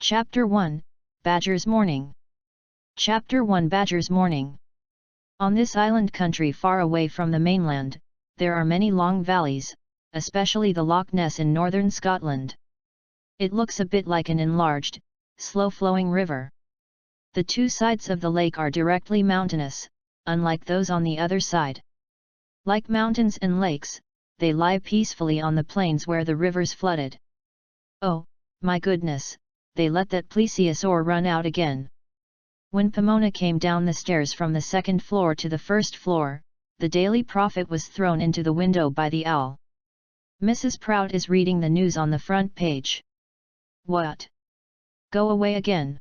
Chapter 1, Badger's Morning. Chapter 1 Badger's Morning. On this island country far away from the mainland, there are many long valleys, especially the Loch Ness in northern Scotland. It looks a bit like an enlarged, slow-flowing river. The two sides of the lake are directly mountainous, unlike those on the other side. Like mountains and lakes, they lie peacefully on the plains where the rivers flooded. Oh, my goodness, they let that plesiosaur run out again. When Pomona came down the stairs from the second floor to the first floor, the Daily Prophet was thrown into the window by the owl. Mrs. Prout is reading the news on the front page. What? Go away again?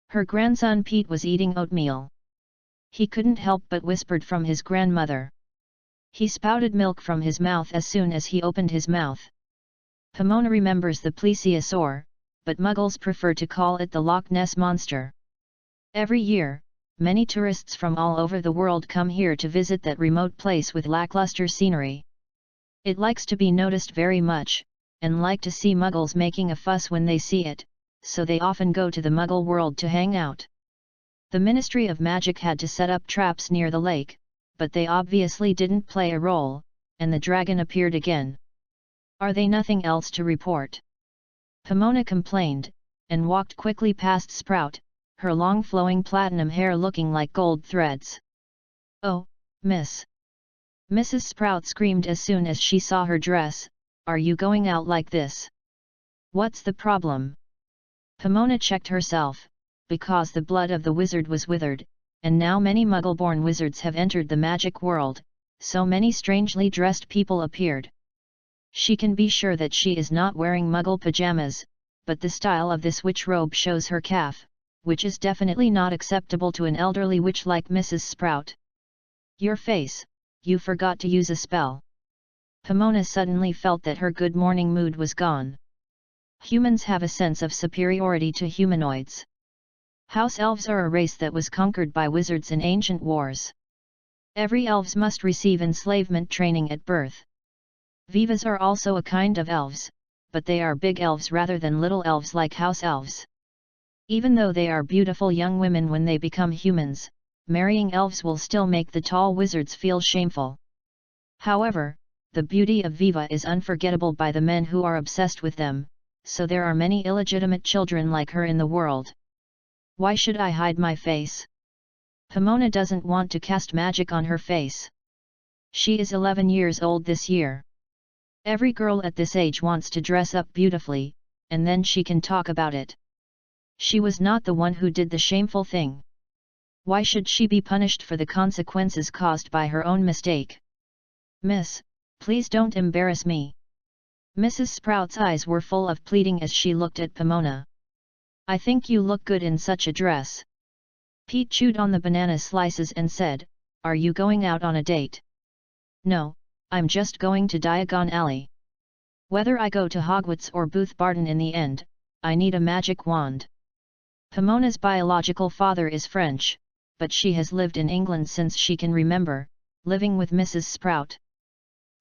Her grandson Pete was eating oatmeal. He couldn't help but whispered from his grandmother. He spouted milk from his mouth as soon as he opened his mouth. Pomona remembers the plesiosaur, but Muggles prefer to call it the Loch Ness Monster. Every year, many tourists from all over the world come here to visit that remote place with lackluster scenery. It likes to be noticed very much, and like to see Muggles making a fuss when they see it, so they often go to the Muggle world to hang out. The Ministry of Magic had to set up traps near the lake, but they obviously didn't play a role, and the dragon appeared again. Are they nothing else to report? Pomona complained, and walked quickly past Sprout, her long flowing platinum hair looking like gold threads. Oh, miss! Mrs. Sprout screamed as soon as she saw her dress, are you going out like this? What's the problem? Pomona checked herself, because the blood of the wizard was withered, and now many Muggle-born wizards have entered the magic world, so many strangely dressed people appeared. She can be sure that she is not wearing Muggle pajamas, but the style of this witch robe shows her calf, which is definitely not acceptable to an elderly witch like Mrs. Sprout. Your face, you forgot to use a spell. Pomona suddenly felt that her good morning mood was gone. Humans have a sense of superiority to humanoids. House elves are a race that was conquered by wizards in ancient wars. Every elves must receive enslavement training at birth. Vivas are also a kind of elves, but they are big elves rather than little elves like house elves. Even though they are beautiful young women when they become humans, marrying elves will still make the tall wizards feel shameful. However, the beauty of Viva is unforgettable by the men who are obsessed with them, so there are many illegitimate children like her in the world. Why should I hide my face? Pomona doesn't want to cast magic on her face. She is 11 years old this year. Every girl at this age wants to dress up beautifully, and then she can talk about it. She was not the one who did the shameful thing. Why should she be punished for the consequences caused by her own mistake? Miss, please don't embarrass me. Mrs. Sprout's eyes were full of pleading as she looked at Pomona. I think you look good in such a dress. Pete chewed on the banana slices and said, are you going out on a date? No, I'm just going to Diagon Alley. Whether I go to Hogwarts or Booth Barton in the end, I need a magic wand. Pomona's biological father is French, but she has lived in England since she can remember, living with Mrs. Sprout.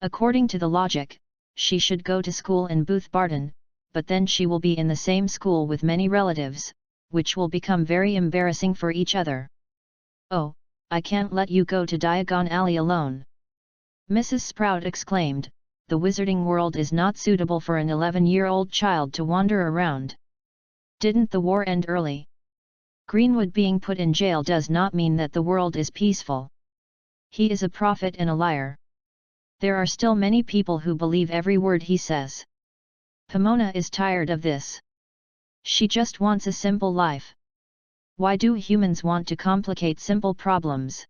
According to the logic, she should go to school in Booth Barton, but then she will be in the same school with many relatives, which will become very embarrassing for each other. Oh, I can't let you go to Diagon Alley alone. Mrs. Sprout exclaimed, the wizarding world is not suitable for an 11-year-old child to wander around. Didn't the war end early? Greenwood being put in jail does not mean that the world is peaceful. He is a prophet and a liar. There are still many people who believe every word he says. Pomona is tired of this. She just wants a simple life. Why do humans want to complicate simple problems?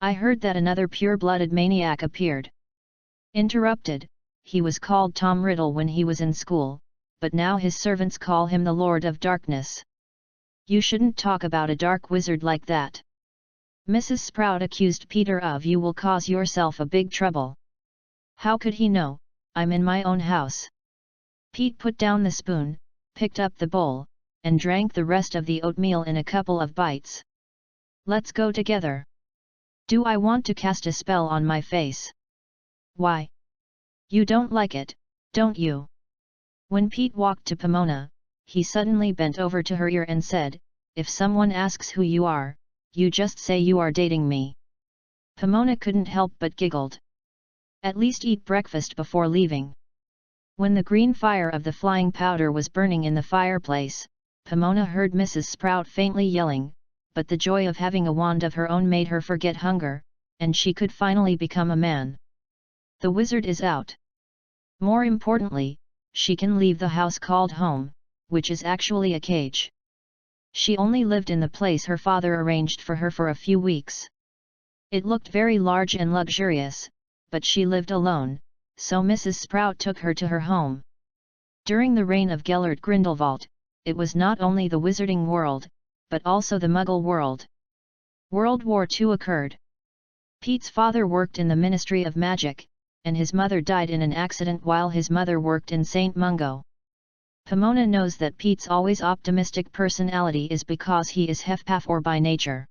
I heard that another pure-blooded maniac appeared. Interrupted, he was called Tom Riddle when he was in school, but now his servants call him the Lord of Darkness. You shouldn't talk about a dark wizard like that. Mrs. Sprout accused Peter of you will cause yourself a big trouble. How could he know? I'm in my own house. Pete put down the spoon, picked up the bowl, and drank the rest of the oatmeal in a couple of bites. Let's go together. Do I want to cast a spell on my face? Why? You don't like it, don't you? When Pete walked to Pomona, he suddenly bent over to her ear and said, "If someone asks who you are, you just say you are dating me." Pomona couldn't help but giggled. "At least eat breakfast before leaving." When the green fire of the flying powder was burning in the fireplace, Pomona heard Mrs. Sprout faintly yelling, but the joy of having a wand of her own made her forget hunger, and she could finally become a man. The wizard is out. More importantly, she can leave the house called home, which is actually a cage. She only lived in the place her father arranged for her for a few weeks. It looked very large and luxurious, but she lived alone, so Mrs. Sprout took her to her home. During the reign of Gellert Grindelwald, it was not only the wizarding world, but also the Muggle world. World War II occurred. Pete's father worked in the Ministry of Magic, and his mother died in an accident while his mother worked in St. Mungo. Pomona knows that Pete's always optimistic personality is because he is Hufflepuff by nature.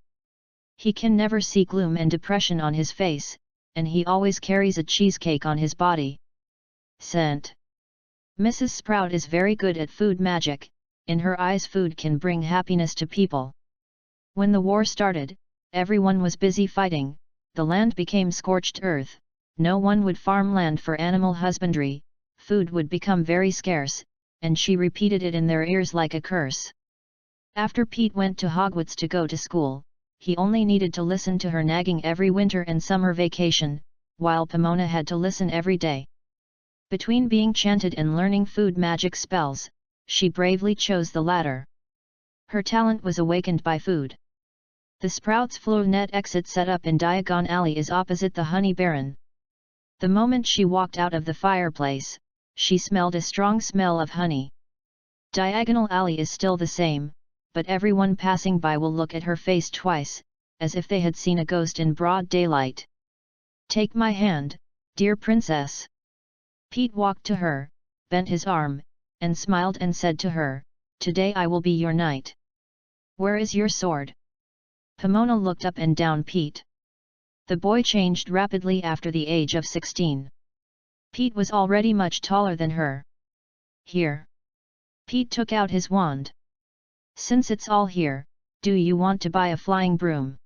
He can never see gloom and depression on his face, and he always carries a cheesecake on his body. Scent. Mrs. Sprout is very good at food magic. In her eyes, food can bring happiness to people. When the war started, everyone was busy fighting, the land became scorched earth, no one would farm land for animal husbandry, food would become very scarce, and she repeated it in their ears like a curse. After Pete went to Hogwarts to go to school, he only needed to listen to her nagging every winter and summer vacation, while Pomona had to listen every day. Between being chanted and learning food magic spells, she bravely chose the latter. Her talent was awakened by food. The Sprouts Floor Net exit set up in Diagon Alley is opposite the Honey Baron. The moment she walked out of the fireplace, she smelled a strong smell of honey. Diagonal Alley is still the same, but everyone passing by will look at her face twice, as if they had seen a ghost in broad daylight. "Take my hand, dear princess." Pete walked to her, bent his arm, and smiled and said to her, "Today I will be your knight. Where is your sword?" Pomona looked up and down Pete. The boy changed rapidly after the age of 16. Pete was already much taller than her. "Here." Pete took out his wand. "Since it's all here, do you want to buy a flying broom?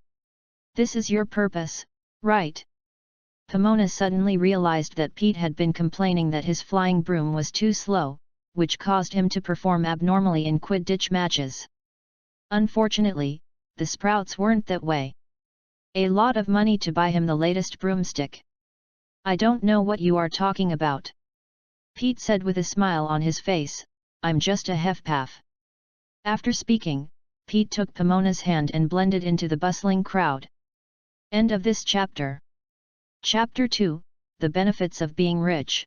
This is your purpose, right?" Pomona suddenly realized that Pete had been complaining that his flying broom was too slow, which caused him to perform abnormally in Quidditch matches. Unfortunately, the Sprouts weren't that way. A lot of money to buy him the latest broomstick. "I don't know what you are talking about," Pete said with a smile on his face, "I'm just a Hufflepuff." After speaking, Pete took Pomona's hand and blended into the bustling crowd. End of this chapter. Chapter 2, The Benefits of Being Rich.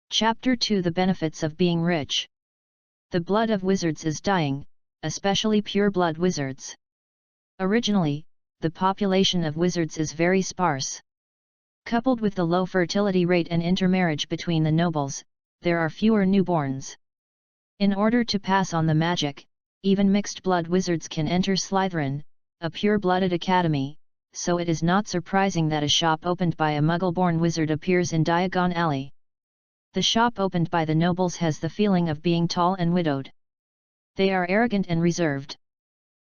Chapter 2, The Benefits of Being Rich. The blood of wizards is dying, especially pure-blood wizards. Originally, the population of wizards is very sparse. Coupled with the low fertility rate and intermarriage between the nobles, there are fewer newborns. In order to pass on the magic, even mixed-blood wizards can enter Slytherin, a pure-blooded academy, so it is not surprising that a shop opened by a Muggle-born wizard appears in Diagon Alley. The shop opened by the nobles has the feeling of being tall and widowed. They are arrogant and reserved.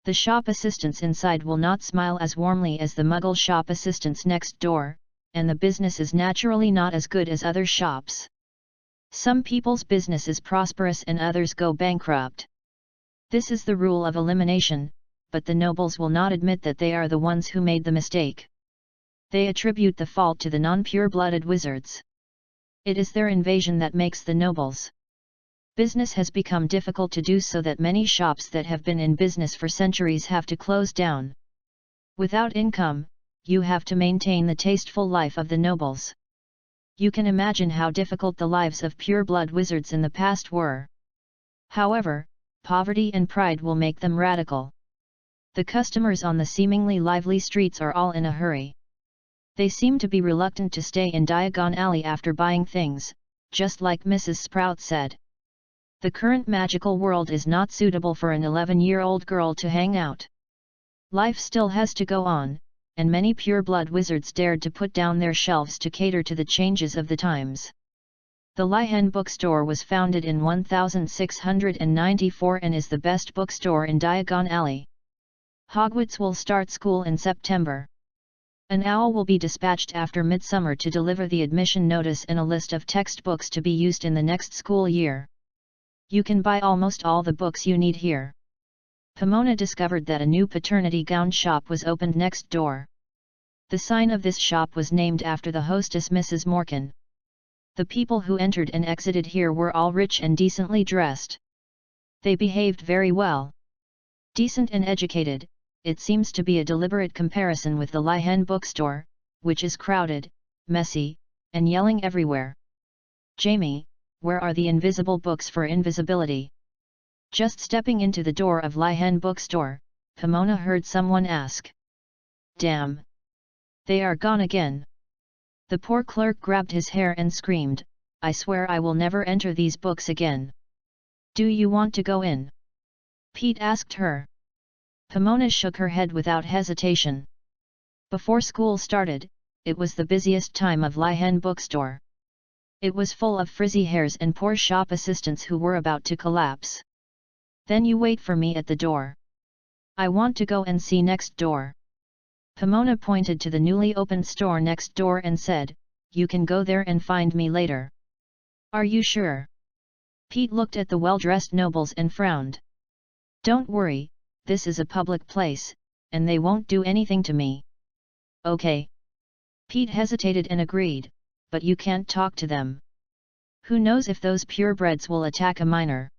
The shop assistants inside will not smile as warmly as the Muggle shop assistants next door, and the business is naturally not as good as other shops. Some people's business is prosperous and others go bankrupt. This is the rule of elimination, but the nobles will not admit that they are the ones who made the mistake. They attribute the fault to the non-pure-blooded wizards. It is their invasion that makes the nobles. Business has become difficult to do, so that many shops that have been in business for centuries have to close down. Without income, you have to maintain the tasteful life of the nobles. You can imagine how difficult the lives of pure-blood wizards in the past were. However, poverty and pride will make them radical. The customers on the seemingly lively streets are all in a hurry. They seem to be reluctant to stay in Diagon Alley after buying things, just like Mrs. Sprout said. The current magical world is not suitable for an 11-year-old girl to hang out. Life still has to go on, and many pure-blood wizards dared to put down their shelves to cater to the changes of the times. The Lihen bookstore was founded in 1694 and is the best bookstore in Diagon Alley. Hogwarts will start school in September. An owl will be dispatched after midsummer to deliver the admission notice and a list of textbooks to be used in the next school year. You can buy almost all the books you need here. Pomona discovered that a new paternity gown shop was opened next door. The sign of this shop was named after the hostess Mrs. Morkan. The people who entered and exited here were all rich and decently dressed. They behaved very well. Decent and educated, it seems to be a deliberate comparison with the Lihen bookstore, which is crowded, messy, and yelling everywhere. Jamie, where are the invisible books for invisibility? Just stepping into the door of Lihen bookstore, Pomona heard someone ask. Damn! They are gone again. The poor clerk grabbed his hair and screamed, I swear I will never enter these books again. Do you want to go in? Pete asked her. Pomona shook her head without hesitation. Before school started, it was the busiest time of Lihen bookstore. It was full of frizzy hairs and poor shop assistants who were about to collapse. Then you wait for me at the door. I want to go and see next door. Pomona pointed to the newly opened store next door and said, you can go there and find me later. Are you sure? Pete looked at the well-dressed nobles and frowned. Don't worry, this is a public place, and they won't do anything to me. Okay. Pete hesitated and agreed, but you can't talk to them. Who knows if those purebreds will attack a minor?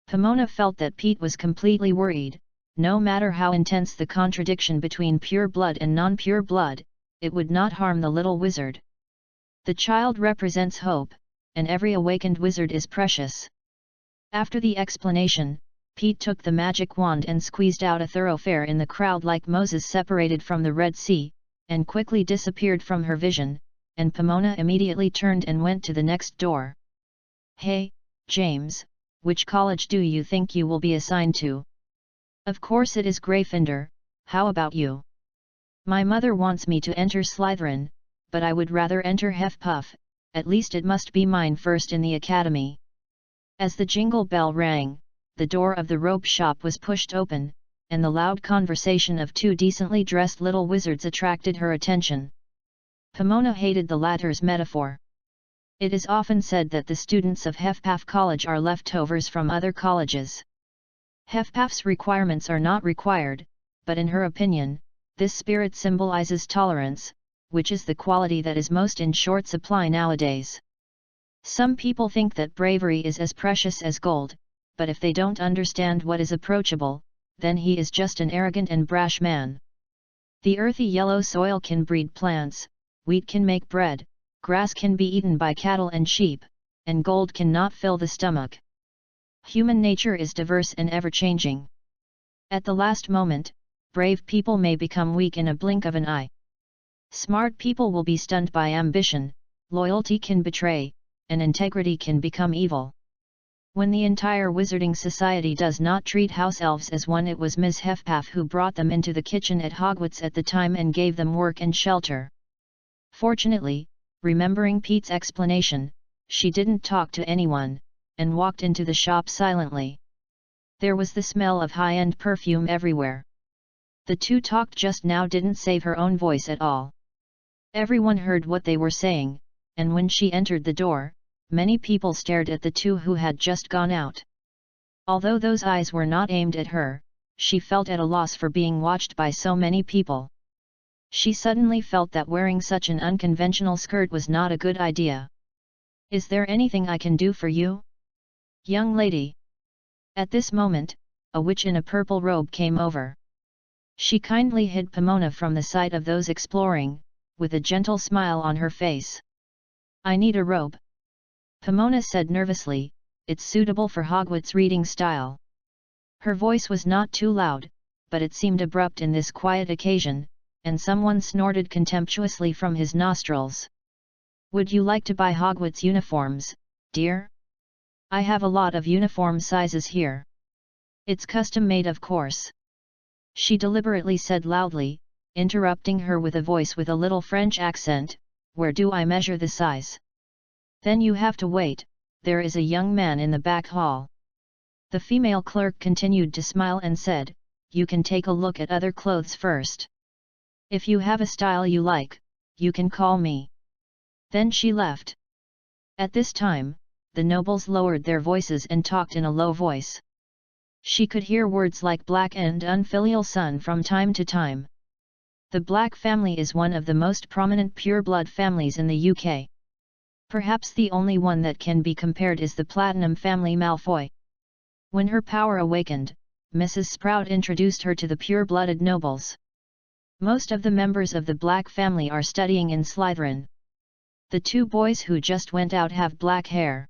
Pomona felt that Pete was completely worried. No matter how intense the contradiction between pure blood and non-pure blood, it would not harm the little wizard. The child represents hope, and every awakened wizard is precious. After the explanation, Pete took the magic wand and squeezed out a thoroughfare in the crowd like Moses separated from the Red Sea, and quickly disappeared from her vision, and Pomona immediately turned and went to the next door. Hey, James, which college do you think you will be assigned to? Of course it is Gryffindor, how about you? My mother wants me to enter Slytherin, but I would rather enter Hufflepuff, at least it must be mine first in the academy. As the jingle bell rang, the door of the robe shop was pushed open, and the loud conversation of two decently dressed little wizards attracted her attention. Pomona hated the latter's metaphor. It is often said that the students of Hufflepuff College are leftovers from other colleges. Hufflepuff's requirements are not required, but in her opinion, this spirit symbolizes tolerance, which is the quality that is most in short supply nowadays. Some people think that bravery is as precious as gold, but if they don't understand what is approachable, then he is just an arrogant and brash man. The earthy yellow soil can breed plants, wheat can make bread, grass can be eaten by cattle and sheep, and gold cannot fill the stomach. Human nature is diverse and ever-changing. At the last moment, brave people may become weak in a blink of an eye. Smart people will be stunned by ambition, loyalty can betray, and integrity can become evil. When the entire wizarding society does not treat house elves as one, it was Miss Hufflepuff who brought them into the kitchen at Hogwarts at the time and gave them work and shelter. Fortunately, remembering Pete's explanation, she didn't talk to anyone, and walked into the shop silently. There was the smell of high-end perfume everywhere. The two talked just now didn't save her own voice at all. Everyone heard what they were saying, and when she entered the door, many people stared at the two who had just gone out. Although those eyes were not aimed at her, she felt at a loss for being watched by so many people. She suddenly felt that wearing such an unconventional skirt was not a good idea. Is there anything I can do for you? Young lady. At this moment, a witch in a purple robe came over. She kindly hid Pomona from the sight of those exploring, with a gentle smile on her face. I need a robe. Pomona said nervously, it's suitable for Hogwarts reading style. Her voice was not too loud, but it seemed abrupt in this quiet occasion, and someone snorted contemptuously from his nostrils. Would you like to buy Hogwarts uniforms, dear? I have a lot of uniform sizes here. It's custom made, of course. She deliberately said loudly, interrupting her with a voice with a little French accent, where do I measure the size? Then you have to wait, there is a young man in the back hall. The female clerk continued to smile and said, you can take a look at other clothes first. If you have a style you like, you can call me. Then she left. At this time, the nobles lowered their voices and talked in a low voice. She could hear words like black and unfilial son from time to time. The Black family is one of the most prominent pure-blood families in the UK. Perhaps the only one that can be compared is the Platinum family Malfoy. When her power awakened, Mrs. Sprout introduced her to the pure-blooded nobles. Most of the members of the Black family are studying in Slytherin. The two boys who just went out have black hair.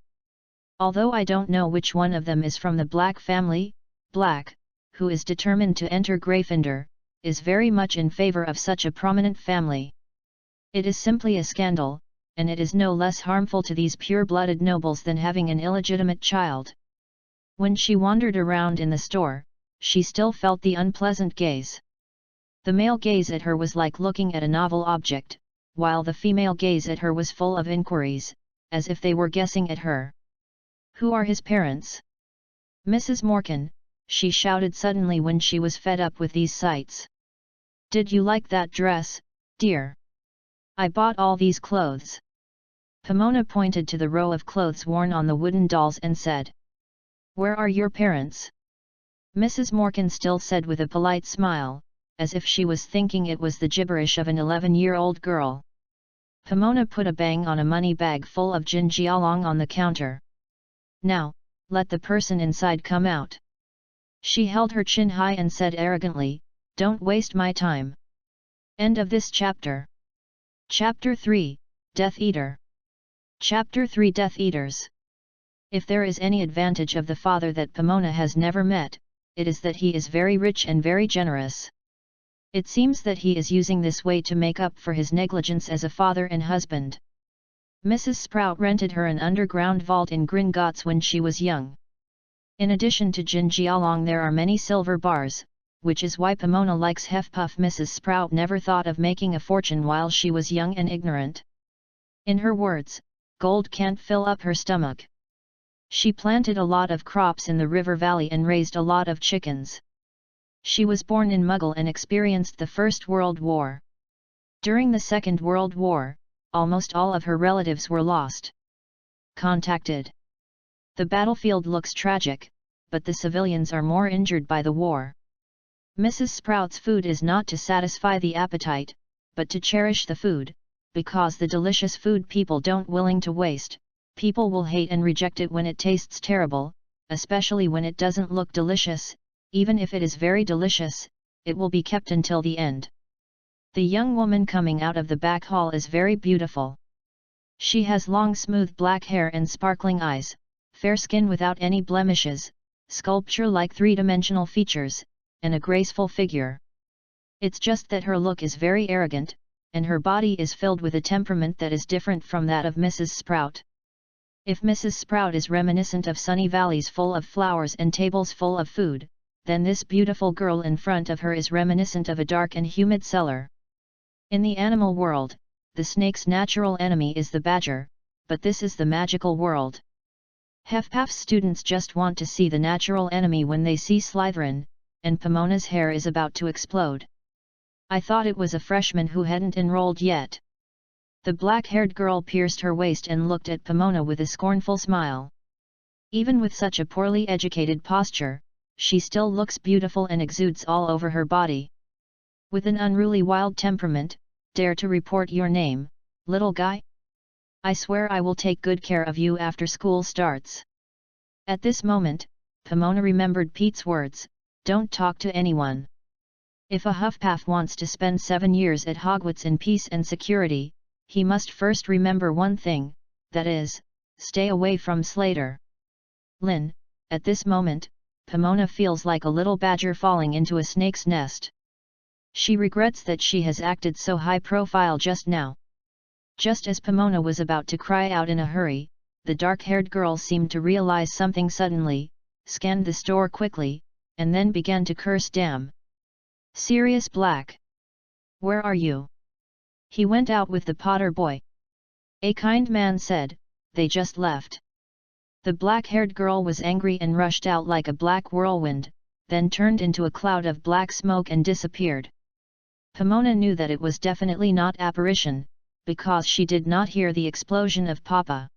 Although I don't know which one of them is from the Black family, Black, who is determined to enter Gryffindor, is very much in favor of such a prominent family. It is simply a scandal, and it is no less harmful to these pure-blooded nobles than having an illegitimate child. When she wandered around in the store, she still felt the unpleasant gaze. The male gaze at her was like looking at a novel object, while the female gaze at her was full of inquiries, as if they were guessing at her. Who are his parents? Mrs. Morkan, she shouted suddenly when she was fed up with these sights. Did you like that dress, dear? I bought all these clothes. Pomona pointed to the row of clothes worn on the wooden dolls and said. Where are your parents? Mrs. Morkan still said with a polite smile, as if she was thinking it was the gibberish of an 11-year-old girl. Pomona put a bang on a money bag full of jinjialong on the counter. Now, let the person inside come out. She held her chin high and said arrogantly, don't waste my time. End of this chapter. Chapter 3, Death Eater. Chapter 3 Death Eaters. If there is any advantage of the father that Pomona has never met, it is that he is very rich and very generous. It seems that he is using this way to make up for his negligence as a father and husband. Mrs. Sprout rented her an underground vault in Gringotts when she was young. In addition to jinjialong there are many silver bars, which is why Pomona likes Hefpuff. Mrs. Sprout never thought of making a fortune while she was young and ignorant. In her words, gold can't fill up her stomach. She planted a lot of crops in the river valley and raised a lot of chickens. She was born in Muggle and experienced the First World War. During the Second World War, almost all of her relatives were lost. Contacted. The battlefield looks tragic, but the civilians are more injured by the war. Mrs. Sprout's food is not to satisfy the appetite, but to cherish the food, because the delicious food people don't willing to waste. People will hate and reject it when it tastes terrible, especially when it doesn't look delicious. Even if it is very delicious, it will be kept until the end. The young woman coming out of the back hall is very beautiful. She has long smooth black hair and sparkling eyes, fair skin without any blemishes, sculpture-like three-dimensional features, and a graceful figure. It's just that her look is very arrogant, and her body is filled with a temperament that is different from that of Mrs. Sprout. If Mrs. Sprout is reminiscent of sunny valleys full of flowers and tables full of food, then this beautiful girl in front of her is reminiscent of a dark and humid cellar. In the animal world, the snake's natural enemy is the badger, but this is the magical world. Hefpuff's students just want to see the natural enemy when they see Slytherin, and Pomona's hair is about to explode. I thought it was a freshman who hadn't enrolled yet. The black-haired girl pierced her waist and looked at Pomona with a scornful smile. Even with such a poorly educated posture, she still looks beautiful and exudes all over her body. With an unruly wild temperament, dare to report your name, little guy? I swear I will take good care of you after school starts. At this moment, Pomona remembered Pete's words, don't talk to anyone. If a Hufflepuff wants to spend 7 years at Hogwarts in peace and security, he must first remember one thing, that is, stay away from Slater. Lynn, at this moment, Pomona feels like a little badger falling into a snake's nest. She regrets that she has acted so high profile just now. Just as Pomona was about to cry out in a hurry, the dark-haired girl seemed to realize something suddenly, scanned the store quickly, and then began to curse. Damn! Sirius Black! Where are you? He went out with the Potter boy. A kind man said, they just left. The black-haired girl was angry and rushed out like a black whirlwind, then turned into a cloud of black smoke and disappeared. Pomona knew that it was definitely not apparition, because she did not hear the explosion of Papa.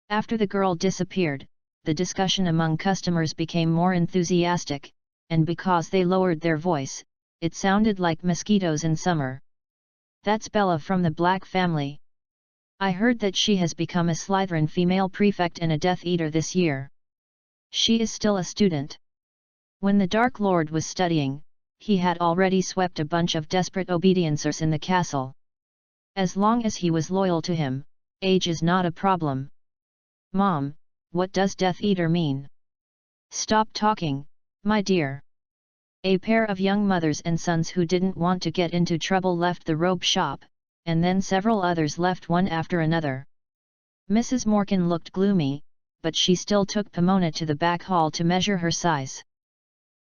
After the girl disappeared, the discussion among customers became more enthusiastic, and because they lowered their voice, it sounded like mosquitoes in summer. "That's Bella from the Black family. I heard that she has become a Slytherin female prefect and a Death Eater this year. She is still a student." When the Dark Lord was studying, he had already swept a bunch of desperate obediencers in the castle. As long as he was loyal to him, age is not a problem. "Mom, what does Death Eater mean?" "Stop talking, my dear." A pair of young mothers and sons who didn't want to get into trouble left the robe shop, and then several others left one after another. Mrs. Morkan looked gloomy, but she still took Pomona to the back hall to measure her size.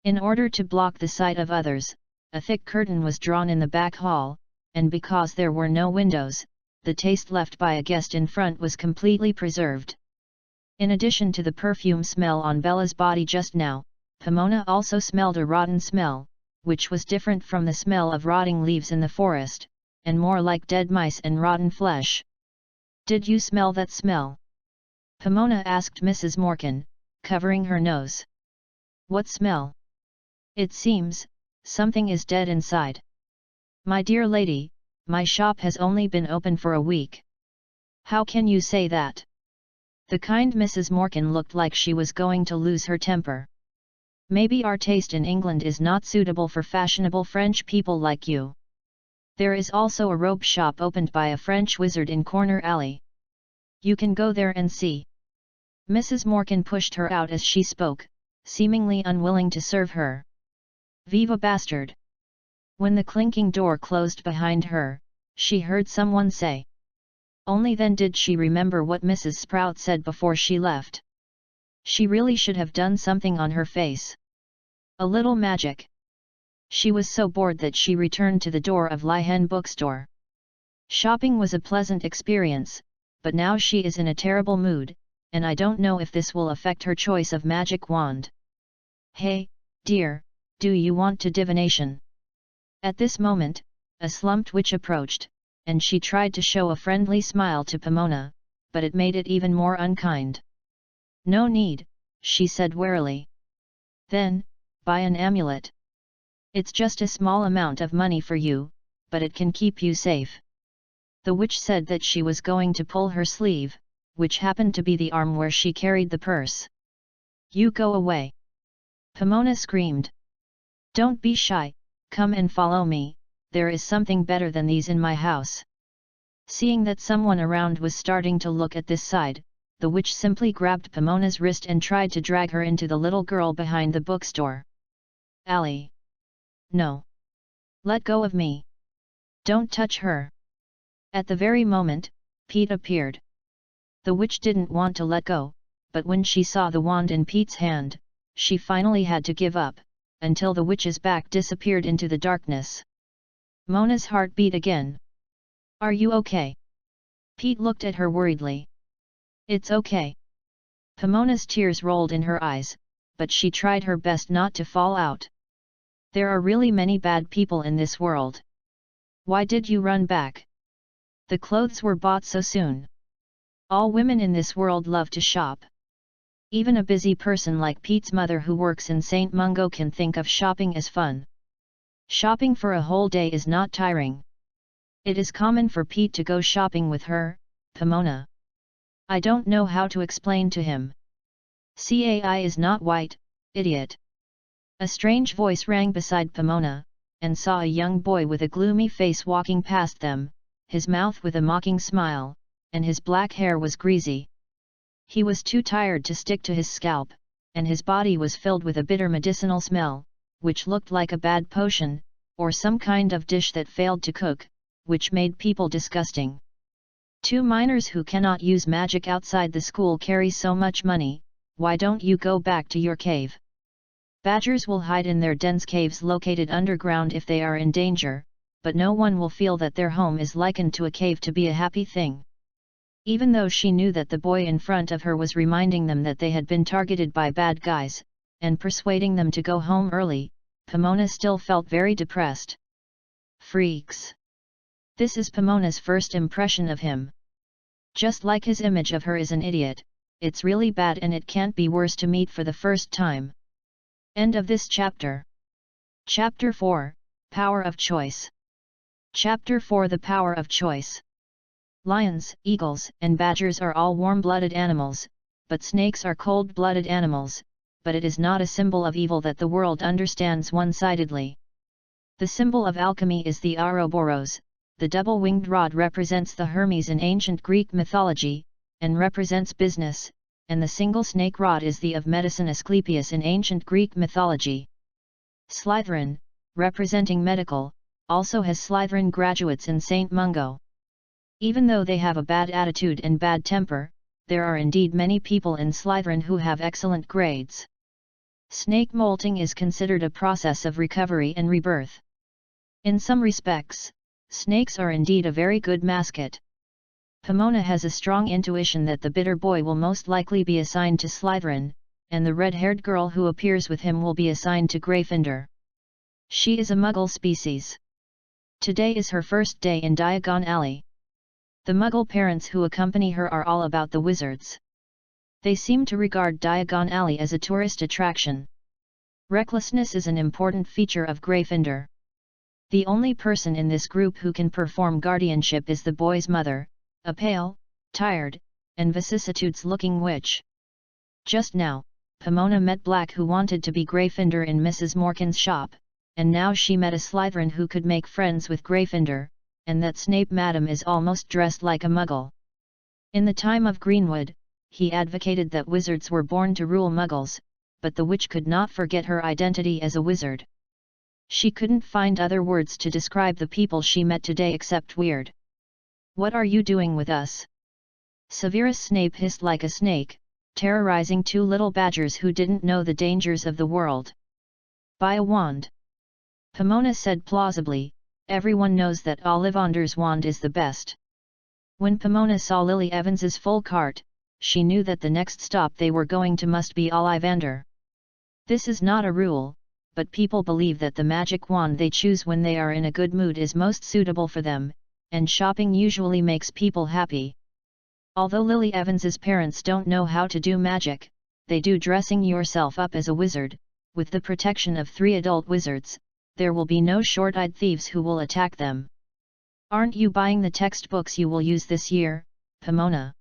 In order to block the sight of others, a thick curtain was drawn in the back hall, and because there were no windows, the taste left by a guest in front was completely preserved. In addition to the perfume smell on Bella's body just now, Pomona also smelled a rotten smell, which was different from the smell of rotting leaves in the forest, and more like dead mice and rotten flesh. "Did you smell that smell?" Pomona asked Mrs. Morkan, covering her nose. "What smell?" "It seems, something is dead inside." "My dear lady, my shop has only been open for a week." "How can you say that?" The kind Mrs. Morkan looked like she was going to lose her temper. "Maybe our taste in England is not suitable for fashionable French people like you. There is also a robe shop opened by a French wizard in Corner Alley. You can go there and see." Mrs. Morkan pushed her out as she spoke, seemingly unwilling to serve her. "Viva bastard!" When the clinking door closed behind her, she heard someone say. Only then did she remember what Mrs. Sprout said before she left. She really should have done something on her face. A little magic. She was so bored that she returned to the door of Lihen bookstore. Shopping was a pleasant experience, but now she is in a terrible mood, and I don't know if this will affect her choice of magic wand. "Hey, dear, do you want to divination?" At this moment, a slumped witch approached, and she tried to show a friendly smile to Pomona, but it made it even more unkind. "No need," she said warily. "Then, buy an amulet. It's just a small amount of money for you, but it can keep you safe." The witch said that she was going to pull her sleeve, which happened to be the arm where she carried the purse. "You go away!" Pomona screamed. "Don't be shy, come and follow me, there is something better than these in my house." Seeing that someone around was starting to look at this side, the witch simply grabbed Pomona's wrist and tried to drag her into the little girl behind the bookstore. "Allie! No! Let go of me! Don't touch her!" At the very moment, Pete appeared. The witch didn't want to let go, but when she saw the wand in Pete's hand, she finally had to give up, until the witch's back disappeared into the darkness. Mona's heart beat again. "Are you okay?" Pete looked at her worriedly. "It's okay." Pomona's tears rolled in her eyes, but she tried her best not to fall out. "There are really many bad people in this world. Why did you run back? The clothes were bought so soon. All women in this world love to shop. Even a busy person like Pete's mother who works in St. Mungo can think of shopping as fun. Shopping for a whole day is not tiring. It is common for Pete to go shopping with her, Pomona. I don't know how to explain to him. Cai is not white, idiot." A strange voice rang beside Pomona, and saw a young boy with a gloomy face walking past them, his mouth with a mocking smile, and his black hair was greasy. He was too tired to stick to his scalp, and his body was filled with a bitter medicinal smell, which looked like a bad potion, or some kind of dish that failed to cook, which made people disgusting. "Two minors who cannot use magic outside the school carry so much money, why don't you go back to your cave? Badgers will hide in their dense caves located underground if they are in danger, but no one will feel that their home is likened to a cave to be a happy thing." Even though she knew that the boy in front of her was reminding them that they had been targeted by bad guys, and persuading them to go home early, Pomona still felt very depressed. Freaks. This is Pomona's first impression of him. Just like his image of her is an idiot, it's really bad and it can't be worse to meet for the first time. End of this chapter. Chapter 4, Power of Choice. Chapter 4, The Power of Choice. Lions, eagles, and badgers are all warm-blooded animals, but snakes are cold-blooded animals, but it is not a symbol of evil that the world understands one-sidedly. The symbol of alchemy is the Ouroboros. The double-winged rod represents the Hermes in ancient Greek mythology, and represents business, and the single snake rod is the of medicine Asclepius in ancient Greek mythology. Slytherin, representing medical, also has Slytherin graduates in St. Mungo. Even though they have a bad attitude and bad temper, there are indeed many people in Slytherin who have excellent grades. Snake molting is considered a process of recovery and rebirth. In some respects, snakes are indeed a very good mascot. Pomona has a strong intuition that the bitter boy will most likely be assigned to Slytherin, and the red-haired girl who appears with him will be assigned to Gryffindor. She is a Muggle species. Today is her first day in Diagon Alley. The Muggle parents who accompany her are all about the wizards. They seem to regard Diagon Alley as a tourist attraction. Recklessness is an important feature of Gryffindor. The only person in this group who can perform guardianship is the boy's mother, a pale, tired, and vicissitudes-looking witch. Just now, Pomona met Black who wanted to be Gryffindor in Mrs. Morkan's shop, and now she met a Slytherin who could make friends with Gryffindor, and that Snape madam is almost dressed like a Muggle. In the time of Greenwood, he advocated that wizards were born to rule Muggles, but the witch could not forget her identity as a wizard. She couldn't find other words to describe the people she met today except weird. "What are you doing with us?" Severus Snape hissed like a snake, terrorizing two little badgers who didn't know the dangers of the world. "Buy a wand." Pomona said plausibly, "Everyone knows that Ollivander's wand is the best." When Pomona saw Lily Evans's full cart, she knew that the next stop they were going to must be Ollivander. This is not a rule, but people believe that the magic wand they choose when they are in a good mood is most suitable for them, and shopping usually makes people happy. Although Lily Evans's parents don't know how to do magic, they do dressing yourself up as a wizard. With the protection of 3 adult wizards, there will be no short-eyed thieves who will attack them. "Aren't you buying the textbooks you will use this year, Pomona?"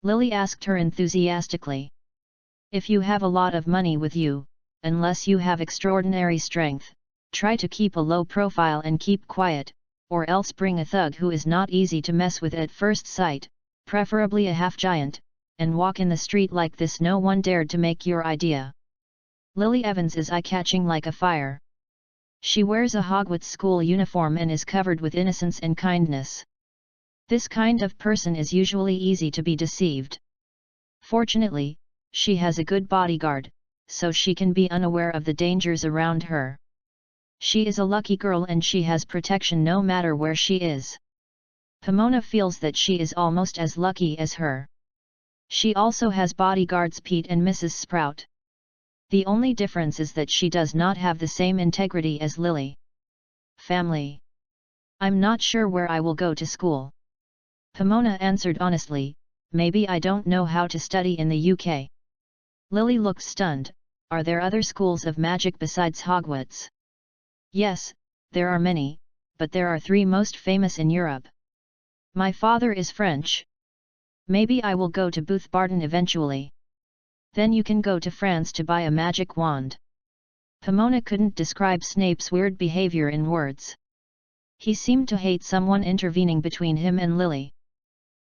Lily asked her enthusiastically. "If you have a lot of money with you, unless you have extraordinary strength, try to keep a low profile and keep quiet, or else bring a thug who is not easy to mess with at first sight, preferably a half-giant, and walk in the street like this. No one dared to make your idea." Lily Evans is eye-catching like a fire. She wears a Hogwarts school uniform and is covered with innocence and kindness. This kind of person is usually easy to be deceived. Fortunately, she has a good bodyguard, so she can be unaware of the dangers around her. She is a lucky girl and she has protection no matter where she is. Pomona feels that she is almost as lucky as her. She also has bodyguards Pete and Mrs. Sprout. The only difference is that she does not have the same integrity as Lily. Family. "I'm not sure where I will go to school." Pomona answered honestly, "Maybe I don't know how to study in the UK." Lily looked stunned. "Are there other schools of magic besides Hogwarts?" "Yes, there are many, but there are 3 most famous in Europe. My father is French. Maybe I will go to Booth Barton eventually. Then you can go to France to buy a magic wand." Pomona couldn't describe Snape's weird behavior in words. He seemed to hate someone intervening between him and Lily.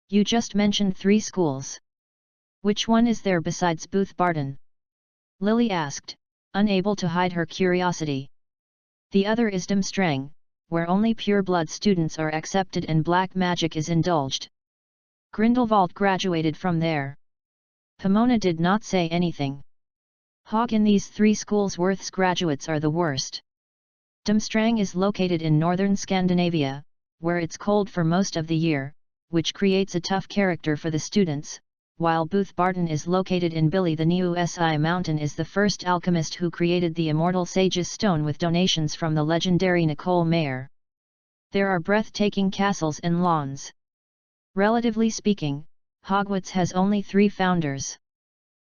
"You just mentioned 3 schools. Which one is there besides Booth Barton?" Lily asked, unable to hide her curiosity. "The other is Durmstrang, where only pure-blood students are accepted and black magic is indulged. Grindelwald graduated from there." Pomona did not say anything. "Hog in these 3 schools Worth's graduates are the worst. Durmstrang is located in northern Scandinavia, where it's cold for most of the year, which creates a tough character for the students, while Booth Barton is located in Billy the Newsi Mountain is the first alchemist who created the immortal Sage's Stone with donations from the legendary Nicole Mayer. There are breathtaking castles and lawns. Relatively speaking, Hogwarts has only 3 founders.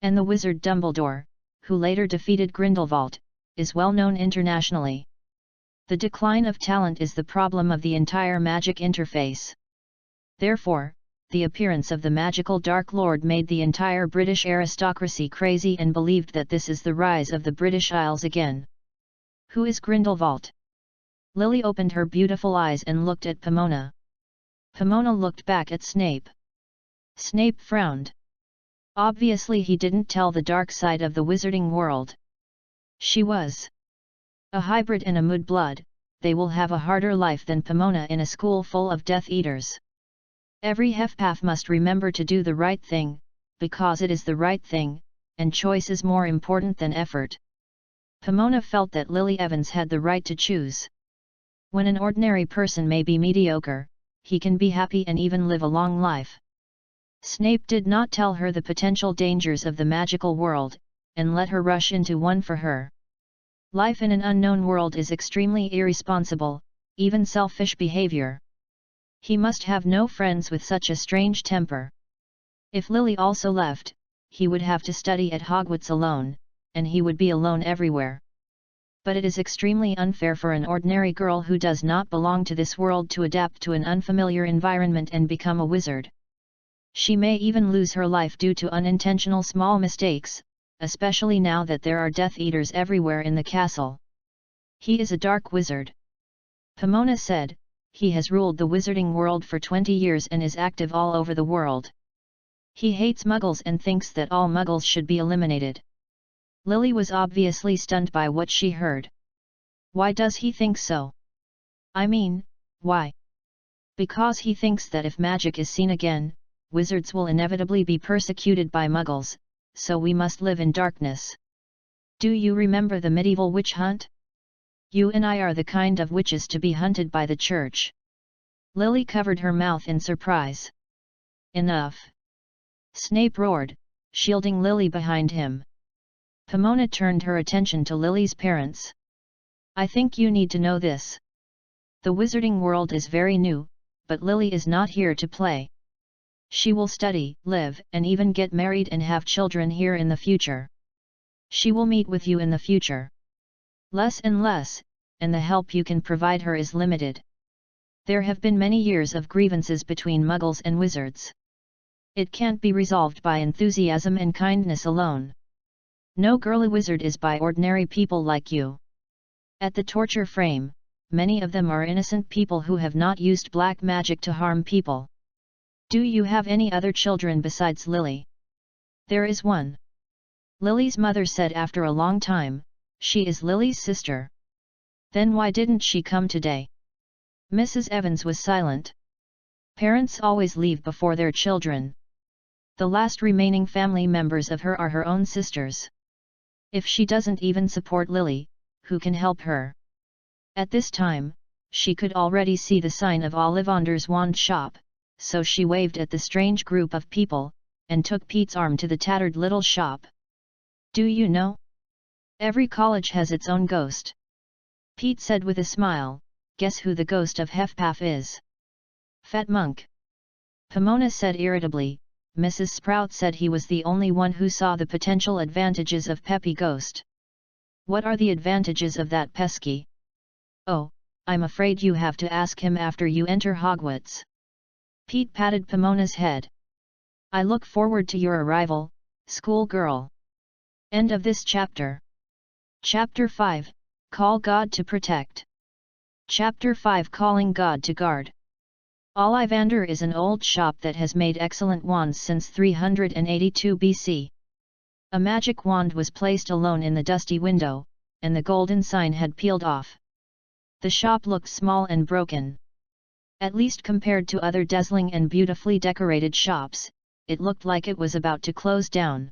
And the wizard Dumbledore, who later defeated Grindelwald, is well known internationally. The decline of talent is the problem of the entire magic interface. Therefore, the appearance of the magical Dark Lord made the entire British aristocracy crazy and believed that this is the rise of the British Isles again. Who is Grindelwald? Lily opened her beautiful eyes and looked at Pomona. Pomona looked back at Snape. Snape frowned. Obviously he didn't tell the dark side of the wizarding world. She was a hybrid and a mudblood. They will have a harder life than Pomona in a school full of Death Eaters. Every Hufflepuff must remember to do the right thing, because it is the right thing, and choice is more important than effort. Pomona felt that Lily Evans had the right to choose. When an ordinary person may be mediocre, he can be happy and even live a long life. Snape did not tell her the potential dangers of the magical world, and let her rush into one for her. Life in an unknown world is extremely irresponsible, even selfish behavior. He must have no friends with such a strange temper. If Lily also left, he would have to study at Hogwarts alone, and he would be alone everywhere. But it is extremely unfair for an ordinary girl who does not belong to this world to adapt to an unfamiliar environment and become a wizard. She may even lose her life due to unintentional small mistakes, especially now that there are Death Eaters everywhere in the castle. He is a dark wizard. Pomona said, he has ruled the wizarding world for 20 years and is active all over the world. He hates muggles and thinks that all muggles should be eliminated. Lily was obviously stunned by what she heard. Why does he think so? I mean, why? Because he thinks that if magic is seen again, wizards will inevitably be persecuted by muggles, so we must live in darkness. Do you remember the medieval witch hunt? You and I are the kind of witches to be hunted by the church. Lily covered her mouth in surprise. Enough! Snape roared, shielding Lily behind him. Pomona turned her attention to Lily's parents. I think you need to know this. The wizarding world is very new, but Lily is not here to play. She will study, live, and even get married and have children here in the future. She will meet with you in the future. Less and less, and the help you can provide her is limited. There have been many years of grievances between muggles and wizards. It can't be resolved by enthusiasm and kindness alone. No girly wizard is by ordinary people like you. At the torture frame, many of them are innocent people who have not used black magic to harm people. Do you have any other children besides Lily? There is one. Lily's mother said after a long time, she is Lily's sister. Then why didn't she come today? Mrs. Evans was silent. Parents always leave before their children. The last remaining family members of her are her own sisters. If she doesn't even support Lily, who can help her? At this time, she could already see the sign of Ollivander's wand shop, so she waved at the strange group of people, and took Pete's arm to the tattered little shop. Do you know? Every college has its own ghost. Pete said with a smile, guess who the ghost of Hufflepuff is? Fat Monk. Pomona said irritably, Mrs. Sprout said he was the only one who saw the potential advantages of Peppy Ghost. What are the advantages of that pesky? Oh, I'm afraid you have to ask him after you enter Hogwarts. Pete patted Pomona's head. I look forward to your arrival, schoolgirl. End of this chapter. Chapter 5, Call God to Protect. Chapter 5 Calling God to Guard. Ollivander is an old shop that has made excellent wands since 382 BC. A magic wand was placed alone in the dusty window, and the golden sign had peeled off. The shop looked small and broken. At least compared to other dazzling and beautifully decorated shops, it looked like it was about to close down.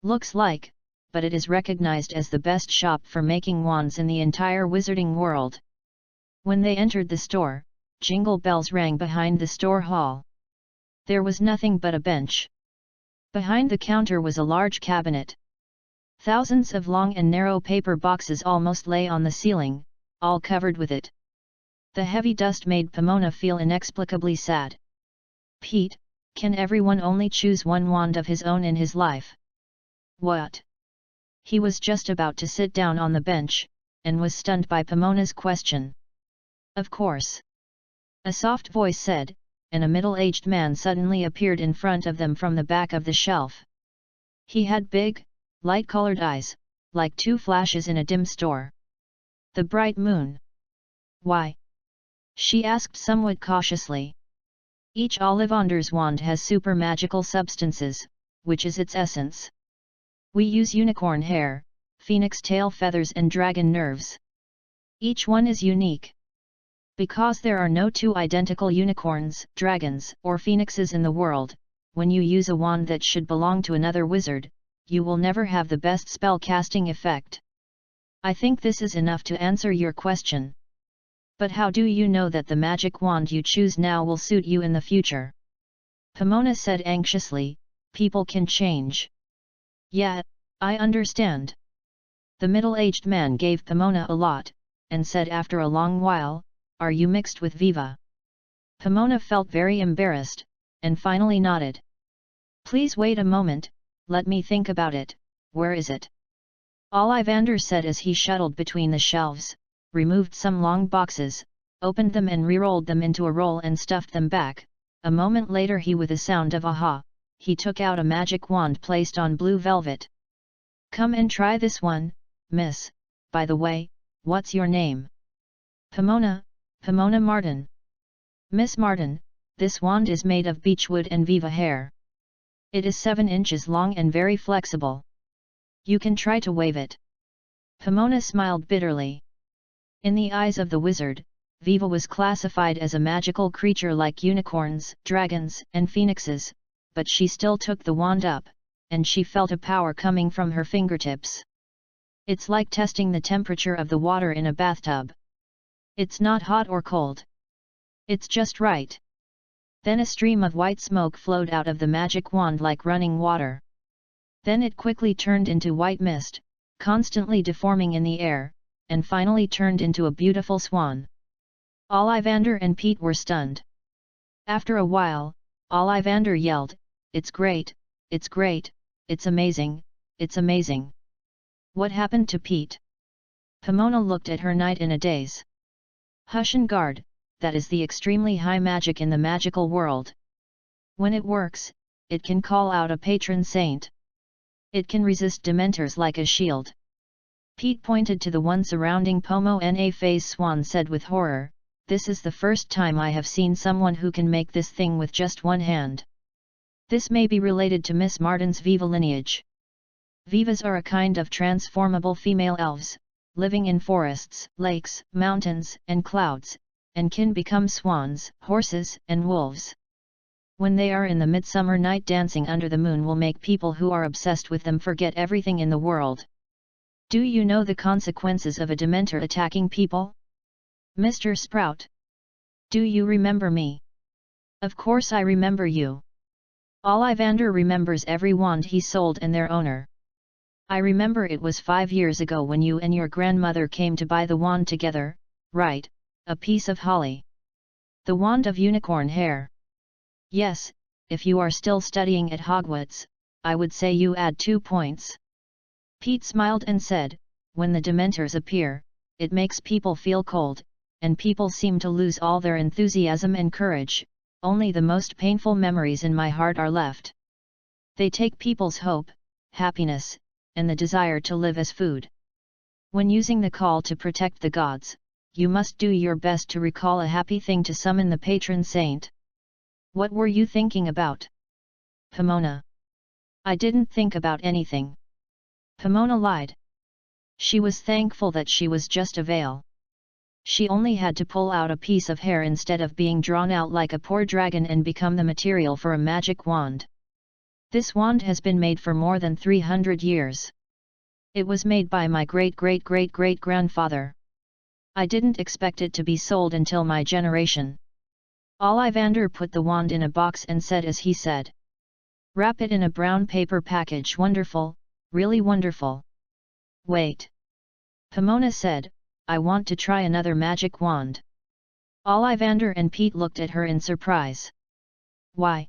Looks like, but it is recognized as the best shop for making wands in the entire wizarding world. When they entered the store, jingle bells rang behind the store hall. There was nothing but a bench. Behind the counter was a large cabinet. Thousands of long and narrow paper boxes almost lay on the ceiling, all covered with it. The heavy dust made Pomona feel inexplicably sad. Pete, can everyone only choose one wand of his own in his life? What? He was just about to sit down on the bench, and was stunned by Pomona's question. Of course. A soft voice said, and a middle-aged man suddenly appeared in front of them from the back of the shelf. He had big, light-colored eyes, like two flashes in a dim store. The bright moon. Why? She asked somewhat cautiously. Each Ollivander's wand has super magical substances, which is its essence. We use unicorn hair, phoenix tail feathers and dragon nerves. Each one is unique. Because there are no two identical unicorns, dragons, or phoenixes in the world, when you use a wand that should belong to another wizard, you will never have the best spell casting effect. I think this is enough to answer your question. But how do you know that the magic wand you choose now will suit you in the future? Pomona said anxiously, people can change. Yeah, I understand. The middle-aged man gave Pomona a lot, and said after a long while, are you mixed with Viva? Pomona felt very embarrassed, and finally nodded. Please wait a moment, let me think about it, where is it? Ollivander said as he shuttled between the shelves, removed some long boxes, opened them and re-rolled them into a roll and stuffed them back. A moment later with a sound of aha, he took out a magic wand placed on blue velvet. Come and try this one, miss, by the way, what's your name? Pomona Martin. Miss Martin, this wand is made of beechwood and Viva hair. It is 7 inches long and very flexible. You can try to wave it. Pomona smiled bitterly. In the eyes of the wizard, Viva was classified as a magical creature like unicorns, dragons, and phoenixes, but she still took the wand up, and she felt a power coming from her fingertips. It's like testing the temperature of the water in a bathtub. It's not hot or cold. It's just right. Then a stream of white smoke flowed out of the magic wand like running water. Then it quickly turned into white mist, constantly deforming in the air, and finally turned into a beautiful swan. Ollivander and Pete were stunned. After a while, Ollivander yelled, it's great, it's great, it's amazing, it's amazing. What happened to Pete? Pomona looked at her knight in a daze. Hush and guard, that is the extremely high magic in the magical world. When it works, it can call out a patron saint. It can resist dementors like a shield. Pete pointed to the one surrounding Pomo and a phase swan said with horror, this is the first time I have seen someone who can make this thing with just one hand. This may be related to Miss Martin's Viva lineage. Vivas are a kind of transformable female elves, living in forests, lakes, mountains, and clouds, and can become swans, horses, and wolves. When they are in the midsummer night dancing under the moon will make people who are obsessed with them forget everything in the world. Do you know the consequences of a dementor attacking people? Mr. Sprout. Do you remember me? Of course I remember you. Ollivander remembers every wand he sold and their owner. I remember it was 5 years ago when you and your grandmother came to buy the wand together, right, a piece of holly. The wand of unicorn hair. Yes, if you are still studying at Hogwarts, I would say you add 2 points. Pete smiled and said, when the dementors appear, it makes people feel cold, and people seem to lose all their enthusiasm and courage, only the most painful memories in my heart are left. They take people's hope, happiness, and the desire to live as food. When using the call to protect the gods, you must do your best to recall a happy thing to summon the patron saint. What were you thinking about? Pomona. I didn't think about anything. Pomona lied. She was thankful that she was just a veil. She only had to pull out a piece of hair instead of being drawn out like a poor dragon and become the material for a magic wand. This wand has been made for more than 300 years. It was made by my great-great-great-great-grandfather. I didn't expect it to be sold until my generation. Ollivander put the wand in a box and said as he said. Wrap it in a brown paper package. Wonderful, really wonderful. Wait. Pomona said, I want to try another magic wand. Ollivander and Pete looked at her in surprise. Why?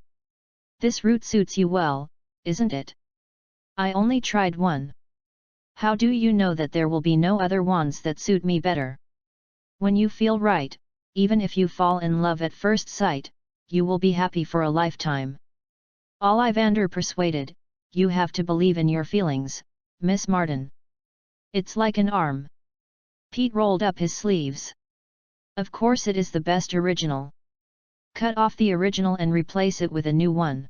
This root suits you well, isn't it? I only tried one. How do you know that there will be no other wands that suit me better? When you feel right, even if you fall in love at first sight, you will be happy for a lifetime. Ollivander persuaded, you have to believe in your feelings, Miss Martin. It's like an arm. Pete rolled up his sleeves. Of course it is the best original. Cut off the original and replace it with a new one.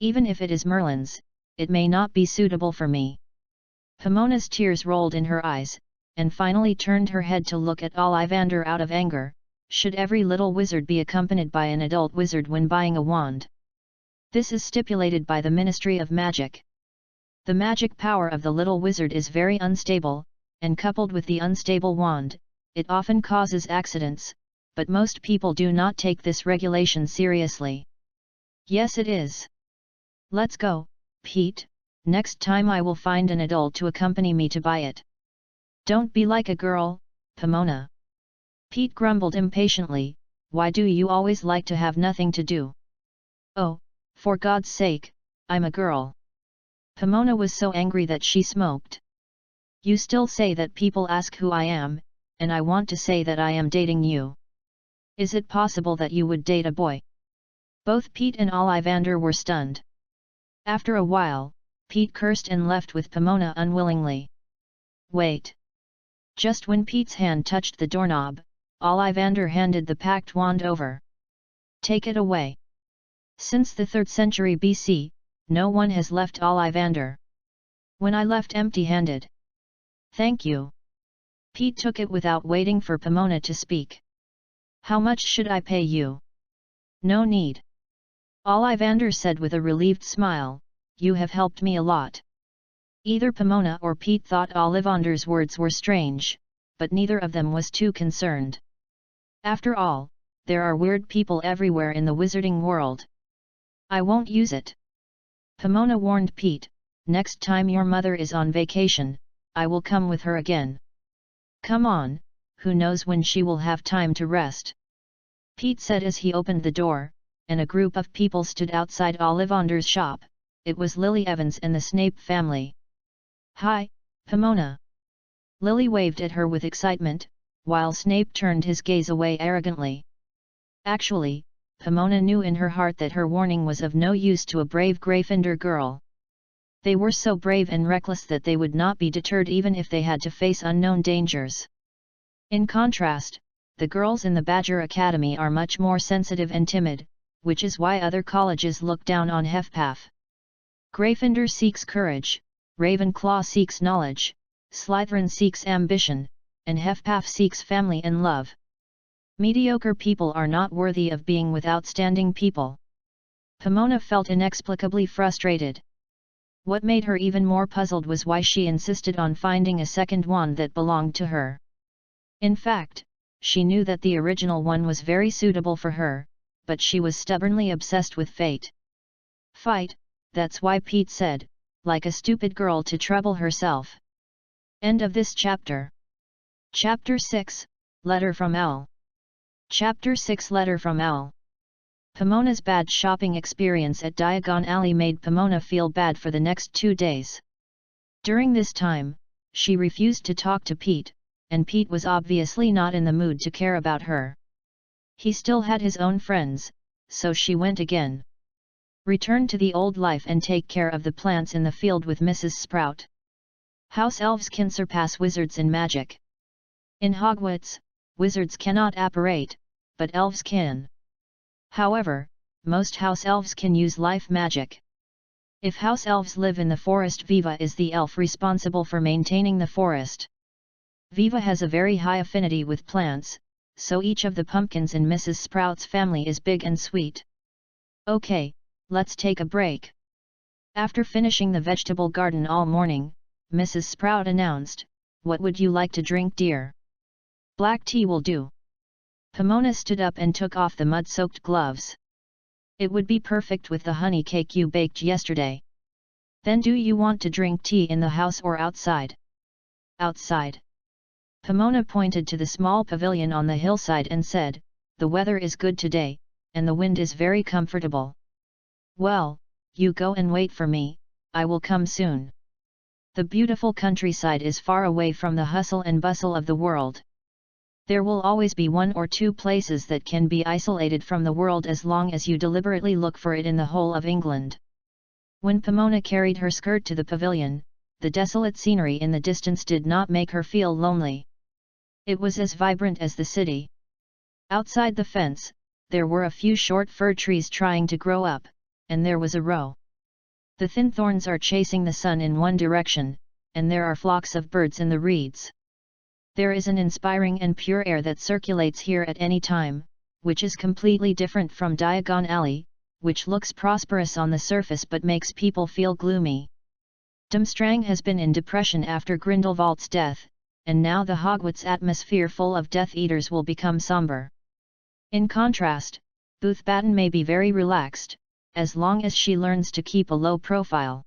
Even if it is Merlin's, it may not be suitable for me. Pomona's tears rolled in her eyes, and finally turned her head to look at Ollivander out of anger. Should every little wizard be accompanied by an adult wizard when buying a wand? This is stipulated by the Ministry of Magic. The magic power of the little wizard is very unstable, and coupled with the unstable wand, it often causes accidents, but most people do not take this regulation seriously. Yes, it is. Let's go, Pete, next time I will find an adult to accompany me to buy it. Don't be like a girl, Pomona. Pete grumbled impatiently, why do you always like to have nothing to do? Oh, for God's sake, I'm a girl. Pomona was so angry that she smoked. You still say that people ask who I am, and I want to say that I am dating you. Is it possible that you would date a boy? Both Pete and Ollivander were stunned. After a while, Pete cursed and left with Pomona unwillingly. Wait. Just when Pete's hand touched the doorknob, Ollivander handed the packed wand over. Take it away. Since the 3rd century BC, no one has left Ollivander. When I left empty-handed. Thank you. Pete took it without waiting for Pomona to speak. How much should I pay you? No need. Ollivander said with a relieved smile, you have helped me a lot. Either Pomona or Pete thought Ollivander's words were strange, but neither of them was too concerned. After all, there are weird people everywhere in the wizarding world. I won't use it. Pomona warned Pete, next time your mother is on vacation, I will come with her again. Come on, who knows when she will have time to rest. Pete said as he opened the door, and a group of people stood outside Ollivander's shop. It was Lily Evans and the Snape family. Hi, Pomona. Lily waved at her with excitement, while Snape turned his gaze away arrogantly. Actually, Pomona knew in her heart that her warning was of no use to a brave Gryffindor girl. They were so brave and reckless that they would not be deterred even if they had to face unknown dangers. In contrast, the girls in the Badger Academy are much more sensitive and timid, which is why other colleges look down on Hufflepuff. Gryffindor seeks courage, Ravenclaw seeks knowledge, Slytherin seeks ambition, and Hufflepuff seeks family and love. Mediocre people are not worthy of being with outstanding people. Pomona felt inexplicably frustrated. What made her even more puzzled was why she insisted on finding a second wand that belonged to her. In fact, she knew that the original one was very suitable for her, but she was stubbornly obsessed with fate. Fight, that's why Pete said, like a stupid girl to trouble herself. End of this chapter. Chapter 6, Letter from Owl. Chapter 6 Letter from Owl. Pomona's bad shopping experience at Diagon Alley made Pomona feel bad for the next 2 days. During this time, she refused to talk to Pete, and Pete was obviously not in the mood to care about her. He still had his own friends, so she went again. Return to the old life and take care of the plants in the field with Mrs. Sprout. House elves can surpass wizards in magic. In Hogwarts, wizards cannot apparate, but elves can. However, most house elves can use life magic. If house elves live in the forest, Viva is the elf responsible for maintaining the forest. Viva has a very high affinity with plants, so each of the pumpkins in Mrs. Sprout's family is big and sweet. Okay, let's take a break. After finishing the vegetable garden all morning, Mrs. Sprout announced, "What would you like to drink, dear?" "Black tea will do." Pomona stood up and took off the mud-soaked gloves. It would be perfect with the honey cake you baked yesterday. Then do you want to drink tea in the house or outside? Outside. Pomona pointed to the small pavilion on the hillside and said, the weather is good today, and the wind is very comfortable. Well, you go and wait for me, I will come soon. The beautiful countryside is far away from the hustle and bustle of the world. There will always be one or two places that can be isolated from the world as long as you deliberately look for it in the whole of England. When Pomona carried her skirt to the pavilion, the desolate scenery in the distance did not make her feel lonely. It was as vibrant as the city. Outside the fence, there were a few short fir trees trying to grow up, and there was a row. The thin thorns are chasing the sun in one direction, and there are flocks of birds in the reeds. There is an inspiring and pure air that circulates here at any time, which is completely different from Diagon Alley, which looks prosperous on the surface but makes people feel gloomy. Durmstrang has been in depression after Grindelwald's death, and now the Hogwarts atmosphere full of Death Eaters will become somber. In contrast, Boothbatten may be very relaxed, as long as she learns to keep a low profile.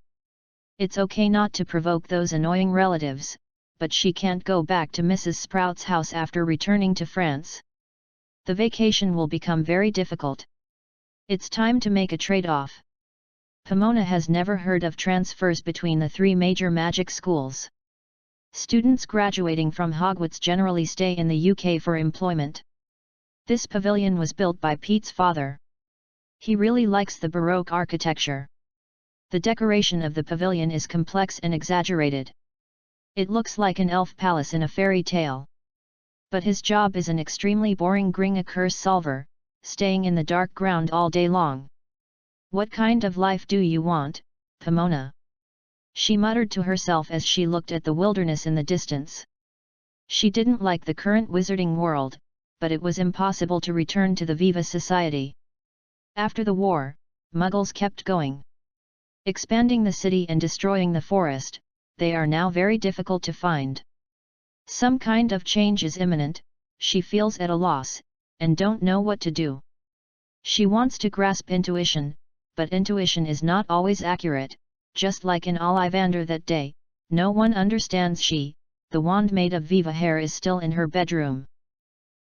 It's okay not to provoke those annoying relatives, but she can't go back to Mrs. Sprout's house after returning to France. The vacation will become very difficult. It's time to make a trade-off. Pomona has never heard of transfers between the three major magic schools. Students graduating from Hogwarts generally stay in the UK for employment. This pavilion was built by Pete's father. He really likes the Baroque architecture. The decoration of the pavilion is complex and exaggerated. It looks like an elf palace in a fairy tale. But his job is an extremely boring Gringa curse solver, staying in the dark ground all day long. What kind of life do you want, Pomona? She muttered to herself as she looked at the wilderness in the distance. She didn't like the current wizarding world, but it was impossible to return to the Viva Society. After the war, Muggles kept going. Expanding the city and destroying the forest, they are now very difficult to find. Some kind of change is imminent, she feels at a loss, and don't know what to do. She wants to grasp intuition, but intuition is not always accurate, just like in Ollivander that day, no one understands the wand made of Viva hair is still in her bedroom.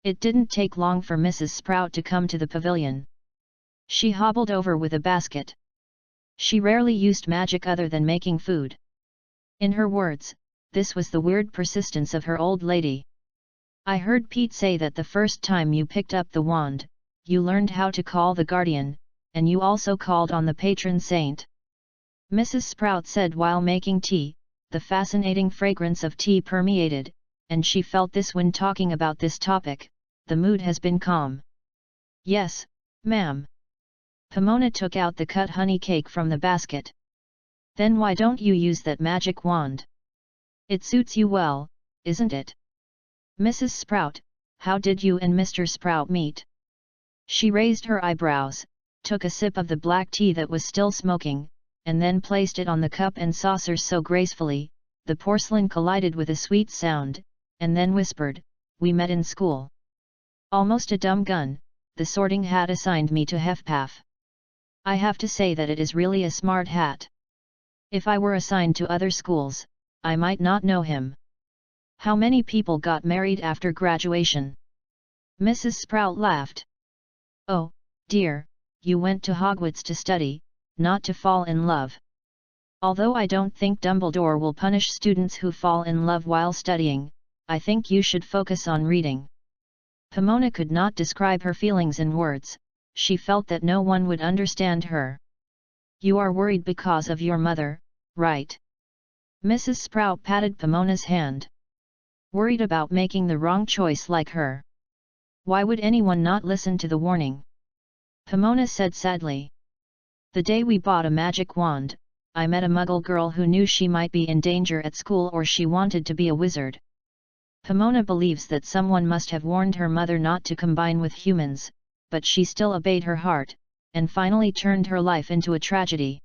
It didn't take long for Mrs. Sprout to come to the pavilion. She hobbled over with a basket. She rarely used magic other than making food. In her words, this was the weird persistence of her old lady. I heard Pete say that the first time you picked up the wand, you learned how to call the guardian, and you also called on the patron saint. Mrs. Sprout said while making tea. The fascinating fragrance of tea permeated, and she felt this when talking about this topic. The mood has been calm. Yes, ma'am. Pomona took out the cut honey cake from the basket. Then why don't you use that magic wand? It suits you well, isn't it? Mrs. Sprout, how did you and Mr. Sprout meet? She raised her eyebrows, took a sip of the black tea that was still smoking, and then placed it on the cup and saucer so gracefully, the porcelain collided with a sweet sound, and then whispered, "We met in school. Almost a dumb gun, the sorting hat assigned me to Hefpaf. I have to say that it is really a smart hat. If I were assigned to other schools, I might not know him." How many people got married after graduation? Mrs. Sprout laughed. Oh, dear, you went to Hogwarts to study, not to fall in love. Although I don't think Dumbledore will punish students who fall in love while studying, I think you should focus on reading. Pomona could not describe her feelings in words, she felt that no one would understand her. You are worried because of your mother, right? Mrs. Sprout patted Pomona's hand. Worried about making the wrong choice like her. Why would anyone not listen to the warning? Pomona said sadly. The day we bought a magic wand, I met a Muggle girl who knew she might be in danger at school or she wanted to be a wizard. Pomona believes that someone must have warned her mother not to combine with humans, but she still obeyed her heart, and finally turned her life into a tragedy.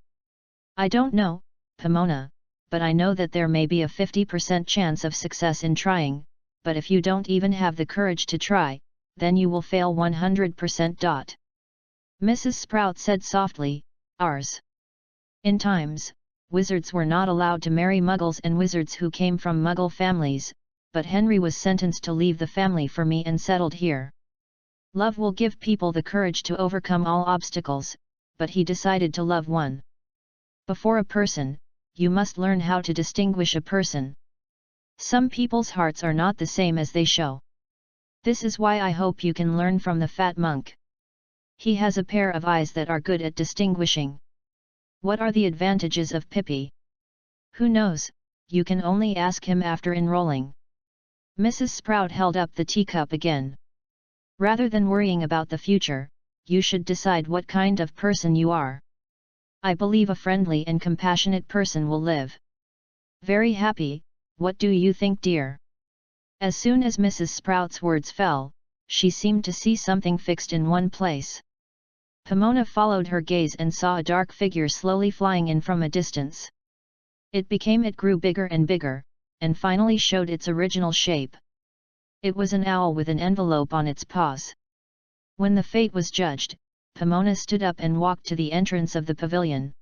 I don't know, Pomona, but I know that there may be a 50% chance of success in trying, but if you don't even have the courage to try, then you will fail 100%. Mrs. Sprout said softly, ours. In times, wizards were not allowed to marry muggles and wizards who came from muggle families, but Henry was sentenced to leave the family for me and settled here. Love will give people the courage to overcome all obstacles, but he decided to love one. Before a person, you must learn how to distinguish a person. Some people's hearts are not the same as they show. This is why I hope you can learn from the fat monk. He has a pair of eyes that are good at distinguishing. What are the advantages of Pippi? Who knows, you can only ask him after enrolling. Mrs. Sprout held up the teacup again. Rather than worrying about the future, you should decide what kind of person you are. I believe a friendly and compassionate person will live very happy. What do you think, dear? As soon as Mrs. Sprout's words fell, she seemed to see something fixed in one place. Pomona followed her gaze and saw a dark figure slowly flying in from a distance. It grew bigger and bigger, and finally showed its original shape. It was an owl with an envelope on its paws. When the fate was judged, Pomona stood up and walked to the entrance of the pavilion.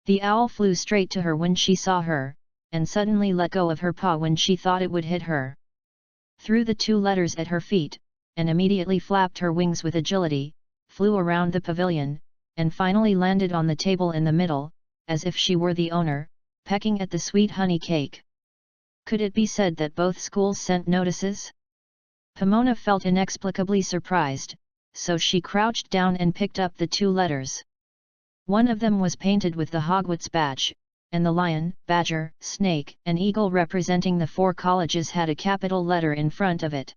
The owl flew straight to her when she saw her, and suddenly let go of her paw when she thought it would hit her. Threw the 2 letters at her feet, and immediately flapped her wings with agility, flew around the pavilion, and finally landed on the table in the middle, as if she were the owner, pecking at the sweet honey cake. Could it be said that both schools sent notices? Pomona felt inexplicably surprised, so she crouched down and picked up the 2 letters. One of them was painted with the Hogwarts badge, and the lion, badger, snake, and eagle representing the 4 colleges had a capital letter in front of it.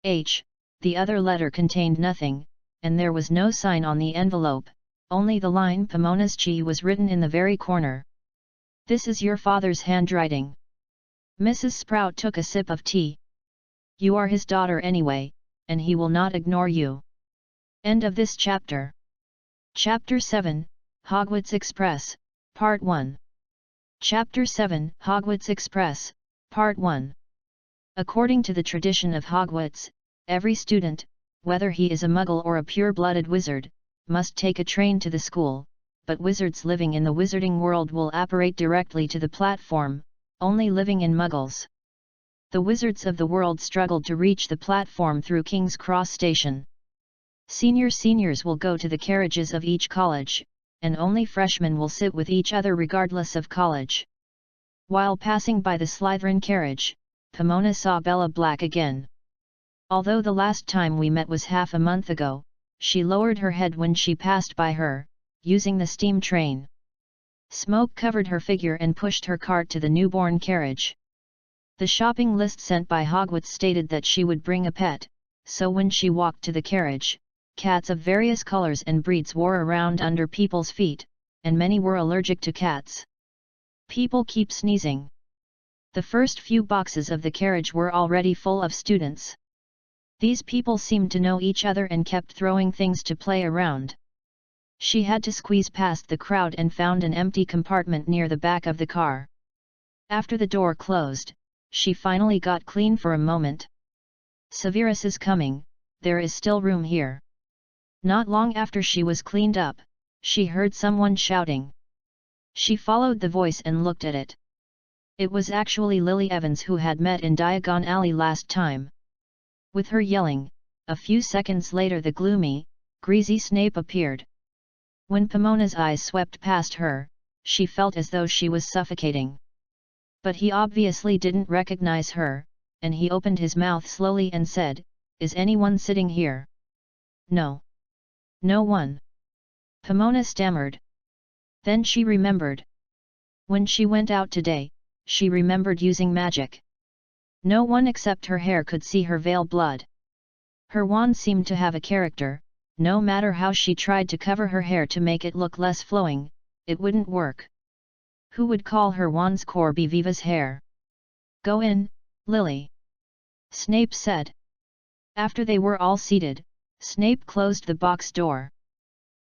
H. The other letter contained nothing, and there was no sign on the envelope, only the line Pomona's Chi was written in the very corner. This is your father's handwriting. Mrs. Sprout took a sip of tea. You are his daughter anyway, and he will not ignore you. End of this chapter. Chapter 7, Hogwarts Express, Part 1. Chapter 7, Hogwarts Express, Part 1. According to the tradition of Hogwarts, every student, whether he is a muggle or a pure-blooded wizard, must take a train to the school, but wizards living in the wizarding world will apparate directly to the platform, only living in muggles. The wizards of the world struggled to reach the platform through King's Cross Station. Seniors will go to the carriages of each college, and only freshmen will sit with each other regardless of college. While passing by the Slytherin carriage, Pomona saw Bella Black again. Although the last time we met was half a month ago, she lowered her head when she passed by her, using the steam train. Smoke covered her figure and pushed her cart to the newborn carriage. The shopping list sent by Hogwarts stated that she would bring a pet, so when she walked to the carriage, cats of various colors and breeds wore around under people's feet, and many were allergic to cats. People keep sneezing. The first few boxes of the carriage were already full of students. These people seemed to know each other and kept throwing things to play around. She had to squeeze past the crowd and found an empty compartment near the back of the car. After the door closed, she finally got clean for a moment. Severus is coming, there is still room here. Not long after she was cleaned up, she heard someone shouting. She followed the voice and looked at it. It was actually Lily Evans, who had met in Diagon Alley last time. With her yelling, a few seconds later the gloomy, greasy Snape appeared. When Pomona's eyes swept past her, she felt as though she was suffocating. But he obviously didn't recognize her, and he opened his mouth slowly and said, "Is anyone sitting here?" "No. No one." Pomona stammered. Then she remembered. When she went out today, she remembered using magic. No one except her hair could see her veil blood. Her wand seemed to have a character, no matter how she tried to cover her hair to make it look less flowing, it wouldn't work. Who would call her wand's core be Viva's hair? "Go in, Lily," Snape said. After they were all seated, Snape closed the box door.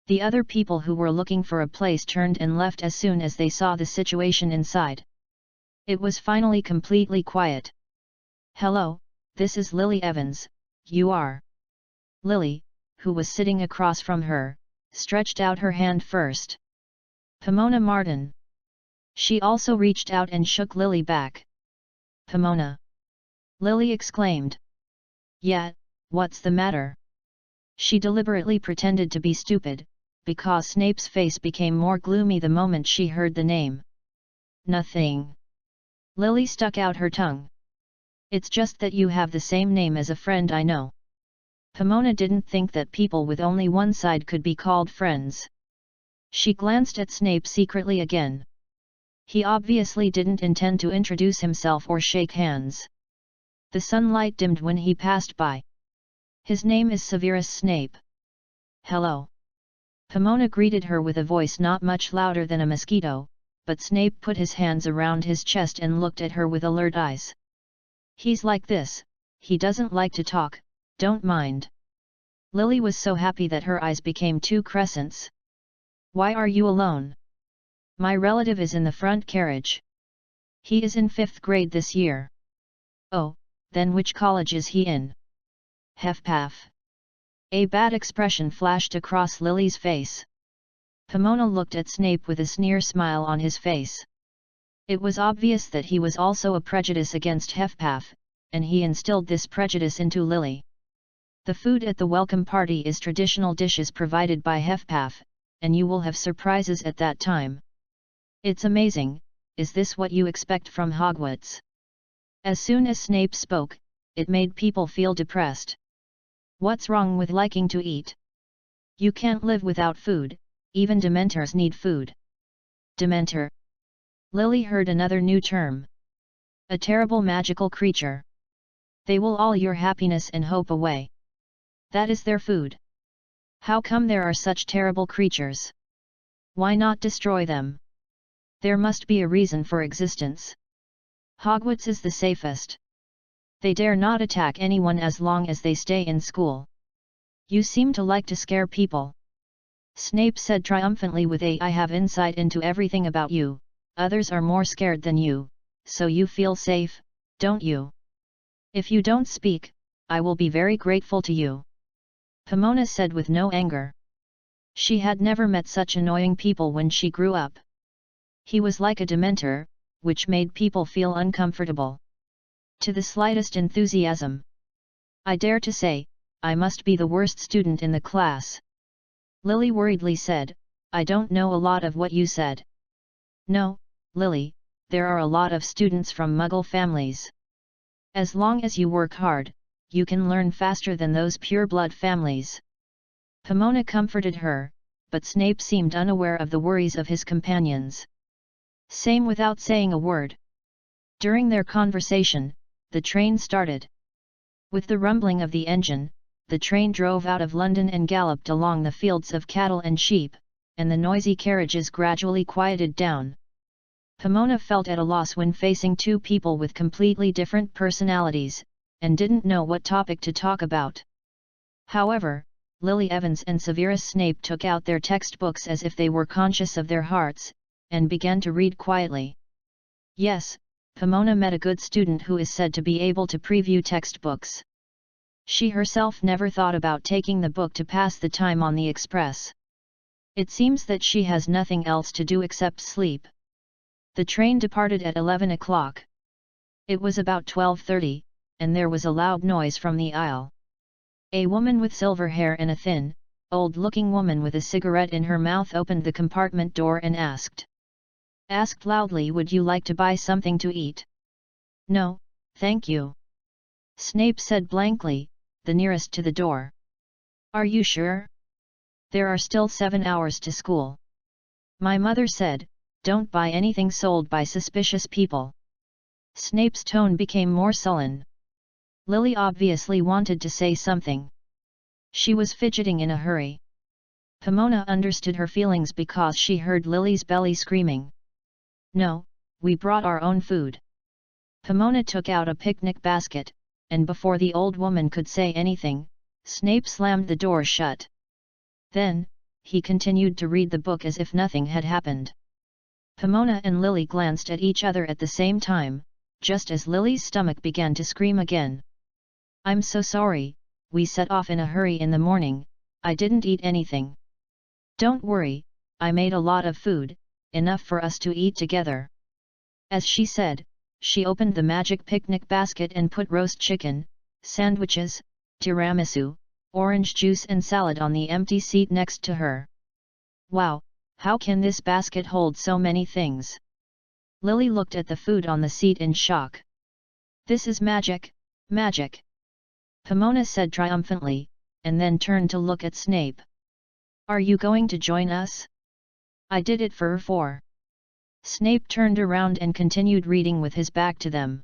The other people who were looking for a place turned and left as soon as they saw the situation inside. It was finally completely quiet. "Hello, this is Lily Evans, you are..." Lily, who was sitting across from her, stretched out her hand first. Pomona Martin. She also reached out and shook Lily back. Pomona! Lily exclaimed. Yeah, what's the matter? She deliberately pretended to be stupid, because Snape's face became more gloomy the moment she heard the name. Nothing. Lily stuck out her tongue. It's just that you have the same name as a friend I know. Pomona didn't think that people with only one side could be called friends. She glanced at Snape secretly again. He obviously didn't intend to introduce himself or shake hands. The sunlight dimmed when he passed by. His name is Severus Snape. Hello. Pomona greeted her with a voice not much louder than a mosquito, but Snape put his hands around his chest and looked at her with alert eyes. He's like this, he doesn't like to talk, don't mind. Lily was so happy that her eyes became two crescents. Why are you alone? My relative is in the front carriage. He is in 5th grade this year. Oh, then which college is he in? Hufflepuff. A bad expression flashed across Lily's face. Pomona looked at Snape with a sneer smile on his face. It was obvious that he was also a prejudice against Hufflepuff, and he instilled this prejudice into Lily. The food at the welcome party is traditional dishes provided by Hufflepuff, and you will have surprises at that time. It's amazing, is this what you expect from Hogwarts? As soon as Snape spoke, it made people feel depressed. What's wrong with liking to eat? You can't live without food, even Dementors need food. Dementor. Lily heard another new term. A terrible magical creature. They will all your happiness and hope away. That is their food. How come there are such terrible creatures? Why not destroy them? There must be a reason for existence. Hogwarts is the safest. They dare not attack anyone as long as they stay in school. You seem to like to scare people. Snape said triumphantly with I have insight into everything about you, others are more scared than you, so you feel safe, don't you? If you don't speak, I will be very grateful to you. Pomona said with no anger. She had never met such annoying people when she grew up. He was like a Dementor, which made people feel uncomfortable. To the slightest enthusiasm. I dare to say, I must be the worst student in the class. Lily worriedly said, I don't know a lot of what you said. No, Lily, there are a lot of students from Muggle families. As long as you work hard, you can learn faster than those pure-blood families. Pomona comforted her, but Snape seemed unaware of the worries of his companions. Same without saying a word. During their conversation, the train started. With the rumbling of the engine, the train drove out of London and galloped along the fields of cattle and sheep, and the noisy carriages gradually quieted down. Pomona felt at a loss when facing two people with completely different personalities, and didn't know what topic to talk about. However, Lily Evans and Severus Snape took out their textbooks as if they were conscious of their hearts, and began to read quietly. Yes, Pomona met a good student who is said to be able to preview textbooks. She herself never thought about taking the book to pass the time on the express. It seems that she has nothing else to do except sleep. The train departed at 11 o'clock. It was about 12:30, and there was a loud noise from the aisle. A woman with silver hair and a thin, old-looking woman with a cigarette in her mouth opened the compartment door and asked loudly, would you like to buy something to eat? No, thank you. Snape said blankly, the nearest to the door. Are you sure? There are still 7 hours to school. My mother said, don't buy anything sold by suspicious people. Snape's tone became more sullen. Lily obviously wanted to say something. She was fidgeting in a hurry. Pomona understood her feelings because she heard Lily's belly screaming. No, we brought our own food. Pomona took out a picnic basket, and before the old woman could say anything, Snape slammed the door shut. Then, he continued to read the book as if nothing had happened. Pomona and Lily glanced at each other at the same time, just as Lily's stomach began to scream again. I'm so sorry, we set off in a hurry in the morning. I didn't eat anything. Don't worry, I made a lot of food, enough for us to eat together. As she said, she opened the magic picnic basket and put roast chicken, sandwiches, tiramisu, orange juice and salad on the empty seat next to her. Wow, how can this basket hold so many things? Lily looked at the food on the seat in shock. This is magic, magic! Pomona said triumphantly, and then turned to look at Snape. Are you going to join us? I did it for four. Snape turned around and continued reading with his back to them.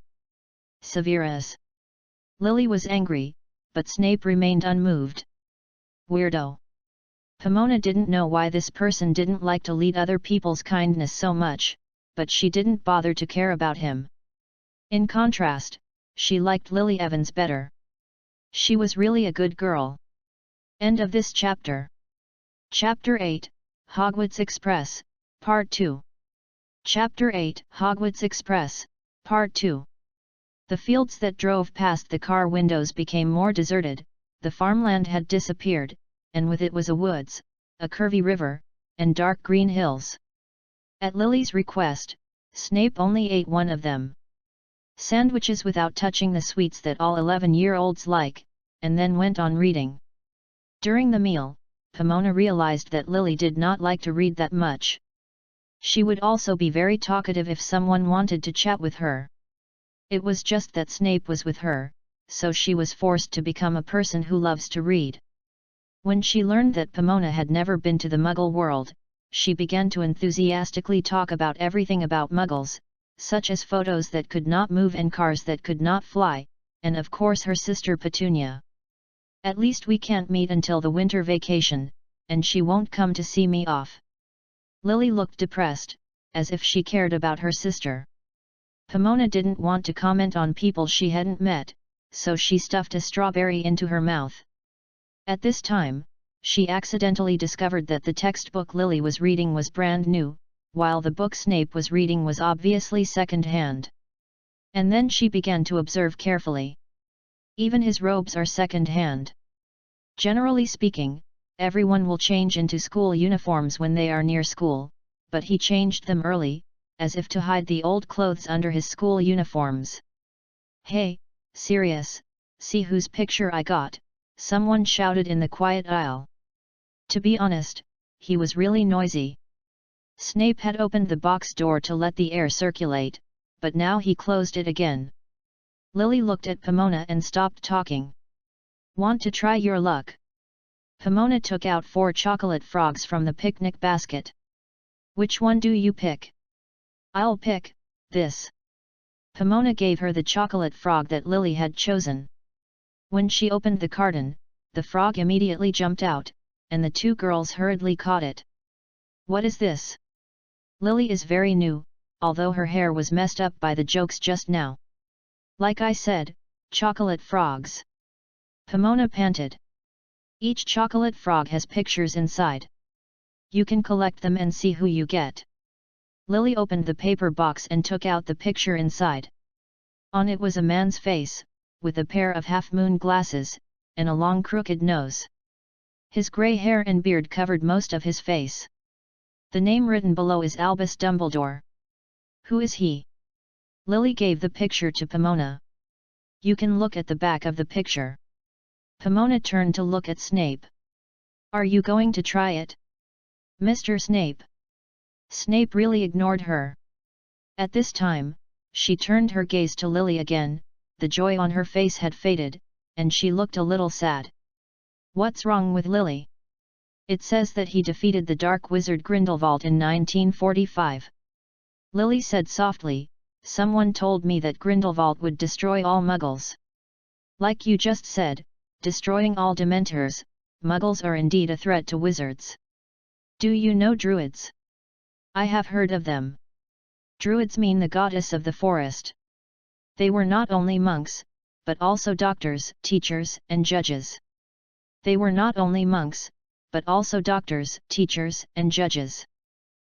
Severus. Lily was angry, but Snape remained unmoved. Weirdo. Pomona didn't know why this person didn't like to lead other people's kindness so much, but she didn't bother to care about him. In contrast, she liked Lily Evans better. She was really a good girl. End of this chapter. Chapter 8, Hogwarts Express, Part 2. Chapter 8, Hogwarts Express, Part 2. The fields that drove past the car windows became more deserted, the farmland had disappeared, and with it was a woods, a curvy river, and dark green hills. At Lily's request, Snape only ate one of them. Sandwiches without touching the sweets that all 11-year-olds like, and then went on reading. During the meal, Pomona realized that Lily did not like to read that much. She would also be very talkative if someone wanted to chat with her. It was just that Snape was with her, so she was forced to become a person who loves to read. When she learned that Pomona had never been to the Muggle world, she began to enthusiastically talk about everything about Muggles, such as photos that could not move and cars that could not fly, and of course her sister Petunia. At least we can't meet until the winter vacation, and she won't come to see me off. Lily looked depressed, as if she cared about her sister. Pomona didn't want to comment on people she hadn't met, so she stuffed a strawberry into her mouth. At this time, she accidentally discovered that the textbook Lily was reading was brand new, while the book Snape was reading was obviously second-hand. And then she began to observe carefully. Even his robes are second-hand. Generally speaking, everyone will change into school uniforms when they are near school, but he changed them early, as if to hide the old clothes under his school uniforms. Hey, Sirius, see whose picture I got, someone shouted in the quiet aisle. To be honest, he was really noisy. Snape had opened the box door to let the air circulate, but now he closed it again. Lily looked at Pomona and stopped talking. Want to try your luck? Pomona took out 4 chocolate frogs from the picnic basket. Which one do you pick? I'll pick this. Pomona gave her the chocolate frog that Lily had chosen. When she opened the carton, the frog immediately jumped out, and the 2 girls hurriedly caught it. What is this? Lily is very new, although her hair was messed up by the jokes just now. Like I said, chocolate frogs. Pomona panted. Each chocolate frog has pictures inside. You can collect them and see who you get. Lily opened the paper box and took out the picture inside. On it was a man's face, with a pair of half-moon glasses, and a long crooked nose. His grey hair and beard covered most of his face. The name written below is Albus Dumbledore. Who is he? Lily gave the picture to Pomona. You can look at the back of the picture. Pomona turned to look at Snape. Are you going to try it? Mr. Snape. Snape really ignored her. At this time, she turned her gaze to Lily again, the joy on her face had faded, and she looked a little sad. What's wrong with Lily? It says that he defeated the dark wizard Grindelwald in 1945. Lily said softly, someone told me that Grindelwald would destroy all Muggles. Like you just said, destroying all Dementors, Muggles are indeed a threat to wizards. Do you know Druids? I have heard of them. Druids mean the goddess of the forest. They were not only monks, but also doctors, teachers, and judges. They were not only monks, but also doctors, teachers, and judges.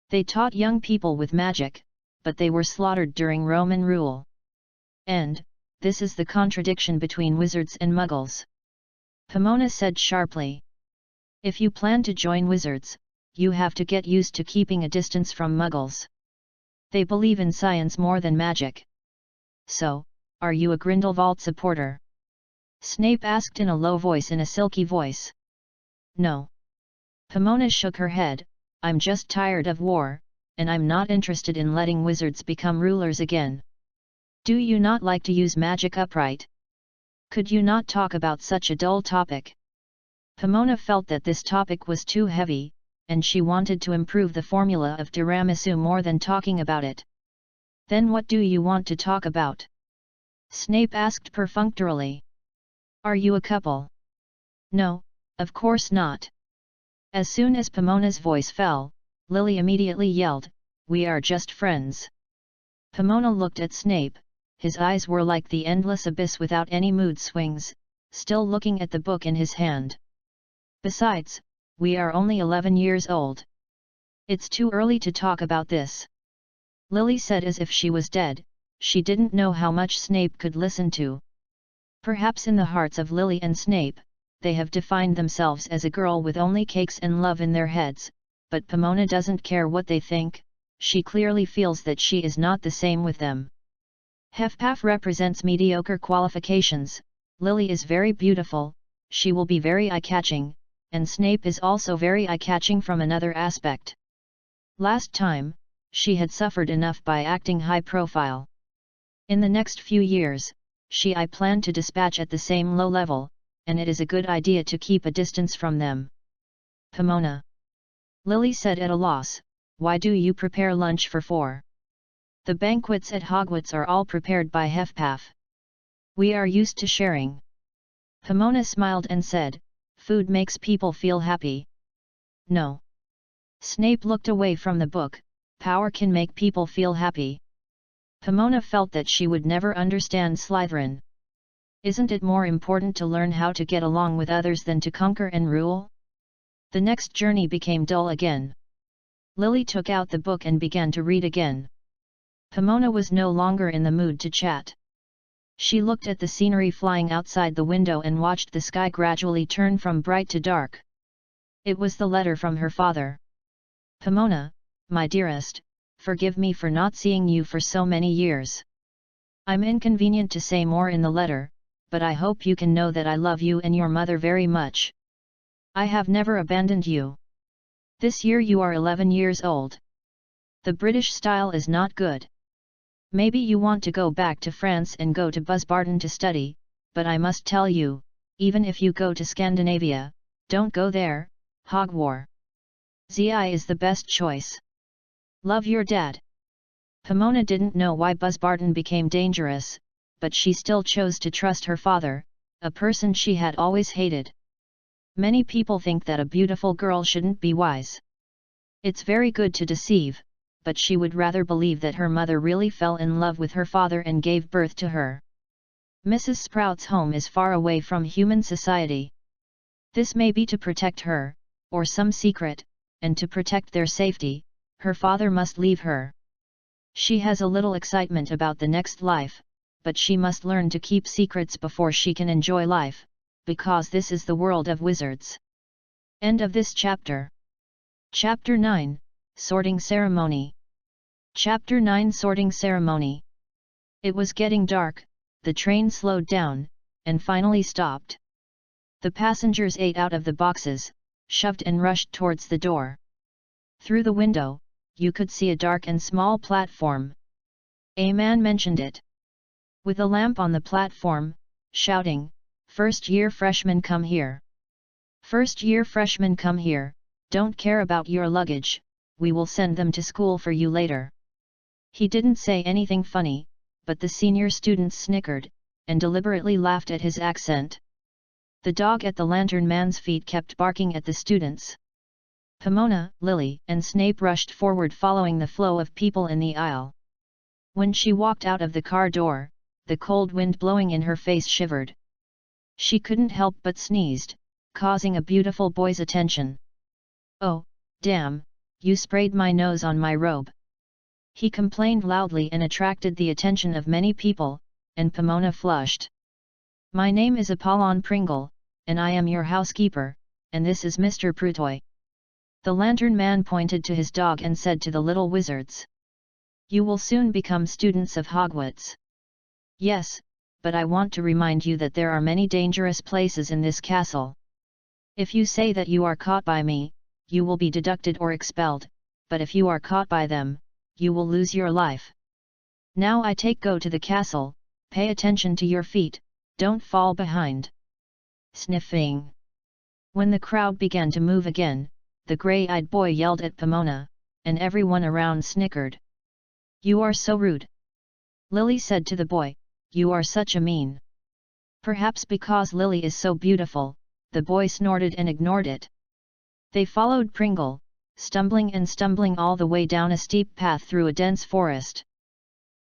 They taught young people with magic, but they were slaughtered during Roman rule. And, this is the contradiction between wizards and Muggles. Pomona said sharply. If you plan to join wizards, you have to get used to keeping a distance from muggles. They believe in science more than magic. So, are you a Grindelwald supporter? Snape asked in a low voice in a silky voice. No. Pomona shook her head. I'm just tired of war, and I'm not interested in letting wizards become rulers again. Do you not like to use magic upright? Could you not talk about such a dull topic? Pomona felt that this topic was too heavy, and she wanted to improve the formula of tiramisu more than talking about it. Then what do you want to talk about? Snape asked perfunctorily. Are you a couple? No, of course not. As soon as Pomona's voice fell, Lily immediately yelled, We are just friends. Pomona looked at Snape. His eyes were like the endless abyss without any mood swings, still looking at the book in his hand. Besides, we are only 11 years old. It's too early to talk about this. Lily said as if she was dead. She didn't know how much Snape could listen to. Perhaps in the hearts of Lily and Snape, they have defined themselves as a girl with only cakes and love in their heads, but Pomona doesn't care what they think. She clearly feels that she is not the same with them. Hufflepuff represents mediocre qualifications. Lily is very beautiful, she will be very eye-catching, and Snape is also very eye-catching from another aspect. Last time, she had suffered enough by acting high-profile. In the next few years, I plan to dispatch at the same low level, and it is a good idea to keep a distance from them. Pomona. Lily said at a loss, Why do you prepare lunch for 4? The banquets at Hogwarts are all prepared by Hufflepuff. We are used to sharing. Pomona smiled and said, Food makes people feel happy. No. Snape looked away from the book. Power can make people feel happy. Pomona felt that she would never understand Slytherin. Isn't it more important to learn how to get along with others than to conquer and rule? The next journey became dull again. Lily took out the book and began to read again. Pomona was no longer in the mood to chat. She looked at the scenery flying outside the window and watched the sky gradually turn from bright to dark. It was the letter from her father. Pomona, my dearest, forgive me for not seeing you for so many years. I'm inconvenient to say more in the letter, but I hope you can know that I love you and your mother very much. I have never abandoned you. This year you are 11 years old. The British style is not good. Maybe you want to go back to France and go to Buzzbarton to study, but I must tell you, even if you go to Scandinavia, don't go there, Hogwarts. Zi is the best choice. Love your dad. Pomona didn't know why Buzzbarton became dangerous, but she still chose to trust her father, a person she had always hated. Many people think that a beautiful girl shouldn't be wise. It's very good to deceive, but she would rather believe that her mother really fell in love with her father and gave birth to her. Mrs. Sprout's home is far away from human society. This may be to protect her, or some secret, and to protect their safety, her father must leave her. She has a little excitement about the next life, but she must learn to keep secrets before she can enjoy life, because this is the world of wizards. End of this chapter. Chapter 9, Sorting Ceremony. Chapter 9 Sorting Ceremony. It was getting dark, the train slowed down, and finally stopped. The passengers ate out of the boxes, shoved and rushed towards the door. Through the window, you could see a dark and small platform. A man mentioned it. With a lamp on the platform, shouting, "First-year freshmen come here! First-year freshmen come here, don't care about your luggage, we will send them to school for you later." He didn't say anything funny, but the senior students snickered, and deliberately laughed at his accent. The dog at the lantern man's feet kept barking at the students. Pomona, Lily, and Snape rushed forward following the flow of people in the aisle. When she walked out of the car door, the cold wind blowing in her face shivered. She couldn't help but sneezed, causing a beautiful boy's attention. "Oh, damn, you sprayed my nose on my robe." He complained loudly and attracted the attention of many people, and Pomona flushed. "My name is Apollon Pringle, and I am your housekeeper, and this is Mr. Prutoy." The lantern man pointed to his dog and said to the little wizards, "You will soon become students of Hogwarts." "Yes, but I want to remind you that there are many dangerous places in this castle. If you say that you are caught by me, you will be deducted or expelled, but if you are caught by them, you will lose your life. Now I go to the castle, pay attention to your feet, don't fall behind." Sniffing. When the crowd began to move again, the grey-eyed boy yelled at Pomona, and everyone around snickered. "You are so rude," Lily said to the boy, "you are such a mean." Perhaps because Lily is so beautiful, the boy snorted and ignored it. They followed Pringle, stumbling all the way down a steep path through a dense forest.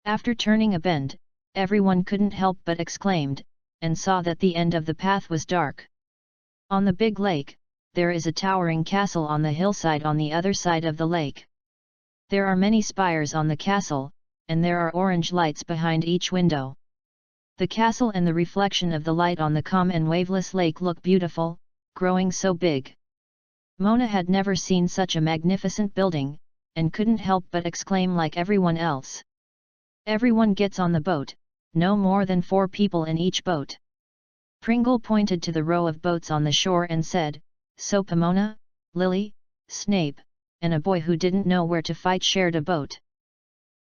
After turning a bend, everyone couldn't help but exclaimed, and saw that the end of the path was dark. On the big lake, there is a towering castle on the hillside on the other side of the lake. There are many spires on the castle, and there are orange lights behind each window. The castle and the reflection of the light on the calm and waveless lake look beautiful, growing so big. Mona had never seen such a magnificent building, and couldn't help but exclaim like everyone else. Everyone gets on the boat, no more than 4 people in each boat. Pringle pointed to the row of boats on the shore and said, "So Pomona, Lily, Snape, and a boy who didn't know where to fight shared a boat."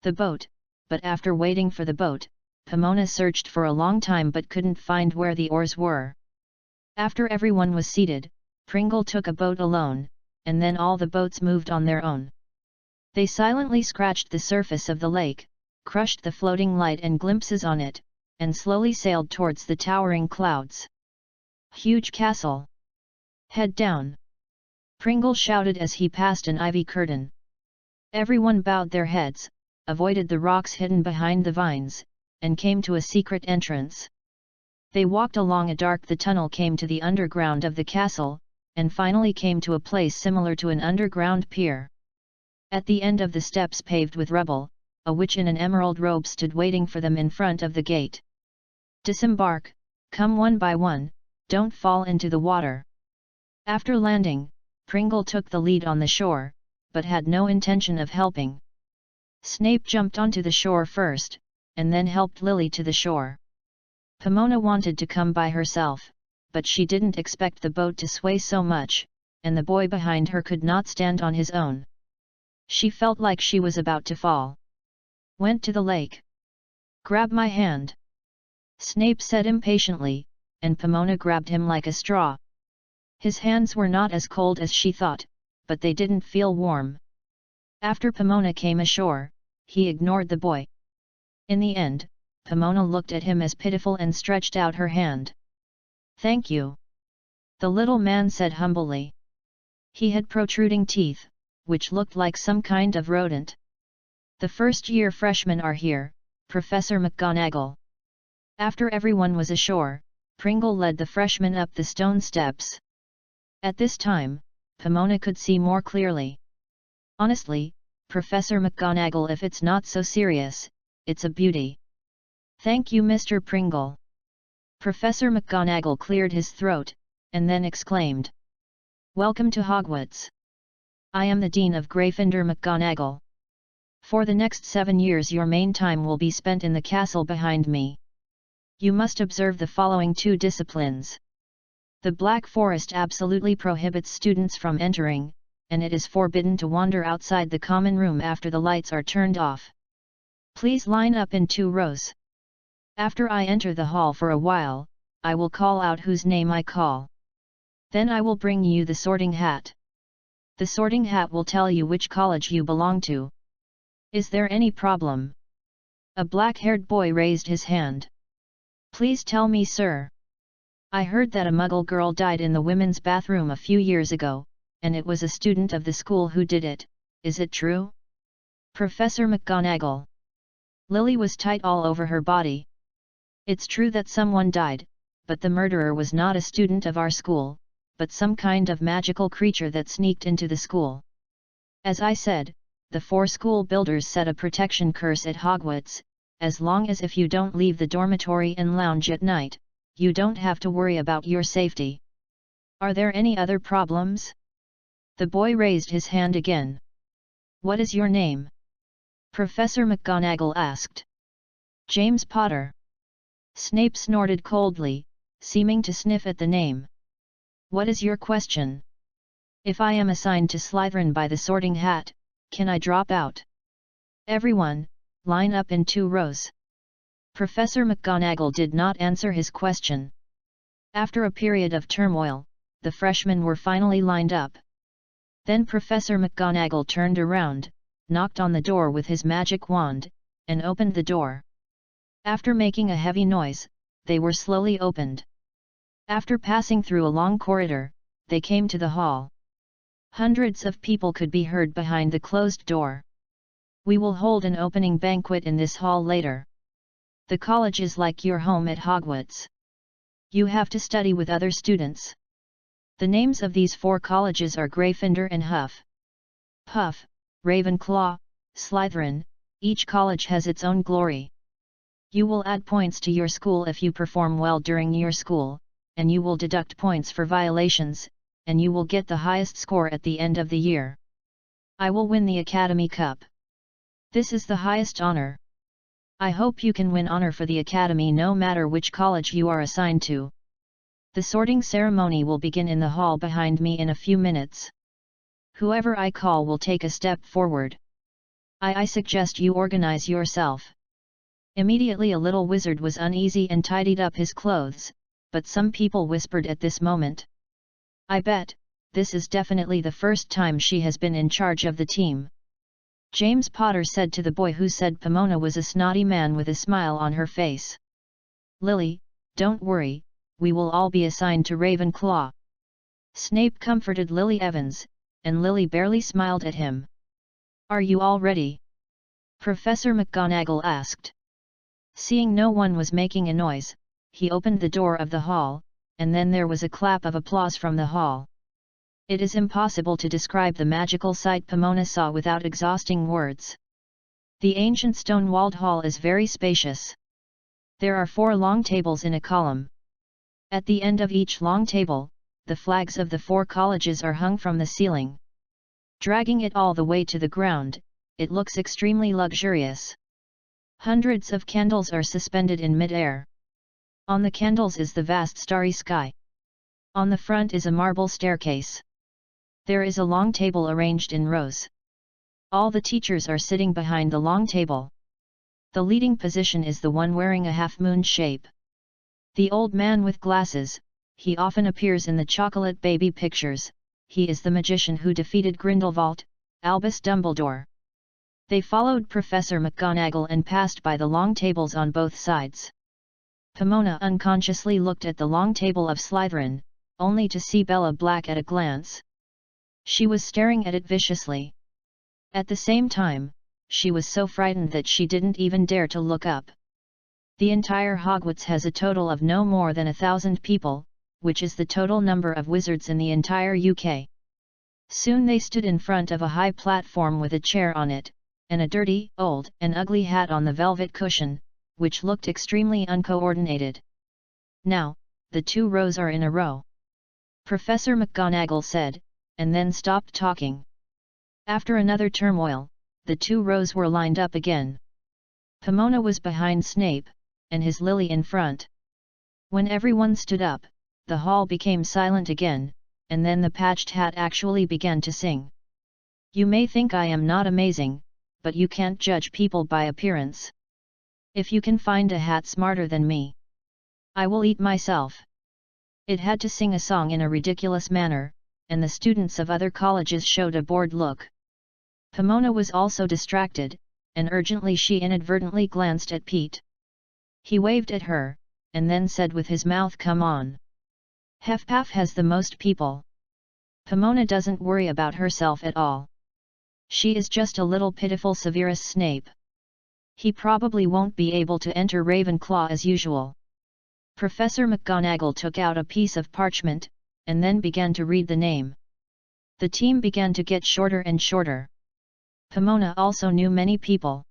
The boat, but after waiting for the boat, Pomona searched for a long time but couldn't find where the oars were. After everyone was seated, Pringle took a boat alone, and then all the boats moved on their own. They silently scratched the surface of the lake, crushed the floating light and glimpses on it, and slowly sailed towards the towering clouds. "Huge castle! Head down!" Pringle shouted as he passed an ivy curtain. Everyone bowed their heads, avoided the rocks hidden behind the vines, and came to a secret entrance. They walked along a dark tunnel came to the underground of the castle, and finally came to a place similar to an underground pier. At the end of the steps paved with rubble, a witch in an emerald robe stood waiting for them in front of the gate. "Disembark, come one by one, don't fall into the water." After landing, Pringle took the lead on the shore, but had no intention of helping. Snape jumped onto the shore first, and then helped Lily to the shore. Pomona wanted to come by herself, but she didn't expect the boat to sway so much, and the boy behind her could not stand on his own. She felt like she was about to fall. "Went to the lake. Grab my hand," Snape said impatiently, and Pomona grabbed him like a straw. His hands were not as cold as she thought, but they didn't feel warm. After Pomona came ashore, he ignored the boy. In the end, Pomona looked at him as pitiful and stretched out her hand. "Thank you," the little man said humbly. He had protruding teeth, which looked like some kind of rodent. "The first-year freshmen are here, Professor McGonagall." After everyone was ashore, Pringle led the freshmen up the stone steps. At this time, Pomona could see more clearly. "Honestly, Professor McGonagall, if it's not so serious, it's a beauty." "Thank you, Mr. Pringle." Professor McGonagall cleared his throat, and then exclaimed, "Welcome to Hogwarts. I am the Dean of Gryffindor McGonagall. For the next 7 years your main time will be spent in the castle behind me. You must observe the following 2 disciplines. The Black Forest absolutely prohibits students from entering, and it is forbidden to wander outside the common room after the lights are turned off. Please line up in 2 rows. After I enter the hall for a while, I will call out whose name I call. Then I will bring you the sorting hat. The sorting hat will tell you which college you belong to. Is there any problem?" A black-haired boy raised his hand. "Please tell me, sir. I heard that a Muggle girl died in the women's bathroom a few years ago, and it was a student of the school who did it. Is it true?" "Professor McGonagall." Lily was tight all over her body. "It's true that someone died, but the murderer was not a student of our school, but some kind of magical creature that sneaked into the school. As I said, the 4 school builders set a protection curse at Hogwarts, as long as if you don't leave the dormitory and lounge at night, you don't have to worry about your safety. Are there any other problems? The boy raised his hand again. What is your name? Professor McGonagall asked. James Potter. Snape snorted coldly, seeming to sniff at the name. What is your question? If I am assigned to Slytherin by the Sorting Hat, can I drop out? Everyone, line up in 2 rows. Professor McGonagall did not answer his question. After a period of turmoil, the freshmen were finally lined up. Then Professor McGonagall turned around, knocked on the door with his magic wand, and opened the door. After making a heavy noise, they were slowly opened. After passing through a long corridor, they came to the hall. Hundreds of people could be heard behind the closed door. We will hold an opening banquet in this hall later. The college is like your home at Hogwarts. You have to study with other students. The names of these 4 colleges are Gryffindor and Puff, Ravenclaw, Slytherin. Each college has its own glory. You will add points to your school if you perform well during your school, and you will deduct points for violations, and you will get the highest score at the end of the year. I will win the Academy Cup. This is the highest honor. I hope you can win honor for the Academy no matter which college you are assigned to. The sorting ceremony will begin in the hall behind me in a few minutes. Whoever I call will take a step forward. I suggest you organize yourself. Immediately a little wizard was uneasy and tidied up his clothes, but some people whispered at this moment. I bet, this is definitely the first time she has been in charge of the team. James Potter said to the boy who said Pomona was a snotty man with a smile on her face. Lily, don't worry, we will all be assigned to Ravenclaw. Snape comforted Lily Evans, and Lily barely smiled at him. Are you all ready? Professor McGonagall asked. Seeing no one was making a noise, he opened the door of the hall, and then there was a clap of applause from the hall. It is impossible to describe the magical sight Pomona saw without exhausting words. The ancient stone-walled hall is very spacious. There are 4 long tables in a column. At the end of each long table, the flags of the 4 colleges are hung from the ceiling. Dragging it all the way to the ground, it looks extremely luxurious. Hundreds of candles are suspended in mid-air. On the candles is the vast starry sky. On the front is a marble staircase. There is a long table arranged in rows. All the teachers are sitting behind the long table. The leading position is the one wearing a half-moon shape. The old man with glasses, he often appears in the chocolate baby pictures, he is the magician who defeated Grindelwald, Albus Dumbledore. They followed Professor McGonagall and passed by the long tables on both sides. Pomona unconsciously looked at the long table of Slytherin, only to see Bella Black at a glance. She was staring at it viciously. At the same time, she was so frightened that she didn't even dare to look up. The entire Hogwarts has a total of no more than 1,000 people, which is the total number of wizards in the entire UK. Soon they stood in front of a high platform with a chair on it, and a dirty, old, and ugly hat on the velvet cushion, which looked extremely uncoordinated. Now, the 2 rows are in a row. Professor McGonagall said, and then stopped talking. After another turmoil, the 2 rows were lined up again. Pomona was behind Snape, and his Lily in front. When everyone stood up, the hall became silent again, and then the patched hat actually began to sing. You may think I am not amazing, but you can't judge people by appearance. If you can find a hat smarter than me, I will eat myself. It had to sing a song in a ridiculous manner, and the students of other colleges showed a bored look. Pomona was also distracted, and urgently she inadvertently glanced at Pete. He waved at her, and then said with his mouth, "Come on. Hufflepuff has the most people." Pomona doesn't worry about herself at all. She is just a little pitiful Severus Snape. He probably won't be able to enter Ravenclaw as usual. Professor McGonagall took out a piece of parchment, and then began to read the name. The team began to get shorter and shorter. Pomona also knew many people.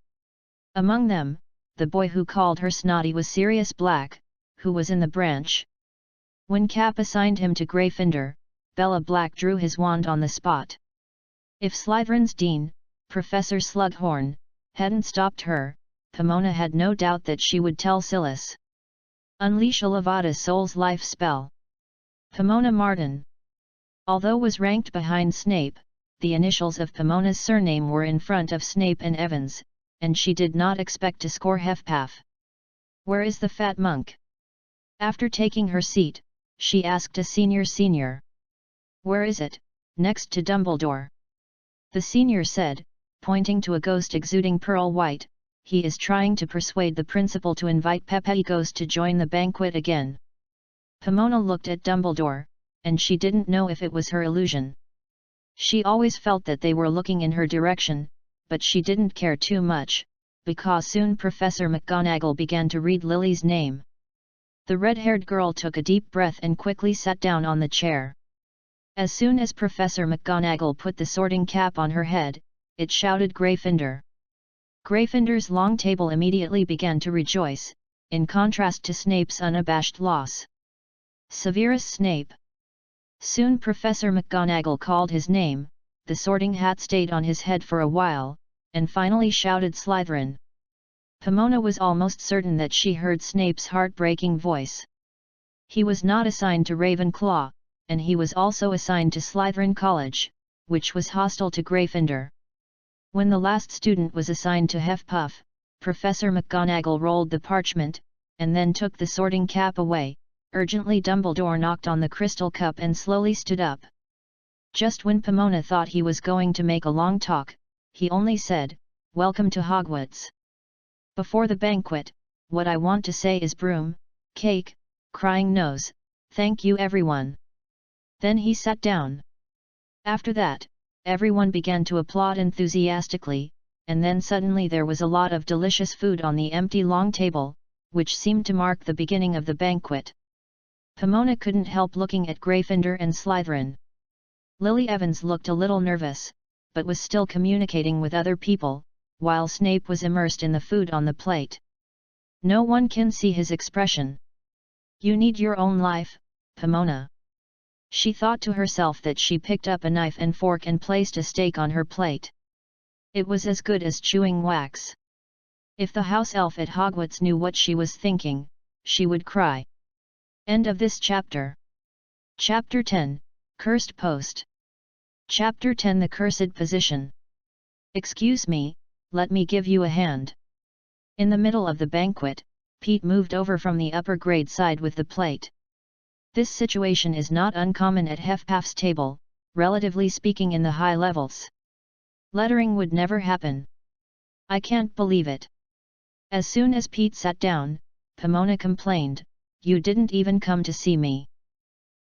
Among them, the boy who called her snotty was Sirius Black, who was in the branch. When Cap assigned him to Gryffindor, Bella Black drew his wand on the spot. If Slytherin's dean, Professor Slughorn, hadn't stopped her, Pomona had no doubt that she would tell Silas. Unleash Ilavada's soul's life spell. Pomona Martin. Although was ranked behind Snape, the initials of Pomona's surname were in front of Snape and Evans, and she did not expect to score Hufflepuff. Where is the fat monk? After taking her seat, she asked a senior. Where is it? Next to Dumbledore. The senior said, pointing to a ghost exuding pearl white, he is trying to persuade the principal to invite Pepe Ghost to join the banquet again. Pomona looked at Dumbledore, and she didn't know if it was her illusion. She always felt that they were looking in her direction, but she didn't care too much, because soon Professor McGonagall began to read Lily's name. The red-haired girl took a deep breath and quickly sat down on the chair. As soon as Professor McGonagall put the sorting cap on her head, it shouted Gryffindor. Gryffindor's long table immediately began to rejoice, in contrast to Snape's unabashed loss. Severus Snape. Soon Professor McGonagall called his name, the sorting hat stayed on his head for a while, and finally shouted Slytherin. Pomona was almost certain that she heard Snape's heartbreaking voice. He was not assigned to Ravenclaw, and he was also assigned to Slytherin College, which was hostile to Gryffindor. When the last student was assigned to Hufflepuff, Professor McGonagall rolled the parchment, and then took the sorting cap away. Urgently Dumbledore knocked on the crystal cup and slowly stood up. Just when Pomona thought he was going to make a long talk, he only said, "Welcome to Hogwarts. Before the banquet, what I want to say is broom, cake, crying nose, thank you everyone." Then he sat down. After that, everyone began to applaud enthusiastically, and then suddenly there was a lot of delicious food on the empty long table, which seemed to mark the beginning of the banquet. Pomona couldn't help looking at Gryffindor and Slytherin. Lily Evans looked a little nervous, but was still communicating with other people, while Snape was immersed in the food on the plate. No one can see his expression. You need your own life, Pomona. She thought to herself that she picked up a knife and fork and placed a steak on her plate. It was as good as chewing wax. If the house elf at Hogwarts knew what she was thinking, she would cry. End of this chapter. Chapter 10, Cursed Post. Chapter 10 The Cursed Position. Excuse me, let me give you a hand. In the middle of the banquet, Pete moved over from the upper grade side with the plate. This situation is not uncommon at Hufflepuff's table, relatively speaking in the high levels. Lettering would never happen. I can't believe it. As soon as Pete sat down, Pomona complained, "You didn't even come to see me."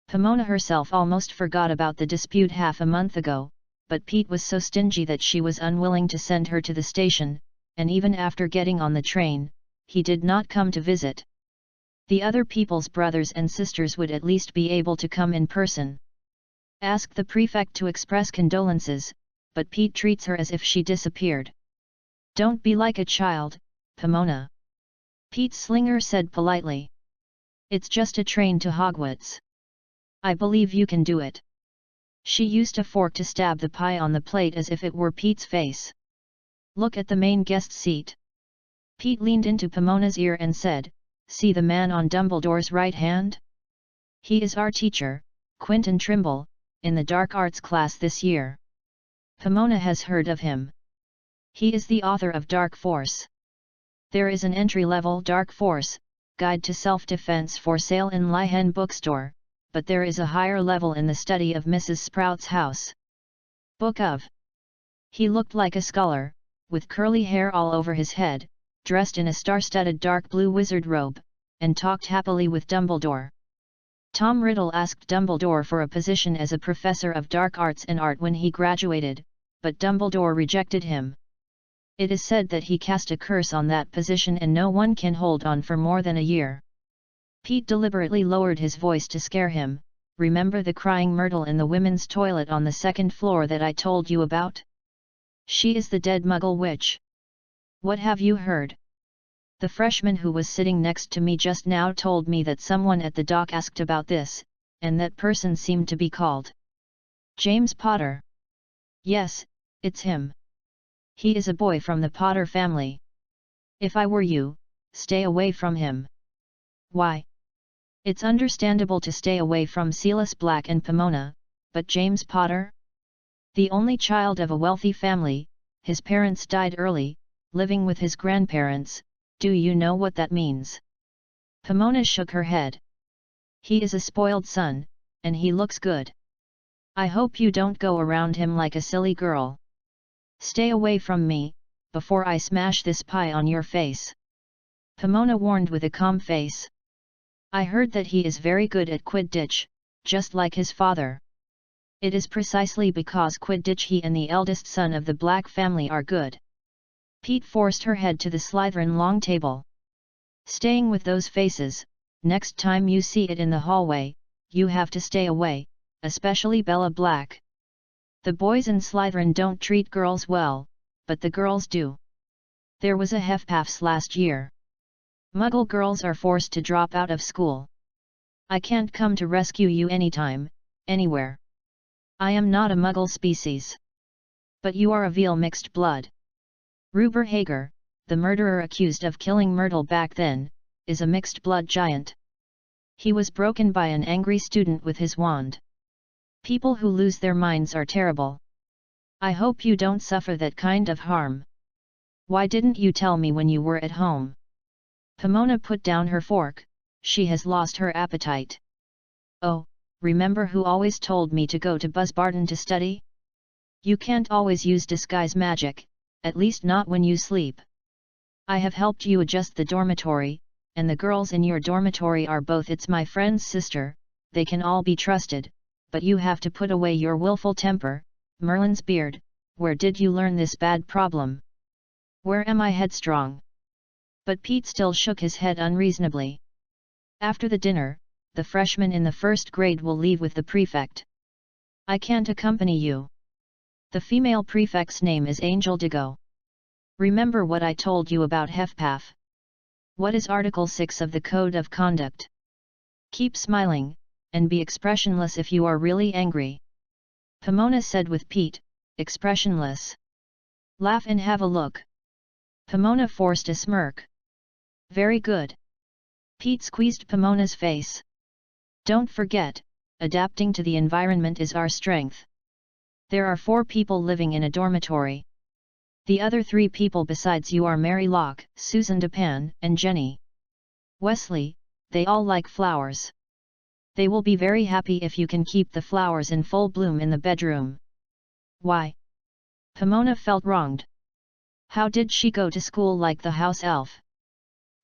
Pomona herself almost forgot about the dispute half a month ago, but Pete was so stingy that she was unwilling to send her to the station, and even after getting on the train, he did not come to visit. The other people's brothers and sisters would at least be able to come in person. Ask the prefect to express condolences, but Pete treats her as if she disappeared. Don't be like a child, Pomona. Pete Slinger said politely. It's just a train to Hogwarts. I believe you can do it. She used a fork to stab the pie on the plate as if it were Pete's face. Look at the main guest seat. Pete leaned into Pomona's ear and said, "See the man on Dumbledore's right hand? He is our teacher, Quentin Trimble, in the Dark Arts class this year. Pomona has heard of him. He is the author of Dark Force. There is an entry-level Dark Force Guide to Self-Defense for sale in Lyhen bookstore, but there is a higher level in the study of Mrs. Sprout's house. Book of." He looked like a scholar, with curly hair all over his head, dressed in a star-studded dark blue wizard robe, and talked happily with Dumbledore. Tom Riddle asked Dumbledore for a position as a professor of dark arts and art when he graduated, but Dumbledore rejected him. It is said that he cast a curse on that position and no one can hold on for more than a year. Pete deliberately lowered his voice to scare him. Remember the crying Myrtle in the women's toilet on the second floor that I told you about? She is the dead Muggle witch. What have you heard? The freshman who was sitting next to me just now told me that someone at the dock asked about this, and that person seemed to be called James Potter. Yes, it's him. He is a boy from the Potter family. If I were you, stay away from him. Why? It's understandable to stay away from Silas Black and Pomona, but James Potter? The only child of a wealthy family, his parents died early, living with his grandparents. Do you know what that means? Pomona shook her head. He is a spoiled son, and he looks good. I hope you don't go around him like a silly girl. Stay away from me, before I smash this pie on your face. Pomona warned with a calm face. I heard that he is very good at Quidditch, just like his father. It is precisely because Quidditch he and the eldest son of the Black family are good. Pete forced her head to the Slytherin long table. Staying with those faces, next time you see it in the hallway, you have to stay away, especially Bella Black. The boys in Slytherin don't treat girls well, but the girls do. There was a HFPAFs last year. Muggle girls are forced to drop out of school. I can't come to rescue you anytime, anywhere. I am not a Muggle species. But you are a veal mixed blood. Ruber Hager, the murderer accused of killing Myrtle back then, is a mixed blood giant. He was broken by an angry student with his wand. People who lose their minds are terrible. I hope you don't suffer that kind of harm. Why didn't you tell me when you were at home? Pomona put down her fork. She has lost her appetite. Oh, remember who always told me to go to Buzzbarton to study? You can't always use disguise magic, at least not when you sleep. I have helped you adjust the dormitory, and the girls in your dormitory are both it's my friend's sister, they can all be trusted, but you have to put away your willful temper. Merlin's beard, where did you learn this bad problem? Where am I headstrong? But Pete still shook his head unreasonably. After the dinner, the freshmen in the first grade will leave with the prefect. I can't accompany you. The female prefect's name is Angel Digo. Remember what I told you about HFPAF? What is Article 6 of the Code of Conduct? Keep smiling, and be expressionless if you are really angry. Pomona said with Pete, expressionless. Laugh and have a look. Pomona forced a smirk. Very good. Pete squeezed Pomona's face. Don't forget, adapting to the environment is our strength. There are 4 people living in a dormitory. The other 3 people besides you are Mary Locke, Susan Dupin, and Jenny Wesley. They all like flowers. They will be very happy if you can keep the flowers in full bloom in the bedroom. Why? Pomona felt wronged. How did she go to school like the house elf?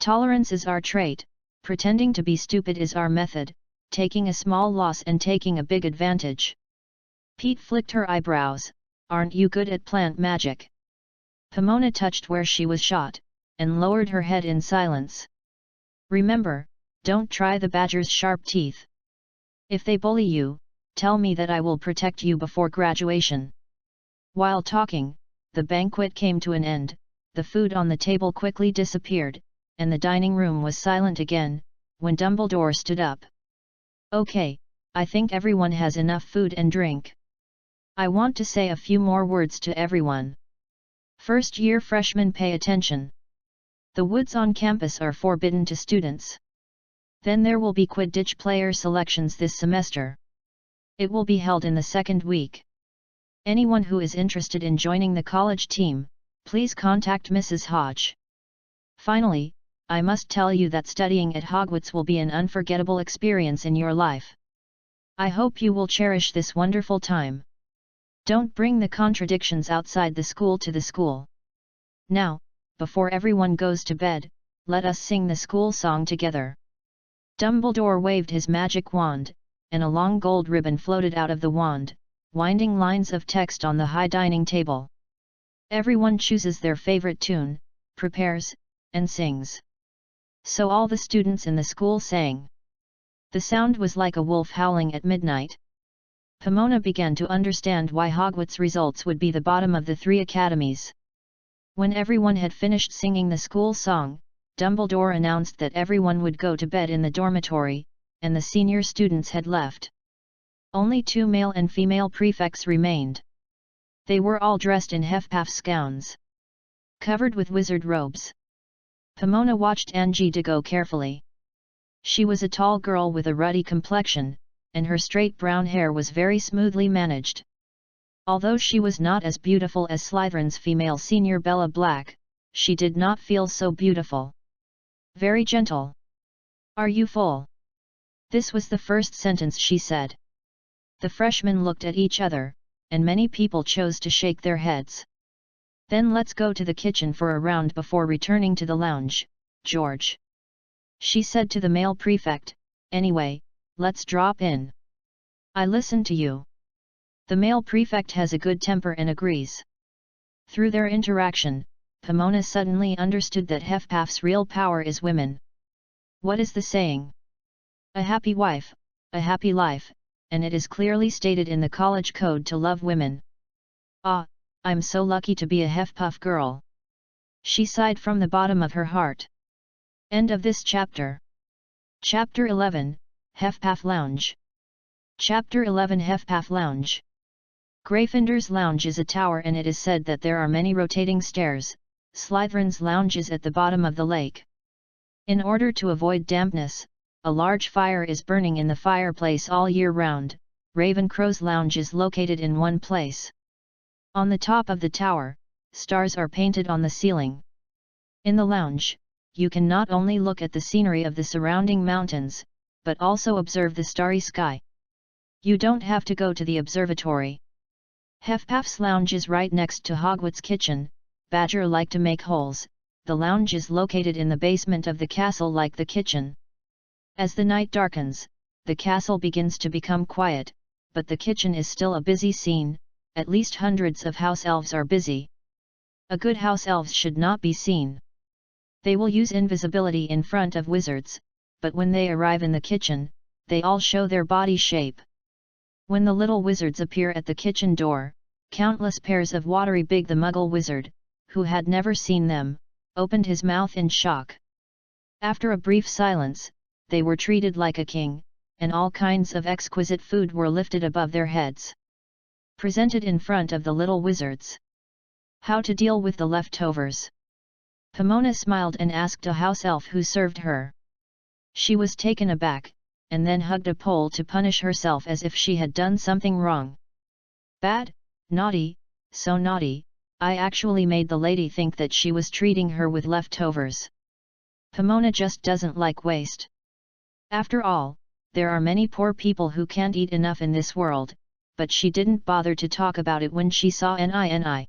Tolerance is our trait, pretending to be stupid is our method, taking a small loss and taking a big advantage. Pete flicked her eyebrows. Aren't you good at plant magic? Pomona touched where she was shot, and lowered her head in silence. Remember, don't try the badger's sharp teeth. If they bully you, tell me that I will protect you before graduation. While talking, the banquet came to an end, the food on the table quickly disappeared, and the dining room was silent again, when Dumbledore stood up. Okay, I think everyone has enough food and drink. I want to say a few more words to everyone. First-year freshmen, pay attention. The woods on campus are forbidden to students. Then there will be Quidditch player selections this semester. It will be held in the second week. Anyone who is interested in joining the college team, please contact Mrs. Hodge. Finally, I must tell you that studying at Hogwarts will be an unforgettable experience in your life. I hope you will cherish this wonderful time. Don't bring the contradictions outside the school to the school. Now, before everyone goes to bed, let us sing the school song together. Dumbledore waved his magic wand, and a long gold ribbon floated out of the wand, winding lines of text on the high dining table. Everyone chooses their favorite tune, prepares, and sings. So all the students in the school sang. The sound was like a wolf howling at midnight. Pomona began to understand why Hogwarts results would be the bottom of the 3 academies. When everyone had finished singing the school song, Dumbledore announced that everyone would go to bed in the dormitory, and the senior students had left. Only 2 male and female prefects remained. They were all dressed in Hefpaf's gowns, covered with wizard robes. Pomona watched Angie de go carefully. She was a tall girl with a ruddy complexion, and her straight brown hair was very smoothly managed. Although she was not as beautiful as Slytherin's female senior Bella Black, she did not feel so beautiful. Very gentle. Are you full? This was the first sentence she said. The freshmen looked at each other, and many people chose to shake their heads. Then let's go to the kitchen for a round before returning to the lounge, George. She said to the male prefect, anyway, let's drop in. I listen to you. The male prefect has a good temper and agrees. Through their interaction, Pomona suddenly understood that Hefpaf's real power is women. What is the saying? A happy wife, a happy life, and it is clearly stated in the college code to love women. Ah, I'm so lucky to be a Hefpaf girl. She sighed from the bottom of her heart. End of this chapter. Chapter 11, Hefpaf Lounge. Chapter 11 Hefpaf Lounge. Gryffindor's lounge is a tower and it is said that there are many rotating stairs. Slytherin's lounge is at the bottom of the lake. In order to avoid dampness, a large fire is burning in the fireplace all year round. Ravencrow's lounge is located in one place. On the top of the tower, stars are painted on the ceiling. In the lounge, you can not only look at the scenery of the surrounding mountains, but also observe the starry sky. You don't have to go to the observatory. Hefpaf's lounge is right next to Hogwarts kitchen. Badger like to make holes. The lounge is located in the basement of the castle like the kitchen. As the night darkens, the castle begins to become quiet, but the kitchen is still a busy scene. At least hundreds of house elves are busy. A good house elves should not be seen. They will use invisibility in front of wizards, but when they arrive in the kitchen, they all show their body shape. When the little wizards appear at the kitchen door, countless pairs of watery big the Muggle wizard, who had never seen them, opened his mouth in shock. After a brief silence, they were treated like a king, and all kinds of exquisite food were lifted above their heads, presented in front of the little wizards. How to deal with the leftovers? Pomona smiled and asked a house elf who served her. She was taken aback, and then hugged a pole to punish herself as if she had done something wrong. Bad, naughty, so naughty, I actually made the lady think that she was treating her with leftovers. Pomona just doesn't like waste. After all, there are many poor people who can't eat enough in this world, but she didn't bother to talk about it when she saw Nini.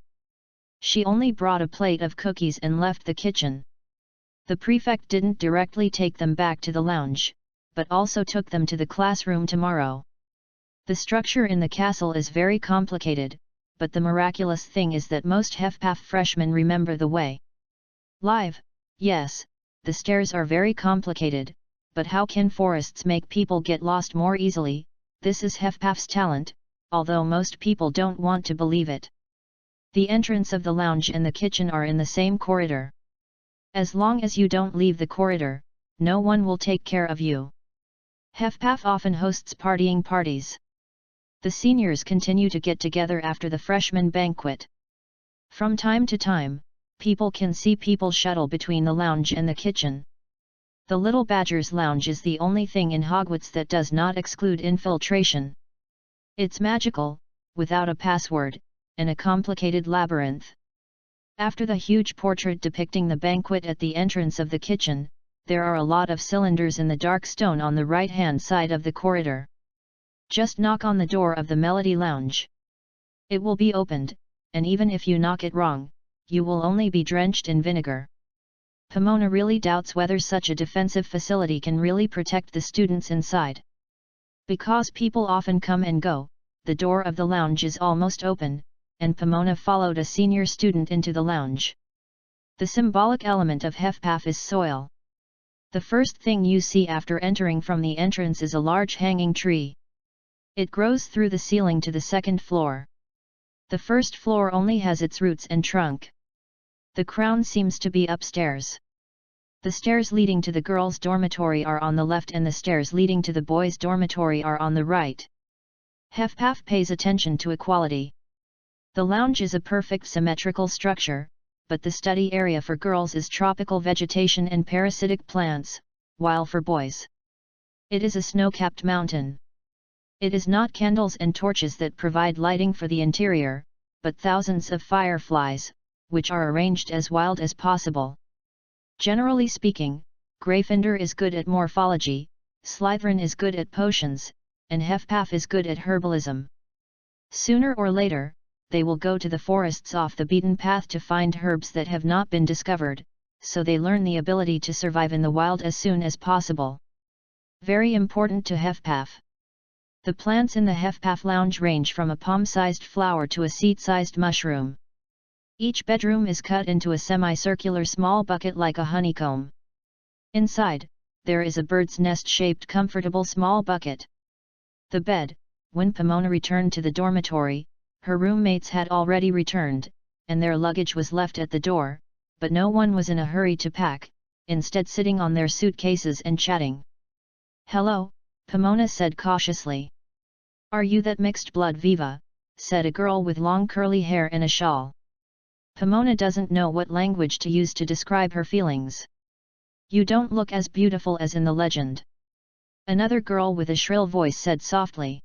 She only brought a plate of cookies and left the kitchen. The prefect didn't directly take them back to the lounge, but also took them to the classroom tomorrow. The structure in the castle is very complicated, but the miraculous thing is that most Hefpaf freshmen remember the way. Live, yes, the stairs are very complicated, but how can forests make people get lost more easily? This is Hefpaf's talent, although most people don't want to believe it. The entrance of the lounge and the kitchen are in the same corridor. As long as you don't leave the corridor, no one will take care of you. Hefpaf often hosts partying parties. The seniors continue to get together after the freshman banquet. From time to time, people can see people shuttle between the lounge and the kitchen. The Little Badger's lounge is the only thing in Hogwarts that does not exclude infiltration. It's magical, without a password, and a complicated labyrinth. After the huge portrait depicting the banquet at the entrance of the kitchen, there are a lot of cylinders in the dark stone on the right-hand side of the corridor. Just knock on the door of the Melody Lounge. It will be opened, and even if you knock it wrong, you will only be drenched in vinegar. Pomona really doubts whether such a defensive facility can really protect the students inside. Because people often come and go, the door of the lounge is almost open, and Pomona followed a senior student into the lounge. The symbolic element of Hefpaf is soil. The first thing you see after entering from the entrance is a large hanging tree. It grows through the ceiling to the second floor. The first floor only has its roots and trunk. The crown seems to be upstairs. The stairs leading to the girls' dormitory are on the left and the stairs leading to the boys' dormitory are on the right. HFPAF pays attention to equality. The lounge is a perfect symmetrical structure, but the study area for girls is tropical vegetation and parasitic plants, while for boys, it is a snow-capped mountain. It is not candles and torches that provide lighting for the interior, but thousands of fireflies, which are arranged as wild as possible. Generally speaking, Gryffindor is good at morphology, Slytherin is good at potions, and HFPAF is good at herbalism. Sooner or later, they will go to the forests off the beaten path to find herbs that have not been discovered, so they learn the ability to survive in the wild as soon as possible. Very important to HFPAF. The plants in the HFPAF lounge range from a palm-sized flower to a seed-sized mushroom. Each bedroom is cut into a semicircular small bucket like a honeycomb. Inside, there is a bird's nest-shaped comfortable small bucket. The bed. When Pomona returned to the dormitory, her roommates had already returned, and their luggage was left at the door, but no one was in a hurry to pack, instead sitting on their suitcases and chatting. "Hello," Pomona said cautiously. "Are you that mixed blood Viva?" said a girl with long curly hair and a shawl. Pomona doesn't know what language to use to describe her feelings. "You don't look as beautiful as in the legend," another girl with a shrill voice said softly.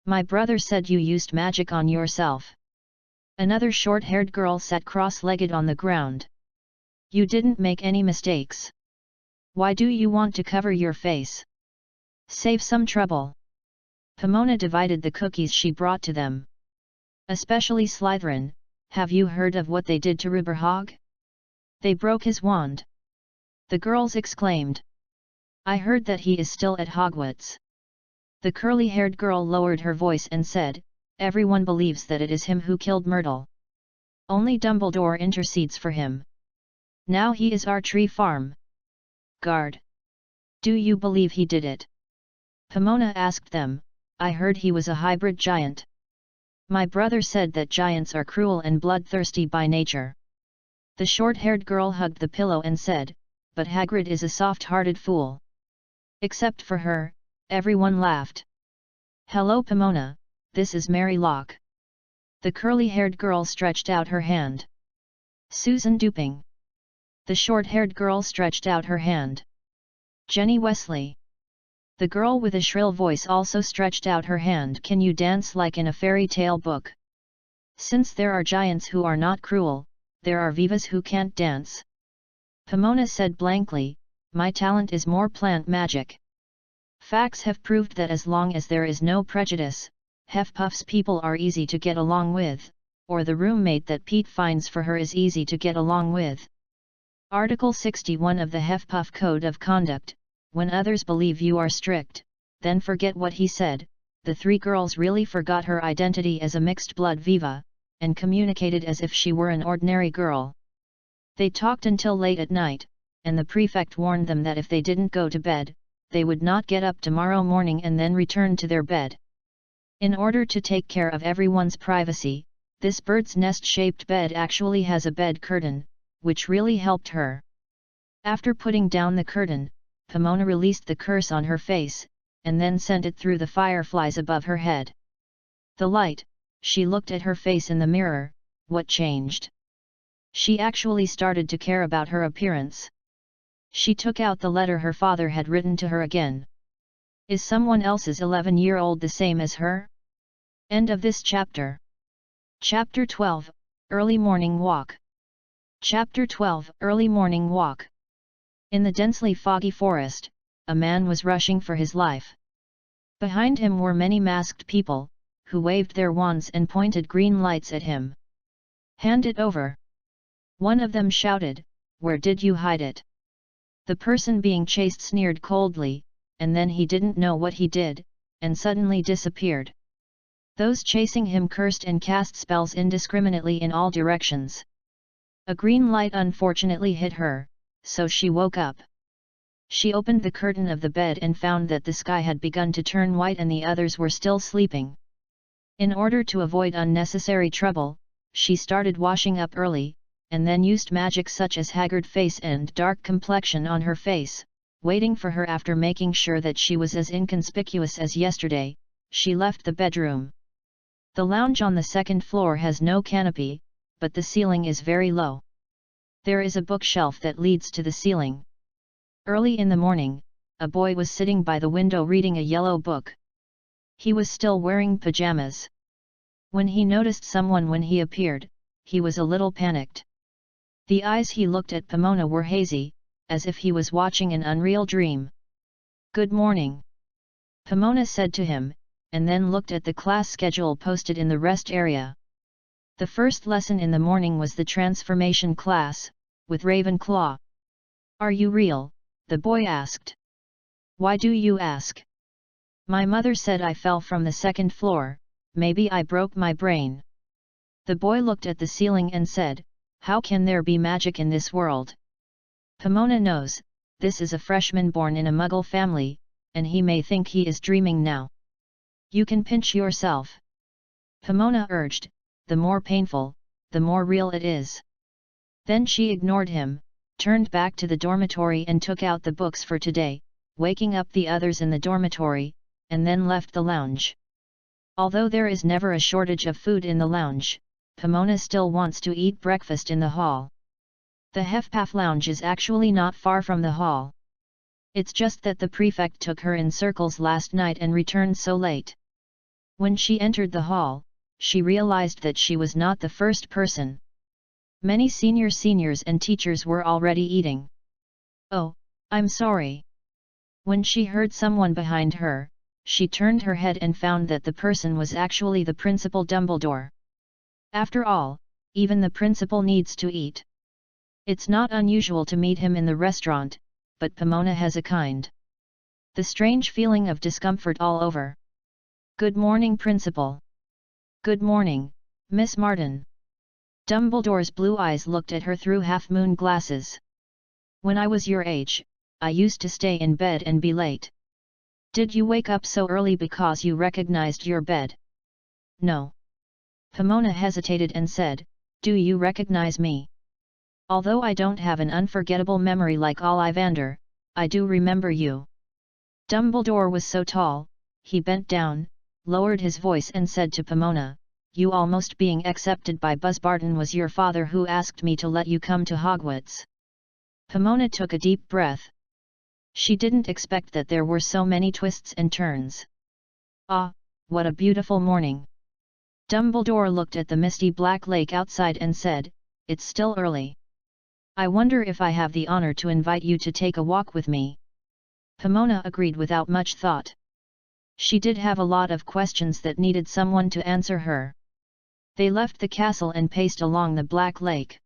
"My brother said you used magic on yourself." Another short-haired girl sat cross-legged on the ground. "You didn't make any mistakes. Why do you want to cover your face? Save some trouble." Pomona divided the cookies she brought to them. "Especially Slytherin, have you heard of what they did to Ruberhog? They broke his wand," the girls exclaimed. "I heard that he is still at Hogwarts." The curly-haired girl lowered her voice and said, "Everyone believes that it is him who killed Myrtle. Only Dumbledore intercedes for him. Now he is our tree farm guard. Do you believe he did it?" Pomona asked them. "I heard he was a hybrid giant. My brother said that giants are cruel and bloodthirsty by nature." The short-haired girl hugged the pillow and said, "But Hagrid is a soft-hearted fool." Except for her, everyone laughed. "Hello Pomona, this is Mary Locke." The curly-haired girl stretched out her hand. "Susan Duping." The short-haired girl stretched out her hand. "Jenny Wesley." The girl with a shrill voice also stretched out her hand. "Can you dance like in a fairy tale book?" "Since there are giants who are not cruel, there are Vivas who can't dance." Pomona said blankly, "My talent is more plant magic. Facts have proved that as long as there is no prejudice, HFPAF's people are easy to get along with, or the roommate that Pete finds for her is easy to get along with." Article 61 of the HFPAF Code of Conduct, "When others believe you are strict, then forget what he said." The three girls really forgot her identity as a mixed-blood Viva, and communicated as if she were an ordinary girl. They talked until late at night, and the prefect warned them that if they didn't go to bed, they would not get up tomorrow morning and then return to their bed. In order to take care of everyone's privacy, this bird's nest-shaped bed actually has a bed curtain, which really helped her. After putting down the curtain, Pomona released the curse on her face, and then sent it through the fireflies above her head. The light, she looked at her face in the mirror. What changed? She actually started to care about her appearance. She took out the letter her father had written to her again. Is someone else's 11-year-old the same as her? End of this chapter. Chapter 12, Early Morning Walk. Chapter 12, Early Morning Walk. In the densely foggy forest, a man was rushing for his life. Behind him were many masked people, who waved their wands and pointed green lights at him. "Hand it over!" one of them shouted. "Where did you hide it?" The person being chased sneered coldly, and then he didn't know what he did, and suddenly disappeared. Those chasing him cursed and cast spells indiscriminately in all directions. A green light unfortunately hit her, so she woke up. She opened the curtain of the bed and found that the sky had begun to turn white and the others were still sleeping. In order to avoid unnecessary trouble, she started washing up early, and then used magic such as haggard face and dark complexion on her face, waiting for her after making sure that she was as inconspicuous as yesterday. she left the bedroom. The lounge on the second floor has no canopy, but the ceiling is very low. There is a bookshelf that leads to the ceiling. Early in the morning, a boy was sitting by the window reading a yellow book. He was still wearing pajamas. When he noticed someone when he appeared, he was a little panicked. The eyes he looked at Pomona were hazy, as if he was watching an unreal dream. "Good morning," Pomona said to him, and then looked at the class schedule posted in the rest area. The first lesson in the morning was the transformation class, with Ravenclaw. "Are you real?" the boy asked. "Why do you ask?" "My mother said I fell from the second floor, maybe I broke my brain." The boy looked at the ceiling and said, "How can there be magic in this world?" Pomona knows, this is a freshman born in a Muggle family, and he may think he is dreaming now. "You can pinch yourself," Pomona urged, "the more painful, the more real it is." Then she ignored him, turned back to the dormitory and took out the books for today, waking up the others in the dormitory, and then left the lounge. Although there is never a shortage of food in the lounge, Pomona still wants to eat breakfast in the hall. The Hefpaf lounge is actually not far from the hall. It's just that the prefect took her in circles last night and returned so late. When she entered the hall, she realized that she was not the first person. Many seniors and teachers were already eating. "Oh, I'm sorry." When she heard someone behind her, she turned her head and found that the person was actually the Principal Dumbledore. After all, even the principal needs to eat. It's not unusual to meet him in the restaurant, but Pomona has a kind. The strange feeling of discomfort all over. "Good morning, Principal." "Good morning, Miss Martin." Dumbledore's blue eyes looked at her through half-moon glasses. "When I was your age, I used to stay in bed and be late." "Did you wake up so early because you recognized your bed?" "No." Pomona hesitated and said, "Do you recognize me? Although I don't have an unforgettable memory like Ollivander, I do remember you." Dumbledore was so tall, he bent down, lowered his voice and said to Pomona, "You almost being accepted by Buzzbarton was your father who asked me to let you come to Hogwarts." Pomona took a deep breath. She didn't expect that there were so many twists and turns. "Ah, what a beautiful morning." Dumbledore looked at the misty black lake outside and said, "It's still early. I wonder if I have the honor to invite you to take a walk with me." Pomona agreed without much thought. She did have a lot of questions that needed someone to answer her. They left the castle and paced along the Black Lake.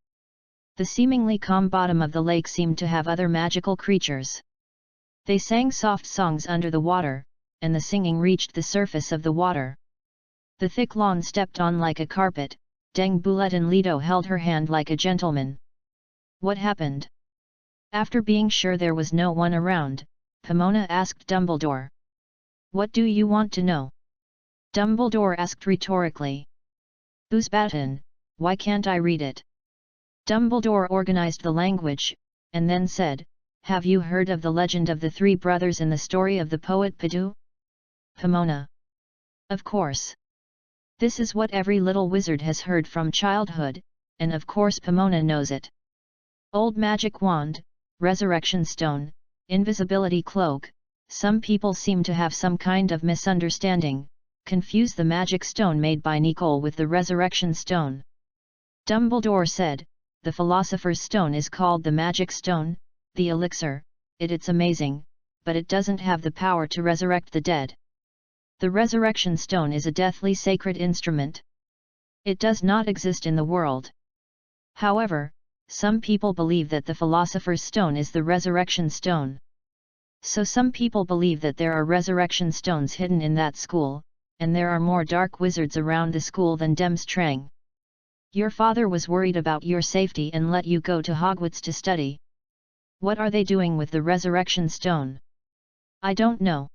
The seemingly calm bottom of the lake seemed to have other magical creatures. They sang soft songs under the water, and the singing reached the surface of the water. The thick lawn stepped on like a carpet. Deng Boulet and Leto held her hand like a gentleman. "What happened?" After being sure there was no one around, Pomona asked Dumbledore. "What do you want to know?" Dumbledore asked rhetorically. "Buzzbarton, why can't I read it?" Dumbledore organized the language, and then said, "Have you heard of the legend of the three brothers in the story of the poet Padu?" Pomona: "Of course. This is what every little wizard has heard from childhood, and of course Pomona knows it. Old magic wand, resurrection stone, invisibility cloak. Some people seem to have some kind of misunderstanding, confuse the magic stone made by Nicole with the resurrection stone." Dumbledore said, "The Philosopher's Stone is called the Magic Stone, the elixir, it's amazing, but it doesn't have the power to resurrect the dead. The Resurrection Stone is a deathly sacred instrument. It does not exist in the world. However, some people believe that the Philosopher's Stone is the Resurrection Stone. So some people believe that there are resurrection stones hidden in that school, and there are more dark wizards around the school than Dems Trang. Your father was worried about your safety and let you go to Hogwarts to study. What are they doing with the Resurrection Stone?" "I don't know,"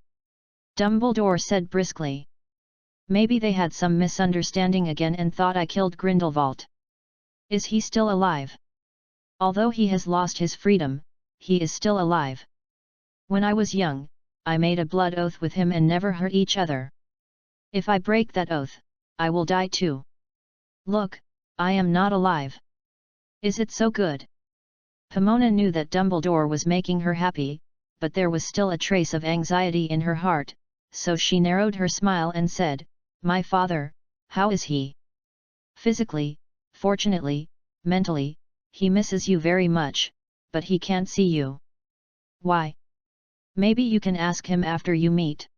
Dumbledore said briskly. "Maybe they had some misunderstanding again and thought I killed Grindelwald." "Is he still alive?" "Although he has lost his freedom, he is still alive. When I was young, I made a blood oath with him and never hurt each other. If I break that oath, I will die too. Look, I am not alive. Is it so good? Pomona knew that Dumbledore was making her happy, but there was still a trace of anxiety in her heart, so she narrowed her smile and said, "My father, how is he? Physically, fortunately, mentally, he misses you very much, but he can't see you." "Why? Maybe you can ask him after you meet.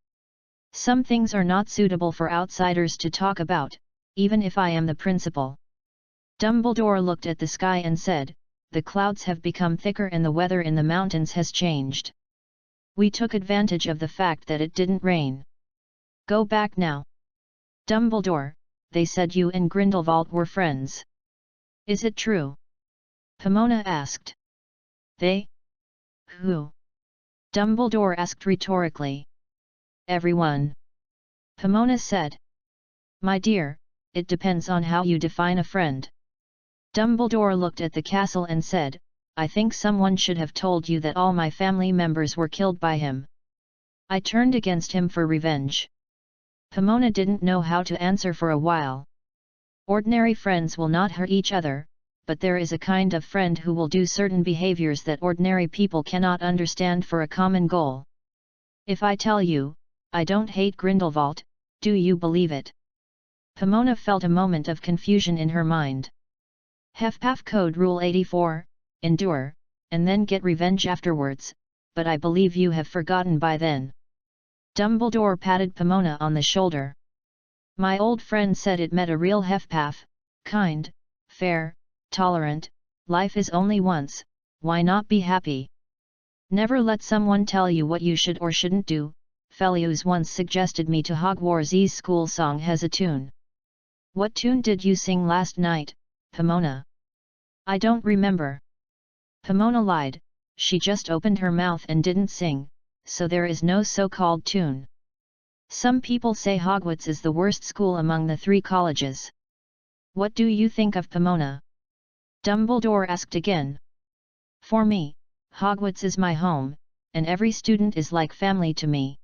Some things are not suitable for outsiders to talk about, even if I am the principal." Dumbledore looked at the sky and said, "The clouds have become thicker and the weather in the mountains has changed. We took advantage of the fact that it didn't rain. Go back now." "Dumbledore, they said you and Grindelwald were friends. Is it true?" Pomona asked. "They? Who?" Dumbledore asked rhetorically. "Everyone," Pomona said. "My dear, it depends on how you define a friend." Dumbledore looked at the castle and said, "I think someone should have told you that all my family members were killed by him. I turned against him for revenge." Pomona didn't know how to answer for a while. Ordinary friends will not hurt each other, but there is a kind of friend who will do certain behaviors that ordinary people cannot understand for a common goal. "If I tell you, I don't hate Grindelwald, do you believe it?" Pomona felt a moment of confusion in her mind. HFPAF Code Rule 84, endure, and then get revenge afterwards, but I believe you have forgotten by then. Dumbledore patted Pomona on the shoulder. "My old friend said it met a real HFPAF, kind, fair, tolerant, life is only once, why not be happy? Never let someone tell you what you should or shouldn't do." Felius once suggested me to Hogwarts' school song has a tune. "What tune did you sing last night, Pomona?" "I don't remember." Pomona lied, she just opened her mouth and didn't sing, so there is no so-called tune. Some people say Hogwarts is the worst school among the 3 colleges. What do you think of Pomona? Dumbledore asked again. "For me, Hogwarts is my home, and every student is like family to me,"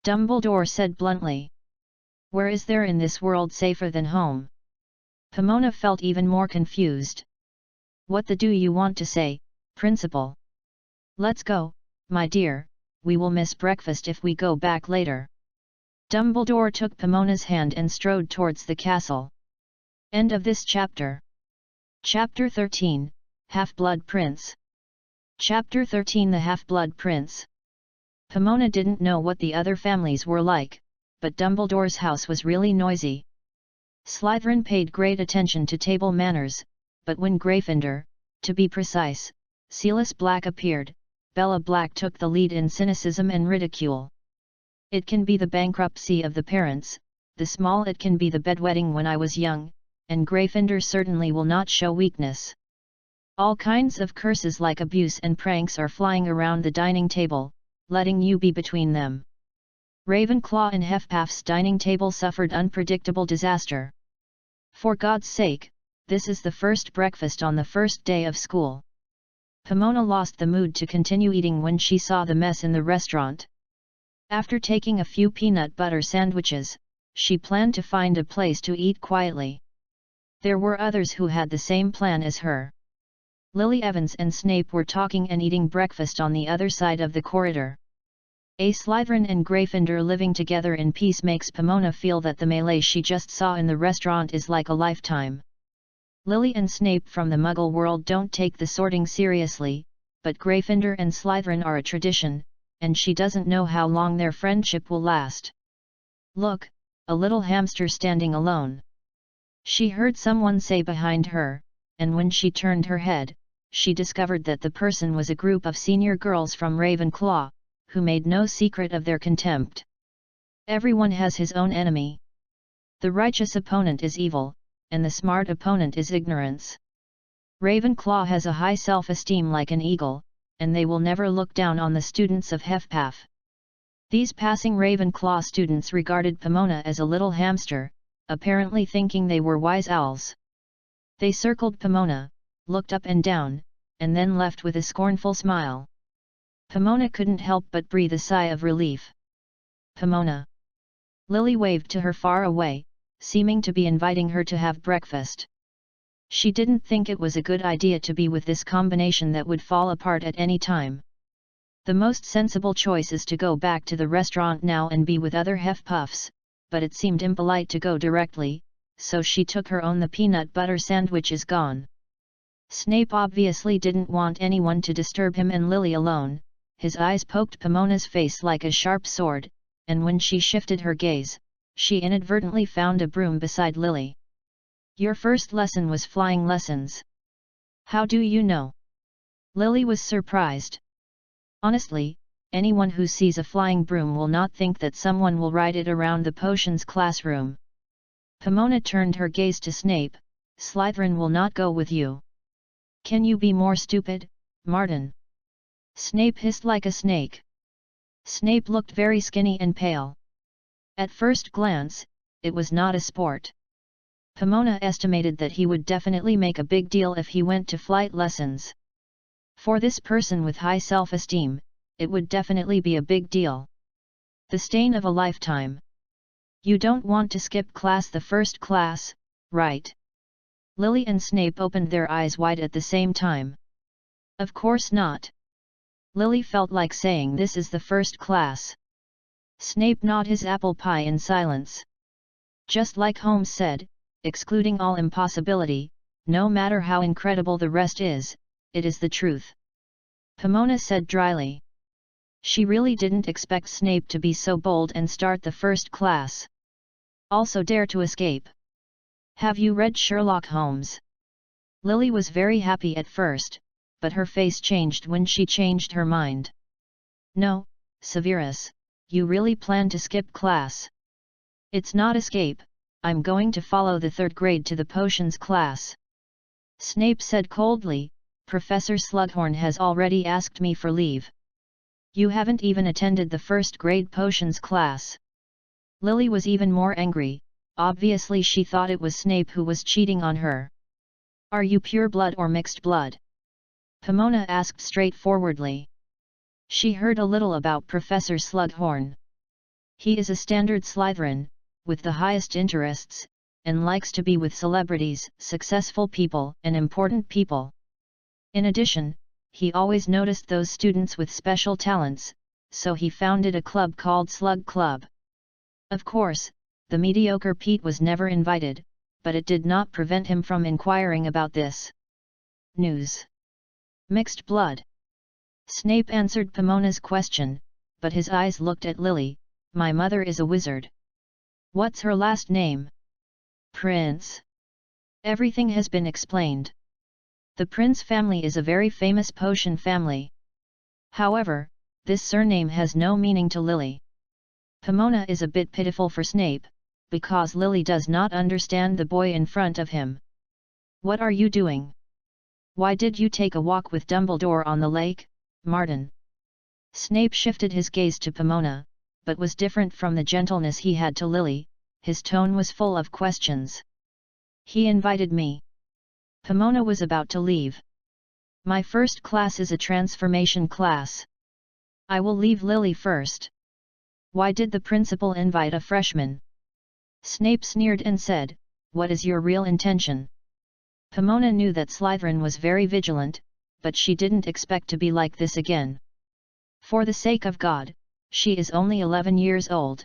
Dumbledore said bluntly. "Where is there in this world safer than home?" Pomona felt even more confused. "What the do you want to say, Principal?" "Let's go, my dear, we will miss breakfast if we go back later." Dumbledore took Pomona's hand and strode towards the castle. End of this chapter. Chapter 13, Half-Blood Prince. Chapter 13 The Half-Blood Prince. Pomona didn't know what the other families were like, but Dumbledore's house was really noisy. Slytherin paid great attention to table manners, but when Gryffindor, to be precise, Sirius Black appeared, Bella Black took the lead in cynicism and ridicule. It can be the bankruptcy of the parents, the small it can be the bedwetting when I was young, and Gryffindor certainly will not show weakness. All kinds of curses like abuse and pranks are flying around the dining table, letting you be between them. Ravenclaw and HFPAF's dining table suffered unpredictable disaster. For God's sake, this is the first breakfast on the first day of school. Pomona lost the mood to continue eating when she saw the mess in the restaurant. After taking a few peanut butter sandwiches, she planned to find a place to eat quietly. There were others who had the same plan as her. Lily Evans and Snape were talking and eating breakfast on the other side of the corridor. A Slytherin and Gryffindor living together in peace makes Pomona feel that the melee she just saw in the restaurant is like a lifetime. Lily and Snape from the Muggle world don't take the sorting seriously, but Gryffindor and Slytherin are a tradition, and she doesn't know how long their friendship will last. "Look, a little hamster standing alone," she heard someone say behind her, and when she turned her head, she discovered that the person was a group of senior girls from Ravenclaw, who made no secret of their contempt. Everyone has his own enemy. The righteous opponent is evil, and the smart opponent is ignorance. Ravenclaw has a high self-esteem like an eagle, and they will never look down on the students of HFPAF. These passing Ravenclaw students regarded Pomona as a little hamster, apparently thinking they were wise owls. They circled Pomona, looked up and down, and then left with a scornful smile. Pomona couldn't help but breathe a sigh of relief. "Pomona! Lily waved to her far away, seeming to be inviting her to have breakfast. She didn't think it was a good idea to be with this combination that would fall apart at any time. The most sensible choice is to go back to the restaurant now and be with other Huffpuffs, but it seemed impolite to go directly, so she took her own. The peanut butter sandwich is gone. Snape obviously didn't want anyone to disturb him and Lily alone. His eyes poked Pomona's face like a sharp sword, and when she shifted her gaze, she inadvertently found a broom beside Lily. Your first lesson was flying lessons. How do you know? Lily was surprised. Honestly, anyone who sees a flying broom will not think that someone will ride it around the potions classroom. Pomona turned her gaze to Snape. Slytherin will not go with you. Can you be more stupid, Martin? Snape hissed like a snake. Snape looked very skinny and pale. At first glance, it was not a sport. Pomona estimated that he would definitely make a big deal if he went to flight lessons. For this person with high self-esteem, it would definitely be a big deal. The stain of a lifetime. You don't want to skip class, the first class, right? Lily and Snape opened their eyes wide at the same time. Of course not. Lily felt like saying this is the first class. Snape gnawed his apple pie in silence. Just like Holmes said, excluding all impossibility, no matter how incredible the rest is, it is the truth. Pomona said dryly. She really didn't expect Snape to be so bold and start the first class. Also dare to escape. Have you read Sherlock Holmes? Lily was very happy at first, but her face changed when she changed her mind. No, Severus, you really plan to skip class? It's not escape, I'm going to follow the third grade to the potions class. Snape said coldly, Professor Slughorn has already asked me for leave. You haven't even attended the first grade potions class. Lily was even more angry, obviously she thought it was Snape who was cheating on her. Are you pure blood or mixed blood? Pomona asked straightforwardly. She heard a little about Professor Slughorn. He is a standard Slytherin, with the highest interests, and likes to be with celebrities, successful people, and important people. In addition, he always noticed those students with special talents, so he founded a club called Slug Club. Of course, the mediocre Pete was never invited, but it did not prevent him from inquiring about this news. Mixed blood. Snape answered Pomona's question, but his eyes looked at Lily. My mother is a wizard. What's her last name? Prince. Everything has been explained. The Prince family is a very famous potion family. However, this surname has no meaning to Lily. Pomona is a bit pitiful for Snape, because Lily does not understand the boy in front of him. What are you doing? Why did you take a walk with Dumbledore on the lake, Martin? Snape shifted his gaze to Pomona, but was different from the gentleness he had to Lily. His tone was full of questions. He invited me. Pomona was about to leave. My first class is a transformation class. I will leave Lily first. Why did the principal invite a freshman? Snape sneered and said, what is your real intention? Pomona knew that Slytherin was very vigilant, but she didn't expect to be like this again. For the sake of God, she is only 11 years old.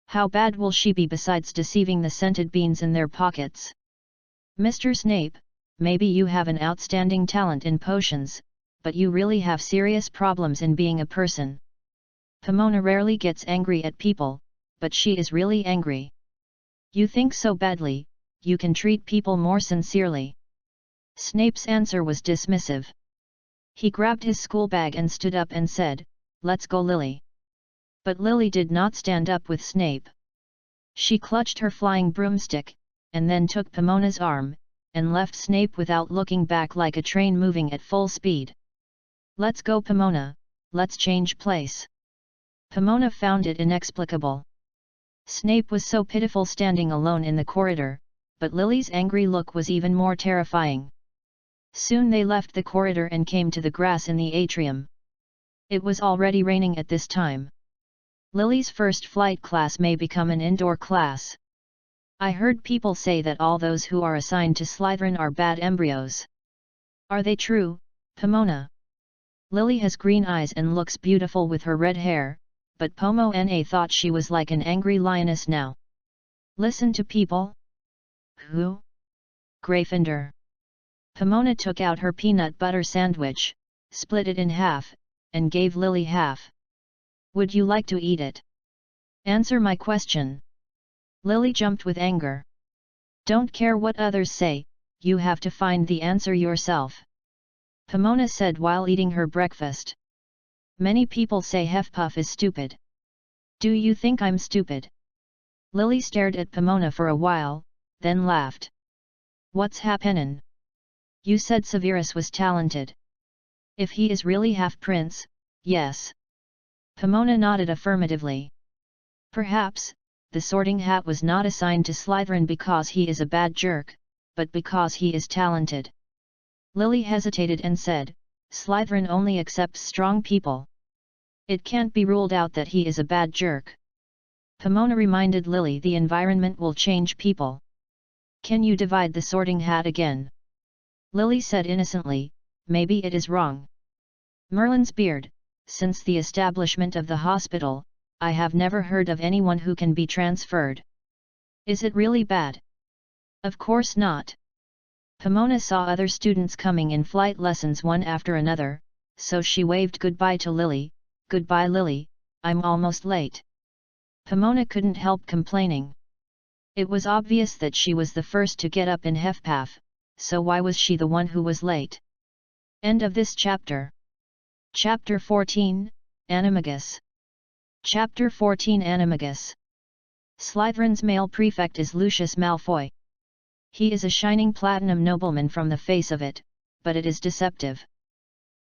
How bad will she be besides deceiving the scented beans in their pockets? Mr. Snape, maybe you have an outstanding talent in potions, but you really have serious problems in being a person. Pomona rarely gets angry at people, but she is really angry. You think so badly, you can treat people more sincerely. Snape's answer was dismissive. He grabbed his school bag and stood up and said, let's go Lily. But Lily did not stand up with Snape. She clutched her flying broomstick, and then took Pomona's arm, and left Snape without looking back like a train moving at full speed. Let's go Pomona, let's change place. Pomona found it inexplicable. Snape was so pitiful standing alone in the corridor, but Lily's angry look was even more terrifying. Soon they left the corridor and came to the grass in the atrium. It was already raining at this time. Lily's first flight class may become an indoor class. I heard people say that all those who are assigned to Slytherin are bad embryos. Are they true, Pomona? Lily has green eyes and looks beautiful with her red hair, but Pomona thought she was like an angry lioness now. Listen to people? Who? Gryffindor. Pomona took out her peanut butter sandwich, split it in half, and gave Lily half. Would you like to eat it? Answer my question. Lily jumped with anger. Don't care what others say, you have to find the answer yourself. Pomona said while eating her breakfast. Many people say Hufflepuff is stupid. Do you think I'm stupid? Lily stared at Pomona for a while, then laughed. What's happenin'? You said Severus was talented. If he is really half-prince, yes. Pomona nodded affirmatively. Perhaps, the Sorting Hat was not assigned to Slytherin because he is a bad jerk, but because he is talented. Lily hesitated and said, Slytherin only accepts strong people. It can't be ruled out that he is a bad jerk. Pomona reminded Lily the environment will change people. Can you divide the Sorting Hat again? Lily said innocently, maybe it is wrong. Merlin's beard, since the establishment of the hospital, I have never heard of anyone who can be transferred. Is it really bad? Of course not. Pomona saw other students coming in flight lessons one after another, so she waved goodbye to Lily. Goodbye Lily, I'm almost late. Pomona couldn't help complaining. It was obvious that she was the first to get up in Hufflepuff, so why was she the one who was late? End of this chapter. Chapter 14, Animagus. Chapter 14 Animagus. Slytherin's male prefect is Lucius Malfoy. He is a shining platinum nobleman from the face of it, but it is deceptive.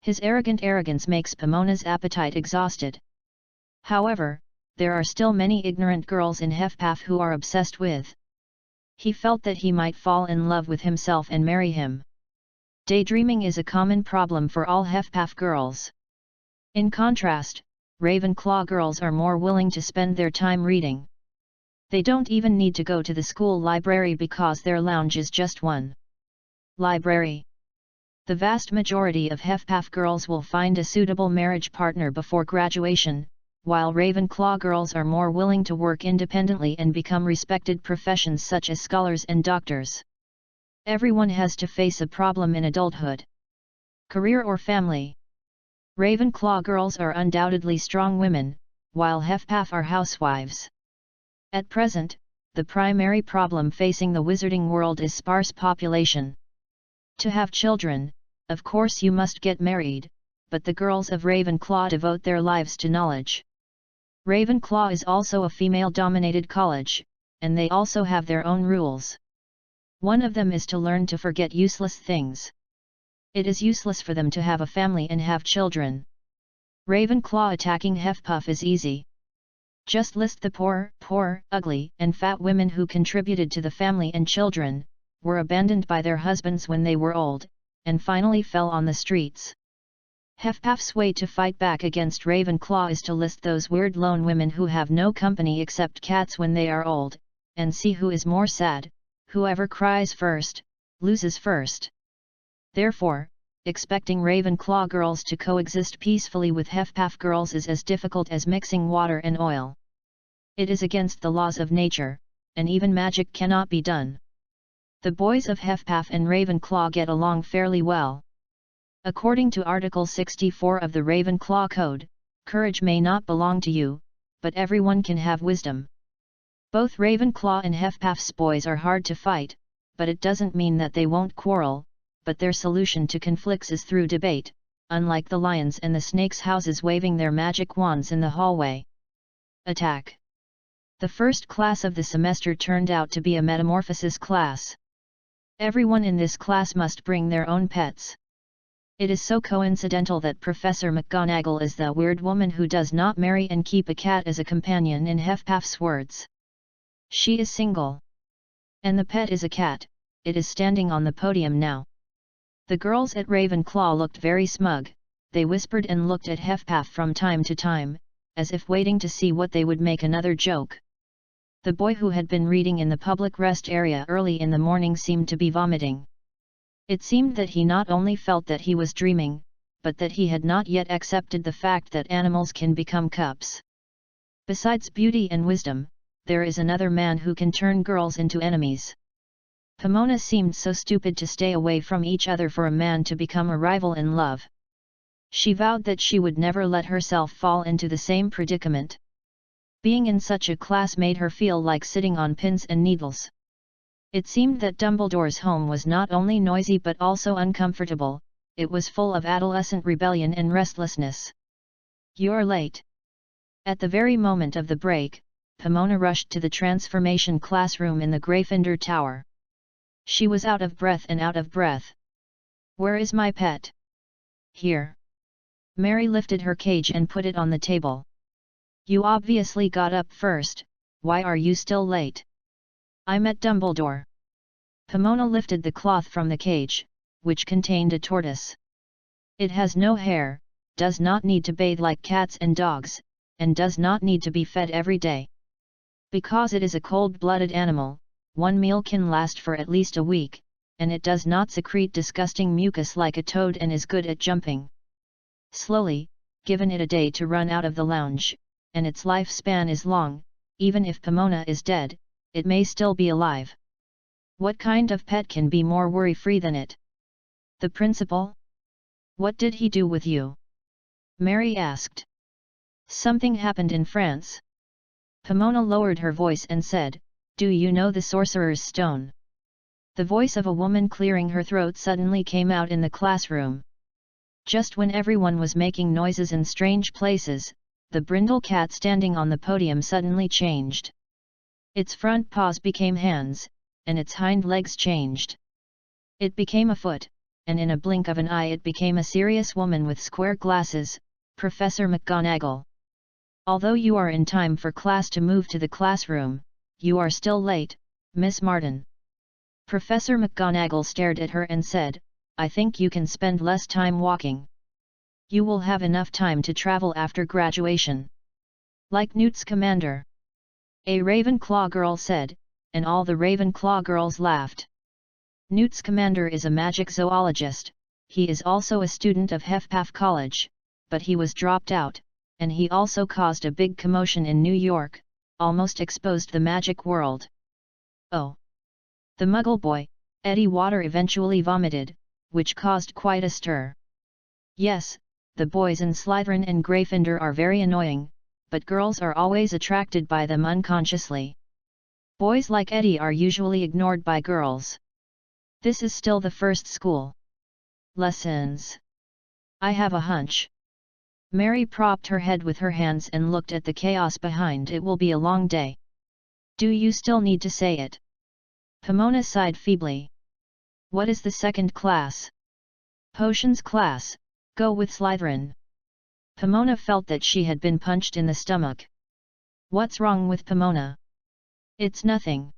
His arrogant arrogance makes Pomona's appetite exhausted. However, there are still many ignorant girls in Hufflepuff who are obsessed with. He felt that he might fall in love with himself and marry him. Daydreaming is a common problem for all Hufflepuff girls. In contrast, Ravenclaw girls are more willing to spend their time reading. They don't even need to go to the school library because their lounge is just one library. The vast majority of Hufflepuff girls will find a suitable marriage partner before graduation, while Ravenclaw girls are more willing to work independently and become respected professions such as scholars and doctors. Everyone has to face a problem in adulthood. Career or family. Ravenclaw girls are undoubtedly strong women, while Hufflepuff are housewives. At present, the primary problem facing the wizarding world is sparse population. To have children, of course you must get married, but the girls of Ravenclaw devote their lives to knowledge. Ravenclaw is also a female-dominated college, and they also have their own rules. One of them is to learn to forget useless things. It is useless for them to have a family and have children. Ravenclaw attacking Hufflepuff is easy. Just list the poor, ugly, and fat women who contributed to the family and children, were abandoned by their husbands when they were old, and finally fell on the streets. Hufflepuff's way to fight back against Ravenclaw is to list those weird lone women who have no company except cats when they are old, and see who is more sad. Whoever cries first, loses first. Therefore, expecting Ravenclaw girls to coexist peacefully with Hufflepuff girls is as difficult as mixing water and oil. It is against the laws of nature, and even magic cannot be done. The boys of Hufflepuff and Ravenclaw get along fairly well. According to Article 64 of the Ravenclaw Code, courage may not belong to you, but everyone can have wisdom. Both Ravenclaw and Hufflepuff's boys are hard to fight, but it doesn't mean that they won't quarrel, but their solution to conflicts is through debate, unlike the lions and the snakes' houses waving their magic wands in the hallway. Attack. The first class of the semester turned out to be a metamorphosis class. Everyone in this class must bring their own pets. It is so coincidental that Professor McGonagall is the weird woman who does not marry and keep a cat as a companion in Hufflepuff's words. She is single. And the pet is a cat, it is standing on the podium now. The girls at Ravenclaw looked very smug, they whispered and looked at Hufflepuff from time to time, as if waiting to see what they would make another joke. The boy who had been reading in the public rest area early in the morning seemed to be vomiting. It seemed that he not only felt that he was dreaming, but that he had not yet accepted the fact that animals can become cups. Besides beauty and wisdom, there is another man who can turn girls into enemies. Pomona seemed so stupid to stay away from each other for a man to become a rival in love. She vowed that she would never let herself fall into the same predicament. Being in such a class made her feel like sitting on pins and needles. It seemed that Dumbledore's home was not only noisy but also uncomfortable, it was full of adolescent rebellion and restlessness. "You're late." At the very moment of the break, Pomona rushed to the transformation classroom in the Gryffindor Tower. She was out of breath and out of breath. "Where is my pet?" "Here." Mary lifted her cage and put it on the table. "You obviously got up first, why are you still late?" "I met Dumbledore." Pomona lifted the cloth from the cage, which contained a tortoise. "It has no hair, does not need to bathe like cats and dogs, and does not need to be fed every day. Because it is a cold-blooded animal, one meal can last for at least a week, and it does not secrete disgusting mucus like a toad and is good at jumping. Slowly, given it a day to run out of the lounge, and its lifespan is long, even if Pomona is dead, it may still be alive. What kind of pet can be more worry-free than it?" "The principal? What did he do with you?" Mary asked. "Something happened in France." Pomona lowered her voice and said, "Do you know the Sorcerer's Stone?" The voice of a woman clearing her throat suddenly came out in the classroom. Just when everyone was making noises in strange places, the brindle cat standing on the podium suddenly changed. Its front paws became hands, and its hind legs changed. It became a foot, and in a blink of an eye it became a serious woman with square glasses, Professor McGonagall. "Although you are in time for class to move to the classroom, you are still late, Miss Martin." Professor McGonagall stared at her and said, "I think you can spend less time walking. You will have enough time to travel after graduation." "Like Newt's commander," a Ravenclaw girl said, and all the Ravenclaw girls laughed. "Newt's commander is a magic zoologist, he is also a student of Hufflepuff College, but he was dropped out, and he also caused a big commotion in New York, almost exposed the magic world." "Oh! The Muggle boy," Eddie Water eventually vomited, which caused quite a stir. "Yes, the boys in Slytherin and Gryffindor are very annoying, but girls are always attracted by them unconsciously. Boys like Eddie are usually ignored by girls. This is still the first school lessons. I have a hunch." Mary propped her head with her hands and looked at the chaos behind. "It will be a long day." "Do you still need to say it?" Pomona sighed feebly. "What is the second class?" "Potions class, go with Slytherin." Pomona felt that she had been punched in the stomach. "What's wrong with Pomona?" "It's nothing."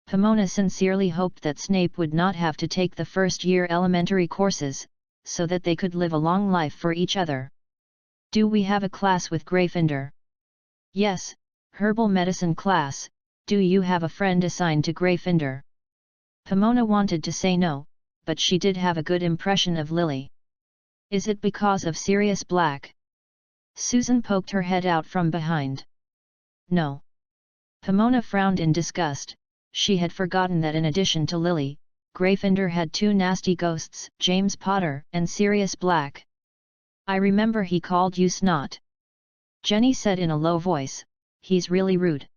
Pomona sincerely hoped that Snape would not have to take the first-year elementary courses, so that they could live a long life for each other. "Do we have a class with Gryffindor?" "Yes, herbal medicine class. Do you have a friend assigned to Gryffindor?" Pomona wanted to say no, but she did have a good impression of Lily. "Is it because of Sirius Black?" Susan poked her head out from behind. "No." Pomona frowned in disgust. She had forgotten that in addition to Lily, Gryffindor had two nasty ghosts, James Potter and Sirius Black. "I remember he called you snot," Jenny said in a low voice. "He's really rude."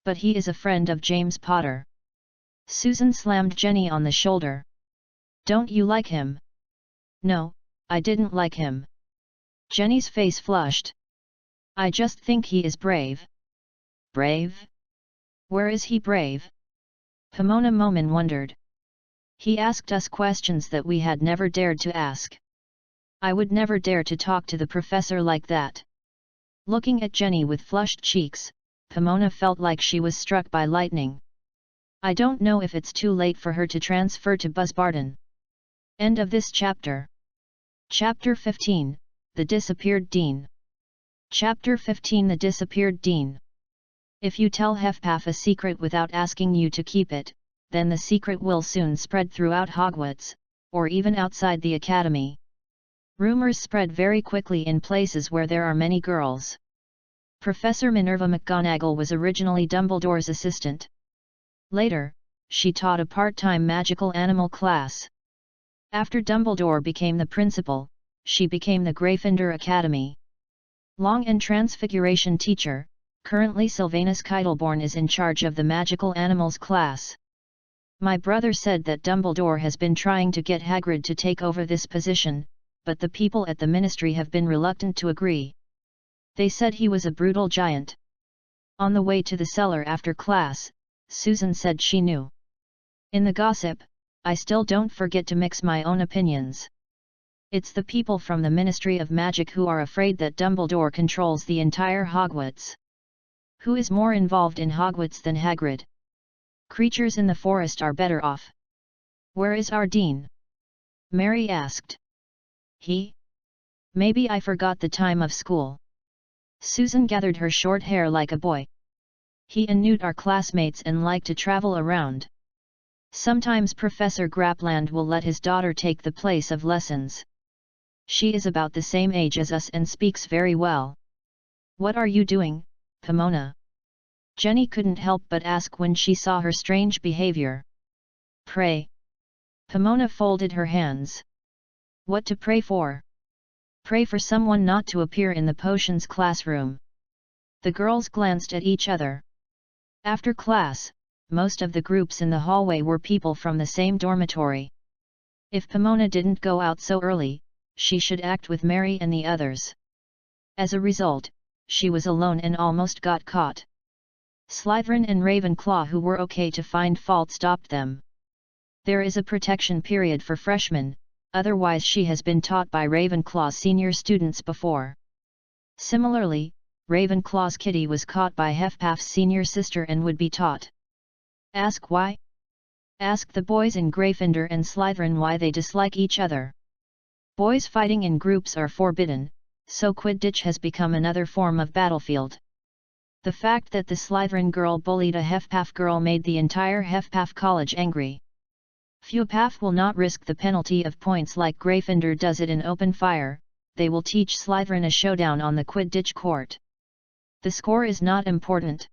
"But he is a friend of James Potter." Susan slammed Jenny on the shoulder. "Don't you like him?" "No, I didn't like him." Jenny's face flushed. "I just think he is brave." "Brave? Where is he brave?" Pomona Momin wondered. "He asked us questions that we had never dared to ask. I would never dare to talk to the professor like that." Looking at Jenny with flushed cheeks, Pomona felt like she was struck by lightning. I don't know if it's too late for her to transfer to Buzzbarton. End of this chapter. Chapter 15, The Disappeared Dean. Chapter 15 The Disappeared Dean. If you tell Hufflepuff a secret without asking you to keep it, then the secret will soon spread throughout Hogwarts, or even outside the academy. Rumors spread very quickly in places where there are many girls. Professor Minerva McGonagall was originally Dumbledore's assistant. Later, she taught a part-time magical animal class. After Dumbledore became the principal, she became the Gryffindor Academy. Long and Transfiguration teacher, currently Sylvanus Keitelborn is in charge of the magical animals class. My brother said that Dumbledore has been trying to get Hagrid to take over this position, but the people at the ministry have been reluctant to agree. They said he was a brutal giant. On the way to the cellar after class, Susan said she knew. In the gossip, I still don't forget to mix my own opinions. It's the people from the Ministry of Magic who are afraid that Dumbledore controls the entire Hogwarts. Who is more involved in Hogwarts than Hagrid? Creatures in the forest are better off. Where is our dean? Mary asked. He? Maybe I forgot the time of school. Susan gathered her short hair like a boy. He and Newt are classmates and like to travel around. Sometimes Professor Grapland will let his daughter take the place of lessons. She is about the same age as us and speaks very well. What are you doing, Pomona? Jenny couldn't help but ask when she saw her strange behavior. Pray. Pomona folded her hands. What to pray for? Pray for someone not to appear in the potions classroom. The girls glanced at each other. After class, most of the groups in the hallway were people from the same dormitory. If Pomona didn't go out so early, she should act with Mary and the others. As a result, she was alone and almost got caught. Slytherin and Ravenclaw, who were okay to find fault, stopped them. There is a protection period for freshmen, otherwise she has been taught by Ravenclaw's senior students before. Similarly, Ravenclaw's Kitty was caught by Hufflepuff's senior sister and would be taught. Ask why? Ask the boys in Gryffindor and Slytherin why they dislike each other. Boys fighting in groups are forbidden, so Quidditch has become another form of battlefield. The fact that the Slytherin girl bullied a Hufflepuff girl made the entire Hufflepuff college angry. Hufflepuff will not risk the penalty of points like Gryffindor does it in open fire. They will teach Slytherin a showdown on the Quidditch court. The score is not important.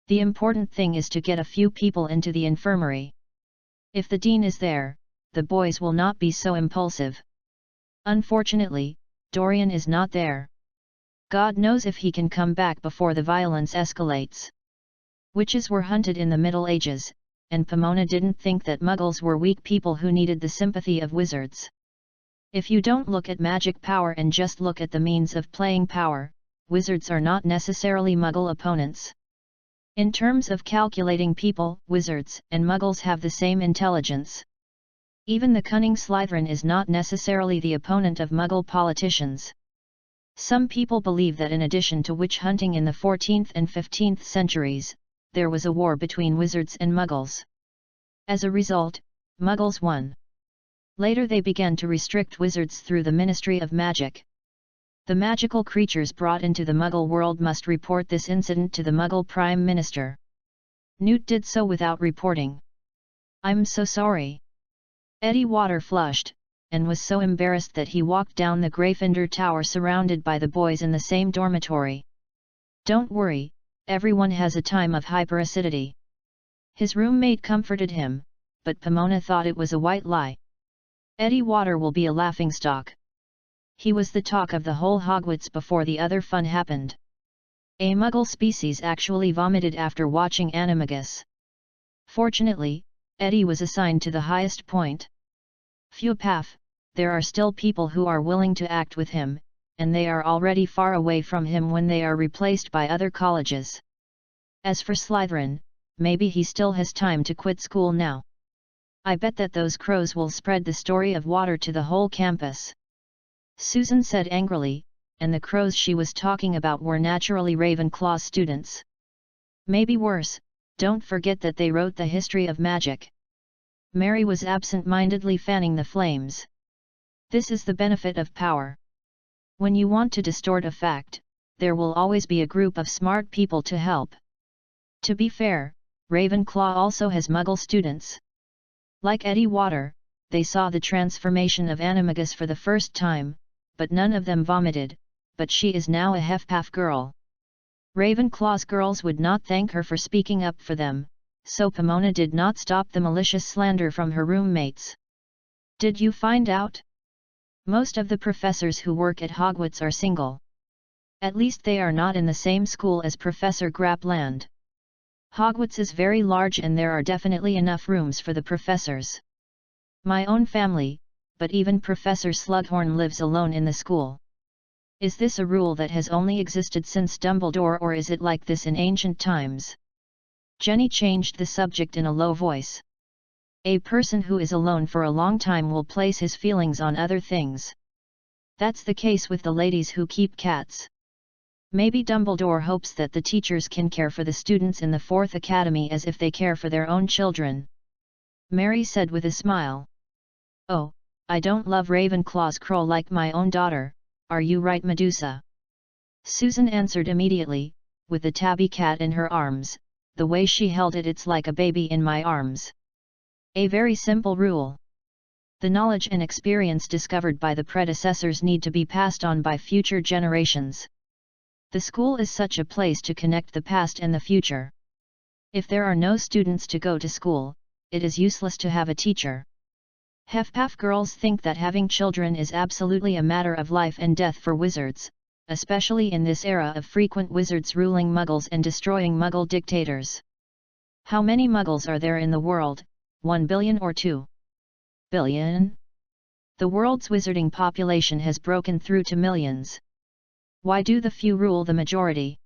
The important thing is to get a few people into the infirmary. If the dean is there, the boys will not be so impulsive. Unfortunately, Dorian is not there. God knows if he can come back before the violence escalates. Witches were hunted in the Middle Ages, and Pomona didn't think that Muggles were weak people who needed the sympathy of wizards. If you don't look at magic power and just look at the means of playing power, wizards are not necessarily Muggle opponents. In terms of calculating people, wizards and Muggles have the same intelligence. Even the cunning Slytherin is not necessarily the opponent of Muggle politicians. Some people believe that in addition to witch hunting in the 14th and 15th centuries, there was a war between wizards and Muggles. As a result, Muggles won. Later they began to restrict wizards through the Ministry of Magic. The magical creatures brought into the Muggle world must report this incident to the Muggle Prime Minister. Newt did so without reporting. I'm so sorry. Eddie Water flushed, and was so embarrassed that he walked down the Gryffindor Tower surrounded by the boys in the same dormitory. Don't worry, everyone has a time of hyperacidity. His roommate comforted him, but Pomona thought it was a white lie. Eddie Water will be a laughingstock. He was the talk of the whole Hogwarts before the other fun happened. A Muggle species actually vomited after watching Animagus. Fortunately, Eddie was assigned to the highest point. Hufflepuff, there are still people who are willing to act with him, and they are already far away from him when they are replaced by other colleges. As for Slytherin, maybe he still has time to quit school now. I bet that those crows will spread the story of Water to the whole campus. Susan said angrily, and the crows she was talking about were naturally Ravenclaw students. Maybe worse, don't forget that they wrote the history of magic. Mary was absent-mindedly fanning the flames. This is the benefit of power. When you want to distort a fact, there will always be a group of smart people to help. To be fair, Ravenclaw also has Muggle students. Like Eddie Water, they saw the transformation of Animagus for the first time, but none of them vomited, but she is now a Hufflepuff girl. Ravenclaw's girls would not thank her for speaking up for them, so Pomona did not stop the malicious slander from her roommates. Did you find out? Most of the professors who work at Hogwarts are single. At least they are not in the same school as Professor Grapland. Hogwarts is very large and there are definitely enough rooms for the professors. My own family, but even Professor Slughorn lives alone in the school. Is this a rule that has only existed since Dumbledore, or is it like this in ancient times? Jenny changed the subject in a low voice. A person who is alone for a long time will place his feelings on other things. That's the case with the ladies who keep cats. Maybe Dumbledore hopes that the teachers can care for the students in the Fourth Academy as if they care for their own children. Mary said with a smile. Oh, I don't love Ravenclaw's crow like my own daughter, are you right, Medusa? Susan answered immediately, with the tabby cat in her arms, the way she held it, it's like a baby in my arms. A very simple rule. The knowledge and experience discovered by the predecessors need to be passed on by future generations. The school is such a place to connect the past and the future. If there are no students to go to school, it is useless to have a teacher. Hufflepuff girls think that having children is absolutely a matter of life and death for wizards, especially in this era of frequent wizards ruling Muggles and destroying Muggle dictators. How many Muggles are there in the world, 1 billion or 2 billion? The world's wizarding population has broken through to millions. Why do the few rule the majority?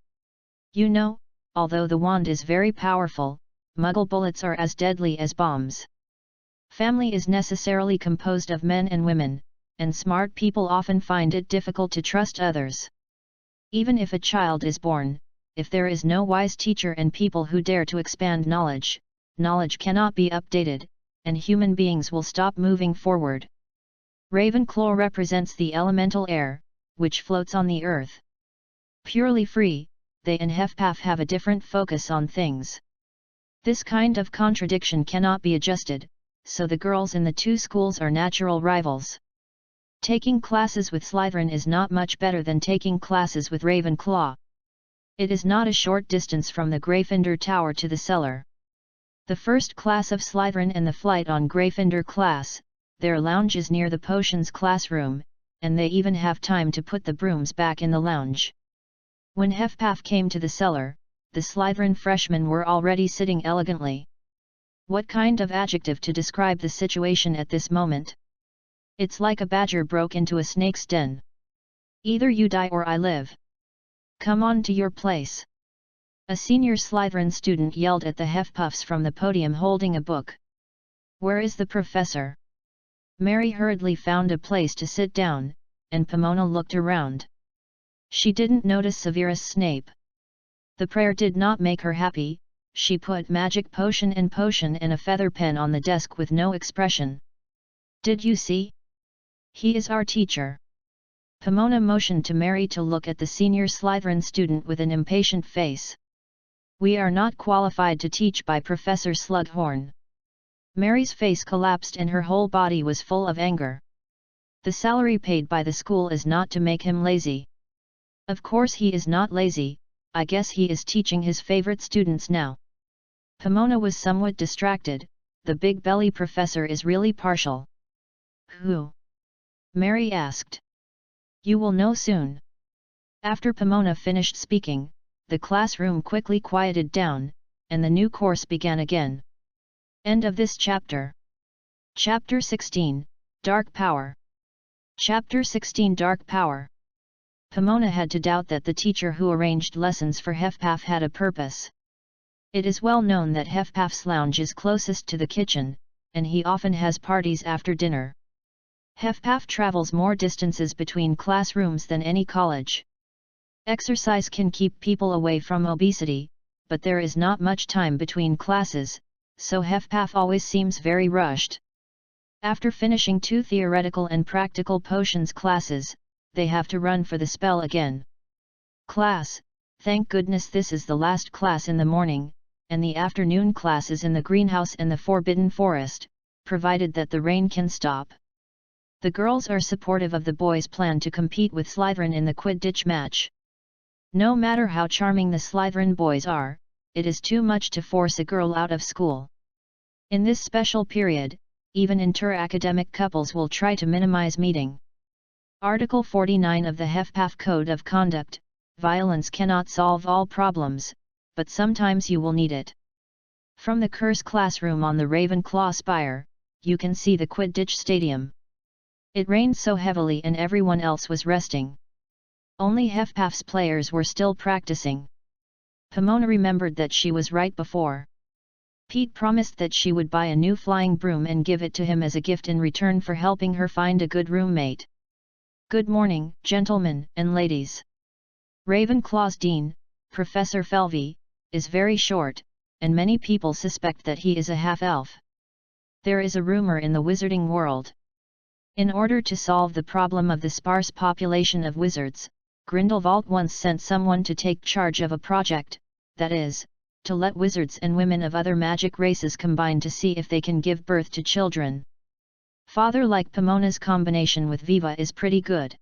You know, although the wand is very powerful, Muggle bullets are as deadly as bombs. Family is necessarily composed of men and women, and smart people often find it difficult to trust others. Even if a child is born, if there is no wise teacher and people who dare to expand knowledge, knowledge cannot be updated, and human beings will stop moving forward. Ravenclaw represents the elemental air, which floats on the earth. Purely free, they and Hufflepuff have a different focus on things. This kind of contradiction cannot be adjusted, so the girls in the two schools are natural rivals. Taking classes with Slytherin is not much better than taking classes with Ravenclaw. It is not a short distance from the Gryffindor Tower to the cellar. The first class of Slytherin and the flight on Gryffindor class, their lounge is near the potions classroom, and they even have time to put the brooms back in the lounge. When Hufflepuff came to the cellar, the Slytherin freshmen were already sitting elegantly. What kind of adjective to describe the situation at this moment? It's like a badger broke into a snake's den. Either you die or I live. Come on to your place. A senior Slytherin student yelled at the Hufflepuffs from the podium holding a book. Where is the professor? Mary hurriedly found a place to sit down, and Pomona looked around. She didn't notice Severus Snape. The prayer did not make her happy. She put magic potion and a feather pen on the desk with no expression. Did you see? He is our teacher. Pomona motioned to Mary to look at the senior Slytherin student with an impatient face. We are not qualified to teach by Professor Slughorn. Mary's face collapsed and her whole body was full of anger. The salary paid by the school is not to make him lazy. Of course he is not lazy, I guess he is teaching his favorite students now. Pomona was somewhat distracted, the big belly professor is really partial. Who? Mary asked. You will know soon. After Pomona finished speaking, the classroom quickly quieted down, and the new course began again. End of this chapter. Chapter 16, Dark Power. Chapter 16 Dark Power. Pomona had to doubt that the teacher who arranged lessons for Hufflepuff had a purpose. It is well known that Hufflepuff's lounge is closest to the kitchen, and he often has parties after dinner. Hufflepuff travels more distances between classrooms than any college. Exercise can keep people away from obesity, but there is not much time between classes, so Hufflepuff always seems very rushed. After finishing 2 theoretical and practical potions classes, they have to run for the spell again. Class, thank goodness this is the last class in the morning, and the afternoon class is in the greenhouse and the forbidden forest, provided that the rain can stop. The girls are supportive of the boys' plan to compete with Slytherin in the Quidditch match. No matter how charming the Slytherin boys are, it is too much to force a girl out of school. In this special period, even inter-academic couples will try to minimize meeting. Article 49 of the HFPAF Code of Conduct, violence cannot solve all problems, but sometimes you will need it. From the Curse classroom on the Ravenclaw Spire, you can see the Quidditch stadium. It rained so heavily and everyone else was resting. Only HFPAF's players were still practicing. Pomona remembered that she was right before. Pete promised that she would buy a new flying broom and give it to him as a gift in return for helping her find a good roommate. Good morning, gentlemen and ladies. Ravenclaw's dean, Professor Felvey, is very short, and many people suspect that he is a half-elf. There is a rumor in the wizarding world. In order to solve the problem of the sparse population of wizards, Grindelwald once sent someone to take charge of a project, that is, to let wizards and women of other magic races combine to see if they can give birth to children. Father like Pomona's combination with Viva is pretty good.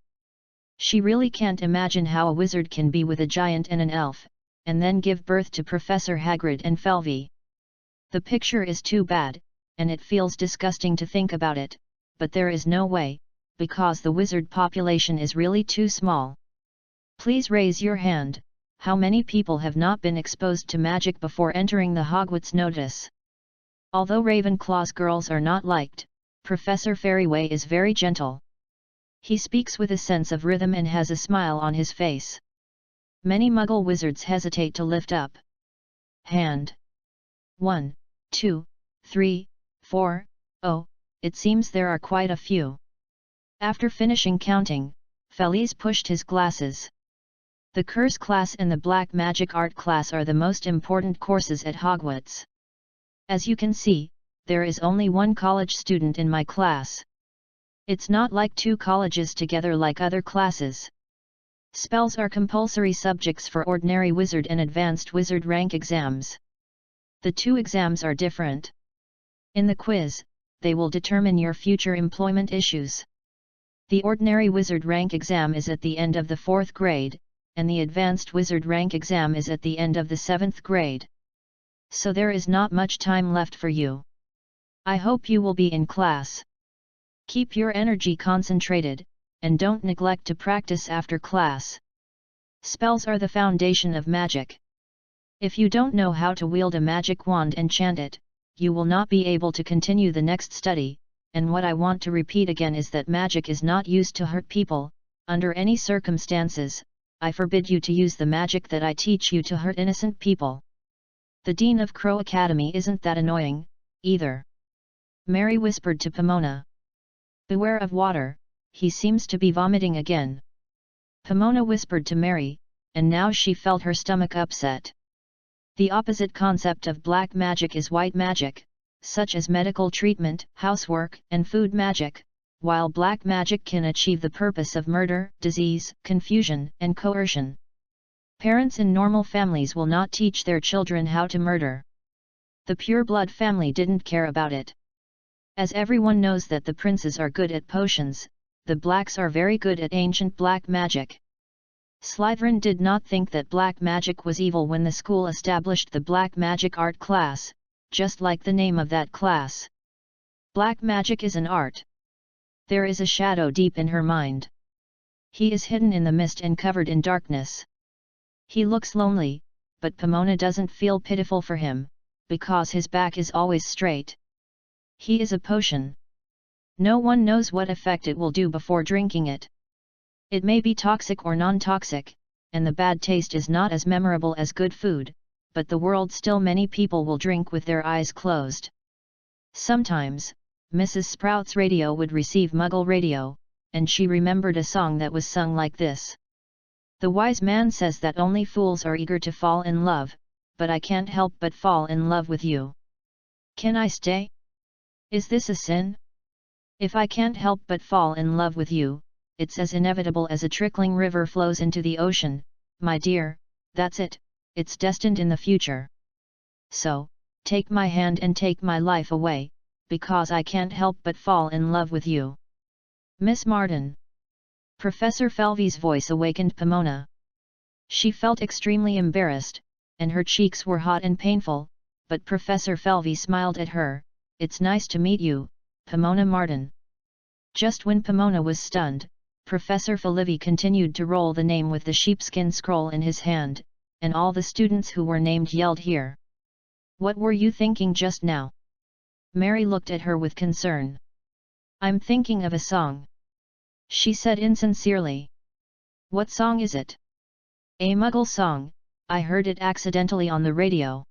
She really can't imagine how a wizard can be with a giant and an elf, and then give birth to Professor Hagrid and Felvey. The picture is too bad, and it feels disgusting to think about it, but there is no way, because the wizard population is really too small. Please raise your hand, how many people have not been exposed to magic before entering the Hogwarts notice? Although Ravenclaw's girls are not liked, Professor Fairy is very gentle. He speaks with a sense of rhythm and has a smile on his face. Many Muggle wizards hesitate to lift up hand. 1, 2, 3, 4, oh, it seems there are quite a few. After finishing counting, Feliz pushed his glasses. The Curse class and the Black Magic Art class are the most important courses at Hogwarts. As you can see, there is only one college student in my class. It's not like two colleges together like other classes. Spells are compulsory subjects for ordinary wizard and advanced wizard rank exams. The two exams are different. In the quiz, they will determine your future employment issues. The ordinary wizard rank exam is at the end of the 4th grade, and the advanced wizard rank exam is at the end of the 7th grade. So there is not much time left for you. I hope you will be in class. Keep your energy concentrated, and don't neglect to practice after class. Spells are the foundation of magic. If you don't know how to wield a magic wand and chant it, you will not be able to continue the next study, and what I want to repeat again is that magic is not used to hurt people. Under any circumstances, I forbid you to use the magic that I teach you to hurt innocent people. The Dean of Crow Academy isn't that annoying, either. Mary whispered to Pomona. Beware of water, he seems to be vomiting again. Pomona whispered to Mary, and now she felt her stomach upset. The opposite concept of black magic is white magic, such as medical treatment, housework, and food magic, while black magic can achieve the purpose of murder, disease, confusion, and coercion. Parents in normal families will not teach their children how to murder. The pure-blood family didn't care about it. As everyone knows that the princes are good at potions, the blacks are very good at ancient black magic. Slytherin did not think that black magic was evil when the school established the Black Magic Art class, just like the name of that class. Black magic is an art. There is a shadow deep in her mind. He is hidden in the mist and covered in darkness. He looks lonely, but Pomona doesn't feel pitiful for him, because his back is always straight. He is a potion. No one knows what effect it will do before drinking it. It may be toxic or non-toxic, and the bad taste is not as memorable as good food, but the world still many people will drink with their eyes closed. Sometimes, Mrs. Sprout's radio would receive Muggle radio, and she remembered a song that was sung like this. The wise man says that only fools are eager to fall in love, but I can't help but fall in love with you. Can I stay? Is this a sin? If I can't help but fall in love with you, it's as inevitable as a trickling river flows into the ocean, My dear, that's it, it's destined in the future. So, take my hand and take my life away, because I can't help but fall in love with you. Miss Martin. Professor Falvey's voice awakened Pomona. She felt extremely embarrassed, and her cheeks were hot and painful, but Professor Falvey smiled at her. It's nice to meet you, Pomona Martin. Just when Pomona was stunned, Professor Falvey continued to roll the name with the sheepskin scroll in his hand, and all the students who were named yelled here. What were you thinking just now? Mary looked at her with concern. I'm thinking of a song, she said insincerely. What song is it? A Muggle song, I heard it accidentally on the radio.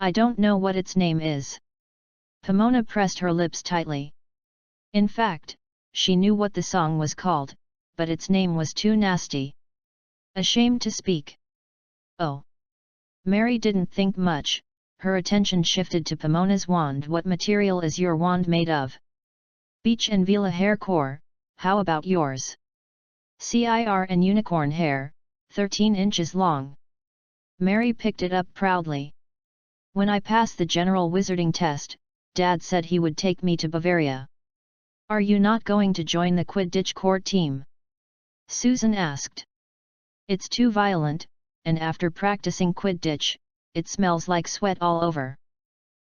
I don't know what its name is. Pomona pressed her lips tightly. In fact, she knew what the song was called, but its name was too nasty. Ashamed to speak. Oh. Mary didn't think much, her attention shifted to Pomona's wand. What material is your wand made of? Beech and Vela hair core, how about yours? CIR and unicorn hair, 13 inches long. Mary picked it up proudly. When I pass the general wizarding test, Dad said he would take me to Bavaria. Are you not going to join the Quidditch court team? Susan asked. It's too violent, and after practicing Quidditch, it smells like sweat all over.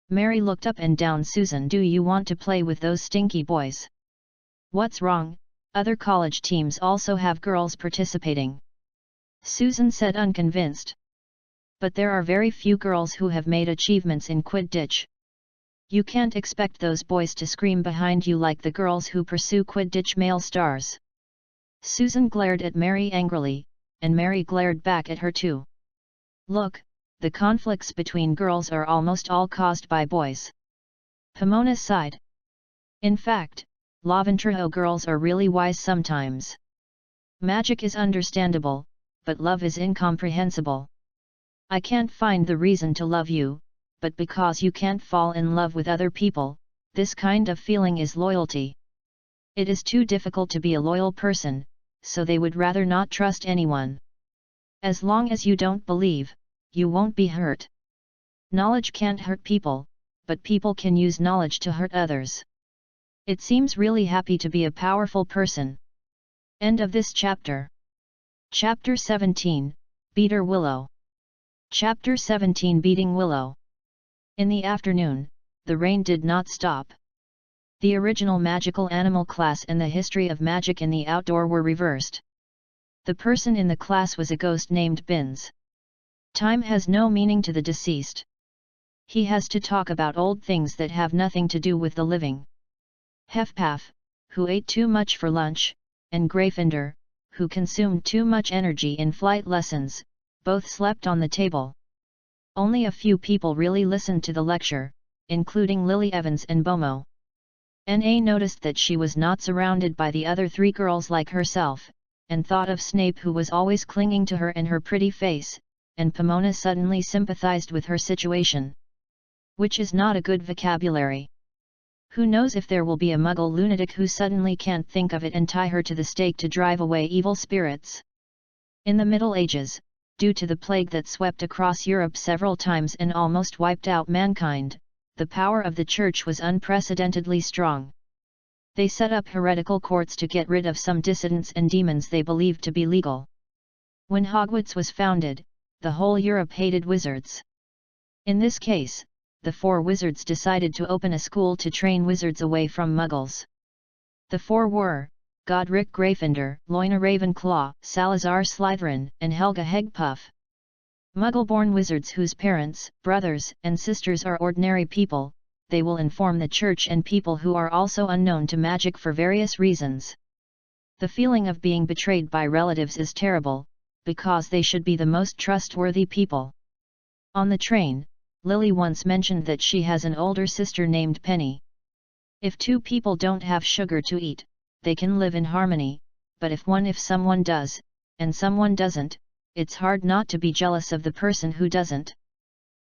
Mary looked up and down. Susan, do you want to play with those stinky boys? What's wrong? Other college teams also have girls participating. Susan said, unconvinced. But there are very few girls who have made achievements in Quidditch. You can't expect those boys to scream behind you like the girls who pursue Quidditch male stars. Susan glared at Mary angrily, and Mary glared back at her too. Look, the conflicts between girls are almost all caused by boys. Pomona sighed. In fact, Laventrejo girls are really wise sometimes. Magic is understandable, but love is incomprehensible. I can't find the reason to love you, but because you can't fall in love with other people, this kind of feeling is loyalty. It is too difficult to be a loyal person, so they would rather not trust anyone. As long as you don't believe, you won't be hurt. Knowledge can't hurt people, but people can use knowledge to hurt others. It seems really happy to be a powerful person. End of this chapter. Chapter 17, Beater Willow. Chapter 17, Beating Willow. In the afternoon, the rain did not stop. The original magical animal class and the history of magic in the outdoor were reversed. The person in the class was a ghost named Binns. Time has no meaning to the deceased. He has to talk about old things that have nothing to do with the living. Hefpaf, who ate too much for lunch, and Gryffindor, who consumed too much energy in flight lessons, both slept on the table. Only a few people really listened to the lecture, including Lily Evans and Bomo. Na noticed that she was not surrounded by the other three girls like herself, and thought of Snape, who was always clinging to her and her pretty face, and Pomona suddenly sympathized with her situation. Which is not a good vocabulary. Who knows if there will be a Muggle lunatic who suddenly can't think of it and tie her to the stake to drive away evil spirits. In the Middle Ages, due to the plague that swept across Europe several times and almost wiped out mankind, the power of the Church was unprecedentedly strong. They set up heretical courts to get rid of some dissidents and demons they believed to be legal. When Hogwarts was founded, the whole Europe hated wizards. In this case, the four wizards decided to open a school to train wizards away from Muggles. The four were Godric Gryffindor, Lorna Ravenclaw, Salazar Slytherin, and Helga Hegpuff. Muggle-born wizards whose parents, brothers, and sisters are ordinary people, they will inform the Church and people who are also unknown to magic for various reasons. The feeling of being betrayed by relatives is terrible, because they should be the most trustworthy people. On the train, Lily once mentioned that she has an older sister named Penny. If two people don't have sugar to eat, they can live in harmony, but if someone does, and someone doesn't, it's hard not to be jealous of the person who doesn't.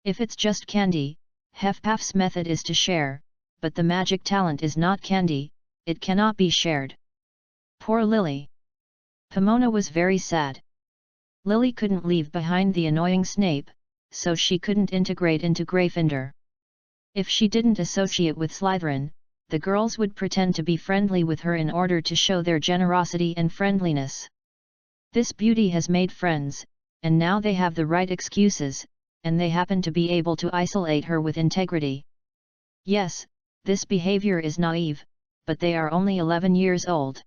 If it's just candy, Hefpuff's method is to share, but the magic talent is not candy, it cannot be shared. Poor Lily. Pomona was very sad. Lily couldn't leave behind the annoying Snape, so she couldn't integrate into Gryffindor. If she didn't associate with Slytherin, the girls would pretend to be friendly with her in order to show their generosity and friendliness. This beauty has made friends, and now they have the right excuses, and they happen to be able to isolate her with integrity. Yes, this behavior is naive, but they are only 11 years old.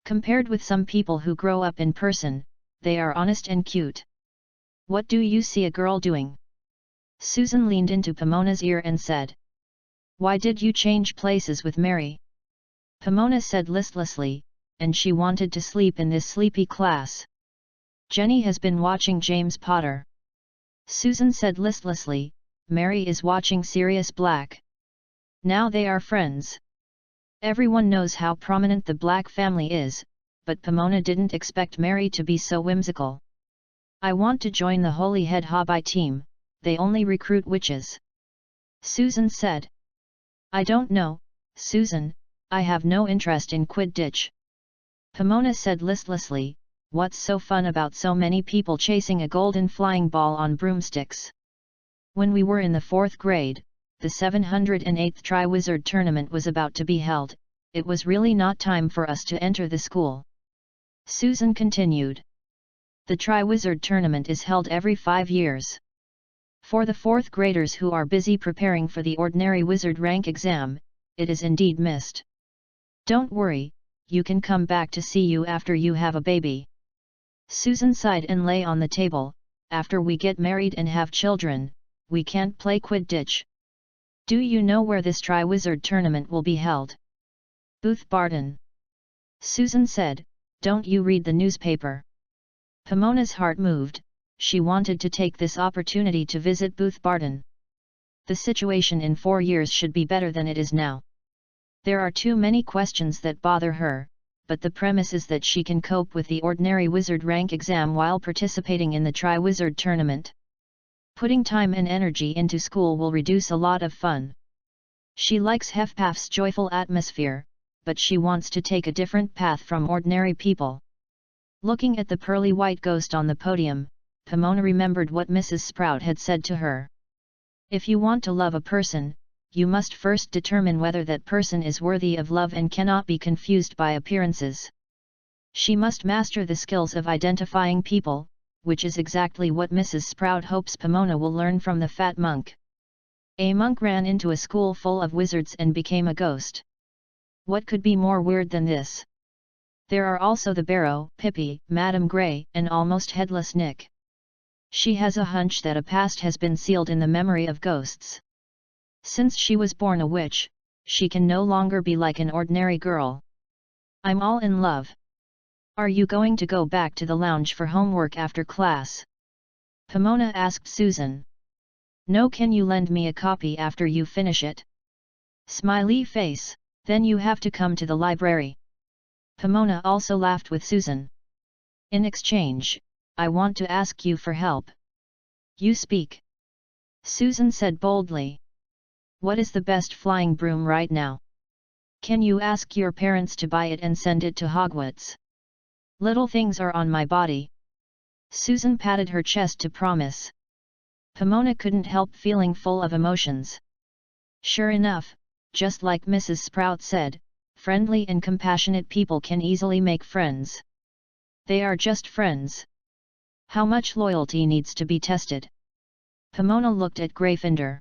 Compared with some people who grow up in person, they are honest and cute. What do you see a girl doing? Susan leaned into Pomona's ear and said. Why did you change places with Mary? Pomona said listlessly, and she wanted to sleep in this sleepy class. Jenny has been watching James Potter. Susan said listlessly, Mary is watching Sirius Black. Now they are friends. Everyone knows how prominent the Black family is, but Pomona didn't expect Mary to be so whimsical. I want to join the Holyhead Hobby team, they only recruit witches. Susan said. I don't know, Susan, I have no interest in Quidditch. Pomona said listlessly, what's so fun about so many people chasing a golden flying ball on broomsticks? When we were in the 4th grade, the 708th Triwizard Tournament was about to be held, it was really not time for us to enter the school. Susan continued. The Triwizard Tournament is held every 5 years. For the 4th graders who are busy preparing for the ordinary wizard rank exam, it is indeed missed. Don't worry, you can come back to see you after you have a baby. Susan sighed and lay on the table, after we get married and have children, we can't play Quidditch. Do you know where this Triwizard Tournament will be held? Booth Barton. Susan said, don't you read the newspaper? Pomona's heart moved, she wanted to take this opportunity to visit Booth Barton. The situation in 4 years should be better than it is now. There are too many questions that bother her, but the premise is that she can cope with the ordinary wizard rank exam while participating in the Triwizard Tournament. Putting time and energy into school will reduce a lot of fun. She likes Hufflepuff's joyful atmosphere, but she wants to take a different path from ordinary people. Looking at the pearly white ghost on the podium, Pomona remembered what Mrs. Sprout had said to her. If you want to love a person, you must first determine whether that person is worthy of love and cannot be confused by appearances. She must master the skills of identifying people, which is exactly what Mrs. Sprout hopes Pomona will learn from the fat monk. A monk ran into a school full of wizards and became a ghost. What could be more weird than this? There are also the Barrow, Pippi, Madame Grey, and almost headless Nick. She has a hunch that a past has been sealed in the memory of ghosts. Since she was born a witch, she can no longer be like an ordinary girl. I'm all in love. Are you going to go back to the lounge for homework after class? Pomona asked Susan. No, can you lend me a copy after you finish it? Smiley face, then you have to come to the library. Pomona also laughed with Susan. In exchange, I want to ask you for help. You speak. Susan said boldly. What is the best flying broom right now? Can you ask your parents to buy it and send it to Hogwarts? Little things are on my body. Susan patted her chest to promise. Pomona couldn't help feeling full of emotions. Sure enough, just like Mrs. Sprout said, friendly and compassionate people can easily make friends. They are just friends. How much loyalty needs to be tested? Pomona looked at Gryffindor.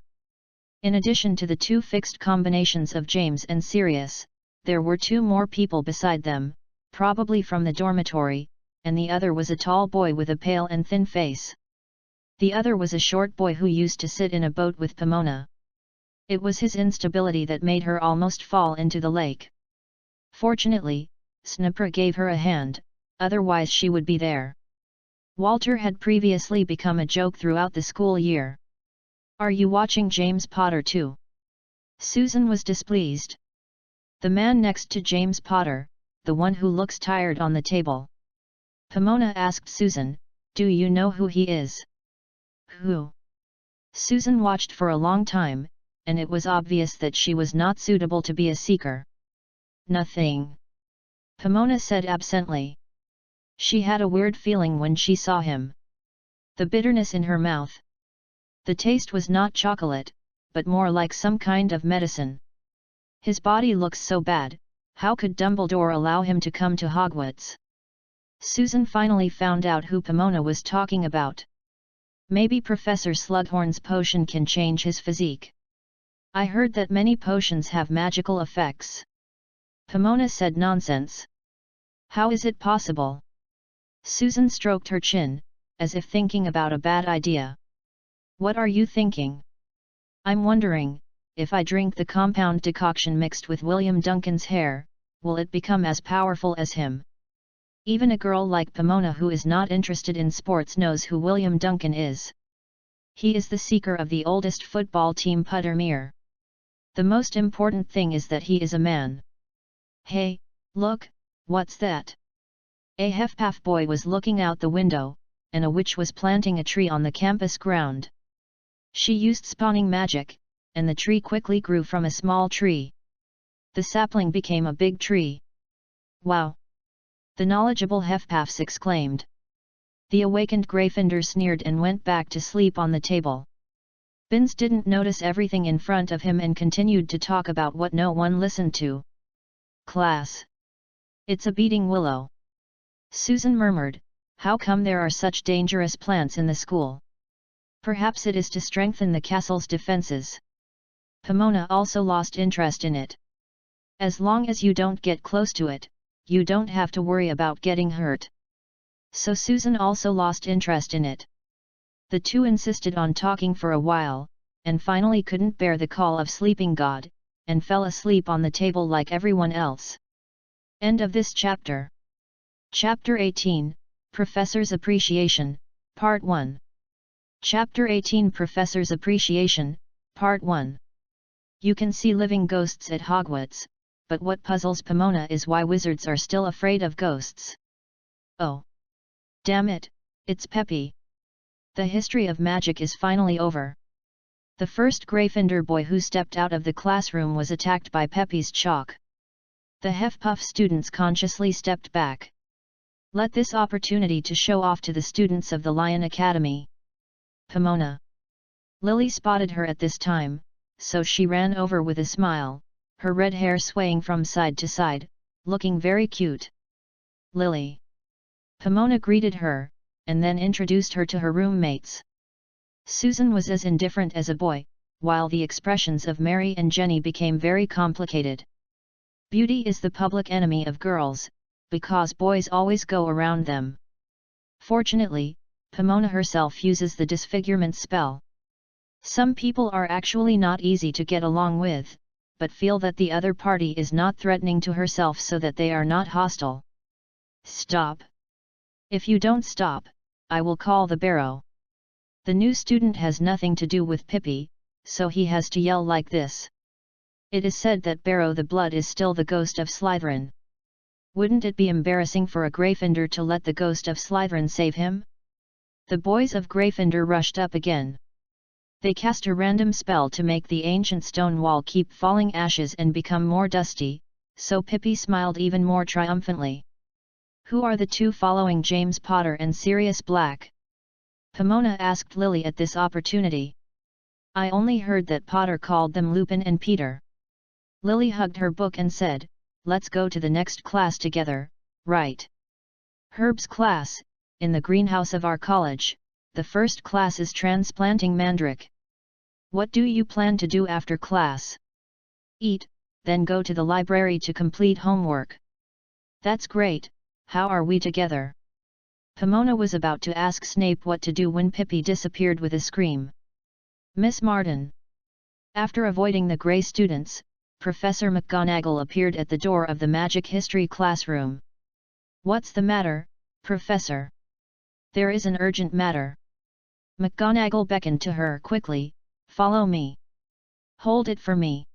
In addition to the 2 fixed combinations of James and Sirius, there were 2 more people beside them, probably from the dormitory, and the other was a tall boy with a pale and thin face. The other was a short boy who used to sit in a boat with Pomona. It was his instability that made her almost fall into the lake. Fortunately, Snipper gave her a hand, otherwise she would be there. Walter had previously become a joke throughout the school year. Are you watching James Potter too? Susan was displeased. The man next to James Potter, the one who looks tired on the table. Pomona asked Susan, do you know who he is? Who? Susan watched for a long time, and it was obvious that she was not suitable to be a seeker. Nothing. Pomona said absently. She had a weird feeling when she saw him. The bitterness in her mouth. The taste was not chocolate, but more like some kind of medicine. His body looks so bad, how could Dumbledore allow him to come to Hogwarts? Susan finally found out who Pomona was talking about. Maybe Professor Slughorn's potion can change his physique. I heard that many potions have magical effects. Pomona said nonsense. How is it possible? Susan stroked her chin, as if thinking about a bad idea. What are you thinking? I'm wondering, if I drink the compound decoction mixed with William Duncan's hair, will it become as powerful as him? Even a girl like Pomona who is not interested in sports knows who William Duncan is. He is the seeker of the oldest football team Puttermere. The most important thing is that he is a man. Hey, look, what's that? A Hufflepuff boy was looking out the window, and a witch was planting a tree on the campus ground. She used spawning magic, and the tree quickly grew from a small tree. The sapling became a big tree. Wow! The knowledgeable Hufflepuffs exclaimed. The awakened Gryffindor sneered and went back to sleep on the table. Binns didn't notice everything in front of him and continued to talk about what no one listened to. Class. It's a beating willow. Susan murmured, how come there are such dangerous plants in the school? Perhaps it is to strengthen the castle's defenses. Pomona also lost interest in it. As long as you don't get close to it, you don't have to worry about getting hurt. So Susan also lost interest in it. The two insisted on talking for a while, and finally couldn't bear the call of sleeping god, and fell asleep on the table like everyone else. End of this chapter. Chapter 18, Professor's Appreciation, Part 1. Chapter 18 Professor's Appreciation, Part 1. You can see living ghosts at Hogwarts, but what puzzles Pomona is why wizards are still afraid of ghosts. Oh! Damn it, it's Peppy. The history of magic is finally over. The first Gryffindor boy who stepped out of the classroom was attacked by Peppy's chalk. The Hufflepuff students consciously stepped back. Let this opportunity to show off to the students of the Lion Academy. Pomona. Lily spotted her at this time, so she ran over with a smile, her red hair swaying from side to side, looking very cute. Lily. Pomona greeted her, and then introduced her to her roommates. Susan was as indifferent as a boy, while the expressions of Mary and Jenny became very complicated. Beauty is the public enemy of girls, because boys always go around them. Fortunately, Pomona herself uses the disfigurement spell. Some people are actually not easy to get along with, but feel that the other party is not threatening to herself so that they are not hostile. Stop! If you don't stop, I will call the barrow. The new student has nothing to do with Pippi, so he has to yell like this. It is said that Barrow the Blood is still the ghost of Slytherin. Wouldn't it be embarrassing for a Gryffindor to let the ghost of Slytherin save him? The boys of Gryffindor rushed up again. They cast a random spell to make the ancient stone wall keep falling ashes and become more dusty, so Pippi smiled even more triumphantly. Who are the two following James Potter and Sirius Black? Pomona asked Lily at this opportunity. I only heard that Potter called them Lupin and Peter. Lily hugged her book and said, let's go to the next class together, right? Herb's class, in the greenhouse of our college, the first class is transplanting mandrake. What do you plan to do after class? Eat, then go to the library to complete homework. That's great, how are we together? Pomona was about to ask Snape what to do when Pippi disappeared with a scream. Miss Martin. After avoiding the grey students, Professor McGonagall appeared at the door of the magic history classroom. What's the matter, Professor? There is an urgent matter. McGonagall beckoned to her quickly, follow me. Hold it for me.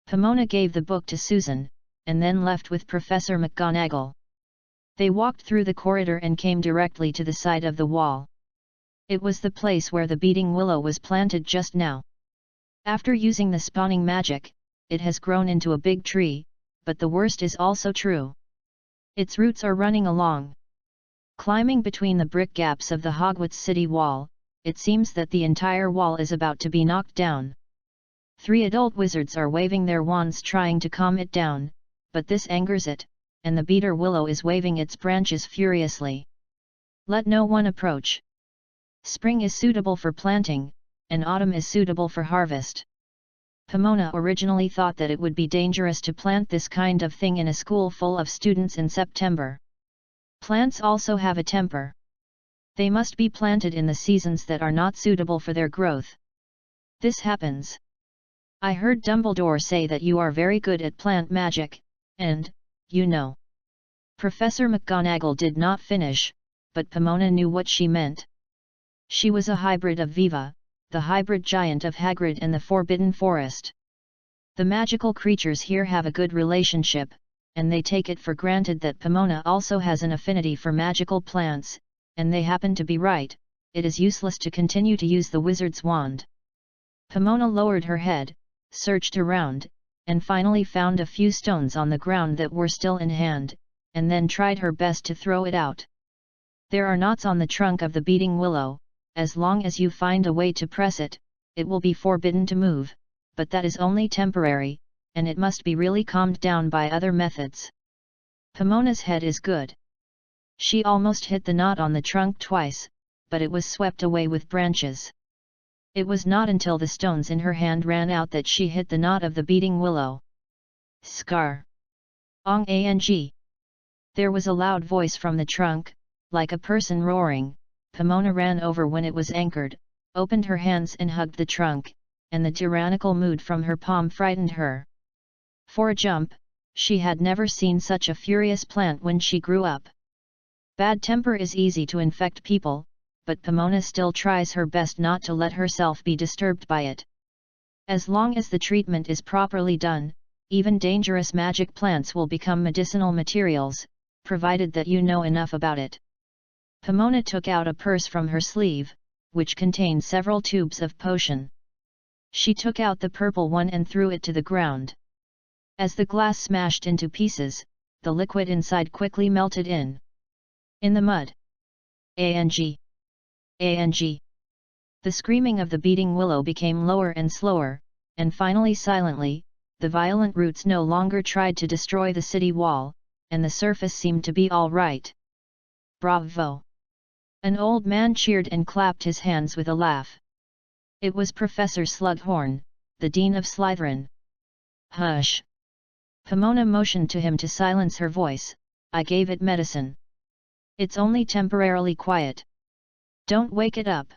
Pomona gave the book to Susan, and then left with Professor McGonagall. They walked through the corridor and came directly to the side of the wall. It was the place where the beating willow was planted just now. After using the spawning magic, it has grown into a big tree, but the worst is also true. Its roots are running along. Climbing between the brick gaps of the Hogwarts city wall, it seems that the entire wall is about to be knocked down. 3 adult wizards are waving their wands trying to calm it down, but this angers it, and the beater willow is waving its branches furiously. Let no one approach. Spring is suitable for planting, and autumn is suitable for harvest. Pomona originally thought that it would be dangerous to plant this kind of thing in a school full of students in September. Plants also have a temper. They must be planted in the seasons that are not suitable for their growth. This happens. I heard Dumbledore say that you are very good at plant magic, and, you know. Professor McGonagall did not finish, but Pomona knew what she meant. She was a hybrid of Viva, the hybrid giant of Hagrid and the Forbidden Forest. The magical creatures here have a good relationship, and they take it for granted that Pomona also has an affinity for magical plants, and they happen to be right. It is useless to continue to use the wizard's wand. Pomona lowered her head, searched around, and finally found a few stones on the ground that were still in hand, and then tried her best to throw it out. There are knots on the trunk of the beating willow. As long as you find a way to press it, it will be forbidden to move, but that is only temporary, and it must be really calmed down by other methods. Pomona's head is good. She almost hit the knot on the trunk twice, but it was swept away with branches. It was not until the stones in her hand ran out that she hit the knot of the beating willow. Scar! Ong ang! There was a loud voice from the trunk, like a person roaring. Pomona ran over when it was anchored, opened her hands and hugged the trunk, and the tyrannical mood from her palm frightened her. For a jump, she had never seen such a furious plant when she grew up. Bad temper is easy to infect people, but Pomona still tries her best not to let herself be disturbed by it. As long as the treatment is properly done, even dangerous magic plants will become medicinal materials, provided that you know enough about it. Pomona took out a purse from her sleeve, which contained several tubes of potion. She took out the purple one and threw it to the ground. As the glass smashed into pieces, the liquid inside quickly melted in the mud. Ang! Ang! The screaming of the beating willow became lower and slower, and finally silently, the violent roots no longer tried to destroy the city wall, and the surface seemed to be all right. Bravo! An old man cheered and clapped his hands with a laugh. It was Professor Slughorn, the Dean of Slytherin. Hush! Pomona motioned to him to silence her voice. I gave it medicine. It's only temporarily quiet. Don't wake it up.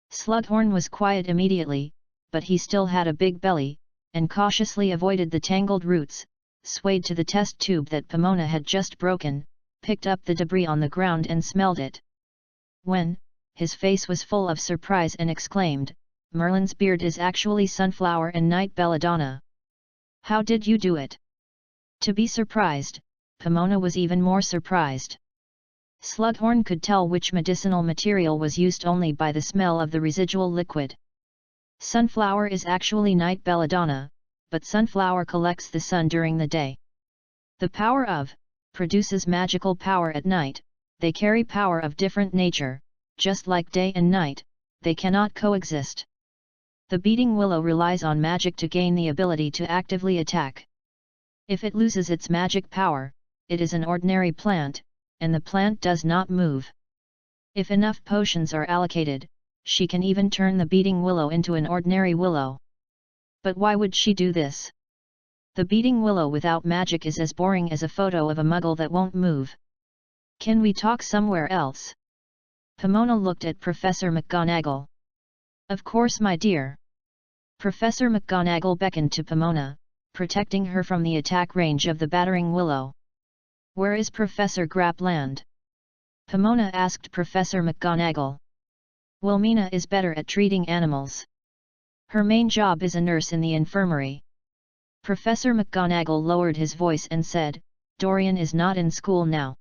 Slughorn was quiet immediately, but he still had a big belly, and cautiously avoided the tangled roots, swayed to the test tube that Pomona had just broken, picked up the debris on the ground and smelled it. When, his face was full of surprise and exclaimed, Merlin's beard is actually sunflower and night belladonna. How did you do it? To be surprised, Pomona was even more surprised. Slughorn could tell which medicinal material was used only by the smell of the residual liquid. Sunflower is actually night belladonna, but sunflower collects the sun during the day. The power of produces magical power at night. They carry power of different nature, just like day and night, they cannot coexist. The beating willow relies on magic to gain the ability to actively attack. If it loses its magic power, it is an ordinary plant, and the plant does not move. If enough potions are allocated, she can even turn the beating willow into an ordinary willow. But why would she do this? The beating willow without magic is as boring as a photo of a muggle that won't move. Can we talk somewhere else? Pomona looked at Professor McGonagall. Of course, my dear. Professor McGonagall beckoned to Pomona, protecting her from the attack range of the battering willow. Where is Professor Grapland? Pomona asked Professor McGonagall. Wilmina is better at treating animals. Her main job is a nurse in the infirmary. Professor McGonagall lowered his voice and said, Dorian is not in school now.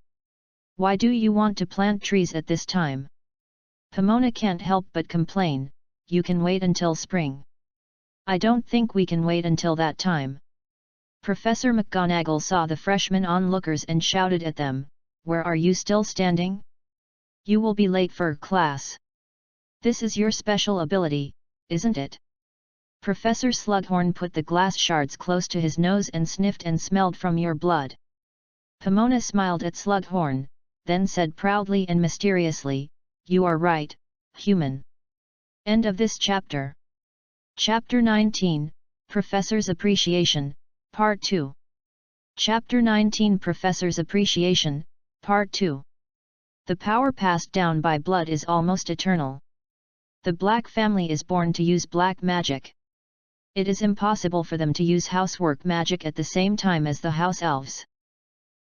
Why do you want to plant trees at this time? Pomona can't help but complain, you can wait until spring. I don't think we can wait until that time. Professor McGonagall saw the freshmen onlookers and shouted at them, where are you still standing? You will be late for class. This is your special ability, isn't it? Professor Slughorn put the glass shards close to his nose and sniffed and smelled from your blood. Pomona smiled at Slughorn, then said proudly and mysteriously, "You are right, human." End of this chapter. Chapter 19, Professor's Appreciation, Part 2. Chapter 19, Professor's Appreciation, Part 2. The power passed down by blood is almost eternal. The Black family is born to use black magic. It is impossible for them to use housework magic at the same time as the house elves.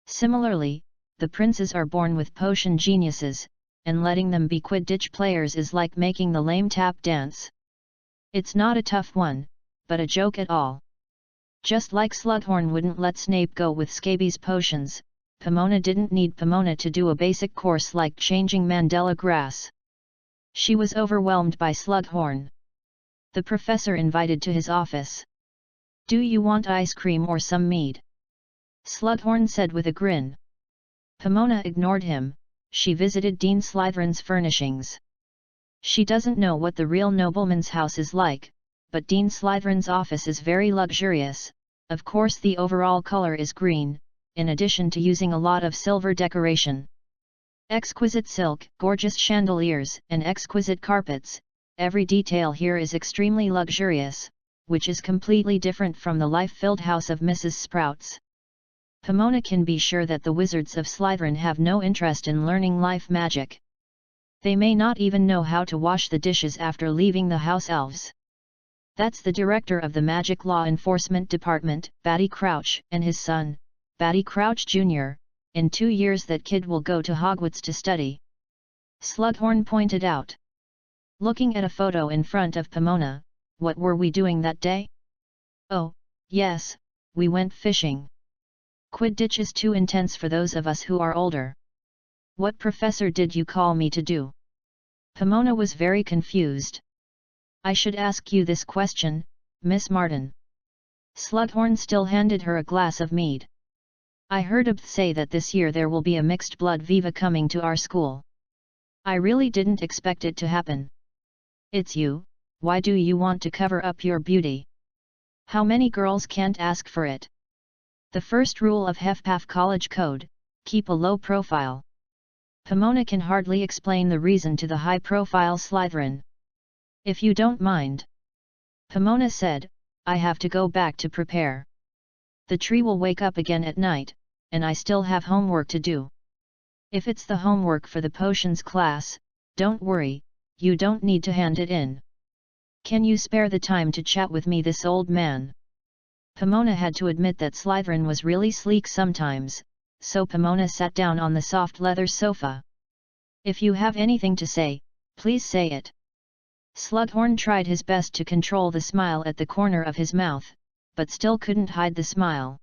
Similarly, the princes are born with potion geniuses, and letting them be Quidditch players is like making the lame tap dance. It's not a tough one, but a joke at all. Just like Slughorn wouldn't let Snape go with scabies potions, Pomona didn't need Pomona to do a basic course like changing Mandela grass. She was overwhelmed by Slughorn. The professor invited to his office. "Do you want ice cream or some mead?" Slughorn said with a grin. Pomona ignored him. She visited Dean Slytherin's furnishings. She doesn't know what the real nobleman's house is like, but Dean Slytherin's office is very luxurious. Of course the overall color is green, in addition to using a lot of silver decoration. Exquisite silk, gorgeous chandeliers, and exquisite carpets. Every detail here is extremely luxurious, which is completely different from the life-filled house of Mrs. Sprouts. Pomona can be sure that the wizards of Slytherin have no interest in learning life magic. They may not even know how to wash the dishes after leaving the house elves. That's the director of the Magic Law Enforcement Department, Barty Crouch, and his son, Barty Crouch Jr. In 2 years that kid will go to Hogwarts to study. Slughorn pointed out. Looking at a photo in front of Pomona, "What were we doing that day?" "Oh, yes, we went fishing. Quidditch is too intense for those of us who are older." "What professor did you call me to do?" Pomona was very confused. "I should ask you this question, Miss Martin." Slughorn still handed her a glass of mead. "I heard Abth say that this year there will be a mixed blood Viva coming to our school. I really didn't expect it to happen." "It's you, why do you want to cover up your beauty? How many girls can't ask for it? The first rule of Hefpaf College Code, keep a low profile." Pomona can hardly explain the reason to the high-profile Slytherin. "If you don't mind," Pomona said, "I have to go back to prepare. The tree will wake up again at night, and I still have homework to do." "If it's the homework for the potions class, don't worry, you don't need to hand it in. Can you spare the time to chat with me, this old man?" Pomona had to admit that Slytherin was really sleek sometimes, so Pomona sat down on the soft leather sofa. "If you have anything to say, please say it." Slughorn tried his best to control the smile at the corner of his mouth, but still couldn't hide the smile.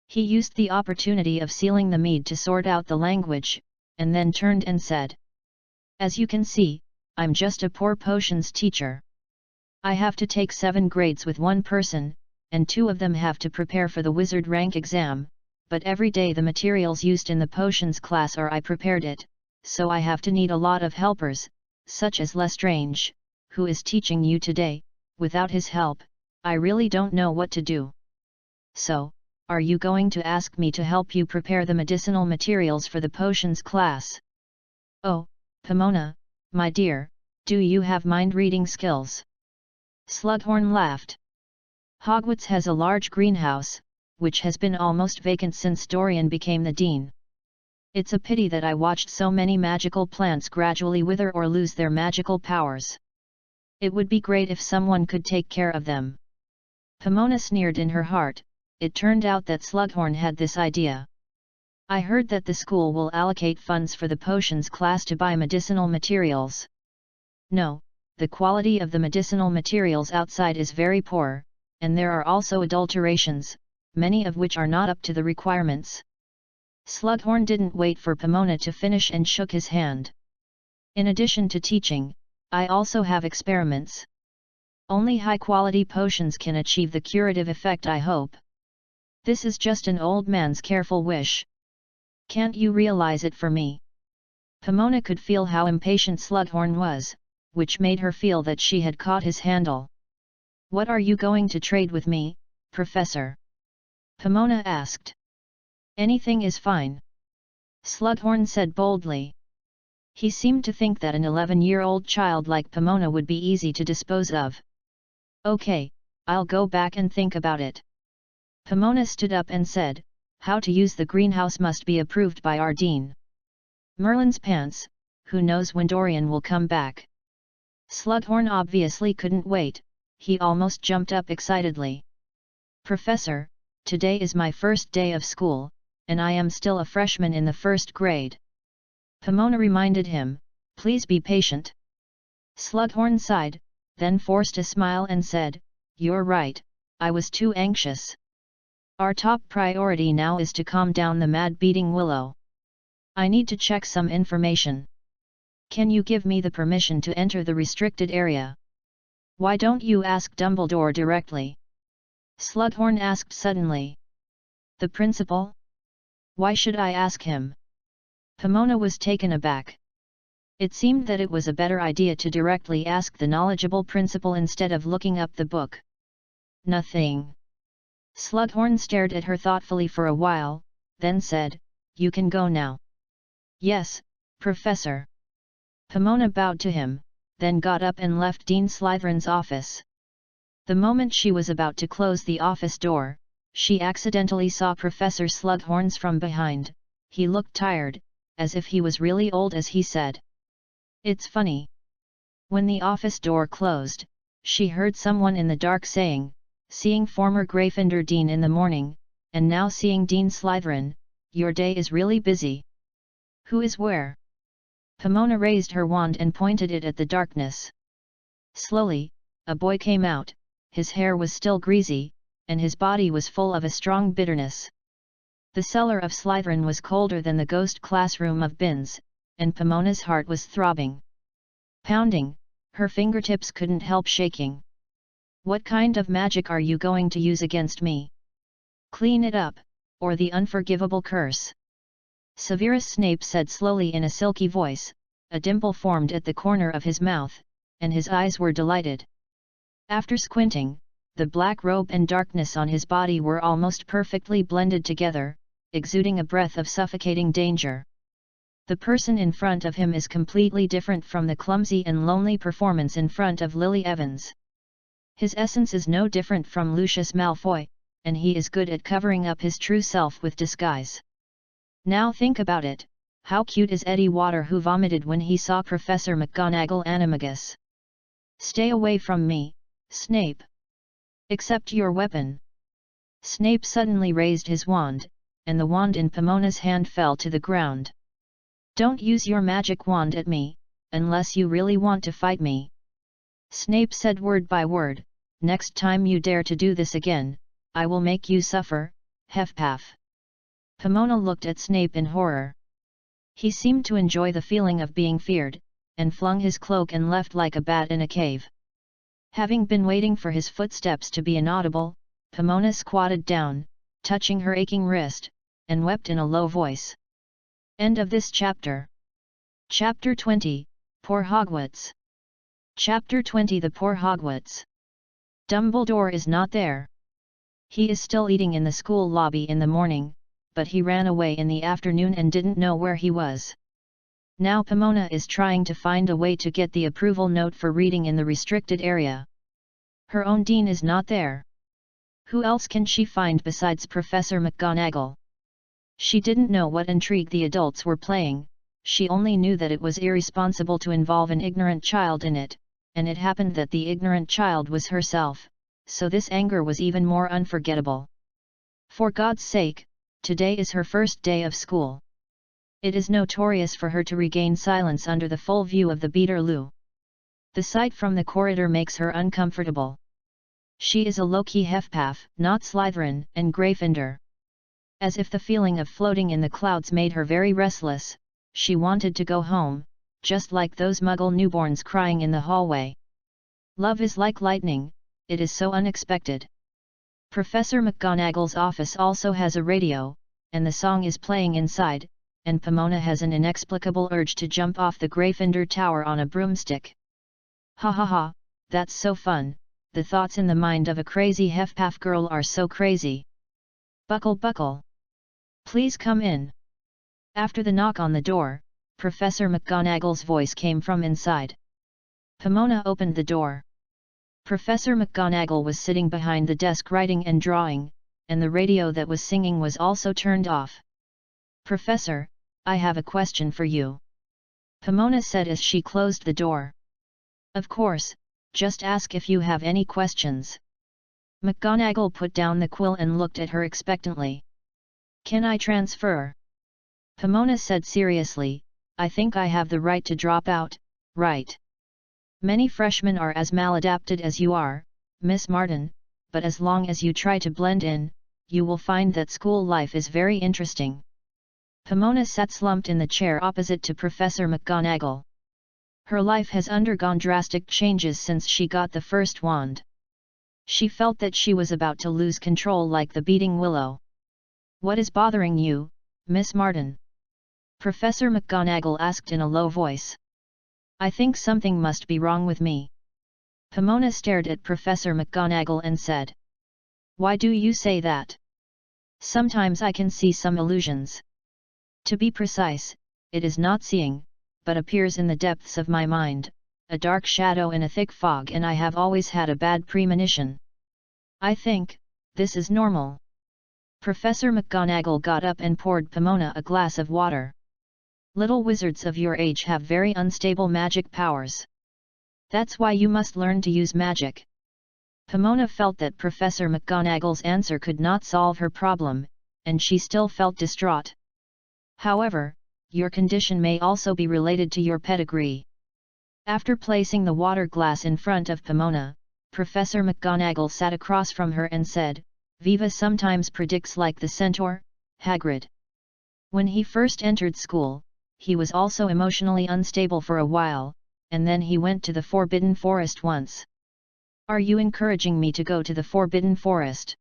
He used the opportunity of sealing the mead to sort out the language, and then turned and said, "As you can see, I'm just a poor potions teacher. I have to take 7 grades with one person, and 2 of them have to prepare for the wizard rank exam, but every day the materials used in the potions class are I prepared it, so I have to need a lot of helpers, such as Lestrange, who is teaching you today. Without his help, I really don't know what to do. So, are you going to ask me to help you prepare the medicinal materials for the potions class?" "Oh, Pomona, my dear, do you have mind-reading skills?" Slughorn laughed. "Hogwarts has a large greenhouse, which has been almost vacant since Dorian became the dean. It's a pity that I watched so many magical plants gradually wither or lose their magical powers. It would be great if someone could take care of them." Pomona sneered in her heart. It turned out that Slughorn had this idea. "I heard that the school will allocate funds for the potions class to buy medicinal materials." "No, the quality of the medicinal materials outside is very poor, and there are also adulterations, many of which are not up to the requirements." Slughorn didn't wait for Pomona to finish and shook his hand. "In addition to teaching, I also have experiments. Only high-quality potions can achieve the curative effect I hope. This is just an old man's careful wish. Can't you realize it for me?" Pomona could feel how impatient Slughorn was, which made her feel that she had caught his handle. "What are you going to trade with me, Professor?" Pomona asked. "Anything is fine," Slughorn said boldly. He seemed to think that an 11-year-old child like Pomona would be easy to dispose of. "Okay, I'll go back and think about it." Pomona stood up and said, "How to use the greenhouse must be approved by our dean." Merlin's pants, who knows when Dorian will come back? Slughorn obviously couldn't wait, he almost jumped up excitedly. "Professor, today is my first day of school, and I am still a freshman in the first grade." Pomona reminded him, "Please be patient." Slughorn sighed, then forced a smile and said, "You're right, I was too anxious. Our top priority now is to calm down the mad-beating Willow. I need to check some information. Can you give me the permission to enter the restricted area?" "Why don't you ask Dumbledore directly?" Slughorn asked suddenly. "The principal? Why should I ask him?" Pomona was taken aback. It seemed that it was a better idea to directly ask the knowledgeable principal instead of looking up the book. "Nothing." Slughorn stared at her thoughtfully for a while, then said, "You can go now." "Yes, Professor." Pomona bowed to him, then got up and left Dean Slytherin's office. The moment she was about to close the office door, she accidentally saw Professor Slughorn's from behind. He looked tired, as if he was really old, as he said. "It's funny." When the office door closed, she heard someone in the dark saying, "Seeing former Gryffindor Dean in the morning, and now seeing Dean Slytherin, your day is really busy. Who is where?" Pomona raised her wand and pointed it at the darkness. Slowly, a boy came out. His hair was still greasy, and his body was full of a strong bitterness. The cellar of Slytherin was colder than the ghost classroom of Binns, and Pomona's heart was throbbing. Pounding, her fingertips couldn't help shaking. "What kind of magic are you going to use against me? Clean it up, or the unforgivable curse." Severus Snape said slowly in a silky voice. A dimple formed at the corner of his mouth, and his eyes were delighted. After squinting, the black robe and darkness on his body were almost perfectly blended together, exuding a breath of suffocating danger. The person in front of him is completely different from the clumsy and lonely performance in front of Lily Evans. His essence is no different from Lucius Malfoy, and he is good at covering up his true self with disguise. Now think about it, how cute is Eddie Water, who vomited when he saw Professor McGonagall animagus? "Stay away from me, Snape. Accept your weapon." Snape suddenly raised his wand, and the wand in Pomona's hand fell to the ground. "Don't use your magic wand at me, unless you really want to fight me," Snape said word by word. "Next time you dare to do this again, I will make you suffer, Hufflepuff." Pomona looked at Snape in horror. He seemed to enjoy the feeling of being feared, and flung his cloak and left like a bat in a cave. Having been waiting for his footsteps to be inaudible, Pomona squatted down, touching her aching wrist, and wept in a low voice. End of this chapter. Chapter 20, Poor Hogwarts. Chapter 20, The Poor Hogwarts. Dumbledore is not there. He is still eating in the school lobby in the morning, but he ran away in the afternoon and didn't know where he was. Now Pomona is trying to find a way to get the approval note for reading in the restricted area. Her own dean is not there. Who else can she find besides Professor McGonagall? She didn't know what intrigue the adults were playing, she only knew that it was irresponsible to involve an ignorant child in it, and it happened that the ignorant child was herself, so this anger was even more unforgettable. For God's sake, today is her first day of school. It is notorious for her to regain silence under the full view of the Beeterloo. The sight from the corridor makes her uncomfortable. She is a low-key Hufflepuff, not Slytherin and Gryffindor. As if the feeling of floating in the clouds made her very restless, she wanted to go home, just like those Muggle newborns crying in the hallway. Love is like lightning, it is so unexpected. Professor McGonagall's office also has a radio, and the song is playing inside, and Pomona has an inexplicable urge to jump off the Gryffindor Tower on a broomstick. Ha ha ha, that's so fun, the thoughts in the mind of a crazy Hufflepuff girl are so crazy. Buckle buckle. Please come in. After the knock on the door, Professor McGonagall's voice came from inside. Pomona opened the door. Professor McGonagall was sitting behind the desk writing and drawing, and the radio that was singing was also turned off. Professor, I have a question for you. Pomona said as she closed the door. Of course, just ask if you have any questions. McGonagall put down the quill and looked at her expectantly. Can I transfer? Pomona said seriously, I think I have the right to drop out, right? Many freshmen are as maladapted as you are, Miss Martin, but as long as you try to blend in, you will find that school life is very interesting. Pomona sat slumped in the chair opposite to Professor McGonagall. Her life has undergone drastic changes since she got the first wand. She felt that she was about to lose control like the beating willow. What is bothering you, Miss Martin? Professor McGonagall asked in a low voice. I think something must be wrong with me. Pomona stared at Professor McGonagall and said. Why do you say that? Sometimes I can see some illusions. To be precise, it is not seeing, but appears in the depths of my mind, a dark shadow in a thick fog, and I have always had a bad premonition. I think, this is normal. Professor McGonagall got up and poured Pomona a glass of water. Little wizards of your age have very unstable magic powers. That's why you must learn to use magic. Pomona felt that Professor McGonagall's answer could not solve her problem, and she still felt distraught. However, your condition may also be related to your pedigree. After placing the water glass in front of Pomona, Professor McGonagall sat across from her and said, Viva sometimes predicts like the centaur, Hagrid. When he first entered school, he was also emotionally unstable for a while, and then he went to the Forbidden Forest once. Are you encouraging me to go to the Forbidden Forest?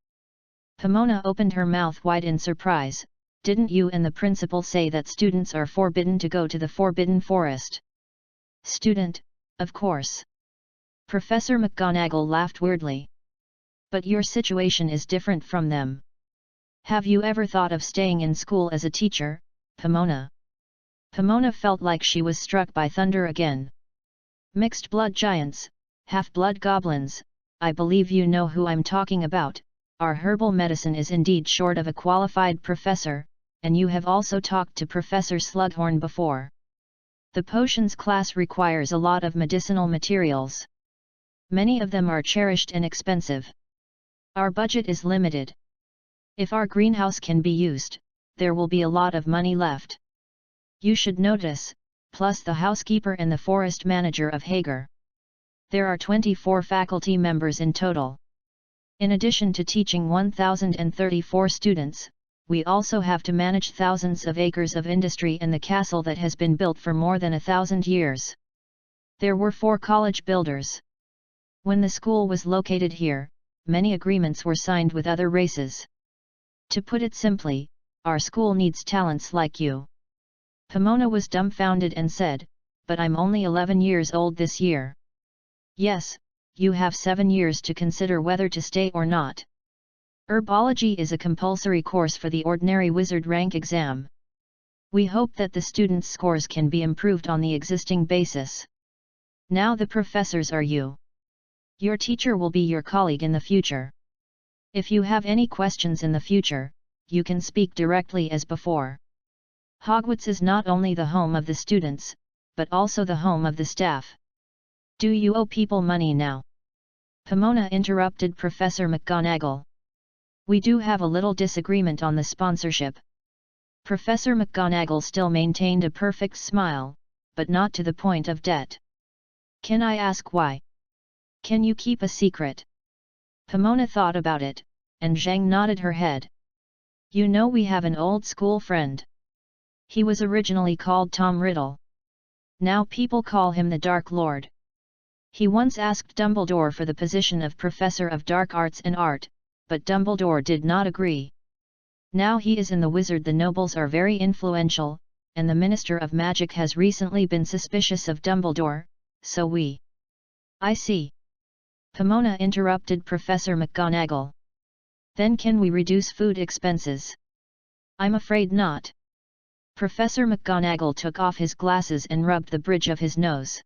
Pomona opened her mouth wide in surprise. Didn't you and the principal say that students are forbidden to go to the Forbidden Forest? Student, of course. Professor McGonagall laughed weirdly. But your situation is different from them. Have you ever thought of staying in school as a teacher, Pomona? Pomona felt like she was struck by thunder again. Mixed blood giants, half-blood goblins, I believe you know who I'm talking about. Our herbal medicine is indeed short of a qualified professor, and you have also talked to Professor Slughorn before. The potions class requires a lot of medicinal materials. Many of them are cherished and expensive. Our budget is limited. If our greenhouse can be used, there will be a lot of money left. You should notice, plus the housekeeper and the forest manager of Hagar. There are 24 faculty members in total. In addition to teaching 1,034 students, we also have to manage thousands of acres of industry and the castle that has been built for more than 1,000 years. There were 4 college builders. When the school was located here, many agreements were signed with other races. To put it simply, our school needs talents like you. Pomona was dumbfounded and said, but I'm only 11 years old this year. Yes, you have 7 years to consider whether to stay or not. Herbology is a compulsory course for the ordinary wizard rank exam. We hope that the students' scores can be improved on the existing basis. Now the professors are you. Your teacher will be your colleague in the future. If you have any questions in the future, you can speak directly as before. Hogwarts is not only the home of the students, but also the home of the staff. Do you owe people money now? Pomona interrupted Professor McGonagall. We do have a little disagreement on the sponsorship. Professor McGonagall still maintained a perfect smile, but not to the point of debt. Can I ask why? Can you keep a secret? Pomona thought about it, and Zhang nodded her head. You know we have an old school friend. He was originally called Tom Riddle. Now people call him the Dark Lord. He once asked Dumbledore for the position of Professor of Dark Arts and Art, but Dumbledore did not agree. Now he is in the Wizard. The nobles are very influential, and the Minister of Magic has recently been suspicious of Dumbledore, so we... I see. Pomona interrupted Professor McGonagall. Then can we reduce food expenses? I'm afraid not. Professor McGonagall took off his glasses and rubbed the bridge of his nose.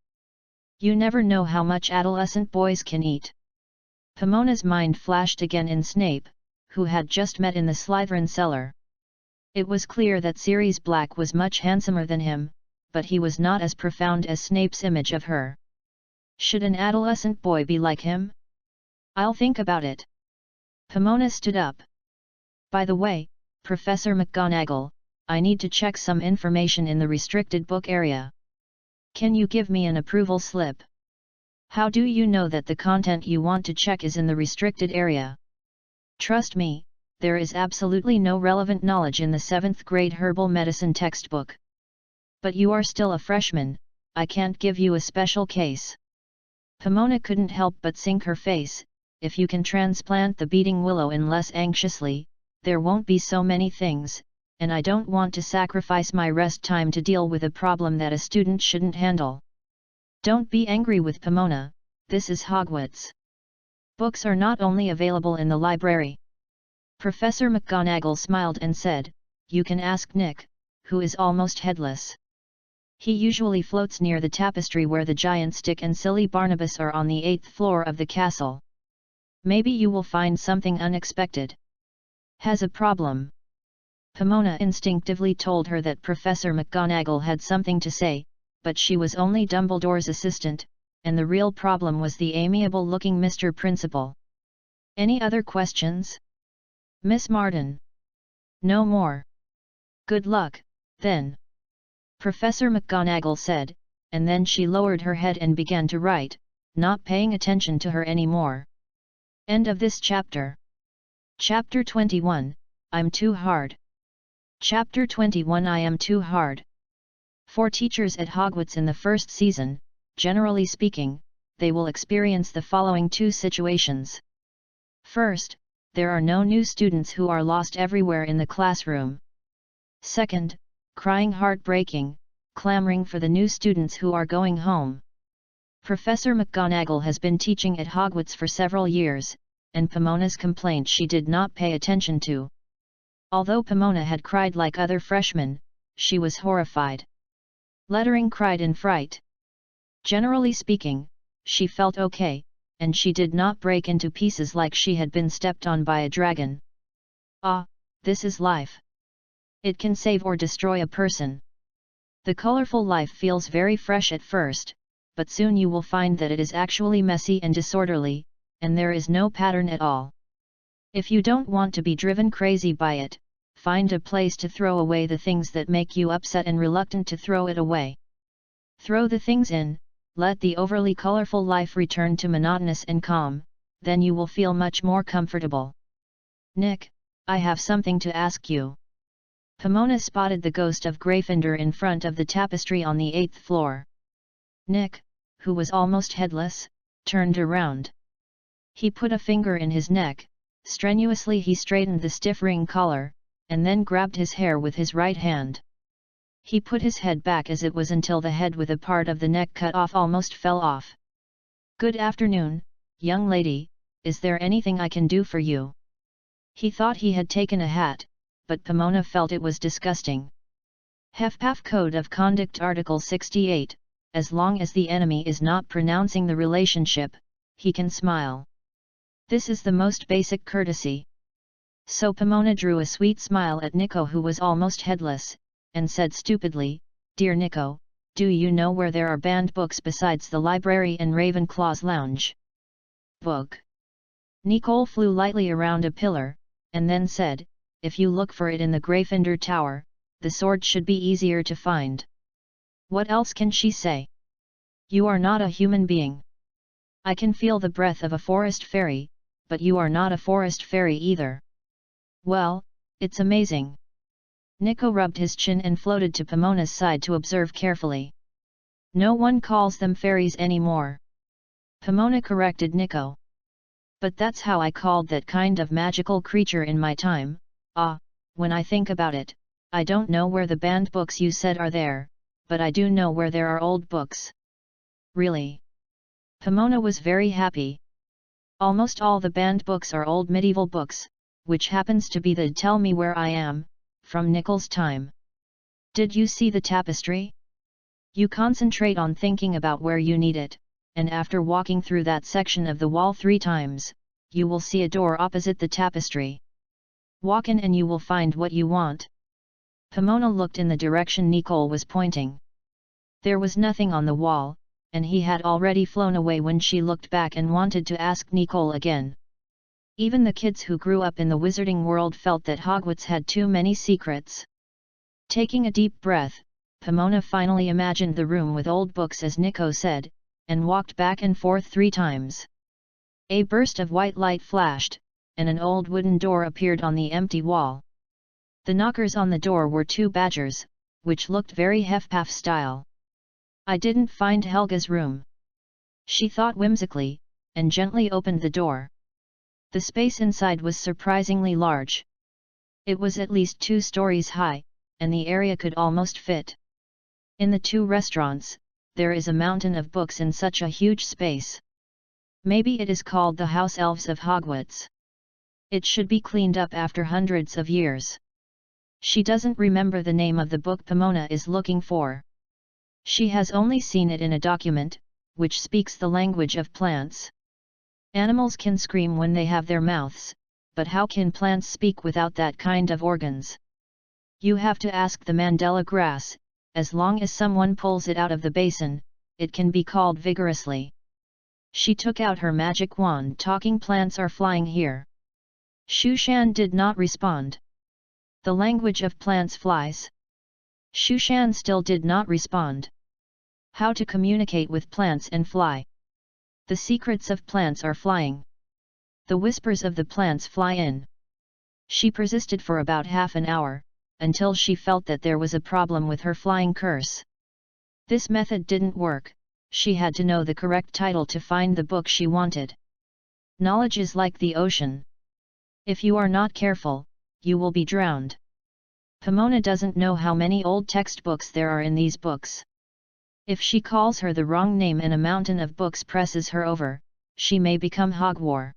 You never know how much adolescent boys can eat. Pomona's mind flashed again in Snape, who had just met in the Slytherin cellar. It was clear that Sirius Black was much handsomer than him, but he was not as profound as Snape's image of her. Should an adolescent boy be like him? I'll think about it. Pomona stood up. By the way, Professor McGonagall, I need to check some information in the restricted book area. Can you give me an approval slip? How do you know that the content you want to check is in the restricted area? Trust me, there is absolutely no relevant knowledge in the 7th grade herbal medicine textbook. But you are still a freshman, I can't give you a special case. Pomona couldn't help but sink her face. If you can transplant the beating willow in less anxiously, there won't be so many things, and I don't want to sacrifice my rest time to deal with a problem that a student shouldn't handle. Don't be angry with Pomona, this is Hogwarts. Books are not only available in the library. Professor McGonagall smiled and said, you can ask Nick, who is almost headless. He usually floats near the tapestry where the giant stick and silly Barnabas are on the 8th floor of the castle. Maybe you will find something unexpected. Has a problem. Pomona instinctively told her that Professor McGonagall had something to say, but she was only Dumbledore's assistant, and the real problem was the amiable-looking Mr. Principal. Any other questions? Miss Martin? No more. Good luck, then. Professor McGonagall said, and then she lowered her head and began to write, not paying attention to her anymore. End of this chapter. Chapter 21, I'm Too Hard. Chapter 21 I Am Too Hard. For teachers at Hogwarts in the first season, generally speaking, they will experience the following two situations. First, there are no new students who are lost everywhere in the classroom. Second, crying heartbreaking, clamoring for the new students who are going home. Professor McGonagall has been teaching at Hogwarts for several years, and Pomona's complaint she did not pay attention to. Although Pomona had cried like other freshmen, she was horrified. Lettering cried in fright. Generally speaking, she felt okay, and she did not break into pieces like she had been stepped on by a dragon. Ah, this is life. It can save or destroy a person. The colorful life feels very fresh at first, but soon you will find that it is actually messy and disorderly, and there is no pattern at all. If you don't want to be driven crazy by it, find a place to throw away the things that make you upset and reluctant to throw it away. Throw the things in, let the overly colorful life return to monotonous and calm, then you will feel much more comfortable. Nick, I have something to ask you. Pomona spotted the ghost of Gryffindor in front of the tapestry on the 8th floor. Nick, who was almost headless, turned around. He put a finger in his neck, strenuously he straightened the stiff ring collar, and then grabbed his hair with his right hand. He put his head back as it was until the head with a part of the neck cut off almost fell off. Good afternoon, young lady, is there anything I can do for you? He thought he had taken a hat, but Pomona felt it was disgusting. HFPAF Code of Conduct Article 68, as long as the enemy is not pronouncing the relationship, he can smile. This is the most basic courtesy. So Pomona drew a sweet smile at Nico, who was almost headless, and said stupidly, Dear Nico, do you know where there are banned books besides the library and Ravenclaw's lounge? Book. Nicole flew lightly around a pillar, and then said, If you look for it in the Gryffindor Tower, the sword should be easier to find. What else can she say? You are not a human being. I can feel the breath of a forest fairy, but you are not a forest fairy either. Well, it's amazing. Nico rubbed his chin and floated to Pomona's side to observe carefully. No one calls them fairies anymore. Pomona corrected Nico. But that's how I called that kind of magical creature in my time. Ah, when I think about it, I don't know where the banned books you said are there, but I do know where there are old books. Really? Pomona was very happy. Almost all the banned books are old medieval books, which happens to be the Tell Me Where I Am, from Nichols' time. Did you see the tapestry? You concentrate on thinking about where you need it, and after walking through that section of the wall 3 times, you will see a door opposite the tapestry. Walk in and you will find what you want. Pomona looked in the direction Nicole was pointing. There was nothing on the wall, and he had already flown away when she looked back and wanted to ask Nicole again. Even the kids who grew up in the wizarding world felt that Hogwarts had too many secrets. Taking a deep breath, Pomona finally imagined the room with old books as Nico said, and walked back and forth 3 times. A burst of white light flashed, and an old wooden door appeared on the empty wall. The knockers on the door were 2 badgers, which looked very Hufflepuff style. I didn't find Helga's room, she thought whimsically, and gently opened the door. The space inside was surprisingly large. It was at least 2 stories high, and the area could almost fit. In the 2 restaurants, there is a mountain of books in such a huge space. Maybe it is called the House Elves of Hogwarts. It should be cleaned up after hundreds of years. She doesn't remember the name of the book Pomona is looking for. She has only seen it in a document, which speaks the language of plants. Animals can scream when they have their mouths, but how can plants speak without that kind of organs? You have to ask the Mandela grass. As long as someone pulls it out of the basin, it can be called vigorously. She took out her magic wand. Talking plants are flying here. Shushan did not respond. The language of plants flies. Shushan still did not respond. How to communicate with plants and fly? The secrets of plants are flying. The whispers of the plants fly in. She persisted for about half an hour, until she felt that there was a problem with her flying curse. This method didn't work. She had to know the correct title to find the book she wanted. Knowledge is like the ocean. If you are not careful, you will be drowned. Pomona doesn't know how many old textbooks there are in these books. If she calls her the wrong name and a mountain of books presses her over, she may become Hogwarts.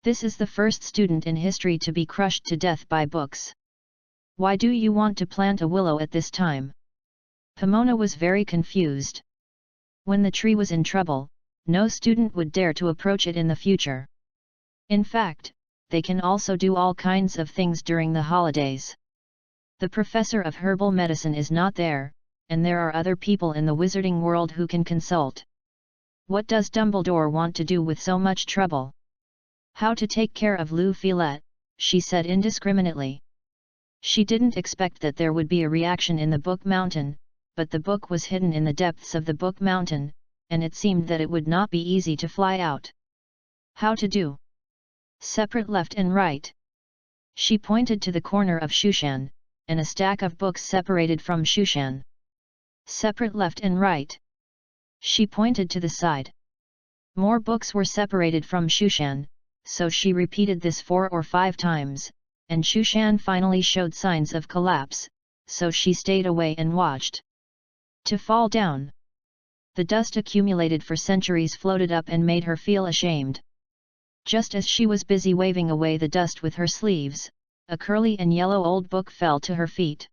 This is the first student in history to be crushed to death by books. Why do you want to plant a willow at this time? Pomona was very confused. When the tree was in trouble, no student would dare to approach it in the future. In fact, they can also do all kinds of things during the holidays. The professor of herbal medicine is not there, and there are other people in the wizarding world who can consult. What does Dumbledore want to do with so much trouble? How to take care of Lou Filette, she said indiscriminately. She didn't expect that there would be a reaction in the Book Mountain, but the book was hidden in the depths of the Book Mountain, and it seemed that it would not be easy to fly out. How to do? Separate left and right. She pointed to the corner of Shushan, and a stack of books separated from Shushan. Separate left and right. She pointed to the side. More books were separated from Shushan, so she repeated this 4 or 5 times, and Shushan finally showed signs of collapse, so she stayed away and watched. To fall down. The dust accumulated for centuries floated up and made her feel ashamed. Just as she was busy waving away the dust with her sleeves, a curly and yellow old book fell to her feet.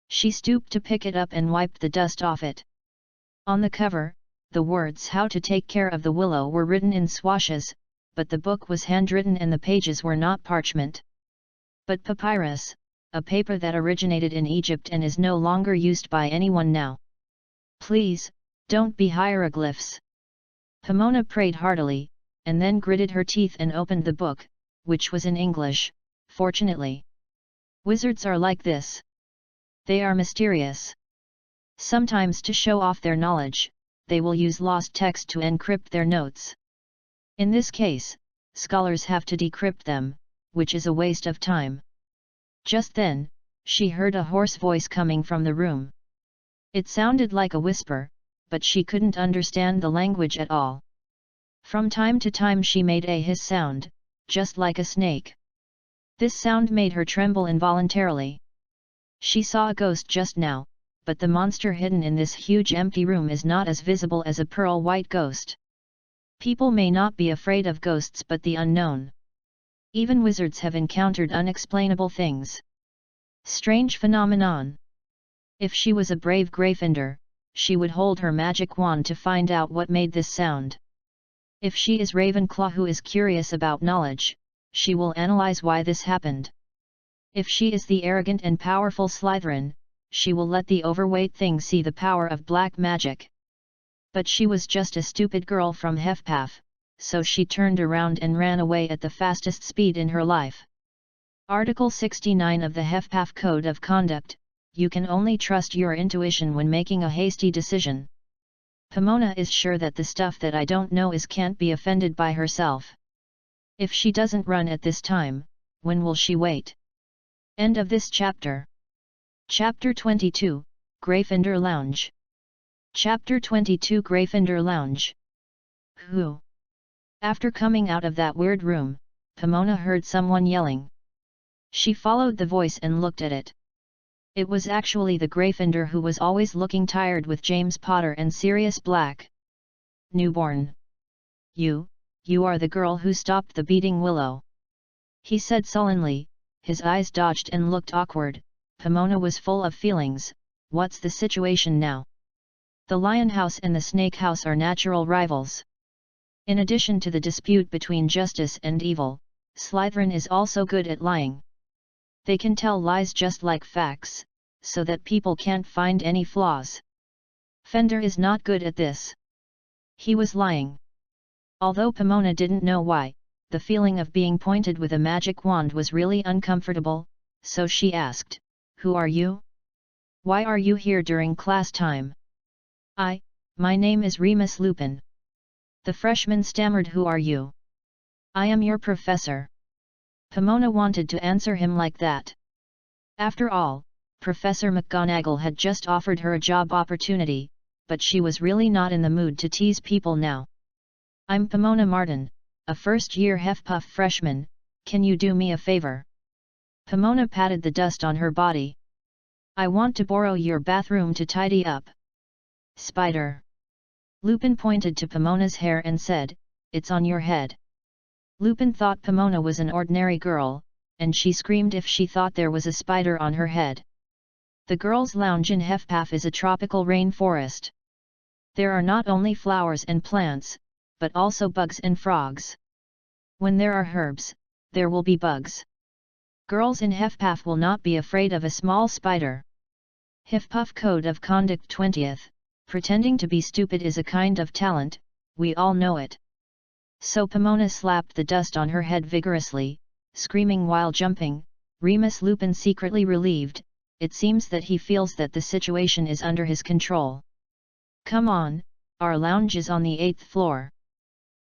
She stooped to pick it up and wiped the dust off it. On the cover, the words "How to Take Care of the Willow" were written in swashes, but the book was handwritten and the pages were not parchment, but papyrus, a paper that originated in Egypt and is no longer used by anyone now. Please, don't be hieroglyphs. Pomona prayed heartily, and then gritted her teeth and opened the book, which was in English, fortunately. Wizards are like this. They are mysterious. Sometimes to show off their knowledge, they will use lost text to encrypt their notes. In this case, scholars have to decrypt them, which is a waste of time. Just then, she heard a hoarse voice coming from the room. It sounded like a whisper, but she couldn't understand the language at all. From time to time she made a hiss sound, just like a snake. This sound made her tremble involuntarily. She saw a ghost just now, but the monster hidden in this huge empty room is not as visible as a pearl-white ghost. People may not be afraid of ghosts but the unknown. Even wizards have encountered unexplainable things. Strange phenomenon. If she was a brave Gryffindor, she would hold her magic wand to find out what made this sound. If she is Ravenclaw who is curious about knowledge, she will analyze why this happened. If she is the arrogant and powerful Slytherin, she will let the overweight thing see the power of black magic. But she was just a stupid girl from Hufflepuff, so she turned around and ran away at the fastest speed in her life. Article 69 of the Hufflepuff Code of Conduct, you can only trust your intuition when making a hasty decision. Pomona is sure that the stuff that I don't know is can't be offended by herself. If she doesn't run at this time, when will she wait? End of this chapter. Chapter 22, Gryffindor Lounge. Chapter 22 Gryffindor Lounge. Who? After coming out of that weird room, Pomona heard someone yelling. She followed the voice and looked at it. It was actually the Gryffindor who was always looking tired with James Potter and Sirius Black. Newborn. You are the girl who stopped the beating Willow. He said sullenly, his eyes dodged and looked awkward. Pomona was full of feelings. What's the situation now? The Lion House and the Snake House are natural rivals. In addition to the dispute between justice and evil, Slytherin is also good at lying. They can tell lies just like facts, so that people can't find any flaws. Fender is not good at this. He was lying. Although Pomona didn't know why, the feeling of being pointed with a magic wand was really uncomfortable, so she asked, "Who are you? Why are you here during class time?" My name is Remus Lupin." The freshman stammered. "Who are you?" "I am your professor." Pomona wanted to answer him like that. After all, Professor McGonagall had just offered her a job opportunity, but she was really not in the mood to tease people now. "I'm Pomona Martin, a first-year Hufflepuff freshman. Can you do me a favor?" Pomona patted the dust on her body. "I want to borrow your bathroom to tidy up." "Spider." Lupin pointed to Pomona's hair and said, "It's on your head." Lupin thought Pomona was an ordinary girl, and she screamed if she thought there was a spider on her head. The girls' lounge in Hufflepuff is a tropical rainforest. There are not only flowers and plants, but also bugs and frogs. When there are herbs, there will be bugs. Girls in Hufflepuff will not be afraid of a small spider. Hufflepuff Code of Conduct 20th. Pretending to be stupid is a kind of talent, we all know it. So Pomona slapped the dust on her head vigorously, screaming while jumping. Remus Lupin secretly relieved. It seems that he feels that the situation is under his control. "Come on, our lounge is on the 8th floor."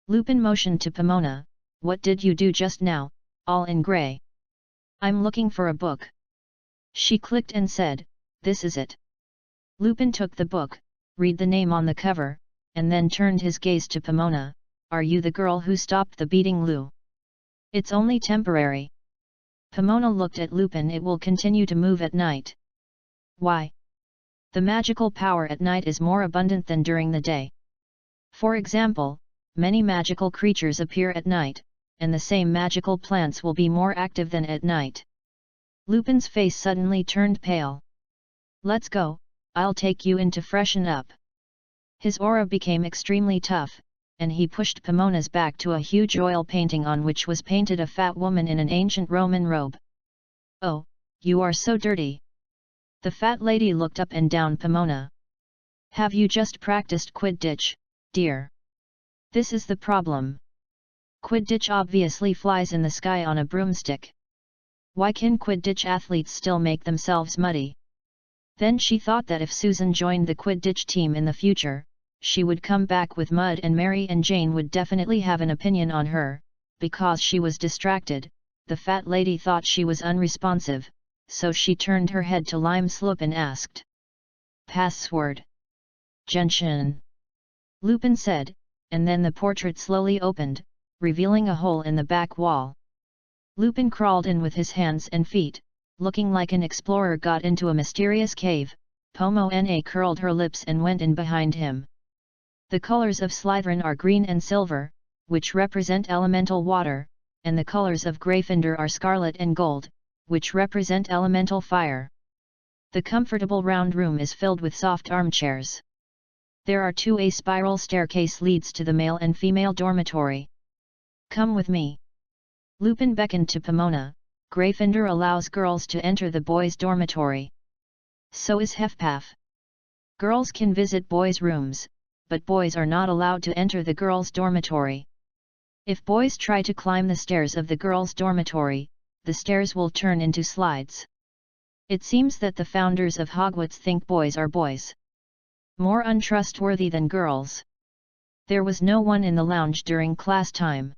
Lupin motioned to Pomona. "What did you do just now, all in grey?" "I'm looking for a book." She clicked and said, "This is it." Lupin took the book, read the name on the cover, and then turned his gaze to Pomona. "Are you the girl who stopped the beating Lou?" "It's only temporary." Pomona looked at Lupin. "It will continue to move at night." "Why?" "The magical power at night is more abundant than during the day. For example, many magical creatures appear at night, and the same magical plants will be more active than at night." Lupin's face suddenly turned pale. "Let's go, I'll take you in to freshen up." His aura became extremely tough, and he pushed Pomona's back to a huge oil painting on which was painted a fat woman in an ancient Roman robe. "Oh, you are so dirty." The fat lady looked up and down Pomona. "Have you just practiced Quidditch, dear?" "This is the problem. Quidditch obviously flies in the sky on a broomstick. Why can Quidditch athletes still make themselves muddy?" Then she thought that if Susan joined the Quidditch team in the future, she would come back with mud and Mary and Jane would definitely have an opinion on her. Because she was distracted, the fat lady thought she was unresponsive, so she turned her head to Lime Slip and asked. "Password." "Gentian," Lupin said, and then the portrait slowly opened, revealing a hole in the back wall. Lupin crawled in with his hands and feet, looking like an explorer, got into a mysterious cave. Pomona curled her lips and went in behind him. The colors of Slytherin are green and silver, which represent elemental water, and the colors of Gryffindor are scarlet and gold, which represent elemental fire. The comfortable round room is filled with soft armchairs. There are a spiral staircase leads to the male and female dormitory. Come with me. Lupin beckoned to Pomona. Gryffindor allows girls to enter the boys' dormitory. So is Hufflepuff. Girls can visit boys' rooms, but boys are not allowed to enter the girls' dormitory. If boys try to climb the stairs of the girls' dormitory, the stairs will turn into slides. It seems that the founders of Hogwarts think boys are boys. More untrustworthy than girls. There was no one in the lounge during class time.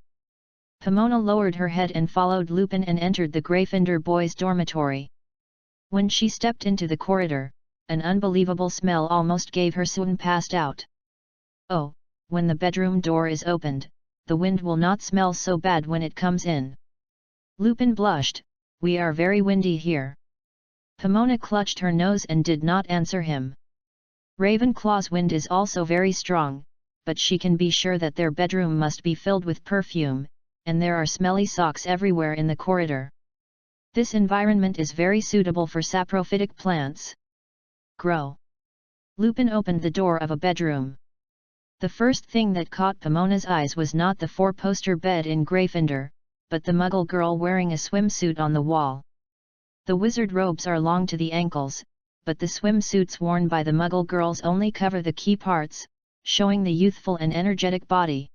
Pomona lowered her head and followed Lupin and entered the Gryffindor boys' dormitory. When she stepped into the corridor, an unbelievable smell almost gave her swoon, passed out. Oh, when the bedroom door is opened, the wind will not smell so bad when it comes in. Lupin blushed. We are very windy here. Pomona clutched her nose and did not answer him. Ravenclaw's wind is also very strong, but she can be sure that their bedroom must be filled with perfume, and there are smelly socks everywhere in the corridor. This environment is very suitable for saprophytic plants. Grow. Lupin opened the door of a bedroom. The first thing that caught Pomona's eyes was not the four-poster bed in Gryffindor, but the Muggle girl wearing a swimsuit on the wall. The wizard robes are long to the ankles, but the swimsuits worn by the Muggle girls only cover the key parts, showing the youthful and energetic body.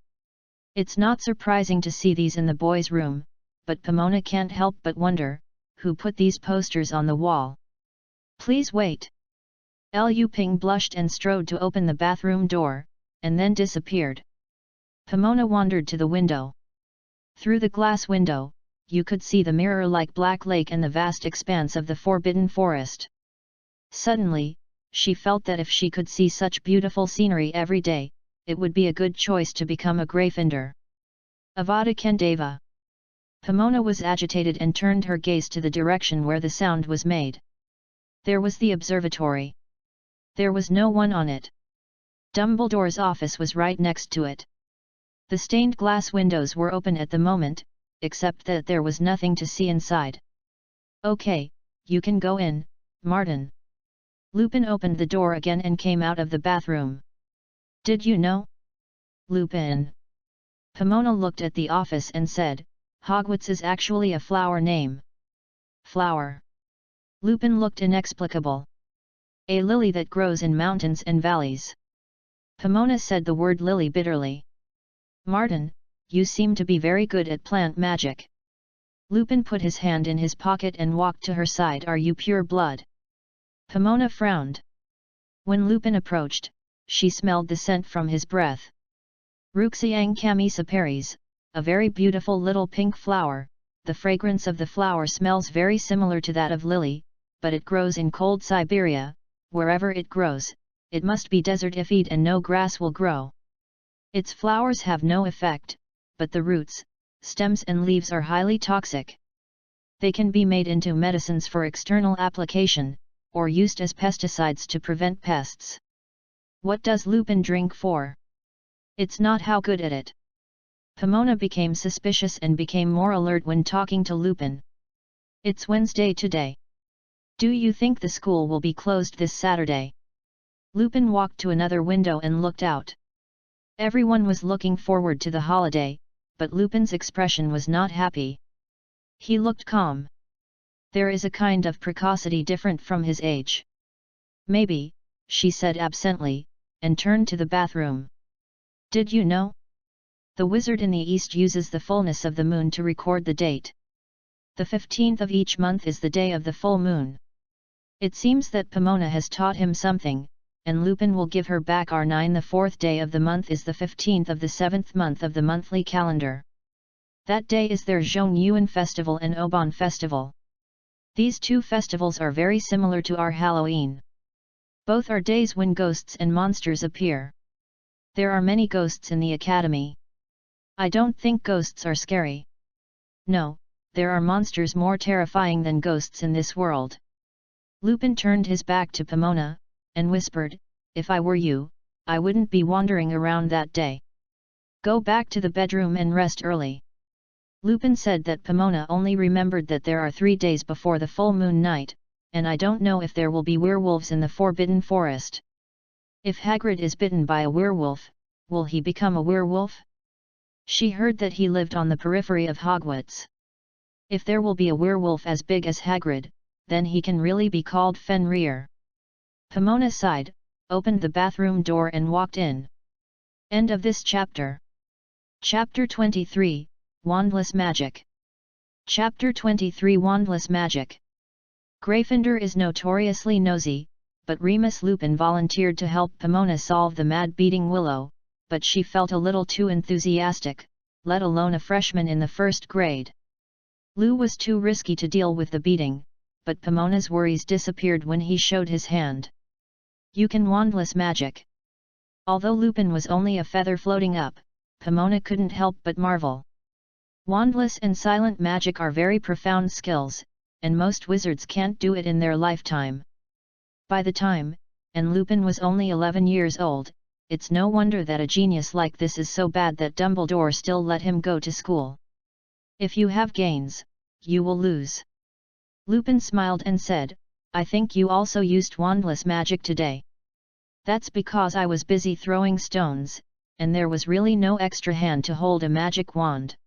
It's not surprising to see these in the boys' room, but Pomona can't help but wonder, who put these posters on the wall? Please wait. Lu Ping blushed and strode to open the bathroom door, and then disappeared. Pomona wandered to the window. Through the glass window, you could see the mirror-like Black Lake and the vast expanse of the Forbidden Forest. Suddenly, she felt that if she could see such beautiful scenery every day, it would be a good choice to become a Gryffindor. Avada Kedavra. Pomona was agitated and turned her gaze to the direction where the sound was made. There was the observatory. There was no one on it. Dumbledore's office was right next to it. The stained glass windows were open at the moment, except that there was nothing to see inside. Okay, you can go in, Martin. Lupin opened the door again and came out of the bathroom. Did you know? Lupin. Pomona looked at the office and said, Hogwarts is actually a flower name. Flower. Lupin looked inexplicable. A lily that grows in mountains and valleys. Pomona said the word lily bitterly. Martin, you seem to be very good at plant magic. Lupin put his hand in his pocket and walked to her side. Are you pure blood? Pomona frowned. When Lupin approached, she smelled the scent from his breath. Ruxiang Camisa Paris, a very beautiful little pink flower. The fragrance of the flower smells very similar to that of lily, but it grows in cold Siberia. Wherever it grows, it must be desertified and no grass will grow. Its flowers have no effect, but the roots, stems and leaves are highly toxic. They can be made into medicines for external application, or used as pesticides to prevent pests. What does Lupin drink for? It's not how good at it. Pomona became suspicious and became more alert when talking to Lupin. It's Wednesday today. Do you think the school will be closed this Saturday? Lupin walked to another window and looked out. Everyone was looking forward to the holiday, but Lupin's expression was not happy. He looked calm. There is a kind of precocity different from his age. Maybe, she said absently, and turned to the bathroom. Did you know? The wizard in the East uses the fullness of the moon to record the date. The 15th of each month is the day of the full moon. It seems that Pomona has taught him something, and Lupin will give her back R9. The fourth day of the month is the 15th of the 7th month of the monthly calendar. That day is their Zhongyuan festival and Obon festival. These two festivals are very similar to our Halloween. Both are days when ghosts and monsters appear. There are many ghosts in the academy. I don't think ghosts are scary. No, there are monsters more terrifying than ghosts in this world. Lupin turned his back to Pomona, and whispered, "If I were you, I wouldn't be wandering around that day. Go back to the bedroom and rest early." Lupin said that Pomona only remembered that there are 3 days before the full moon night, and I don't know if there will be werewolves in the Forbidden Forest. If Hagrid is bitten by a werewolf, will he become a werewolf? She heard that he lived on the periphery of Hogwarts. If there will be a werewolf as big as Hagrid, then he can really be called Fenrir. Pomona sighed, opened the bathroom door and walked in. End of this chapter. Chapter 23, Wandless Magic. Chapter 23 Wandless Magic. Gryffindor is notoriously nosy, but Remus Lupin volunteered to help Pomona solve the mad-beating Willow, but she felt a little too enthusiastic, let alone a freshman in the first grade. Lou was too risky to deal with the beating, but Pomona's worries disappeared when he showed his hand. "You can wandless magic." Although Lupin was only a feather floating up, Pomona couldn't help but marvel. Wandless and silent magic are very profound skills, and most wizards can't do it in their lifetime. By the time, and Lupin was only 11 years old, it's no wonder that a genius like this is so bad that Dumbledore still let him go to school. "If you have gains, you will lose." Lupin smiled and said, "I think you also used wandless magic today." "That's because I was busy throwing stones, and there was really no extra hand to hold a magic wand."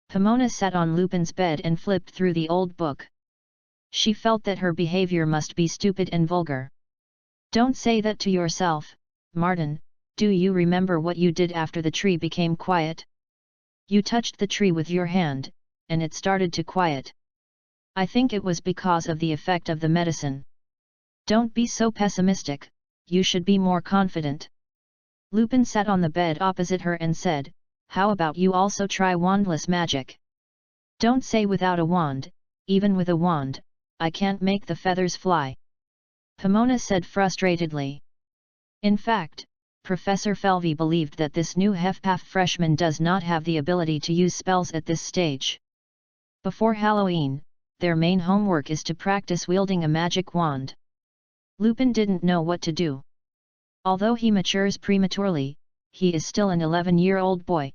Pomona sat on Lupin's bed and flipped through the old book. She felt that her behavior must be stupid and vulgar. "Don't say that to yourself, Martin. Do you remember what you did after the tree became quiet? You touched the tree with your hand, and it started to quiet. I think it was because of the effect of the medicine. Don't be so pessimistic, you should be more confident." Lupin sat on the bed opposite her and said, "How about you also try wandless magic? Don't say without a wand, even with a wand, I can't make the feathers fly." Pomona said frustratedly. In fact, Professor Felvey believed that this new Hufflepuff freshman does not have the ability to use spells at this stage. Before Halloween, their main homework is to practice wielding a magic wand. Lupin didn't know what to do. Although he matures prematurely, he is still an 11-year-old boy.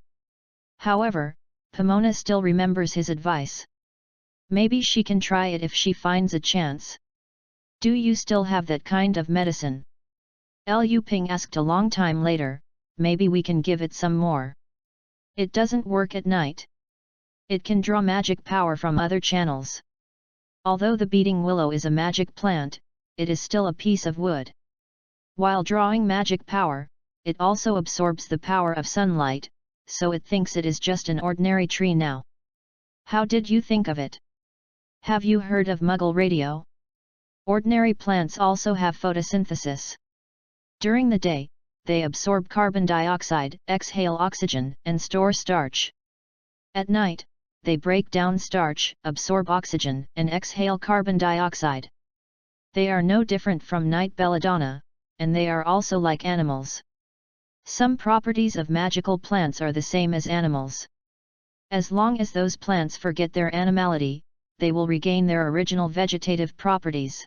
However, Pomona still remembers his advice. Maybe she can try it if she finds a chance. "Do you still have that kind of medicine?" Lu Ping asked a long time later. "Maybe we can give it some more." "It doesn't work at night. It can draw magic power from other channels. Although the beating willow is a magic plant, it is still a piece of wood. While drawing magic power, it also absorbs the power of sunlight, so it thinks it is just an ordinary tree now." "How did you think of it? Have you heard of Muggle radio? Ordinary plants also have photosynthesis. During the day, they absorb carbon dioxide, exhale oxygen, and store starch. At night, they break down starch, absorb oxygen, and exhale carbon dioxide. They are no different from night belladonna, and they are also like animals. Some properties of magical plants are the same as animals. As long as those plants forget their animality, they will regain their original vegetative properties.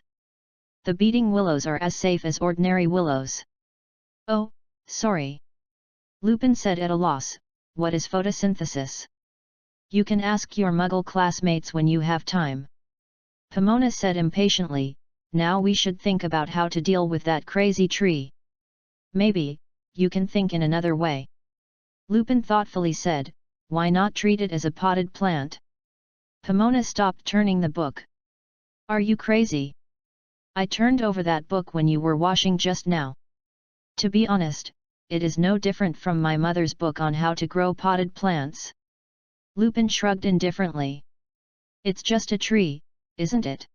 The beating willows are as safe as ordinary willows." "Oh, sorry." Lupin said at a loss. "What is photosynthesis?" "You can ask your Muggle classmates when you have time." Pomona said impatiently, "Now we should think about how to deal with that crazy tree." "Maybe, you can think in another way." Lupin thoughtfully said, "Why not treat it as a potted plant?" Pomona stopped turning the book. "Are you crazy? I turned over that book when you were washing just now. To be honest, it is no different from my mother's book on how to grow potted plants." Lupin shrugged indifferently. "It's just a tree, isn't it?"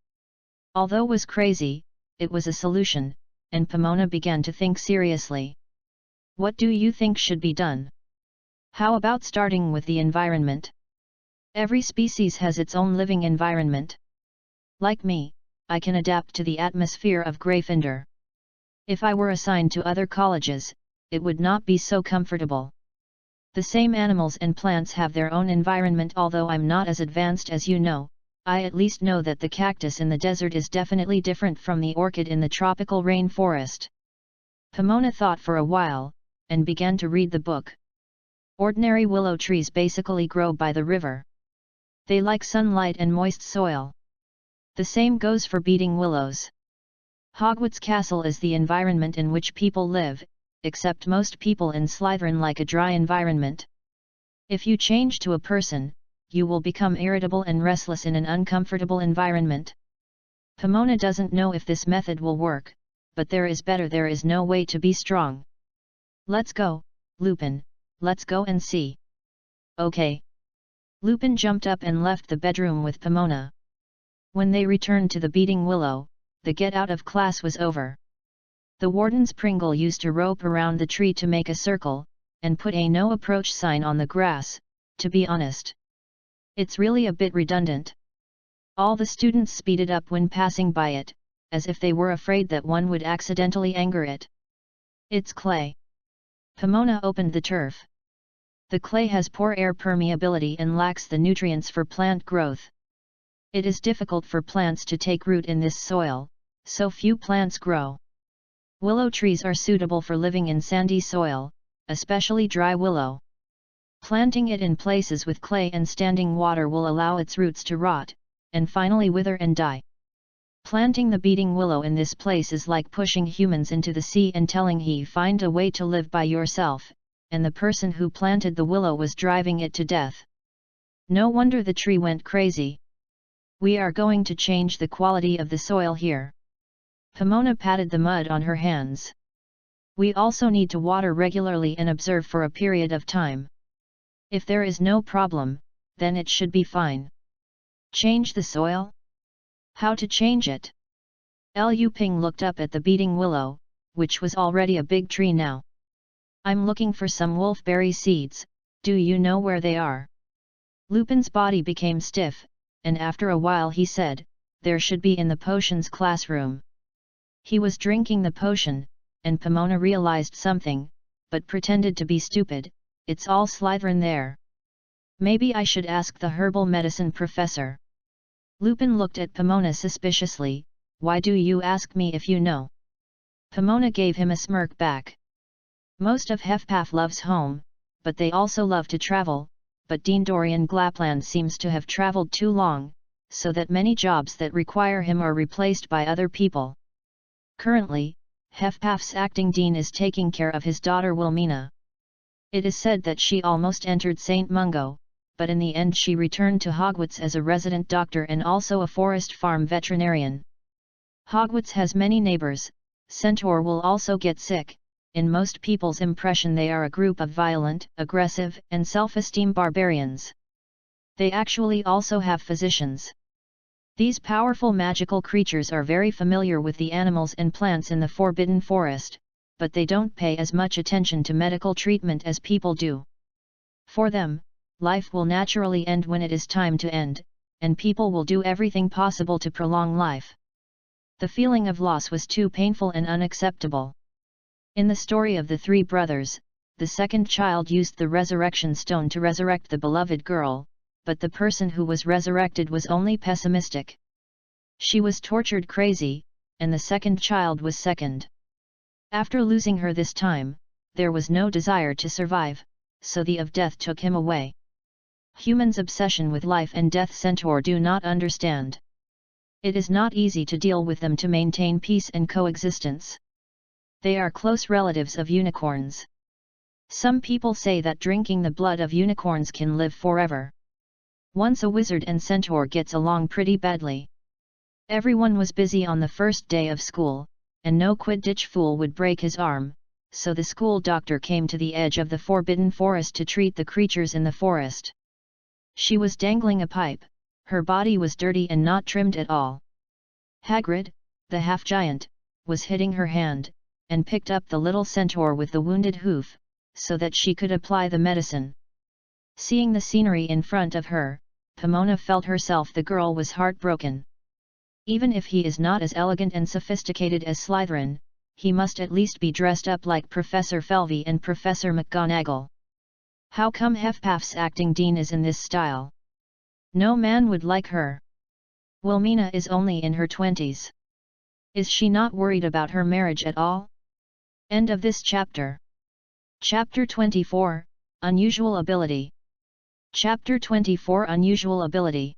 Although was crazy, it was a solution, and Pomona began to think seriously. "What do you think should be done? How about starting with the environment? Every species has its own living environment. Like me, I can adapt to the atmosphere of Gryffindor. If I were assigned to other colleges, it would not be so comfortable. The same animals and plants have their own environment. Although I'm not as advanced as you know, I at least know that the cactus in the desert is definitely different from the orchid in the tropical rainforest. Pomona thought for a while, and began to read the book. Ordinary willow trees basically grow by the river. They like sunlight and moist soil. The same goes for beating willows. Hogwarts Castle is the environment in which people live, except most people in Slytherin like a dry environment. If you change to a person, you will become irritable and restless in an uncomfortable environment. Pomona doesn't know if this method will work, but there is no way to be strong. Let's go, Lupin, let's go and see. Okay. Lupin jumped up and left the bedroom with Pomona. When they returned to the beating willow, the get out of class was over. The warden's Pringle used a rope around the tree to make a circle, and put a no approach sign on the grass. To be honest, it's really a bit redundant. All the students speeded up when passing by it, as if they were afraid that one would accidentally anger it. It's clay. Pomona opened the turf. The clay has poor air permeability and lacks the nutrients for plant growth. It is difficult for plants to take root in this soil, so few plants grow. Willow trees are suitable for living in sandy soil, especially dry willow. Planting it in places with clay and standing water will allow its roots to rot, and finally wither and die. Planting the beating willow in this place is like pushing humans into the sea and telling he find a way to live by yourself, and the person who planted the willow was driving it to death. No wonder the tree went crazy. We are going to change the quality of the soil here. Pomona patted the mud on her hands. We also need to water regularly and observe for a period of time. If there is no problem, then it should be fine. Change the soil? How to change it? Lu Ping looked up at the beating willow, which was already a big tree now. I'm looking for some wolfberry seeds, do you know where they are? Lupin's body became stiff, and after a while he said, there should be in the potions classroom. He was drinking the potion, and Pomona realized something, but pretended to be stupid. It's all Slytherin there. Maybe I should ask the herbal medicine professor. Lupin looked at Pomona suspiciously. Why do you ask me if you know? Pomona gave him a smirk back. Most of Hefpaf loves home, but they also love to travel, but Dean Dorian Glapland seems to have traveled too long, so that many jobs that require him are replaced by other people. Currently, Hefpaf's acting dean is taking care of his daughter Wilmina. It is said that she almost entered St. Mungo, but in the end she returned to Hogwarts as a resident doctor and also a forest farm veterinarian. Hogwarts has many neighbors. Centaur will also get sick. In most people's impression they are a group of violent, aggressive, and self-esteem barbarians. They actually also have physicians. These powerful magical creatures are very familiar with the animals and plants in the Forbidden Forest, but they don't pay as much attention to medical treatment as people do. For them, life will naturally end when it is time to end, and people will do everything possible to prolong life. The feeling of loss was too painful and unacceptable. In the story of the three brothers, the second child used the resurrection stone to resurrect the beloved girl, but the person who was resurrected was only pessimistic. She was tortured crazy, and the second child was second. After losing her this time, there was no desire to survive, so the of death took him away. Humans' obsession with life and death Centaur do not understand. It is not easy to deal with them to maintain peace and coexistence. They are close relatives of unicorns. Some people say that drinking the blood of unicorns can live forever. Once a wizard and centaur gets along pretty badly. Everyone was busy on the first day of school, and no Quidditch fool would break his arm, so the school doctor came to the edge of the Forbidden Forest to treat the creatures in the forest. She was dangling a pipe, her body was dirty and not trimmed at all. Hagrid, the half-giant, was hitting her hand, and picked up the little centaur with the wounded hoof, so that she could apply the medicine. Seeing the scenery in front of her, Pomona felt herself the girl was heartbroken. Even if he is not as elegant and sophisticated as Slytherin, he must at least be dressed up like Professor Felvey and Professor McGonagall. How come Hefpaf's acting Dean is in this style? No man would like her. Wilmina is only in her 20s. Is she not worried about her marriage at all? End of this chapter. Chapter 24, Unusual Ability. Chapter 24 Unusual Ability.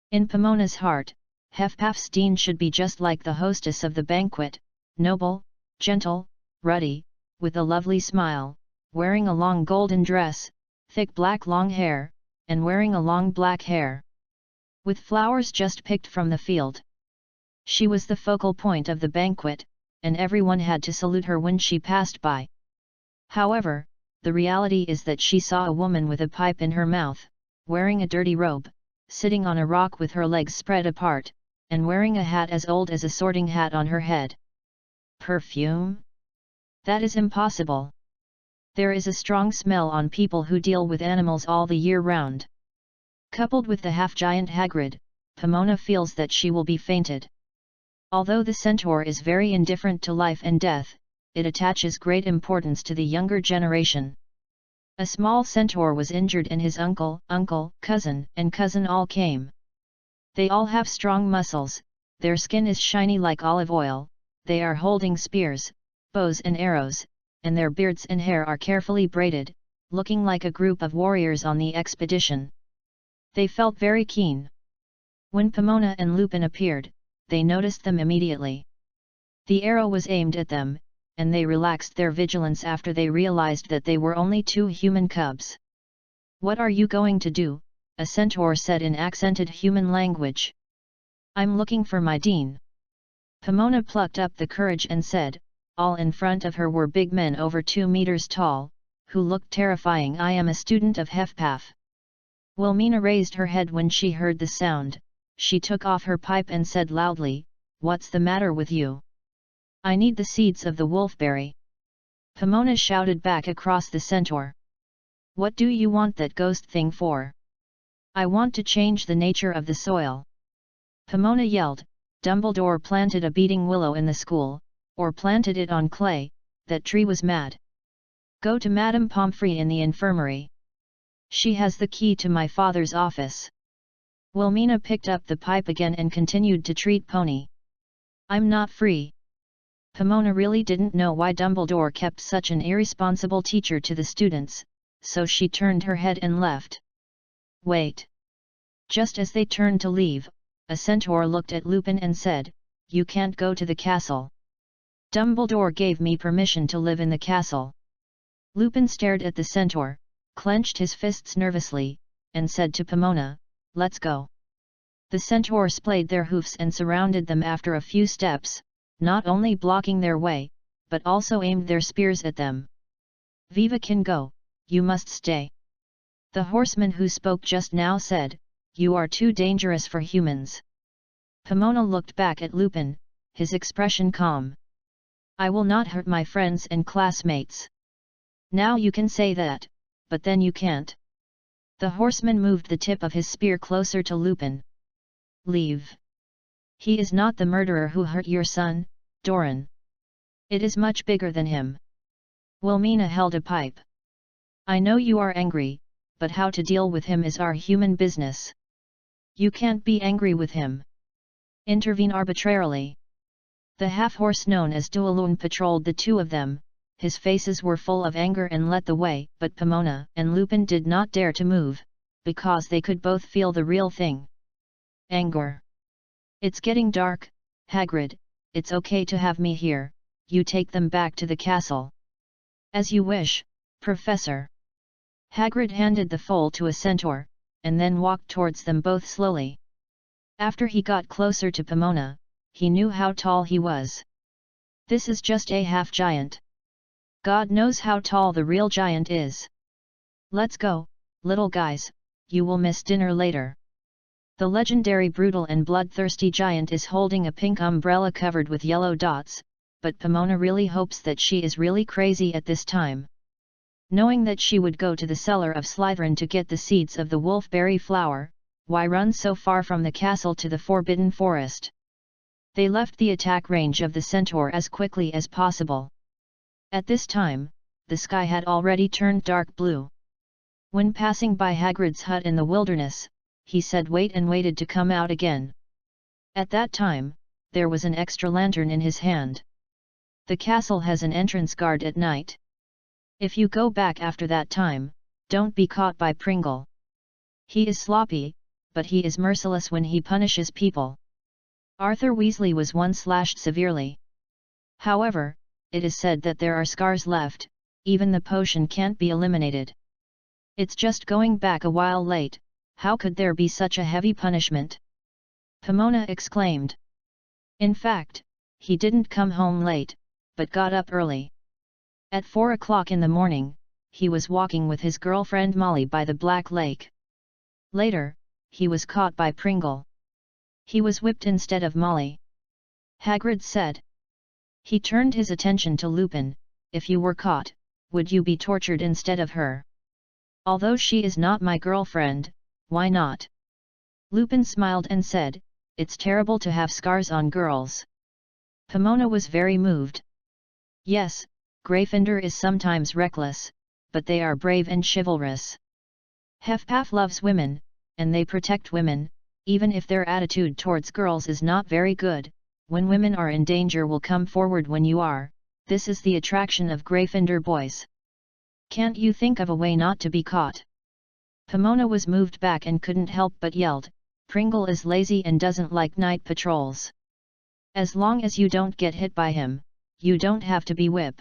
In Pomona's heart, Hefpaf's Dean should be just like the hostess of the banquet, noble, gentle, ruddy, with a lovely smile, wearing a long golden dress, thick black long hair, and wearing a long black hair, with flowers just picked from the field. She was the focal point of the banquet, and everyone had to salute her when she passed by. However, the reality is that she saw a woman with a pipe in her mouth, wearing a dirty robe, sitting on a rock with her legs spread apart, and wearing a hat as old as a sorting hat on her head. Perfume? That is impossible. There is a strong smell on people who deal with animals all the year round. Coupled with the half-giant Hagrid, Pomona feels that she will be fainted. Although the centaur is very indifferent to life and death, it attaches great importance to the younger generation. A small centaur was injured and his uncle, cousin, and cousin all came. They all have strong muscles, their skin is shiny like olive oil, they are holding spears, bows and arrows, and their beards and hair are carefully braided, looking like a group of warriors on the expedition. They felt very keen. When Pomona and Lupin appeared, they noticed them immediately. The arrow was aimed at them, and they relaxed their vigilance after they realized that they were only two human cubs. "What are you going to do?" a centaur said in accented human language. "I'm looking for my dean." Pomona plucked up the courage and said, all in front of her were big men over 2 meters tall, who looked terrifying. "I am a student of Hefpaf." Wilmina raised her head when she heard the sound. She took off her pipe and said loudly, "What's the matter with you?" "I need the seeds of the wolfberry." Pomona shouted back across the centaur. "What do you want that ghost thing for?" "I want to change the nature of the soil." Pomona yelled. "Dumbledore planted a beating willow in the school, or planted it on clay, that tree was mad. Go to Madame Pomfrey in the infirmary. She has the key to my father's office." Wilmina picked up the pipe again and continued to treat Pony. "I'm not free." Pomona really didn't know why Dumbledore kept such an irresponsible teacher to the students, so she turned her head and left. "Wait." Just as they turned to leave, a centaur looked at Lupin and said, "You can't go to the castle. Dumbledore gave me permission to live in the castle." Lupin stared at the centaur, clenched his fists nervously, and said to Pomona, "Let's go." The centaurs splayed their hoofs and surrounded them after a few steps, not only blocking their way, but also aimed their spears at them. "Viva can go, you must stay." The horseman who spoke just now said, "You are too dangerous for humans." Pomona looked back at Lupin, his expression calm. "I will not hurt my friends and classmates." "Now you can say that, but then you can't." The horseman moved the tip of his spear closer to Lupin. "Leave. He is not the murderer who hurt your son, Doran. It is much bigger than him." Wilmina held a pipe. "I know you are angry, but how to deal with him is our human business. You can't be angry with him. Intervene arbitrarily." The half-horse known as Dualoon patrolled the two of them. His faces were full of anger and led the way, but Pomona and Lupin did not dare to move, because they could both feel the real thing. Anger. "It's getting dark, Hagrid, it's okay to have me here, you take them back to the castle." "As you wish, Professor." Hagrid handed the foal to a centaur, and then walked towards them both slowly. After he got closer to Pomona, he knew how tall he was. This is just a half-giant. God knows how tall the real giant is. "Let's go, little guys, you will miss dinner later." The legendary brutal and bloodthirsty giant is holding a pink umbrella covered with yellow dots, but Pomona really hopes that she is really crazy at this time. Knowing that she would go to the cellar of Slytherin to get the seeds of the wolfberry flower, why run so far from the castle to the Forbidden Forest? They left the attack range of the centaur as quickly as possible. At this time, the sky had already turned dark blue. When passing by Hagrid's hut in the wilderness, he said wait and waited to come out again. At that time, there was an extra lantern in his hand. The castle has an entrance guard at night. If you go back after that time, don't be caught by Pringle. He is sloppy, but he is merciless when he punishes people. Arthur Weasley was once slashed severely. However, it is said that there are scars left, even the potion can't be eliminated. It's just going back a while late, how could there be such a heavy punishment? Pomona exclaimed. In fact, he didn't come home late, but got up early. At 4 o'clock in the morning, he was walking with his girlfriend Molly by the Black Lake. Later, he was caught by Pringle. He was whipped instead of Molly. Hagrid said. He turned his attention to Lupin. If you were caught, would you be tortured instead of her? Although she is not my girlfriend, why not? Lupin smiled and said, it's terrible to have scars on girls. Pomona was very moved. Yes, Gryffindor is sometimes reckless, but they are brave and chivalrous. Hufflepuff loves women, and they protect women, even if their attitude towards girls is not very good. When women are in danger, will come forward when you are. This is the attraction of Gryffindor boys. Can't you think of a way not to be caught? Pomona was moved back and couldn't help but yelled, Pringle is lazy and doesn't like night patrols. As long as you don't get hit by him, you don't have to be whip.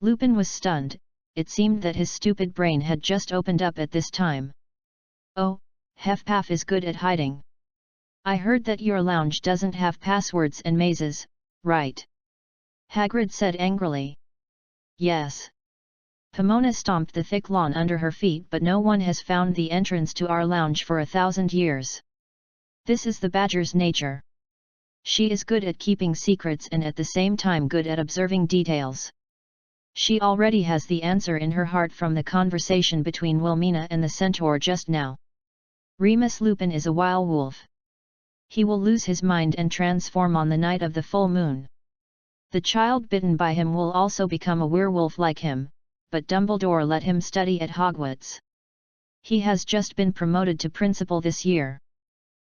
Lupin was stunned. It seemed that his stupid brain had just opened up at this time. Oh, Hufflepuff is good at hiding. I heard that your lounge doesn't have passwords and mazes, right? Hagrid said angrily. Yes. Pomona stomped the thick lawn under her feet, but no one has found the entrance to our lounge for 1,000 years. This is the badger's nature. She is good at keeping secrets and at the same time good at observing details. She already has the answer in her heart from the conversation between Wilmina and the centaur just now. Remus Lupin is a wild wolf. He will lose his mind and transform on the night of the full moon. The child bitten by him will also become a werewolf like him, but Dumbledore let him study at Hogwarts. He has just been promoted to principal this year.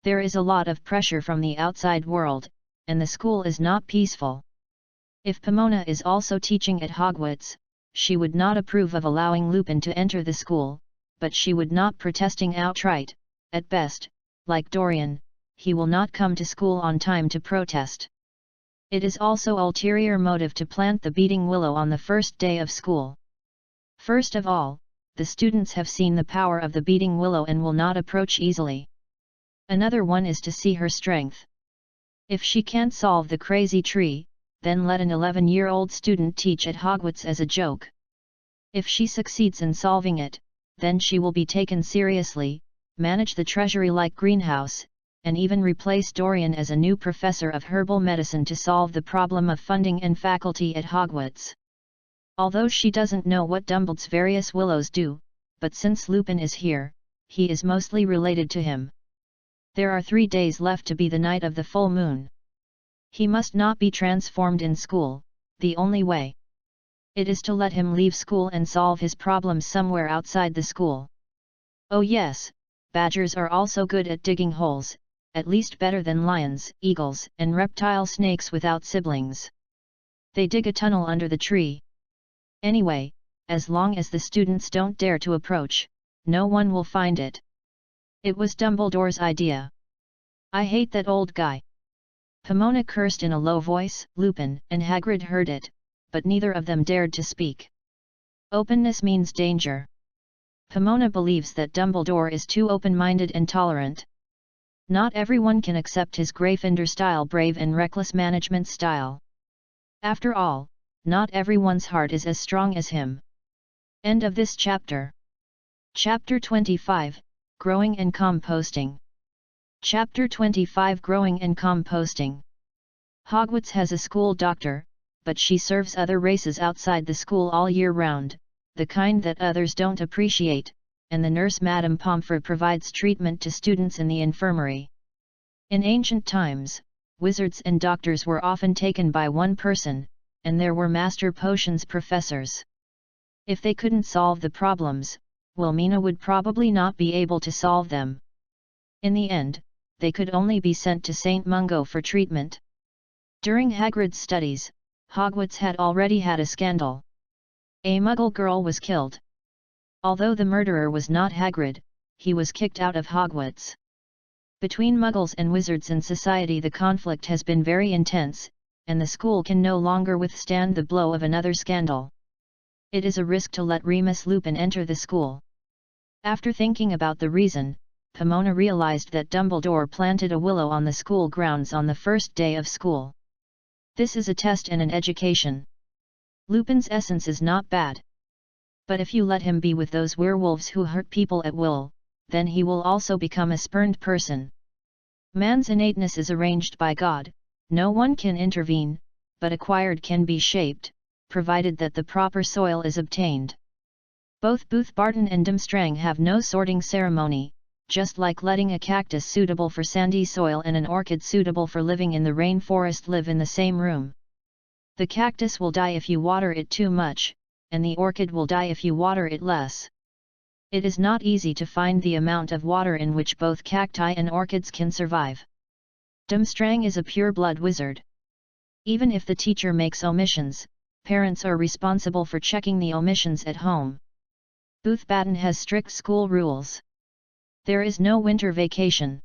There is a lot of pressure from the outside world, and the school is not peaceful. If Pomona is also teaching at Hogwarts, she would not approve of allowing Lupin to enter the school, but she would not protesting outright. At best, like Dorian, he will not come to school on time to protest. It is also ulterior motive to plant the beating willow on the first day of school. First of all, the students have seen the power of the beating willow and will not approach easily. Another one is to see her strength. If she can't solve the crazy tree, then let an 11-year-old student teach at Hogwarts as a joke. If she succeeds in solving it, then she will be taken seriously, manage the treasury like Greenhouse, and even replace Dorian as a new professor of herbal medicine to solve the problem of funding and faculty at Hogwarts. Although she doesn't know what Dumbledore's various willows do, but since Lupin is here, he is mostly related to him. There are 3 days left to be the night of the full moon. He must not be transformed in school. The only way it is to let him leave school and solve his problems somewhere outside the school. Oh yes, badgers are also good at digging holes, at least better than lions, eagles, and reptile snakes without siblings. They dig a tunnel under the tree. Anyway, as long as the students don't dare to approach, no one will find it. It was Dumbledore's idea. I hate that old guy. Pomona cursed in a low voice. Lupin and Hagrid heard it, but neither of them dared to speak. Openness means danger. Pomona believes that Dumbledore is too open-minded and tolerant. Not everyone can accept his Gryffindor-style brave and reckless management style. After all, not everyone's heart is as strong as him. End of this chapter. Chapter 25, Growing and Composting. Chapter 25, Growing and Composting. Hogwarts has a school doctor, but she serves other races outside the school all year round, the kind that others don't appreciate, and the nurse Madame Pomfrey provides treatment to students in the infirmary. In ancient times, wizards and doctors were often taken by one person, and there were master potions professors. If they couldn't solve the problems, Wilhelmina would probably not be able to solve them. In the end, they could only be sent to St. Mungo for treatment. During Hagrid's studies, Hogwarts had already had a scandal. A Muggle girl was killed. Although the murderer was not Hagrid, he was kicked out of Hogwarts. Between Muggles and wizards in society the conflict has been very intense, and the school can no longer withstand the blow of another scandal. It is a risk to let Remus Lupin enter the school. After thinking about the reason, Pomona realized that Dumbledore planted a willow on the school grounds on the first day of school. This is a test and an education. Lupin's essence is not bad. But if you let him be with those werewolves who hurt people at will, then he will also become a spurned person. Man's innateness is arranged by God, no one can intervene, but acquired can be shaped, provided that the proper soil is obtained. Both Booth Barton and Durmstrang have no sorting ceremony, just like letting a cactus suitable for sandy soil and an orchid suitable for living in the rainforest live in the same room. The cactus will die if you water it too much, and the orchid will die if you water it less. It is not easy to find the amount of water in which both cacti and orchids can survive. Durmstrang is a pure-blood wizard. Even if the teacher makes omissions, parents are responsible for checking the omissions at home. Booth Batten has strict school rules. There is no winter vacation.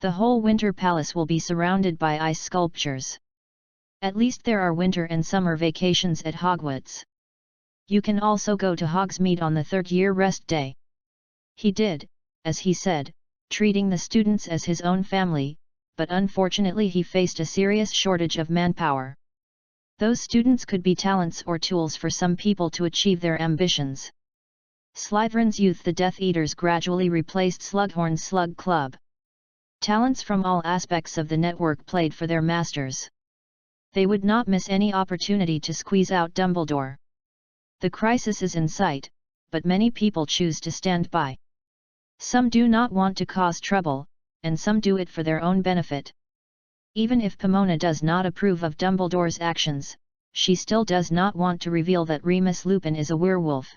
The whole Winter Palace will be surrounded by ice sculptures. At least there are winter and summer vacations at Hogwarts. You can also go to Hogsmeade on the third-year rest day. He did, as he said, treating the students as his own family, but unfortunately he faced a serious shortage of manpower. Those students could be talents or tools for some people to achieve their ambitions. Slytherin's youth the Death Eaters gradually replaced Slughorn's Slug Club. Talents from all aspects of the network played for their masters. They would not miss any opportunity to squeeze out Dumbledore. The crisis is in sight, but many people choose to stand by. Some do not want to cause trouble, and some do it for their own benefit. Even if Pomona does not approve of Dumbledore's actions, she still does not want to reveal that Remus Lupin is a werewolf.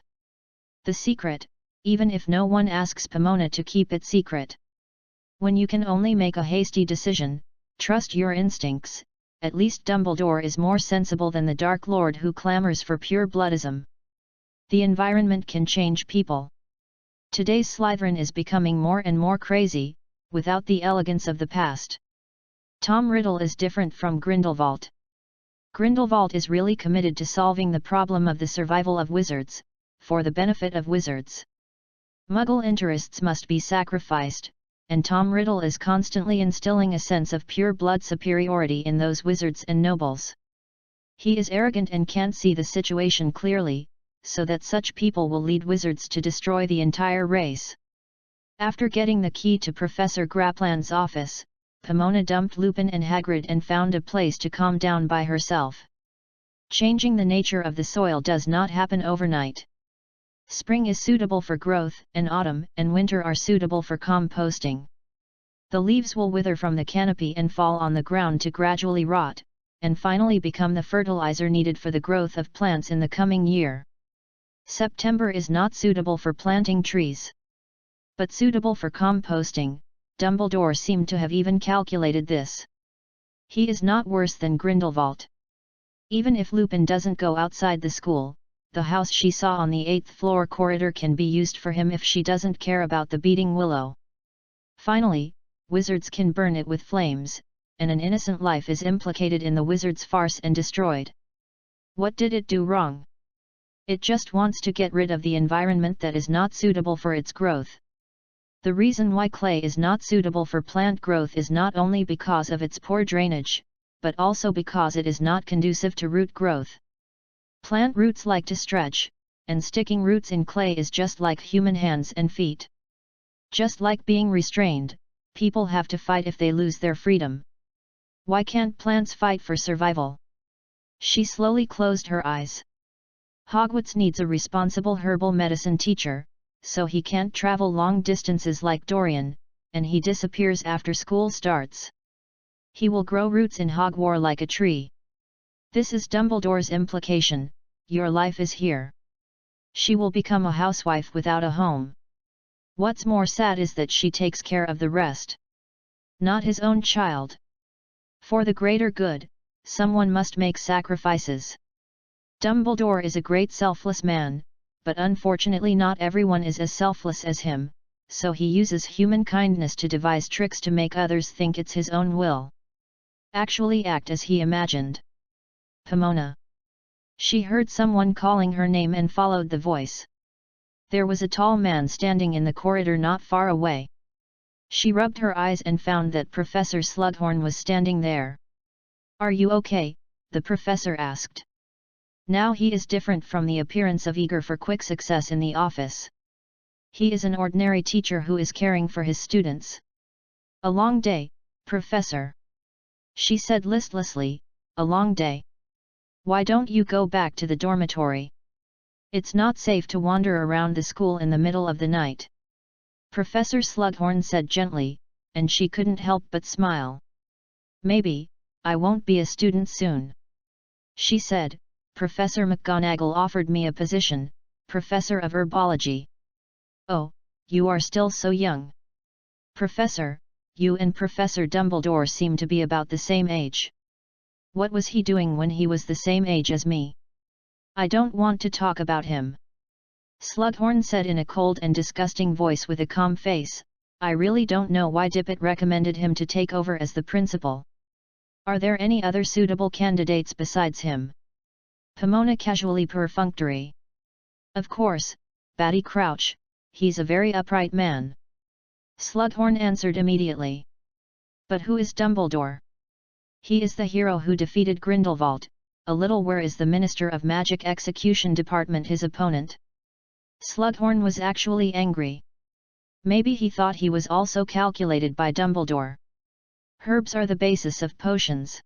The secret, even if no one asks Pomona to keep it secret. When you can only make a hasty decision, trust your instincts. At least Dumbledore is more sensible than the Dark Lord who clamors for pure-bloodism. The environment can change people. Today's Slytherin is becoming more and more crazy, without the elegance of the past. Tom Riddle is different from Grindelwald. Grindelwald is really committed to solving the problem of the survival of wizards, for the benefit of wizards. Muggle interests must be sacrificed, and Tom Riddle is constantly instilling a sense of pure-blood superiority in those wizards and nobles. He is arrogant and can't see the situation clearly, so that such people will lead wizards to destroy the entire race. After getting the key to Professor Grapland's office, Pomona dumped Lupin and Hagrid and found a place to calm down by herself. Changing the nature of the soil does not happen overnight. Spring is suitable for growth, and autumn and winter are suitable for composting. The leaves will wither from the canopy and fall on the ground to gradually rot, and finally become the fertilizer needed for the growth of plants in the coming year. September is not suitable for planting trees, but suitable for composting. Dumbledore seemed to have even calculated this. He is not worse than Grindelwald. Even if Lupin doesn't go outside the school, the house she saw on the 8th floor corridor can be used for him if she doesn't care about the beating willow. Finally, wizards can burn it with flames, and an innocent life is implicated in the wizard's farce and destroyed. What did it do wrong? It just wants to get rid of the environment that is not suitable for its growth. The reason why clay is not suitable for plant growth is not only because of its poor drainage, but also because it is not conducive to root growth. Plant roots like to stretch, and sticking roots in clay is just like human hands and feet. Just like being restrained, people have to fight if they lose their freedom. Why can't plants fight for survival? She slowly closed her eyes. Hogwarts needs a responsible herbal medicine teacher, so he can't travel long distances like Dorian, and he disappears after school starts. He will grow roots in Hogwarts like a tree. This is Dumbledore's implication: your life is here. She will become a housewife without a home. What's more sad is that she takes care of the rest. Not his own child. For the greater good, someone must make sacrifices. Dumbledore is a great selfless man, but unfortunately not everyone is as selfless as him, so he uses human kindness to devise tricks to make others think it's his own will. Actually act as he imagined. Pomona. She heard someone calling her name and followed the voice. There was a tall man standing in the corridor not far away. She rubbed her eyes and found that Professor Slughorn was standing there. "Are you okay?" the professor asked. Now he is different from the appearance of eager for quick success in the office. He is an ordinary teacher who is caring for his students. "A long day, Professor," she said listlessly. "A long day. Why don't you go back to the dormitory? It's not safe to wander around the school in the middle of the night," Professor Slughorn said gently, and she couldn't help but smile. "Maybe, I won't be a student soon," she said. "Professor McGonagall offered me a position, Professor of Herbology." "Oh, you are still so young. Professor, you and Professor Dumbledore seem to be about the same age. What was he doing when he was the same age as me?" "I don't want to talk about him," Slughorn said in a cold and disgusting voice with a calm face. "I really don't know why Dippet recommended him to take over as the principal. Are there any other suitable candidates besides him?" Pomona casually perfunctory. "Of course, Batty Crouch, he's a very upright man," Slughorn answered immediately. "But who is Dumbledore?" "He is the hero who defeated Grindelwald. A little where is the Minister of Magic Execution Department his opponent?" Slughorn was actually angry. Maybe he thought he was also calculated by Dumbledore. Herbs are the basis of potions.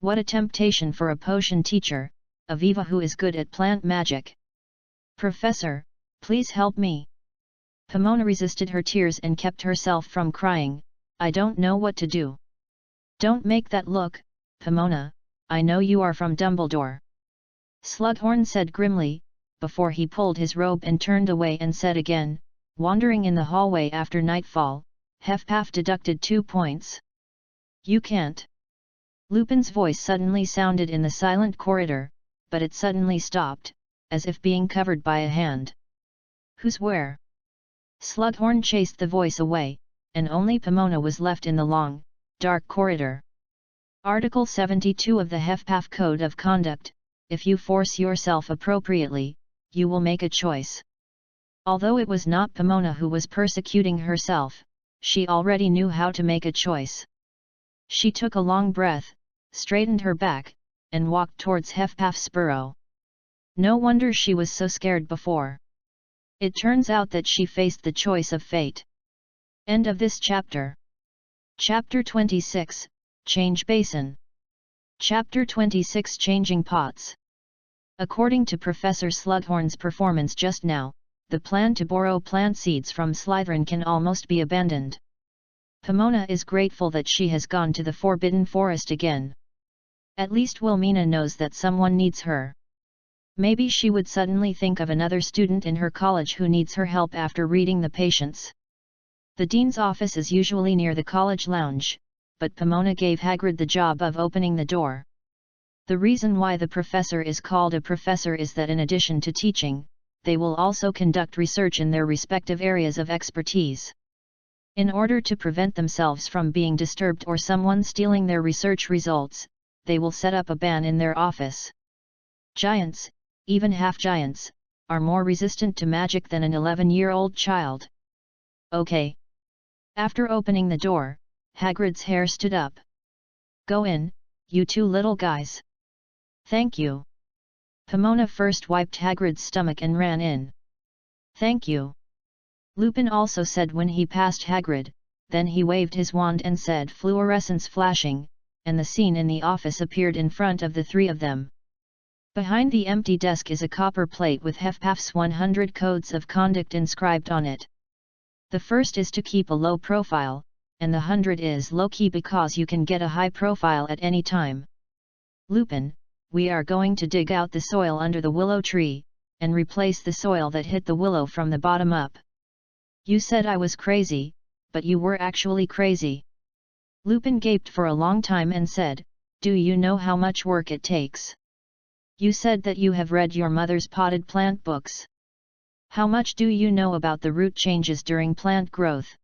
What a temptation for a potion teacher, Aviva who is good at plant magic. "Professor, please help me." Pomona resisted her tears and kept herself from crying. "I don't know what to do." "Don't make that look, Pomona, I know you are from Dumbledore," Slughorn said grimly, before he pulled his robe and turned away and said again, wandering in the hallway after nightfall, "Hufflepuff deducted 2 points." "You can't." Lupin's voice suddenly sounded in the silent corridor, but it suddenly stopped, as if being covered by a hand. "Who's where?" Slughorn chased the voice away, and only Pomona was left in the long, dark corridor. Article 72 of the Hufflepuff Code of Conduct: if you force yourself appropriately, you will make a choice. Although it was not Pomona who was persecuting herself, she already knew how to make a choice. She took a long breath, straightened her back, and walked towards Hufflepuff's burrow. No wonder she was so scared before. It turns out that she faced the choice of fate. End of this chapter. Chapter 26, Change Basin. Chapter 26, Changing Pots. According to Professor Slughorn's performance just now, the plan to borrow plant seeds from Slytherin can almost be abandoned. Pomona is grateful that she has gone to the Forbidden Forest again. At least Wilmina knows that someone needs her. Maybe she would suddenly think of another student in her college who needs her help after reading the patients. The dean's office is usually near the college lounge, but Pomona gave Hagrid the job of opening the door. The reason why the professor is called a professor is that in addition to teaching, they will also conduct research in their respective areas of expertise. In order to prevent themselves from being disturbed or someone stealing their research results, they will set up a ban in their office. Giants, even half-giants, are more resistant to magic than an 11-year-old child. "Okay." After opening the door, Hagrid's hair stood up. "Go in, you two little guys." "Thank you." Pomona first wiped Hagrid's stomach and ran in. "Thank you," Lupin also said when he passed Hagrid, then he waved his wand and said fluorescence flashing, and the scene in the office appeared in front of the three of them. Behind the empty desk is a copper plate with Hufflepuff's 100 codes of conduct inscribed on it. The first is to keep a low profile, and the 100 is low-key because you can get a high profile at any time. "Lupin, we are going to dig out the soil under the willow tree," and replace the soil that hit the willow from the bottom up. You said I was crazy, but you were actually crazy. Lupin gaped for a long time and said, "Do you know how much work it takes? You said that you have read your mother's potted plant books. How much do you know about the root changes during plant growth?"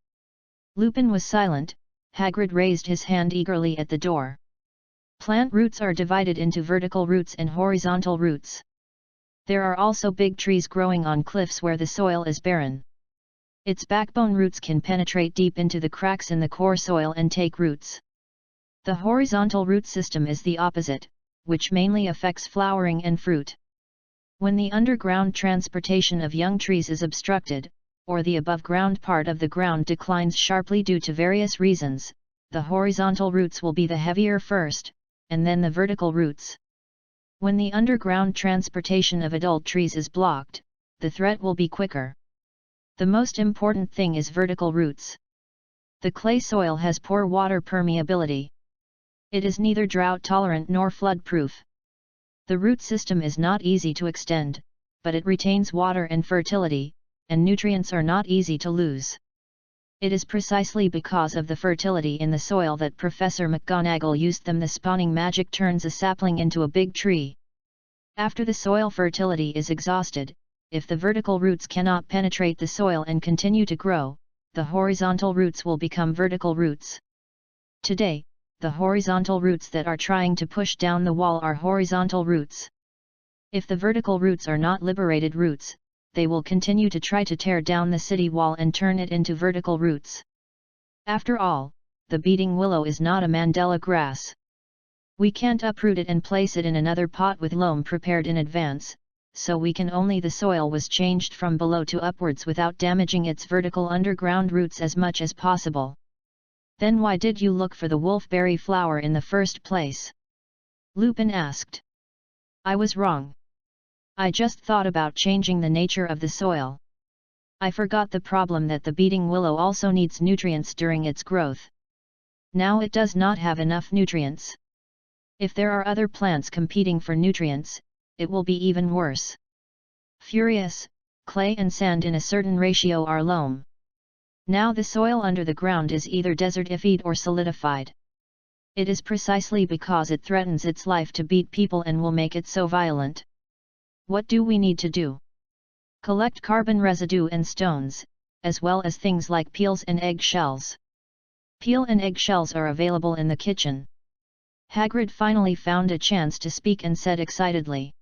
Lupin was silent. Hagrid raised his hand eagerly at the door. Plant roots are divided into vertical roots and horizontal roots. There are also big trees growing on cliffs where the soil is barren. Its backbone roots can penetrate deep into the cracks in the core soil and take roots. The horizontal root system is the opposite, which mainly affects flowering and fruit. When the underground transportation of young trees is obstructed, or the above-ground part of the ground declines sharply due to various reasons, the horizontal roots will be the heavier first, and then the vertical roots. When the underground transportation of adult trees is blocked, the threat will be quicker. The most important thing is vertical roots. The clay soil has poor water permeability. It is neither drought-tolerant nor flood-proof. The root system is not easy to extend, but it retains water and fertility, and nutrients are not easy to lose. It is precisely because of the fertility in the soil that Professor McGonagall used them. The spawning magic turns a sapling into a big tree. After the soil fertility is exhausted, if the vertical roots cannot penetrate the soil and continue to grow, the horizontal roots will become vertical roots. Today, the horizontal roots that are trying to push down the wall are horizontal roots. If the vertical roots are not liberated roots, they will continue to try to tear down the city wall and turn it into vertical roots. After all, the beating willow is not a mandala grass. We can't uproot it and place it in another pot with loam prepared in advance, so we can only the soil was changed from below to upwards without damaging its vertical underground roots as much as possible. Then why did you look for the wolfberry flower in the first place? Lupin asked. I was wrong. I just thought about changing the nature of the soil. I forgot the problem that the beating willow also needs nutrients during its growth. Now it does not have enough nutrients. If there are other plants competing for nutrients, it will be even worse. Furious, clay and sand in a certain ratio are loam. Now the soil under the ground is either desertified or solidified. It is precisely because it threatens its life to beat people and will make it so violent. What do we need to do? Collect carbon residue and stones, as well as things like peels and egg shells. Peel and egg shells are available in the kitchen. Hagrid finally found a chance to speak and said excitedly.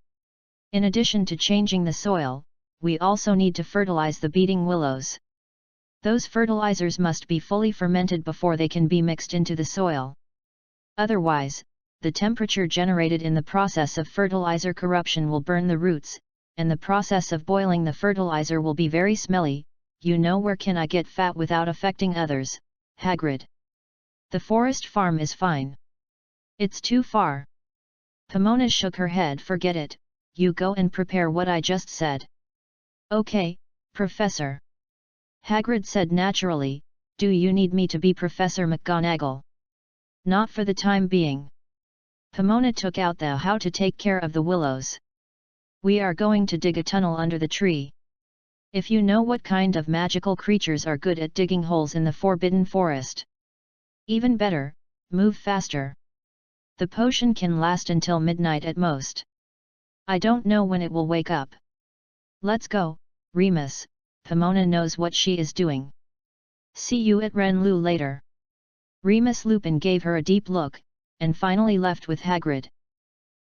In addition to changing the soil, we also need to fertilize the beating willows. Those fertilizers must be fully fermented before they can be mixed into the soil. Otherwise, the temperature generated in the process of fertilizer corruption will burn the roots, and the process of boiling the fertilizer will be very smelly. You know, where can I get fat without affecting others, Hagrid? The forest farm is fine. It's too far. Pomona shook her head. Forget it, you go and prepare what I just said. Okay, Professor. Hagrid said naturally. Do you need me to be Professor McGonagall? Not for the time being. Pomona took out the how to take care of the willows. We are going to dig a tunnel under the tree. If you know what kind of magical creatures are good at digging holes in the Forbidden Forest. Even better, move faster. The potion can last until midnight at most. I don't know when it will wake up. Let's go, Remus. Pomona knows what she is doing. See you at Renlu later. Remus Lupin gave her a deep look, and finally left with Hagrid.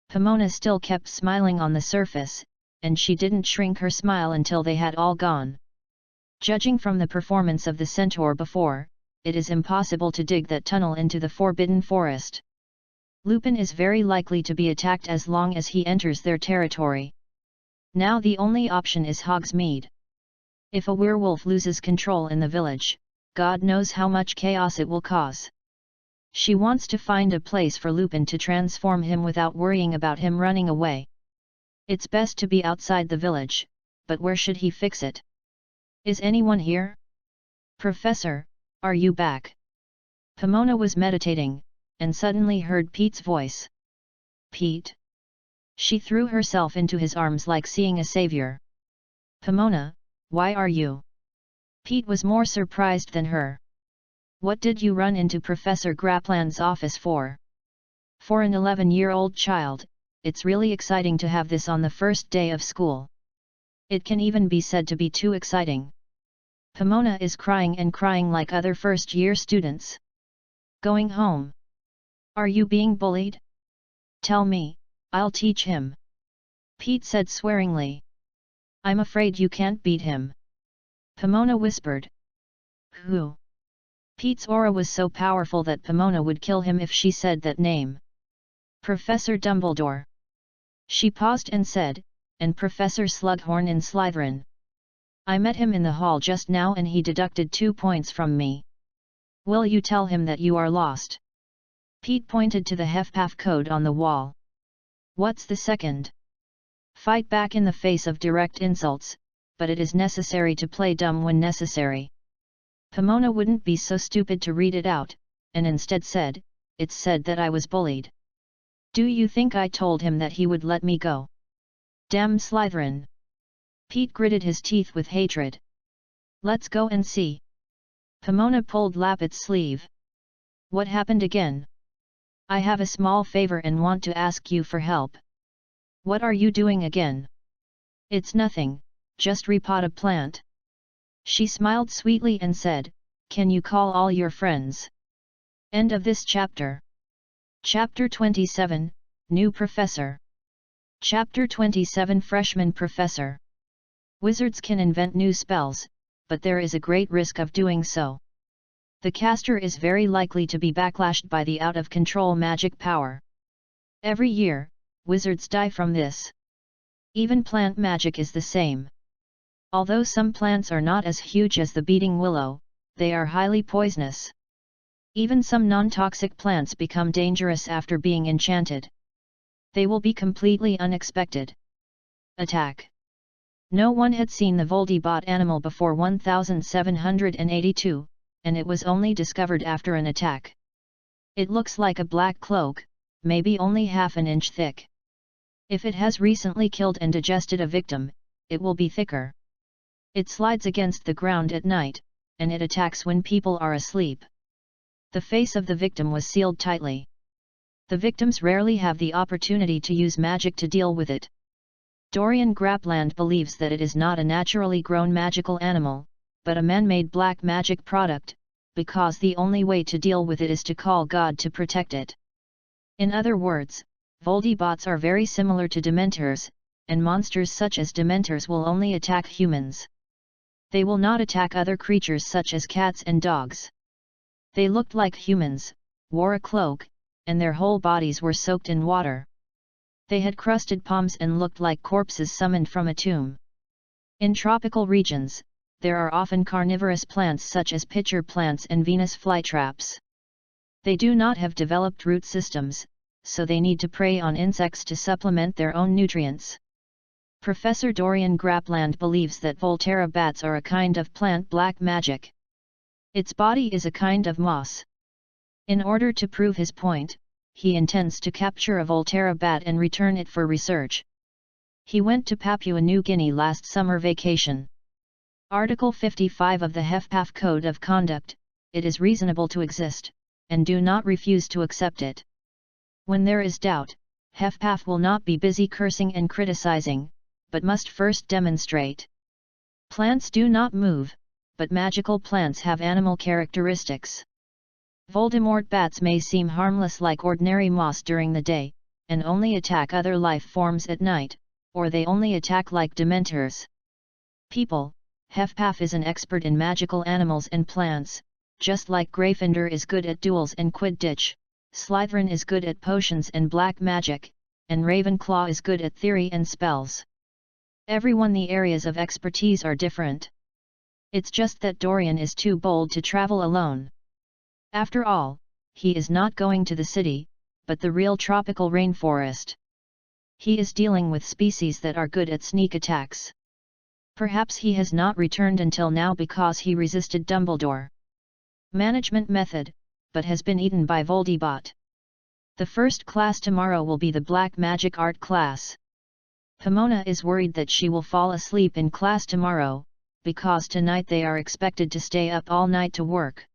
Pomona still kept smiling on the surface, and she didn't shrink her smile until they had all gone. Judging from the performance of the centaur before, it is impossible to dig that tunnel into the Forbidden Forest. Lupin is very likely to be attacked as long as he enters their territory. Now the only option is Hogsmeade. If a werewolf loses control in the village, God knows how much chaos it will cause. She wants to find a place for Lupin to transform him without worrying about him running away. It's best to be outside the village, but where should he fix it? Is anyone here? Professor, are you back? Pomona was meditating, and suddenly heard Pete's voice. Pete? She threw herself into his arms like seeing a savior. "Pomona, why are you?" Pete was more surprised than her. "What did you run into Professor Grapland's office for?" For an 11-year-old child, it's really exciting to have this on the first day of school. It can even be said to be too exciting. Pomona is crying and crying like other first-year students. "Going home? Are you being bullied? Tell me, I'll teach him," Pete said swearingly. "I'm afraid you can't beat him," Pomona whispered. "Who?" Pete's aura was so powerful that Pomona would kill him if she said that name. "Professor Dumbledore." She paused and said, "And Professor Slughorn in Slytherin. I met him in the hall just now and he deducted 2 points from me. Will you tell him that you are lost?" Pete pointed to the HFPAF code on the wall. "What's the second?" "Fight back in the face of direct insults, but it is necessary to play dumb when necessary." Pomona wouldn't be so stupid to read it out, and instead said, "It's said that I was bullied. Do you think I told him that he would let me go? Damn Slytherin!" Pete gritted his teeth with hatred. "Let's go and see." Pomona pulled Lappet's sleeve. "What happened again?" "I have a small favor and want to ask you for help." "What are you doing again?" "It's nothing, just repot a plant." She smiled sweetly and said, "Can you call all your friends?" End of this chapter. Chapter 27, New Professor. Chapter 27, Freshman Professor. Wizards can invent new spells, but there is a great risk of doing so. The caster is very likely to be backlashed by the out-of-control magic power. Every year, wizards die from this. Even plant magic is the same. Although some plants are not as huge as the beating willow, they are highly poisonous. Even some non-toxic plants become dangerous after being enchanted. They will be completely unexpected. Attack. No one had seen the Voldibot animal before 1782, and it was only discovered after an attack. It looks like a black cloak, maybe only half an inch thick. If it has recently killed and digested a victim, it will be thicker. It slides against the ground at night, and it attacks when people are asleep. The face of the victim was sealed tightly. The victims rarely have the opportunity to use magic to deal with it. Dorian Grapland believes that it is not a naturally grown magical animal, but a man-made black magic product, because the only way to deal with it is to call God to protect it. In other words, Voldibots are very similar to Dementors, and monsters such as Dementors will only attack humans. They will not attack other creatures such as cats and dogs. They looked like humans, wore a cloak, and their whole bodies were soaked in water. They had crusted palms and looked like corpses summoned from a tomb. In tropical regions, there are often carnivorous plants such as pitcher plants and Venus flytraps. They do not have developed root systems, so they need to prey on insects to supplement their own nutrients. Professor Dorian Grapland believes that Volterra bats are a kind of plant black magic. Its body is a kind of moss. In order to prove his point, he intends to capture a Volterra bat and return it for research. He went to Papua New Guinea last summer vacation. Article 55 of the HFPAF Code of Conduct, it is reasonable to exist, and do not refuse to accept it. When there is doubt, HFPAF will not be busy cursing and criticizing, but must first demonstrate. Plants do not move, but magical plants have animal characteristics. Voldemort bats may seem harmless like ordinary moss during the day, and only attack other life forms at night, or they only attack like Dementors. People, HFPAF is an expert in magical animals and plants, just like Gryffindor is good at duels and Quidditch, Slytherin is good at potions and black magic, and Ravenclaw is good at theory and spells. The areas of expertise are different. It's just that Dorian is too bold to travel alone. After all, he is not going to the city, but the real tropical rainforest. He is dealing with species that are good at sneak attacks. Perhaps he has not returned until now because he resisted Dumbledore. Management method, but has been eaten by Voldibot. The first class tomorrow will be the black magic art class. Pomona is worried that she will fall asleep in class tomorrow, because tonight they are expected to stay up all night to work.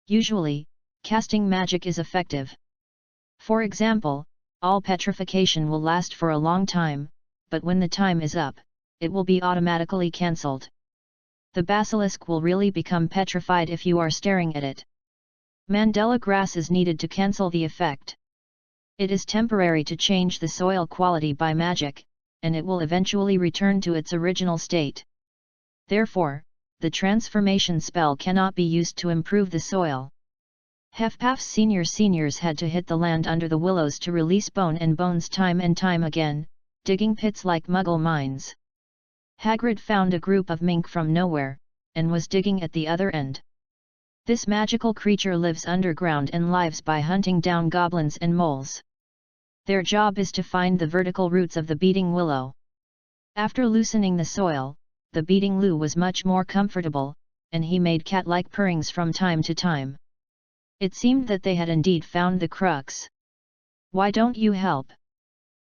Usually, casting magic is effective. For example, all petrification will last for a long time, but when the time is up, it will be automatically cancelled. The basilisk will really become petrified if you are staring at it. Mandela grass is needed to cancel the effect. It is temporary to change the soil quality by magic, and it will eventually return to its original state. Therefore, the transformation spell cannot be used to improve the soil. Hefpaf's seniors had to hit the land under the willows to release Bone and Bones time and time again, digging pits like Muggle mines. Hagrid found a group of mink from nowhere, and was digging at the other end. This magical creature lives underground and lives by hunting down goblins and moles. Their job is to find the vertical roots of the beating willow. After loosening the soil, the beating Lou was much more comfortable, and he made cat-like purrings from time to time. It seemed that they had indeed found the crux. "Why don't you help?"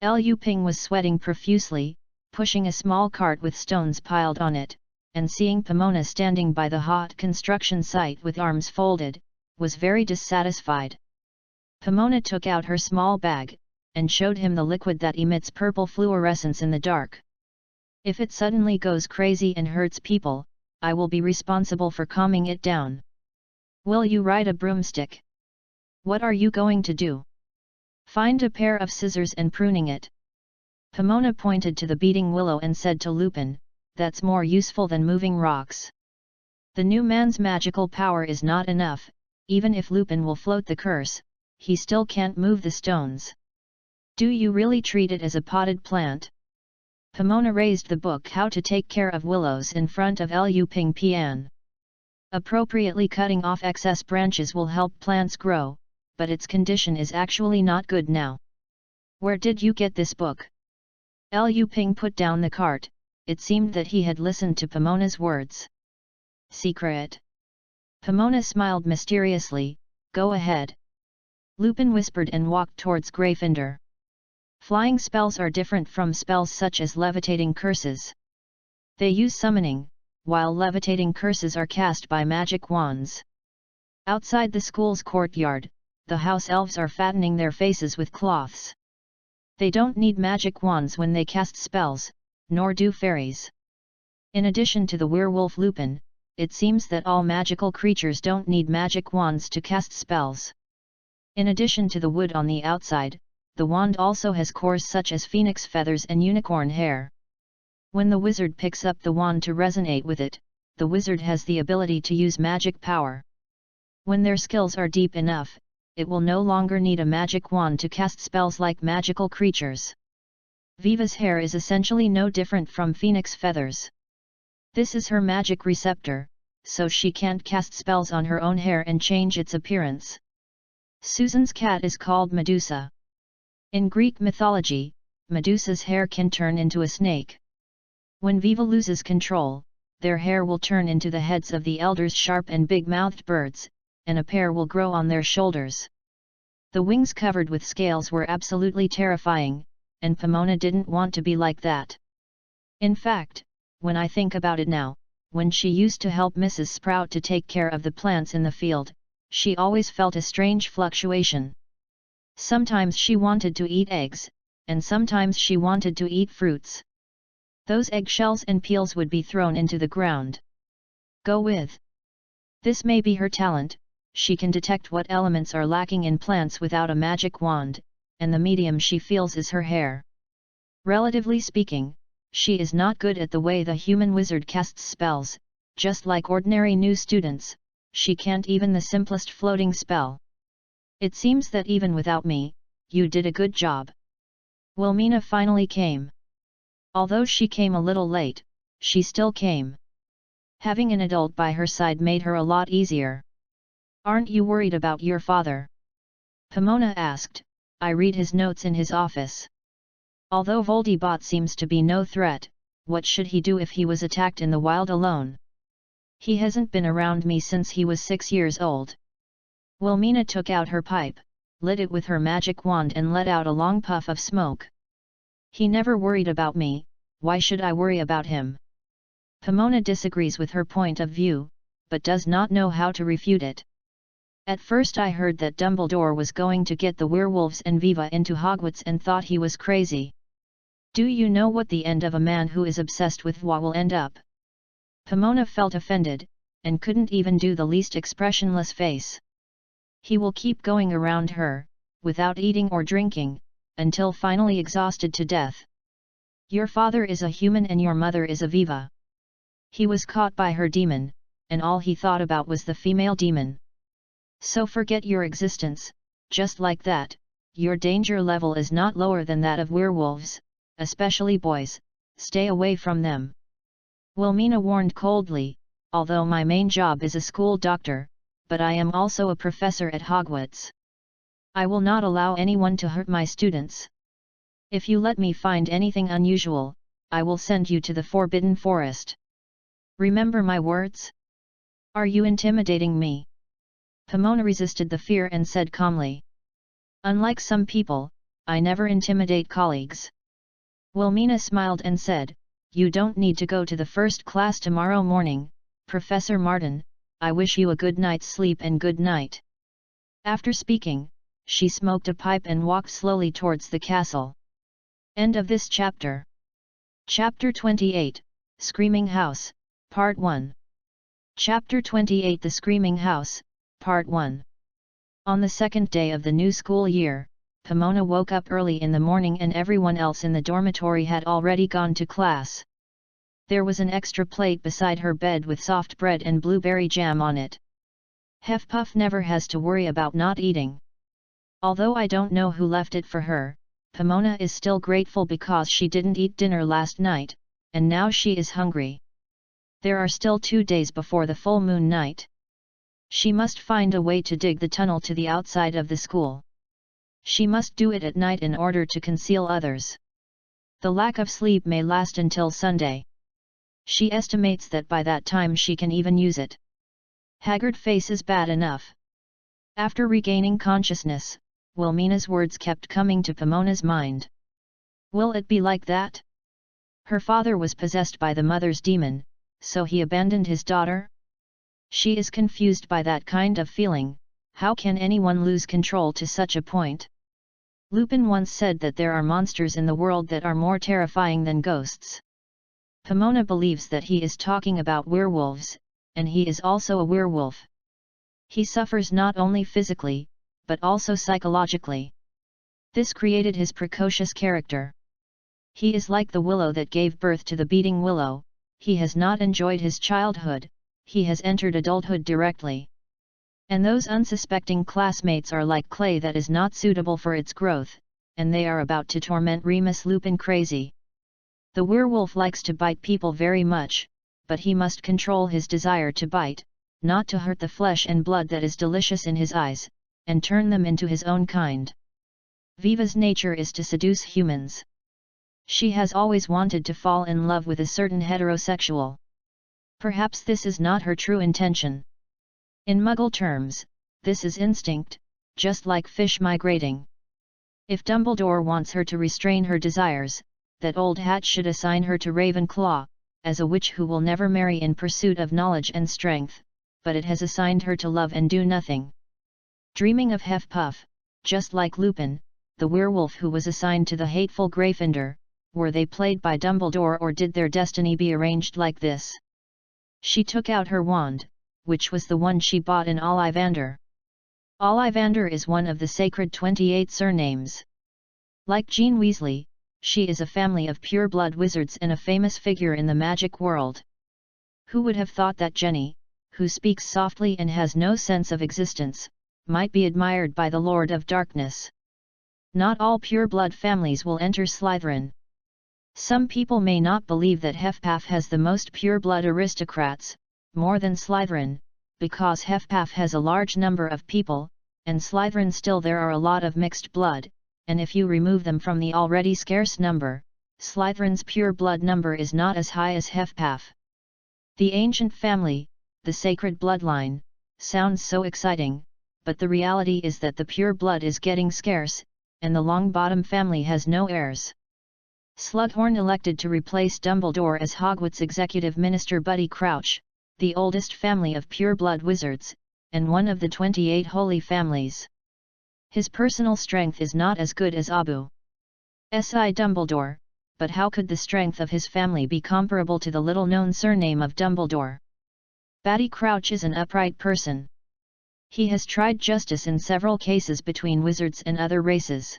Lu Ping was sweating profusely, pushing a small cart with stones piled on it, and seeing Pomona standing by the hot construction site with arms folded, was very dissatisfied. Pomona took out her small bag, and showed him the liquid that emits purple fluorescence in the dark. "If it suddenly goes crazy and hurts people, I will be responsible for calming it down. Will you ride a broomstick? What are you going to do? Find a pair of scissors and pruning it." Pomona pointed to the beating willow and said to Lupin, "That's more useful than moving rocks." The new man's magical power is not enough. Even if Lupin will float the curse, he still can't move the stones. "Do you really treat it as a potted plant?" Pomona raised the book How to Take Care of Willows in front of Lu Ping Pian. "Appropriately cutting off excess branches will help plants grow, but its condition is actually not good now. Where did you get this book?" Lu Ping put down the cart. It seemed that he had listened to Pomona's words. "Secret." Pomona smiled mysteriously. "Go ahead." Lupin whispered and walked towards Gryffindor. Flying spells are different from spells such as levitating curses. They use summoning, while levitating curses are cast by magic wands. Outside the school's courtyard, the house elves are fattening their faces with cloths. They don't need magic wands when they cast spells, nor do fairies. In addition to the werewolf Lupin, it seems that all magical creatures don't need magic wands to cast spells. In addition to the wood on the outside, the wand also has cores such as phoenix feathers and unicorn hair. When the wizard picks up the wand to resonate with it, the wizard has the ability to use magic power. When their skills are deep enough, it will no longer need a magic wand to cast spells like magical creatures. Viva's hair is essentially no different from phoenix feathers. This is her magic receptor, so she can't cast spells on her own hair and change its appearance. Susan's cat is called Medusa. In Greek mythology, Medusa's hair can turn into a snake. When Viva loses control, their hair will turn into the heads of the elders' sharp and big-mouthed birds, and a pair will grow on their shoulders. The wings covered with scales were absolutely terrifying, and Pomona didn't want to be like that. In fact, when I think about it now, when she used to help Mrs. Sprout to take care of the plants in the field, she always felt a strange fluctuation. Sometimes she wanted to eat eggs, and sometimes she wanted to eat fruits. Those eggshells and peels would be thrown into the ground. Go with. This may be her talent. She can detect what elements are lacking in plants without a magic wand, and the medium she feels is her hair. Relatively speaking, she is not good at the way the human wizard casts spells. Just like ordinary new students, she can't even the simplest floating spell. It seems that even without me, you did a good job. Wilmina finally came. Although she came a little late, she still came. Having an adult by her side made her a lot easier. "Aren't you worried about your father?" Pomona asked. "I read his notes in his office. Although Voldemort seems to be no threat, what should he do if he was attacked in the wild alone? He hasn't been around me since he was 6 years old." Wilmina took out her pipe. lit it with her magic wand and let out a long puff of smoke. He never worried about me, why should I worry about him? Pomona disagrees with her point of view, but does not know how to refute it. At first I heard that Dumbledore was going to get the werewolves and Viva into Hogwarts and thought he was crazy. Do you know what the end of a man who is obsessed with Wa will end up? Pomona felt offended, and couldn't even do the least expressionless face. He will keep going around her, without eating or drinking, until finally exhausted to death. Your father is a human and your mother is a Viva. He was caught by her demon, and all he thought about was the female demon. So forget your existence, just like that, your danger level is not lower than that of werewolves, especially boys, stay away from them. Wilmina warned coldly, although my main job is a school doctor, but I am also a professor at Hogwarts. I will not allow anyone to hurt my students. If you let me find anything unusual, I will send you to the Forbidden Forest. Remember my words? Are you intimidating me? Pomona resisted the fear and said calmly. Unlike some people, I never intimidate colleagues. Wilmina smiled and said, You don't need to go to the first class tomorrow morning, Professor Martin, I wish you a good night's sleep and good night. After speaking, she smoked a pipe and walked slowly towards the castle. End of this chapter. Chapter 28, Screaming House, Part 1. Chapter 28 The Screaming House, Part 1. On the second day of the new school year, Pomona woke up early in the morning and everyone else in the dormitory had already gone to class. There was an extra plate beside her bed with soft bread and blueberry jam on it. Huffpuff never has to worry about not eating. Although I don't know who left it for her, Pomona is still grateful because she didn't eat dinner last night, and now she is hungry. There are still 2 days before the full moon night. She must find a way to dig the tunnel to the outside of the school. She must do it at night in order to conceal others. The lack of sleep may last until Sunday. She estimates that by that time she can even use it. Haggard face is bad enough. After regaining consciousness, Wilmina's words kept coming to Pomona's mind. Will it be like that? Her father was possessed by the mother's demon, so he abandoned his daughter? She is confused by that kind of feeling. How can anyone lose control to such a point? Lupin once said that there are monsters in the world that are more terrifying than ghosts. Pomona believes that he is talking about werewolves, and he is also a werewolf. He suffers not only physically, but also psychologically. This created his precocious character. He is like the willow that gave birth to the beating willow. He has not enjoyed his childhood, he has entered adulthood directly. And those unsuspecting classmates are like clay that is not suitable for its growth, and they are about to torment Remus Lupin crazy. The werewolf likes to bite people very much, but he must control his desire to bite, not to hurt the flesh and blood that is delicious in his eyes, and turn them into his own kind. Viva's nature is to seduce humans. She has always wanted to fall in love with a certain heterosexual. Perhaps this is not her true intention. In Muggle terms, this is instinct, just like fish migrating. If Dumbledore wants her to restrain her desires, that old hat should assign her to Ravenclaw, as a witch who will never marry in pursuit of knowledge and strength, but it has assigned her to love and do nothing. Dreaming of Huffpuff, just like Lupin, the werewolf who was assigned to the hateful Gryffindor, were they played by Dumbledore or did their destiny be arranged like this? She took out her wand, which was the one she bought in Ollivander. Ollivander is one of the sacred 28 surnames. Like Jean Weasley, she is a family of pure-blood wizards and a famous figure in the magic world. Who would have thought that Jenny, who speaks softly and has no sense of existence, might be admired by the Lord of Darkness? Not all pure-blood families will enter Slytherin. Some people may not believe that Huffpuff has the most pure-blood aristocrats, more than Slytherin, because Huffpuff has a large number of people, and Slytherin still there are a lot of mixed blood, and if you remove them from the already scarce number, Slytherin's pure-blood number is not as high as Huffpuff. The ancient family, the sacred bloodline, sounds so exciting, but the reality is that the pure blood is getting scarce, and the Longbottom family has no heirs. Slughorn elected to replace Dumbledore as Hogwarts Executive Minister Buddy Crouch, the oldest family of pure-blood wizards, and one of the 28 Holy Families. His personal strength is not as good as Abu S.I. Dumbledore, but how could the strength of his family be comparable to the little-known surname of Dumbledore? Buddy Crouch is an upright person. He has tried justice in several cases between wizards and other races.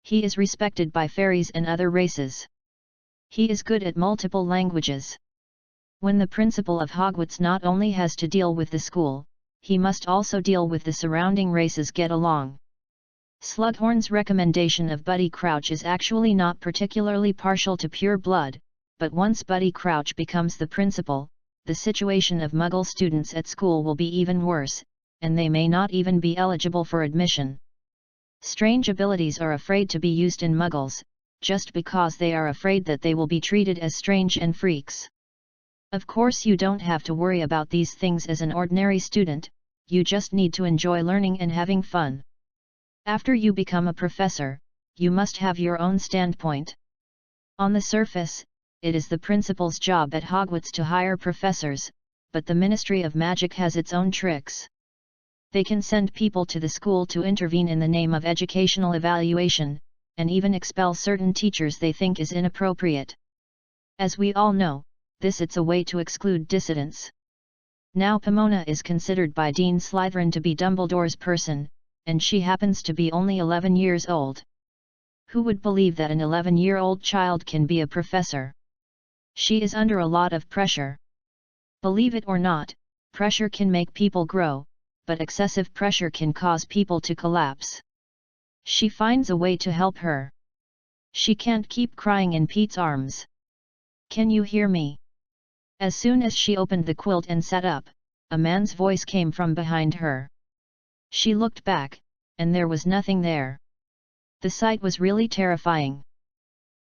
He is respected by fairies and other races. He is good at multiple languages. When the principal of Hogwarts not only has to deal with the school, he must also deal with the surrounding races get along. Slughorn's recommendation of Buddy Crouch is actually not particularly partial to pure blood, but once Buddy Crouch becomes the principal, the situation of Muggle students at school will be even worse, and they may not even be eligible for admission. Strange abilities are afraid to be used in Muggles, just because they are afraid that they will be treated as strange and freaks. Of course, you don't have to worry about these things as an ordinary student, you just need to enjoy learning and having fun. After you become a professor, you must have your own standpoint. On the surface, it is the principal's job at Hogwarts to hire professors, but the Ministry of Magic has its own tricks. They can send people to the school to intervene in the name of educational evaluation, and even expel certain teachers they think is inappropriate. As we all know, it's a way to exclude dissidents. Now Pomona is considered by Dean Slytherin to be Dumbledore's person, and she happens to be only 11 years old. Who would believe that an 11-year-old child can be a professor? She is under a lot of pressure. Believe it or not, pressure can make people grow, but excessive pressure can cause people to collapse. She finds a way to help her. She can't keep crying in Pete's arms. Can you hear me? As soon as she opened the quilt and sat up, a man's voice came from behind her. She looked back, and there was nothing there. The sight was really terrifying.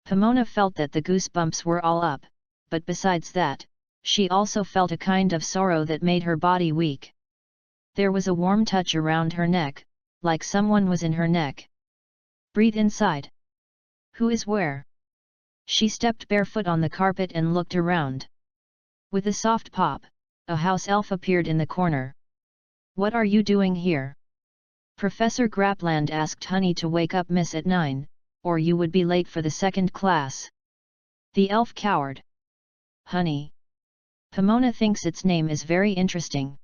Pomona felt that the goosebumps were all up, but besides that, she also felt a kind of sorrow that made her body weak. There was a warm touch around her neck, like someone was in her neck. Breathe inside. Who is where? She stepped barefoot on the carpet and looked around. With a soft pop, a house elf appeared in the corner. What are you doing here? Professor Grapland asked Honey to wake up Miss at 9, or you would be late for the second class. The elf cowered. Honey. Pomona thinks its name is very interesting.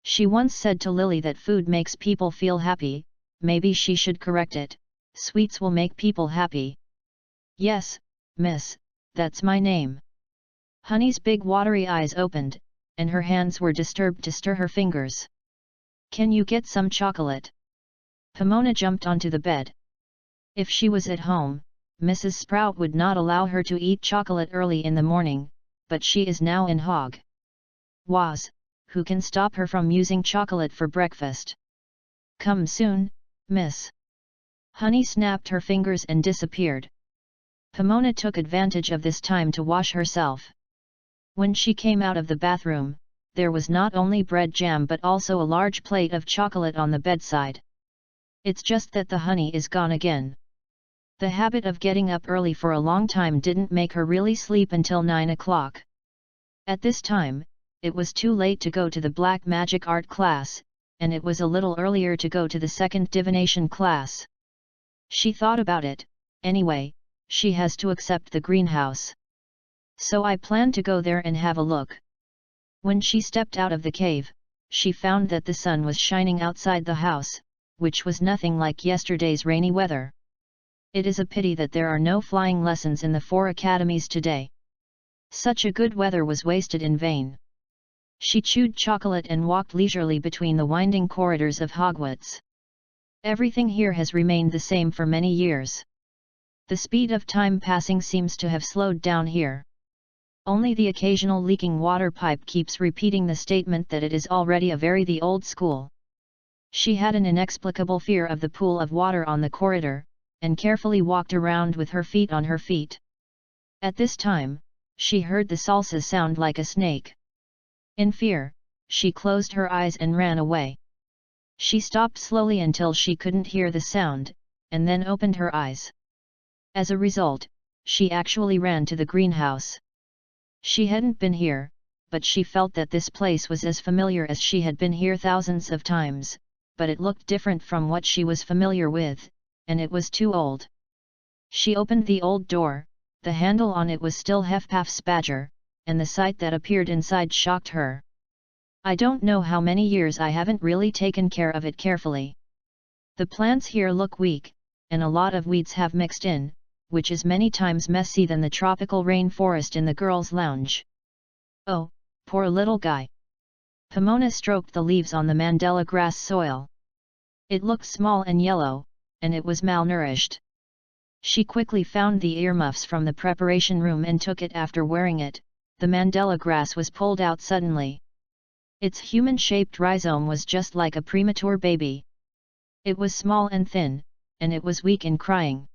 She once said to Lily that food makes people feel happy, maybe she should correct it, sweets will make people happy. Yes, miss, that's my name. Honey's big watery eyes opened, and her hands were disturbed to stir her fingers. Can you get some chocolate? Pomona jumped onto the bed. If she was at home, Mrs. Sprout would not allow her to eat chocolate early in the morning, but she is now in Hogwarts, who can stop her from using chocolate for breakfast? Come soon, miss. Honey snapped her fingers and disappeared. Pomona took advantage of this time to wash herself. When she came out of the bathroom, there was not only bread jam but also a large plate of chocolate on the bedside. It's just that the honey is gone again. The habit of getting up early for a long time didn't make her really sleep until 9 o'clock. At this time, it was too late to go to the black magic art class, and it was a little earlier to go to the second divination class. She thought about it, anyway, she has to accept the greenhouse. So I plan to go there and have a look. When she stepped out of the cave, she found that the sun was shining outside the house, which was nothing like yesterday's rainy weather. It is a pity that there are no flying lessons in the 4 academies today. Such a good weather was wasted in vain. She chewed chocolate and walked leisurely between the winding corridors of Hogwarts. Everything here has remained the same for many years. The speed of time passing seems to have slowed down here. Only the occasional leaking water pipe keeps repeating the statement that it is already a very the old school. She had an inexplicable fear of the pool of water on the corridor, and carefully walked around with her feet on her feet. At this time, she heard the salsa sound like a snake. In fear, she closed her eyes and ran away. She stopped slowly until she couldn't hear the sound, and then opened her eyes. As a result, she actually ran to the greenhouse. She hadn't been here, but she felt that this place was as familiar as she had been here thousands of times, but it looked different from what she was familiar with, and it was too old. She opened the old door. The handle on it was still Hefpuff's badger, and the sight that appeared inside shocked her. I don't know how many years I haven't really taken care of it carefully. The plants here look weak, and a lot of weeds have mixed in, which is many times messy than the tropical rainforest in the girls' lounge. Oh, poor little guy. Pomona stroked the leaves on the mandela grass soil. It looked small and yellow, and it was malnourished. She quickly found the earmuffs from the preparation room and took it. After wearing it, the mandela grass was pulled out suddenly. Its human-shaped rhizome was just like a premature baby. It was small and thin, and it was weak and crying.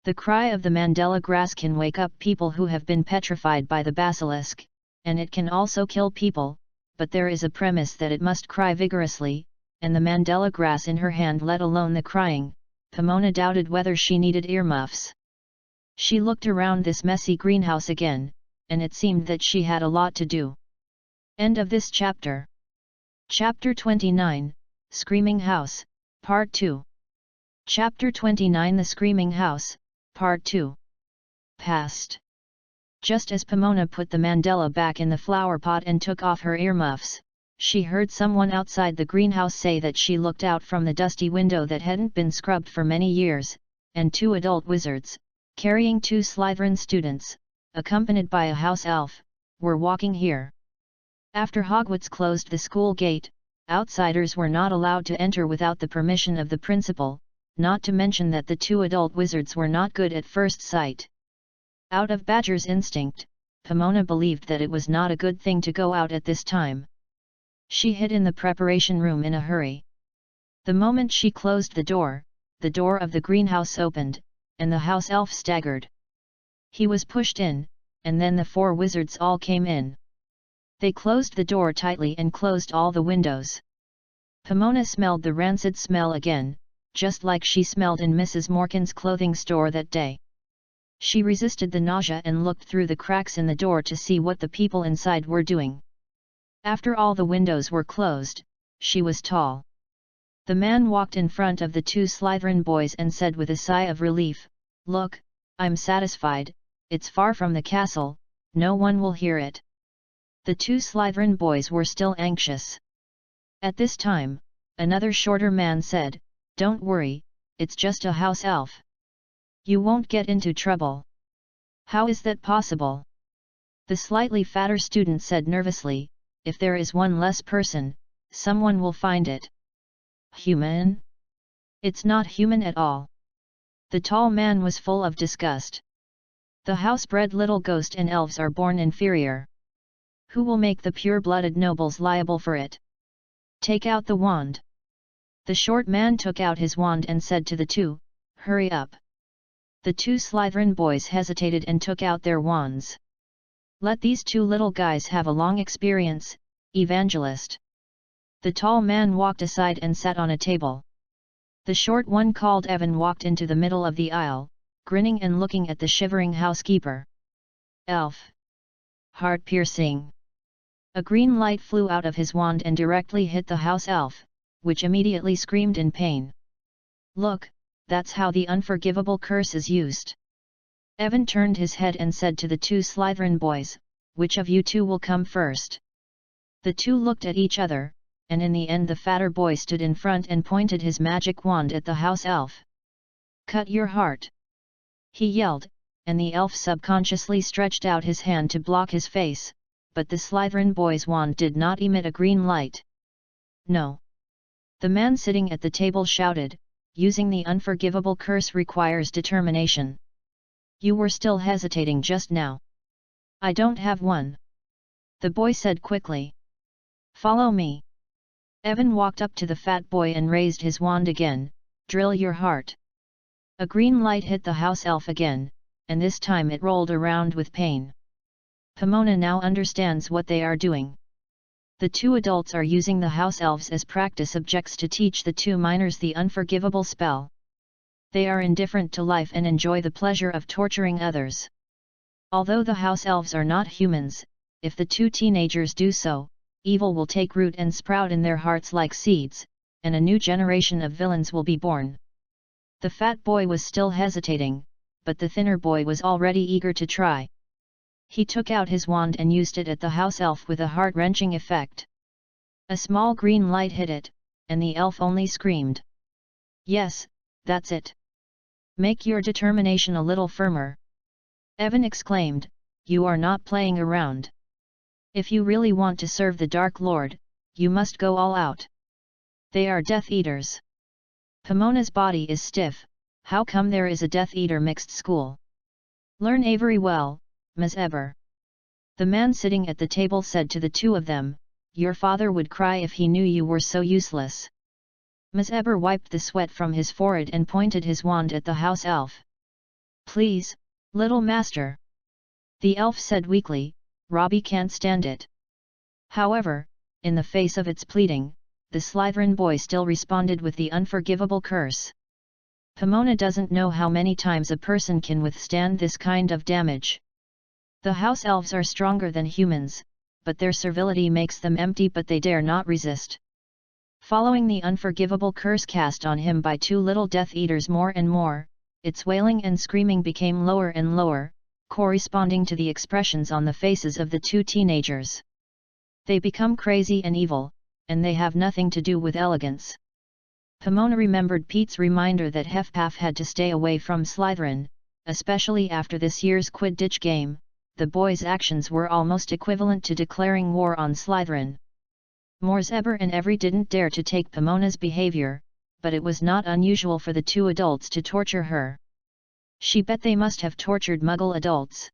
The cry of the mandela grass can wake up people who have been petrified by the basilisk, and it can also kill people, but there is a premise that it must cry vigorously, and the mandela grass in her hand let alone the crying. Pomona doubted whether she needed earmuffs. She looked around this messy greenhouse again, and it seemed that she had a lot to do. End of this chapter. Chapter 29, Screaming House, Part 2. Chapter 29 The Screaming House, Part 2. Past. Just as Pomona put the mandela back in the flower pot and took off her earmuffs, she heard someone outside the greenhouse say that she looked out from the dusty window that hadn't been scrubbed for many years, and two adult wizards, carrying two Slytherin students, accompanied by a house elf, were walking here. After Hogwarts closed the school gate, outsiders were not allowed to enter without the permission of the principal, not to mention that the two adult wizards were not good at first sight. Out of Badger's instinct, Pomona believed that it was not a good thing to go out at this time. She hid in the preparation room in a hurry. The moment she closed the door of the greenhouse opened, and the house elf staggered. He was pushed in, and then the four wizards all came in. They closed the door tightly and closed all the windows. Pomona smelled the rancid smell again, just like she smelled in Mrs. Morgan's clothing store that day. She resisted the nausea and looked through the cracks in the door to see what the people inside were doing. After all the windows were closed, she was tall. The man walked in front of the two Slytherin boys and said with a sigh of relief, "Look, I'm satisfied, it's far from the castle, no one will hear it." The two Slytherin boys were still anxious. At this time, another shorter man said, "Don't worry, it's just a house elf. You won't get into trouble." "How is that possible?" the slightly fatter student said nervously. "If there is one less person, someone will find it." "Human? It's not human at all." The tall man was full of disgust. "The house-bred little ghost and elves are born inferior. Who will make the pure-blooded nobles liable for it? Take out the wand." The short man took out his wand and said to the two, "Hurry up." The two Slytherin boys hesitated and took out their wands. "Let these two little guys have a long experience, Evangelist." The tall man walked aside and sat on a table. The short one called Evan walked into the middle of the aisle, grinning and looking at the shivering housekeeper. "Elf. Heart-piercing." A green light flew out of his wand and directly hit the house elf, which immediately screamed in pain. "Look, that's how the unforgivable curse is used." Evan turned his head and said to the two Slytherin boys, "Which of you two will come first?" The two looked at each other, and in the end the fatter boy stood in front and pointed his magic wand at the house elf. "Cut your heart!" he yelled, and the elf subconsciously stretched out his hand to block his face, but the Slytherin boy's wand did not emit a green light. "No!" the man sitting at the table shouted, "Using the unforgivable curse requires determination. You were still hesitating just now." "I don't have one," the boy said quickly. "Follow me." Evan walked up to the fat boy and raised his wand again. "Drill your heart." A green light hit the house elf again, and this time it rolled around with pain. Pomona now understands what they are doing. The two adults are using the house elves as practice objects to teach the two minors the unforgivable spell. They are indifferent to life and enjoy the pleasure of torturing others. Although the house elves are not humans, if the two teenagers do so, evil will take root and sprout in their hearts like seeds, and a new generation of villains will be born. The fat boy was still hesitating, but the thinner boy was already eager to try. He took out his wand and used it at the house elf with a heart-wrenching effect. A small green light hit it, and the elf only screamed. "Yes, that's it. Make your determination a little firmer," Evan exclaimed. "You are not playing around. If you really want to serve the Dark Lord, you must go all out. They are Death Eaters." Pomona's body is stiff. How come there is a Death Eater mixed school? Learn Avery well, Ms. Eber. The man sitting at the table said to the two of them, "Your father would cry if he knew you were so useless." Ms. Eber wiped the sweat from his forehead and pointed his wand at the house elf. "Please, little master." The elf said weakly, "Robbie can't stand it." However, in the face of its pleading, the Slytherin boy still responded with the unforgivable curse. Pomona doesn't know how many times a person can withstand this kind of damage. The house elves are stronger than humans, but their servility makes them empty, but they dare not resist. Following the unforgivable curse cast on him by two little Death Eaters more and more, its wailing and screaming became lower and lower, corresponding to the expressions on the faces of the two teenagers. They become crazy and evil, and they have nothing to do with elegance. Pomona remembered Pete's reminder that Hufflepuff had to stay away from Slytherin, especially after this year's Quidditch game. The boys' actions were almost equivalent to declaring war on Slytherin. Ms. Eber and Avery didn't dare to take Pomona's behavior, but it was not unusual for the two adults to torture her. She bet they must have tortured Muggle adults.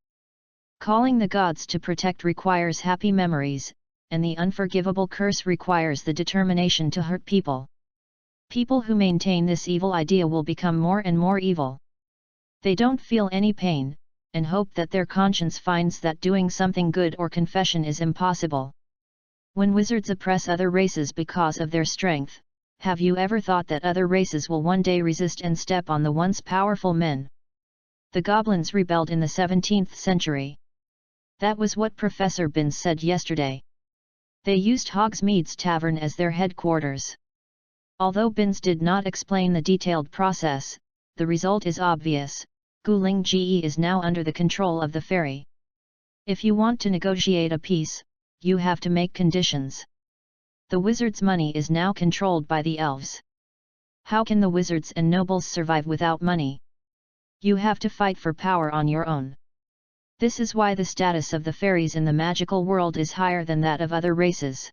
Calling the gods to protect requires happy memories, and the unforgivable curse requires the determination to hurt people. People who maintain this evil idea will become more and more evil. They don't feel any pain, and hope that their conscience finds that doing something good or confession is impossible. When wizards oppress other races because of their strength, have you ever thought that other races will one day resist and step on the once powerful men? The goblins rebelled in the 17th century. That was what Professor Binns said yesterday. They used Hogsmeade's Tavern as their headquarters. Although Binns did not explain the detailed process, the result is obvious. Guling Ge is now under the control of the fairy. If you want to negotiate a peace, you have to make conditions. The wizards' money is now controlled by the elves. How can the wizards and nobles survive without money? You have to fight for power on your own. This is why the status of the fairies in the magical world is higher than that of other races.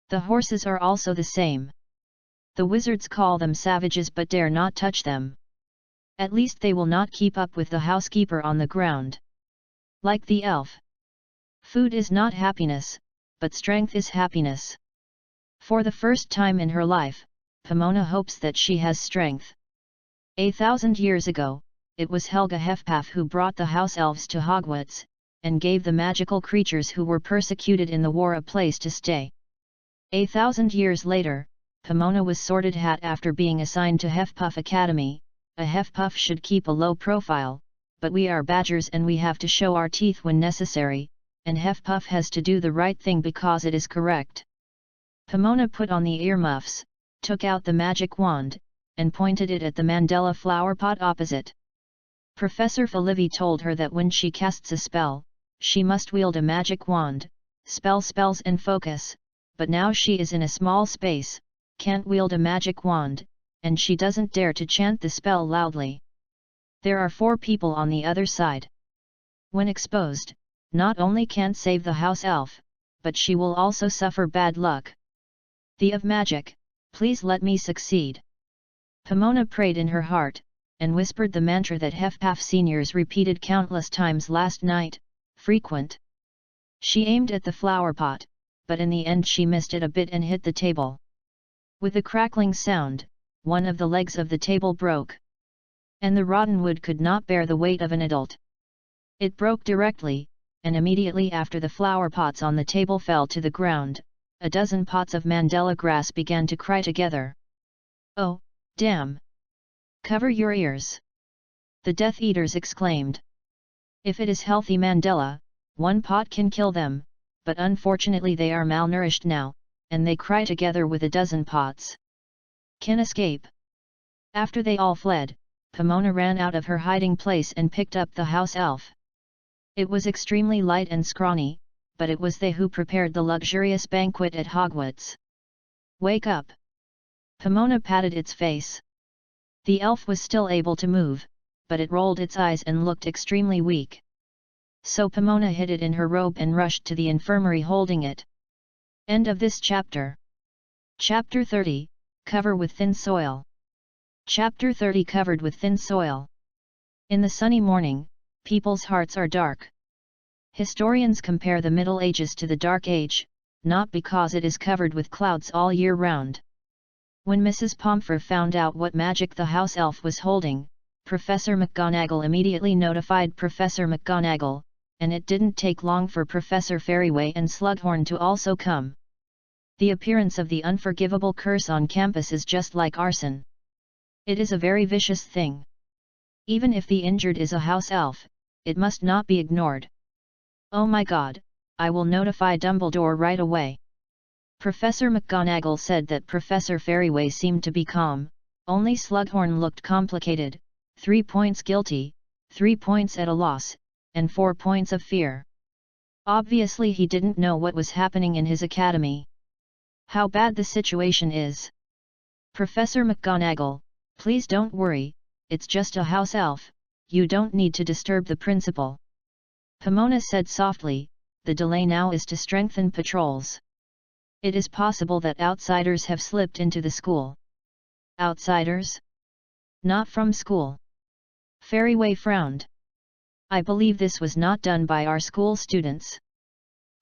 The horses are also the same. The wizards call them savages but dare not touch them. At least they will not keep up with the housekeeper on the ground. Like the elf. Food is not happiness, but strength is happiness. For the first time in her life, Pomona hopes that she has strength. 1,000 years ago, it was Helga Hufflepuff who brought the house elves to Hogwarts, and gave the magical creatures who were persecuted in the war a place to stay. 1,000 years later, Pomona was sorted hat after being assigned to Hufflepuff Academy. A Hufflepuff should keep a low profile, but we are badgers and we have to show our teeth when necessary, and Hufflepuff has to do the right thing because it is correct. Pomona put on the earmuffs, took out the magic wand, and pointed it at the Mandela flower pot opposite. Professor Felivi told her that when she casts a spell, she must wield a magic wand, spell spells and focus, but now she is in a small space, can't wield a magic wand, and she doesn't dare to chant the spell loudly. There are 4 people on the other side. When exposed, not only can't save the house elf, but she will also suffer bad luck. The of magic, please let me succeed. Pomona prayed in her heart, and whispered the mantra that Hufflepuff seniors repeated countless times last night, frequent. She aimed at the flower pot, but in the end she missed it a bit and hit the table. With a crackling sound, one of the legs of the table broke. And the rotten wood could not bear the weight of an adult. It broke directly, and immediately after the flower pots on the table fell to the ground, a dozen pots of mandela grass began to cry together. "Oh, damn! Cover your ears!" the Death Eaters exclaimed. "If it is healthy mandela, one pot can kill them, but unfortunately they are malnourished now, and they cry together with a dozen pots. Can escape." After they all fled, Pomona ran out of her hiding place and picked up the house elf. It was extremely light and scrawny, but it was they who prepared the luxurious banquet at Hogwarts. "Wake up!" Pomona patted its face. The elf was still able to move, but it rolled its eyes and looked extremely weak. So Pomona hid it in her robe and rushed to the infirmary holding it. End of this chapter. Chapter 30, Cover with Thin Soil. Chapter 30 Covered with Thin Soil. In the sunny morning, people's hearts are dark. Historians compare the Middle Ages to the Dark Age, not because it is covered with clouds all year round. When Mrs. Pomfrey found out what magic the house elf was holding, Professor McGonagall immediately notified Professor McGonagall, and it didn't take long for Professor Fairy and Slughorn to also come. The appearance of the unforgivable curse on campus is just like arson. It is a very vicious thing. Even if the injured is a house elf, it must not be ignored. "Oh my God, I will notify Dumbledore right away." Professor McGonagall said that Professor Fairy seemed to be calm, only Slughorn looked complicated, 3 points guilty, 3 points at a loss, and 4 points of fear. Obviously he didn't know what was happening in his academy. "How bad the situation is?" "Professor McGonagall, please don't worry, it's just a house elf, you don't need to disturb the principal." Pomona said softly, "The delay now is to strengthen patrols. It is possible that outsiders have slipped into the school." "Outsiders? Not from school?" Fairy frowned. "I believe this was not done by our school students."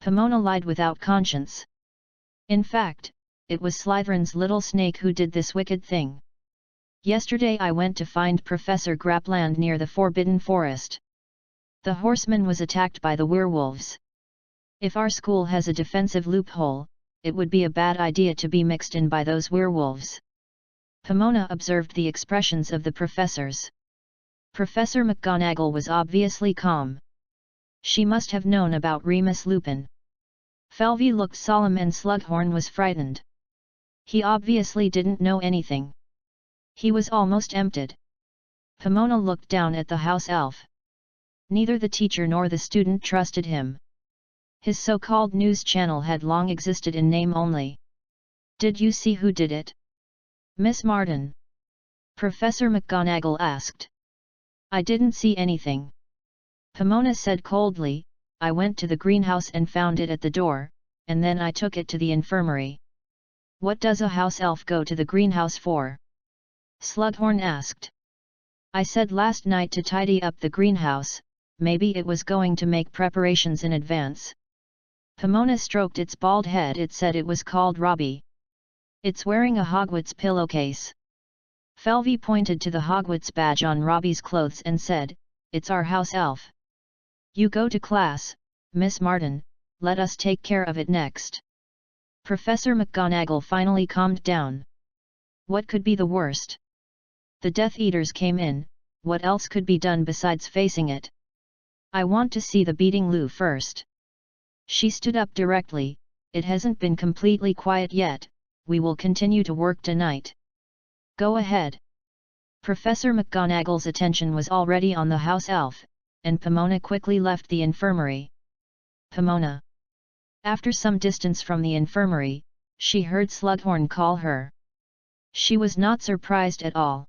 Pomona lied without conscience. "In fact, it was Slytherin's little snake who did this wicked thing. Yesterday I went to find Professor Grapland near the Forbidden Forest. The horseman was attacked by the werewolves. If our school has a defensive loophole, it would be a bad idea to be mixed in by those werewolves." Pomona observed the expressions of the professors. Professor McGonagall was obviously calm. She must have known about Remus Lupin. Felvy looked solemn and Slughorn was frightened. He obviously didn't know anything. He was almost emptied. Pomona looked down at the house elf. Neither the teacher nor the student trusted him. His so-called news channel had long existed in name only. "Did you see who did it, Miss Martin?" Professor McGonagall asked. "I didn't see anything," Pomona said coldly. "I went to the greenhouse and found it at the door, and then I took it to the infirmary." "What does a house elf go to the greenhouse for?" Slughorn asked. "I said last night to tidy up the greenhouse, maybe it was going to make preparations in advance." Pomona stroked its bald head. "It said it was called Robbie. It's wearing a Hogwarts pillowcase." Felvy pointed to the Hogwarts badge on Robbie's clothes and said, "It's our house elf. You go to class, Miss Martin, let us take care of it next." Professor McGonagall finally calmed down. What could be the worst? The Death Eaters came in, what else could be done besides facing it? "I want to see the beating Lou first." She stood up directly. "It hasn't been completely quiet yet, we will continue to work tonight." "Go ahead." Professor McGonagall's attention was already on the house elf, and Pomona quickly left the infirmary. "Pomona." After some distance from the infirmary, she heard Slughorn call her. She was not surprised at all.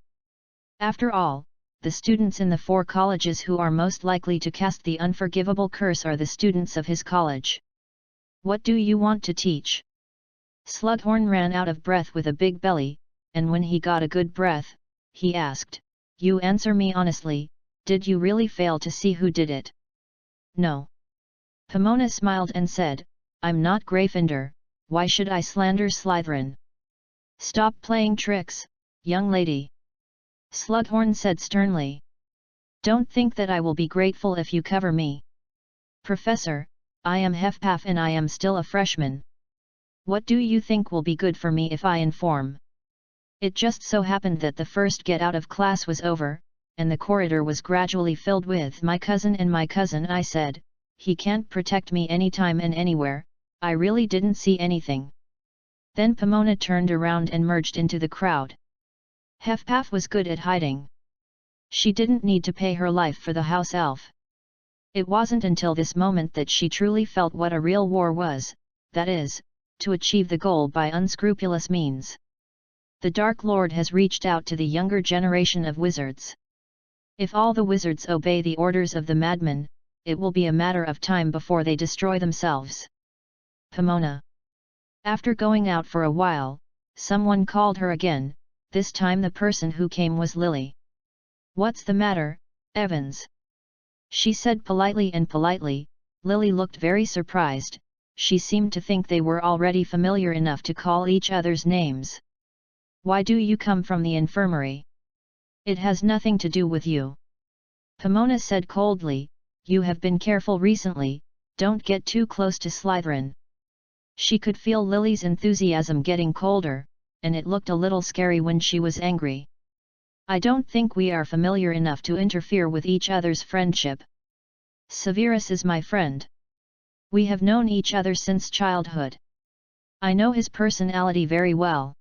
After all, the students in the 4 colleges who are most likely to cast the unforgivable curse are the students of his college. "What do you want to teach?" Slughorn ran out of breath with a big belly, and when he got a good breath, he asked, "You answer me honestly, did you really fail to see who did it?" "No." Pomona smiled and said, "I'm not Gryffindor, why should I slander Slytherin?" "Stop playing tricks, young lady," Slughorn said sternly. "Don't think that I will be grateful if you cover me." "Professor, I am Hufflepuff and I am still a freshman." What do you think will be good for me if I inform? It just so happened that the first get out of class was over, and the corridor was gradually filled with my cousin and my cousin. I said, he can't protect me anytime and anywhere, I really didn't see anything. Then Pomona turned around and merged into the crowd. Hefpaf was good at hiding. She didn't need to pay her life for the house elf. It wasn't until this moment that she truly felt what a real war was, that is, to achieve the goal by unscrupulous means. The Dark Lord has reached out to the younger generation of wizards. If all the wizards obey the orders of the madman, it will be a matter of time before they destroy themselves. Pomona. After going out for a while, someone called her again, this time the person who came was Lily. What's the matter, Evans? She said politely, and politely. Lily looked very surprised. She seemed to think they were already familiar enough to call each other's names. Why do you come from the infirmary? It has nothing to do with you. Pomona said coldly, you have been careful recently, don't get too close to Slytherin. She could feel Lily's enthusiasm getting colder, and it looked a little scary when she was angry. I don't think we are familiar enough to interfere with each other's friendship. Severus is my friend. We have known each other since childhood. I know his personality very well.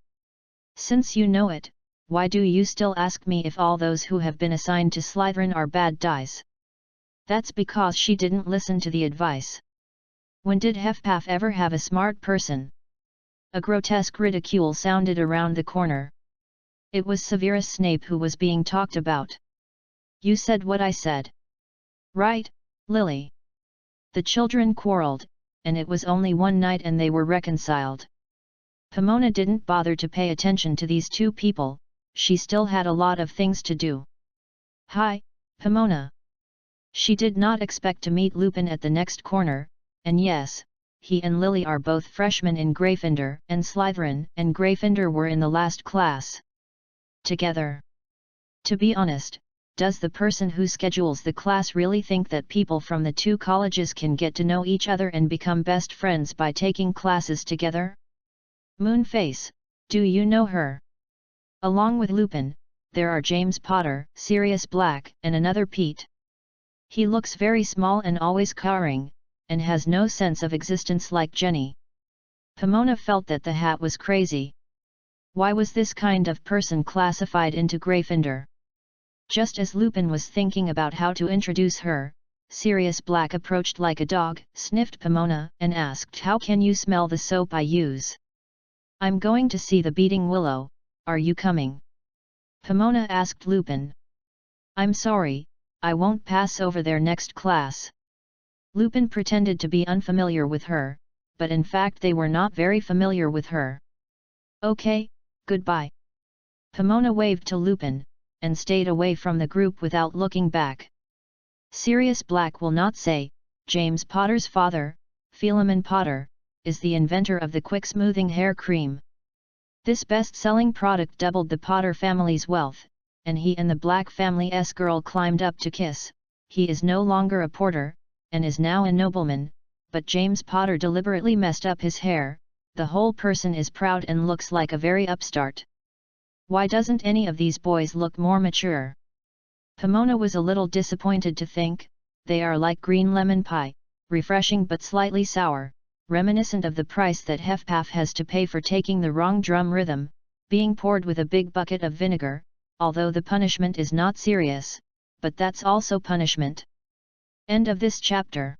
Since you know it, why do you still ask me if all those who have been assigned to Slytherin are bad guys? That's because she didn't listen to the advice. When did Hefpaf ever have a smart person? A grotesque ridicule sounded around the corner. It was Severus Snape who was being talked about. You said what I said. Right, Lily. The children quarreled, and it was only one night and they were reconciled. Pomona didn't bother to pay attention to these two people, she still had a lot of things to do. Hi, Pomona. She did not expect to meet Lupin at the next corner, and yes, he and Lily are both freshmen in Gryffindor, and Slytherin and Gryffindor were in the last class together. To be honest, does the person who schedules the class really think that people from the two colleges can get to know each other and become best friends by taking classes together? Moonface, do you know her? Along with Lupin, there are James Potter, Sirius Black, and another Pete. He looks very small and always cowering, and has no sense of existence like Jenny. Pomona felt that the hat was crazy. Why was this kind of person classified into Gryffindor? Just as Lupin was thinking about how to introduce her, Sirius Black approached like a dog, sniffed Pomona, and asked, how can you smell the soap I use? I'm going to see the Beating Willow, are you coming? Pomona asked Lupin. I'm sorry, I won't pass over there next class. Lupin pretended to be unfamiliar with her, but in fact they were not very familiar with her. Okay, goodbye. Pomona waved to Lupin, and stayed away from the group without looking back. Sirius Black will not say, James Potter's father, Philemon Potter, is the inventor of the quick smoothing hair cream. This best-selling product doubled the Potter family's wealth, and he and the Black family's girl climbed up to kiss. He is no longer a porter, and is now a nobleman, but James Potter deliberately messed up his hair, the whole person is proud and looks like a very upstart. Why doesn't any of these boys look more mature? Pomona was a little disappointed to think, they are like green lemon pie, refreshing but slightly sour, reminiscent of the price that Hefpaf has to pay for taking the wrong drum rhythm, being poured with a big bucket of vinegar, although the punishment is not serious, but that's also punishment. End of this chapter.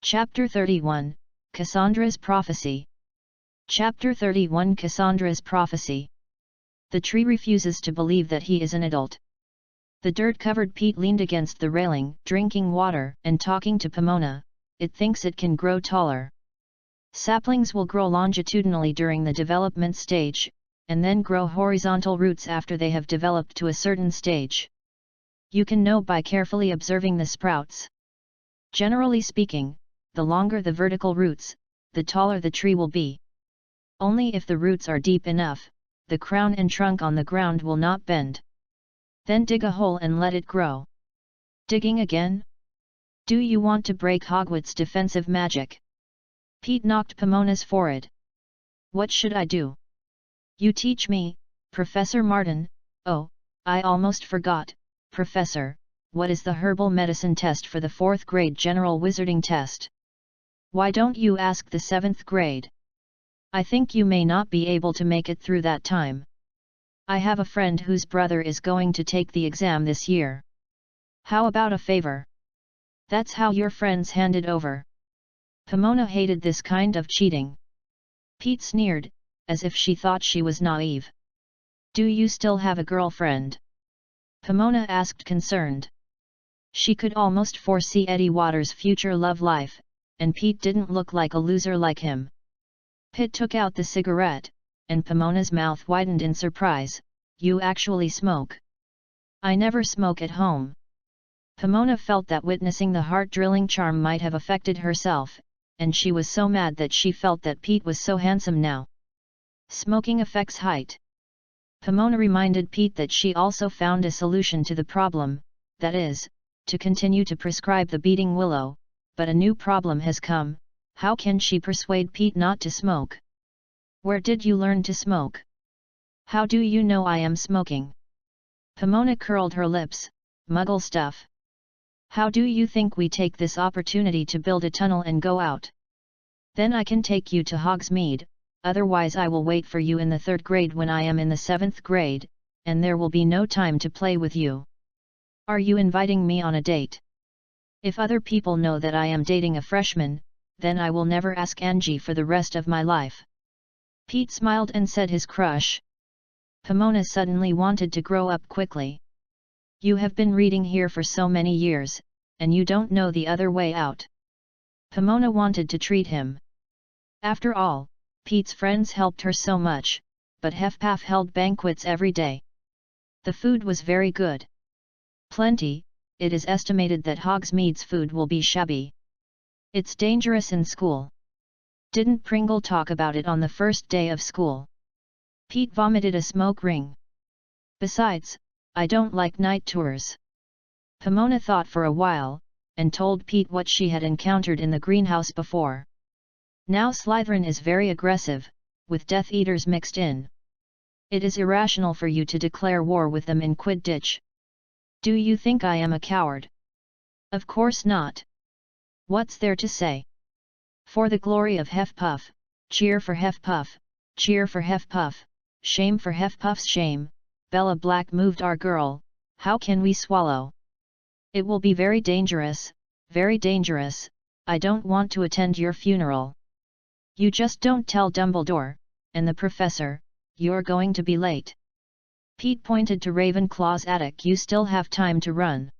Chapter 31, Cassandra's Prophecy. Chapter 31, Cassandra's Prophecy. The tree refuses to believe that he is an adult. The dirt-covered Pete leaned against the railing, drinking water and talking to Pomona. It thinks it can grow taller. Saplings will grow longitudinally during the development stage, and then grow horizontal roots after they have developed to a certain stage. You can know by carefully observing the sprouts. Generally speaking, the longer the vertical roots, the taller the tree will be. Only if the roots are deep enough, the crown and trunk on the ground will not bend. Then dig a hole and let it grow. Digging again? Do you want to break Hogwarts' defensive magic? Pete knocked Pomona's forehead. What should I do? You teach me, Professor Martin. Oh, I almost forgot, Professor, what is the herbal medicine test for the 4th grade general wizarding test? Why don't you ask the 7th grade? I think you may not be able to make it through that time. I have a friend whose brother is going to take the exam this year. How about a favor? That's how your friends hand it over. Pomona hated this kind of cheating. Pete sneered, as if she thought she was naive. Do you still have a girlfriend? Pomona asked concerned. She could almost foresee Eddie Waters' future love life, and Pete didn't look like a loser like him. Pitt took out the cigarette, and Pomona's mouth widened in surprise. You actually smoke? I never smoke at home. Pomona felt that witnessing the heart-drilling charm might have affected herself, and she was so mad that she felt that Pete was so handsome now. Smoking affects height. Pomona reminded Pete that she also found a solution to the problem, that is, to continue to prescribe the beating willow, but a new problem has come. How can she persuade Pete not to smoke? Where did you learn to smoke? How do you know I am smoking? Pomona curled her lips. Muggle stuff. How do you think we take this opportunity to build a tunnel and go out? Then I can take you to Hogsmeade, otherwise I will wait for you in the 3rd grade when I am in the 7th grade, and there will be no time to play with you. Are you inviting me on a date? If other people know that I am dating a freshman, then I will never ask Angie for the rest of my life. Pete smiled and said his crush. Pomona suddenly wanted to grow up quickly. You have been reading here for so many years, and you don't know the other way out. Pomona wanted to treat him. After all, Pete's friends helped her so much, but Hufflepuff held banquets every day. The food was very good. Plenty. It is estimated that Hogsmeade's food will be shabby. It's dangerous in school. Didn't Pringle talk about it on the first day of school? Pete vomited a smoke ring. Besides, I don't like night tours. Pomona thought for a while, and told Pete what she had encountered in the greenhouse before. Now Slytherin is very aggressive, with Death Eaters mixed in. It is irrational for you to declare war with them in Quidditch. Do you think I am a coward? Of course not. What's there to say? For the glory of Hufflepuff, cheer for Hufflepuff, cheer for Hufflepuff, shame for Hufflepuff's shame. Bella Black moved our girl, how can we swallow? It will be very dangerous, I don't want to attend your funeral. You just don't tell Dumbledore, and the professor, you're going to be late. Pete pointed to Ravenclaw's attic. You still have time to run.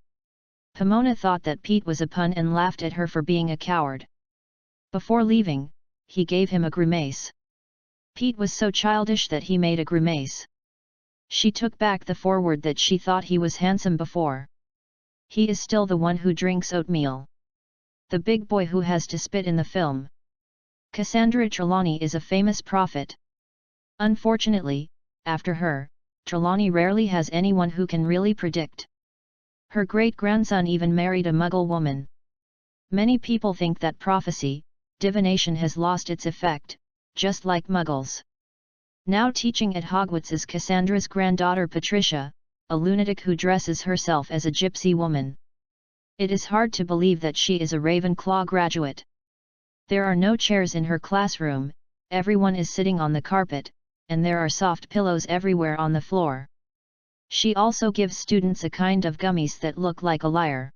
Pomona thought that Pete was a pun and laughed at her for being a coward. Before leaving, he gave him a grimace. Pete was so childish that he made a grimace. She took back the forward that she thought he was handsome before. He is still the one who drinks oatmeal. The big boy who has to spit in the film. Cassandra Trelawney is a famous prophet. Unfortunately, after her, Trelawney rarely has anyone who can really predict. Her great-grandson even married a Muggle woman. Many people think that prophecy, divination has lost its effect, just like Muggles. Now teaching at Hogwarts is Cassandra's granddaughter Patricia, a lunatic who dresses herself as a gypsy woman. It is hard to believe that she is a Ravenclaw graduate. There are no chairs in her classroom, everyone is sitting on the carpet, and there are soft pillows everywhere on the floor. She also gives students a kind of gummies that look like a lyre.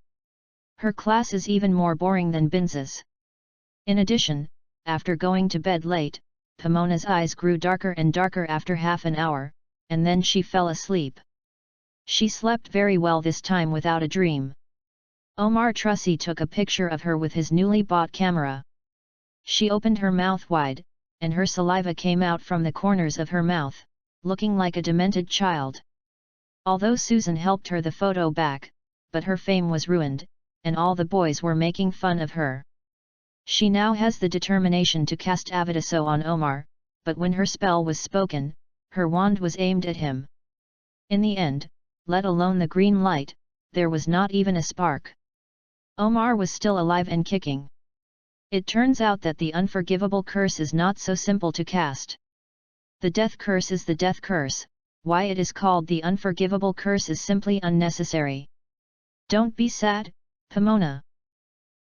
Her class is even more boring than Binz's. In addition, after going to bed late, Pomona's eyes grew darker and darker after half an hour, and then she fell asleep. She slept very well this time without a dream. Omar Trussy took a picture of her with his newly bought camera. She opened her mouth wide, and her saliva came out from the corners of her mouth, looking like a demented child. Although Susan helped her the photo back, but her fame was ruined, and all the boys were making fun of her. She now has the determination to cast Avidiso on Omar, but when her spell was spoken, her wand was aimed at him. In the end, let alone the green light, there was not even a spark. Omar was still alive and kicking. It turns out that the unforgivable curse is not so simple to cast. The death curse is the death curse, why it is called the unforgivable curse is simply unnecessary. Don't be sad, Pomona.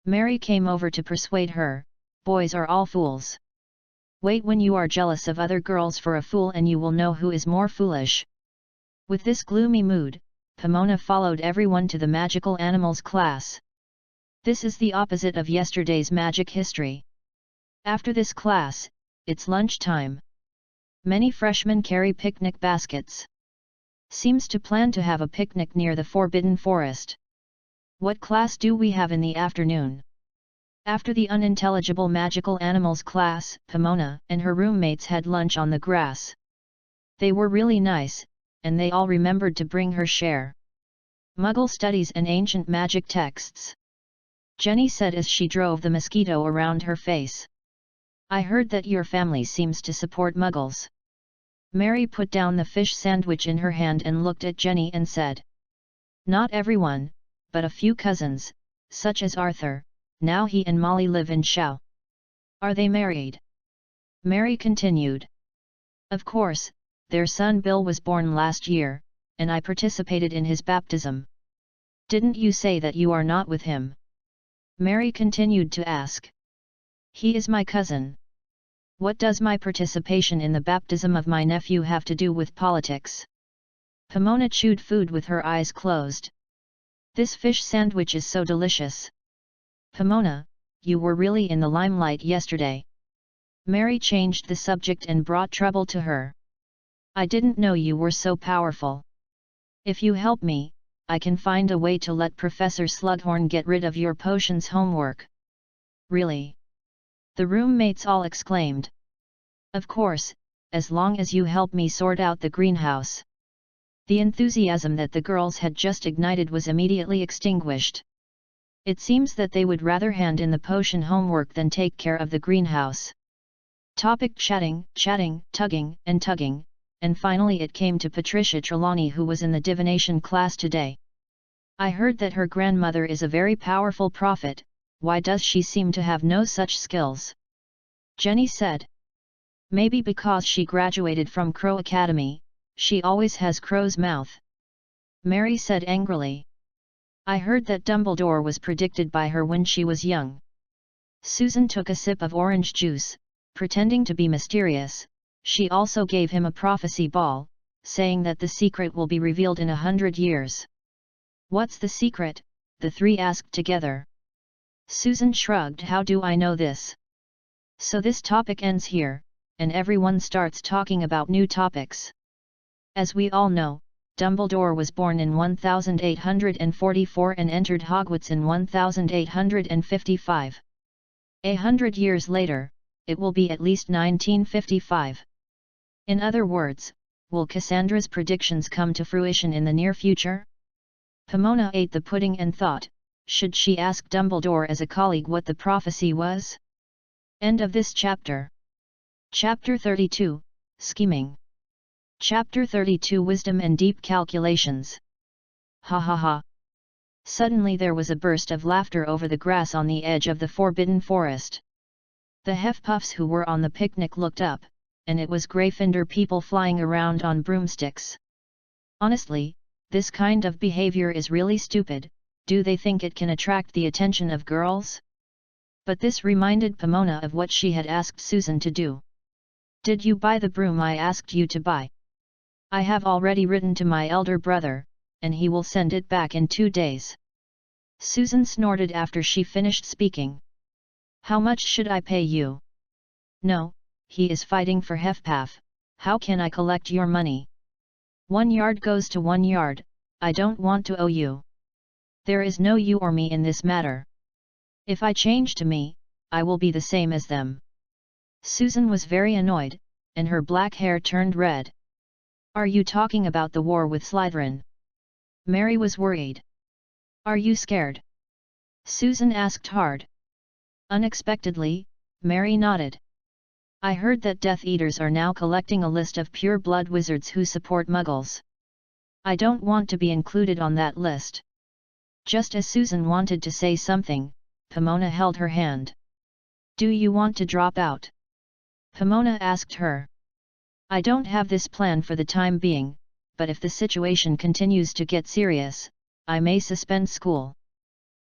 Mary came over to persuade her, boys are all fools. Wait when you are jealous of other girls for a fool and you will know who is more foolish. With this gloomy mood, Pomona followed everyone to the magical animals class. This is the opposite of yesterday's magic history. After this class, it's lunchtime. Many freshmen carry picnic baskets. Seems to plan to have a picnic near the Forbidden Forest. What class do we have in the afternoon? After the unintelligible magical animals class, Pomona and her roommates had lunch on the grass. They were really nice, and they all remembered to bring her share. Muggle studies and ancient magic texts. Jenny said as she drove the mosquito around her face. I heard that your family seems to support Muggles. Mary put down the fish sandwich in her hand and looked at Jenny and said. Not everyone, but a few cousins, such as Arthur, now he and Molly live in Shao. Are they married? Mary continued. Of course, their son Bill was born last year, and I participated in his baptism. Didn't you say that you are not with him? Mary continued to ask. He is my cousin. What does my participation in the baptism of my nephew have to do with politics? Pomona chewed food with her eyes closed. This fish sandwich is so delicious. Pomona, you were really in the limelight yesterday. Mary changed the subject and brought trouble to her. I didn't know you were so powerful. If you help me, I can find a way to let Professor Slughorn get rid of your potions homework. Really? The roommates all exclaimed. Of course, as long as you help me sort out the greenhouse. The enthusiasm that the girls had just ignited was immediately extinguished. It seems that they would rather hand in the potion homework than take care of the greenhouse. Topic chatting, tugging, and finally it came to Patricia Trelawney, who was in the divination class today. I heard that her grandmother is a very powerful prophet, why does she seem to have no such skills? Jenny said. Maybe because she graduated from Crow Academy, she always has crow's mouth. Mary said angrily. I heard that Dumbledore was predicted by her when she was young. Susan took a sip of orange juice, pretending to be mysterious. She also gave him a prophecy ball, saying that the secret will be revealed in 100 years. What's the secret? The three asked together. Susan shrugged. How do I know this? So this topic ends here, and everyone starts talking about new topics. As we all know, Dumbledore was born in 1844 and entered Hogwarts in 1855. 100 years later, it will be at least 1955. In other words, will Cassandra's predictions come to fruition in the near future? Pomona ate the pudding and thought, should she ask Dumbledore as a colleague what the prophecy was? End of this chapter. Chapter 32, Scheming. Chapter 32 Wisdom and Deep Calculations. Ha ha ha. Suddenly there was a burst of laughter over the grass on the edge of the Forbidden Forest. The Huffpuffs who were on the picnic looked up, and it was Gryffindor people flying around on broomsticks. Honestly, this kind of behavior is really stupid. Do they think it can attract the attention of girls? But this reminded Pomona of what she had asked Susan to do. Did you buy the broom I asked you to buy? I have already written to my elder brother, and he will send it back in 2 days. Susan snorted after she finished speaking. How much should I pay you? No, he is fighting for Huffpuff. How can I collect your money? 1 yard goes to 1 yard, I don't want to owe you. There is no you or me in this matter. If I change to me, I will be the same as them. Susan was very annoyed, and her black hair turned red. Are you talking about the war with Slytherin? Mary was worried. Are you scared? Susan asked hard. Unexpectedly, Mary nodded. I heard that Death Eaters are now collecting a list of pure-blood wizards who support Muggles. I don't want to be included on that list. Just as Susan wanted to say something, Pomona held her hand. Do you want to drop out? Pomona asked her. I don't have this plan for the time being, but if the situation continues to get serious, I may suspend school.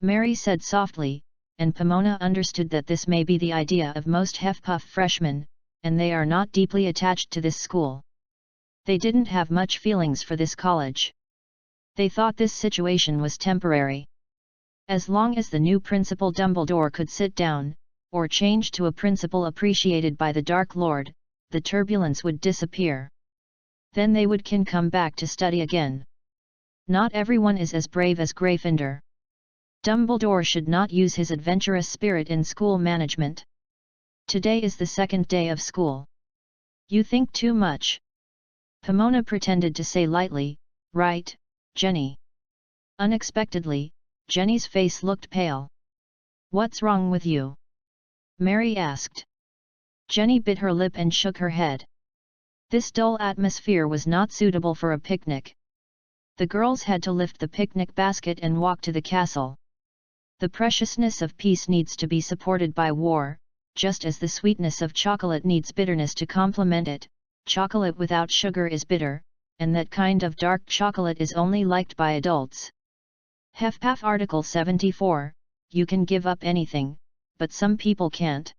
Mary said softly, and Pomona understood that this may be the idea of most Hufflepuff freshmen, and they are not deeply attached to this school. They didn't have much feelings for this college. They thought this situation was temporary. As long as the new principal Dumbledore could sit down, or change to a principal appreciated by the Dark Lord, the turbulence would disappear. Then they can come back to study again. Not everyone is as brave as Gryffindor. Dumbledore should not use his adventurous spirit in school management. Today is the second day of school. You think too much. Pomona pretended to say lightly, right, Jenny? Unexpectedly, Jenny's face looked pale. What's wrong with you? Mary asked. Jenny bit her lip and shook her head. This dull atmosphere was not suitable for a picnic. The girls had to lift the picnic basket and walk to the castle. The preciousness of peace needs to be supported by war, just as the sweetness of chocolate needs bitterness to complement it. Chocolate without sugar is bitter, and that kind of dark chocolate is only liked by adults. Hufflepuff Article 74, you can give up anything, but some people can't.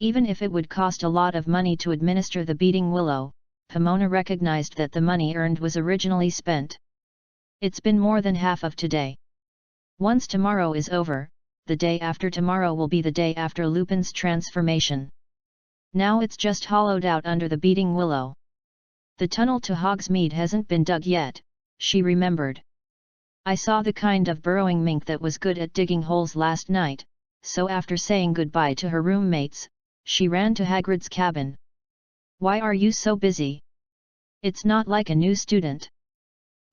Even if it would cost a lot of money to administer the beating willow, Pomona recognized that the money earned was originally spent. It's been more than half of today. Once tomorrow is over, the day after tomorrow will be the day after Lupin's transformation. Now it's just hollowed out under the beating willow. The tunnel to Hogsmeade hasn't been dug yet, she remembered. I saw the kind of burrowing mink that was good at digging holes last night, so after saying goodbye to her roommates, she ran to Hagrid's cabin. Why are you so busy? It's not like a new student.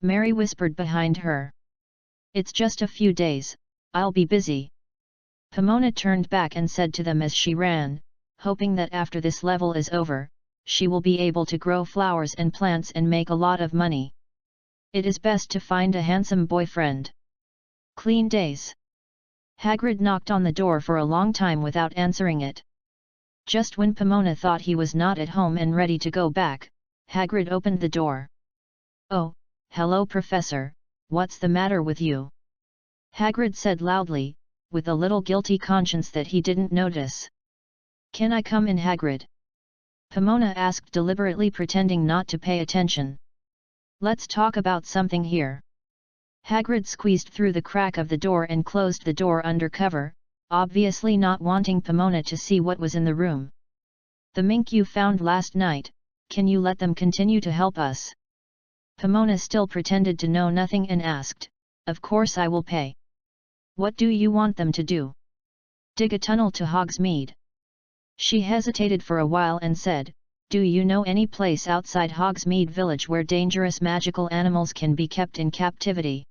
Mary whispered behind her. It's just a few days, I'll be busy. Pomona turned back and said to them as she ran, hoping that after this level is over, she will be able to grow flowers and plants and make a lot of money. It is best to find a handsome boyfriend. Clean days. Hagrid knocked on the door for a long time without answering it. Just when Pomona thought he was not at home and ready to go back, Hagrid opened the door. Oh, hello Professor, what's the matter with you? Hagrid said loudly, with a little guilty conscience that he didn't notice. Can I come in, Hagrid? Pomona asked deliberately, pretending not to pay attention. Let's talk about something here. Hagrid squeezed through the crack of the door and closed the door under cover, obviously not wanting Pomona to see what was in the room. The mink you found last night, can you let them continue to help us? Pomona still pretended to know nothing and asked, Of course I will pay. What do you want them to do? Dig a tunnel to Hogsmeade. She hesitated for a while and said, Do you know any place outside Hogsmeade Village where dangerous magical animals can be kept in captivity?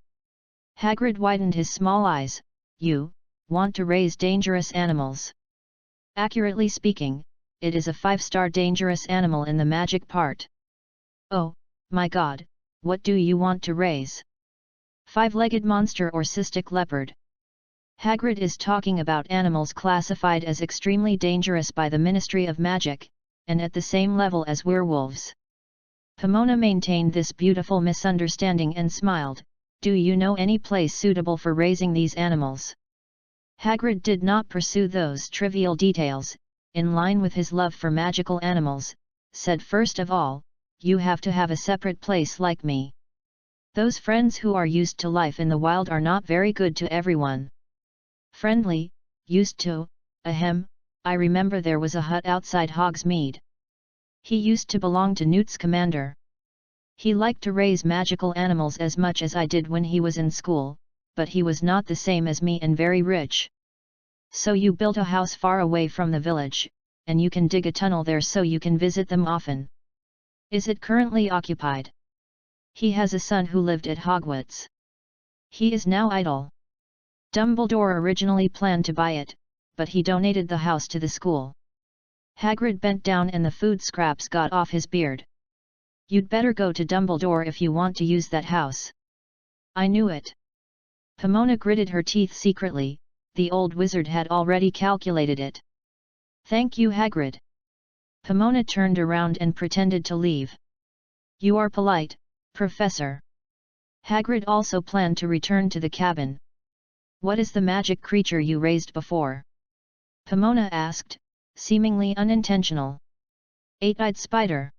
Hagrid widened his small eyes. You want to raise dangerous animals? Accurately speaking, it is a 5-star dangerous animal in the magic part. Oh, my god, what do you want to raise? 5-legged monster or cystic leopard? Hagrid is talking about animals classified as extremely dangerous by the Ministry of Magic, and at the same level as werewolves. Pomona maintained this beautiful misunderstanding and smiled. Do you know any place suitable for raising these animals? Hagrid did not pursue those trivial details, in line with his love for magical animals, said first of all, you have to have a separate place like me. Those friends who are used to life in the wild are not very good to everyone. Friendly, used to, ahem, I remember there was a hut outside Hogsmeade. He used to belong to Newt Scamander. He liked to raise magical animals as much as I did when he was in school, but he was not the same as me and very rich. So you built a house far away from the village, and you can dig a tunnel there so you can visit them often. Is it currently occupied? He has a son who lived at Hogwarts. He is now idle. Dumbledore originally planned to buy it, but he donated the house to the school. Hagrid bent down and the food scraps got off his beard. You'd better go to Dumbledore if you want to use that house. I knew it. Pomona gritted her teeth secretly, the old wizard had already calculated it. Thank you, Hagrid. Pomona turned around and pretended to leave. "You are polite, Professor." Hagrid also planned to return to the cabin. "What is the magic creature you raised before?" Pomona asked, seemingly unintentional. "Eight-eyed spider."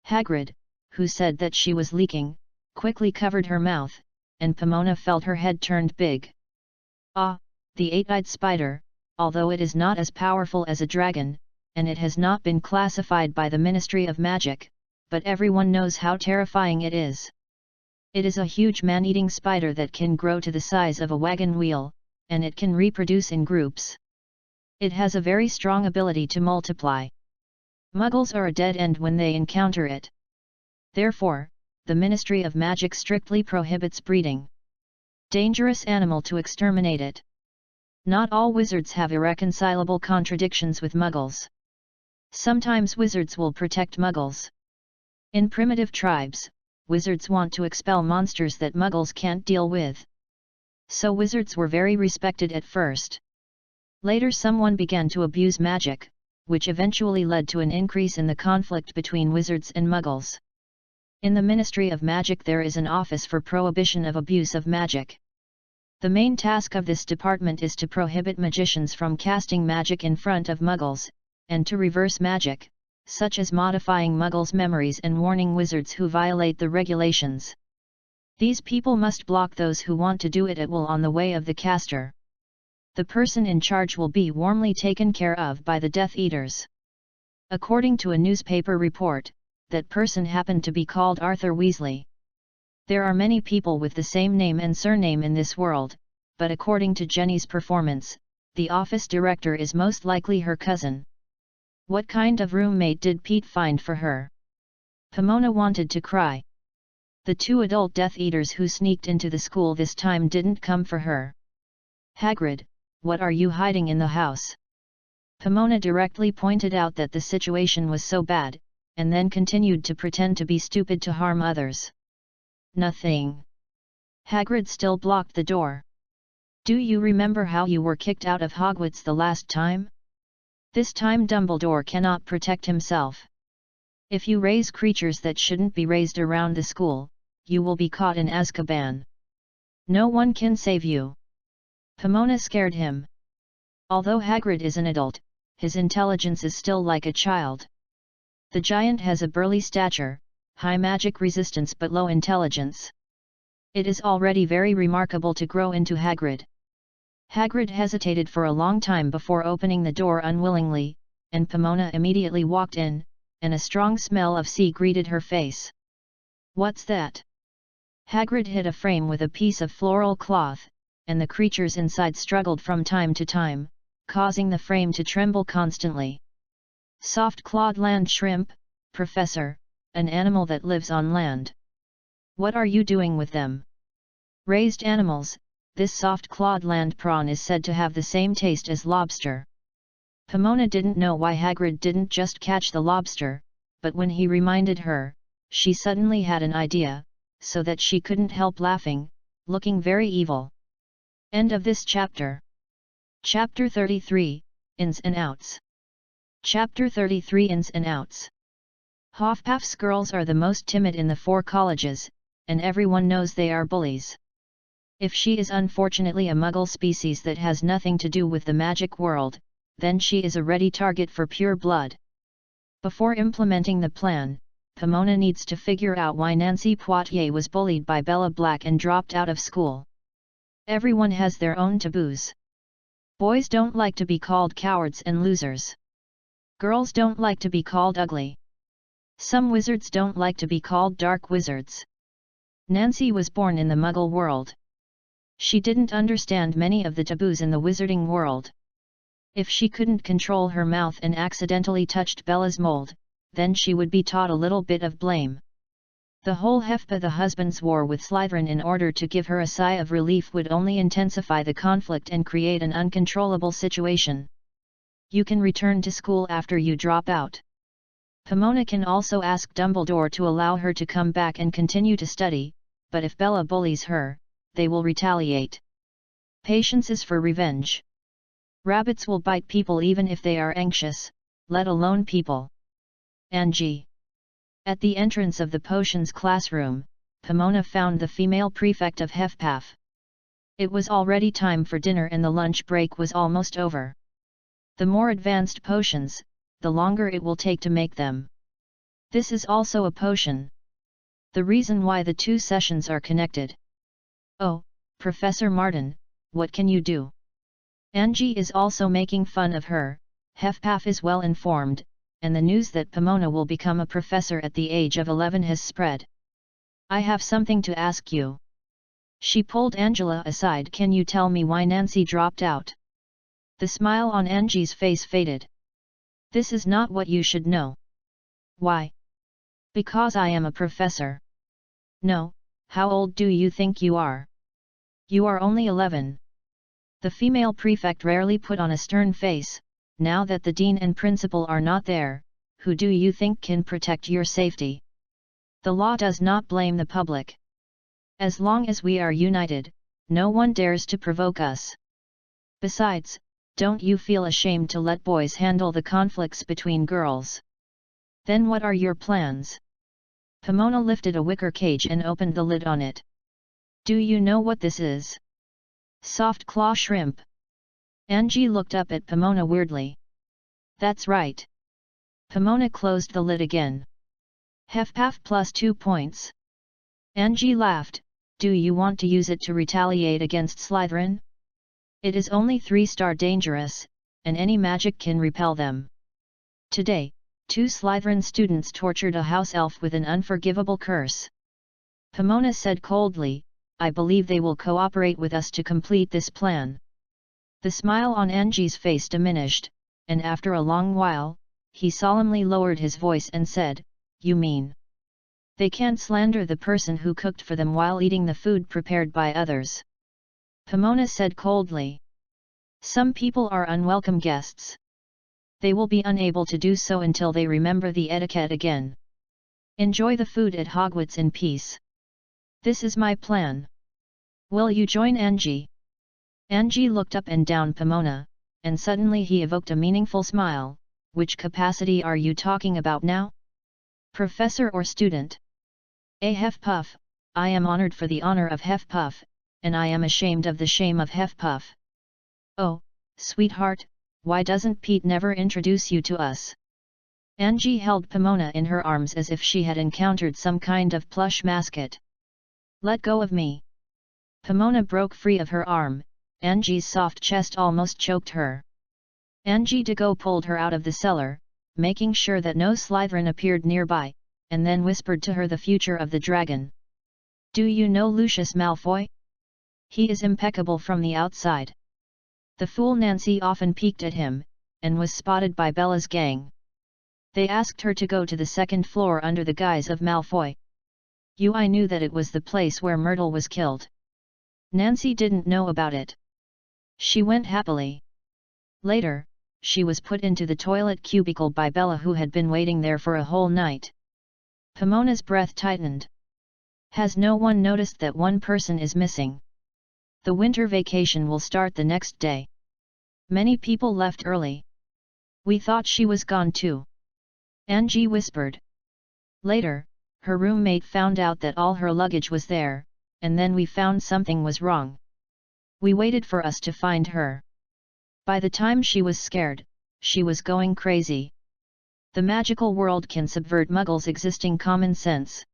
Hagrid, who said that she was leaking, quickly covered her mouth, and Pomona felt her head turned big. "Ah, the eight-eyed spider, although it is not as powerful as a dragon, and it has not been classified by the Ministry of Magic, but everyone knows how terrifying it is. It is a huge man-eating spider that can grow to the size of a wagon wheel, and it can reproduce in groups. It has a very strong ability to multiply. Muggles are a dead end when they encounter it. Therefore, the Ministry of Magic strictly prohibits breeding. Dangerous animal to exterminate it. Not all wizards have irreconcilable contradictions with Muggles. Sometimes wizards will protect Muggles. In primitive tribes, wizards want to expel monsters that Muggles can't deal with. So wizards were very respected at first. Later someone began to abuse magic, which eventually led to an increase in the conflict between wizards and Muggles. In the Ministry of Magic there is an office for prohibition of abuse of magic. The main task of this department is to prohibit magicians from casting magic in front of Muggles, and to reverse magic, such as modifying Muggles' memories and warning wizards who violate the regulations. These people must block those who want to do it at will on the way of the caster. The person in charge will be warmly taken care of by the Death Eaters. According to a newspaper report, that person happened to be called Arthur Weasley. There are many people with the same name and surname in this world, but according to Jenny's performance, the office director is most likely her cousin. What kind of roommate did Pete find for her? Pomona wanted to cry. The two adult Death Eaters who sneaked into the school this time didn't come for her. "Hagrid, what are you hiding in the house?" Pomona directly pointed out that the situation was so bad, and then continued to pretend to be stupid to harm others. "Nothing." Hagrid still blocked the door. "Do you remember how you were kicked out of Hogwarts the last time? This time Dumbledore cannot protect himself. If you raise creatures that shouldn't be raised around the school, you will be caught in Azkaban. No one can save you." Pomona scared him. Although Hagrid is an adult, his intelligence is still like a child. The giant has a burly stature, high magic resistance but low intelligence. It is already very remarkable to grow into Hagrid. Hagrid hesitated for a long time before opening the door unwillingly, and Pomona immediately walked in, and a strong smell of sea greeted her face. "What's that?" Hagrid hit a frame with a piece of floral cloth, and the creatures inside struggled from time to time, causing the frame to tremble constantly. "Soft-clawed land shrimp, Professor, an animal that lives on land. What are you doing with them?" "Raised animals, this soft-clawed land prawn is said to have the same taste as lobster." Pomona didn't know why Hagrid didn't just catch the lobster, but when he reminded her, she suddenly had an idea, so that she couldn't help laughing, looking very evil. End of this chapter. Chapter 33, Ins and Outs. Chapter 33 Ins and Outs. Hufflepuff's girls are the most timid in the 4 colleges, and everyone knows they are bullies. If she is unfortunately a Muggle species that has nothing to do with the magic world, then she is a ready target for pure blood. Before implementing the plan, Pomona needs to figure out why Nancy Poitier was bullied by Bella Black and dropped out of school. Everyone has their own taboos. Boys don't like to be called cowards and losers. Girls don't like to be called ugly. Some wizards don't like to be called dark wizards. Nancy was born in the Muggle world. She didn't understand many of the taboos in the wizarding world. If she couldn't control her mouth and accidentally touched Bella's mold, then she would be taught a little bit of blame. The whole Hefpa the husband's war with Slytherin in order to give her a sigh of relief would only intensify the conflict and create an uncontrollable situation. You can return to school after you drop out. Pomona can also ask Dumbledore to allow her to come back and continue to study, but if Bella bullies her, they will retaliate. Patience is for revenge. Rabbits will bite people even if they are anxious, let alone people. Angie. At the entrance of the potions classroom, Pomona found the female prefect of FANFIC. It was already time for dinner and the lunch break was almost over. The more advanced potions, the longer it will take to make them. This is also a potion. The reason why the two sessions are connected. Oh, Professor Martin, what can you do? Angie is also making fun of her. FANFIC is well informed, and the news that Pomona will become a professor at the age of 11 has spread. I have something to ask you. She pulled Angela aside. Can you tell me why Nancy dropped out? The smile on Angie's face faded. This is not what you should know. Why? Because I am a professor. No, how old do you think you are? You are only 11. The female prefect rarely put on a stern face. Now that the dean and principal are not there, who do you think can protect your safety? The law does not blame the public. As long as we are united, no one dares to provoke us. Besides, don't you feel ashamed to let boys handle the conflicts between girls? Then what are your plans? Pomona lifted a wicker cage and opened the lid on it. Do you know what this is? Soft claw shrimp. Angie looked up at Pomona weirdly. That's right. Pomona closed the lid again. FANFIC plus 2 points. Angie laughed. Do you want to use it to retaliate against Slytherin? It is only 3-star dangerous, and any magic can repel them. Today, 2 Slytherin students tortured a house elf with an unforgivable curse. Pomona said coldly, I believe they will cooperate with us to complete this plan. The smile on Angie's face diminished, and after a long while, he solemnly lowered his voice and said, You mean? They can't slander the person who cooked for them while eating the food prepared by others. Pomona said coldly. Some people are unwelcome guests. They will be unable to do so until they remember the etiquette again. Enjoy the food at Hogwarts in peace. This is my plan. Will you join Angie? Angie looked up and down Pomona, and suddenly he evoked a meaningful smile. Which capacity are you talking about now? Professor or student? FANFIC, I am honored for the honor of FANFIC, and I am ashamed of the shame of FANFIC. Oh, sweetheart, why doesn't Pete never introduce you to us? Angie held Pomona in her arms as if she had encountered some kind of plush mascot. Let go of me. Pomona broke free of her arm. Angie's soft chest almost choked her. Angie Dego pulled her out of the cellar, making sure that no Slytherin appeared nearby, and then whispered to her the future of the dragon. Do you know Lucius Malfoy? He is impeccable from the outside. The fool Nancy often peeked at him, and was spotted by Bella's gang. They asked her to go to the 2nd floor under the guise of Malfoy. I knew that it was the place where Myrtle was killed. Nancy didn't know about it. She went happily. Later, she was put into the toilet cubicle by Bella, who had been waiting there for a whole night. Pomona's breath tightened. Has no one noticed that one person is missing? The winter vacation will start the next day. Many people left early. We thought she was gone too. Angie whispered. Later, her roommate found out that all her luggage was there, and then we found something was wrong. We waited for us to find her. By the time she was scared, she was going crazy. The magical world can subvert Muggles' existing common sense.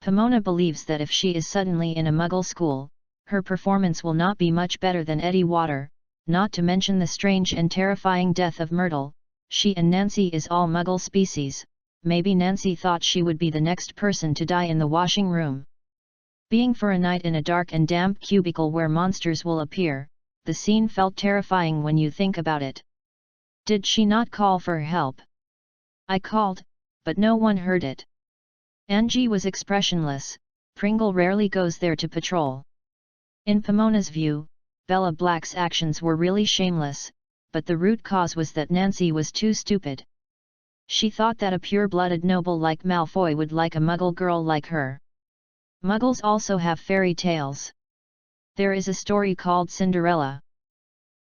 Pomona believes that if she is suddenly in a Muggle school, her performance will not be much better than Eddie Water, not to mention the strange and terrifying death of Myrtle. She and Nancy is all Muggle species. Maybe Nancy thought she would be the next person to die in the washing room. Being for a night in a dark and damp cubicle where monsters will appear, the scene felt terrifying when you think about it. Did she not call for help? I called, but no one heard it. Angie was expressionless. Pringle rarely goes there to patrol. In Pomona's view, Bella Black's actions were really shameless, but the root cause was that Nancy was too stupid. She thought that a pure-blooded noble like Malfoy would like a Muggle girl like her. Muggles also have fairy tales. There is a story called Cinderella.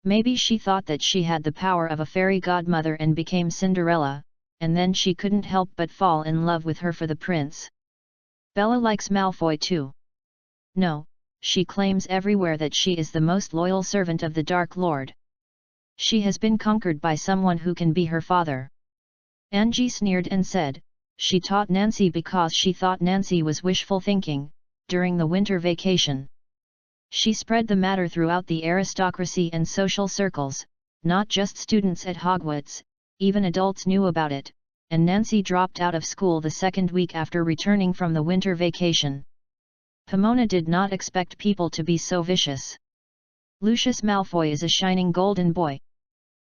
Maybe she thought that she had the power of a fairy godmother and became Cinderella, and then she couldn't help but fall in love with her for the prince. Bella likes Malfoy too. No, she claims everywhere that she is the most loyal servant of the Dark Lord. She has been conquered by someone who can be her father. Angie sneered and said, she taught Nancy because she thought Nancy was wishful thinking, during the winter vacation. She spread the matter throughout the aristocracy and social circles, not just students at Hogwarts, even adults knew about it, and Nancy dropped out of school the second week after returning from the winter vacation. Pomona did not expect people to be so vicious. Lucius Malfoy is a shining golden boy.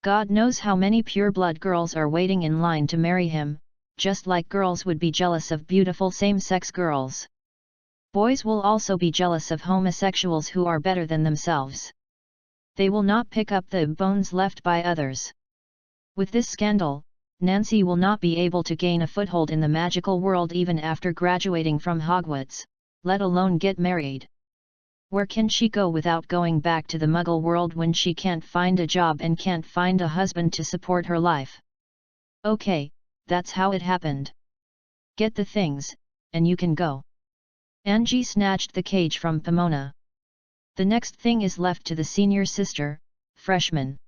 God knows how many pure-blood girls are waiting in line to marry him, just like girls would be jealous of beautiful same-sex girls. Boys will also be jealous of homosexuals who are better than themselves. They will not pick up the bones left by others. With this scandal, Nancy will not be able to gain a foothold in the magical world even after graduating from Hogwarts, let alone get married. Where can she go without going back to the Muggle world when she can't find a job and can't find a husband to support her life? Okay, that's how it happened. Get the things, and you can go. Angie snatched the cage from Pomona. The next thing is left to the senior sister, freshman.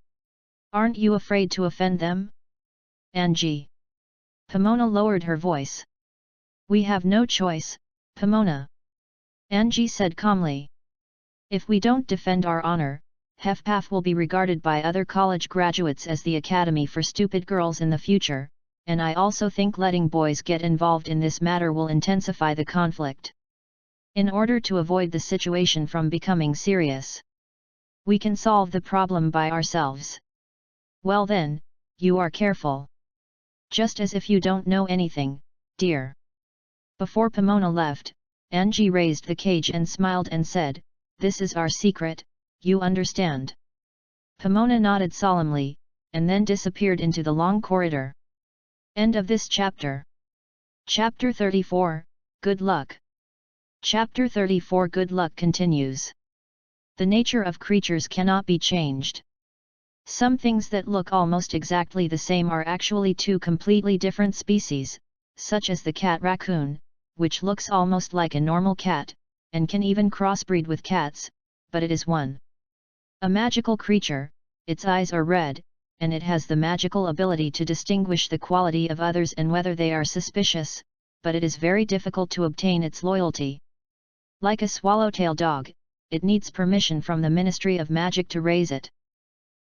Aren't you afraid to offend them? Angie. Pomona lowered her voice. We have no choice, Pomona. Angie said calmly. If we don't defend our honor, HFPAF will be regarded by other college graduates as the academy for stupid girls in the future, and I also think letting boys get involved in this matter will intensify the conflict. In order to avoid the situation from becoming serious, we can solve the problem by ourselves. Well then, you are careful. Just as if you don't know anything, dear. Before Pomona left, Angie raised the cage and smiled and said, this is our secret, you understand. Pomona nodded solemnly, and then disappeared into the long corridor. End of this chapter. Chapter 34, Good Luck. Chapter 34 Good Luck continues. The nature of creatures cannot be changed. Some things that look almost exactly the same are actually two completely different species, such as the cat raccoon, which looks almost like a normal cat, and can even crossbreed with cats, but it is one. A magical creature, its eyes are red, and it has the magical ability to distinguish the quality of others and whether they are suspicious, but it is very difficult to obtain its loyalty. Like a swallowtail dog, it needs permission from the Ministry of Magic to raise it.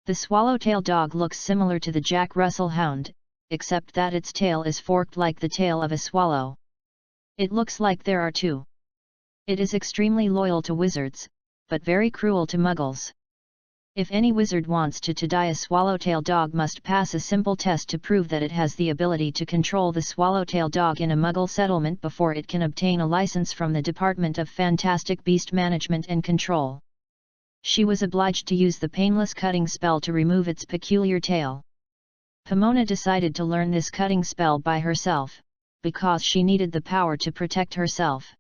The swallowtail dog looks similar to the Jack Russell Hound, except that its tail is forked like the tail of a swallow. It looks like there are two. It is extremely loyal to wizards, but very cruel to muggles. If any wizard wants to die, a swallowtail dog must pass a simple test to prove that it has the ability to control the swallowtail dog in a muggle settlement before it can obtain a license from the Department of Fantastic Beast Management and Control. She was obliged to use the painless cutting spell to remove its peculiar tail. Pomona decided to learn this cutting spell by herself, because she needed the power to protect herself.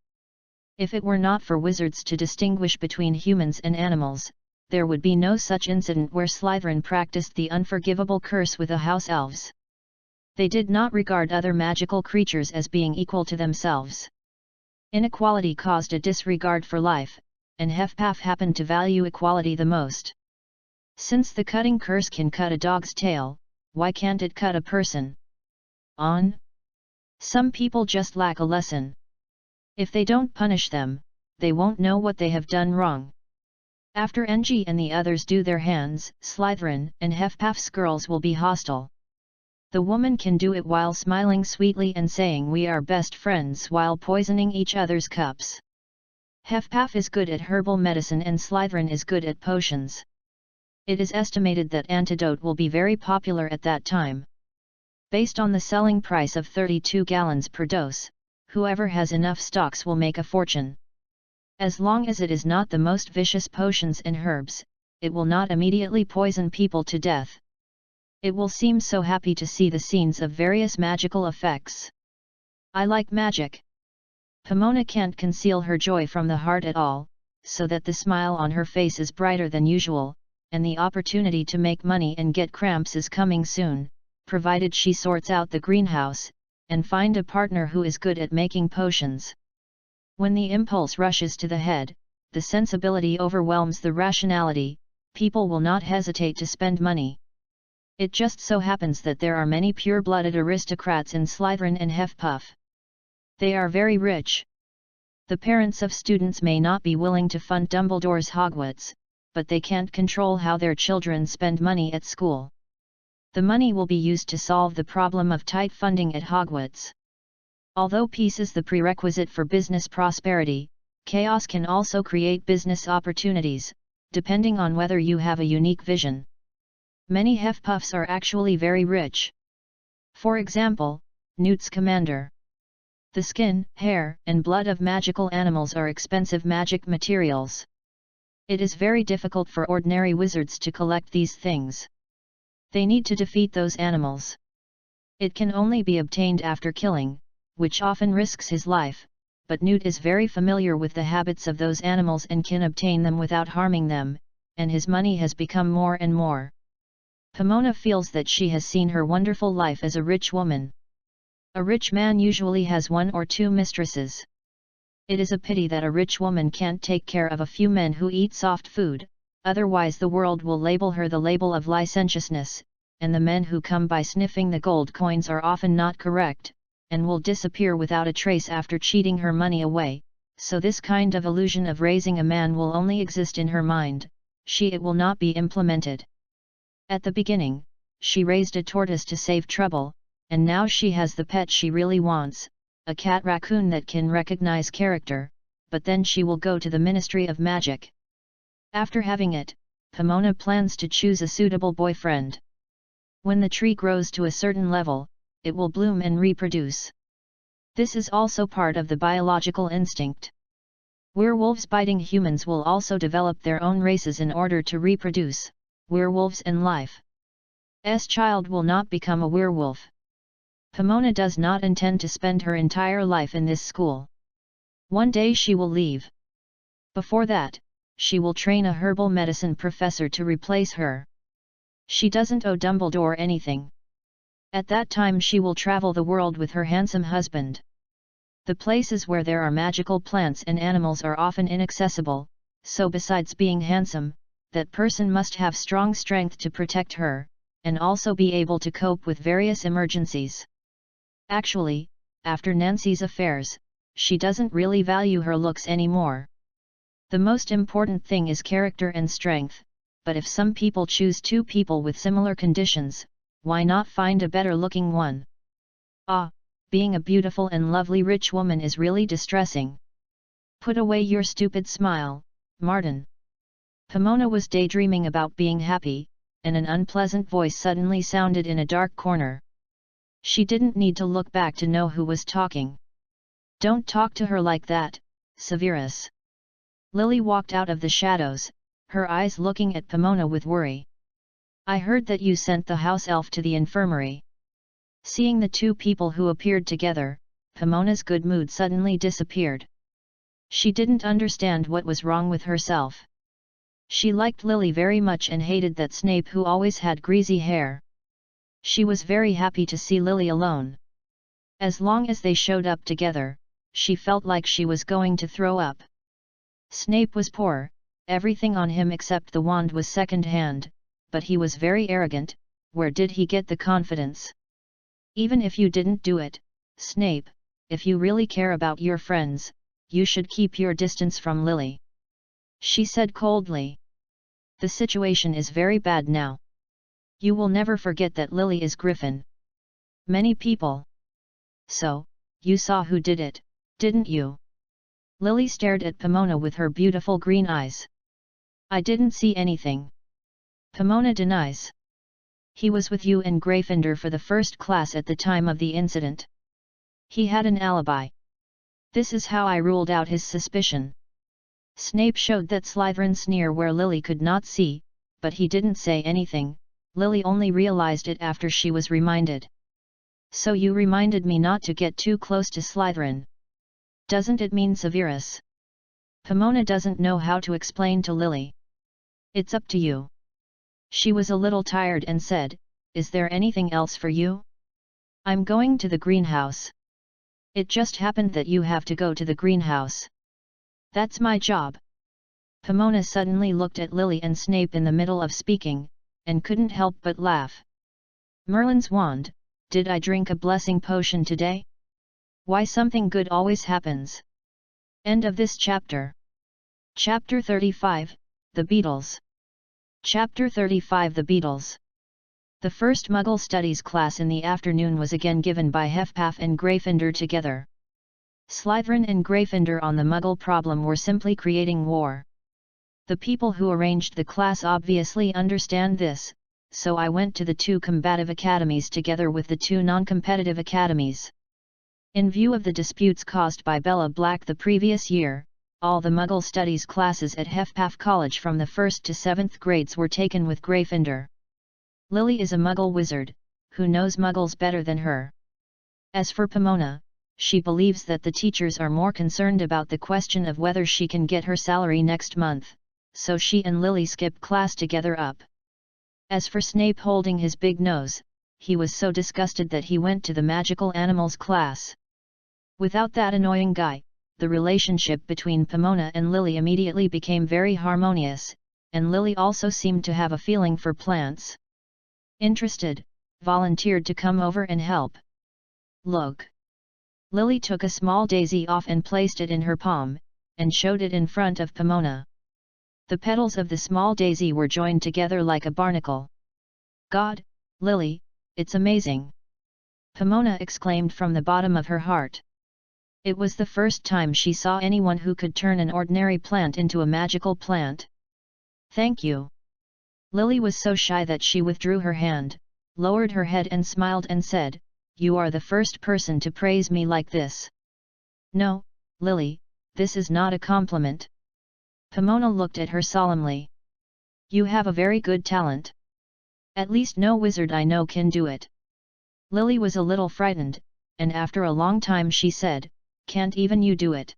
If it were not for wizards to distinguish between humans and animals, there would be no such incident where Slytherin practiced the unforgivable curse with the house elves. They did not regard other magical creatures as being equal to themselves. Inequality caused a disregard for life, and HFPAF happened to value equality the most. Since the cutting curse can cut a dog's tail, why can't it cut a person? Some people just lack a lesson. If they don't punish them, they won't know what they have done wrong. After Angie and the others do their hands, Slytherin and HFPAF's girls will be hostile. The woman can do it while smiling sweetly and saying we are best friends while poisoning each other's cups. HFPAF is good at herbal medicine and Slytherin is good at potions. It is estimated that antidote will be very popular at that time. Based on the selling price of 32 gallons per dose, whoever has enough stocks will make a fortune. As long as it is not the most vicious potions and herbs, it will not immediately poison people to death. It will seem so happy to see the scenes of various magical effects. I like magic. Pomona can't conceal her joy from the heart at all, so that the smile on her face is brighter than usual, and the opportunity to make money and get cramps is coming soon, provided she sorts out the greenhouse, and find a partner who is good at making potions. When the impulse rushes to the head, the sensibility overwhelms the rationality, people will not hesitate to spend money. It just so happens that there are many pure-blooded aristocrats in Slytherin and Hufflepuff. They are very rich. The parents of students may not be willing to fund Dumbledore's Hogwarts, but they can't control how their children spend money at school. The money will be used to solve the problem of tight funding at Hogwarts. Although peace is the prerequisite for business prosperity, chaos can also create business opportunities, depending on whether you have a unique vision. Many Hufflepuffs are actually very rich. For example, Newt's commander. The skin, hair, and blood of magical animals are expensive magic materials. It is very difficult for ordinary wizards to collect these things. They need to defeat those animals. It can only be obtained after killing, which often risks his life, but Newt is very familiar with the habits of those animals and can obtain them without harming them, and his money has become more and more. Pomona feels that she has seen her wonderful life as a rich woman. A rich man usually has 1 or 2 mistresses. It is a pity that a rich woman can't take care of a few men who eat soft food, otherwise the world will label her the label of licentiousness, and the men who come by sniffing the gold coins are often not correct, and will disappear without a trace after cheating her money away, so this kind of illusion of raising a man will only exist in her mind, it will not be implemented. At the beginning, she raised a tortoise to save trouble, and now she has the pet she really wants, a cat raccoon that can recognize character, but then she will go to the Ministry of Magic. After having it, Pomona plans to choose a suitable boyfriend. When the tree grows to a certain level, it will bloom and reproduce. This is also part of the biological instinct. Werewolves biting humans will also develop their own races in order to reproduce. Werewolves and life's child will not become a werewolf. Pomona does not intend to spend her entire life in this school. One day she will leave. Before that, she will train a herbal medicine professor to replace her. She doesn't owe Dumbledore anything. At that time she will travel the world with her handsome husband. The places where there are magical plants and animals are often inaccessible, so besides being handsome, that person must have strong strength to protect her, and also be able to cope with various emergencies. Actually, after Nancy's affairs, she doesn't really value her looks anymore. The most important thing is character and strength, but if some people choose 2 people with similar conditions, why not find a better-looking one? Being a beautiful and lovely rich woman is really distressing. Put away your stupid smile, Martin. Pomona was daydreaming about being happy, and an unpleasant voice suddenly sounded in a dark corner. She didn't need to look back to know who was talking. Don't talk to her like that, Severus. Lily walked out of the shadows, her eyes looking at Pomona with worry. I heard that you sent the house elf to the infirmary. Seeing the 2 people who appeared together, Pomona's good mood suddenly disappeared. She didn't understand what was wrong with herself. She liked Lily very much and hated that Snape who always had greasy hair. She was very happy to see Lily alone. As long as they showed up together, she felt like she was going to throw up. Snape was poor, everything on him except the wand was second-hand, but he was very arrogant. Where did he get the confidence? Even if you didn't do it, Snape, if you really care about your friends, you should keep your distance from Lily. She said coldly. The situation is very bad now. You will never forget that Lily is Griffin. Many people. So, you saw who did it, didn't you? Lily stared at Pomona with her beautiful green eyes. I didn't see anything. Pomona denies. He was with you and Gryffindor for the first class at the time of the incident. He had an alibi. This is how I ruled out his suspicion. Snape showed that Slytherin sneer where Lily could not see, but he didn't say anything. Lily only realized it after she was reminded. So you reminded me not to get too close to Slytherin. Doesn't it mean Severus? Pomona doesn't know how to explain to Lily. It's up to you. She was a little tired and said, is there anything else for you? I'm going to the greenhouse. It just happened that you have to go to the greenhouse. That's my job. Pomona suddenly looked at Lily and Snape in the middle of speaking, and couldn't help but laugh. Merlin's wand, did I drink a blessing potion today? Why, something good always happens. End of this chapter. Chapter 35, The Beatles. Chapter 35 The Beatles. The first Muggle Studies class in the afternoon was again given by Hufflepuff and Gryffindor together. Slytherin and Gryffindor on the Muggle problem were simply creating war. The people who arranged the class obviously understand this, so I went to the two combative academies together with the two non-competitive academies. In view of the disputes caused by Bella Black the previous year, all the Muggle Studies classes at Hufflepuff College from the 1st to 7th grades were taken with Gryffindor. Lily is a Muggle wizard, who knows Muggles better than her. As for Pomona, she believes that the teachers are more concerned about the question of whether she can get her salary next month, so she and Lily skip class together up. As for Snape holding his big nose, he was so disgusted that he went to the magical animals class. Without that annoying guy, the relationship between Pomona and Lily immediately became very harmonious, and Lily also seemed to have a feeling for plants. Interested, volunteered to come over and help. Look. Lily took a small daisy off and placed it in her palm, and showed it in front of Pomona. The petals of the small daisy were joined together like a barnacle. God, Lily, it's amazing! Pomona exclaimed from the bottom of her heart. It was the first time she saw anyone who could turn an ordinary plant into a magical plant. Thank you. Lily was so shy that she withdrew her hand, lowered her head and smiled and said, "You are the first person to praise me like this." No, Lily, this is not a compliment. Pomona looked at her solemnly. You have a very good talent. At least no wizard I know can do it. Lily was a little frightened, and after a long time she said, "Can't even you do it?"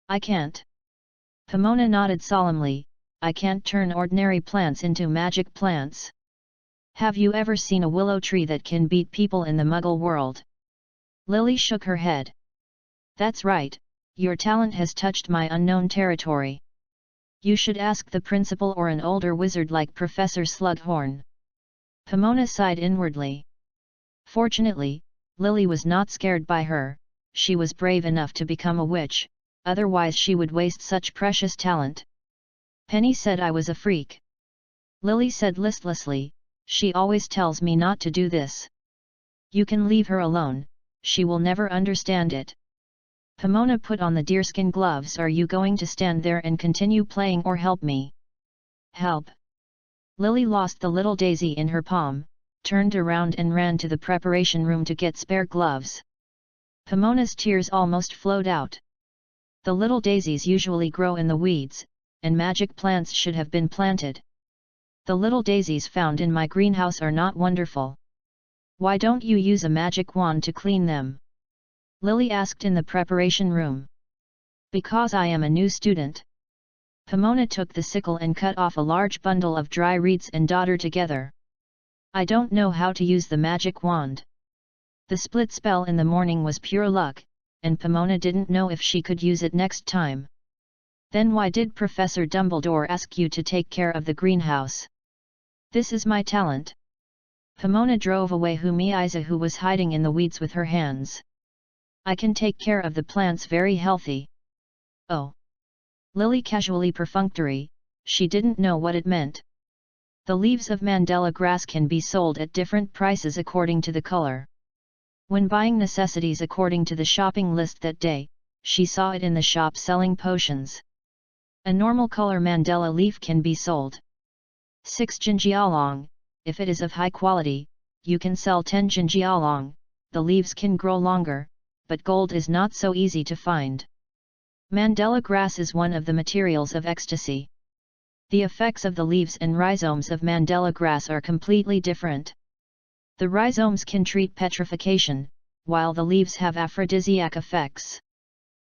I can't. Pomona nodded solemnly, I can't turn ordinary plants into magic plants. Have you ever seen a willow tree that can beat people in the Muggle world? Lily shook her head. That's right, your talent has touched my unknown territory. You should ask the principal or an older wizard like Professor Slughorn. Pomona sighed inwardly. Fortunately, Lily was not scared by her, she was brave enough to become a witch, otherwise she would waste such precious talent. Penny said I was a freak. Lily said listlessly, she always tells me not to do this. You can leave her alone, she will never understand it. Pomona put on the deerskin gloves. Are you going to stand there and continue playing or help me? Help. Lily lost the little daisy in her palm, turned around and ran to the preparation room to get spare gloves. Pomona's tears almost flowed out. The little daisies usually grow in the weeds, and magic plants should have been planted. The little daisies found in my greenhouse are not wonderful. Why don't you use a magic wand to clean them? Lily asked in the preparation room. Because I am a new student. Pomona took the sickle and cut off a large bundle of dry reeds and dodder together. I don't know how to use the magic wand. The split spell in the morning was pure luck, and Pomona didn't know if she could use it next time. Then why did Professor Dumbledore ask you to take care of the greenhouse? This is my talent. Pomona drove away Humiiza, who was hiding in the weeds, with her hands. I can take care of the plants very healthy. Oh. Lily casually perfunctory, she didn't know what it meant. The leaves of Mandela grass can be sold at different prices according to the color. When buying necessities according to the shopping list that day, she saw it in the shop selling potions. A normal color Mandela leaf can be sold 6 jinjialong, if it is of high quality, you can sell 10 jinjialong, the leaves can grow longer, but gold is not so easy to find. Mandela grass is one of the materials of ecstasy. The effects of the leaves and rhizomes of Mandela grass are completely different. The rhizomes can treat petrification, while the leaves have aphrodisiac effects.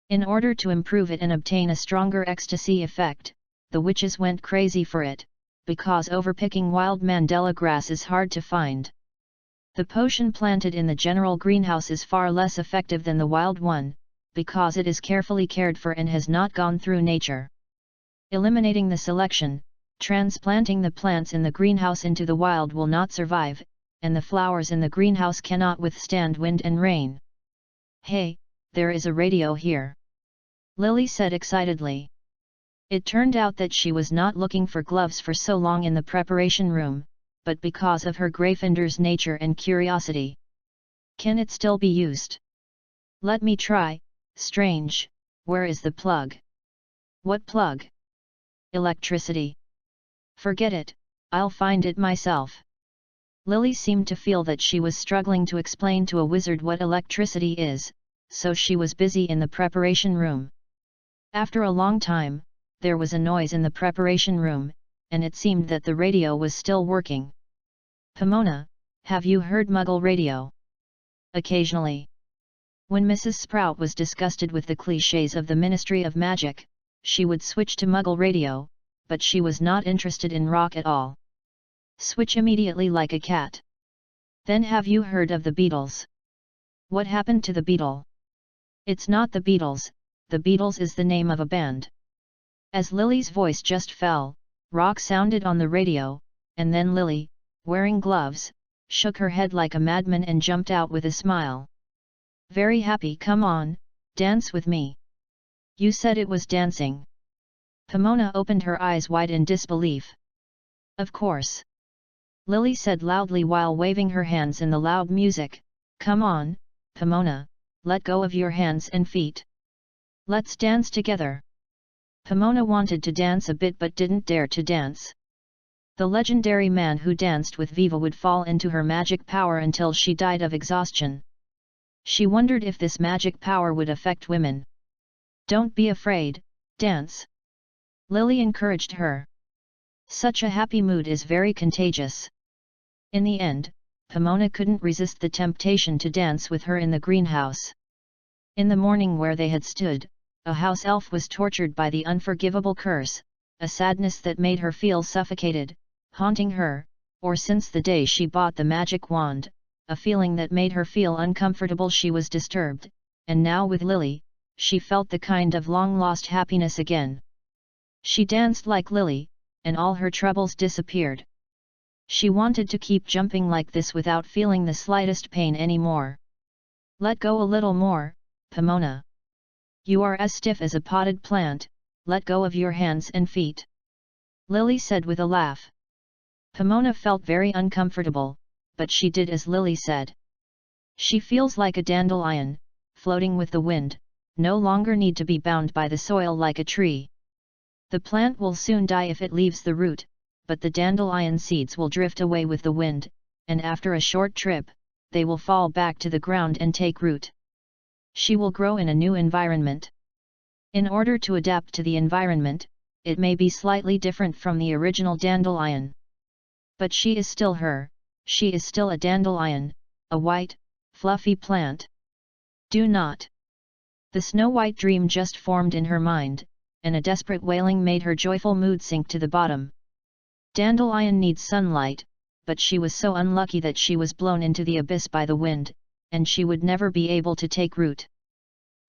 In order to improve it and obtain a stronger ecstasy effect, the witches went crazy for it, because overpicking wild Mandela grass is hard to find. The potion planted in the general greenhouse is far less effective than the wild one, because it is carefully cared for and has not gone through nature. Eliminating the selection, transplanting the plants in the greenhouse into the wild will not survive, and the flowers in the greenhouse cannot withstand wind and rain. Hey, there is a radio here! Lily said excitedly. It turned out that she was not looking for gloves for so long in the preparation room, but because of her Gryffindor's nature and curiosity. Can it still be used? Let me try. Strange, where is the plug? What plug? Electricity. Forget it, I'll find it myself. Lily seemed to feel that she was struggling to explain to a wizard what electricity is, so she was busy in the preparation room. After a long time, there was a noise in the preparation room, and it seemed that the radio was still working. Pomona, have you heard Muggle radio? Occasionally. When Mrs. Sprout was disgusted with the clichés of the Ministry of Magic, she would switch to Muggle radio, but she was not interested in rock at all. Switch immediately like a cat. Then have you heard of the Beatles? What happened to the Beatle? It's not the Beatles, the Beatles is the name of a band. As Lily's voice just fell, rock sounded on the radio, and then Lily, wearing gloves, shook her head like a madman and jumped out with a smile. Very happy. Come on, dance with me. You said it was dancing. Pomona opened her eyes wide in disbelief. Of course. Lily said loudly while waving her hands in the loud music. Come on, Pomona, let go of your hands and feet. Let's dance together. Pomona wanted to dance a bit but didn't dare to dance. The legendary man who danced with Viva would fall into her magic power until she died of exhaustion. She wondered if this magic power would affect women. Don't be afraid, dance. Lily encouraged her. Such a happy mood is very contagious. In the end, Pomona couldn't resist the temptation to dance with her in the greenhouse. In the morning where they had stood, a house elf was tortured by the unforgivable curse, a sadness that made her feel suffocated, haunting her, or since the day she bought the magic wand, a feeling that made her feel uncomfortable. She was disturbed, and now with Lily, she felt the kind of long-lost happiness again. She danced like Lily, and all her troubles disappeared. She wanted to keep jumping like this without feeling the slightest pain anymore. Let go a little more, Pomona. You are as stiff as a potted plant, let go of your hands and feet. Lily said with a laugh. Pomona felt very uncomfortable, but she did as Lily said. She feels like a dandelion, floating with the wind, no longer need to be bound by the soil like a tree. The plant will soon die if it leaves the root, but the dandelion seeds will drift away with the wind, and after a short trip, they will fall back to the ground and take root. She will grow in a new environment. In order to adapt to the environment, it may be slightly different from the original dandelion. But she is still her, she is still a dandelion, a white, fluffy plant. Do not. The snow-white dream just formed in her mind, and a desperate wailing made her joyful mood sink to the bottom. Dandelion needs sunlight, but she was so unlucky that she was blown into the abyss by the wind, and she would never be able to take root.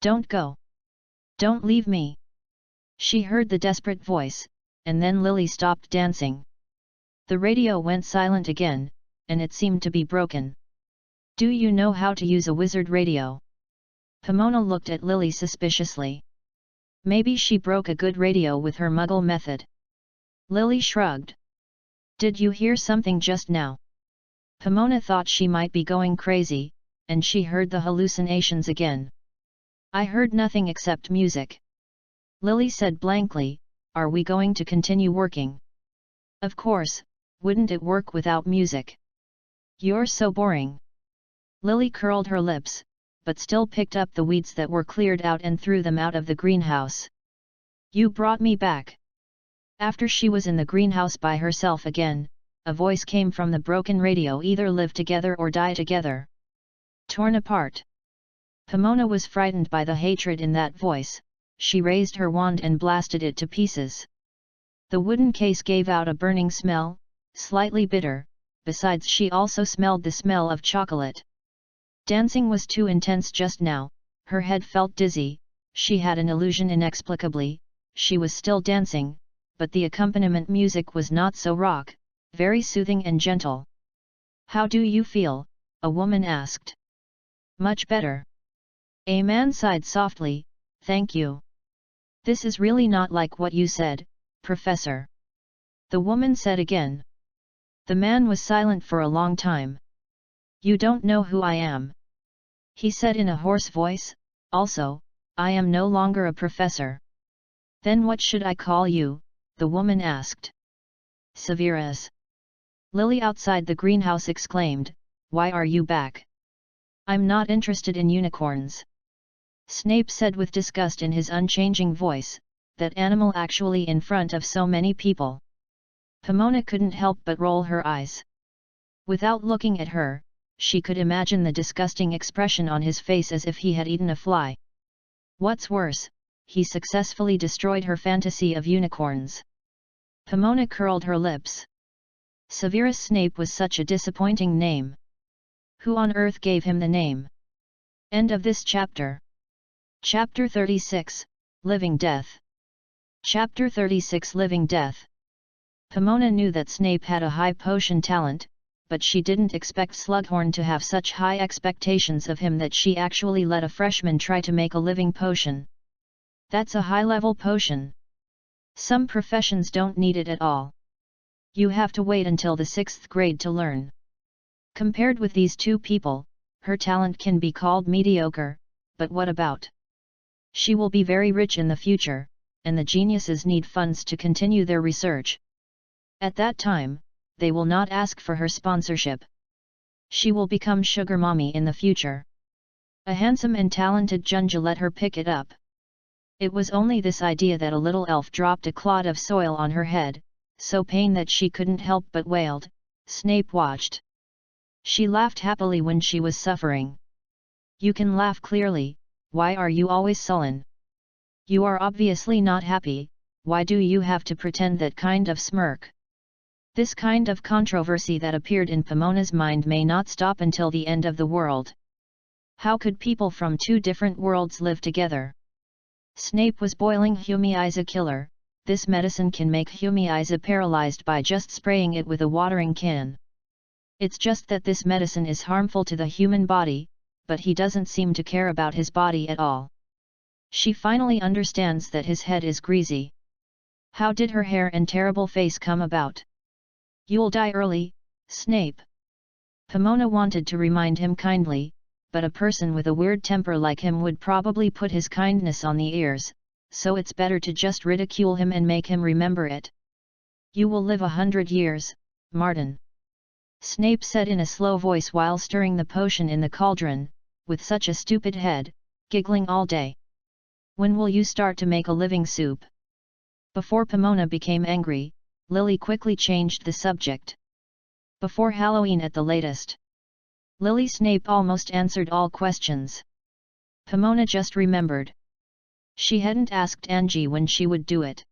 Don't go. Don't leave me. She heard the desperate voice, and then Lily stopped dancing. The radio went silent again, and it seemed to be broken. Do you know how to use a wizard radio? Pomona looked at Lily suspiciously. Maybe she broke a good radio with her Muggle method. Lily shrugged. Did you hear something just now? Pomona thought she might be going crazy, and she heard the hallucinations again. I heard nothing except music. Lily said blankly, are we going to continue working? Of course, wouldn't it work without music? You're so boring. Lily curled her lips, but still picked up the weeds that were cleared out and threw them out of the greenhouse. You brought me back. After she was in the greenhouse by herself again, a voice came from the broken radio: either live together or die together. Torn apart. Pomona was frightened by the hatred in that voice. She raised her wand and blasted it to pieces. The wooden case gave out a burning smell, slightly bitter, besides she also smelled the smell of chocolate. Dancing was too intense just now, her head felt dizzy, she had an illusion inexplicably, she was still dancing, but the accompaniment music was not so rock, very soothing and gentle. "How do you feel?" a woman asked. "Much better." A man sighed softly, "Thank you. This is really not like what you said, Professor." The woman said again. The man was silent for a long time. "You don't know who I am," he said in a hoarse voice. "Also, I am no longer a professor." "Then what should I call you?" the woman asked. "Severus." Lily outside the greenhouse exclaimed, "Why are you back?" "I'm not interested in unicorns." Snape said with disgust in his unchanging voice, "That animal actually in front of so many people." Pomona couldn't help but roll her eyes. Without looking at her, she could imagine the disgusting expression on his face as if he had eaten a fly. What's worse, he successfully destroyed her fantasy of unicorns. Pomona curled her lips. Severus Snape was such a disappointing name. Who on earth gave him the name? End of this chapter. Chapter 36, Living Death. Chapter 36 Living Death. Pomona knew that Snape had a high potion talent, but she didn't expect Slughorn to have such high expectations of him that she actually let a freshman try to make a living potion. That's a high-level potion. Some professions don't need it at all. You have to wait until the 6th grade to learn. Compared with these two people, her talent can be called mediocre, but what about? She will be very rich in the future, and the geniuses need funds to continue their research. At that time, they will not ask for her sponsorship. She will become sugar mommy in the future. A handsome and talented Junja let her pick it up. It was only this idea that a little elf dropped a clod of soil on her head, so pain that she couldn't help but wailed. Snape watched. She laughed happily when she was suffering. "You can laugh clearly, why are you always sullen? You are obviously not happy, why do you have to pretend that kind of smirk?" This kind of controversy that appeared in Pomona's mind may not stop until the end of the world. How could people from two different worlds live together? Snape was boiling Humeiza Killer. This medicine can make Humeiza paralyzed by just spraying it with a watering can. It's just that this medicine is harmful to the human body, but he doesn't seem to care about his body at all. She finally understands that his head is greasy. How did her hair and terrible face come about? "You'll die early, Snape." Pomona wanted to remind him kindly, but a person with a weird temper like him would probably put his kindness on the ears, so it's better to just ridicule him and make him remember it. "You will live 100 years, Martin," Snape said in a slow voice while stirring the potion in the cauldron, "with such a stupid head, giggling all day. When will you start to make a living soup?" Before Pomona became angry, Lily quickly changed the subject. "Before Halloween at the latest." Lily Snape almost answered all questions. Pomona just remembered. She hadn't asked Angie when she would do it.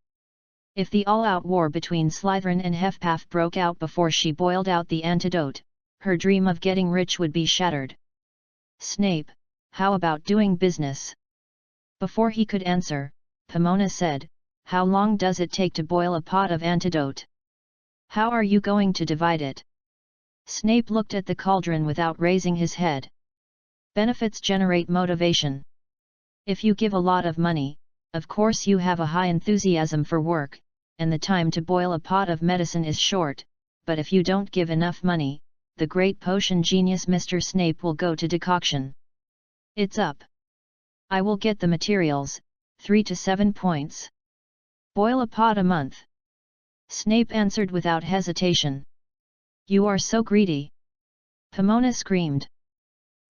If the all-out war between Slytherin and Hufflepuff broke out before she boiled out the antidote, her dream of getting rich would be shattered. "Snape, how about doing business?" Before he could answer, Pomona said, "How long does it take to boil a pot of antidote? How are you going to divide it?" Snape looked at the cauldron without raising his head. "Benefits generate motivation. If you give a lot of money, of course you have a high enthusiasm for work, and the time to boil a pot of medicine is short, but if you don't give enough money, the great potion genius Mr. Snape will go to decoction. It's up. I will get the materials, 3 to 7 points. Boil a pot a month." Snape answered without hesitation. "You are so greedy!" Pomona screamed.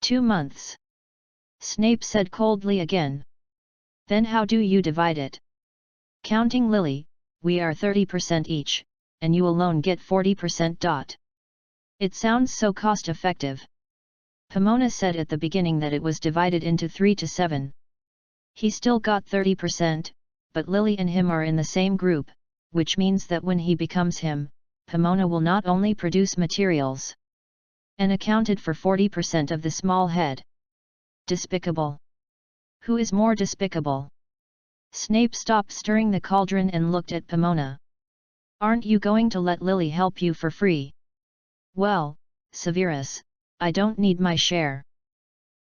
2 months. Snape said coldly again. "Then how do you divide it?" "Counting Lily, we are 30% each, and you alone get 40%. It sounds so cost-effective." Pomona said at the beginning that it was divided into 3 to 7. He still got 30%, but Lily and him are in the same group, which means that when he becomes him, Pomona will not only produce materials and accounted for 40% of the small head. Despicable. Who is more despicable? Snape stopped stirring the cauldron and looked at Pomona. Aren't you going to let Lily help you for free? Well, Severus, I don't need my share.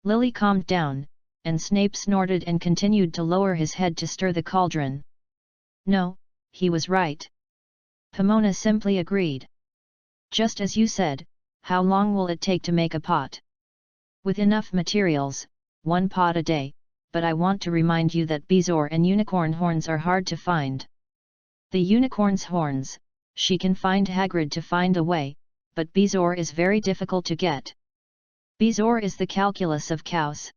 Lily calmed down, and Snape snorted and continued to lower his head to stir the cauldron. No, he was right. Pomona simply agreed. Just as you said, how long will it take to make a pot? With enough materials, 1 pot a day, but I want to remind you that bezoar and unicorn horns are hard to find. The unicorn's horns, she can find Hagrid to find a way, but bezoar is very difficult to get. Bezoar is the calculus of cows.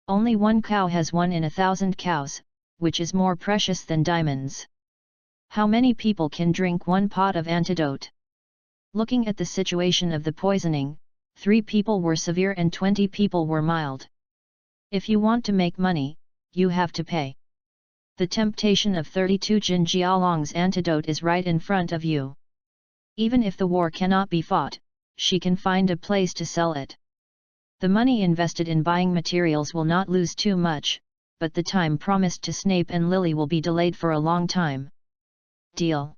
Only one cow has 1 in 1,000 cows, which is more precious than diamonds. How many people can drink 1 pot of antidote? Looking at the situation of the poisoning, 3 people were severe and 20 people were mild. If you want to make money, you have to pay. The temptation of 32 Jin Jialong's antidote is right in front of you. Even if the war cannot be fought, she can find a place to sell it. The money invested in buying materials will not lose too much, but the time promised to Snape and Lily will be delayed for a long time. Deal.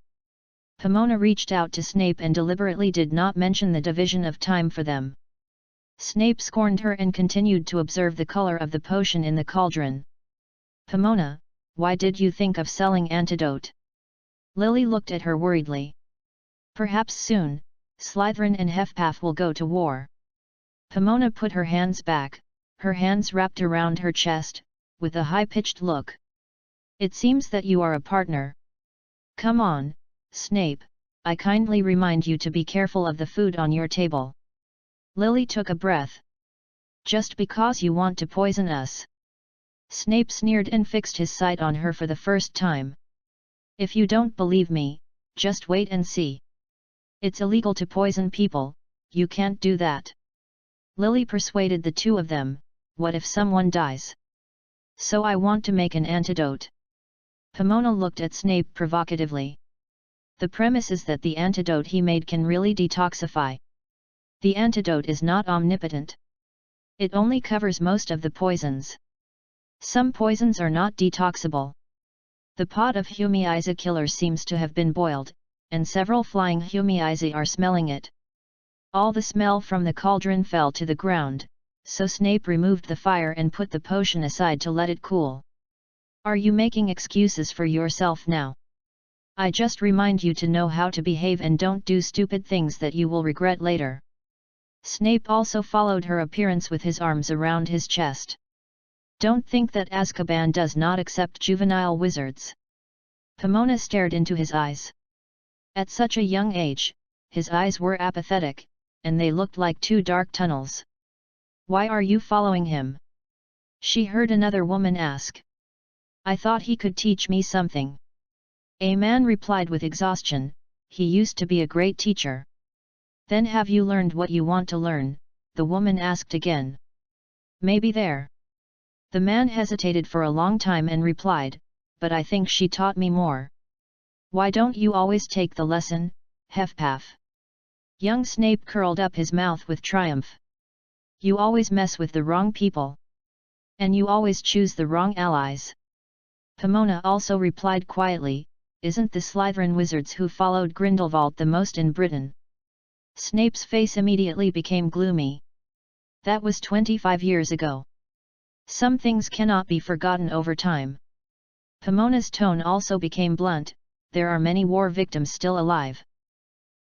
Pomona reached out to Snape and deliberately did not mention the division of time for them. Snape scorned her and continued to observe the color of the potion in the cauldron. Pomona, why did you think of selling antidote? Lily looked at her worriedly. Perhaps soon, Slytherin and Hufflepuff will go to war. Pomona put her hands back, her hands wrapped around her chest, with a high-pitched look. It seems that you are a partner. Come on, Snape, I kindly remind you to be careful of the food on your table. Lily took a breath. Just because you want to poison us? Snape sneered and fixed his sight on her for the first time. If you don't believe me, just wait and see. It's illegal to poison people, you can't do that. Lily persuaded the two of them, what if someone dies? So I want to make an antidote. Pomona looked at Snape provocatively. The premise is that the antidote he made can really detoxify. The antidote is not omnipotent. It only covers most of the poisons. Some poisons are not detoxable. The pot of Humiiza killer seems to have been boiled, and several flying Humiiza are smelling it. All the smell from the cauldron fell to the ground, so Snape removed the fire and put the potion aside to let it cool. Are you making excuses for yourself now? I just remind you to know how to behave and don't do stupid things that you will regret later. Snape also followed her appearance with his arms around his chest. Don't think that Azkaban does not accept juvenile wizards. Pomona stared into his eyes. At such a young age, his eyes were apathetic, and they looked like 2 dark tunnels. Why are you following him? She heard another woman ask. I thought he could teach me something. A man replied with exhaustion, he used to be a great teacher. Then have you learned what you want to learn? The woman asked again. Maybe there. The man hesitated for a long time and replied, but I think she taught me more. Why don't you always take the lesson, Hufflepuff? Young Snape curled up his mouth with triumph. You always mess with the wrong people. And you always choose the wrong allies. Pomona also replied quietly, isn't the Slytherin wizards who followed Grindelwald the most in Britain? Snape's face immediately became gloomy. That was 25 years ago. Some things cannot be forgotten over time. Pomona's tone also became blunt, there are many war victims still alive.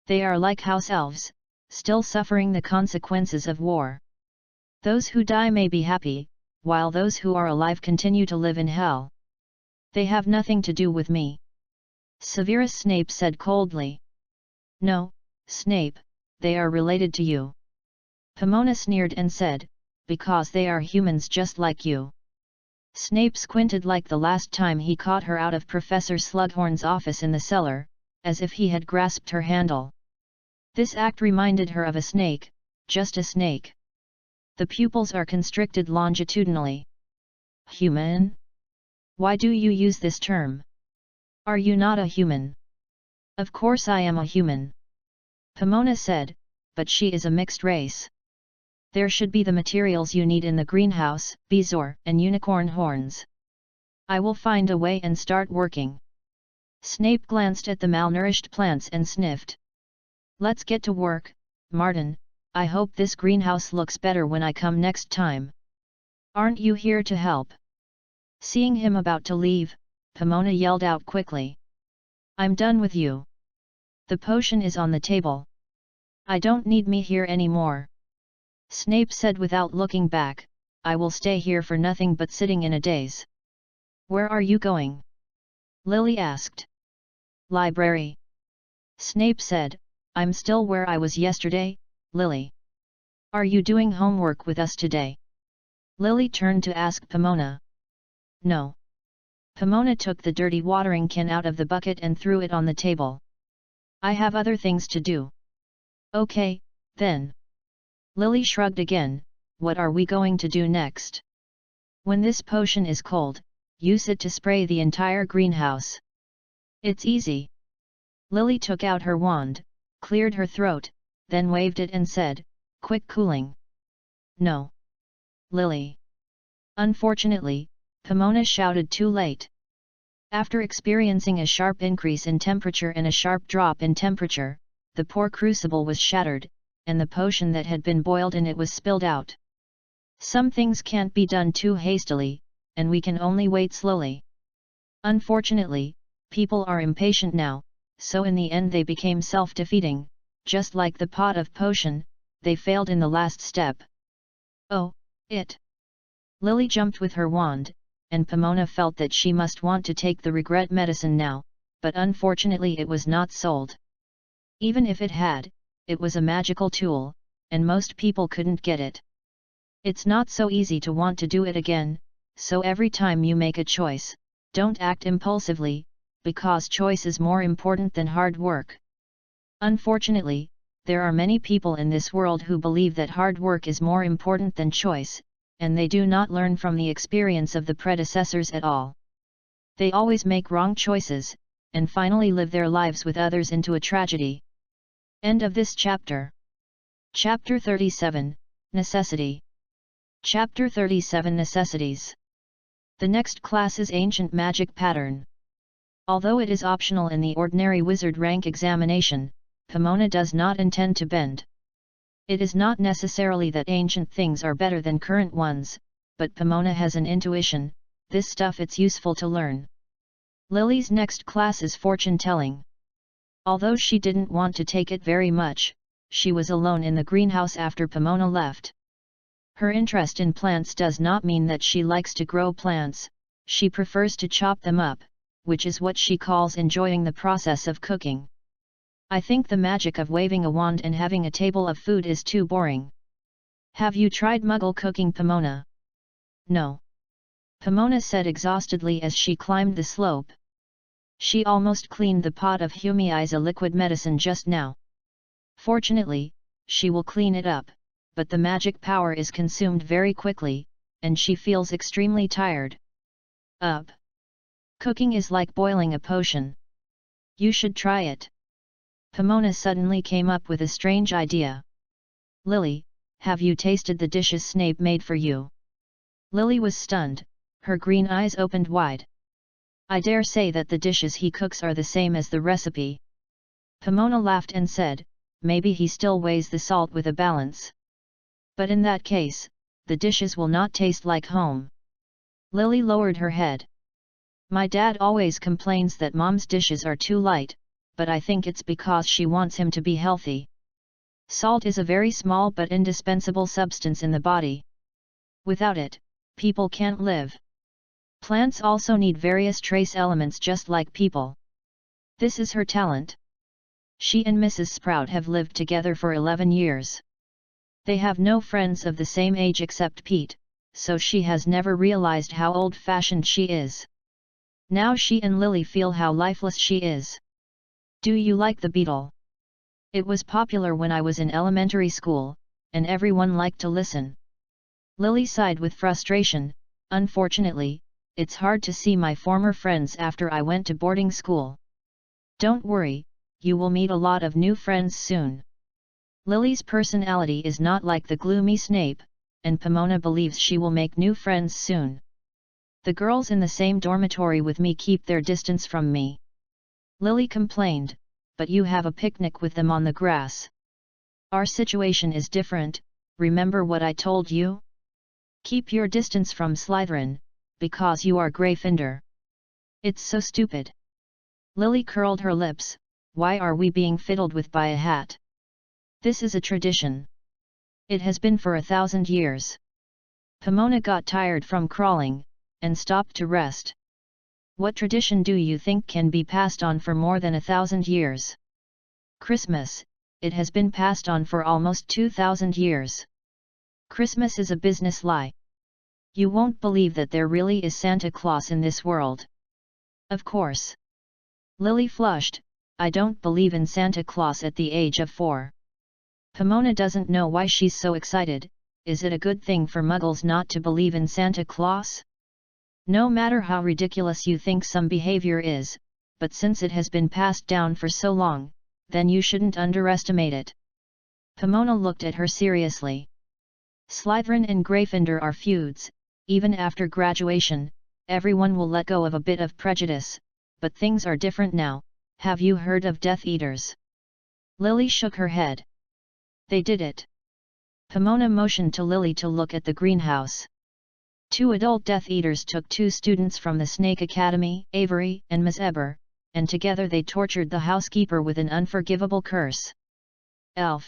They are like house elves, still suffering the consequences of war. Those who die may be happy, while those who are alive continue to live in hell. They have nothing to do with me. Severus Snape said coldly. No, Snape, they are related to you. Pomona sneered and said, because they are humans just like you. Snape squinted like the last time he caught her out of Professor Slughorn's office in the cellar, as if he had grasped her handle. This act reminded her of a snake, just a snake. The pupils are constricted longitudinally. Human? Why do you use this term? Are you not a human? Of course I am a human. Pomona said, but she is a mixed race. There should be the materials you need in the greenhouse, bezoar and unicorn horns. I will find a way and start working. Snape glanced at the malnourished plants and sniffed. Let's get to work, Martin. I hope this greenhouse looks better when I come next time. Aren't you here to help? Seeing him about to leave, Pomona yelled out quickly. I'm done with you. The potion is on the table. I don't need me here anymore. Snape said without looking back, I will stay here for nothing but sitting in a daze. Where are you going? Lily asked. Library. Snape said, I'm still where I was yesterday, Lily. Are you doing homework with us today? Lily turned to ask Pomona. No. Pomona took the dirty watering can out of the bucket and threw it on the table. I have other things to do. Okay, then. Lily shrugged again, what are we going to do next? When this potion is cold, use it to spray the entire greenhouse. It's easy. Lily took out her wand, cleared her throat, then waved it and said, quick cooling. No. Lily. Unfortunately, Pomona shouted too late. After experiencing a sharp increase in temperature and a sharp drop in temperature, the poor crucible was shattered, and the potion that had been boiled in it was spilled out. Some things can't be done too hastily, and we can only wait slowly. Unfortunately, people are impatient now, so in the end they became self-defeating, just like the pot of potion, they failed in the last step. Oh, it! Lily jumped with her wand, and Pomona felt that she must want to take the regret medicine now, but unfortunately it was not sold. Even if it had, it was a magical tool, and most people couldn't get it. It's not so easy to want to do it again, so every time you make a choice, don't act impulsively, because choice is more important than hard work. Unfortunately, there are many people in this world who believe that hard work is more important than choice, and they do not learn from the experience of the predecessors at all. They always make wrong choices, and finally live their lives with others into a tragedy. End of this chapter. Chapter 37, Necessity. Chapter 37 Necessities. The next class is Ancient Magic Pattern. Although it is optional in the ordinary wizard rank examination, Pomona does not intend to bend. It is not necessarily that ancient things are better than current ones, but Pomona has an intuition, this stuff it's useful to learn. Lily's next class is Fortune Telling. Although she didn't want to take it very much, she was alone in the greenhouse after Pomona left. Her interest in plants does not mean that she likes to grow plants, she prefers to chop them up, which is what she calls enjoying the process of cooking. I think the magic of waving a wand and having a table of food is too boring. Have you tried Muggle cooking, Pomona? No. Pomona said exhaustedly as she climbed the slope. She almost cleaned the pot of Humeiza liquid medicine just now. Fortunately, she will clean it up, but the magic power is consumed very quickly, and she feels extremely tired. Cooking is like boiling a potion. You should try it. Pomona suddenly came up with a strange idea. Lily, have you tasted the dishes Snape made for you? Lily was stunned, her green eyes opened wide. I dare say that the dishes he cooks are the same as the recipe. Pomona laughed and said, maybe he still weighs the salt with a balance. But in that case, the dishes will not taste like home. Lily lowered her head. My dad always complains that Mom's dishes are too light, but I think it's because she wants him to be healthy. Salt is a very small but indispensable substance in the body. Without it, people can't live. Plants also need various trace elements just like people. This is her talent. She and Mrs. Sprout have lived together for 11 years. They have no friends of the same age except Pete, so she has never realized how old-fashioned she is. Now she and Lily feel how lifeless she is. Do you like the Beetle? It was popular when I was in elementary school, and everyone liked to listen. Lily sighed with frustration, unfortunately, it's hard to see my former friends after I went to boarding school. Don't worry, you will meet a lot of new friends soon. Lily's personality is not like the gloomy Snape, and Pomona believes she will make new friends soon. The girls in the same dormitory with me keep their distance from me. Lily complained, but you have a picnic with them on the grass. Our situation is different, remember what I told you? Keep your distance from Slytherin, because you are Gryffindor. It's so stupid. Lily curled her lips, why are we being fiddled with by a hat? This is a tradition. It has been for 1,000 years. Pomona got tired from crawling, and stopped to rest. What tradition do you think can be passed on for more than 1,000 years? Christmas, it has been passed on for almost 2,000 years. Christmas is a business lie. You won't believe that there really is Santa Claus in this world. Of course. Lily flushed, I don't believe in Santa Claus at the age of 4. Pomona doesn't know why she's so excited. Is it a good thing for Muggles not to believe in Santa Claus? No matter how ridiculous you think some behavior is, but since it has been passed down for so long, then you shouldn't underestimate it. Pomona looked at her seriously. Slytherin and Gryffindor are feuds, even after graduation, everyone will let go of a bit of prejudice, but things are different now. Have you heard of Death Eaters? Lily shook her head. They did it. Pomona motioned to Lily to look at the greenhouse. 2 adult Death Eaters took 2 students from the Snake Academy, Avery and Miss Eber, and together they tortured the housekeeper with an unforgivable curse. Elf.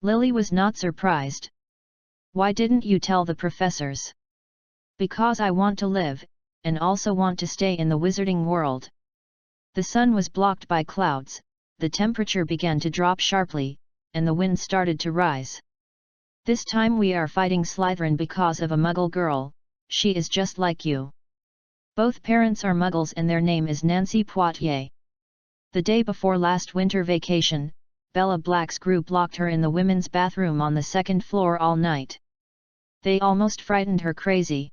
Lily was not surprised. Why didn't you tell the professors? Because I want to live, and also want to stay in the wizarding world. The sun was blocked by clouds, the temperature began to drop sharply, and the wind started to rise. This time we are fighting Slytherin because of a Muggle girl, she is just like you. Both parents are Muggles and their name is Nancy Poitier. The day before last winter vacation, Bella Black's group locked her in the women's bathroom on the 2nd floor all night. They almost frightened her crazy.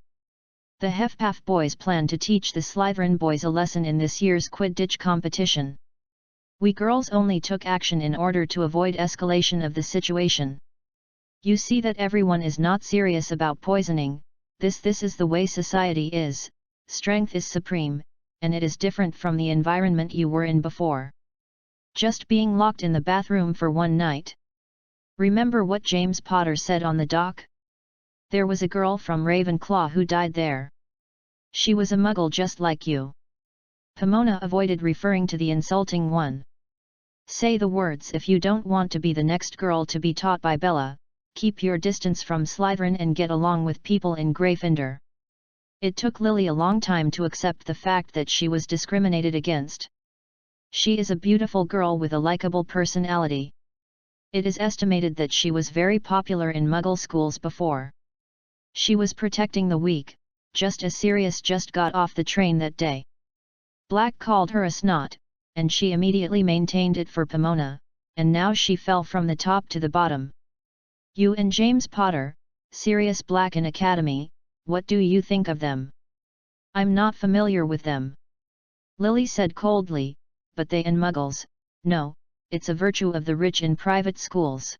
The Hufflepuff boys plan to teach the Slytherin boys a lesson in this year's Quidditch competition. We girls only took action in order to avoid escalation of the situation. You see that everyone is not serious about poisoning, this is the way society is, strength is supreme, and it is different from the environment you were in before. Just being locked in the bathroom for one night. Remember what James Potter said on the dock? There was a girl from Ravenclaw who died there. She was a Muggle just like you. Pomona avoided referring to the insulting one. Say the words if you don't want to be the next girl to be taught by Bella, keep your distance from Slytherin and get along with people in Gryffindor. It took Lily a long time to accept the fact that she was discriminated against. She is a beautiful girl with a likable personality. It is estimated that she was very popular in Muggle schools before. She was protecting the weak, just as Sirius just got off the train that day. Black called her a snot, and she immediately maintained it for Pomona, and now she fell from the top to the bottom. You and James Potter, Sirius Black in Academy, what do you think of them? I'm not familiar with them. Lily said coldly, but they and Muggles, no, it's a virtue of the rich in private schools.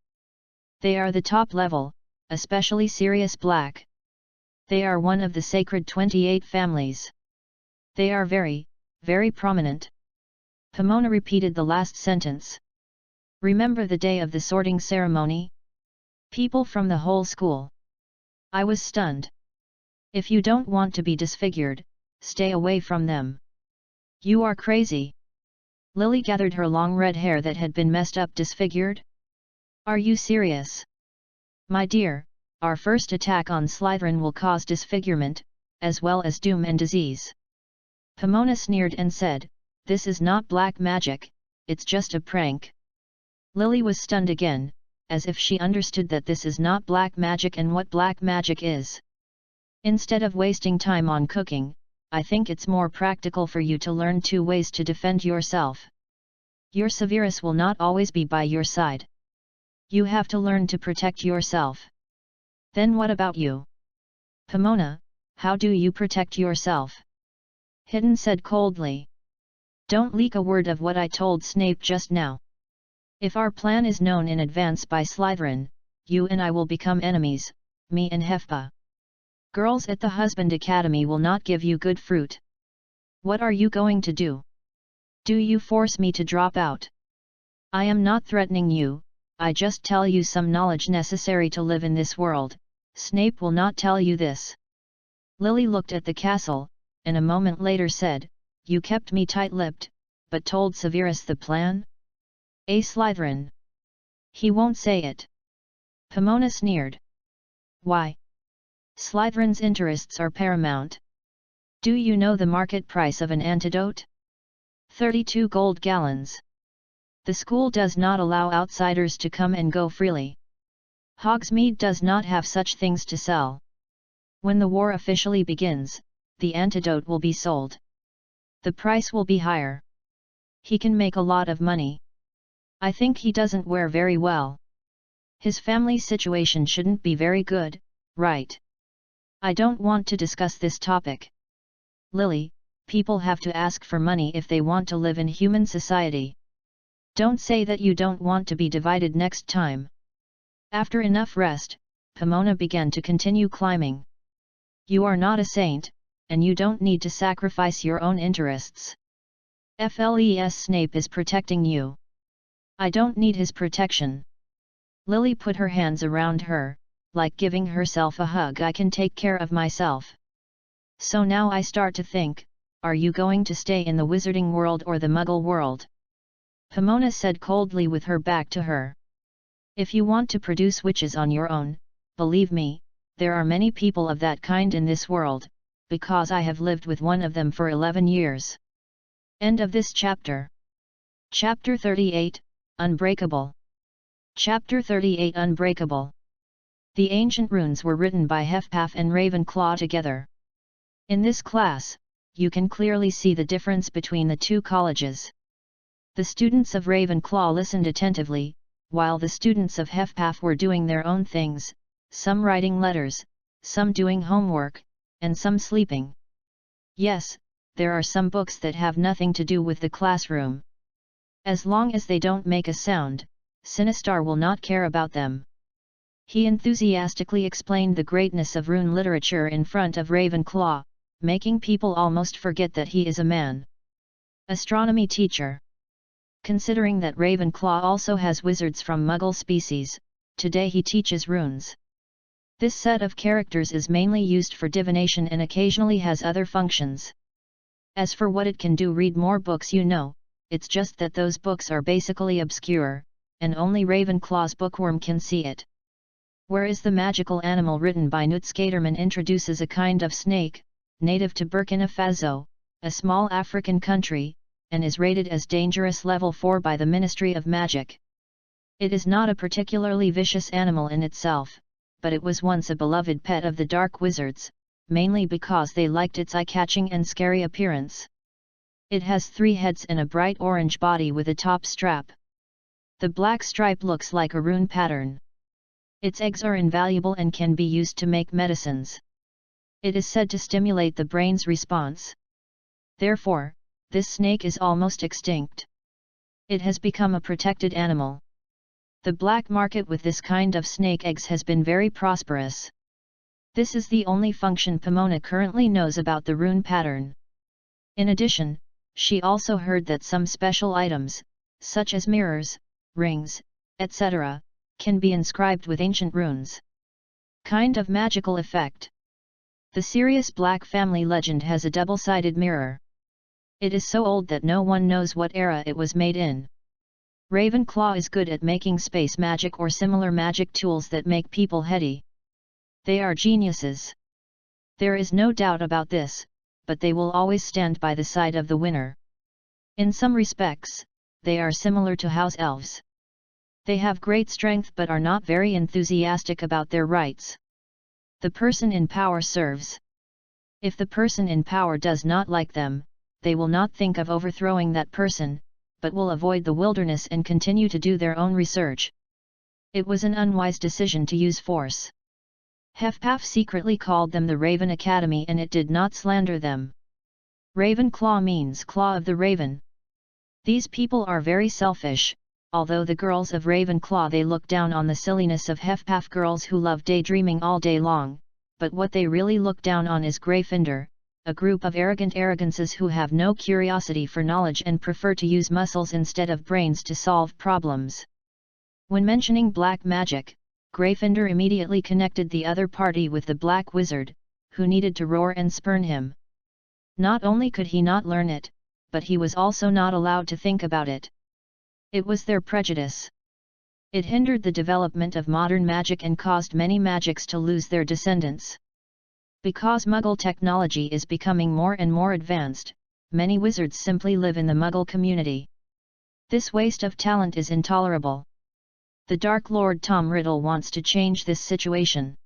They are the top level, especially Sirius Black. They are one of the sacred 28 families. They are very, very prominent. Pomona repeated the last sentence. Remember the day of the sorting ceremony? People from the whole school. I was stunned. If you don't want to be disfigured, stay away from them. You are crazy. Lily gathered her long red hair that had been messed up disfigured. Are you serious? My dear, our first attack on Slytherin will cause disfigurement, as well as doom and disease. Pomona sneered and said, this is not black magic, it's just a prank. Lily was stunned again, as if she understood that this is not black magic and what black magic is. Instead of wasting time on cooking, I think it's more practical for you to learn 2 ways to defend yourself. Your Severus will not always be by your side. You have to learn to protect yourself. Then what about you? Pomona, how do you protect yourself? Hidden said coldly. Don't leak a word of what I told Snape just now. If our plan is known in advance by Slytherin, you and I will become enemies, me and Hefpa. Girls at the Husband Academy will not give you good fruit. What are you going to do? Do you force me to drop out? I am not threatening you, I just tell you some knowledge necessary to live in this world. Snape will not tell you this. Lily looked at the castle, and a moment later said, You kept me tight-lipped, but told Severus the plan? A Slytherin. He won't say it. Pomona sneered. Why? Slytherin's interests are paramount. Do you know the market price of an antidote? 32 gold gallons. The school does not allow outsiders to come and go freely. Hogsmeade does not have such things to sell. When the war officially begins, the antidote will be sold. The price will be higher. He can make a lot of money. I think he doesn't wear very well. His family situation shouldn't be very good, right? I don't want to discuss this topic. Lily, people have to ask for money if they want to live in human society. Don't say that you don't want to be divided next time. After enough rest, Pomona began to continue climbing. You are not a saint, and you don't need to sacrifice your own interests. Fles Snape is protecting you. I don't need his protection. Lily put her hands around her, like giving herself a hug. I can take care of myself. So now I start to think, are you going to stay in the wizarding world or the muggle world? Pomona said coldly with her back to her. If you want to produce witches on your own, believe me, there are many people of that kind in this world, because I have lived with one of them for 11 years. End of this chapter. Chapter 38, Unbreakable. Chapter 38 Unbreakable. The ancient runes were written by Hefpaf and Ravenclaw together. In this class, you can clearly see the difference between the two colleges. The students of Ravenclaw listened attentively, while the students of Hefpaf were doing their own things, some writing letters, some doing homework, and some sleeping. Yes, there are some books that have nothing to do with the classroom. As long as they don't make a sound, Sinistar will not care about them. He enthusiastically explained the greatness of rune literature in front of Ravenclaw, making people almost forget that he is a man. Astronomy teacher. Considering that Ravenclaw also has wizards from Muggle species, today he teaches runes. This set of characters is mainly used for divination and occasionally has other functions. As for what it can do, read more books, you know, it's just that those books are basically obscure, and only Ravenclaw's bookworm can see it. Whereas the magical animal written by Newt Scaterman introduces a kind of snake, native to Burkina Faso, a small African country, and is rated as dangerous level 4 by the Ministry of Magic. It is not a particularly vicious animal in itself, but it was once a beloved pet of the Dark Wizards, mainly because they liked its eye-catching and scary appearance. It has 3 heads and a bright orange body with a top strap. The black stripe looks like a rune pattern. Its eggs are invaluable and can be used to make medicines. It is said to stimulate the brain's response. Therefore, this snake is almost extinct. It has become a protected animal. The black market with this kind of snake eggs has been very prosperous. This is the only function Pomona currently knows about the rune pattern. In addition, she also heard that some special items, such as mirrors, rings, etc., can be inscribed with ancient runes. Kind of magical effect. The Sirius Black family legend has a double-sided mirror. It is so old that no one knows what era it was made in. Ravenclaw is good at making space magic or similar magic tools that make people heady. They are geniuses. There is no doubt about this, but they will always stand by the side of the winner. In some respects, they are similar to house elves. They have great strength but are not very enthusiastic about their rights. The person in power serves. If the person in power does not like them, they will not think of overthrowing that person, but will avoid the wilderness and continue to do their own research. It was an unwise decision to use force. Hefpaf secretly called them the Raven Academy and it did not slander them. Ravenclaw means claw of the raven, These people are very selfish. Although the girls of Ravenclaw they look down on the silliness of Hufflepuff girls who love daydreaming all day long, but what they really look down on is Gryffindor, a group of arrogant arrogances who have no curiosity for knowledge and prefer to use muscles instead of brains to solve problems. When mentioning black magic, Gryffindor immediately connected the other party with the Black Wizard, who needed to roar and spurn him. Not only could he not learn it, but he was also not allowed to think about it. It was their prejudice. It hindered the development of modern magic and caused many magics to lose their descendants. Because Muggle technology is becoming more and more advanced, many wizards simply live in the Muggle community. This waste of talent is intolerable. The Dark Lord Tom Riddle wants to change this situation.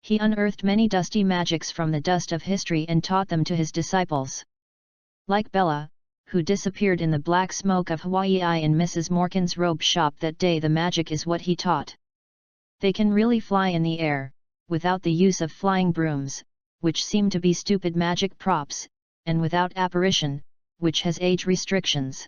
He unearthed many dusty magics from the dust of history and taught them to his disciples. Like Bella, who disappeared in the black smoke of Hawaii in Mrs. Morgan's robe shop that day, the magic is what he taught. They can really fly in the air, without the use of flying brooms, which seem to be stupid magic props, and without apparition, which has age restrictions.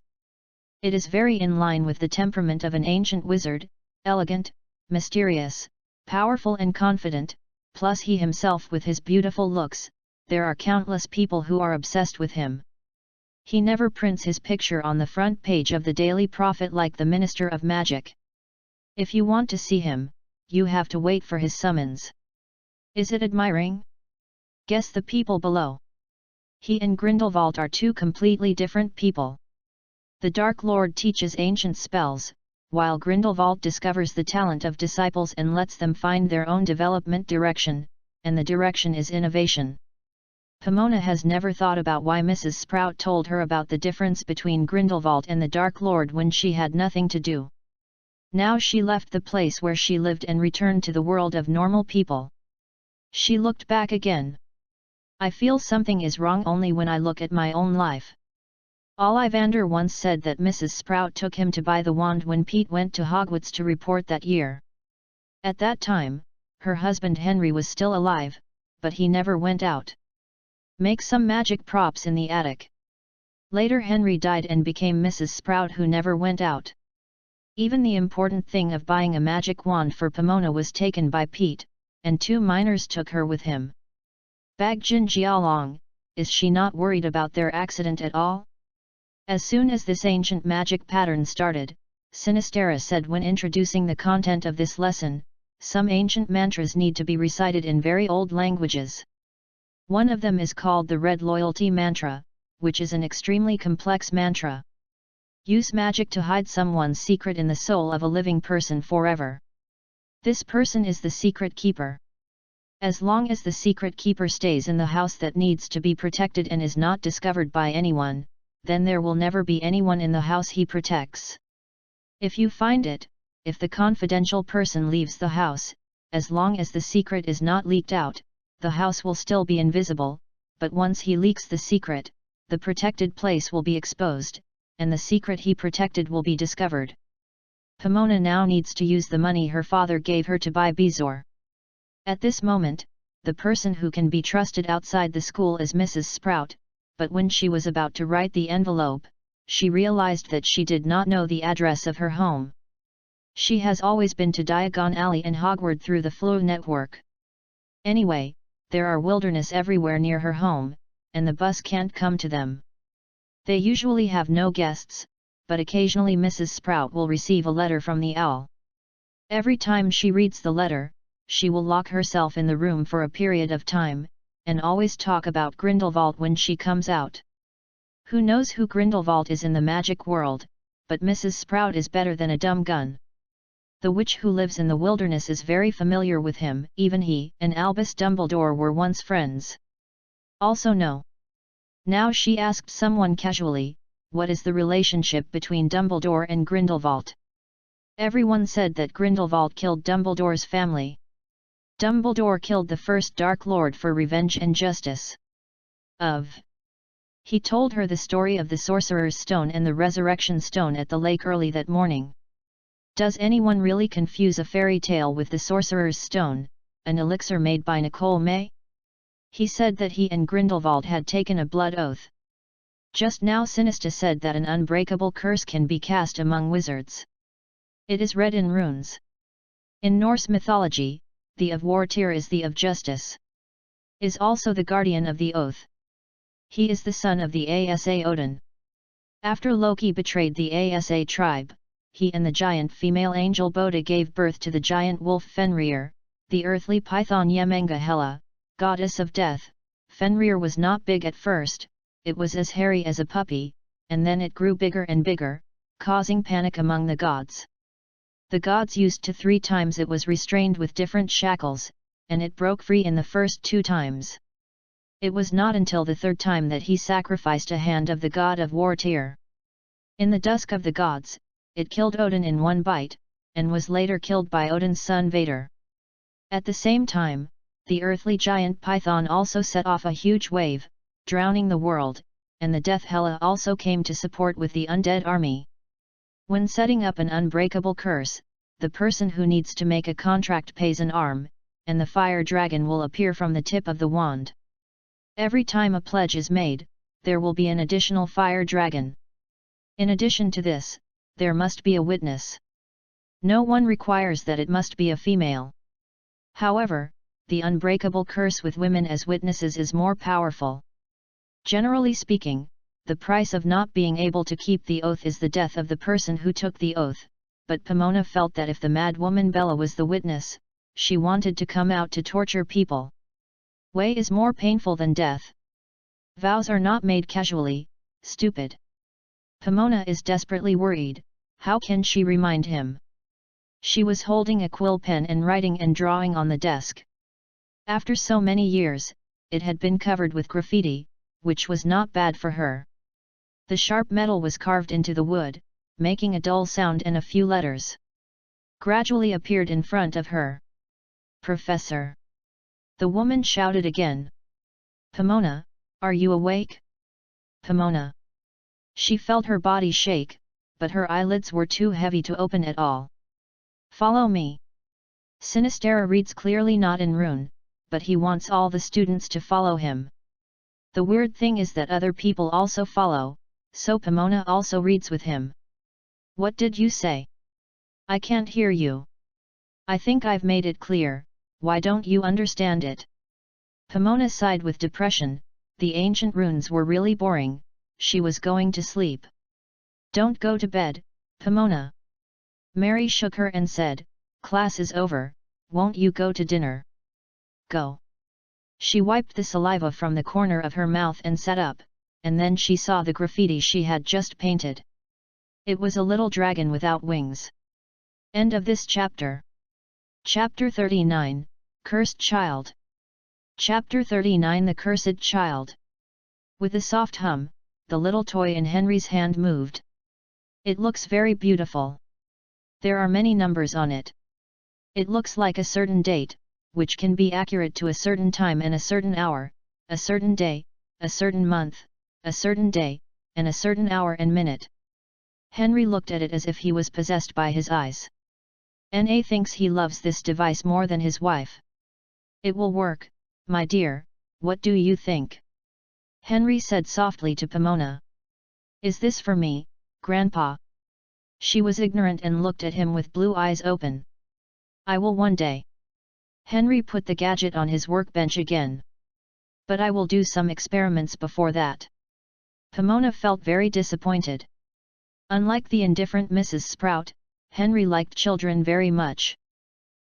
It is very in line with the temperament of an ancient wizard, elegant, mysterious, powerful and confident, plus he himself with his beautiful looks. There are countless people who are obsessed with him. He never prints his picture on the front page of the Daily Prophet like the Minister of Magic. If you want to see him, you have to wait for his summons. Is it admiring? Guess the people below. He and Grindelwald are two completely different people. The Dark Lord teaches ancient spells, while Grindelwald discovers the talent of disciples and lets them find their own development direction, and the direction is innovation. Pomona has never thought about why Mrs. Sprout told her about the difference between Grindelwald and the Dark Lord when she had nothing to do. Now she left the place where she lived and returned to the world of normal people. She looked back again. I feel something is wrong only when I look at my own life. Ollivander once said that Mrs. Sprout took him to buy the wand when Pete went to Hogwarts to report that year. At that time, her husband Henry was still alive, but he never went out. Make some magic props in the attic. Later Henry died and became Mrs. Sprout, who never went out. Even the important thing of buying a magic wand for Pomona was taken by Pete, and 2 minors took her with him. Bagjin Jialong, is she not worried about their accident at all? As soon as this ancient magic pattern started, Sinistera said when introducing the content of this lesson, some ancient mantras need to be recited in very old languages. One of them is called the Red Loyalty Mantra, which is an extremely complex mantra. Use magic to hide someone's secret in the soul of a living person forever. This person is the secret keeper. As long as the secret keeper stays in the house that needs to be protected and is not discovered by anyone, then there will never be anyone in the house he protects. If you find it, if the confidential person leaves the house, as long as the secret is not leaked out, the house will still be invisible, but once he leaks the secret, the protected place will be exposed, and the secret he protected will be discovered. Pomona now needs to use the money her father gave her to buy Bezoar. At this moment, the person who can be trusted outside the school is Mrs. Sprout, but when she was about to write the envelope, she realized that she did not know the address of her home. She has always been to Diagon Alley and Hogwarts through the Flow network. Anyway, there are wilderness everywhere near her home, and the bus can't come to them. They usually have no guests, but occasionally Mrs. Sprout will receive a letter from the owl. Every time she reads the letter, she will lock herself in the room for a period of time, and always talk about Grindelwald when she comes out. Who knows who Grindelwald is in the magic world, but Mrs. Sprout is better than a dumb gun. The witch who lives in the wilderness is very familiar with him, even he and Albus Dumbledore were once friends. Also no. Now she asked someone casually, what is the relationship between Dumbledore and Grindelwald? Everyone said that Grindelwald killed Dumbledore's family. Dumbledore killed the first Dark Lord for revenge and justice. He told her the story of the Sorcerer's Stone and the Resurrection Stone at the lake early that morning. Does anyone really confuse a fairy tale with the Sorcerer's Stone, an elixir made by Nicole May? He said that he and Grindelwald had taken a blood oath. Just now Sinista said that an unbreakable curse can be cast among wizards. It is read in runes. In Norse mythology, the of Wartyr is the of justice. Is also the guardian of the oath. He is the son of the Asa Odin. After Loki betrayed the Asa tribe, he and the giant female angel Boda gave birth to the giant wolf Fenrir, the earthly python Yemenga Hela, goddess of death. Fenrir was not big at first, it was as hairy as a puppy, and then it grew bigger and bigger, causing panic among the gods. The gods used to 3 times it was restrained with different shackles, and it broke free in the first 2 times. It was not until the 3rd time that he sacrificed a hand of the god of war Tyr. In the dusk of the gods, it killed Odin in 1 bite, and was later killed by Odin's son Vader. At the same time, the earthly giant Python also set off a huge wave, drowning the world, and the Death Hela also came to support with the undead army. When setting up an unbreakable curse, the person who needs to make a contract pays an arm, and the fire dragon will appear from the tip of the wand. Every time a pledge is made, there will be an additional fire dragon. In addition to this, there must be a witness. No one requires that it must be a female. However, the unbreakable curse with women as witnesses is more powerful. Generally speaking, the price of not being able to keep the oath is the death of the person who took the oath, but Pomona felt that if the mad woman Bella was the witness, she wanted to come out to torture people. Way is more painful than death. Vows are not made casually, stupid. Pomona is desperately worried, how can she remind him? She was holding a quill pen and writing and drawing on the desk. After so many years, it had been covered with graffiti, which was not bad for her. The sharp metal was carved into the wood, making a dull sound, and a few letters gradually appeared in front of her. Professor! The woman shouted again. Pomona, are you awake? Pomona! She felt her body shake, but her eyelids were too heavy to open at all. Follow me. Sinistera reads clearly not in rune, but he wants all the students to follow him. The weird thing is that other people also follow, so Pomona also reads with him. What did you say? I can't hear you. I think I've made it clear, why don't you understand it? Pomona sighed with depression, the ancient runes were really boring, she was going to sleep. Don't go to bed, Pomona. Mary shook her and said, class is over, won't you go to dinner? Go. She wiped the saliva from the corner of her mouth and sat up, and then she saw the graffiti she had just painted. It was a little dragon without wings. End of this chapter. Chapter 39, Cursed Child. Chapter 39, The Cursed Child. With a soft hum, the little toy in Henry's hand moved. It looks very beautiful. There are many numbers on it. It looks like a certain date, which can be accurate to a certain time and a certain hour, a certain day, a certain month, a certain day, and a certain hour and minute. Henry looked at it as if he was possessed by his eyes. Na thinks he loves this device more than his wife. It will work, my dear, what do you think? Henry said softly to Pomona. Is this for me, Grandpa? She was ignorant and looked at him with blue eyes open. I will one day. Henry put the gadget on his workbench again. But I will do some experiments before that. Pomona felt very disappointed. Unlike the indifferent Mrs. Sprout, Henry liked children very much.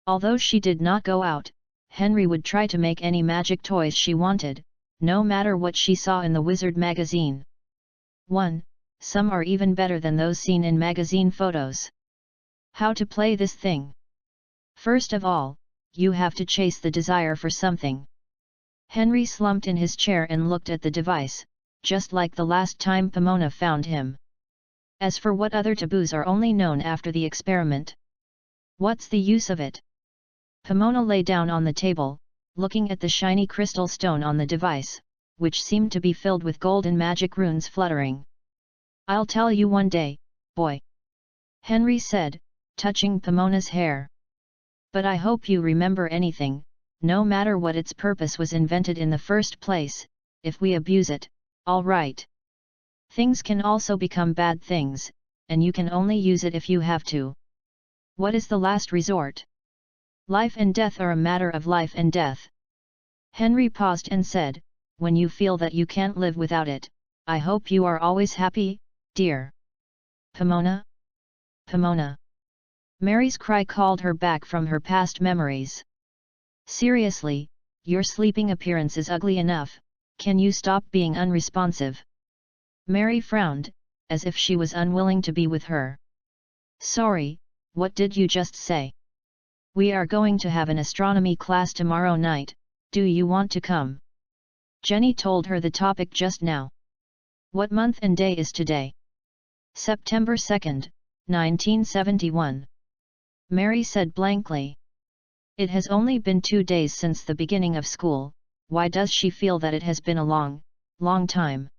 Although she did not go out, Henry would try to make any magic toys she wanted, no matter what she saw in the Wizard magazine. Some are even better than those seen in magazine photos. How to play this thing? First of all, you have to chase the desire for something. Henry slumped in his chair and looked at the device, just like the last time Pomona found him. As for what other taboos are only known after the experiment. What's the use of it? Pomona lay down on the table, looking at the shiny crystal stone on the device, which seemed to be filled with golden magic runes fluttering. I'll tell you one day, boy. Henry said, touching Pomona's hair. But I hope you remember anything, no matter what its purpose was invented in the first place, if we abuse it, all right. Things can also become bad things, and you can only use it if you have to. What is the last resort? Life and death are a matter of life and death. Henry paused and said, when you feel that you can't live without it, I hope you are always happy, dear. Pomona? Pomona. Mary's cry called her back from her past memories. Seriously, your sleeping appearance is ugly enough, can you stop being unresponsive? Mary frowned, as if she was unwilling to be with her. Sorry, what did you just say? We are going to have an astronomy class tomorrow night, do you want to come? Jenny told her the topic just now. What month and day is today? September 2nd, 1971. Mary said blankly. It has only been 2 days since the beginning of school, why does she feel that it has been a long, long time?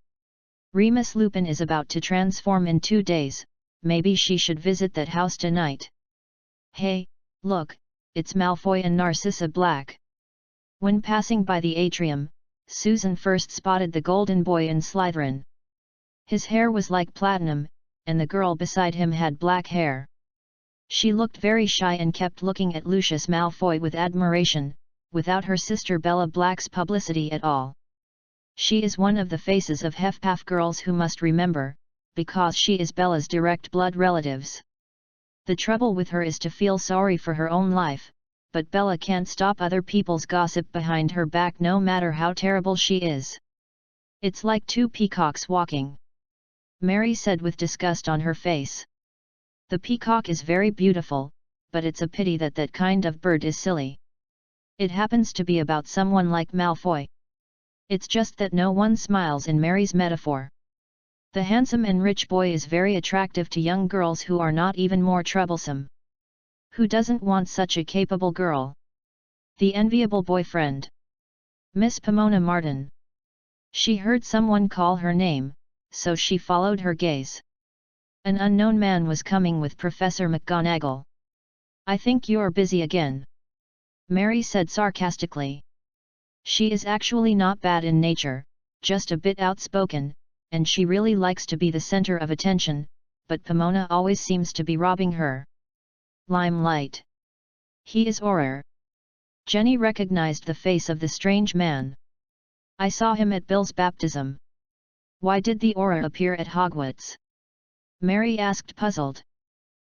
Remus Lupin is about to transform in 2 days, maybe she should visit that house tonight. Hey, look, it's Malfoy and Narcissa Black. When passing by the atrium, Susan first spotted the golden boy in Slytherin. His hair was like platinum, and the girl beside him had black hair. She looked very shy and kept looking at Lucius Malfoy with admiration, without her sister Bella Black's publicity at all. She is one of the faces of Hufflepuff girls who must remember, because she is Bella's direct blood relatives. The trouble with her is to feel sorry for her own life, but Bella can't stop other people's gossip behind her back no matter how terrible she is. It's like 2 peacocks walking. Mary said with disgust on her face. The peacock is very beautiful, but it's a pity that that kind of bird is silly. It happens to be about someone like Malfoy. It's just that no one smiles in Mary's metaphor. The handsome and rich boy is very attractive to young girls who are not even more troublesome. Who doesn't want such a capable girl? The enviable boyfriend. Miss Pomona Martin. She heard someone call her name, so she followed her gaze. An unknown man was coming with Professor McGonagall. I think you're busy again. Mary said sarcastically. She is actually not bad in nature, just a bit outspoken, and she really likes to be the center of attention, but Pomona always seems to be robbing her limelight. He is Auror. Jenny recognized the face of the strange man. I saw him at Bill's baptism. Why did the Auror appear at Hogwarts? Mary asked puzzled.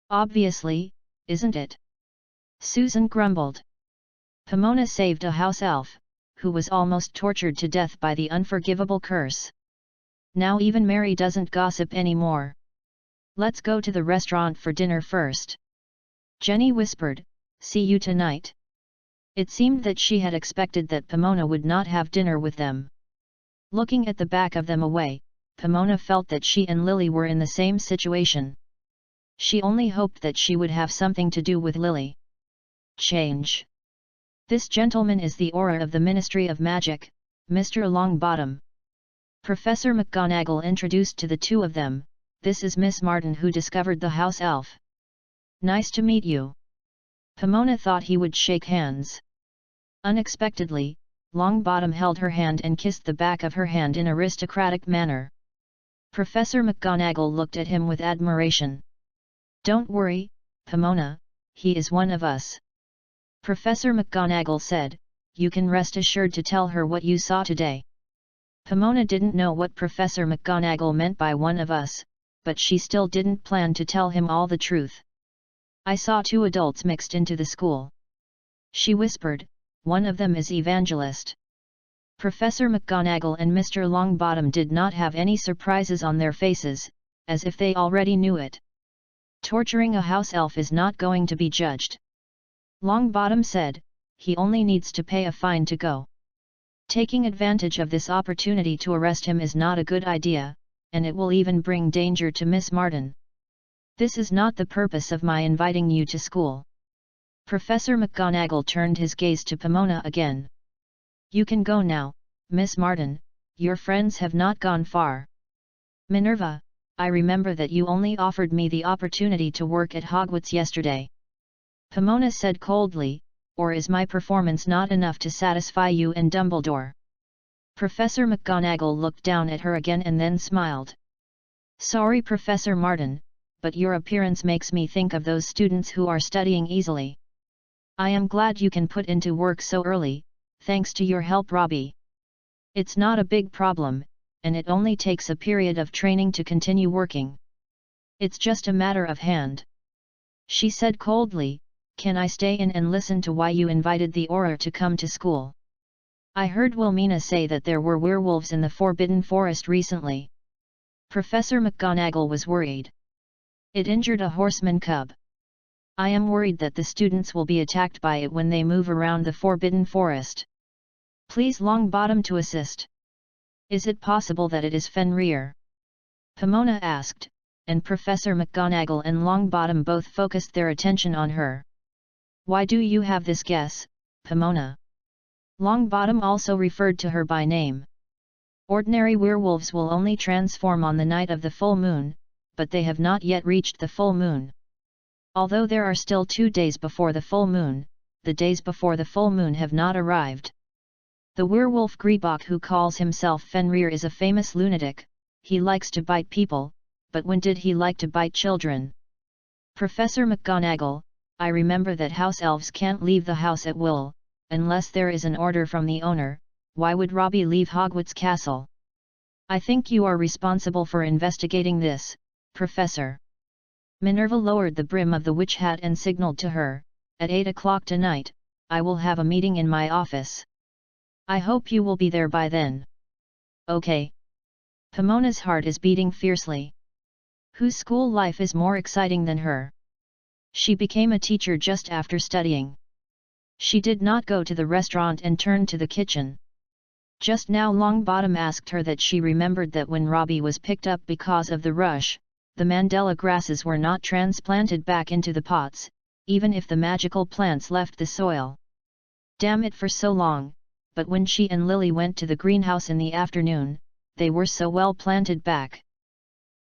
Obviously, isn't it? Susan grumbled. Pomona saved a house elf, who was almost tortured to death by the unforgivable curse. Now even Mary doesn't gossip anymore. Let's go to the restaurant for dinner first. Jenny whispered, see you tonight. It seemed that she had expected that Pomona would not have dinner with them. Looking at the back of them away, Pomona felt that she and Lily were in the same situation. She only hoped that she would have something to do with Lily. Change. This gentleman is the Auror of the Ministry of Magic, Mr. Longbottom. Professor McGonagall introduced to the two of them, this is Miss Martin who discovered the house elf. Nice to meet you. Pomona thought he would shake hands. Unexpectedly, Longbottom held her hand and kissed the back of her hand in aristocratic manner. Professor McGonagall looked at him with admiration. Don't worry, Pomona, he is one of us. Professor McGonagall said, you can rest assured to tell her what you saw today. Pomona didn't know what Professor McGonagall meant by one of us, but she still didn't plan to tell him all the truth. I saw 2 adults mixed into the school. She whispered, one of them is Evangelist. Professor McGonagall and Mr. Longbottom did not have any surprises on their faces, as if they already knew it. Torturing a house elf is not going to be judged. Longbottom said, he only needs to pay a fine to go. Taking advantage of this opportunity to arrest him is not a good idea, and it will even bring danger to Miss Martin. This is not the purpose of my inviting you to school. Professor McGonagall turned his gaze to Pomona again. You can go now, Miss Martin, your friends have not gone far. Minerva, I remember that you only offered me the opportunity to work at Hogwarts yesterday. Pomona said coldly, or is my performance not enough to satisfy you and Dumbledore? Professor McGonagall looked down at her again and then smiled. Sorry Professor Martin, but your appearance makes me think of those students who are studying easily. I am glad you can put into work so early, thanks to your help Robbie. It's not a big problem, and it only takes a period of training to continue working. It's just a matter of hand. She said coldly, can I stay in and listen to why you invited the Auror to come to school? I heard Wilmina say that there were werewolves in the Forbidden Forest recently. Professor McGonagall was worried. It injured a horseman cub. I am worried that the students will be attacked by it when they move around the Forbidden Forest. Please Longbottom to assist. Is it possible that it is Fenrir? Pomona asked, and Professor McGonagall and Longbottom both focused their attention on her. Why do you have this guess, Pomona? Longbottom also referred to her by name. Ordinary werewolves will only transform on the night of the full moon, but they have not yet reached the full moon. Although there are still 2 days before the full moon, the days before the full moon have not arrived. The werewolf Greebok who calls himself Fenrir is a famous lunatic. He likes to bite people, but when did he like to bite children? Professor McGonagall, I remember that house elves can't leave the house at will, unless there is an order from the owner. Why would Robbie leave Hogwarts Castle? I think you are responsible for investigating this, Professor. Minerva lowered the brim of the witch hat and signaled to her, at 8 o'clock tonight, I will have a meeting in my office. I hope you will be there by then. Okay. Pomona's heart is beating fiercely. Whose school life is more exciting than her? She became a teacher just after studying. She did not go to the restaurant and turn to the kitchen. Just now Longbottom asked her that she remembered that when Robbie was picked up because of the rush, the Mandela grasses were not transplanted back into the pots, even if the magical plants left the soil. Damn it for so long, but when she and Lily went to the greenhouse in the afternoon, they were so well planted back.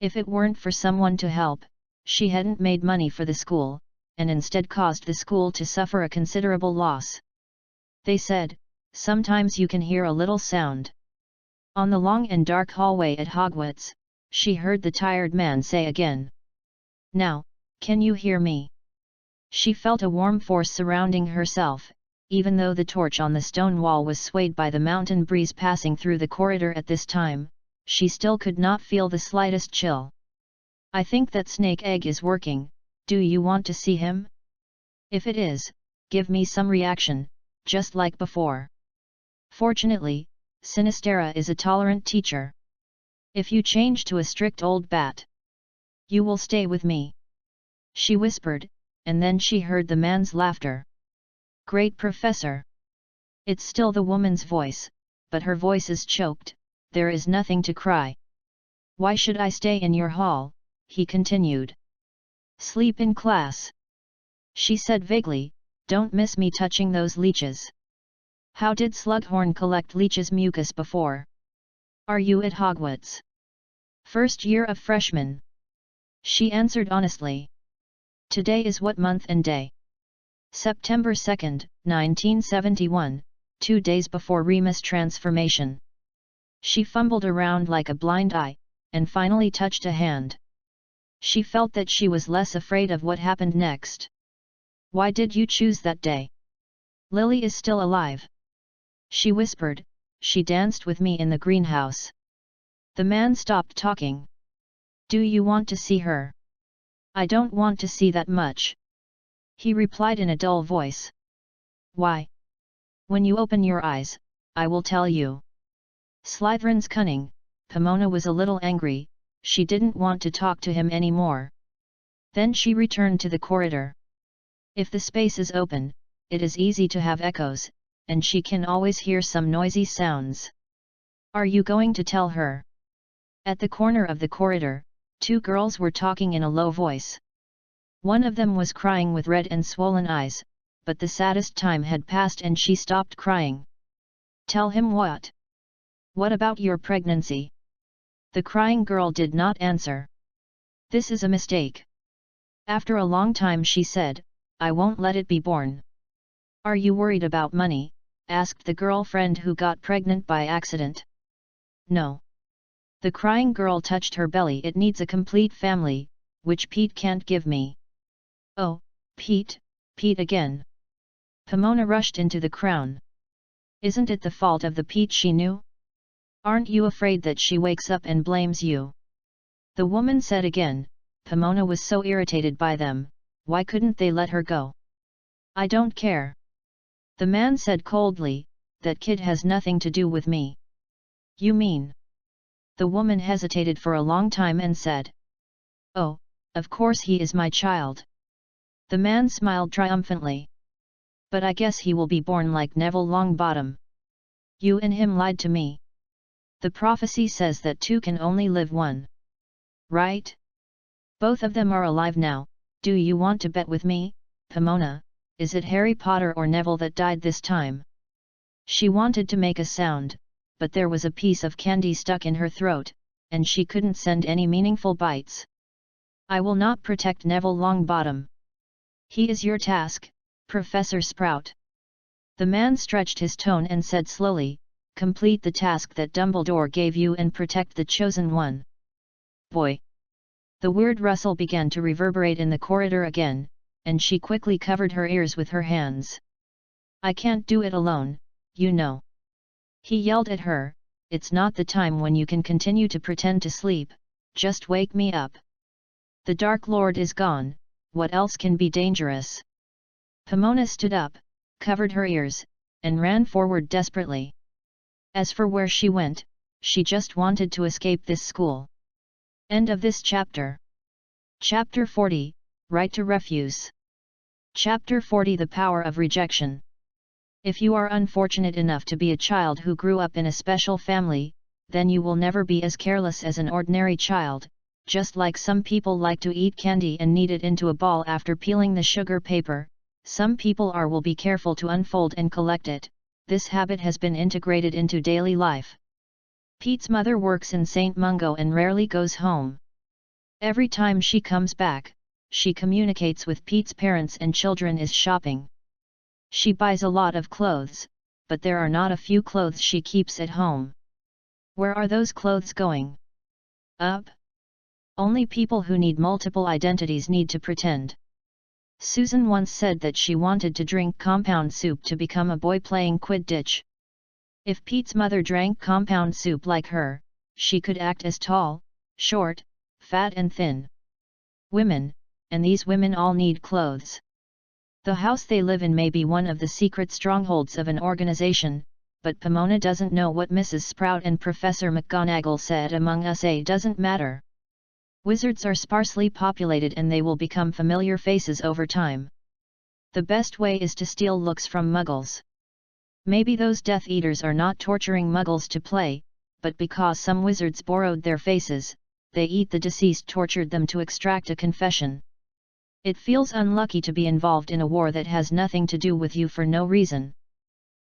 If it weren't for someone to help, she hadn't made money for the school, and instead caused the school to suffer a considerable loss. They said, sometimes you can hear a little sound. On the long and dark hallway at Hogwarts, she heard the tired man say again. Now, can you hear me? She felt a warm force surrounding herself, even though the torch on the stone wall was swayed by the mountain breeze passing through the corridor at this time, she still could not feel the slightest chill. I think that snake egg is working, do you want to see him? If it is, give me some reaction, just like before. Fortunately, Sinistera is a tolerant teacher. If you change to a strict old bat, you will stay with me. She whispered, and then she heard the man's laughter. Great Professor! It's still the woman's voice, but her voice is choked, there is nothing to cry. Why should I stay in your hall? He continued. Sleep in class. She said vaguely, don't miss me touching those leeches. How did Slughorn collect leeches' mucus before? Are you at Hogwarts? First year of freshman. She answered honestly. Today is what month and day? September 2nd, 1971, 2 days before Remus' transformation. She fumbled around like a blind eye, and finally touched a hand. She felt that she was less afraid of what happened next. Why did you choose that day? Lily is still alive. She whispered, she danced with me in the greenhouse. The man stopped talking. Do you want to see her? I don't want to see that much. He replied in a dull voice. Why? When you open your eyes, I will tell you. Slytherin's cunning. Pomona was a little angry, she didn't want to talk to him anymore. Then she returned to the corridor. If the space is open, it is easy to have echoes, and she can always hear some noisy sounds. Are you going to tell her? At the corner of the corridor, 2 girls were talking in a low voice. One of them was crying with red and swollen eyes, but the saddest time had passed and she stopped crying. Tell him what? What about your pregnancy? The crying girl did not answer. This is a mistake. After a long time she said, I won't let it be born. Are you worried about money? Asked the girlfriend who got pregnant by accident. No. The crying girl touched her belly. It needs a complete family, which Pete can't give me. Oh, Pete, Pete again. Pomona rushed into the crown. Isn't it the fault of the Pete she knew? Aren't you afraid that she wakes up and blames you? The woman said again. Pomona was so irritated by them, why couldn't they let her go? I don't care. The man said coldly, that kid has nothing to do with me. You mean? The woman hesitated for a long time and said. Oh, of course he is my child. The man smiled triumphantly. But I guess he will be born like Neville Longbottom. You and him lied to me. The prophecy says that two can only live one. Right? Both of them are alive now. Do you want to bet with me, Pomona? Is it Harry Potter or Neville that died this time? She wanted to make a sound, but there was a piece of candy stuck in her throat, and she couldn't send any meaningful bites. I will not protect Neville Longbottom. He is your task, Professor Sprout. The man stretched his tone and said slowly, complete the task that Dumbledore gave you and protect the chosen one. Boy! The weird rustle began to reverberate in the corridor again, and she quickly covered her ears with her hands. I can't do it alone, you know. He yelled at her, it's not the time when you can continue to pretend to sleep, just wake me up. The Dark Lord is gone, what else can be dangerous? Pomona stood up, covered her ears, and ran forward desperately. As for where she went, she just wanted to escape this school. End of this chapter. Chapter 40, Right to Refuse. Chapter 40 The Power of Rejection. If you are unfortunate enough to be a child who grew up in a special family, then you will never be as careless as an ordinary child, just like some people like to eat candy and knead it into a ball after peeling the sugar paper, some people will be careful to unfold and collect it. This habit has been integrated into daily life. Pete's mother works in St. Mungo and rarely goes home. Every time she comes back, she communicates with Pete's parents and children is shopping. She buys a lot of clothes, but there are not a few clothes she keeps at home. Where are those clothes going? Up? Only people who need multiple identities need to pretend. Susan once said that she wanted to drink compound soup to become a boy playing Quidditch. If Pete's mother drank compound soup like her, she could act as tall, short, fat and thin. Women, and these women all need clothes. The house they live in may be one of the secret strongholds of an organization, but Pomona doesn't know what Mrs. Sprout and Professor McGonagall said Among Us doesn't matter. Wizards are sparsely populated and they will become familiar faces over time. The best way is to steal looks from Muggles. Maybe those Death Eaters are not torturing Muggles to play, but because some wizards borrowed their faces, they eat the deceased tortured them to extract a confession. It feels unlucky to be involved in a war that has nothing to do with you for no reason.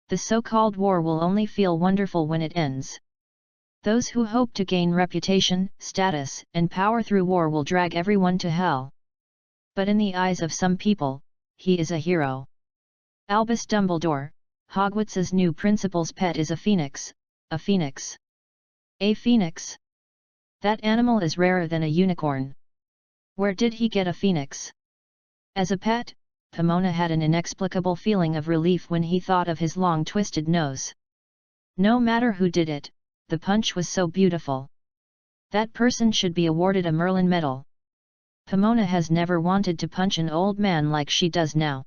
The so-called war will only feel wonderful when it ends. Those who hope to gain reputation, status, and power through war will drag everyone to hell. But in the eyes of some people, he is a hero. Albus Dumbledore, Hogwarts's new principal's pet is a phoenix. A phoenix? A phoenix? That animal is rarer than a unicorn. Where did he get a phoenix? As a pet, Pomona had an inexplicable feeling of relief when he thought of his long twisted nose. No matter who did it, the punch was so beautiful. That person should be awarded a Merlin medal. Pomona has never wanted to punch an old man like she does now.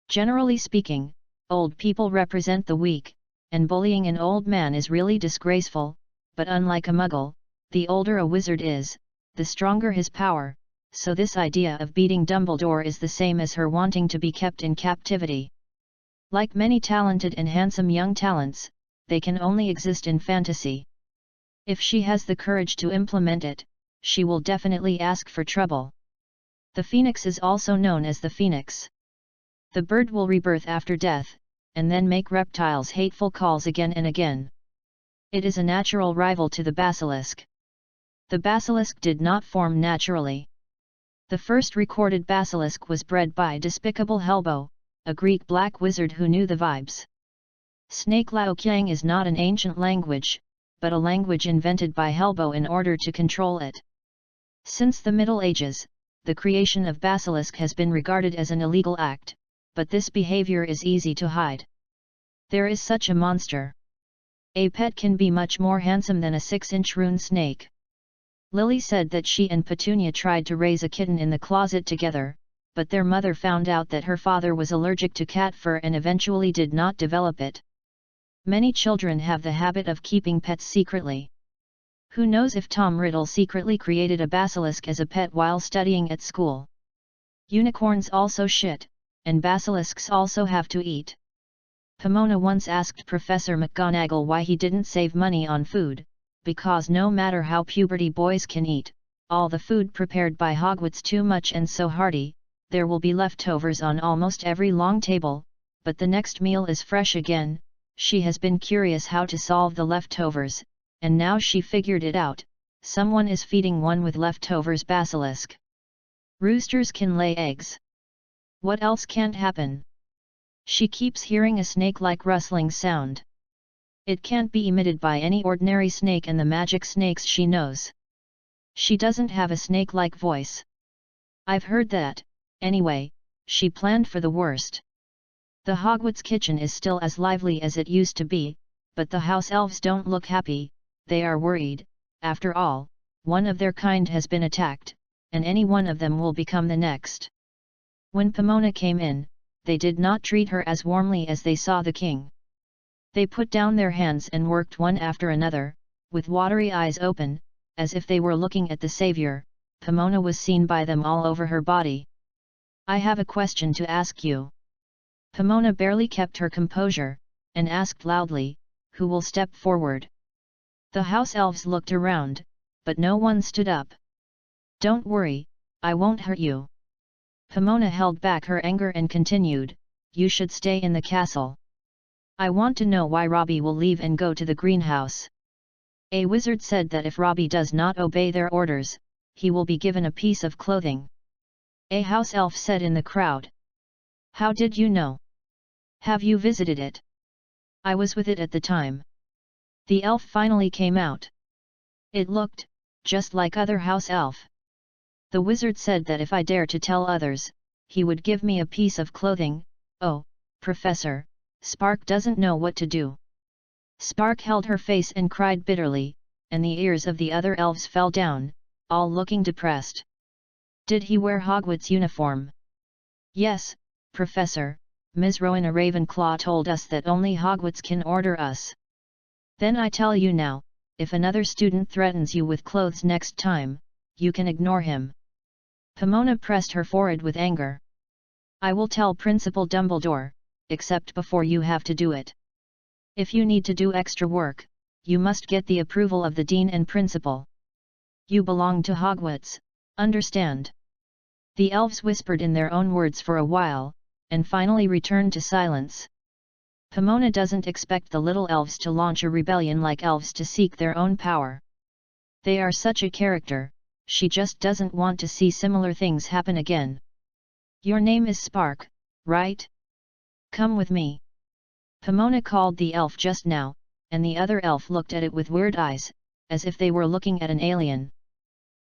Generally speaking, old people represent the weak, and bullying an old man is really disgraceful, but unlike a Muggle, the older a wizard is, the stronger his power, so this idea of beating Dumbledore is the same as her wanting to be kept in captivity. Like many talented and handsome young talents, they can only exist in fantasy. If she has the courage to implement it, she will definitely ask for trouble. The phoenix is also known as the phoenix. The bird will rebirth after death, and then make reptiles hateful calls again and again. It is a natural rival to the basilisk. The basilisk did not form naturally. The first recorded basilisk was bred by Despicable Helbo, a Greek black wizard who knew the vibes. Snake Lao Kiang is not an ancient language, but a language invented by Helbo in order to control it. Since the Middle Ages, the creation of basilisk has been regarded as an illegal act, but this behavior is easy to hide. There is such a monster. A pet can be much more handsome than a 6-inch rune snake. Lily said that she and Petunia tried to raise a kitten in the closet together, but their mother found out that her father was allergic to cat fur and eventually did not develop it. Many children have the habit of keeping pets secretly. Who knows if Tom Riddle secretly created a basilisk as a pet while studying at school? Unicorns also shit, and basilisks also have to eat. Pomona once asked Professor McGonagall why he didn't save money on food, because no matter how puberty boys can eat, all the food prepared by Hogwarts too much and so hearty, there will be leftovers on almost every long table, but the next meal is fresh again. She has been curious how to solve the leftovers, and now she figured it out, someone is feeding one with leftovers basilisk. Roosters can lay eggs. What else can't happen? She keeps hearing a snake-like rustling sound. It can't be emitted by any ordinary snake and the magic snakes she knows. She doesn't have a snake-like voice. I've heard that. Anyway, she planned for the worst. The Hogwarts kitchen is still as lively as it used to be, but the house elves don't look happy, they are worried. After all, one of their kind has been attacked, and any one of them will become the next. When Pomona came in, they did not treat her as warmly as they saw the king. They put down their hands and worked one after another, with watery eyes open, as if they were looking at the savior. Pomona was seen by them all over her body. I have a question to ask you. Pomona barely kept her composure, and asked loudly, who will step forward? The house elves looked around, but no one stood up. Don't worry, I won't hurt you. Pomona held back her anger and continued, you should stay in the castle. I want to know why Robbie will leave and go to the greenhouse. A wizard said that if Robbie does not obey their orders, he will be given a piece of clothing. A house elf said in the crowd. How did you know? Have you visited it? I was with it at the time. The elf finally came out. It looked just like other house elf. The wizard said that if I dare to tell others, he would give me a piece of clothing. Oh, Professor, Spark doesn't know what to do. Spark held her face and cried bitterly, and the ears of the other elves fell down, all looking depressed. Did he wear Hogwarts uniform? Yes, Professor, Ms. Rowena Ravenclaw told us that only Hogwarts can order us. Then I tell you now, if another student threatens you with clothes next time, you can ignore him. Pomona pressed her forehead with anger. I will tell Principal Dumbledore, except before you have to do it. If you need to do extra work, you must get the approval of the Dean and Principal. You belong to Hogwarts, understand? The elves whispered in their own words for a while, and finally returned to silence. Pomona doesn't expect the little elves to launch a rebellion like elves to seek their own power. They are such a character, she just doesn't want to see similar things happen again. Your name is Spark, right? Come with me. Pomona called the elf just now, and the other elf looked at it with weird eyes, as if they were looking at an alien.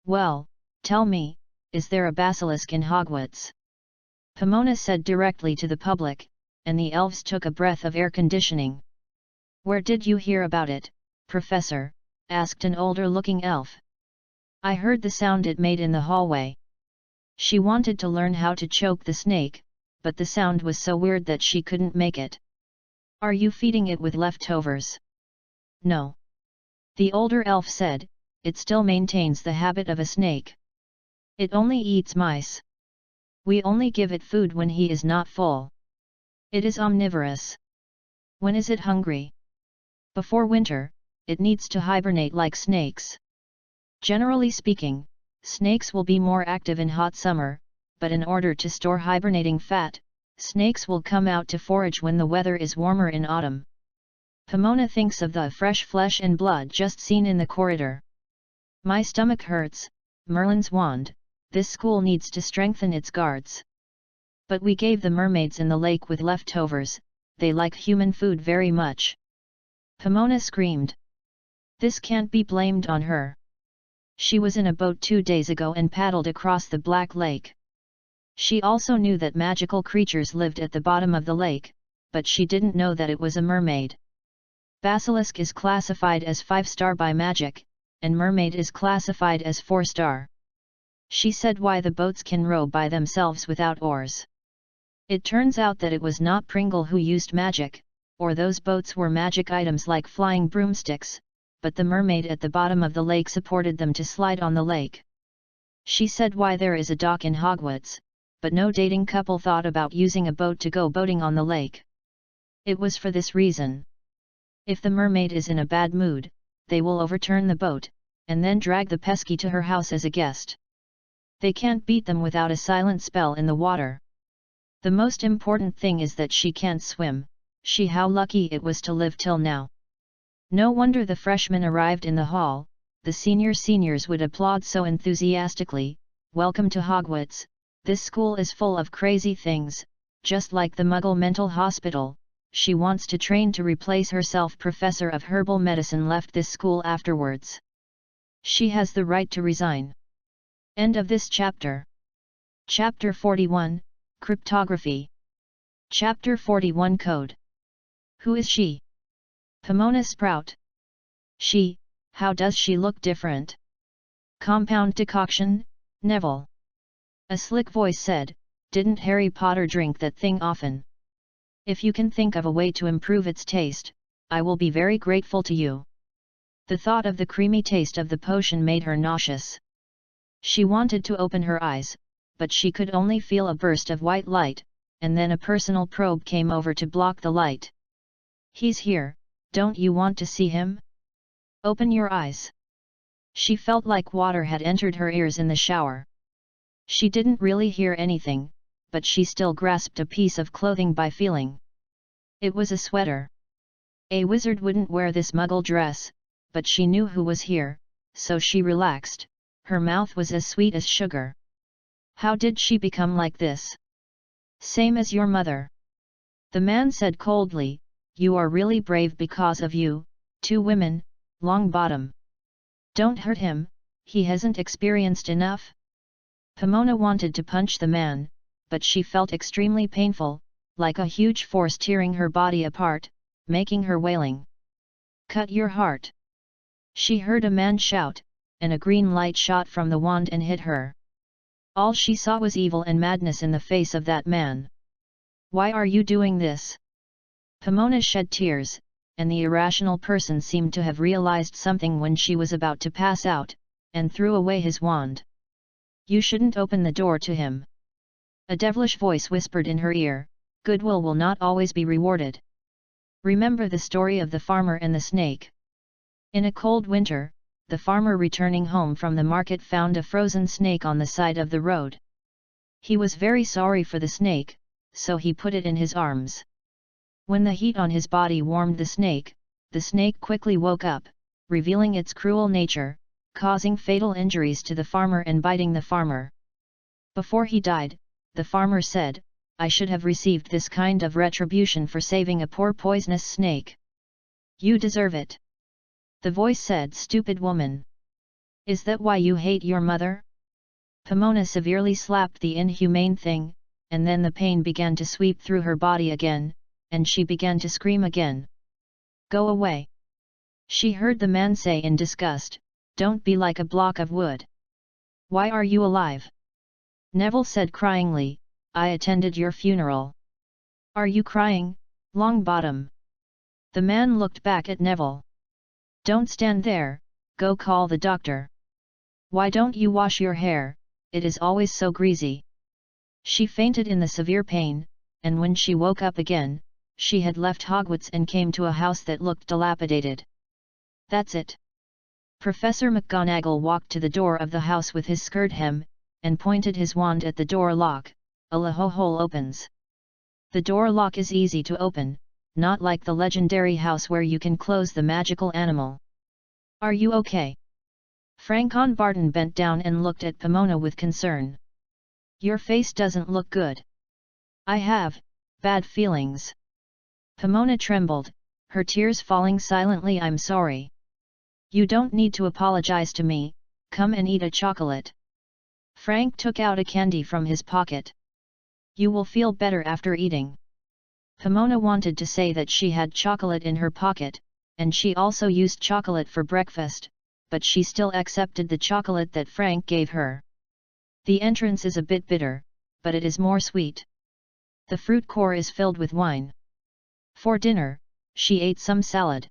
Well, tell me, is there a basilisk in Hogwarts? Pomona said directly to the public, and the elves took a breath of air conditioning. Where did you hear about it, Professor? Asked an older-looking elf. I heard the sound it made in the hallway. She wanted to learn how to choke the snake, but the sound was so weird that she couldn't make it. Are you feeding it with leftovers? No. The older elf said, it still maintains the habit of a snake. It only eats mice. We only give it food when he is not full. It is omnivorous. When is it hungry? Before winter, it needs to hibernate like snakes. Generally speaking, snakes will be more active in hot summer, but in order to store hibernating fat, snakes will come out to forage when the weather is warmer in autumn. Pomona thinks of the fresh flesh and blood just seen in the corridor. My stomach hurts, Merlin's wand, this school needs to strengthen its guards. But we gave the mermaids in the lake with leftovers, they like human food very much. Pomona screamed. This can't be blamed on her. She was in a boat 2 days ago and paddled across the Black Lake. She also knew that magical creatures lived at the bottom of the lake, but she didn't know that it was a mermaid. Basilisk is classified as 5-star by magic, and mermaid is classified as 4-star. She said why the boats can row by themselves without oars. It turns out that it was not Pringle who used magic, or those boats were magic items like flying broomsticks, but the mermaid at the bottom of the lake supported them to slide on the lake. She said why there is a dock in Hogwarts, but no dating couple thought about using a boat to go boating on the lake. It was for this reason. If the mermaid is in a bad mood, they will overturn the boat, and then drag the pesky to her house as a guest. They can't beat them without a silent spell in the water. The most important thing is that she can't swim. How lucky it was to live till now. No wonder the freshmen arrived in the hall. The seniors would applaud so enthusiastically. Welcome to Hogwarts. This school is full of crazy things, just like the Muggle mental hospital. She wants to train to replace herself. Professor of herbal medicine left this school afterwards. She has the right to resign. End of this chapter. Chapter 41, Cryptography. Chapter 41 Code. Who is she? Pomona Sprout. She, how does she look different? Compound decoction, Neville. A slick voice said, didn't Harry Potter drink that thing often? If you can think of a way to improve its taste, I will be very grateful to you. The thought of the creamy taste of the potion made her nauseous. She wanted to open her eyes, but she could only feel a burst of white light, and then a personal probe came over to block the light. He's here, don't you want to see him? Open your eyes. She felt like water had entered her ears in the shower. She didn't really hear anything, but she still grasped a piece of clothing by feeling. It was a sweater. A wizard wouldn't wear this Muggle dress, but she knew who was here, so she relaxed. Her mouth was as sweet as sugar. How did she become like this? Same as your mother. The man said coldly, you are really brave because of you, 2 women, Longbottom. Don't hurt him, he hasn't experienced enough. Pomona wanted to punch the man, but she felt extremely painful, like a huge force tearing her body apart, making her wailing. Cut your heart. She heard a man shout, and a green light shot from the wand and hit her. All she saw was evil and madness in the face of that man. Why are you doing this? Pomona shed tears, and the irrational person seemed to have realized something when she was about to pass out, and threw away his wand. You shouldn't open the door to him. A devilish voice whispered in her ear, goodwill will not always be rewarded. Remember the story of the farmer and the snake. In a cold winter, the farmer returning home from the market found a frozen snake on the side of the road. He was very sorry for the snake, so he put it in his arms. When the heat on his body warmed the snake quickly woke up, revealing its cruel nature, causing fatal injuries to the farmer and biting the farmer. Before he died, the farmer said, I should have received this kind of retribution for saving a poor poisonous snake. You deserve it. The voice said, stupid woman. Is that why you hate your mother? Pomona severely slapped the inhumane thing, and then the pain began to sweep through her body again, and she began to scream again. Go away. She heard the man say in disgust, don't be like a block of wood. Why are you alive? Neville said cryingly, I attended your funeral. Are you crying, Longbottom? The man looked back at Neville. Don't stand there, go call the doctor. Why don't you wash your hair, it is always so greasy. She fainted in the severe pain, and when she woke up again, she had left Hogwarts and came to a house that looked dilapidated. That's it. Professor McGonagall walked to the door of the house with his skirt hem, and pointed his wand at the door lock. A laho hole opens. The door lock is easy to open, not like the legendary house where you can close the magical animal. Are you okay? Francon Barton bent down and looked at Pomona with concern. Your face doesn't look good. I have bad feelings. Pomona trembled, her tears falling silently. I'm sorry. You don't need to apologize to me, come and eat a chocolate. Frank took out a candy from his pocket. You will feel better after eating. Pomona wanted to say that she had chocolate in her pocket, and she also used chocolate for breakfast, but she still accepted the chocolate that Frank gave her. The entrance is a bit bitter, but it is more sweet. The fruit core is filled with wine. For dinner, she ate some salad.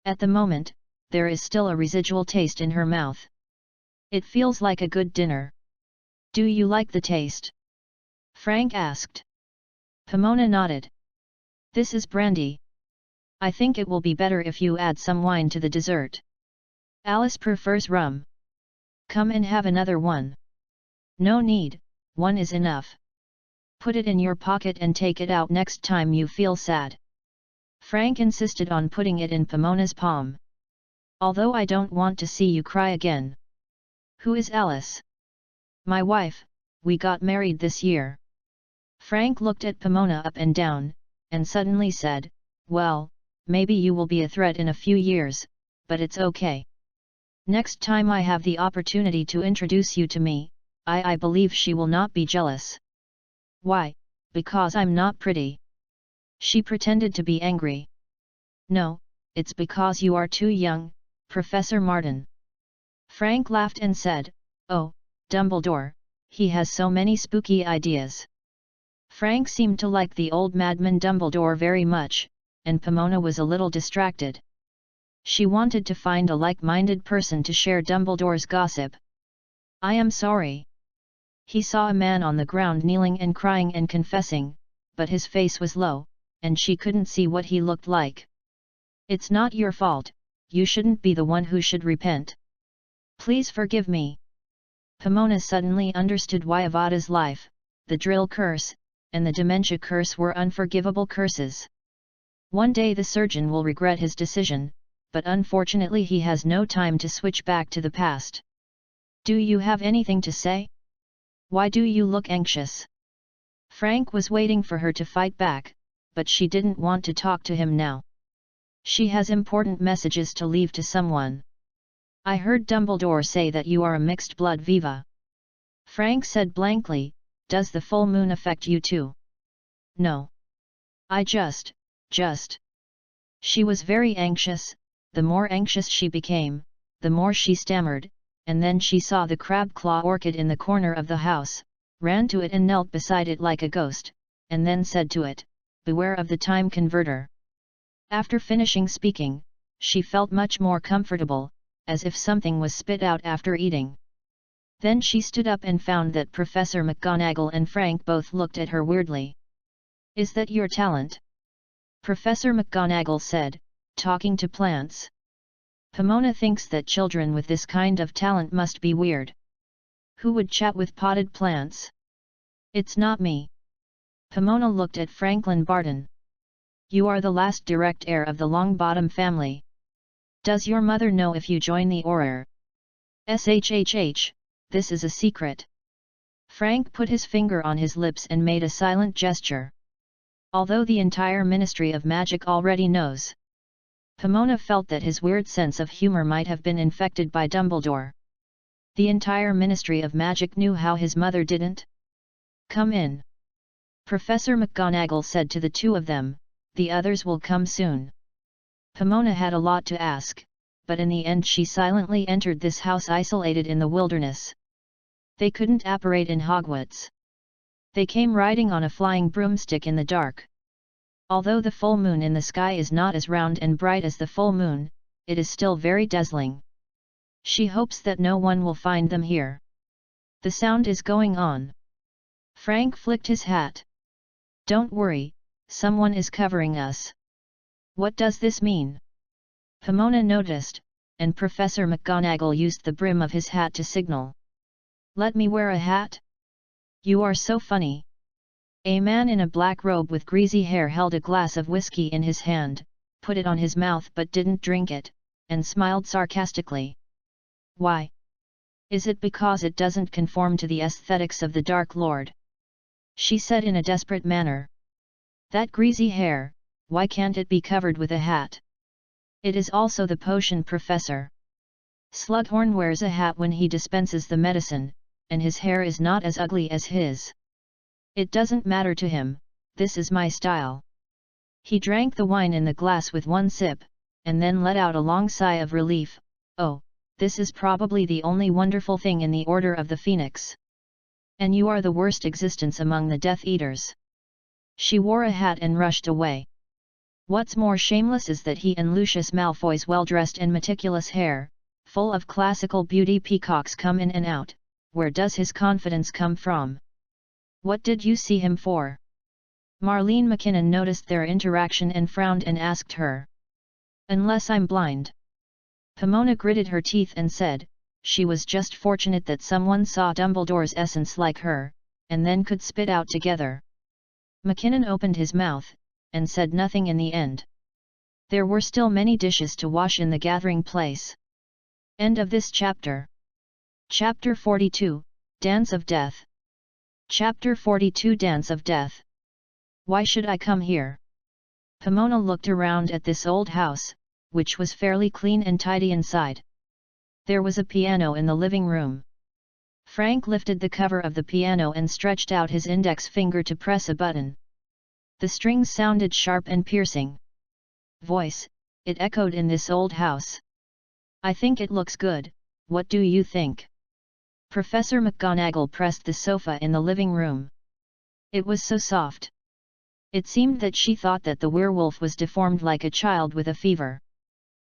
At the moment, there is still a residual taste in her mouth. It feels like a good dinner. Do you like the taste? Frank asked. Pomona nodded. This is brandy. I think it will be better if you add some wine to the dessert. Alice prefers rum. Come and have another one. No need, one is enough. Put it in your pocket and take it out next time you feel sad. Frank insisted on putting it in Pomona's palm. Although I don't want to see you cry again. Who is Alice? My wife, we got married this year. Frank looked at Pomona up and down, and suddenly said, well, maybe you will be a threat in a few years, but it's okay. Next time I have the opportunity to introduce you to me, I believe she will not be jealous. Why? Because I'm not pretty. She pretended to be angry. No, it's because you are too young, Professor Martin. Frank laughed and said, oh, Dumbledore, he has so many spooky ideas. Frank seemed to like the old madman Dumbledore very much, and Pomona was a little distracted. She wanted to find a like-minded person to share Dumbledore's gossip. I am sorry. He saw a man on the ground kneeling and crying and confessing, but his face was low, and she couldn't see what he looked like. It's not your fault, you shouldn't be the one who should repent. Please forgive me. Pomona suddenly understood why Avada's life, the drill curse, and the dementia curse were unforgivable curses. One day the surgeon will regret his decision, but unfortunately he has no time to switch back to the past. Do you have anything to say? Why do you look anxious? Frank was waiting for her to fight back, but she didn't want to talk to him now. She has important messages to leave to someone. I heard Dumbledore say that you are a mixed blood Viva. Frank said blankly, does the full moon affect you too? No. I just. She was very anxious. The more anxious she became, the more she stammered, and then she saw the crab claw orchid in the corner of the house, ran to it and knelt beside it like a ghost, and then said to it, beware of the time converter. After finishing speaking, she felt much more comfortable, as if something was spit out after eating. Then she stood up and found that Professor McGonagall and Frank both looked at her weirdly. Is that your talent? Professor McGonagall said, talking to plants. Pomona thinks that children with this kind of talent must be weird. Who would chat with potted plants? It's not me. Pomona looked at Franklin Barton. You are the last direct heir of the Longbottom family. Does your mother know if you join the Auror? Shhh, this is a secret. Frank put his finger on his lips and made a silent gesture. Although the entire Ministry of Magic already knows. Pomona felt that his weird sense of humor might have been infected by Dumbledore. The entire Ministry of Magic knew how his mother didn't. Come in. Professor McGonagall said to the two of them, the others will come soon. Pomona had a lot to ask, but in the end she silently entered this house isolated in the wilderness. They couldn't apparate in Hogwarts. They came riding on a flying broomstick in the dark. Although the full moon in the sky is not as round and bright as the full moon, it is still very dazzling. She hopes that no one will find them here. The sound is going on. Frank flicked his hat. Don't worry, someone is covering us. What does this mean? Pomona noticed, and Professor McGonagall used the brim of his hat to signal. Let me wear a hat? You are so funny. A man in a black robe with greasy hair held a glass of whiskey in his hand, put it on his mouth but didn't drink it, and smiled sarcastically. Why? Is it because it doesn't conform to the aesthetics of the Dark Lord? She said in a desperate manner. That greasy hair, why can't it be covered with a hat? It is also the potion professor. Slughorn wears a hat when he dispenses the medicine, and his hair is not as ugly as his. It doesn't matter to him, this is my style. He drank the wine in the glass with one sip, and then let out a long sigh of relief. Oh, this is probably the only wonderful thing in the Order of the Phoenix. And you are the worst existence among the Death Eaters. She wore a hat and rushed away. What's more shameless is that he and Lucius Malfoy's well-dressed and meticulous hair, full of classical beauty peacocks come in and out. Where does his confidence come from? What did you see him for? Marlene McKinnon noticed their interaction and frowned and asked her. Unless I'm blind. Pomona gritted her teeth and said, she was just fortunate that someone saw Dumbledore's essence like her, and then could spit out together. McKinnon opened his mouth, and said nothing in the end. There were still many dishes to wash in the gathering place. End of this chapter. Chapter 42, Dance of Death. Chapter 42 Dance of Death. Why should I come here? Pomona looked around at this old house, which was fairly clean and tidy inside. There was a piano in the living room. Frank lifted the cover of the piano and stretched out his index finger to press a button. The strings sounded sharp and piercing. Voice, it echoed in this old house. I think it looks good, what do you think? Professor McGonagall pressed the sofa in the living room. It was so soft. It seemed that she thought that the werewolf was deformed like a child with a fever.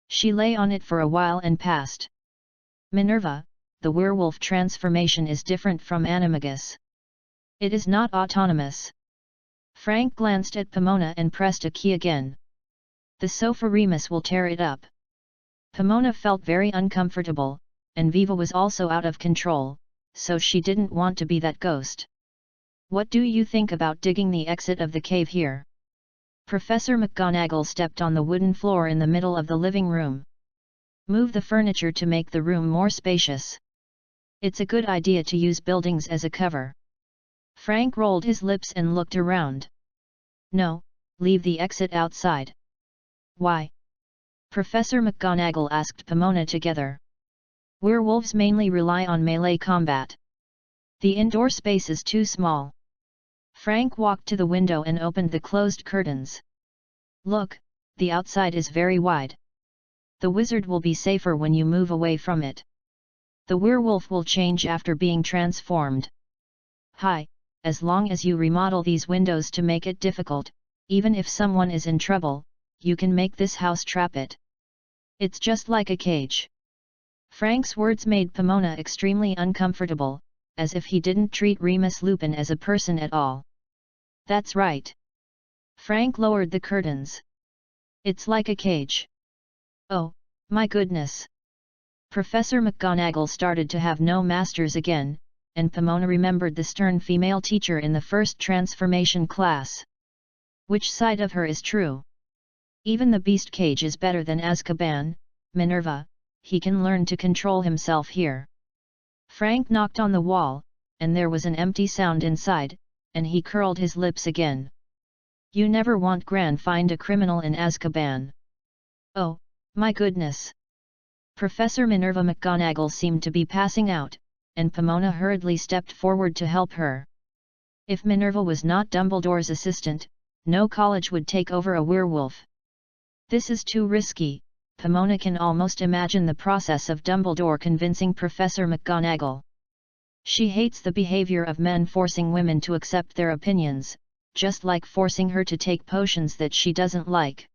She lay on it for a while and passed. Minerva, the werewolf transformation is different from animagus. It is not autonomous. Frank glanced at Pomona and pressed a key again. The sofa Remus will tear it up. Pomona felt very uncomfortable, and Viva was also out of control, so she didn't want to be that ghost. What do you think about digging the exit of the cave here? Professor McGonagall stepped on the wooden floor in the middle of the living room. Move the furniture to make the room more spacious. It's a good idea to use buildings as a cover. Frank rolled his lips and looked around. No, leave the exit outside. Why? Professor McGonagall asked Pomona together. Werewolves mainly rely on melee combat. The indoor space is too small. Frank walked to the window and opened the closed curtains. Look, the outside is very wide. The wizard will be safer when you move away from it. The werewolf will change after being transformed. Hi, as long as you remodel these windows to make it difficult, even if someone is in trouble, you can make this house trap it. It's just like a cage. Frank's words made Pomona extremely uncomfortable, as if he didn't treat Remus Lupin as a person at all. That's right. Frank lowered the curtains. It's like a cage. Oh, my goodness. Professor McGonagall started to have no masters again, and Pomona remembered the stern female teacher in the first transformation class. Which side of her is true? Even the beast cage is better than Azkaban, Minerva, he can learn to control himself here. Frank knocked on the wall, and there was an empty sound inside, and he curled his lips again. You never want Gran find a criminal in Azkaban. Oh, my goodness. Professor Minerva McGonagall seemed to be passing out, and Pomona hurriedly stepped forward to help her. If Minerva was not Dumbledore's assistant, no college would take over a werewolf. This is too risky. Pomona can almost imagine the process of Dumbledore convincing Professor McGonagall. She hates the behavior of men forcing women to accept their opinions, just like forcing her to take potions that she doesn't like.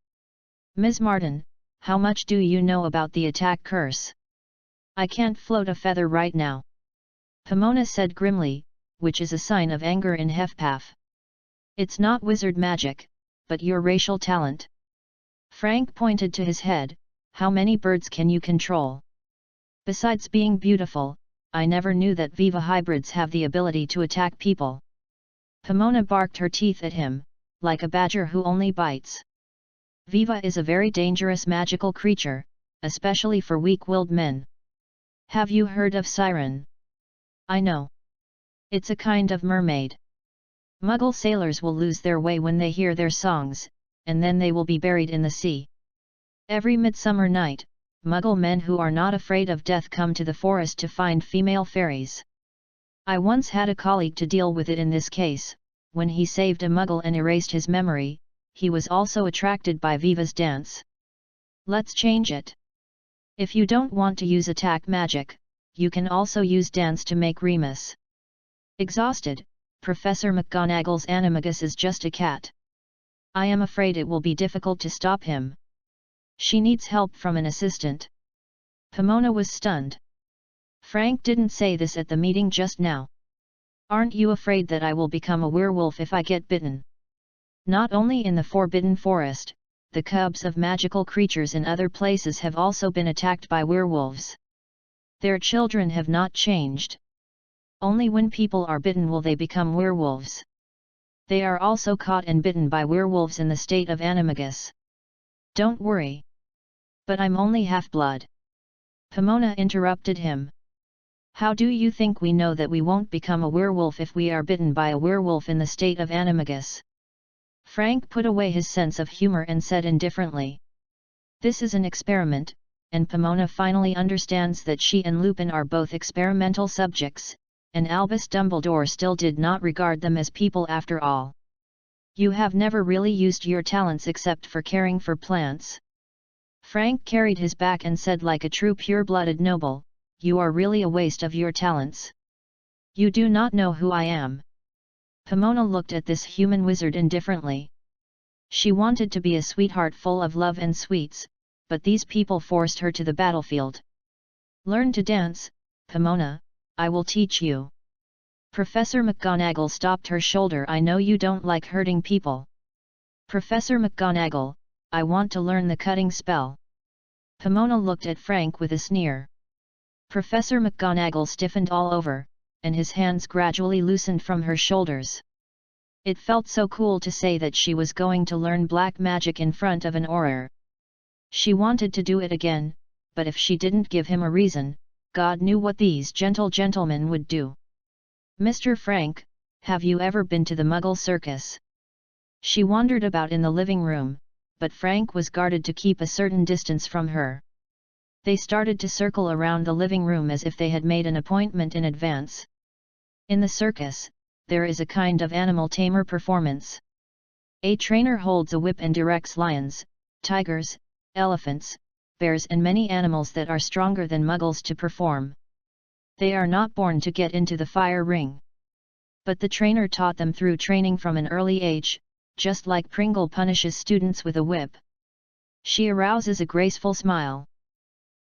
Ms. Martin, how much do you know about the attack curse? I can't float a feather right now. Pomona said grimly, which is a sign of anger in Hufflepuff. It's not wizard magic, but your racial talent. Frank pointed to his head. How many birds can you control? Besides being beautiful, I never knew that Viva hybrids have the ability to attack people. Pomona barked her teeth at him, like a badger who only bites. Viva is a very dangerous magical creature, especially for weak-willed men. Have you heard of Siren? I know. It's a kind of mermaid. Muggle sailors will lose their way when they hear their songs, and then they will be buried in the sea. Every midsummer night, Muggle men who are not afraid of death come to the forest to find female fairies. I once had a colleague to deal with it in this case. When he saved a Muggle and erased his memory, he was also attracted by Viva's dance. Let's change it. If you don't want to use attack magic, you can also use dance to make Remus. Exhausted, Professor McGonagall's animagus is just a cat. I am afraid it will be difficult to stop him. She needs help from an assistant. Pomona was stunned. Frank didn't say this at the meeting just now. Aren't you afraid that I will become a werewolf if I get bitten? Not only in the Forbidden Forest, the cubs of magical creatures in other places have also been attacked by werewolves. Their children have not changed. Only when people are bitten will they become werewolves. They are also caught and bitten by werewolves in the state of animagus. Don't worry. But I'm only half-blood. Pomona interrupted him. How do you think we know that we won't become a werewolf if we are bitten by a werewolf in the state of animagus? Frank put away his sense of humor and said indifferently. This is an experiment, and Pomona finally understands that she and Lupin are both experimental subjects, and Albus Dumbledore still did not regard them as people after all. You have never really used your talents except for caring for plants. Frank carried his back and said like a true pure-blooded noble, you are really a waste of your talents. You do not know who I am. Pomona looked at this human wizard indifferently. She wanted to be a sweetheart full of love and sweets, but these people forced her to the battlefield. Learn to dance, Pomona, I will teach you. Professor McGonagall stopped her shoulder. I know you don't like hurting people. Professor McGonagall, I want to learn the cutting spell. Pomona looked at Frank with a sneer. Professor McGonagall stiffened all over, and his hands gradually loosened from her shoulders. It felt so cool to say that she was going to learn black magic in front of an Auror. She wanted to do it again, but if she didn't give him a reason, God knew what these gentle gentlemen would do. Mr. Frank, have you ever been to the Muggle circus? She wandered about in the living room, but Frank was guarded to keep a certain distance from her. They started to circle around the living room as if they had made an appointment in advance. In the circus, there is a kind of animal tamer performance. A trainer holds a whip and directs lions, tigers, elephants, bears and many animals that are stronger than Muggles to perform. They are not born to get into the fire ring. But the trainer taught them through training from an early age, just like Pringle punishes students with a whip. She arouses a graceful smile.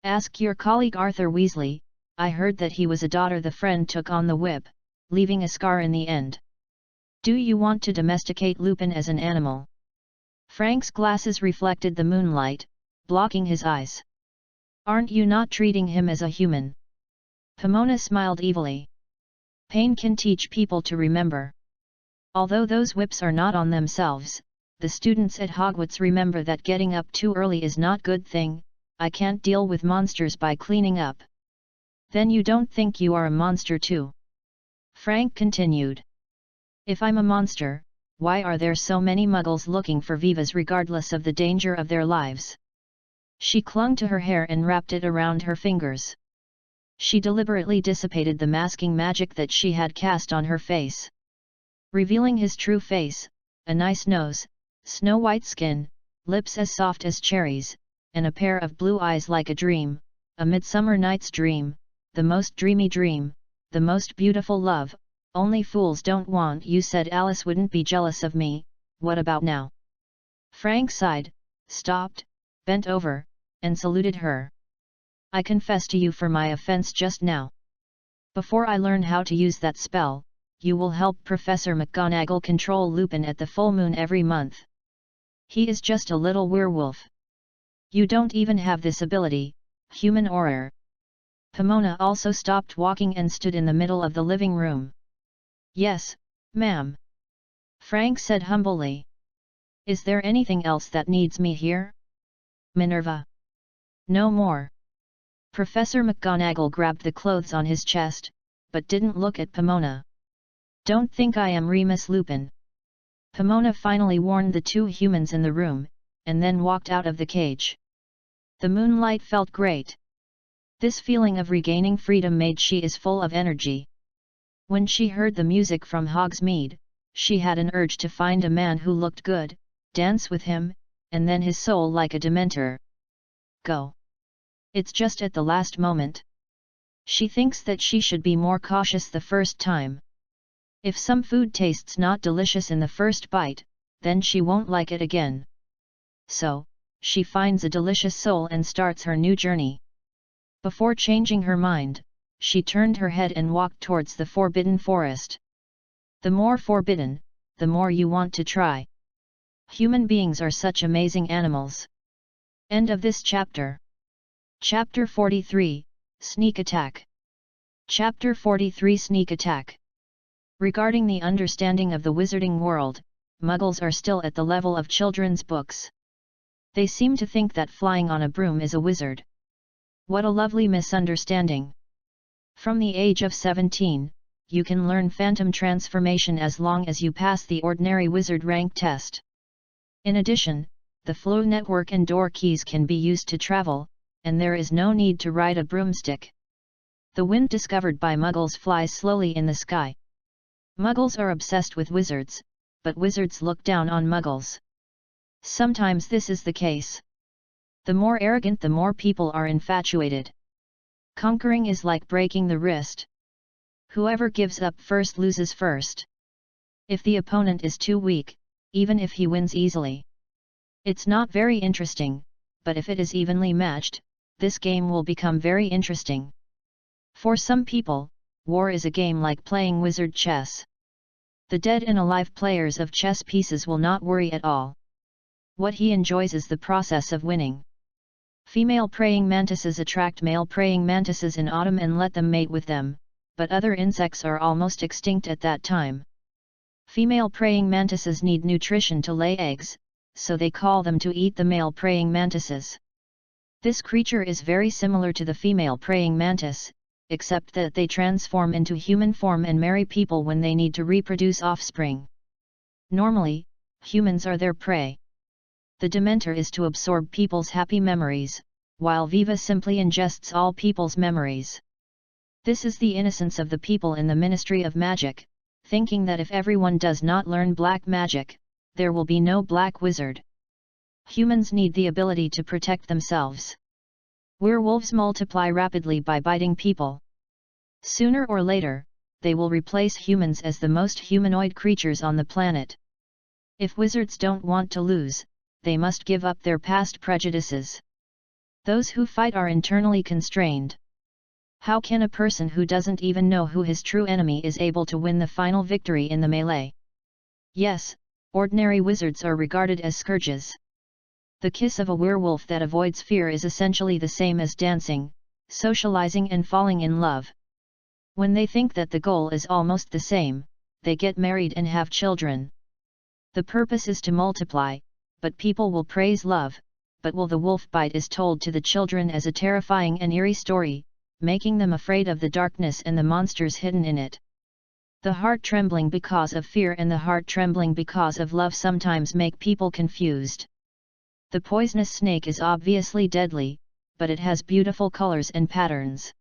Ask your colleague Arthur Weasley, I heard that he was a daughter the friend took on the whip, leaving a scar in the end. Do you want to domesticate Lupin as an animal? Frank's glasses reflected the moonlight, blocking his eyes. Aren't you not treating him as a human? Pomona smiled evilly. Pain can teach people to remember. Although those whips are not on themselves, the students at Hogwarts remember that getting up too early is not good thing. I can't deal with monsters by cleaning up. Then you don't think you are a monster too? Frank continued. If I'm a monster, why are there so many Muggles looking for Vivas regardless of the danger of their lives? She clung to her hair and wrapped it around her fingers. She deliberately dissipated the masking magic that she had cast on her face. Revealing his true face, a nice nose, snow-white skin, lips as soft as cherries, and a pair of blue eyes like a dream, a midsummer night's dream, the most dreamy dream, the most beautiful love. Only fools don't want you said Alice wouldn't be jealous of me, what about now? Frank sighed, stopped, bent over, and saluted her. I confess to you for my offense just now. Before I learn how to use that spell, you will help Professor McGonagall control Lupin at the full moon every month. He is just a little werewolf. You don't even have this ability, human Auror. Pomona also stopped walking and stood in the middle of the living room. Yes, ma'am. Frank said humbly. Is there anything else that needs me here? Minerva. No more. Professor McGonagall grabbed the clothes on his chest, but didn't look at Pomona. Don't think I am Remus Lupin. Pomona finally warned the two humans in the room, and then walked out of the cage. The moonlight felt great. This feeling of regaining freedom made she is full of energy. When she heard the music from Hogsmeade, she had an urge to find a man who looked good, dance with him, and then his soul like a dementor. Go. It's just at the last moment. She thinks that she should be more cautious the first time. If some food tastes not delicious in the first bite, then she won't like it again. So, she finds a delicious soul and starts her new journey. Before changing her mind, she turned her head and walked towards the forbidden forest. The more forbidden, the more you want to try. Human beings are such amazing animals. End of this chapter. Chapter 43, Sneak Attack. Chapter 43 Sneak Attack. Regarding the understanding of the wizarding world, Muggles are still at the level of children's books. They seem to think that flying on a broom is a wizard. What a lovely misunderstanding. From the age of 17, you can learn phantom transformation as long as you pass the ordinary wizard rank test. In addition, the flow network and door keys can be used to travel, and there is no need to ride a broomstick. The wind discovered by Muggles flies slowly in the sky. Muggles are obsessed with wizards, but wizards look down on Muggles. Sometimes this is the case. The more arrogant, the more people are infatuated. Conquering is like breaking the wrist. Whoever gives up first loses first. If the opponent is too weak, even if he wins easily, it's not very interesting, but if it is evenly matched, this game will become very interesting. For some people, war is a game like playing wizard chess. The dead and alive players of chess pieces will not worry at all. What he enjoys is the process of winning. Female praying mantises attract male praying mantises in autumn and let them mate with them, but other insects are almost extinct at that time. Female praying mantises need nutrition to lay eggs, so they call them to eat the male praying mantises. This creature is very similar to the female praying mantis, except that they transform into human form and marry people when they need to reproduce offspring. Normally, humans are their prey. The Dementor is to absorb people's happy memories, while Viva simply ingests all people's memories. This is the innocence of the people in the Ministry of Magic, thinking that if everyone does not learn black magic, there will be no black wizard. Humans need the ability to protect themselves. Werewolves multiply rapidly by biting people. Sooner or later, they will replace humans as the most humanoid creatures on the planet. If wizards don't want to lose, they must give up their past prejudices. Those who fight are internally constrained. How can a person who doesn't even know who his true enemy is able to win the final victory in the melee? Yes, ordinary wizards are regarded as scourges. The kiss of a werewolf that avoids fear is essentially the same as dancing, socializing and falling in love. When they think that the goal is almost the same, they get married and have children. The purpose is to multiply, but people will praise love, but will the wolf bite is told to the children as a terrifying and eerie story, making them afraid of the darkness and the monsters hidden in it. The heart trembling because of fear and the heart trembling because of love sometimes make people confused. The poisonous snake is obviously deadly, but it has beautiful colors and patterns.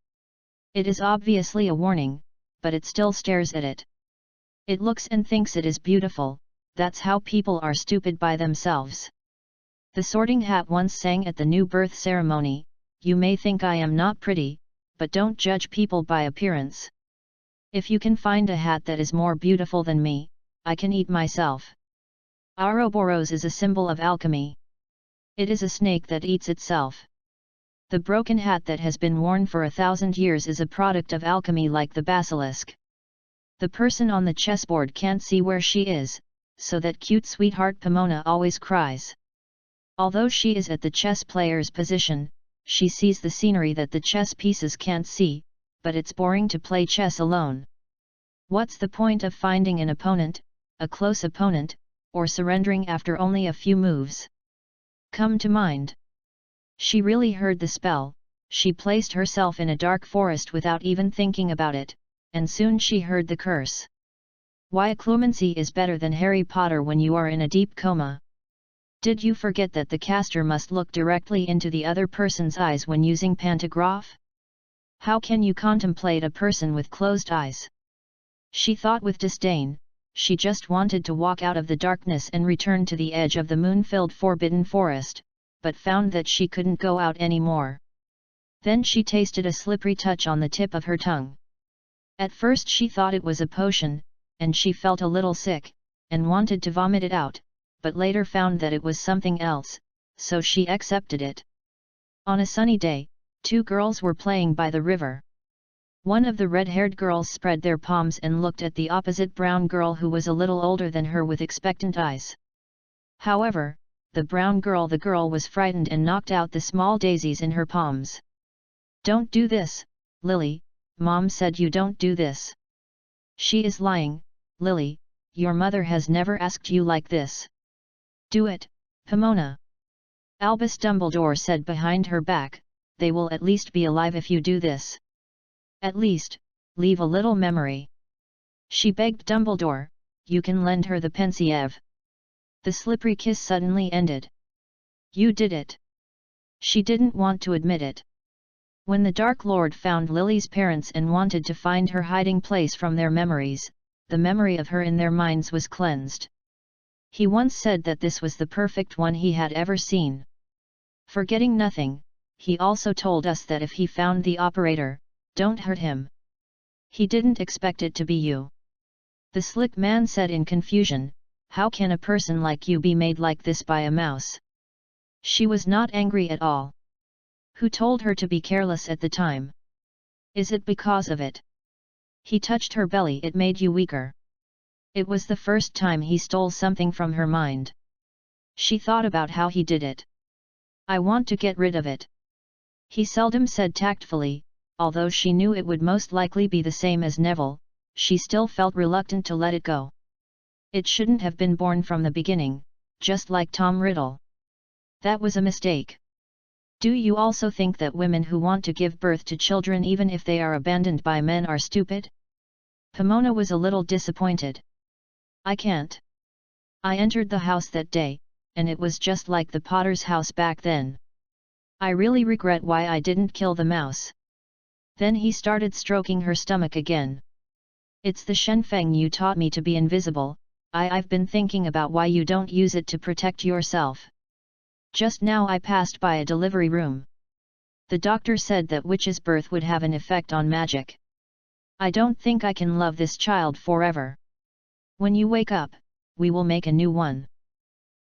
It is obviously a warning, but it still stares at it. It looks and thinks it is beautiful. That's how people are stupid by themselves. The Sorting Hat once sang at the new birth ceremony, "You may think I am not pretty, but don't judge people by appearance. If you can find a hat that is more beautiful than me, I can eat myself." Ouroboros is a symbol of alchemy. It is a snake that eats itself. The broken hat that has been worn for 1,000 years is a product of alchemy like the basilisk. The person on the chessboard can't see where she is, so that cute sweetheart Pomona always cries. Although she is at the chess player's position, she sees the scenery that the chess pieces can't see, but it's boring to play chess alone. What's the point of finding an opponent, a close opponent, or surrendering after only a few moves? Come to mind. She really heard the spell, she placed herself in a dark forest without even thinking about it, and soon she heard the curse. Why clemency is better than Harry Potter when you are in a deep coma. Did you forget that the caster must look directly into the other person's eyes when using pantograph? How can you contemplate a person with closed eyes? She thought with disdain. She just wanted to walk out of the darkness and return to the edge of the moon-filled forbidden forest, but found that she couldn't go out anymore. Then she tasted a slippery touch on the tip of her tongue. At first she thought it was a potion, and she felt a little sick, and wanted to vomit it out, but later found that it was something else, so she accepted it. On a sunny day, two girls were playing by the river. One of the red-haired girls spread their palms and looked at the opposite brown girl who was a little older than her with expectant eyes. However, the brown girl was frightened and knocked out the small daisies in her palms. "Don't do this, Lily, Mom said you don't do this." "She is lying, Lily, your mother has never asked you like this." "Do it, Pomona." Albus Dumbledore said behind her back, "They will at least be alive if you do this. At least, leave a little memory." She begged Dumbledore, "You can lend her the pensieve." The slippery kiss suddenly ended. "You did it." She didn't want to admit it. When the Dark Lord found Lily's parents and wanted to find her hiding place from their memories, the memory of her in their minds was cleansed. He once said that this was the perfect one he had ever seen. Forgetting nothing, he also told us that if he found the operator, don't hurt him. He didn't expect it to be you. The slick man said in confusion, "How can a person like you be made like this by a mouse?" She was not angry at all. Who told her to be careless at the time? Is it because of it? He touched her belly. It made you weaker. It was the first time he stole something from her mind. She thought about how he did it. "I want to get rid of it," he seldom said tactfully. Although she knew it would most likely be the same as Neville, she still felt reluctant to let it go. It shouldn't have been born from the beginning, just like Tom Riddle. That was a mistake. Do you also think that women who want to give birth to children even if they are abandoned by men are stupid? Pomona was a little disappointed. "I can't. I entered the house that day, and it was just like the Potter's house back then. I really regret why I didn't kill the mouse." Then he started stroking her stomach again. "It's the Shenfeng you taught me to be invisible. I've been thinking about why you don't use it to protect yourself. Just now I passed by a delivery room. The doctor said that witch's birth would have an effect on magic. I don't think I can love this child forever. When you wake up, we will make a new one.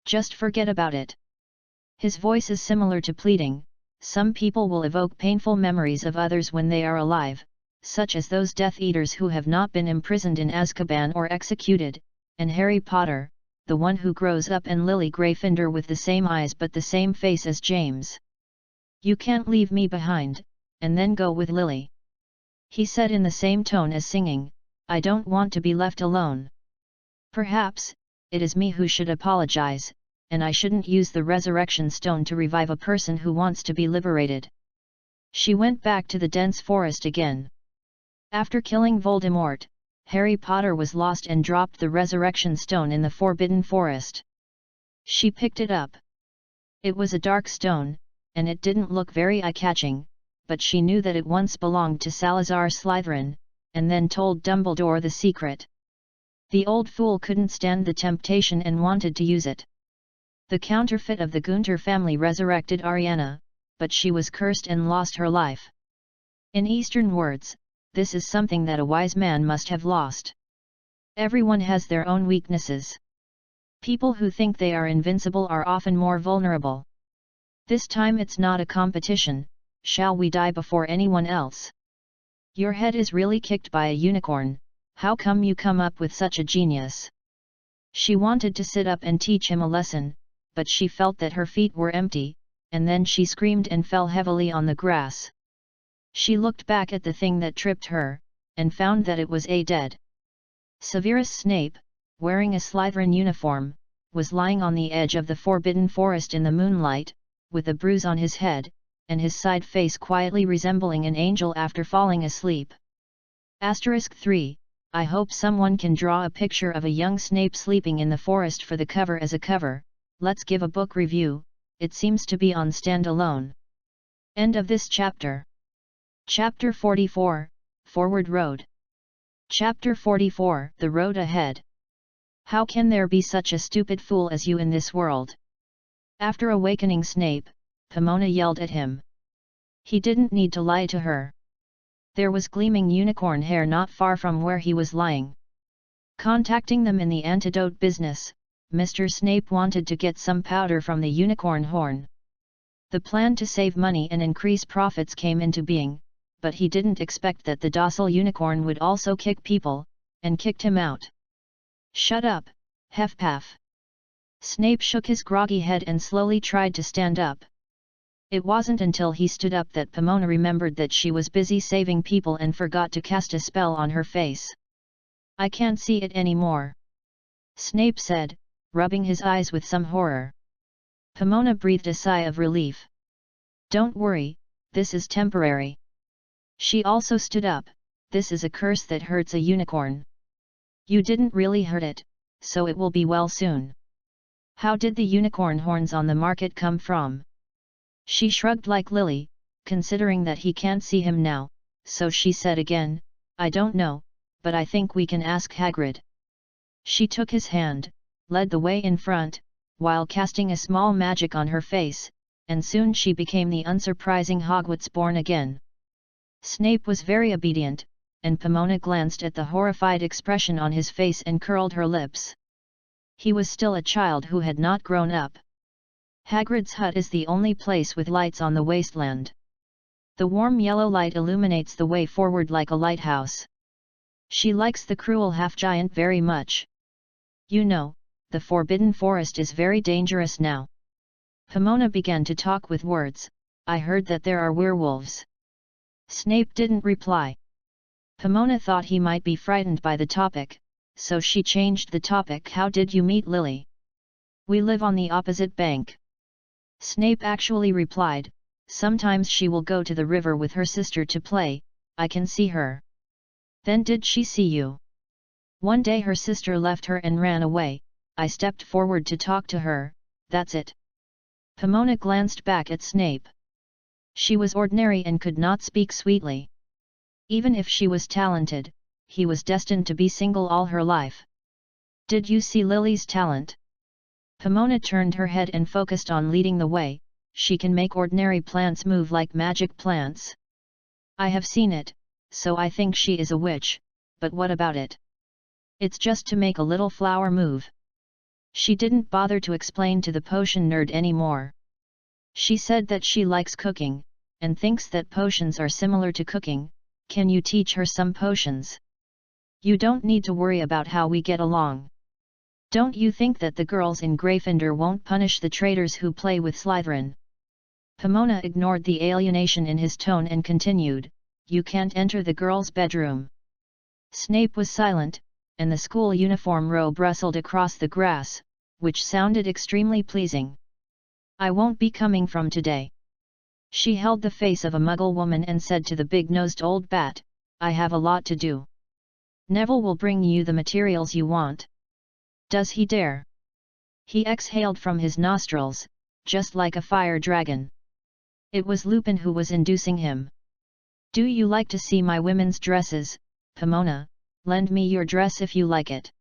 Just forget about it." His voice is similar to pleading. Some people will evoke painful memories of others when they are alive, such as those Death Eaters who have not been imprisoned in Azkaban or executed, and Harry Potter, the one who grows up, and Lily Gryffindor with the same eyes but the same face as James. "You can't leave me behind, and then go with Lily," he said in the same tone as singing, "I don't want to be left alone. Perhaps, it is me who should apologize, and I shouldn't use the resurrection stone to revive a person who wants to be liberated." She went back to the dense forest again. After killing Voldemort, Harry Potter was lost and dropped the resurrection stone in the Forbidden Forest. She picked it up. It was a dark stone, and it didn't look very eye-catching, but she knew that it once belonged to Salazar Slytherin, and then told Dumbledore the secret. The old fool couldn't stand the temptation and wanted to use it. The counterfeit of the Gunter family resurrected Ariana, but she was cursed and lost her life. In Eastern words, this is something that a wise man must have lost. Everyone has their own weaknesses. People who think they are invincible are often more vulnerable. This time it's not a competition. Shall we die before anyone else? Your head is really kicked by a unicorn. How come you come up with such a genius? She wanted to sit up and teach him a lesson, but she felt that her feet were empty, and then she screamed and fell heavily on the grass. She looked back at the thing that tripped her, and found that it was a dead Severus Snape, wearing a Slytherin uniform, was lying on the edge of the Forbidden Forest in the moonlight, with a bruise on his head, and his side face quietly resembling an angel after falling asleep. *3 I hope someone can draw a picture of a young Snape sleeping in the forest for the cover as a cover. let's give a book review, it seems to be on standalone. End of this chapter. Chapter 44, Forward Road. Chapter 44, The Road Ahead. How can there be such a stupid fool as you in this world? After awakening Snape, Pomona yelled at him. He didn't need to lie to her. There was gleaming unicorn hair not far from where he was lying. Contacting them in the antidote business, Mr. Snape wanted to get some powder from the unicorn horn. The plan to save money and increase profits came into being, but he didn't expect that the docile unicorn would also kick people, and kicked him out. Shut up, Hufflepuff. Snape shook his groggy head and slowly tried to stand up. It wasn't until he stood up that Pomona remembered that she was busy saving people and forgot to cast a spell on her face. I can't see it anymore, Snape said, rubbing his eyes with some horror. Pomona breathed a sigh of relief. Don't worry, this is temporary. She also stood up. This is a curse that hurts a unicorn. You didn't really hurt it, so it will be well soon. How did the unicorn horns on the market come from? She shrugged like Lily, considering that he can't see him now, so she said again, I don't know, but I think we can ask Hagrid. She took his hand, led the way in front, while casting a small magic on her face, and soon she became the unsurprising Hogwarts born again. Snape was very obedient, and Pomona glanced at the horrified expression on his face and curled her lips. He was still a child who had not grown up. Hagrid's hut is the only place with lights on the wasteland. The warm yellow light illuminates the way forward like a lighthouse. She likes the cruel half-giant very much. You know, the Forbidden Forest is very dangerous now. Pomona began to talk with words. I heard that there are werewolves. Snape didn't reply. Pomona thought he might be frightened by the topic, so she changed the topic. How did you meet Lily? We live on the opposite bank. Snape actually replied, sometimes she will go to the river with her sister to play, I can see her. Then did she see you? One day her sister left her and ran away, I stepped forward to talk to her, that's it. Pomona glanced back at Snape. She was ordinary and could not speak sweetly. Even if she was talented, he was destined to be single all her life. Did you see Lily's talent? Pomona turned her head and focused on leading the way. She can make ordinary plants move like magic plants. I have seen it, so I think she is a witch, but what about it? It's just to make a little flower move. She didn't bother to explain to the potion nerd anymore. She said that she likes cooking, and thinks that potions are similar to cooking. Can you teach her some potions? You don't need to worry about how we get along. Don't you think that the girls in Gryffindor won't punish the traitors who play with Slytherin? Pomona ignored the alienation in his tone and continued, you can't enter the girls' bedroom. Snape was silent, and the school uniform robe rustled across the grass, which sounded extremely pleasing. I won't be coming from today. She held the face of a muggle woman and said to the big-nosed old bat, I have a lot to do. Neville will bring you the materials you want. Does he dare? He exhaled from his nostrils, just like a fire dragon. It was Lupin who was inducing him. Do you like to see my women's dresses, Pomona? Lend me your dress if you like it.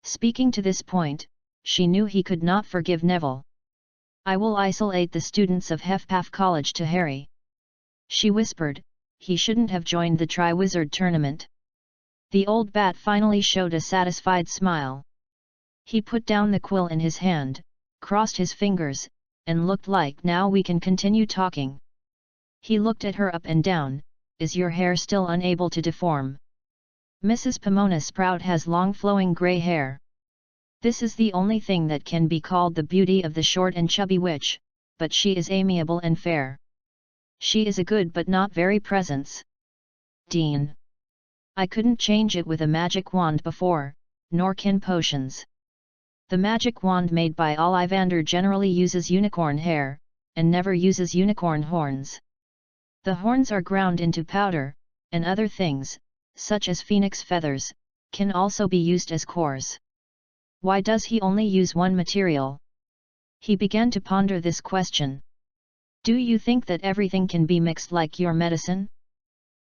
Speaking to this point, she knew he could not forgive Neville. I will isolate the students of Hufflepuff College to Harry. She whispered, he shouldn't have joined the Triwizard Tournament. The old bat finally showed a satisfied smile. He put down the quill in his hand, crossed his fingers, and looked like now we can continue talking. He looked at her up and down, is your hair still unable to deform? Mrs. Pomona Sprout has long flowing grey hair. This is the only thing that can be called the beauty of the short and chubby witch, but she is amiable and fair. She is a good but not very presence. Dean. I couldn't change it with a magic wand before, nor can potions. The magic wand made by Ollivander generally uses unicorn hair, and never uses unicorn horns. The horns are ground into powder, and other things, such as phoenix feathers, can also be used as cores. Why does he only use one material? He began to ponder this question. Do you think that everything can be mixed like your medicine?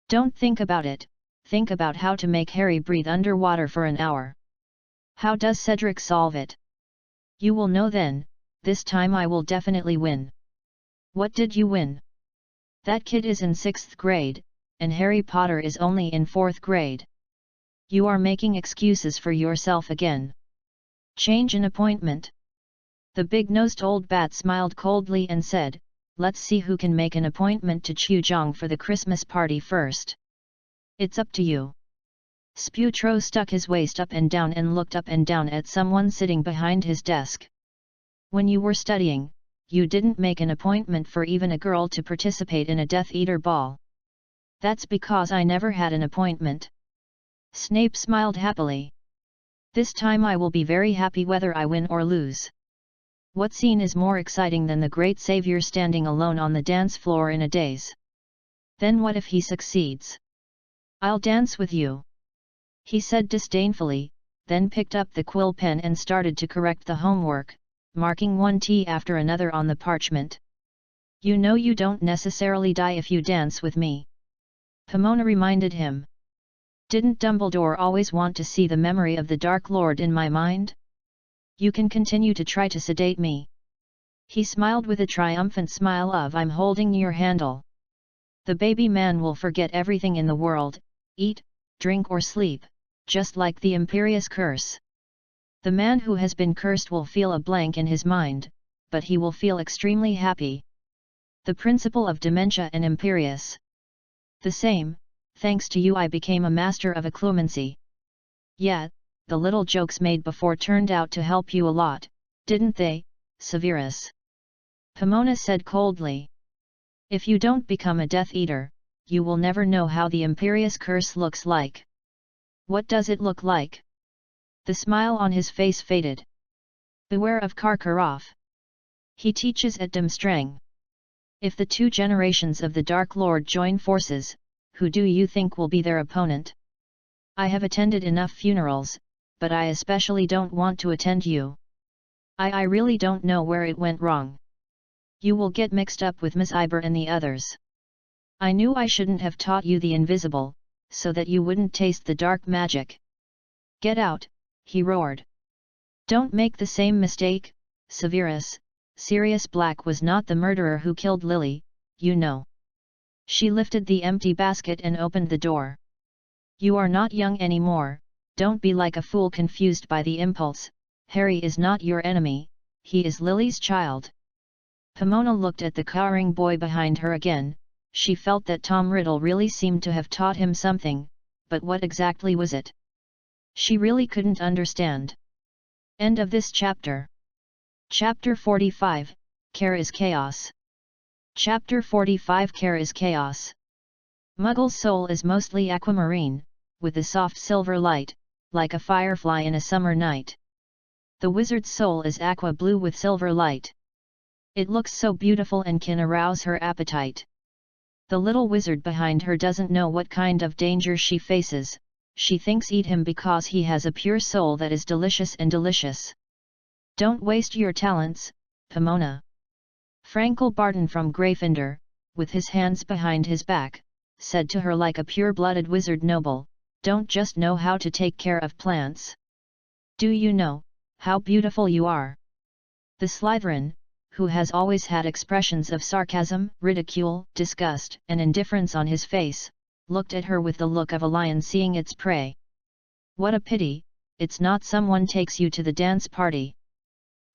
Don't think about it, think about how to make Harry breathe underwater for an hour. How does Cedric solve it? You will know then, this time I will definitely win. What did you win? That kid is in 6th grade, and Harry Potter is only in 4th grade. You are making excuses for yourself again. Change an appointment. The big-nosed old bat smiled coldly and said, let's see who can make an appointment to Chuzhong for the Christmas party first. It's up to you. Sputro stuck his waist up and looked up and down at someone sitting behind his desk. When you were studying, you didn't make an appointment for even a girl to participate in a Death Eater ball. That's because I never had an appointment. Snape smiled happily. This time I will be very happy whether I win or lose. What scene is more exciting than the great savior standing alone on the dance floor in a daze? Then what if he succeeds? I'll dance with you, he said disdainfully, then picked up the quill pen and started to correct the homework, marking one T after another on the parchment. You know you don't necessarily die if you dance with me, Pomona reminded him. Didn't Dumbledore always want to see the memory of the Dark Lord in my mind? You can continue to try to sedate me. He smiled with a triumphant smile of I'm holding your handle. The baby man will forget everything in the world, eat, drink or sleep, just like the Imperious Curse. The man who has been cursed will feel a blank in his mind, but he will feel extremely happy. The principle of dementia and Imperious. The same, thanks to you I became a master of occlumency. Yet, the little jokes made before turned out to help you a lot, didn't they, Severus? Pomona said coldly. If you don't become a Death Eater, you will never know how the Imperious Curse looks like. What does it look like? The smile on his face faded. Beware of Karkaroff. He teaches at Durmstrang. If the 2 generations of the Dark Lord join forces, who do you think will be their opponent? I have attended enough funerals, but I especially don't want to attend you. I really don't know where it went wrong. You will get mixed up with Miss Iber and the others. I knew I shouldn't have taught you the invisible, so that you wouldn't taste the dark magic. Get out, he roared. Don't make the same mistake, Severus. Sirius Black was not the murderer who killed Lily, you know. She lifted the empty basket and opened the door. You are not young anymore, don't be like a fool confused by the impulse. Harry is not your enemy, he is Lily's child. Pomona looked at the cowering boy behind her again. She felt that Tom Riddle really seemed to have taught him something, but what exactly was it? She really couldn't understand. End of this chapter. Chapter 45, Care is Chaos. Chapter 45 Care is Chaos. Muggle's soul is mostly aquamarine, with a soft silver light, like a firefly in a summer night. The wizard's soul is aqua blue with silver light. It looks so beautiful and can arouse her appetite. The little wizard behind her doesn't know what kind of danger she faces, she thinks eat him because he has a pure soul that is delicious and delicious. Don't waste your talents, Pomona. Frankel Barton from Gryffindor, with his hands behind his back, said to her like a pure-blooded wizard noble, don't just know how to take care of plants. Do you know how beautiful you are? The Slytherin, who has always had expressions of sarcasm, ridicule, disgust and indifference on his face, looked at her with the look of a lion seeing its prey. What a pity, it's not someone takes you to the dance party.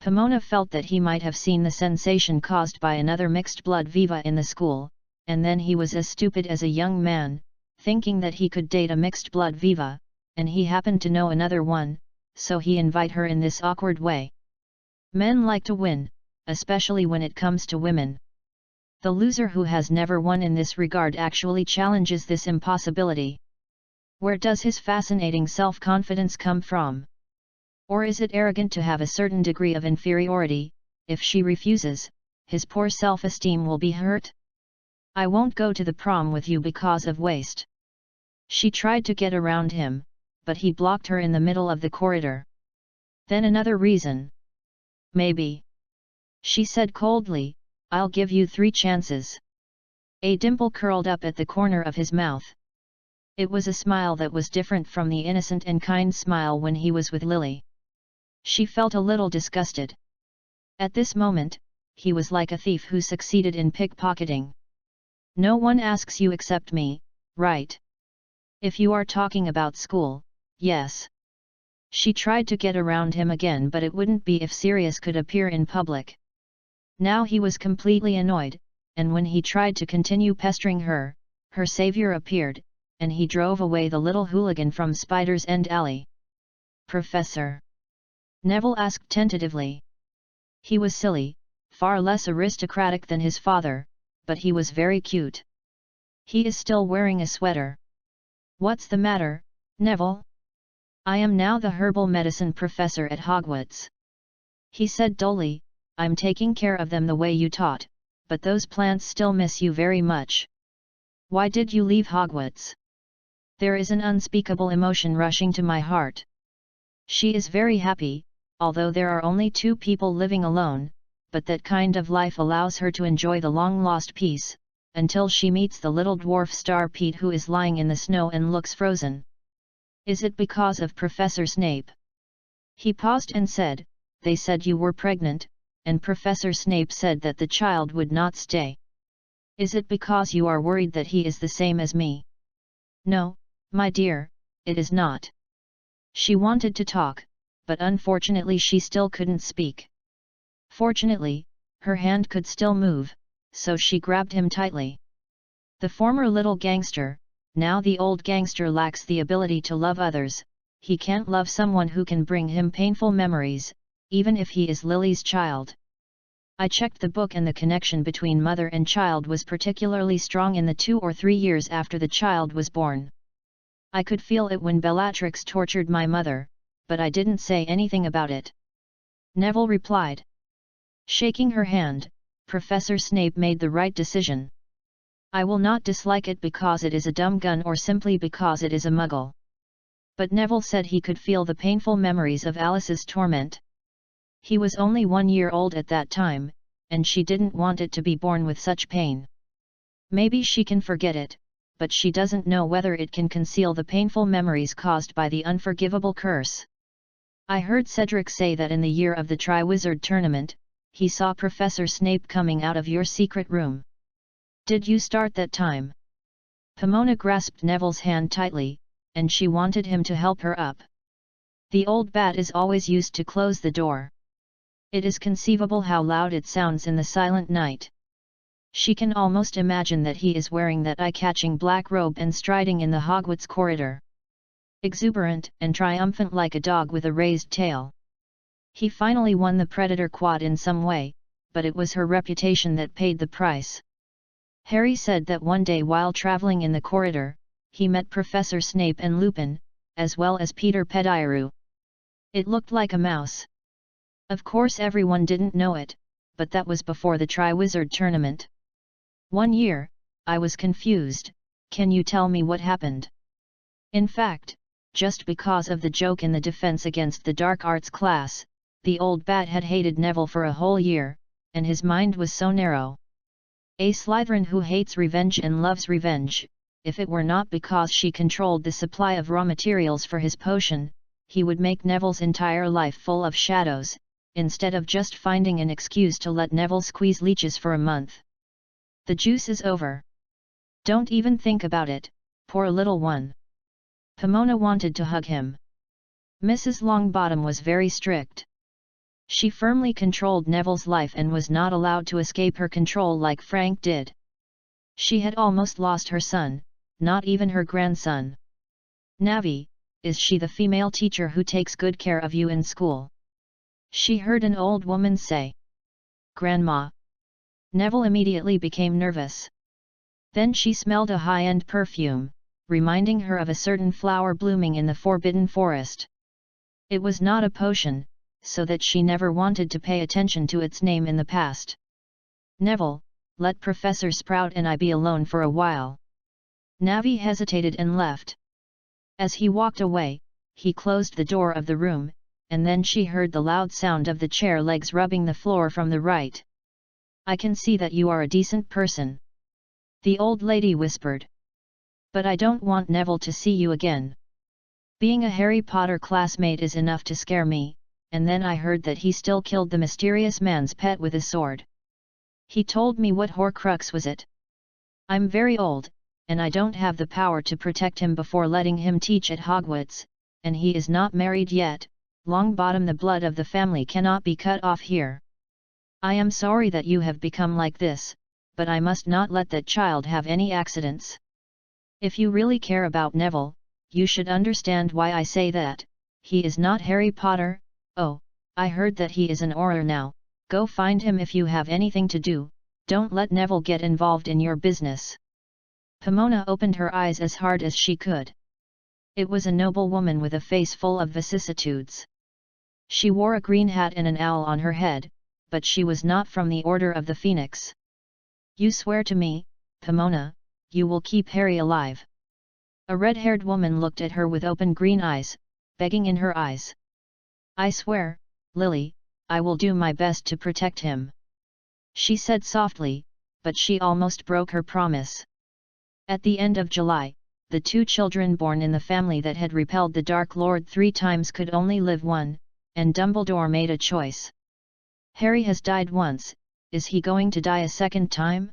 Pomona felt that he might have seen the sensation caused by another mixed-blood Viva in the school, and then he was as stupid as a young man, thinking that he could date a mixed-blood Viva, and he happened to know another one, so he invite her in this awkward way. Men like to win, especially when it comes to women. The loser who has never won in this regard actually challenges this impossibility. Where does his fascinating self-confidence come from? Or is it arrogant to have a certain degree of inferiority? If she refuses, his poor self-esteem will be hurt. I won't go to the prom with you because of waste. She tried to get around him, but he blocked her in the middle of the corridor. Then another reason. Maybe. She said coldly, "I'll give you 3 chances." A dimple curled up at the corner of his mouth. It was a smile that was different from the innocent and kind smile when he was with Lily. She felt a little disgusted. At this moment, he was like a thief who succeeded in pickpocketing. "No one asks you except me, right? If you are talking about school, yes." She tried to get around him again, but it wouldn't be if Sirius could appear in public. Now he was completely annoyed, and when he tried to continue pestering her, her savior appeared, and he drove away the little hooligan from Spider's End Alley. "Professor?" Neville asked tentatively. He was silly, far less aristocratic than his father, but he was very cute. "He is still wearing a sweater." "What's the matter, Neville?" "I am now the herbal medicine professor at Hogwarts," he said dully. "I'm taking care of them the way you taught, but those plants still miss you very much." "Why did you leave Hogwarts?" "There is an unspeakable emotion rushing to my heart. She is very happy, although there are only 2 people living alone, but that kind of life allows her to enjoy the long-lost peace, until she meets the little dwarf Star Pete who is lying in the snow and looks frozen." "Is it because of Professor Snape?" He paused and said, "They said you were pregnant, and Professor Snape said that the child would not stay. Is it because you are worried that he is the same as me?" "No, my dear, it is not." She wanted to talk, but unfortunately she still couldn't speak. Fortunately, her hand could still move, so she grabbed him tightly. The former little gangster, now the old gangster, lacks the ability to love others. He can't love someone who can bring him painful memories, even if he is Lily's child. I checked the book, and the connection between mother and child was particularly strong in the 2 or 3 years after the child was born. I could feel it when Bellatrix tortured my mother, but I didn't say anything about it," Neville replied. Shaking her hand, "Professor Snape made the right decision. I will not dislike it because it is a dumb gun or simply because it is a muggle." But Neville said he could feel the painful memories of Alice's torment. He was only 1 year old at that time, and she didn't want it to be born with such pain. "Maybe she can forget it, but she doesn't know whether it can conceal the painful memories caused by the unforgivable curse. I heard Cedric say that in the year of the Triwizard Tournament, he saw Professor Snape coming out of your secret room. Did you start that time?" Pomona grasped Neville's hand tightly, and she wanted him to help her up. "The old bat is always used to close the door. It is conceivable how loud it sounds in the silent night. She can almost imagine that he is wearing that eye-catching black robe and striding in the Hogwarts corridor, exuberant and triumphant like a dog with a raised tail. He finally won the Predator Quad in some way, but it was her reputation that paid the price." Harry said that one day while travelling in the corridor, he met Professor Snape and Lupin, as well as Peter Pettigrew. It looked like a mouse. Of course everyone didn't know it, but that was before the Triwizard Tournament. "1 year, I was confused. Can you tell me what happened?" In fact, just because of the joke in the Defense Against the Dark Arts class, the old bat had hated Neville for a whole year, and his mind was so narrow. A Slytherin who hates revenge and loves revenge. If it were not because she controlled the supply of raw materials for his potion, he would make Neville's entire life full of shadows, instead of just finding an excuse to let Neville squeeze leeches for a month. "The juice is over. Don't even think about it, poor little one." Pomona wanted to hug him. Mrs. Longbottom was very strict. She firmly controlled Neville's life and was not allowed to escape her control like Frank did. She had almost lost her son, not even her grandson. "Navi, is she the female teacher who takes good care of you in school?" she heard an old woman say. "Grandma." Neville immediately became nervous. Then she smelled a high-end perfume, reminding her of a certain flower blooming in the Forbidden Forest. It was not a potion, so that she never wanted to pay attention to its name in the past. "Neville, let Professor Sprout and I be alone for a while." Navi hesitated and left. As he walked away, he closed the door of the room, and then she heard the loud sound of the chair legs rubbing the floor from the right. "I can see that you are a decent person," the old lady whispered. "But I don't want Neville to see you again. Being a Harry Potter classmate is enough to scare me, and then I heard that he still killed the mysterious man's pet with a sword. He told me what Horcrux was it. I'm very old, and I don't have the power to protect him before letting him teach at Hogwarts, and he is not married yet. Longbottom, the blood of the family cannot be cut off here. I am sorry that you have become like this, but I must not let that child have any accidents. If you really care about Neville, you should understand why I say that. He is not Harry Potter. Oh, I heard that he is an Auror now. Go find him if you have anything to do. Don't let Neville get involved in your business." Pomona opened her eyes as hard as she could. It was a noble woman with a face full of vicissitudes. She wore a green hat and an owl on her head, but she was not from the Order of the Phoenix. "You swear to me, Pomona, you will keep Harry alive?" A red-haired woman looked at her with open green eyes, begging in her eyes. "I swear, Lily, I will do my best to protect him," she said softly, but she almost broke her promise. At the end of July, the 2 children born in the family that had repelled the Dark Lord 3 times could only live one, and Dumbledore made a choice. "Harry has died once, is he going to die a second time?"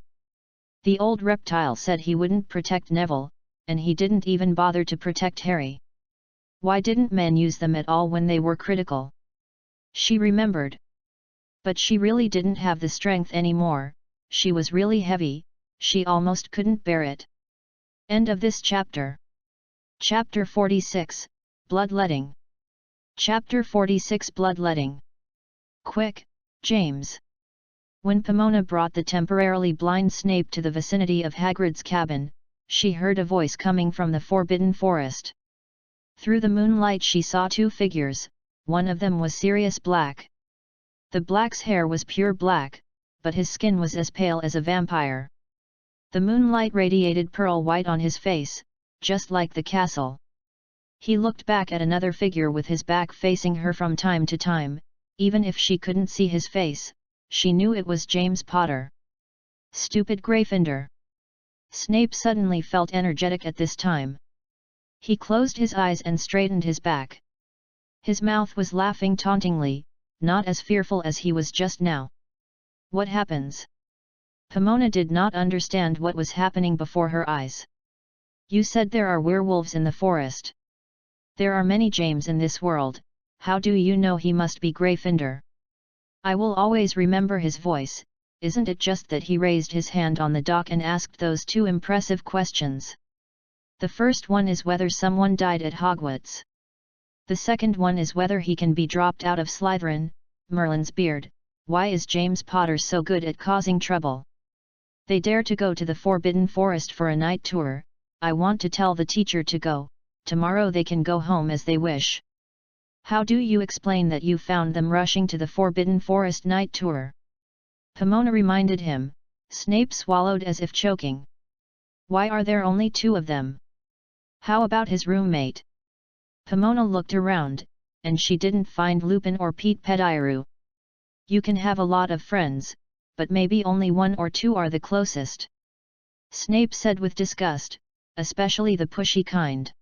The old reptile said he wouldn't protect Neville, and he didn't even bother to protect Harry. Why didn't men use them at all when they were critical? She remembered. But she really didn't have the strength anymore. She was really heavy, she almost couldn't bear it. End of this chapter. Chapter 46, Bloodletting. Chapter 46, Bloodletting. "Quick, James!" When Pomona brought the temporarily blind Snape to the vicinity of Hagrid's cabin, she heard a voice coming from the Forbidden Forest. Through the moonlight she saw 2 figures, one of them was Sirius Black. The Black's hair was pure black, but his skin was as pale as a vampire. The moonlight radiated pearl white on his face, just like the castle. He looked back at another figure with his back facing her from time to time. Even if she couldn't see his face, she knew it was James Potter. Stupid Gryffindor! Snape suddenly felt energetic at this time. He closed his eyes and straightened his back. His mouth was laughing tauntingly, not as fearful as he was just now. "What happens?" Pomona did not understand what was happening before her eyes. "You said there are werewolves in the forest. There are many James in this world, how do you know he must be Gryffindor? I will always remember his voice. Isn't it just that he raised his hand on the dock and asked those 2 impressive questions? The first one is whether someone died at Hogwarts. The second one is whether he can be dropped out of Slytherin, Merlin's beard. Why is James Potter so good at causing trouble? They dare to go to the Forbidden Forest for a night tour. I want to tell the teacher to go. Tomorrow they can go home as they wish. How do you explain that you found them rushing to the Forbidden Forest night tour?" Pomona reminded him. Snape swallowed as if choking. "Why are there only 2 of them? How about his roommate?" Pomona looked around, and she didn't find Lupin or Pete Pettigrew. "You can have a lot of friends, but maybe only 1 or 2 are the closest," Snape said with disgust, "especially the pushy kind.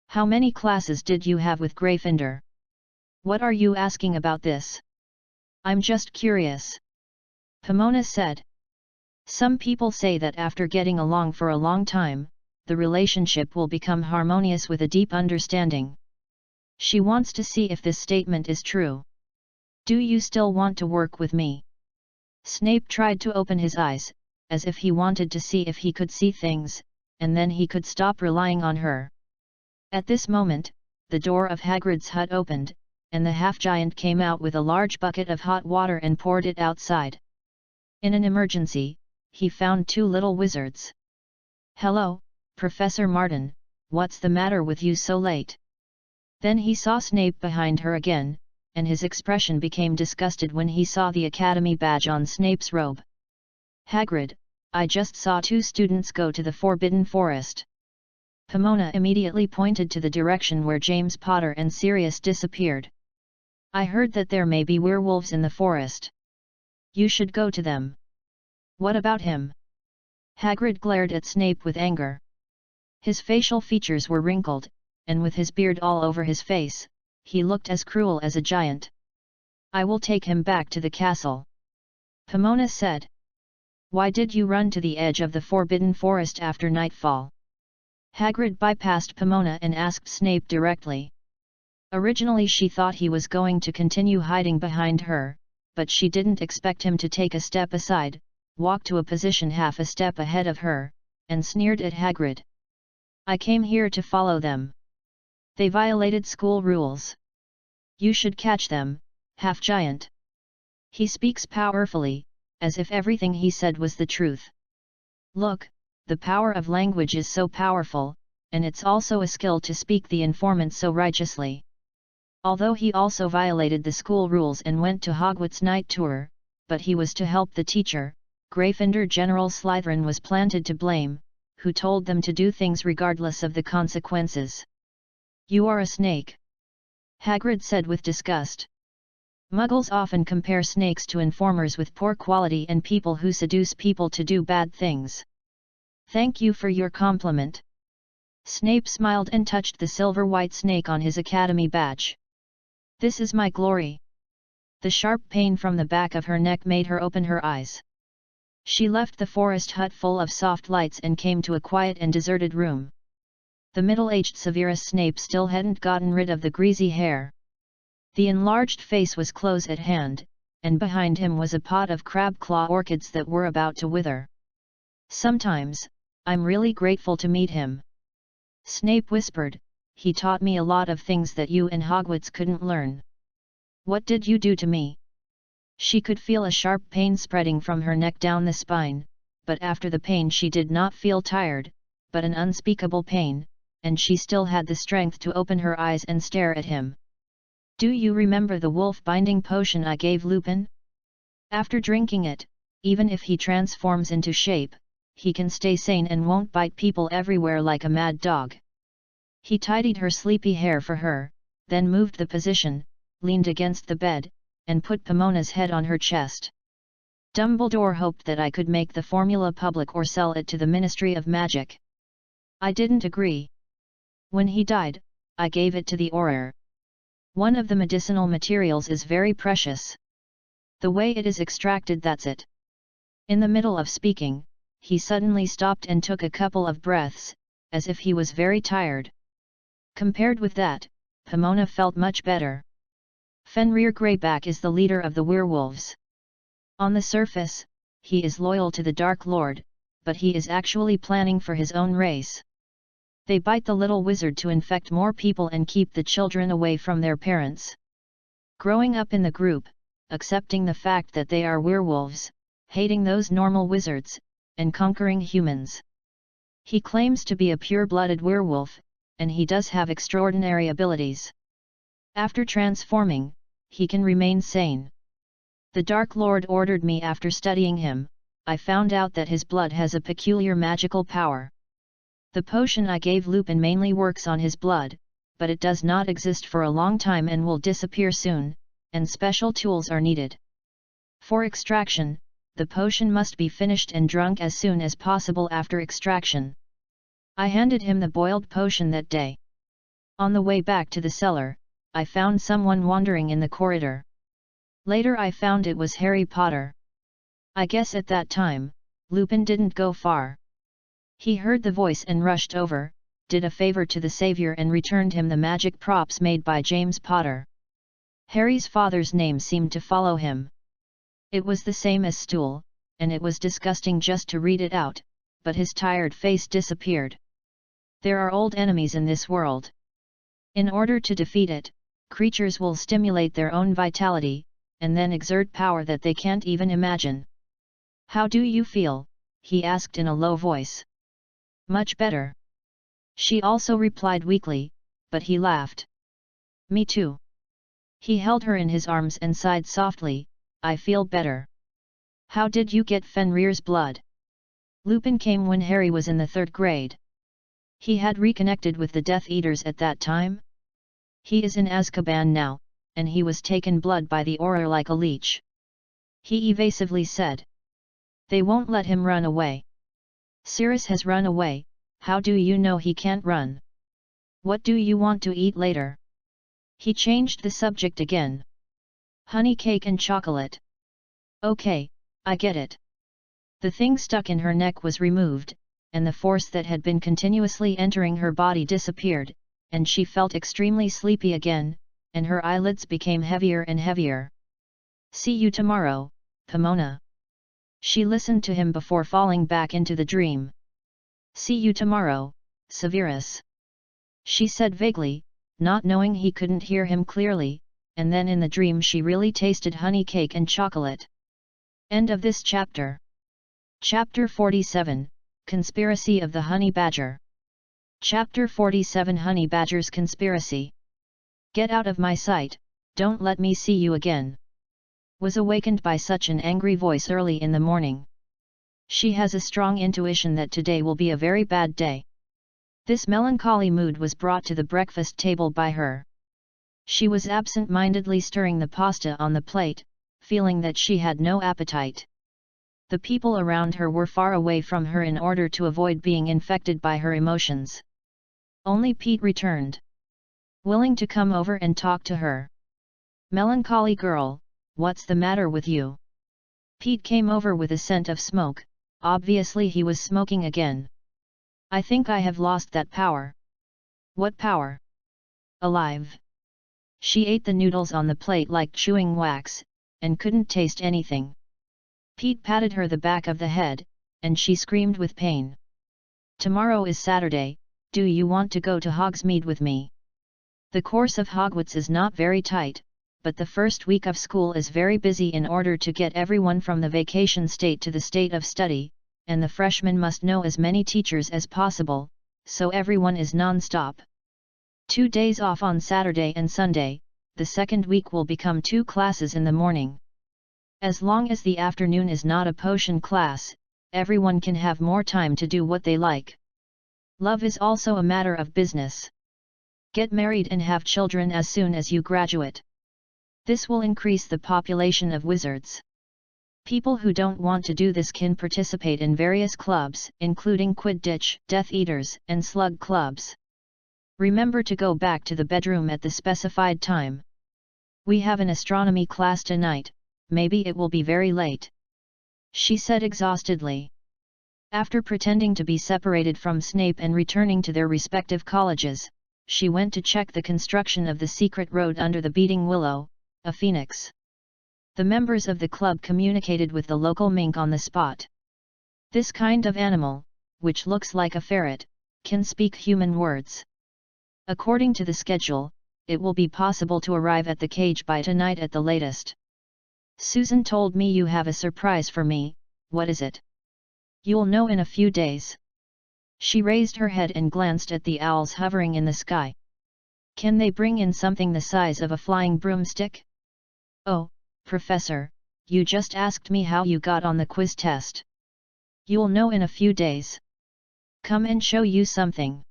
How many classes did you have with Gryffindor? What are you asking about this? I'm just curious," Pomona said. "Some people say that after getting along for a long time, the relationship will become harmonious with a deep understanding. She wants to see if this statement is true. Do you still want to work with me?" Snape tried to open his eyes, as if he wanted to see if he could see things, and then he could stop relying on her. At this moment, the door of Hagrid's hut opened, and the half-giant came out with a large bucket of hot water and poured it outside. In an emergency, he found 2 little wizards. "Hello, Professor Martin, what's the matter with you so late?" Then he saw Snape behind her again, and his expression became disgusted when he saw the Academy badge on Snape's robe. "Hagrid, I just saw 2 students go to the Forbidden Forest." Pomona immediately pointed to the direction where James Potter and Sirius disappeared. I heard that there may be werewolves in the forest. You should go to them. What about him? Hagrid glared at Snape with anger. His facial features were wrinkled, and with his beard all over his face, he looked as cruel as a giant. I will take him back to the castle. Pomona said. Why did you run to the edge of the forbidden forest after nightfall? Hagrid bypassed Pomona and asked Snape directly. Originally she thought he was going to continue hiding behind her, but she didn't expect him to take a step aside, walk to a position half a step ahead of her, and sneered at Hagrid. I came here to follow them. They violated school rules. You should catch them, half-giant. He speaks powerfully, as if everything he said was the truth. Look, the power of language is so powerful, and it's also a skill to speak the informant so righteously. Although he also violated the school rules and went to Hogwarts night tour, but he was to help the teacher, Gryffindor General Slytherin was planted to blame, who told them to do things regardless of the consequences. You are a snake. Hagrid said with disgust. Muggles often compare snakes to informers with poor quality and people who seduce people to do bad things. Thank you for your compliment. Snape smiled and touched the silver-white snake on his academy badge. This is my glory. The sharp pain from the back of her neck made her open her eyes. She left the forest hut full of soft lights and came to a quiet and deserted room. The middle-aged Severus Snape still hadn't gotten rid of the greasy hair. The enlarged face was close at hand, and behind him was a pot of crab-claw orchids that were about to wither. Sometimes, I'm really grateful to meet him. Snape whispered, he taught me a lot of things that you in Hogwarts couldn't learn. What did you do to me? She could feel a sharp pain spreading from her neck down the spine, but after the pain she did not feel tired, but an unspeakable pain, and she still had the strength to open her eyes and stare at him. Do you remember the wolf-binding potion I gave Lupin? After drinking it, even if he transforms into shape, he can stay sane and won't bite people everywhere like a mad dog. He tidied her sleepy hair for her, then moved the position, leaned against the bed, and put Pomona's head on her chest. Dumbledore hoped that I could make the formula public or sell it to the Ministry of Magic. I didn't agree. When he died, I gave it to the Auror. One of the medicinal materials is very precious. The way it is extracted, that's it. In the middle of speaking, he suddenly stopped and took a couple of breaths, as if he was very tired. Compared with that, Pomona felt much better. Fenrir Greyback is the leader of the werewolves. On the surface, he is loyal to the Dark Lord, but he is actually planning for his own race. They bite the little wizard to infect more people and keep the children away from their parents. Growing up in the group, accepting the fact that they are werewolves, hating those normal wizards, and conquering humans. He claims to be a pure-blooded werewolf, and he does have extraordinary abilities. After transforming, he can remain sane. The Dark Lord ordered me after studying him. I found out that his blood has a peculiar magical power. The potion I gave Lupin mainly works on his blood, but it does not exist for a long time and will disappear soon, and special tools are needed. For extraction, the potion must be finished and drunk as soon as possible after extraction. I handed him the boiled potion that day. On the way back to the cellar, I found someone wandering in the corridor. Later I found it was Harry Potter. I guess at that time, Lupin didn't go far. He heard the voice and rushed over, did a favor to the savior and returned him the magic props made by James Potter. Harry's father's name seemed to follow him. It was the same as stool, and it was disgusting just to read it out, but his tired face disappeared. There are old enemies in this world. In order to defeat it, creatures will stimulate their own vitality, and then exert power that they can't even imagine. How do you feel? He asked in a low voice. Much better. She also replied weakly, but he laughed. Me too. He held her in his arms and sighed softly, I feel better. How did you get Fenrir's blood? Lupin came when Harry was in the 3rd grade. He had reconnected with the Death Eaters at that time. He is in Azkaban now, and he was taken blood by the aura like a leech. He evasively said. They won't let him run away. Cirrus has run away, how do you know he can't run? What do you want to eat later? He changed the subject again. Honey cake and chocolate. Okay, I get it. The thing stuck in her neck was removed, and the force that had been continuously entering her body disappeared, and she felt extremely sleepy again, and her eyelids became heavier and heavier. See you tomorrow, Pomona. She listened to him before falling back into the dream. See you tomorrow, Severus. She said vaguely, not knowing he couldn't hear him clearly, and then in the dream she really tasted honey cake and chocolate. End of this chapter. Chapter 47, Conspiracy of the Honey Badger. Chapter 47 Honey Badger's Conspiracy. Get out of my sight, don't let me see you again. Was awakened by such an angry voice early in the morning. She has a strong intuition that today will be a very bad day. This melancholy mood was brought to the breakfast table by her. She was absent-mindedly stirring the pasta on the plate, feeling that she had no appetite. The people around her were far away from her in order to avoid being infected by her emotions. Only Pete returned, willing to come over and talk to her. Melancholy girl, what's the matter with you? Pete came over with a scent of smoke, obviously he was smoking again. I think I have lost that power. What power? Alive. She ate the noodles on the plate like chewing wax, and couldn't taste anything. Pete patted her the back of the head, and she screamed with pain. Tomorrow is Saturday, do you want to go to Hogsmeade with me? The course of Hogwarts is not very tight, but the first week of school is very busy in order to get everyone from the vacation state to the state of study, and the freshmen must know as many teachers as possible, so everyone is non-stop. 2 days off on Saturday and Sunday, the second week will become 2 classes in the morning. As long as the afternoon is not a potion class, everyone can have more time to do what they like. Love is also a matter of business. Get married and have children as soon as you graduate. This will increase the population of wizards. People who don't want to do this can participate in various clubs, including Quidditch, Death Eaters, and Slug clubs. Remember to go back to the bedroom at the specified time. We have an astronomy class tonight, maybe it will be very late. She said exhaustedly. After pretending to be separated from Snape and returning to their respective colleges, she went to check the construction of the secret road under the Beating Willow, a phoenix. The members of the club communicated with the local mink on the spot. This kind of animal, which looks like a ferret, can speak human words. According to the schedule, it will be possible to arrive at the cage by tonight at the latest. Susan told me you have a surprise for me, what is it? You'll know in a few days. She raised her head and glanced at the owls hovering in the sky. Can they bring in something the size of a flying broomstick? Oh, Professor, you just asked me how you got on the quiz test. You'll know in a few days. Come and show you something.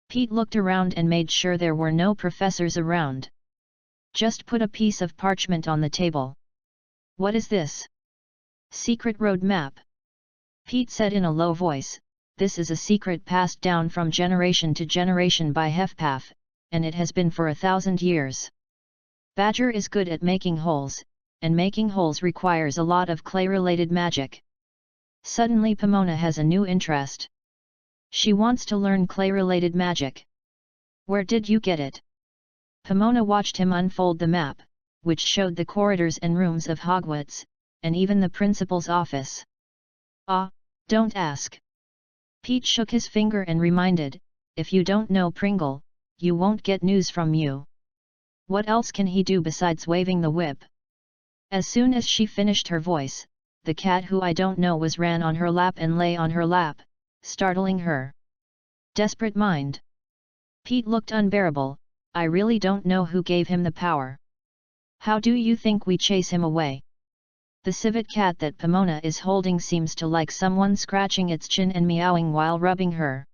Pete looked around and made sure there were no professors around. Just put a piece of parchment on the table. What is this? Secret road map. Pete said in a low voice, this is a secret passed down from generation to generation by Hefpaf, and it has been for 1,000 years. Badger is good at making holes, and making holes requires a lot of clay-related magic. Suddenly Pomona has a new interest. She wants to learn clay-related magic. Where did you get it? Pomona watched him unfold the map, which showed the corridors and rooms of Hogwarts, and even the principal's office. Ah, don't ask. Pete shook his finger and reminded, if you don't know Pringle, you won't get news from you. What else can he do besides waving the whip? As soon as she finished her voice, the cat who I don't know was ran on her lap and lay on her lap, startling her. Desperate mind. Pete looked unbearable, I really don't know who gave him the power. How do you think we chase him away? The civet cat that Pomona is holding seems to like someone scratching its chin and meowing while rubbing her.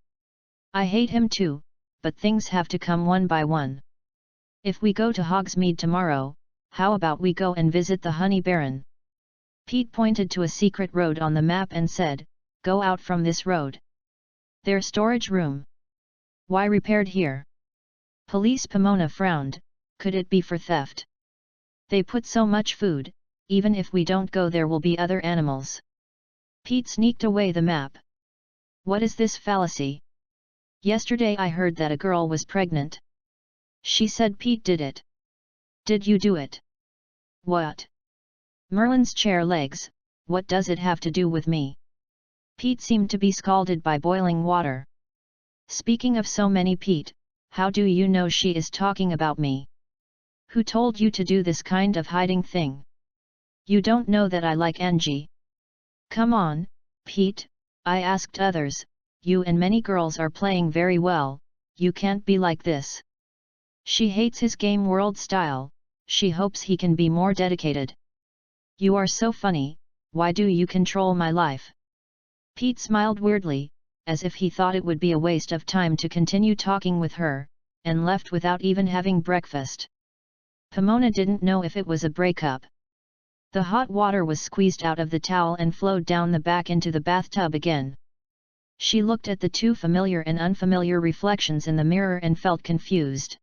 I hate him too, but things have to come one by one. If we go to Hogsmeade tomorrow, how about we go and visit the Honey Baron? Pete pointed to a secret road on the map and said, go out from this road. Their storage room. Why repaired here? Police Pomona frowned, could it be for theft? They put so much food, even if we don't go there will be other animals. Pete sneaked away the map. What is this fallacy? Yesterday I heard that a girl was pregnant. She said Pete did it. Did you do it? What? Merlin's chair legs, what does it have to do with me? Pete seemed to be scalded by boiling water. Speaking of so many Pete, how do you know she is talking about me? Who told you to do this kind of hiding thing? You don't know that I like Angie. Come on, Pete, I asked others, you and many girls are playing very well, you can't be like this. She hates his game world style, she hopes he can be more dedicated. You are so funny, why do you control my life? Pete smiled weirdly, as if he thought it would be a waste of time to continue talking with her, and left without even having breakfast. Pomona didn't know if it was a breakup. The hot water was squeezed out of the towel and flowed down the back into the bathtub again. She looked at the two familiar and unfamiliar reflections in the mirror and felt confused.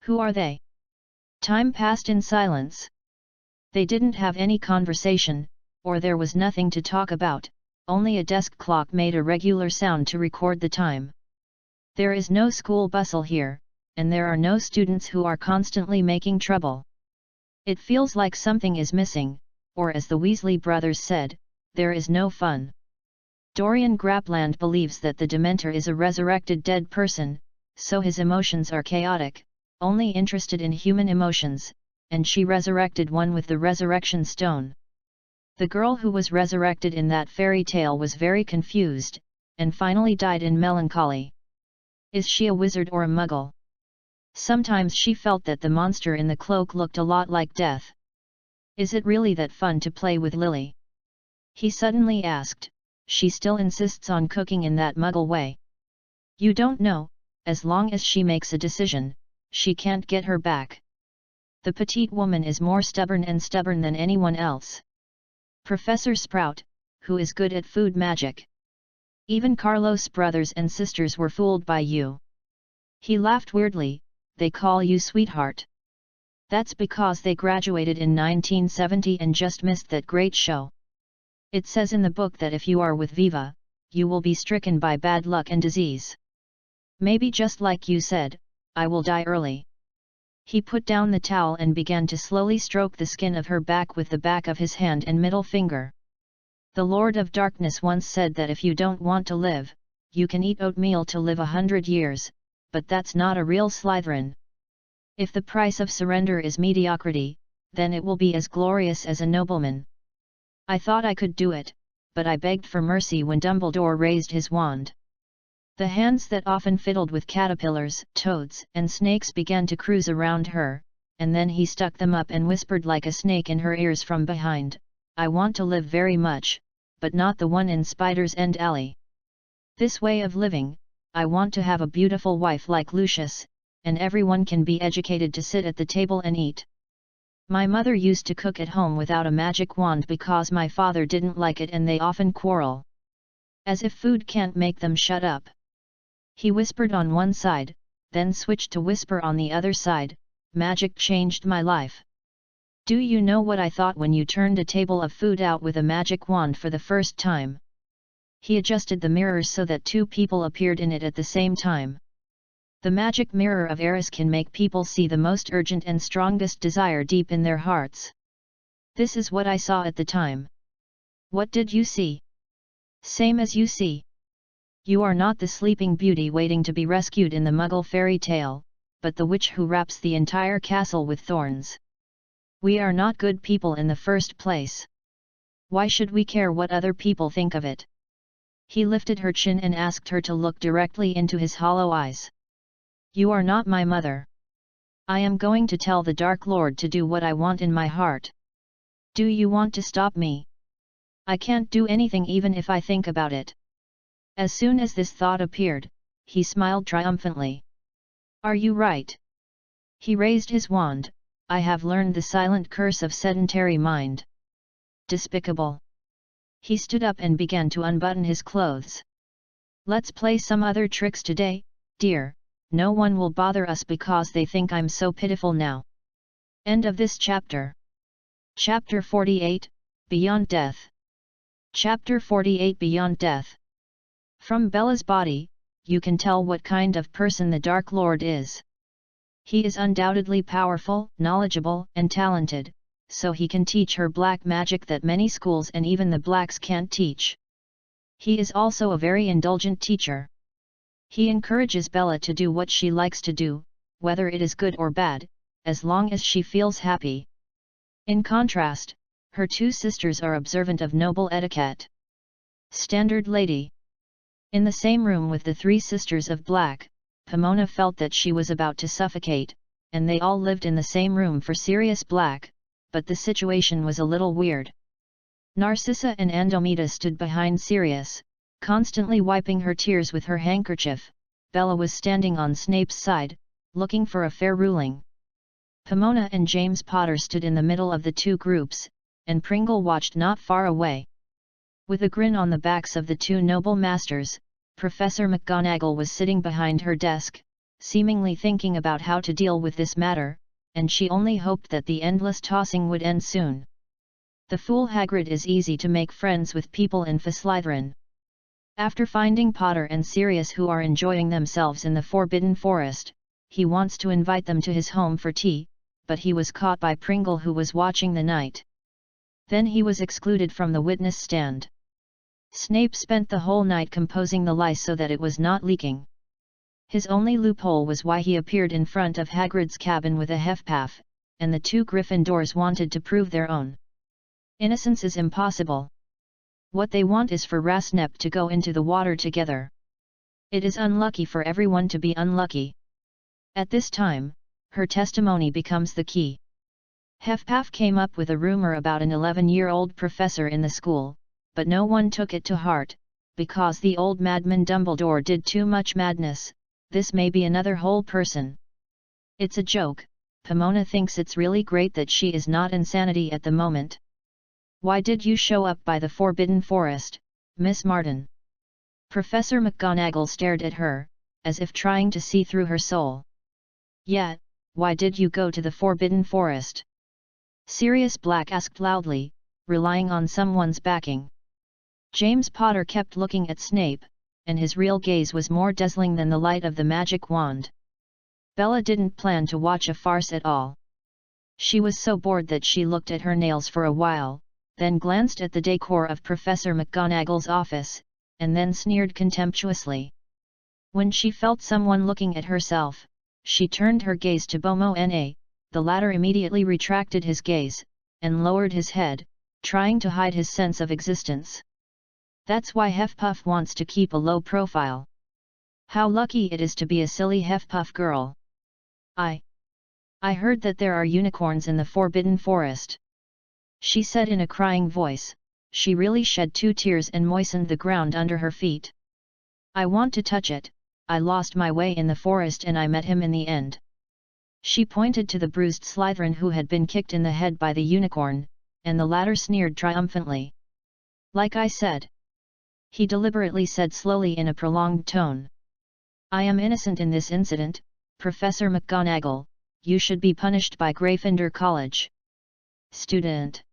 Who are they? Time passed in silence. They didn't have any conversation, or there was nothing to talk about, only a desk clock made a regular sound to record the time. There is no school bustle here, and there are no students who are constantly making trouble. It feels like something is missing, or as the Weasley brothers said, there is no fun. Dorian Grapland believes that the Dementor is a resurrected dead person, so his emotions are chaotic, only interested in human emotions, and she resurrected one with the resurrection stone. The girl who was resurrected in that fairy tale was very confused, and finally died in melancholy. Is she a wizard or a muggle? Sometimes she felt that the monster in the cloak looked a lot like Death. Is it really that fun to play with Lily? He suddenly asked, she still insists on cooking in that muggle way. You don't know, as long as she makes a decision, she can't get her back. The petite woman is more stubborn than anyone else. Professor Sprout, who is good at food magic. Even Carlos' brothers and sisters were fooled by you. He laughed weirdly, they call you sweetheart. That's because they graduated in 1970 and just missed that great show. It says in the book that if you are with Viva, you will be stricken by bad luck and disease. Maybe just like you said, I will die early. He put down the towel and began to slowly stroke the skin of her back with the back of his hand and middle finger. The Lord of Darkness once said that if you don't want to live, you can eat oatmeal to live 100 years, but that's not a real Slytherin. If the price of surrender is mediocrity, then it will be as glorious as a nobleman. I thought I could do it, but I begged for mercy when Dumbledore raised his wand. The hands that often fiddled with caterpillars, toads, and snakes began to cruise around her, and then he stuck them up and whispered like a snake in her ears from behind, I want to live very much, but not the one in Spider's End Alley. This way of living, I want to have a beautiful wife like Lucius, and everyone can be educated to sit at the table and eat. My mother used to cook at home without a magic wand because my father didn't like it and they often quarrel. As if food can't make them shut up. He whispered on one side, then switched to whisper on the other side, magic changed my life. Do you know what I thought when you turned a table of food out with a magic wand for the first time? He adjusted the mirrors so that two people appeared in it at the same time. The magic mirror of Eris can make people see the most urgent and strongest desire deep in their hearts. This is what I saw at the time. What did you see? Same as you see. You are not the sleeping beauty waiting to be rescued in the Muggle fairy tale, but the witch who wraps the entire castle with thorns. We are not good people in the first place. Why should we care what other people think of it? He lifted her chin and asked her to look directly into his hollow eyes. You are not my mother. I am going to tell the Dark Lord to do what I want in my heart. Do you want to stop me? I can't do anything even if I think about it. As soon as this thought appeared, he smiled triumphantly. Are you right? He raised his wand. I have learned the silent curse of sedentary mind. Despicable. He stood up and began to unbutton his clothes. Let's play some other tricks today, dear. No one will bother us because they think I'm so pitiful now. End of this chapter. Chapter 48, Beyond Death. Chapter 48 Beyond Death. From Bella's body, you can tell what kind of person the Dark Lord is. He is undoubtedly powerful, knowledgeable, and talented, so he can teach her black magic that many schools and even the blacks can't teach. He is also a very indulgent teacher. He encourages Bella to do what she likes to do, whether it is good or bad, as long as she feels happy. In contrast, her two sisters are observant of noble etiquette. Standard lady. In the same room with the three sisters of black, Pomona felt that she was about to suffocate, and they all lived in the same room for Sirius Black, but the situation was a little weird. Narcissa and Andromeda stood behind Sirius, constantly wiping her tears with her handkerchief. Bella was standing on Snape's side, looking for a fair ruling. Pomona and James Potter stood in the middle of the two groups, and Pringle watched not far away. With a grin on the backs of the two noble masters, Professor McGonagall was sitting behind her desk, seemingly thinking about how to deal with this matter, and she only hoped that the endless tossing would end soon. The fool Hagrid is easy to make friends with people in Slytherin. After finding Potter and Sirius who are enjoying themselves in the Forbidden Forest, he wants to invite them to his home for tea, but he was caught by Pringle who was watching the night. Then he was excluded from the witness stand. Snape spent the whole night composing the lie so that it was not leaking. His only loophole was why he appeared in front of Hagrid's cabin with a Hufflepuff, and the two Gryffindors wanted to prove their own innocence is impossible. What they want is for Rasnep to go into the water together. It is unlucky for everyone to be unlucky. At this time, her testimony becomes the key. Hufflepuff came up with a rumor about an 11-year-old professor in the school, but no one took it to heart, because the old madman Dumbledore did too much madness. This may be another whole person. It's a joke. Pomona thinks it's really great that she is not insanity at the moment. Why did you show up by the Forbidden Forest, Miss Martin? Professor McGonagall stared at her, as if trying to see through her soul. Yeah, why did you go to the Forbidden Forest? Sirius Black asked loudly, relying on someone's backing. James Potter kept looking at Snape, and his real gaze was more dazzling than the light of the magic wand. Bella didn't plan to watch a farce at all. She was so bored that she looked at her nails for a while, then glanced at the decor of Professor McGonagall's office, and then sneered contemptuously. When she felt someone looking at herself, she turned her gaze to Bomo Na. The latter immediately retracted his gaze, and lowered his head, trying to hide his sense of existence. That's why Hufflepuff wants to keep a low profile. How lucky it is to be a silly Hufflepuff girl. I heard that there are unicorns in the Forbidden Forest. She said in a crying voice. She really shed 2 tears and moistened the ground under her feet. I want to touch it. I lost my way in the forest and I met him in the end. She pointed to the bruised Slytherin who had been kicked in the head by the unicorn, and the latter sneered triumphantly. Like I said. He deliberately said slowly in a prolonged tone. I am innocent in this incident, Professor McGonagall. You should be punished by Gryffindor College. Student.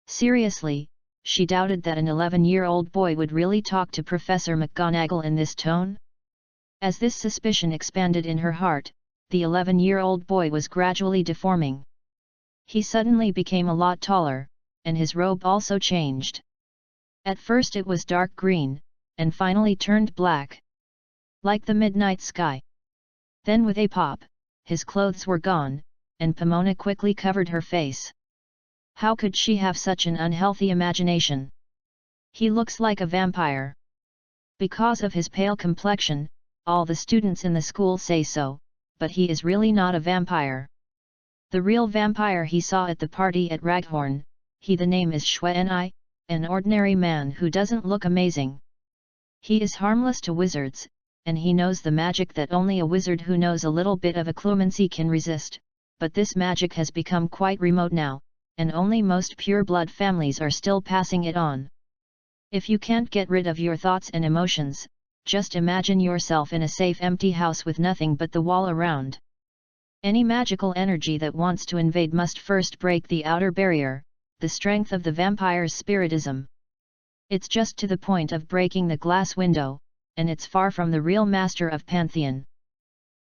Seriously, she doubted that an 11-year-old boy would really talk to Professor McGonagall in this tone. As this suspicion expanded in her heart, the 11-year-old boy was gradually deforming. He suddenly became a lot taller, and his robe also changed. At first it was dark green, and finally turned black. Like the midnight sky. Then with a pop, his clothes were gone, and Pomona quickly covered her face. How could she have such an unhealthy imagination? He looks like a vampire. Because of his pale complexion, all the students in the school say so, but he is really not a vampire. The real vampire he saw at the party at Raghorn, the name is Shwenai, an ordinary man who doesn't look amazing. He is harmless to wizards, and he knows the magic that only a wizard who knows a little bit of occlumency can resist, but this magic has become quite remote now, and only most pure-blood families are still passing it on. If you can't get rid of your thoughts and emotions, just imagine yourself in a safe empty house with nothing but the wall around. Any magical energy that wants to invade must first break the outer barrier, the strength of the vampire's spiritism. It's just to the point of breaking the glass window, and it's far from the real master of Pantheon.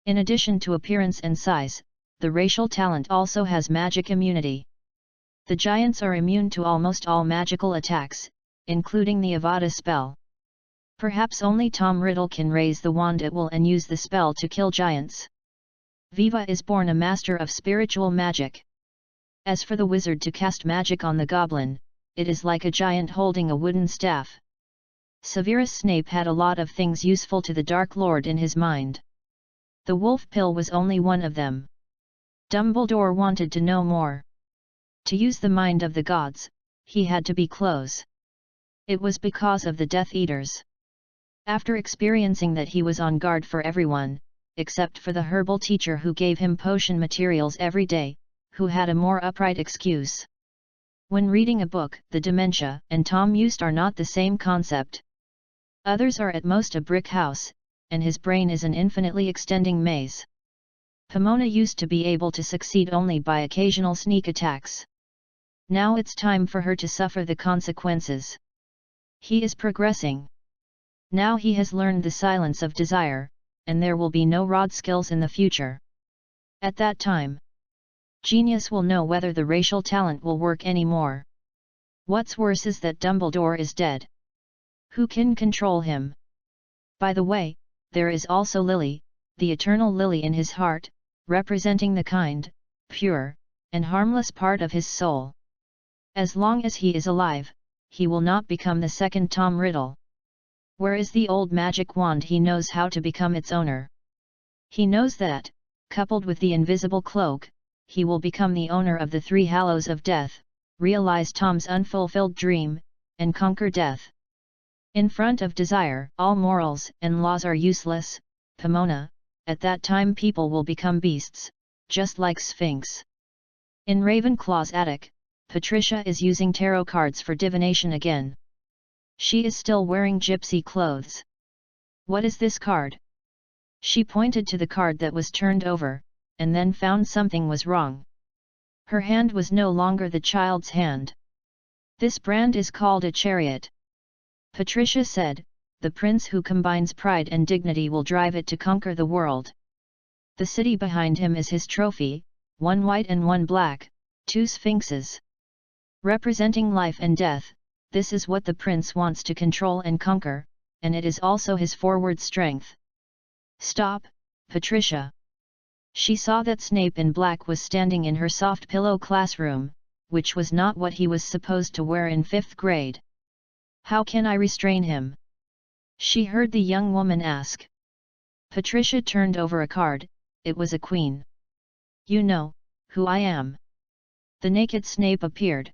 In addition to appearance and size, the racial talent also has magic immunity. The giants are immune to almost all magical attacks, including the Avada spell. Perhaps only Tom Riddle can raise the wand at will and use the spell to kill giants. Viva is born a master of spiritual magic. As for the wizard to cast magic on the goblin, it is like a giant holding a wooden staff. Severus Snape had a lot of things useful to the Dark Lord in his mind. The wolf pill was only one of them. Dumbledore wanted to know more. To use the mind of the gods, he had to be close. It was because of the Death Eaters. After experiencing that, he was on guard for everyone, except for the herbal teacher who gave him potion materials every day, who had a more upright excuse. When reading a book, the dementia and Tom used are not the same concept. Others are at most a brick house, and his brain is an infinitely extending maze. Pomona used to be able to succeed only by occasional sneak attacks. Now it's time for her to suffer the consequences. He is progressing. Now he has learned the silence of desire, and there will be no rod skills in the future. At that time, genius will know whether the racial talent will work anymore. What's worse is that Dumbledore is dead. Who can control him? By the way, there is also Lily, the eternal lily in his heart, representing the kind, pure, and harmless part of his soul. As long as he is alive, he will not become the second Tom Riddle. Where is the old magic wand? He knows how to become its owner. He knows that, coupled with the invisible cloak, he will become the owner of the three hallows of death, realize Tom's unfulfilled dream, and conquer death. In front of desire, all morals and laws are useless, Pomona. At that time people will become beasts, just like Sphinx. In Ravenclaw's attic, Patricia is using tarot cards for divination again. She is still wearing gypsy clothes. What is this card? She pointed to the card that was turned over, and then found something was wrong. Her hand was no longer the child's hand. This brand is called a chariot. Patricia said, the prince who combines pride and dignity will drive it to conquer the world. The city behind him is his trophy, one white and one black, two sphinxes. Representing life and death, this is what the prince wants to control and conquer, and it is also his forward strength. Stop, Patricia. She saw that Snape in black was standing in her soft pillow classroom, which was not what he was supposed to wear in 5th grade. How can I restrain him? She heard the young woman ask. Patricia turned over a card. It was a queen. You know who I am. The naked Snape appeared.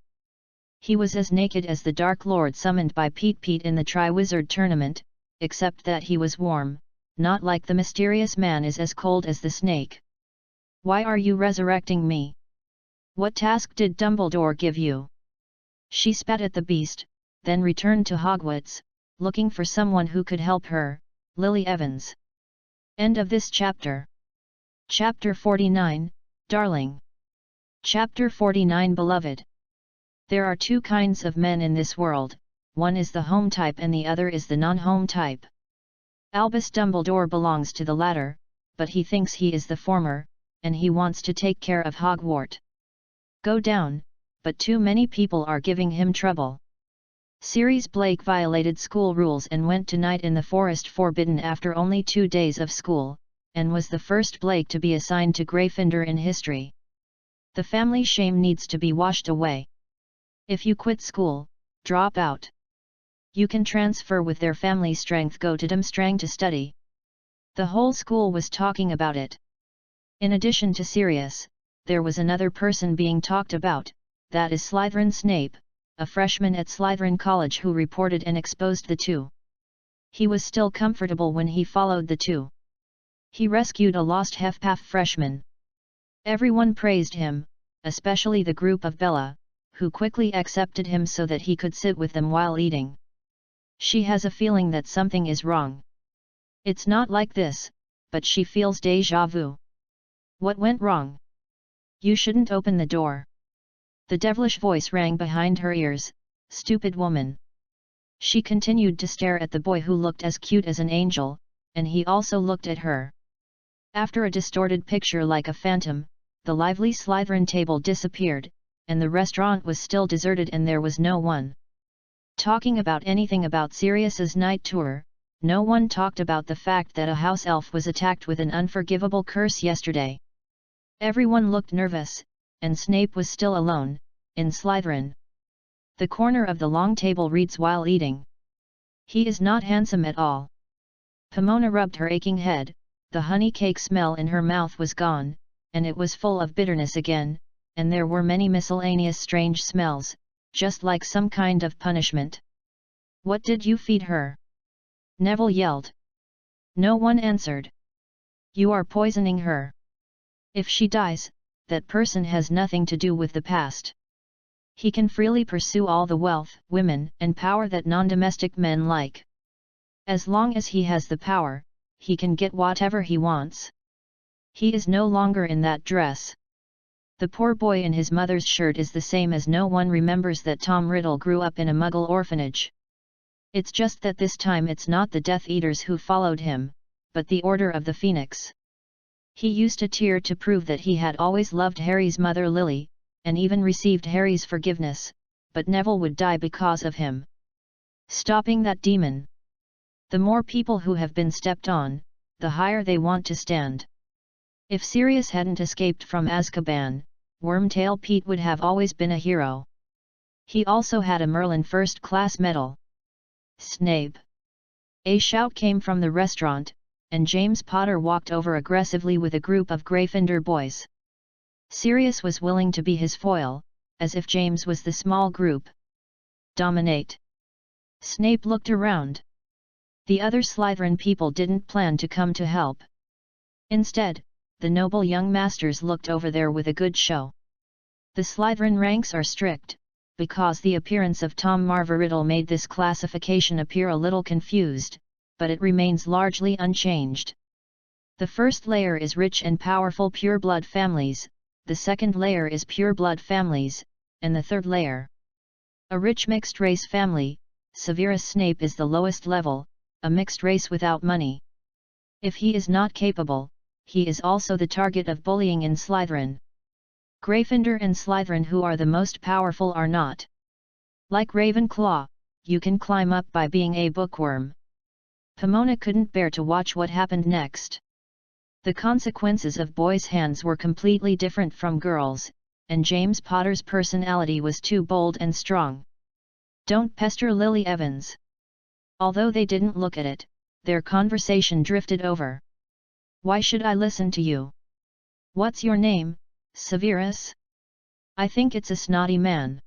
He was as naked as the Dark Lord summoned by Pete in the Triwizard Tournament, except that he was warm, not like the mysterious man is as cold as the snake. Why are you resurrecting me? What task did Dumbledore give you? She spat at the beast, then returned to Hogwarts, looking for someone who could help her, Lily Evans. End of this chapter. Chapter 49, Darling. Chapter 49. Beloved. There are two kinds of men in this world, one is the home type and the other is the non-home type. Albus Dumbledore belongs to the latter, but he thinks he is the former, and he wants to take care of Hogwarts. Go down, but too many people are giving him trouble. Sirius Blake violated school rules and went to night in the Forest Forbidden after only 2 days of school, and was the first Blake to be assigned to Gryffindor in history. The family shame needs to be washed away. If you quit school, drop out. You can transfer with their family strength, go to Durmstrang to study. The whole school was talking about it. In addition to Sirius, there was another person being talked about, that is Slytherin Snape, a freshman at Slytherin College who reported and exposed the two. He was still comfortable when he followed the two. He rescued a lost HFPAF freshman. Everyone praised him, especially the group of Bella, who quickly accepted him so that he could sit with them while eating. She has a feeling that something is wrong. It's not like this, but she feels déjà vu. What went wrong? You shouldn't open the door. The devilish voice rang behind her ears, stupid woman. She continued to stare at the boy who looked as cute as an angel, and he also looked at her. After a distorted picture like a phantom, the lively Slytherin table disappeared, and the restaurant was still deserted and there was no one talking about anything about Sirius's night tour. No one talked about the fact that a house elf was attacked with an unforgivable curse yesterday. Everyone looked nervous, and Snape was still alone, in Slytherin. The corner of the long table reads while eating. He is not handsome at all. Pomona rubbed her aching head, the honey cake smell in her mouth was gone, and it was full of bitterness again, and there were many miscellaneous strange smells, just like some kind of punishment. What did you feed her? Neville yelled. No one answered. You are poisoning her. If she dies, that person has nothing to do with the past. He can freely pursue all the wealth, women, and power that non-domestic men like. As long as he has the power, he can get whatever he wants. He is no longer in that dress. The poor boy in his mother's shirt is the same as no one remembers that Tom Riddle grew up in a Muggle orphanage. It's just that this time it's not the Death Eaters who followed him, but the Order of the Phoenix. He used to tear to prove that he had always loved Harry's mother Lily, and even received Harry's forgiveness, but Neville would die because of him. Stopping that demon. The more people who have been stepped on, the higher they want to stand. If Sirius hadn't escaped from Azkaban, Wormtail Pete would have always been a hero. He also had a Merlin First Class medal. Snape! A shout came from the restaurant, and James Potter walked over aggressively with a group of Gryffindor boys. Sirius was willing to be his foil, as if James was the small group. Dominate! Snape looked around. The other Slytherin people didn't plan to come to help. Instead, the noble young masters looked over there with a good show. The Slytherin ranks are strict, because the appearance of Tom Riddle made this classification appear a little confused, but it remains largely unchanged. The first layer is rich and powerful pure-blood families, the second layer is pure-blood families, and the third layer, a rich mixed-race family. Severus Snape is the lowest level, a mixed race without money. If he is not capable, he is also the target of bullying in Slytherin. Gryffindor and Slytherin, who are the most powerful, are not. Like Ravenclaw, you can climb up by being a bookworm. Pomona couldn't bear to watch what happened next. The consequences of boys' hands were completely different from girls', and James Potter's personality was too bold and strong. Don't pester Lily Evans. Although they didn't look at it, their conversation drifted over. Why should I listen to you? What's your name, Severus? I think it's a snotty man.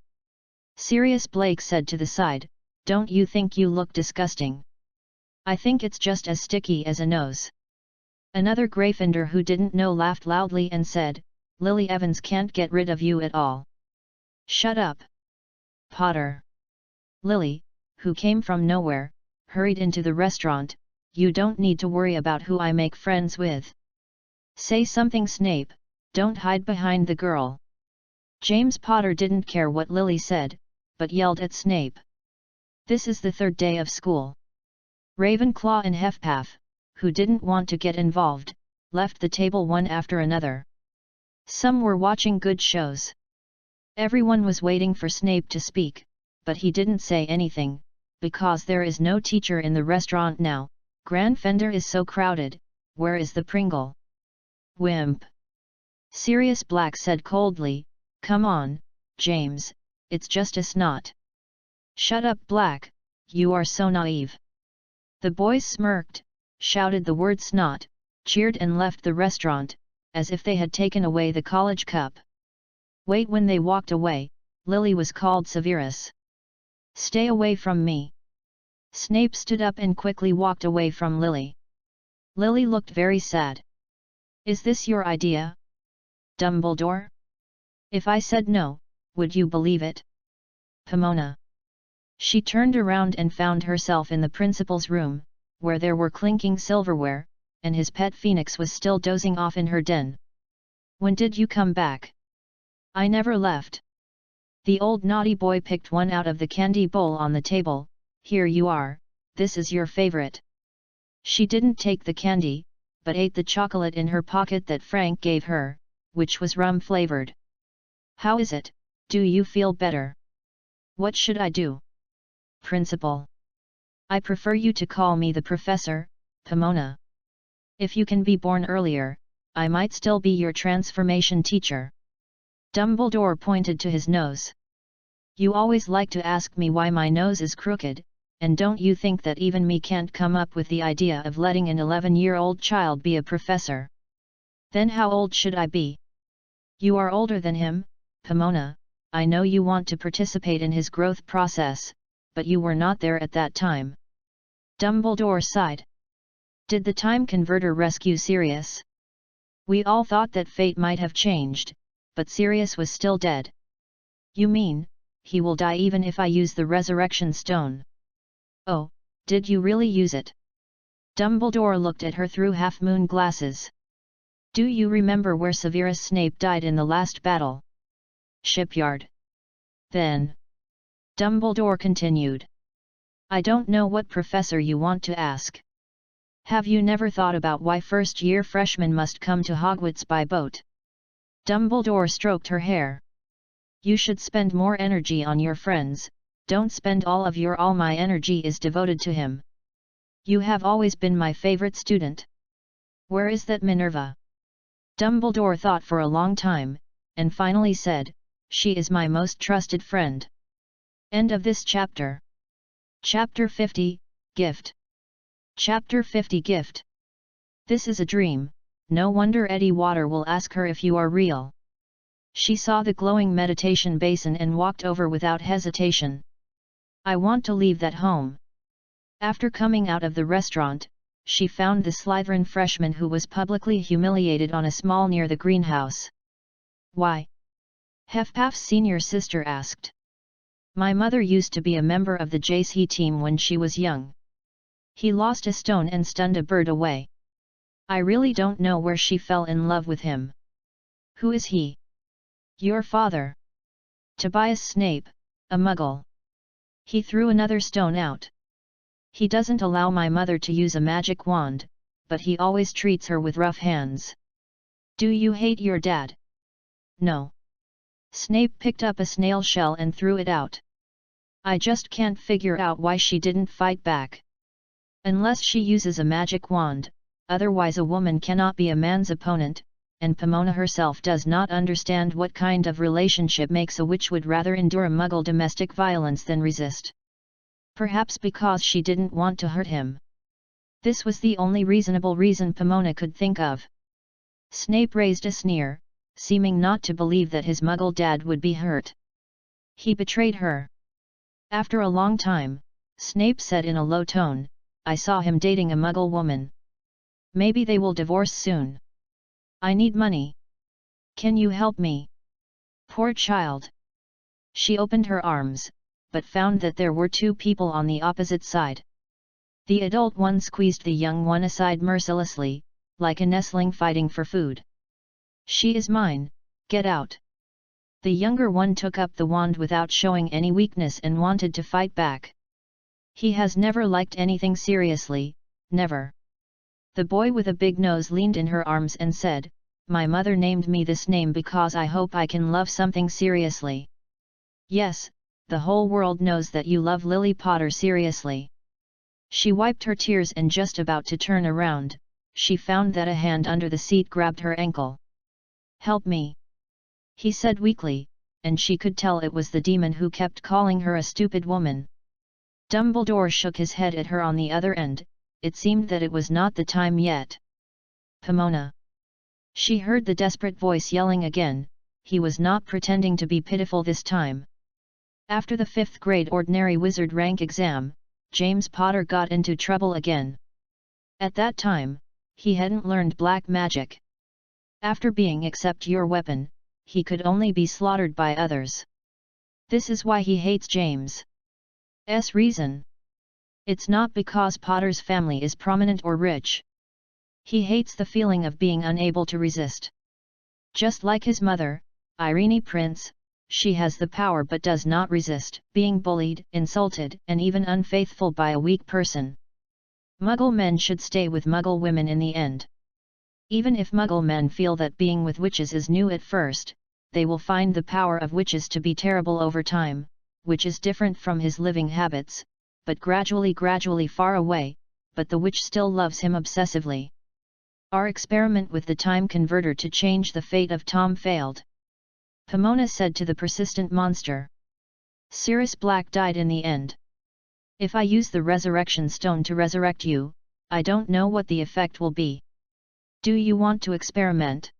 Sirius Blake said to the side, don't you think you look disgusting? I think it's just as sticky as a nose. Another Gryffindor who didn't know laughed loudly and said, Lily Evans can't get rid of you at all. Shut up, Potter. Lily, who came from nowhere, hurried into the restaurant. You don't need to worry about who I make friends with. Say something, Snape, don't hide behind the girl. James Potter didn't care what Lily said, but yelled at Snape. This is the third day of school. Ravenclaw and HFPAF, who didn't want to get involved, left the table one after another. Some were watching good shows. Everyone was waiting for Snape to speak, but he didn't say anything, because there is no teacher in the restaurant now. Gryffindor is so crowded, where is the Pringle? Wimp! Sirius Black said coldly, come on, James, it's just a snot. Shut up, Black, you are so naive. The boys smirked, shouted the word snot, cheered and left the restaurant, as if they had taken away the college cup. Wait, when they walked away, Lily was called Severus. Stay away from me. Snape stood up and quickly walked away from Lily. Lily looked very sad. Is this your idea, Dumbledore? If I said no, would you believe it? Pomona. She turned around and found herself in the principal's room, where there were clinking silverware, and his pet phoenix was still dozing off in her den. When did you come back? I never left. The old naughty boy picked one out of the candy bowl on the table. Here you are, this is your favorite. She didn't take the candy, but ate the chocolate in her pocket that Frank gave her, which was rum-flavored. How is it, do you feel better? What should I do? Principal. I prefer you to call me the professor, Pomona. If you can be born earlier, I might still be your transformation teacher. Dumbledore pointed to his nose. You always like to ask me why my nose is crooked, and don't you think that even me can't come up with the idea of letting an 11-year-old child be a professor? Then how old should I be? You are older than him, Pomona. I know you want to participate in his growth process, but you were not there at that time. Dumbledore sighed. Did the time converter rescue Sirius? We all thought that fate might have changed, but Sirius was still dead. You mean, he will die even if I use the resurrection stone? Oh, did you really use it? Dumbledore looked at her through half-moon glasses. Do you remember where Severus Snape died in the last battle? Shipyard. Then. Dumbledore continued. I don't know what professor you want to ask. Have you never thought about why first-year freshmen must come to Hogwarts by boat? Dumbledore stroked her hair. You should spend more energy on your friends, don't spend all my energy is devoted to him. You have always been my favorite student. Where is that Minerva? Dumbledore thought for a long time, and finally said, she is my most trusted friend. End of this chapter. Chapter 50, Gift. Chapter 50 Gift. This is a dream, no wonder Eddie Water will ask her if you are real. She saw the glowing meditation basin and walked over without hesitation. I want to leave that home. After coming out of the restaurant, she found the Slytherin freshman who was publicly humiliated on a small near the greenhouse. Why? Hufflepuff's senior sister asked. My mother used to be a member of the JC team when she was young. He lost a stone and stunned a bird away. I really don't know where she fell in love with him. Who is he? Your father. Tobias Snape, a muggle. He threw another stone out. He doesn't allow my mother to use a magic wand, but he always treats her with rough hands. Do you hate your dad? No. Snape picked up a snail shell and threw it out. I just can't figure out why she didn't fight back. Unless she uses a magic wand, otherwise a woman cannot be a man's opponent, and Pomona herself does not understand what kind of relationship makes a witch would rather endure muggle domestic violence than resist. Perhaps because she didn't want to hurt him. This was the only reasonable reason Pomona could think of. Snape raised a sneer, seeming not to believe that his muggle dad would be hurt. He betrayed her. After a long time, Snape said in a low tone, I saw him dating a muggle woman. Maybe they will divorce soon. I need money. Can you help me? Poor child. She opened her arms, but found that there were two people on the opposite side. The adult one squeezed the young one aside mercilessly, like a nestling fighting for food. She is mine, get out. The younger one took up the wand without showing any weakness and wanted to fight back. He has never liked anything seriously, never. The boy with a big nose leaned in her arms and said, my mother named me this name because I hope I can love something seriously. Yes, the whole world knows that you love Lily Potter seriously. She wiped her tears and just about to turn around, she found that a hand under the seat grabbed her ankle. Help me. He said weakly, and she could tell it was the demon who kept calling her a stupid woman. Dumbledore shook his head at her on the other end, it seemed that it was not the time yet. Pomona. She heard the desperate voice yelling again, he was not pretending to be pitiful this time. After the 5th grade ordinary wizard rank exam, James Potter got into trouble again. At that time, he hadn't learned black magic. After being "accept your weapon," he could only be slaughtered by others. This is why he hates James' reason. It's not because Potter's family is prominent or rich. He hates the feeling of being unable to resist. Just like his mother, Irene Prince, she has the power but does not resist being bullied, insulted, and even unfaithful by a weak person. Muggle men should stay with Muggle women in the end. Even if Muggle men feel that being with witches is new at first, they will find the power of witches to be terrible over time, which is different from his living habits, but gradually far away, but the witch still loves him obsessively. Our experiment with the time converter to change the fate of Tom failed. Pomona said to the persistent monster. Sirius Black died in the end. If I use the resurrection stone to resurrect you, I don't know what the effect will be. Do you want to experiment?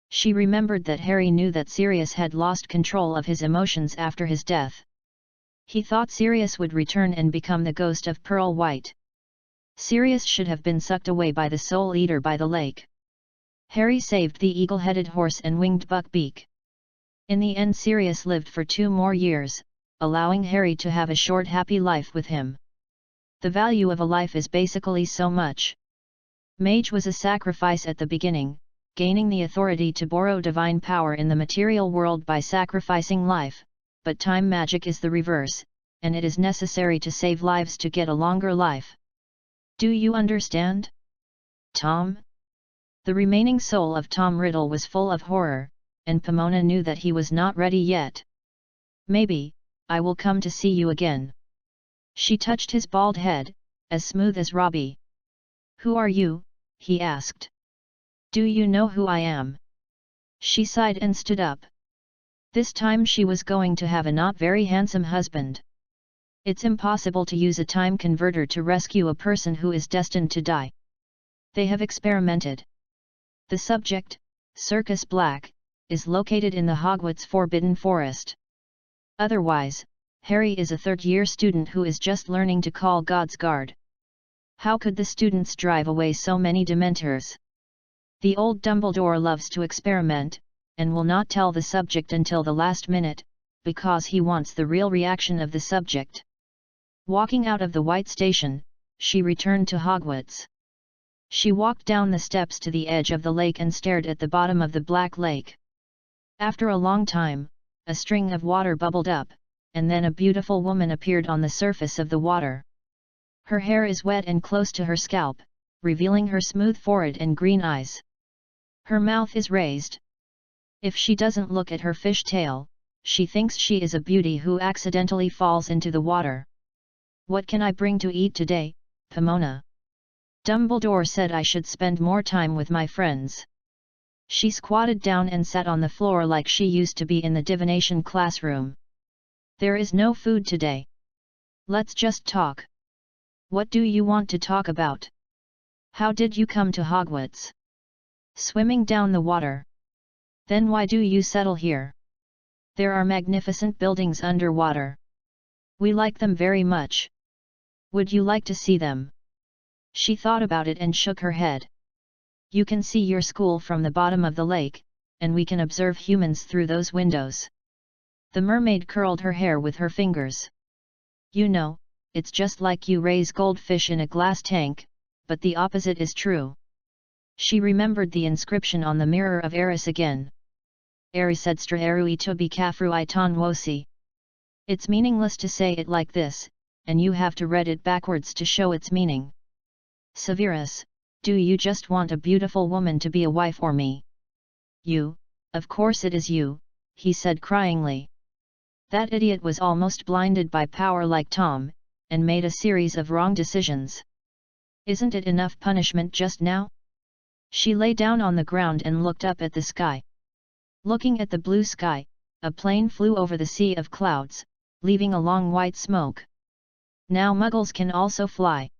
She remembered that Harry knew that Sirius had lost control of his emotions after his death. He thought Sirius would return and become the ghost of Pearl White. Sirius should have been sucked away by the Soul Eater by the lake. Harry saved the eagle-headed horse and winged Buckbeak. In the end, Sirius lived for 2 more years, allowing Harry to have a short happy life with him. The value of a life is basically so much. Mage was a sacrifice at the beginning, gaining the authority to borrow divine power in the material world by sacrificing life, but time magic is the reverse, and it is necessary to save lives to get a longer life. Do you understand? Tom? The remaining soul of Tom Riddle was full of horror, and Pomona knew that he was not ready yet. Maybe, I will come to see you again. She touched his bald head, as smooth as Robbie. Who are you? He asked. Do you know who I am? She sighed and stood up. This time she was going to have a not very handsome husband. It's impossible to use a time converter to rescue a person who is destined to die. They have experimented. The subject, Circus Black, is located in the Hogwarts Forbidden Forest. Otherwise, Harry is a third-year student who is just learning to call God's Guard. How could the students drive away so many Dementors? The old Dumbledore loves to experiment, and will not tell the subject until the last minute, because he wants the real reaction of the subject. Walking out of the White Station, she returned to Hogwarts. She walked down the steps to the edge of the lake and stared at the bottom of the Black Lake. After a long time, a string of water bubbled up, and then a beautiful woman appeared on the surface of the water. Her hair is wet and close to her scalp, revealing her smooth forehead and green eyes. Her mouth is raised. If she doesn't look at her fish tail, she thinks she is a beauty who accidentally falls into the water. What can I bring to eat today, Pomona? Dumbledore said I should spend more time with my friends. She squatted down and sat on the floor like she used to be in the divination classroom. There is no food today. Let's just talk. What do you want to talk about? How did you come to Hogwarts? Swimming down the water. Then why do you settle here? There are magnificent buildings underwater. We like them very much. Would you like to see them? She thought about it and shook her head. You can see your school from the bottom of the lake, and we can observe humans through those windows. The mermaid curled her hair with her fingers. You know, it's just like you raise goldfish in a glass tank, but the opposite is true. She remembered the inscription on the mirror of Eris again. Erisedstra erui tobi kafru iton wosi. It's meaningless to say it like this, and you have to read it backwards to show its meaning. Severus, do you just want a beautiful woman to be a wife or me? You, of course it is you, he said cryingly. That idiot was almost blinded by power like Tom, and made a series of wrong decisions. Isn't it enough punishment just now? She lay down on the ground and looked up at the sky. Looking at the blue sky, a plane flew over the sea of clouds, leaving a long white smoke. Now Muggles can also fly.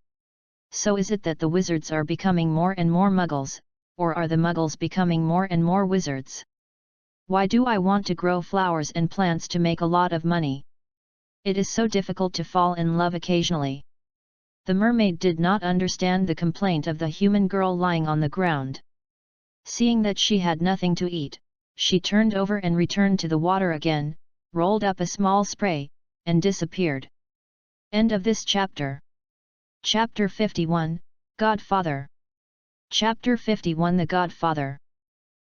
So is it that the wizards are becoming more and more Muggles, or are the Muggles becoming more and more wizards? Why do I want to grow flowers and plants to make a lot of money? It is so difficult to fall in love occasionally. The mermaid did not understand the complaint of the human girl lying on the ground. Seeing that she had nothing to eat, she turned over and returned to the water again, rolled up a small spray, and disappeared. End of this chapter. Chapter 51, Godfather. Chapter 51 The Godfather.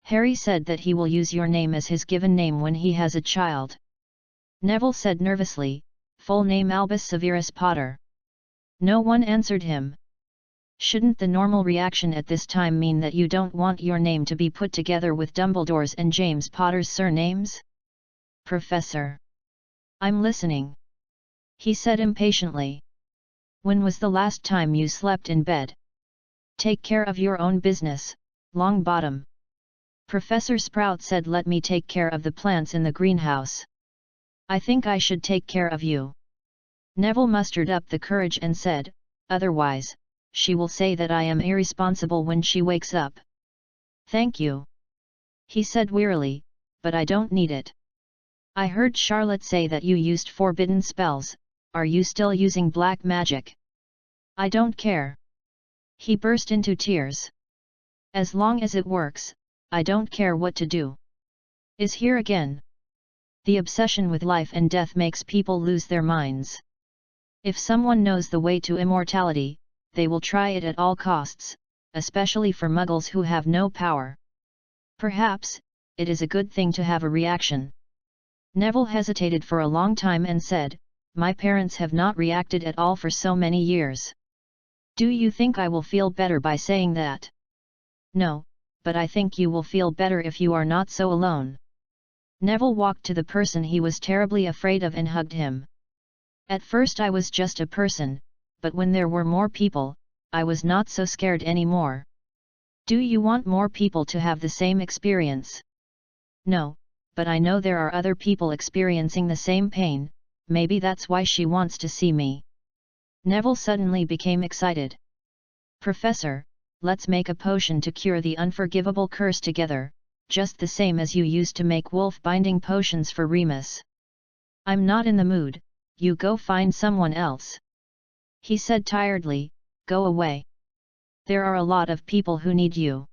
Harry said that he will use your name as his given name when he has a child. Neville said nervously, full name Albus Severus Potter. No one answered him. Shouldn't the normal reaction at this time mean that you don't want your name to be put together with Dumbledore's and James Potter's surnames? Professor. I'm listening. He said impatiently. When was the last time you slept in bed? Take care of your own business, Longbottom. Professor Sprout said, let me take care of the plants in the greenhouse. I think I should take care of you. Neville mustered up the courage and said, otherwise, she will say that I am irresponsible when she wakes up. Thank you. He said wearily, but I don't need it. I heard Charlotte say that you used forbidden spells. Are you still using black magic? I don't care. He burst into tears. As long as it works, I don't care what to do. Is here again. The obsession with life and death makes people lose their minds. If someone knows the way to immortality, they will try it at all costs, especially for muggles who have no power. Perhaps, it is a good thing to have a reaction. Neville hesitated for a long time and said, my parents have not reacted at all for so many years. Do you think I will feel better by saying that? No, but I think you will feel better if you are not so alone. Neville walked to the person he was terribly afraid of and hugged him. At first I was just a person, but when there were more people, I was not so scared anymore. Do you want more people to have the same experience? No, but I know there are other people experiencing the same pain, maybe that's why she wants to see me. Neville suddenly became excited. Professor, let's make a potion to cure the unforgivable curse together, just the same as you used to make wolf-binding potions for Remus. I'm not in the mood, you go find someone else. He said tiredly, go away. There are a lot of people who need you.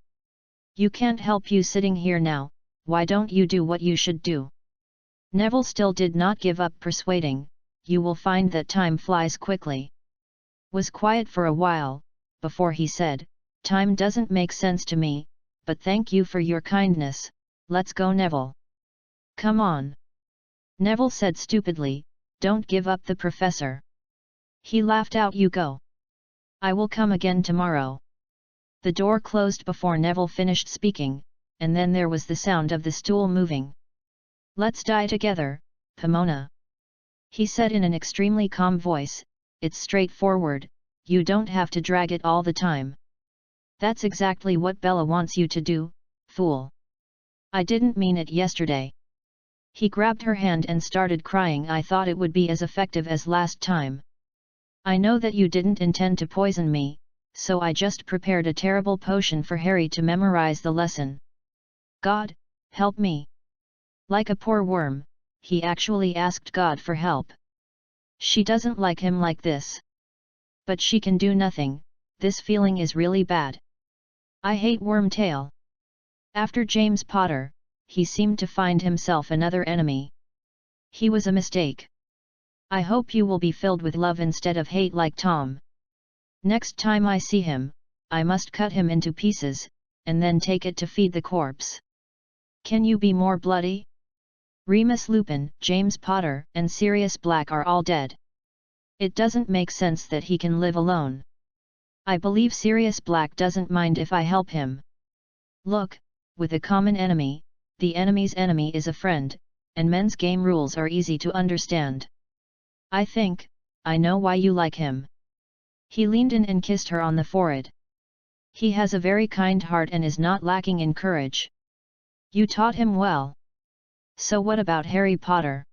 You can't help you sitting here now, why don't you do what you should do? Neville still did not give up persuading, you will find that time flies quickly. Was quiet for a while, before he said, time doesn't make sense to me, but thank you for your kindness, let's go Neville. Come on. Neville said stupidly, don't give up the professor. He laughed out, you go. I will come again tomorrow. The door closed before Neville finished speaking, and then there was the sound of the stool moving. Let's die together, Pomona. He said in an extremely calm voice, it's straightforward, you don't have to drag it all the time. That's exactly what Bella wants you to do, fool. I didn't mean it yesterday. He grabbed her hand and started crying. I thought it would be as effective as last time. I know that you didn't intend to poison me, so I just prepared a terrible potion for Harry to memorize the lesson. God, help me. Like a poor worm, he actually asked God for help. She doesn't like him like this. But she can do nothing, this feeling is really bad. I hate Wormtail. After James Potter, he seemed to find himself another enemy. He was a mistake. I hope you will be filled with love instead of hate like Tom. Next time I see him, I must cut him into pieces, and then take it to feed the corpse. Can you be more bloody? Remus Lupin, James Potter, and Sirius Black are all dead. It doesn't make sense that he can live alone. I believe Sirius Black doesn't mind if I help him. Look, with a common enemy, the enemy's enemy is a friend, and men's game rules are easy to understand. I think, I know why you like him. He leaned in and kissed her on the forehead. He has a very kind heart and is not lacking in courage. You taught him well. So what about Harry Potter?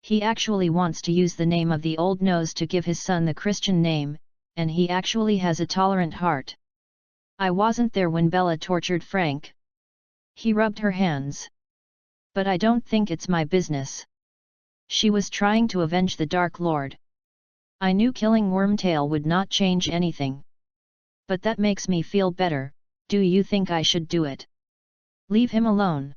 He actually wants to use the name of the old nose to give his son the Christian name, and he actually has a tolerant heart. I wasn't there when Bella tortured Frank. He rubbed her hands. But I don't think it's my business. She was trying to avenge the Dark Lord. I knew killing Wormtail would not change anything. But that makes me feel better. Do you think I should do it? Leave him alone.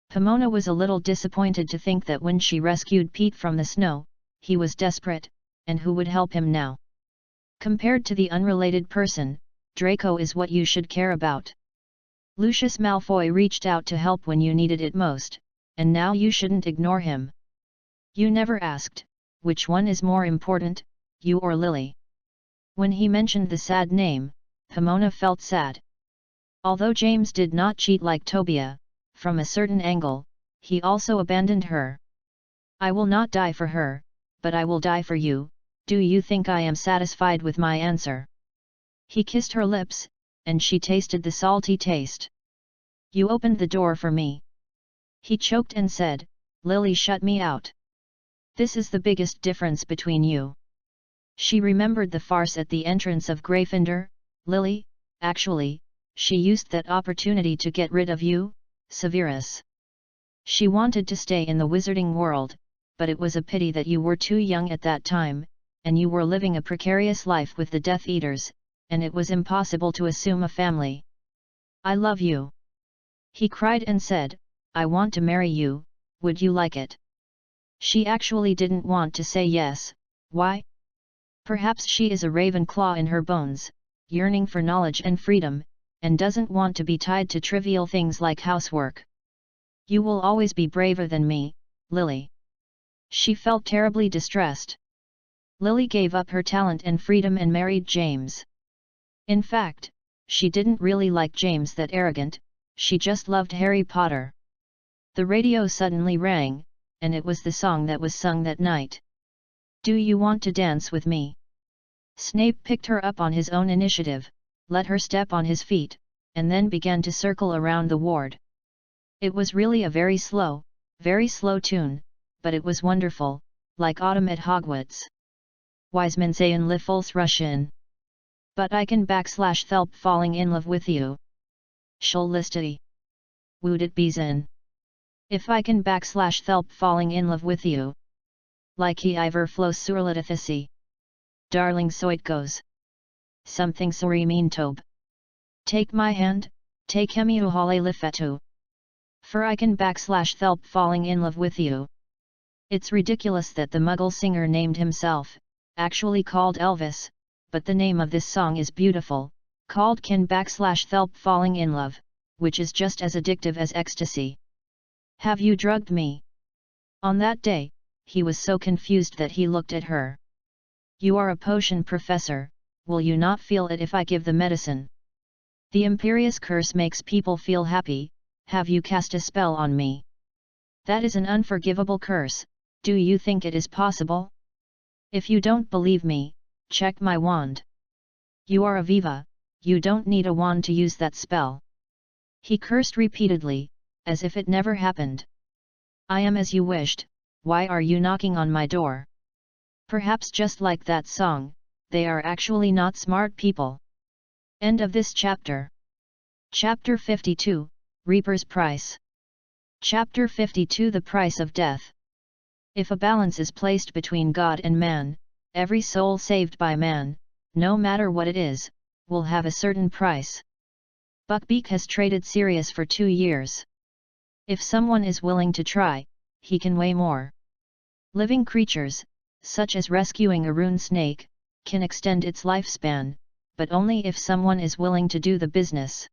Pomona was a little disappointed to think that when she rescued Pete from the snow, he was desperate, and who would help him now? Compared to the unrelated person, Draco is what you should care about. Lucius Malfoy reached out to help when you needed it most, and now you shouldn't ignore him. You never asked, which one is more important, you or Lily? When he mentioned the sad name, Pomona felt sad. Although James did not cheat like Tobia, from a certain angle, he also abandoned her. I will not die for her, but I will die for you. Do you think I am satisfied with my answer? He kissed her lips, and she tasted the salty taste. You opened the door for me. He choked and said, Lily shut me out. This is the biggest difference between you. She remembered the farce at the entrance of Gryffindor. Lily, actually, she used that opportunity to get rid of you, Severus. She wanted to stay in the wizarding world, but it was a pity that you were too young at that time, and you were living a precarious life with the Death Eaters, and it was impossible to assume a family. I love you. He cried and said, I want to marry you, would you like it? She actually didn't want to say yes. Why? Perhaps she is a Ravenclaw in her bones, yearning for knowledge and freedom, and doesn't want to be tied to trivial things like housework. You will always be braver than me, Lily. She felt terribly distressed. Lily gave up her talent and freedom and married James. In fact, she didn't really like James that arrogant, she just loved Harry Potter. The radio suddenly rang, and it was the song that was sung that night. Do you want to dance with me? Snape picked her up on his own initiative, let her step on his feet, and then began to circle around the ward. It was really a very slow tune, but it was wonderful, like autumn at Hogwarts. Wise men say in Liffles Russian. But I can /thelp falling in love with you. Sholisty. Would it be Zen? If I can /thelp falling in love with you. Like he iver flows surlitithisi. Darling so it goes. Something sorry mean tobe. Take my hand, take hemiu hale lifetu. For I can /thelp falling in love with you. It's ridiculous that the Muggle singer named himself, actually called Elvis, but the name of this song is beautiful, called Can /thelp falling in love, which is just as addictive as ecstasy. Have you drugged me? On that day, he was so confused that he looked at her. You are a potion professor, will you not feel it if I give the medicine? The Imperious curse makes people feel happy, have you cast a spell on me? That is an unforgivable curse, do you think it is possible? If you don't believe me, check my wand. You are a Viva, you don't need a wand to use that spell. He cursed repeatedly, as if it never happened. I am as you wished, why are you knocking on my door? Perhaps just like that song, they are actually not smart people. End of this chapter. Chapter 52, Reaper's Price. Chapter 52 The Price of Death. If a balance is placed between God and man, every soul saved by man, no matter what it is, will have a certain price. Buckbeak has traded Sirius for 2 years. If someone is willing to try, he can weigh more. Living creatures, such as rescuing a rune snake, can extend its lifespan, but only if someone is willing to do the business.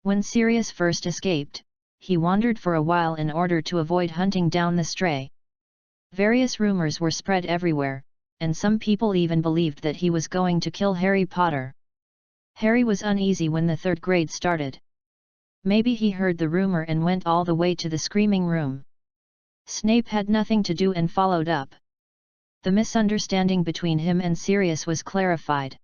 When Sirius first escaped, he wandered for a while in order to avoid hunting down the stray. Various rumors were spread everywhere, and some people even believed that he was going to kill Harry Potter. Harry was uneasy when the 3rd grade started. Maybe he heard the rumor and went all the way to the screaming room. Snape had nothing to do and followed up. The misunderstanding between him and Sirius was clarified.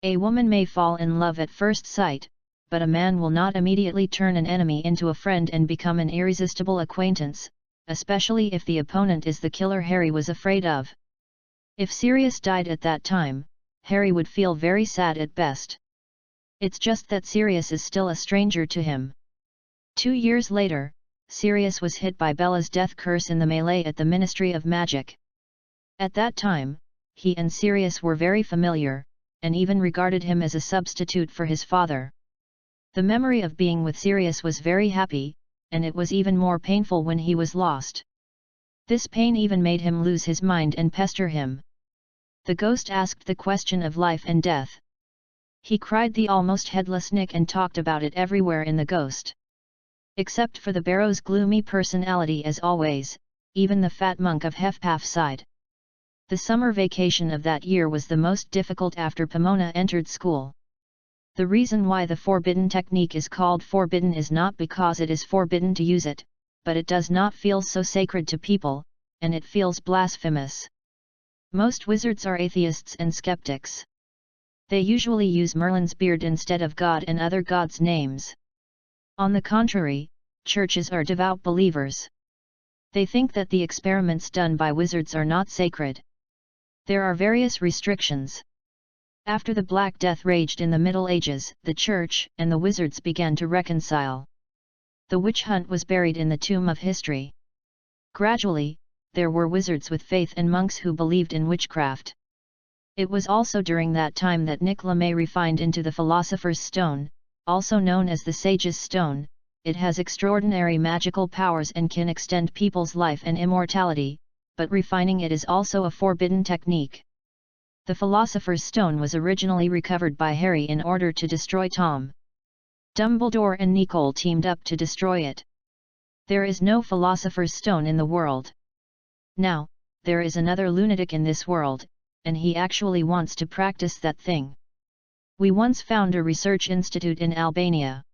A woman may fall in love at first sight, but a man will not immediately turn an enemy into a friend and become an irresistible acquaintance, especially if the opponent is the killer Harry was afraid of. If Sirius died at that time, Harry would feel very sad at best. It's just that Sirius is still a stranger to him. 2 years later, Sirius was hit by Bella's death curse in the melee at the Ministry of Magic. At that time, he and Sirius were very familiar, and even regarded him as a substitute for his father. The memory of being with Sirius was very happy, and it was even more painful when he was lost. This pain even made him lose his mind and pester him. The ghost asked the question of life and death. He cried the almost headless Nick and talked about it everywhere in the ghost. Except for the Barrow's gloomy personality as always, even the fat monk of Hefpaf sighed. The summer vacation of that year was the most difficult after Pomona entered school. The reason why the forbidden technique is called forbidden is not because it is forbidden to use it, but it does not feel so sacred to people, and it feels blasphemous. Most wizards are atheists and skeptics. They usually use Merlin's beard instead of God and other gods' names. On the contrary, churches are devout believers. They think that the experiments done by wizards are not sacred. There are various restrictions. After the Black Death raged in the Middle Ages, the Church and the wizards began to reconcile. The witch hunt was buried in the tomb of history. Gradually, there were wizards with faith and monks who believed in witchcraft. It was also during that time that Nick LeMay refined into the Philosopher's Stone, also known as the Sage's Stone. It has extraordinary magical powers and can extend people's life and immortality, but refining it is also a forbidden technique. The Philosopher's Stone was originally recovered by Harry in order to destroy Tom. Dumbledore and Nicole teamed up to destroy it. There is no Philosopher's Stone in the world. Now, there is another lunatic in this world, and he actually wants to practice that thing. We once found a research institute in Albania.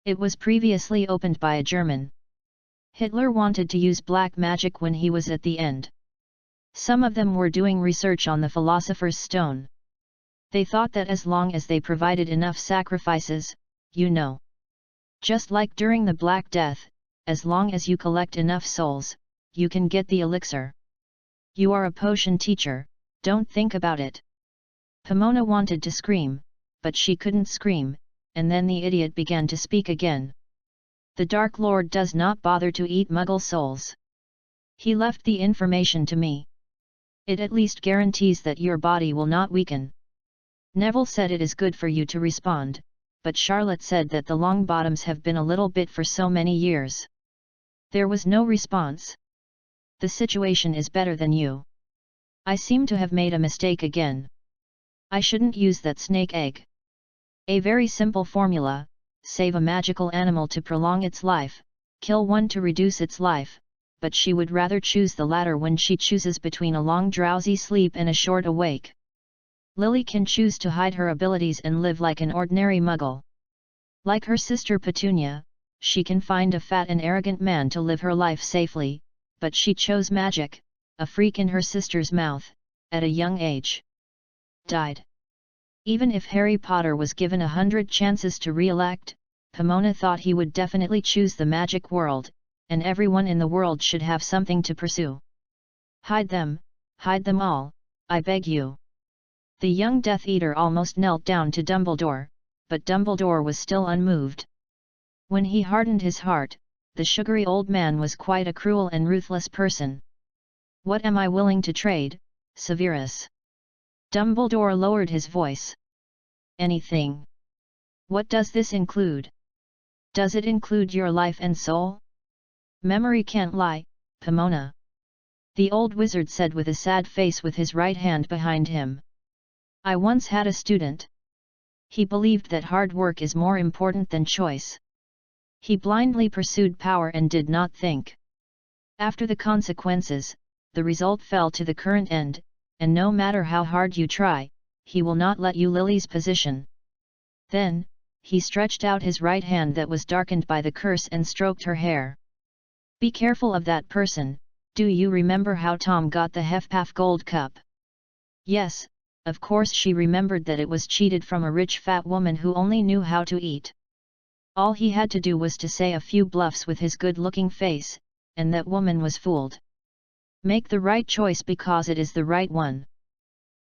It was previously opened by a German. Hitler wanted to use black magic when he was at the end. Some of them were doing research on the Philosopher's Stone. They thought that as long as they provided enough sacrifices, just like during the Black Death, as long as you collect enough souls, you can get the elixir. You are a potion teacher, don't think about it. Pomona wanted to scream, but she couldn't scream, and then the idiot began to speak again. The Dark Lord does not bother to eat Muggle souls. He left the information to me. It at least guarantees that your body will not weaken. Neville said it is good for you to respond, but Charlotte said that the Longbottoms have been a little bit for so many years. There was no response. The situation is better than you. I seem to have made a mistake again. I shouldn't use that snake egg. A very simple formula: save a magical animal to prolong its life, kill one to reduce its life, but she would rather choose the latter when she chooses between a long drowsy sleep and a short awake. Lily can choose to hide her abilities and live like an ordinary muggle. Like her sister Petunia, she can find a fat and arrogant man to live her life safely, but she chose magic, a freak in her sister's mouth, at a young age. Died. Even if Harry Potter was given 100 chances to re-elect, Pomona thought he would definitely choose the magic world, and everyone in the world should have something to pursue. Hide them all, I beg you. The young Death Eater almost knelt down to Dumbledore, but Dumbledore was still unmoved. When he hardened his heart, the sugary old man was quite a cruel and ruthless person. What am I willing to trade, Severus? Dumbledore lowered his voice. Anything. What does this include? Does it include your life and soul? Memory can't lie, Pomona. The old wizard said with a sad face with his right hand behind him. I once had a student. He believed that hard work is more important than choice. He blindly pursued power and did not think. After the consequences, the result fell to the current end, and no matter how hard you try, he will not let you Lily's position. Then, he stretched out his right hand that was darkened by the curse and stroked her hair. Be careful of that person. Do you remember how Tom got the Hefpaf Gold Cup? Yes, of course she remembered that it was cheated from a rich fat woman who only knew how to eat. All he had to do was to say a few bluffs with his good-looking face, and that woman was fooled. Make the right choice because it is the right one.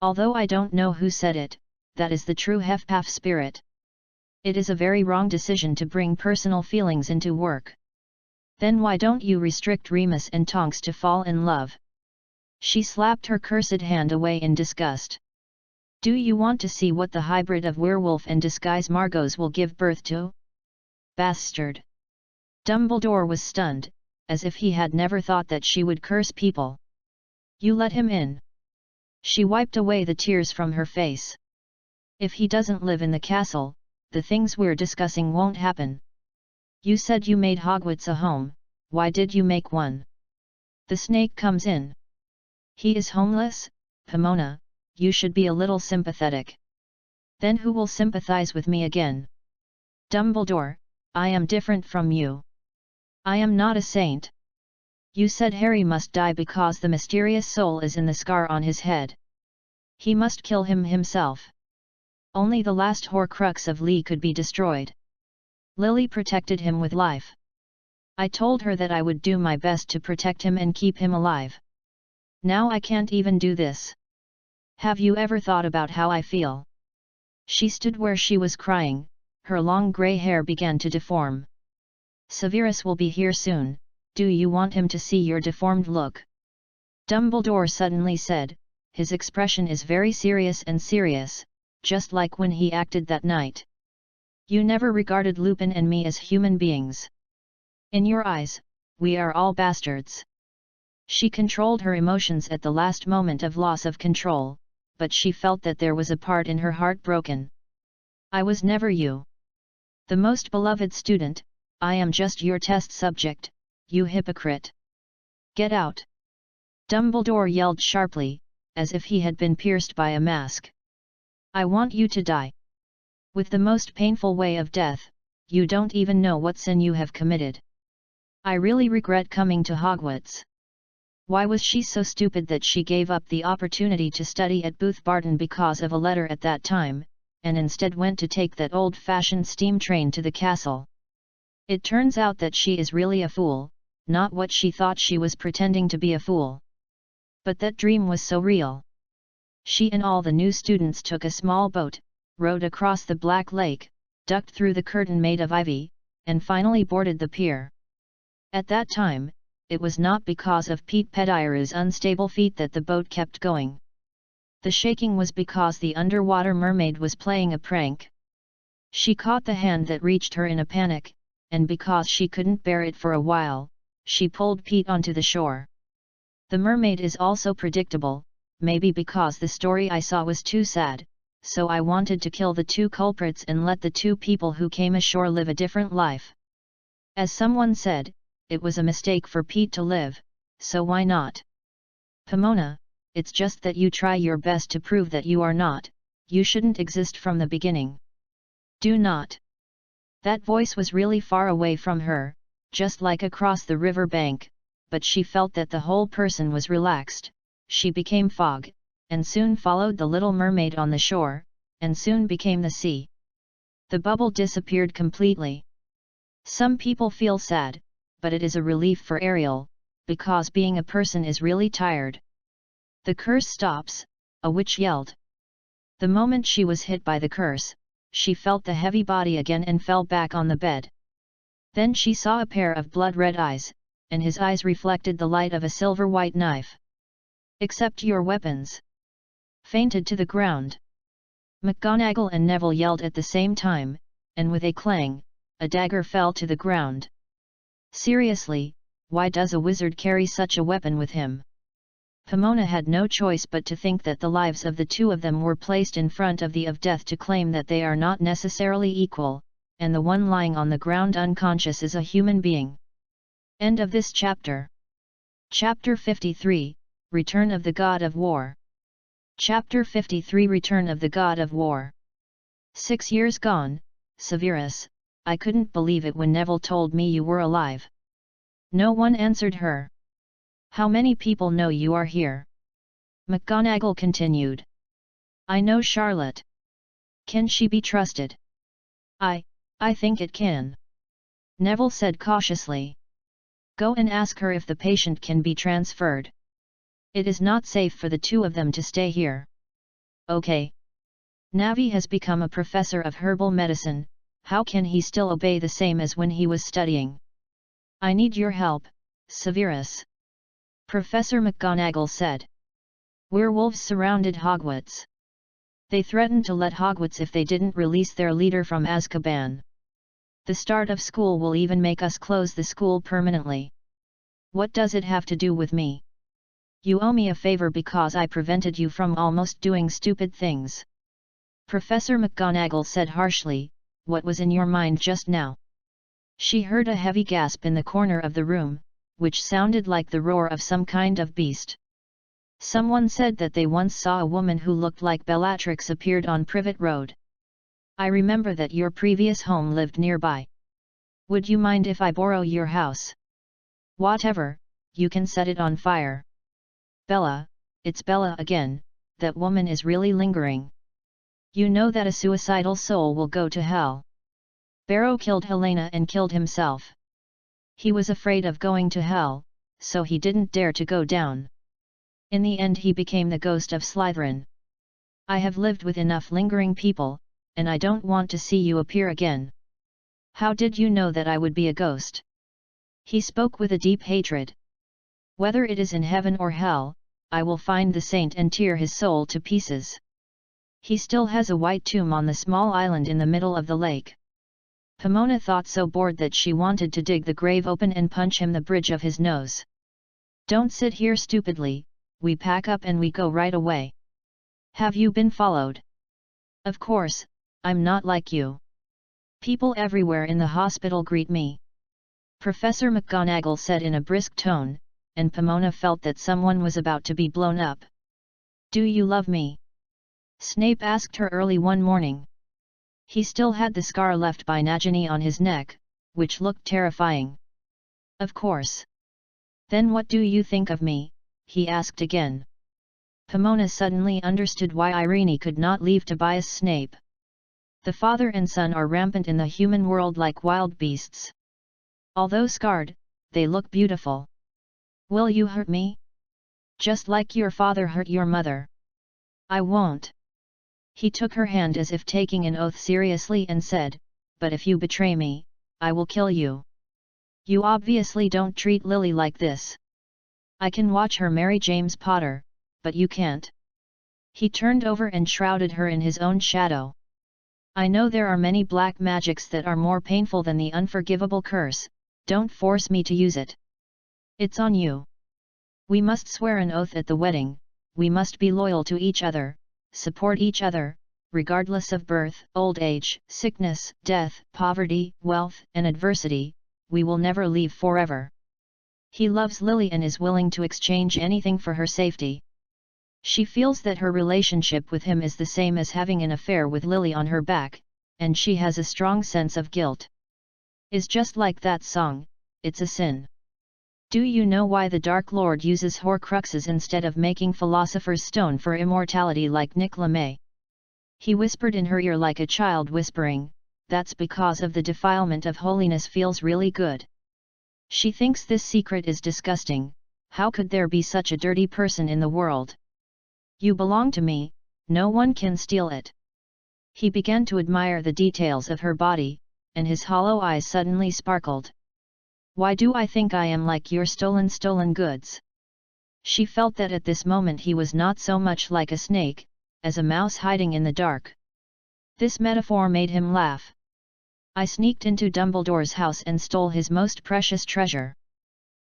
Although I don't know who said it, that is the true Hefpaf spirit. It is a very wrong decision to bring personal feelings into work. Then why don't you restrict Remus and Tonks to fall in love? She slapped her cursed hand away in disgust. Do you want to see what the hybrid of werewolf and disguise Margot's will give birth to? Bastard! Dumbledore was stunned, as if he had never thought that she would curse people. You let him in. She wiped away the tears from her face. If he doesn't live in the castle, the things we're discussing won't happen. You said you made Hogwarts a home, why did you make one? The snake comes in. He is homeless, Pomona, you should be a little sympathetic. Then who will sympathize with me again? Dumbledore, I am different from you. I am not a saint. You said Harry must die because the mysterious soul is in the scar on his head. He must kill him himself. Only the last Horcrux of Lee could be destroyed. Lily protected him with life. I told her that I would do my best to protect him and keep him alive. Now I can't even do this. Have you ever thought about how I feel? She stood where she was crying, her long grey hair began to deform. Severus will be here soon, do you want him to see your deformed look? Dumbledore suddenly said, his expression is very serious and serious, just like when he acted that night. You never regarded Lupin and me as human beings. In your eyes, we are all bastards. She controlled her emotions at the last moment of loss of control, but she felt that there was a part in her heart broken. I was never you. The most beloved student, I am just your test subject, you hypocrite. Get out! Dumbledore yelled sharply, as if he had been pierced by a mask. I want you to die. With the most painful way of death, you don't even know what sin you have committed. I really regret coming to Hogwarts. Why was she so stupid that she gave up the opportunity to study at Booth Barton because of a letter at that time, and instead went to take that old-fashioned steam train to the castle? It turns out that she is really a fool, not what she thought she was pretending to be a fool. But that dream was so real. She and all the new students took a small boat, rowed across the Black Lake, ducked through the curtain made of ivy, and finally boarded the pier. At that time, it was not because of Pete Pettigrew's unstable feet that the boat kept going. The shaking was because the underwater mermaid was playing a prank. She caught the hand that reached her in a panic, and because she couldn't bear it for a while, she pulled Pete onto the shore. The mermaid is also predictable, maybe because the story I saw was too sad, so I wanted to kill the two culprits and let the two people who came ashore live a different life. As someone said, it was a mistake for Pete to live, so why not? Pomona, it's just that you try your best to prove that you are not, you shouldn't exist from the beginning. Do not. That voice was really far away from her, just like across the river bank, but she felt that the whole person was relaxed. She became fog, and soon followed the little mermaid on the shore, and soon became the sea. The bubble disappeared completely. Some people feel sad, but it is a relief for Ariel, because being a person is really tired. The curse stops, a witch yelled. The moment she was hit by the curse, she felt the heavy body again and fell back on the bed. Then she saw a pair of blood-red eyes, and his eyes reflected the light of a silver-white knife. Accept your weapons. Fainted to the ground. McGonagall and Neville yelled at the same time, and with a clang, a dagger fell to the ground. Seriously, why does a wizard carry such a weapon with him? Pomona had no choice but to think that the lives of the two of them were placed in front of the of death to claim that they are not necessarily equal, and the one lying on the ground unconscious is a human being. End of this chapter. Chapter 53, Return of the God of War. Chapter 53 Return of the God of War. 6 years gone, Severus, I couldn't believe it when Neville told me you were alive. No one answered her. How many people know you are here? McGonagall continued. I know Charlotte. Can she be trusted? I think it can. Neville said cautiously. Go and ask her if the patient can be transferred. It is not safe for the two of them to stay here. Okay. Navi has become a professor of herbal medicine, how can he still obey the same as when he was studying? I need your help, Severus. Professor McGonagall said. Werewolves surrounded Hogwarts. They threatened to let Hogwarts if they didn't release their leader from Azkaban. The start of school will even make us close the school permanently. What does it have to do with me? You owe me a favor because I prevented you from almost doing stupid things. Professor McGonagall said harshly, "What was in your mind just now?" She heard a heavy gasp in the corner of the room, which sounded like the roar of some kind of beast. Someone said that they once saw a woman who looked like Bellatrix appeared on Privet Road. I remember that your previous home lived nearby. Would you mind if I borrow your house? Whatever, you can set it on fire. Bella, it's Bella again, that woman is really lingering. You know that a suicidal soul will go to hell. Barrow killed Helena and killed himself. He was afraid of going to hell, so he didn't dare to go down. In the end he became the ghost of Slytherin. I have lived with enough lingering people, and I don't want to see you appear again. How did you know that I would be a ghost? He spoke with a deep hatred. Whether it is in heaven or hell, I will find the saint and tear his soul to pieces. He still has a white tomb on the small island in the middle of the lake. Pomona thought so bored that she wanted to dig the grave open and punch him the bridge of his nose. Don't sit here stupidly, we pack up and we go right away. Have you been followed? Of course, I'm not like you. People everywhere in the hospital greet me. Professor McGonagall said in a brisk tone, and Pomona felt that someone was about to be blown up. Do you love me? Snape asked her early one morning. He still had the scar left by Nagini on his neck, which looked terrifying. Of course. Then what do you think of me? He asked again. Pomona suddenly understood why Irene could not leave Tobias Snape. The father and son are rampant in the human world like wild beasts. Although scarred, they look beautiful. Will you hurt me? Just like your father hurt your mother. I won't. He took her hand as if taking an oath seriously and said, but if you betray me, I will kill you. You obviously don't treat Lily like this. I can watch her marry James Potter, but you can't. He turned over and shrouded her in his own shadow. I know there are many black magics that are more painful than the unforgivable curse, don't force me to use it. It's on you. We must swear an oath at the wedding, we must be loyal to each other, support each other, regardless of birth, old age, sickness, death, poverty, wealth, and adversity, we will never leave forever. He loves Lily and is willing to exchange anything for her safety. She feels that her relationship with him is the same as having an affair with Lily on her back, and she has a strong sense of guilt. Is just like that song, it's a sin. Do you know why the Dark Lord uses Horcruxes instead of making Philosopher's Stone for immortality like Nick LeMay? He whispered in her ear like a child whispering, that's because of the defilement of holiness feels really good. She thinks this secret is disgusting, how could there be such a dirty person in the world? You belong to me, no one can steal it. He began to admire the details of her body, and his hollow eyes suddenly sparkled. Why do I think I am like your stolen goods? She felt that at this moment he was not so much like a snake, as a mouse hiding in the dark. This metaphor made him laugh. I sneaked into Dumbledore's house and stole his most precious treasure.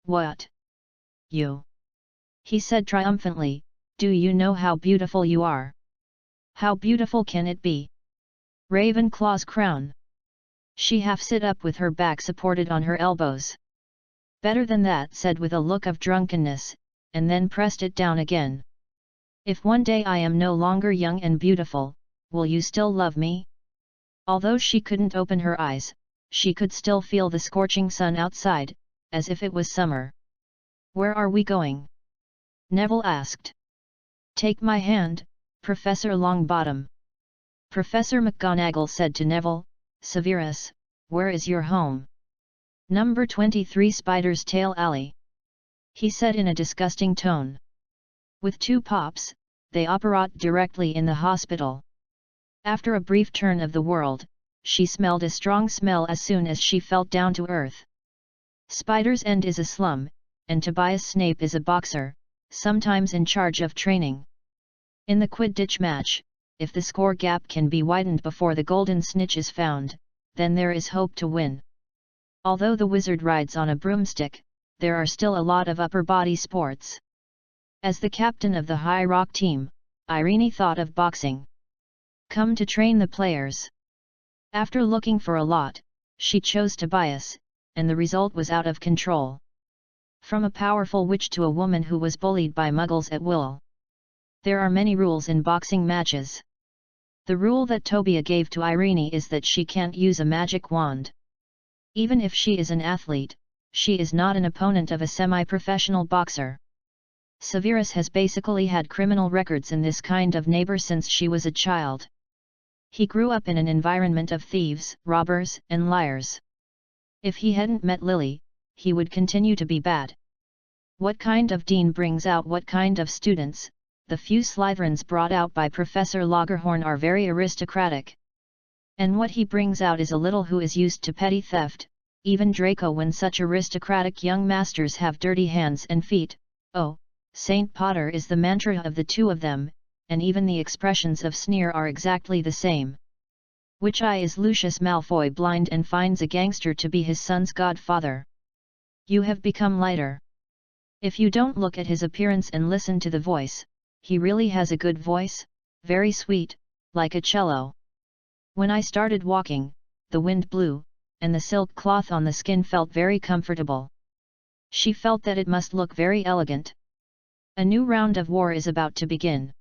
What? You? He said triumphantly, do you know how beautiful you are? How beautiful can it be? Ravenclaw's crown. She half sit up with her back supported on her elbows. Better than that, said with a look of drunkenness, and then pressed it down again. If one day I am no longer young and beautiful, will you still love me? Although she couldn't open her eyes, she could still feel the scorching sun outside, as if it was summer. Where are we going? Neville asked. Take my hand, Professor Longbottom. Professor McGonagall said to Neville, Severus, where is your home? Number 23 Spider's Tail Alley. He said in a disgusting tone. With 2 pops, they operate directly in the hospital. After a brief turn of the world, she smelled a strong smell as soon as she felt down to earth. Spider's End is a slum, and Tobias Snape is a boxer, sometimes in charge of training. In the Quidditch match, if the score gap can be widened before the golden snitch is found, then there is hope to win. Although the wizard rides on a broomstick, there are still a lot of upper body sports. As the captain of the High Rock team, Irene thought of boxing. Come to train the players. After looking for a lot, she chose Tobias, and the result was out of control. From a powerful witch to a woman who was bullied by muggles at will. There are many rules in boxing matches. The rule that Tobia gave to Irene is that she can't use a magic wand. Even if she is an athlete, she is not an opponent of a semi-professional boxer. Severus has basically had criminal records in this kind of neighbor since she was a child. He grew up in an environment of thieves, robbers, and liars. If he hadn't met Lily, he would continue to be bad. What kind of dean brings out what kind of students? The few Slytherins brought out by Professor Loggerhorn are very aristocratic. And what he brings out is a little who is used to petty theft, even Draco when such aristocratic young masters have dirty hands and feet. Oh, Saint Potter is the mantra of the two of them, and even the expressions of sneer are exactly the same. Which eye is Lucius Malfoy blind and finds a gangster to be his son's godfather? You have become lighter. If you don't look at his appearance and listen to the voice, he really has a good voice, very sweet, like a cello. When I started walking, the wind blew, and the silk cloth on the skin felt very comfortable. She felt that it must look very elegant. A new round of war is about to begin.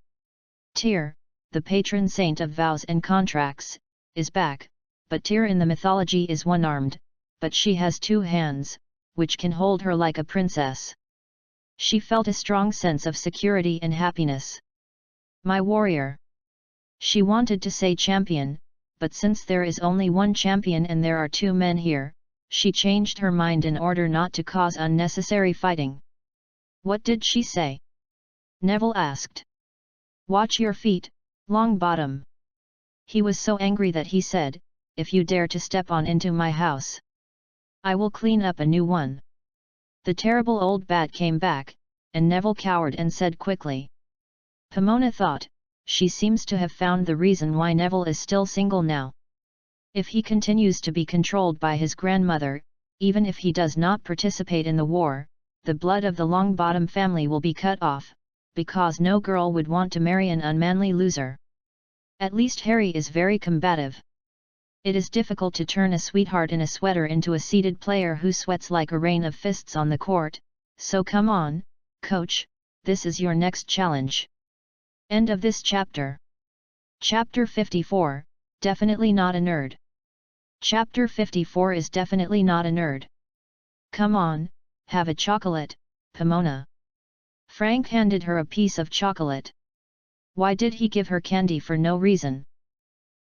Tyr, the patron saint of vows and contracts, is back, but Tyr in the mythology is one-armed, but she has two hands, which can hold her like a princess. She felt a strong sense of security and happiness. My warrior. She wanted to say champion, but since there is only one champion and there are two men here, she changed her mind in order not to cause unnecessary fighting. What did she say? Neville asked. Watch your feet, Longbottom. He was so angry that he said, if you dare to step on into my house, I will clean up a new one. The terrible old bat came back, and Neville cowered and said quickly. Pomona thought, she seems to have found the reason why Neville is still single now. If he continues to be controlled by his grandmother, even if he does not participate in the war, the blood of the Longbottom family will be cut off, because no girl would want to marry an unmanly loser. At least Harry is very combative. It is difficult to turn a sweetheart in a sweater into a seated player who sweats like a rain of fists on the court, so come on, coach, this is your next challenge. End of this chapter. Chapter 54, Definitely Not a Nerd. Chapter 54 is definitely not a nerd. Come on, have a chocolate, Pomona. Frank handed her a piece of chocolate. Why did he give her candy for no reason?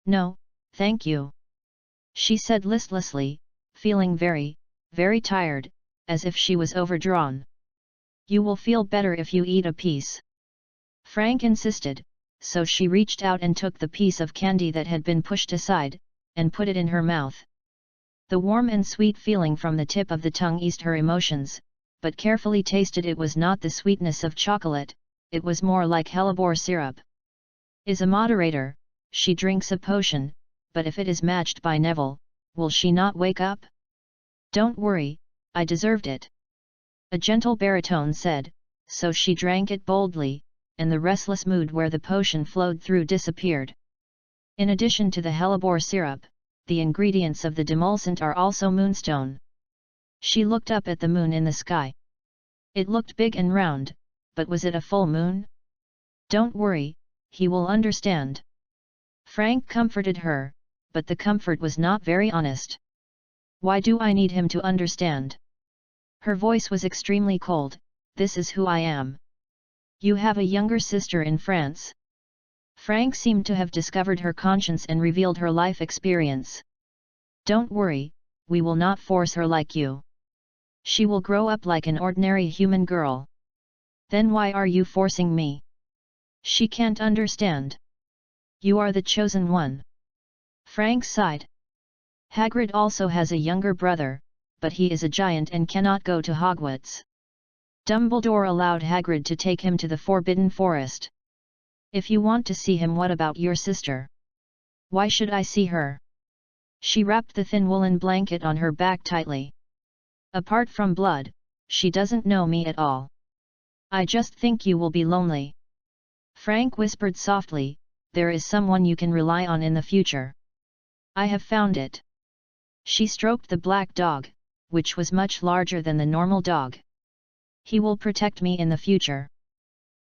No, thank you. She said listlessly, feeling very, very tired, as if she was overdrawn. You will feel better if you eat a piece. Frank insisted, so she reached out and took the piece of candy that had been pushed aside, and put it in her mouth. The warm and sweet feeling from the tip of the tongue eased her emotions, but carefully tasted it was not the sweetness of chocolate, it was more like hellebore syrup. Is a moderator, she drinks a potion, but if it is matched by Neville, will she not wake up? Don't worry, I deserved it. A gentle baritone said, so she drank it boldly, and the restless mood where the potion flowed through disappeared. In addition to the hellebore syrup, the ingredients of the demulcent are also moonstone. She looked up at the moon in the sky. It looked big and round, but was it a full moon? Don't worry, he will understand. Frank comforted her, but the comfort was not very honest. Why do I need him to understand? Her voice was extremely cold, this is who I am. You have a younger sister in France. Frank seemed to have discovered her conscience and revealed her life experience. Don't worry, we will not force her like you. She will grow up like an ordinary human girl. Then why are you forcing me? She can't understand. You are the chosen one. Frank sighed. Hagrid also has a younger brother, but he is a giant and cannot go to Hogwarts. Dumbledore allowed Hagrid to take him to the Forbidden Forest. If you want to see him, what about your sister? Why should I see her? She wrapped the thin woolen blanket on her back tightly. Apart from blood, she doesn't know me at all. I just think you will be lonely. Frank whispered softly, there is someone you can rely on in the future. I have found it. She stroked the black dog, which was much larger than the normal dog. He will protect me in the future.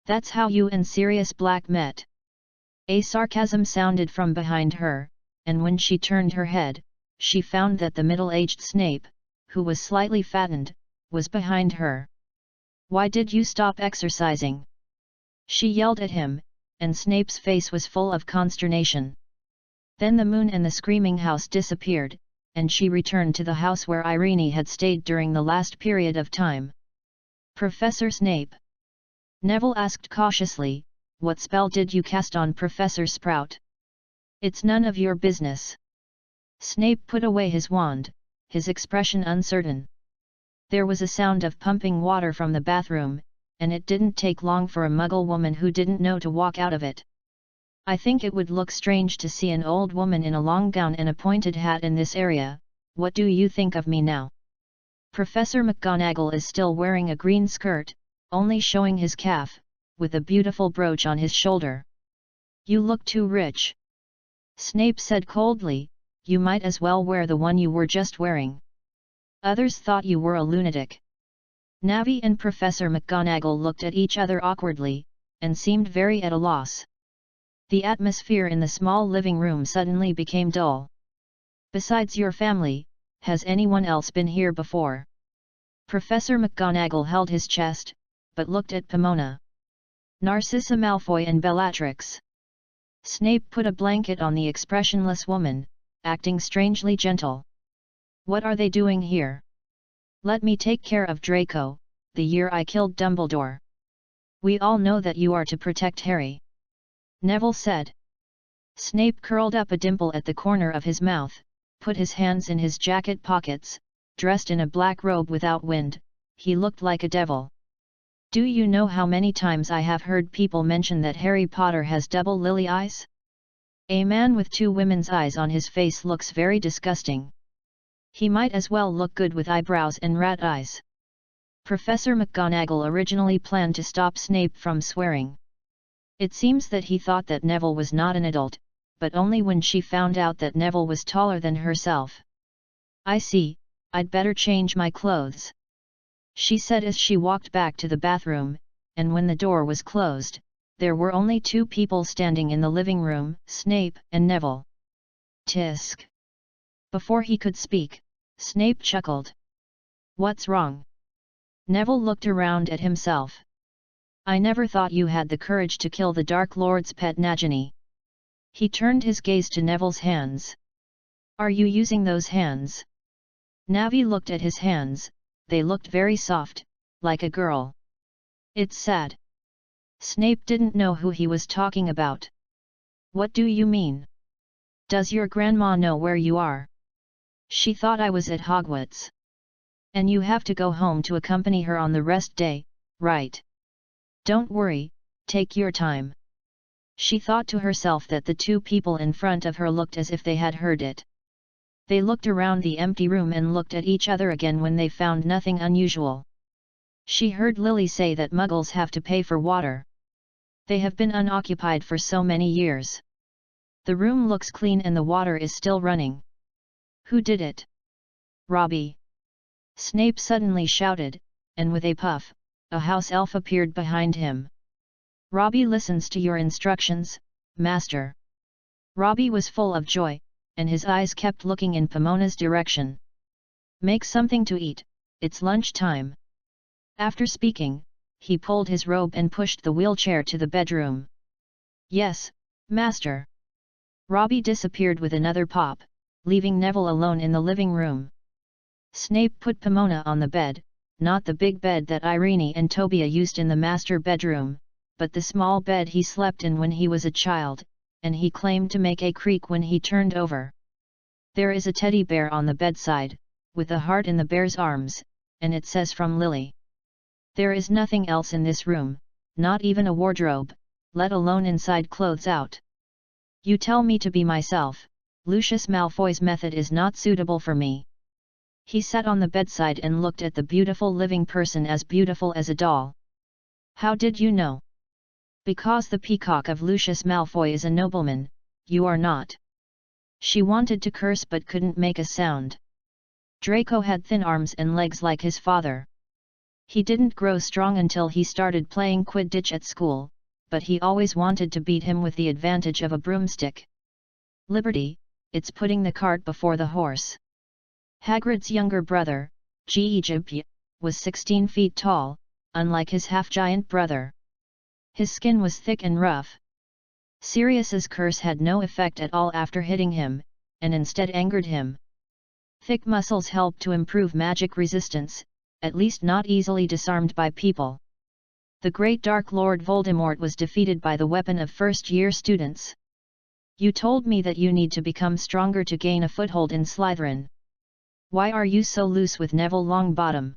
That's how you and Sirius Black met. A sarcasm sounded from behind her, and when she turned her head, she found that the middle-aged Snape, who was slightly fattened, was behind her. Why did you stop exercising? She yelled at him, and Snape's face was full of consternation. Then the moon and the screaming house disappeared, and she returned to the house where Irene had stayed during the last period of time. Professor Snape? Neville asked cautiously, what spell did you cast on Professor Sprout? It's none of your business. Snape put away his wand, his expression uncertain. There was a sound of pumping water from the bathroom, and it didn't take long for a Muggle woman who didn't know to walk out of it. I think it would look strange to see an old woman in a long gown and a pointed hat in this area. What do you think of me now? Professor McGonagall is still wearing a green skirt, only showing his calf, with a beautiful brooch on his shoulder. You look too rich. Snape said coldly, you might as well wear the one you were just wearing. Others thought you were a lunatic. Navi and Professor McGonagall looked at each other awkwardly, and seemed very at a loss. The atmosphere in the small living room suddenly became dull. Besides your family, has anyone else been here before? Professor McGonagall held his chest, but looked at Pomona. Narcissa Malfoy and Bellatrix. Snape put a blanket on the expressionless woman, acting strangely gentle. What are they doing here? Let me take care of Draco, the year I killed Dumbledore. We all know that you are to protect Harry. Neville said. Snape curled up a dimple at the corner of his mouth, put his hands in his jacket pockets, dressed in a black robe without wind, he looked like a devil. Do you know how many times I have heard people mention that Harry Potter has double lily eyes? A man with two women's eyes on his face looks very disgusting. He might as well look good with eyebrows and rat eyes. Professor McGonagall originally planned to stop Snape from swearing. It seems that he thought that Neville was not an adult, but only when she found out that Neville was taller than herself. I see, I'd better change my clothes. She said as she walked back to the bathroom, and when the door was closed, there were only two people standing in the living room, Snape and Neville. Tisk. Before he could speak, Snape chuckled. What's wrong? Neville looked around at himself. I never thought you had the courage to kill the Dark Lord's pet Nagini. He turned his gaze to Neville's hands. Are you using those hands? Navi looked at his hands, they looked very soft, like a girl. It's sad. Snape didn't know who he was talking about. What do you mean? Does your grandma know where you are? She thought I was at Hogwarts. And you have to go home to accompany her on the rest day, right? Don't worry, take your time. She thought to herself that the two people in front of her looked as if they had heard it. They looked around the empty room and looked at each other again when they found nothing unusual. She heard Lily say that Muggles have to pay for water. They have been unoccupied for so many years. The room looks clean and the water is still running. Who did it? Robbie. Snape suddenly shouted, and with a puff, a house elf appeared behind him. Robbie listens to your instructions, Master. Robbie was full of joy, and his eyes kept looking in Pomona's direction. Make something to eat, it's lunch time. After speaking, he pulled his robe and pushed the wheelchair to the bedroom. Yes, Master. Robbie disappeared with another pop, leaving Neville alone in the living room. Snape put Pomona on the bed, not the big bed that Irene and Tobia used in the master bedroom, but the small bed he slept in when he was a child, and he claimed to make a creak when he turned over. There is a teddy bear on the bedside, with a heart in the bear's arms, and it says from Lily. There is nothing else in this room, not even a wardrobe, let alone inside clothes out. You tell me to be myself. Lucius Malfoy's method is not suitable for me. He sat on the bedside and looked at the beautiful living person as beautiful as a doll. How did you know? Because the peacock of Lucius Malfoy is a nobleman, you are not. She wanted to curse but couldn't make a sound. Draco had thin arms and legs like his father. He didn't grow strong until he started playing Quidditch at school, but he always wanted to beat him with the advantage of a broomstick. Liberty, it's putting the cart before the horse. Hagrid's younger brother, G.E.G.P., was 16 feet tall, unlike his half-giant brother. His skin was thick and rough. Sirius's curse had no effect at all after hitting him, and instead angered him. Thick muscles help to improve magic resistance, at least not easily disarmed by people. The great Dark Lord Voldemort was defeated by the weapon of first-year students. You told me that you need to become stronger to gain a foothold in Slytherin. Why are you so loose with Neville Longbottom?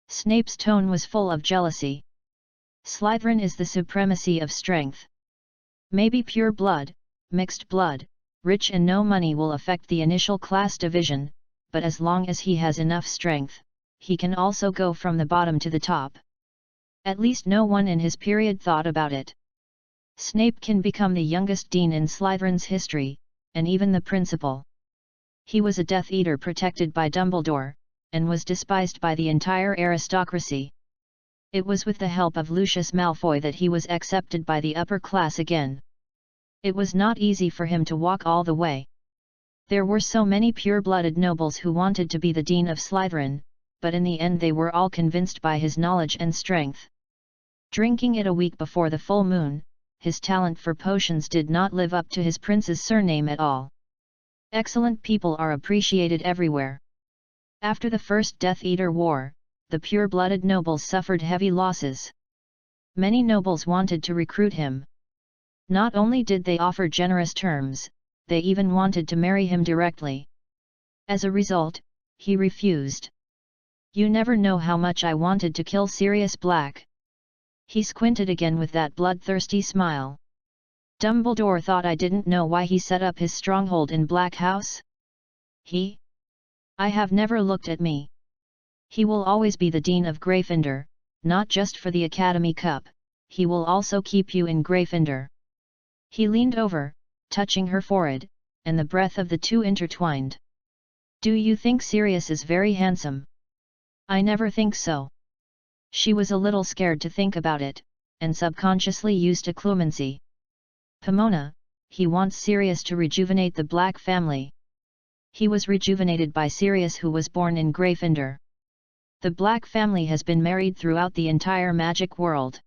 Snape's tone was full of jealousy. Slytherin is the supremacy of strength. Maybe pure blood, mixed blood, rich and no money will affect the initial class division, but as long as he has enough strength, he can also go from the bottom to the top. At least no one in his period thought about it. Snape can become the youngest dean in Slytherin's history, and even the principal. He was a Death Eater protected by Dumbledore, and was despised by the entire aristocracy. It was with the help of Lucius Malfoy that he was accepted by the upper class again. It was not easy for him to walk all the way. There were so many pure-blooded nobles who wanted to be the dean of Slytherin, but in the end they were all convinced by his knowledge and strength. Drinking it a week before the full moon, his talent for potions did not live up to his prince's surname at all. Excellent people are appreciated everywhere. After the First Death Eater War, the pure-blooded nobles suffered heavy losses. Many nobles wanted to recruit him. Not only did they offer generous terms, they even wanted to marry him directly. As a result, he refused. You never know how much I wanted to kill Sirius Black. He squinted again with that bloodthirsty smile. Dumbledore thought I didn't know why he set up his stronghold in Black House? I have never looked at me. He will always be the Dean of Gryffindor, not just for the Academy Cup, he will also keep you in Gryffindor. He leaned over, touching her forehead, and the breath of the two intertwined. Do you think Sirius is very handsome? I never think so. She was a little scared to think about it, and subconsciously used a clemency. Pomona, he wants Sirius to rejuvenate the Black family. He was rejuvenated by Sirius, who was born in Gryffindor. The Black family has been married throughout the entire magic world.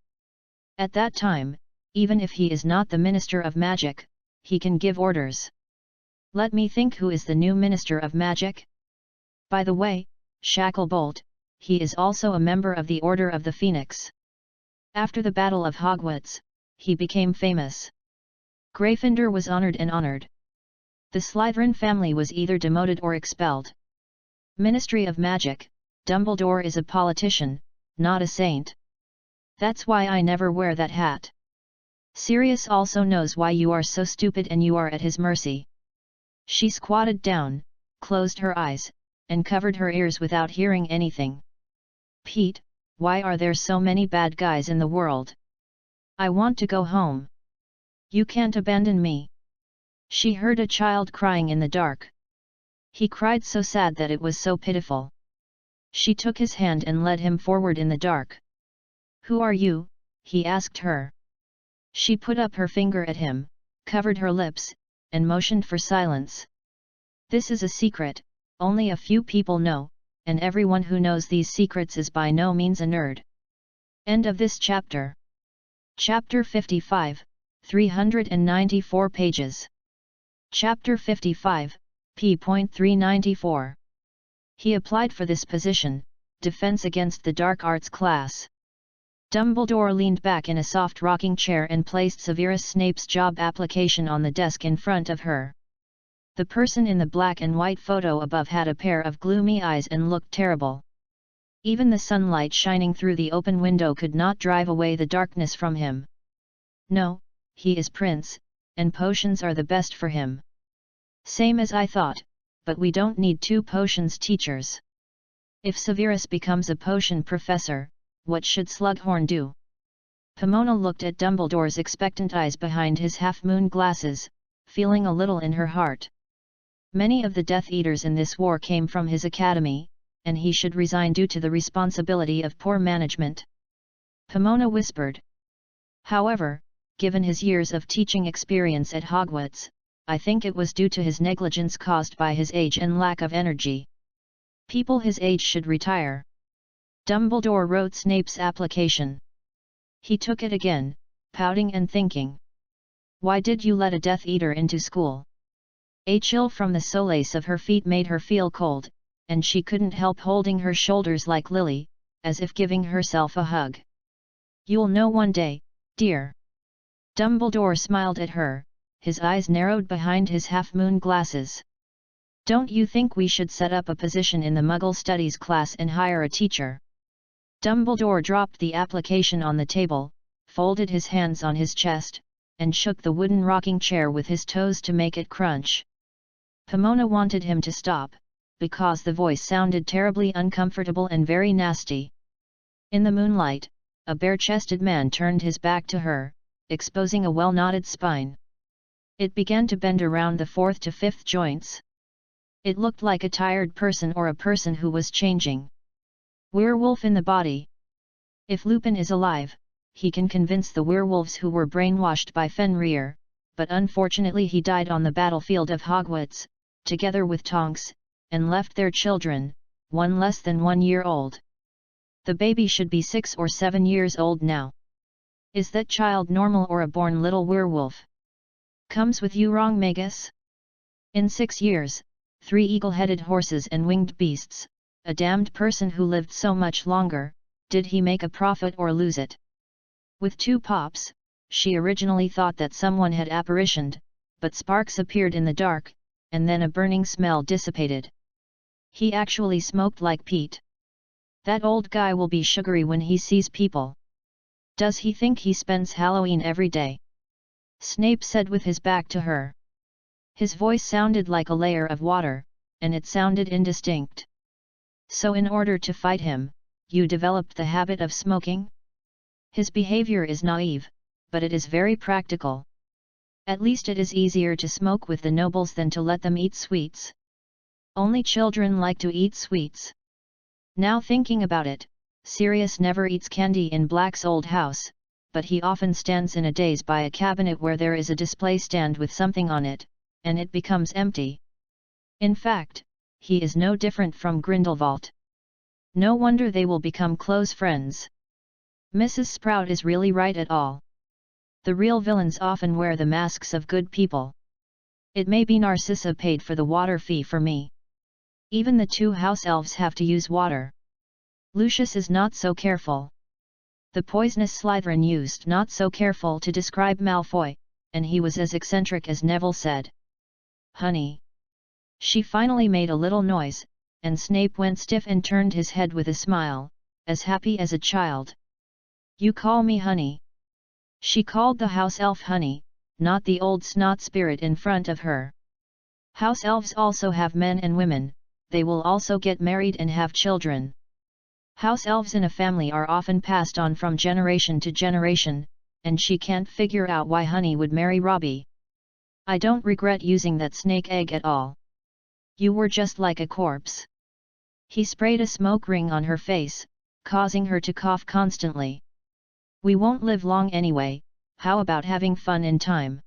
At that time, even if he is not the Minister of Magic, he can give orders. Let me think, who is the new Minister of Magic? By the way, Shacklebolt, he is also a member of the Order of the Phoenix. After the Battle of Hogwarts, he became famous. Gryffindor was honored and honored. The Slytherin family was either demoted or expelled. Ministry of Magic, Dumbledore is a politician, not a saint. That's why I never wear that hat. Sirius also knows why you are so stupid and you are at his mercy. She squatted down, closed her eyes, and covered her ears without hearing anything. Pete, why are there so many bad guys in the world? I want to go home. You can't abandon me. She heard a child crying in the dark. He cried so sad that it was so pitiful. She took his hand and led him forward in the dark. Who are you? He asked her. She put up her finger at him, covered her lips, and motioned for silence. This is a secret, only a few people know, and everyone who knows these secrets is by no means a nerd. End of this chapter. Chapter 55, 394 pages. Chapter 55, p.394. He applied for this position, Defense Against the Dark Arts class. Dumbledore leaned back in a soft rocking chair and placed Severus Snape's job application on the desk in front of her. The person in the black and white photo above had a pair of gloomy eyes and looked terrible. Even the sunlight shining through the open window could not drive away the darkness from him. No, he is prince, and potions are the best for him. Same as I thought, but we don't need 2 potions teachers. If Severus becomes a potion professor, what should Slughorn do? Pomona looked at Dumbledore's expectant eyes behind his half-moon glasses, feeling a little in her heart. Many of the Death Eaters in this war came from his academy, and he should resign due to the responsibility of poor management. Pomona whispered. However, given his years of teaching experience at Hogwarts, I think it was due to his negligence caused by his age and lack of energy. People his age should retire. Dumbledore wrote Snape's application. He took it again, pouting and thinking. Why did you let a Death Eater into school? A chill from the solace of her feet made her feel cold, and she couldn't help holding her shoulders like Lily, as if giving herself a hug. You'll know one day, dear. Dumbledore smiled at her, his eyes narrowed behind his half-moon glasses. Don't you think we should set up a position in the Muggle Studies class and hire a teacher? Dumbledore dropped the application on the table, folded his hands on his chest, and shook the wooden rocking chair with his toes to make it crunch. Pomona wanted him to stop, because the voice sounded terribly uncomfortable and very nasty. In the moonlight, a bare-chested man turned his back to her, exposing a well-knotted spine. It began to bend around the 4th to 5th joints. It looked like a tired person or a person who was changing. Werewolf in the body. If Lupin is alive, he can convince the werewolves who were brainwashed by Fenrir, but unfortunately he died on the battlefield of Hogwarts, together with Tonks, and left their children, one less than 1 year old. The baby should be 6 or 7 years old now. Is that child normal or a born little werewolf? Comes with you wrong, Magus? In 6 years, 3 eagle-headed horses and winged beasts, a damned person who lived so much longer, did he make a profit or lose it? With 2 pops, she originally thought that someone had apparitioned, but sparks appeared in the dark, and then a burning smell dissipated. He actually smoked like Pete. That old guy will be sugary when he sees people. Does he think he spends Halloween every day? Snape said with his back to her. His voice sounded like a layer of water, and it sounded indistinct. So in order to fight him, you developed the habit of smoking? His behavior is naive, but it is very practical. At least it is easier to smoke with the nobles than to let them eat sweets. Only children like to eat sweets. Now thinking about it, Sirius never eats candy in Black's old house, but he often stands in a daze by a cabinet where there is a display stand with something on it, and it becomes empty. In fact, he is no different from Grindelwald. No wonder they will become close friends. Mrs. Sprout is really right at all. The real villains often wear the masks of good people. It may be Narcissa paid for the water fee for me. Even the 2 house elves have to use water. Lucius is not so careful. The poisonous Slytherin used not so careful to describe Malfoy, and he was as eccentric as Neville said. Honey. She finally made a little noise, and Snape went stiff and turned his head with a smile, as happy as a child. You call me honey. She called the house elf honey, not the old snot spirit in front of her. House elves also have men and women, they will also get married and have children. House elves in a family are often passed on from generation to generation, and she can't figure out why Honey would marry Robbie. I don't regret using that snake egg at all. You were just like a corpse. He sprayed a smoke ring on her face, causing her to cough constantly. We won't live long anyway, how about having fun in time?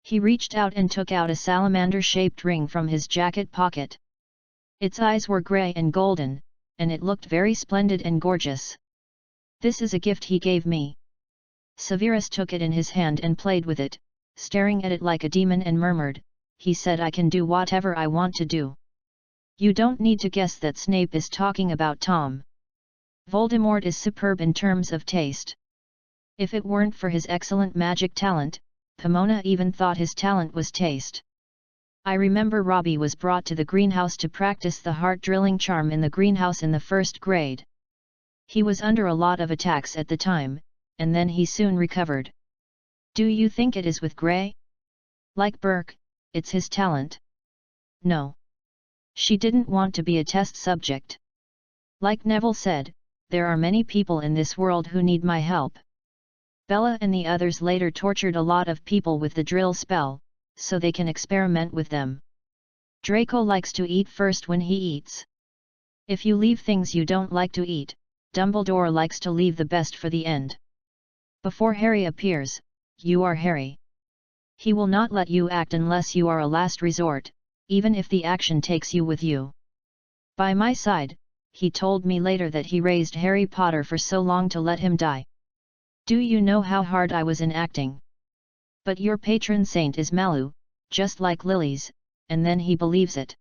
He reached out and took out a salamander-shaped ring from his jacket pocket. Its eyes were grey and golden, and it looked very splendid and gorgeous. This is a gift he gave me. Severus took it in his hand and played with it, staring at it like a demon and murmured, he said I can do whatever I want to do. You don't need to guess that Snape is talking about Tom. Voldemort is superb in terms of taste. If it weren't for his excellent magic talent, Pomona even thought his talent was taste. I remember Robbie was brought to the greenhouse to practice the heart-drilling charm in the greenhouse in the 1st grade. He was under a lot of attacks at the time, and then he soon recovered. Do you think it is with Gray? Like Burke, it's his talent. No. She didn't want to be a test subject. Like Neville said, there are many people in this world who need my help. Bella and the others later tortured a lot of people with the drill spell, so they can experiment with them. Draco likes to eat first when he eats. If you leave things you don't like to eat, Dumbledore likes to leave the best for the end. Before Harry appears, you are Harry. He will not let you act unless you are a last resort, even if the action takes you with you. By my side, he told me later that he raised Harry Potter for so long to let him die. Do you know how hard I was in acting? But your patron saint is Malou, just like Lily's, and then he believes it.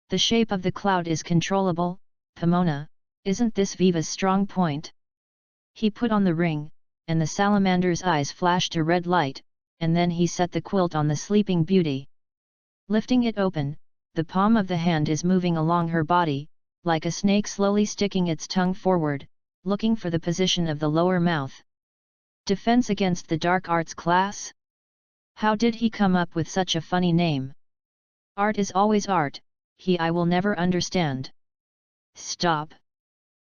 The shape of the cloud is controllable, Pomona, isn't this Viva's strong point? He put on the ring, and the salamander's eyes flashed a red light, and then he set the quilt on the Sleeping Beauty. Lifting it open, the palm of the hand is moving along her body, like a snake slowly sticking its tongue forward, looking for the position of the lower mouth. Defense against the dark arts class? How did he come up with such a funny name? Art is always art, I will never understand. Stop.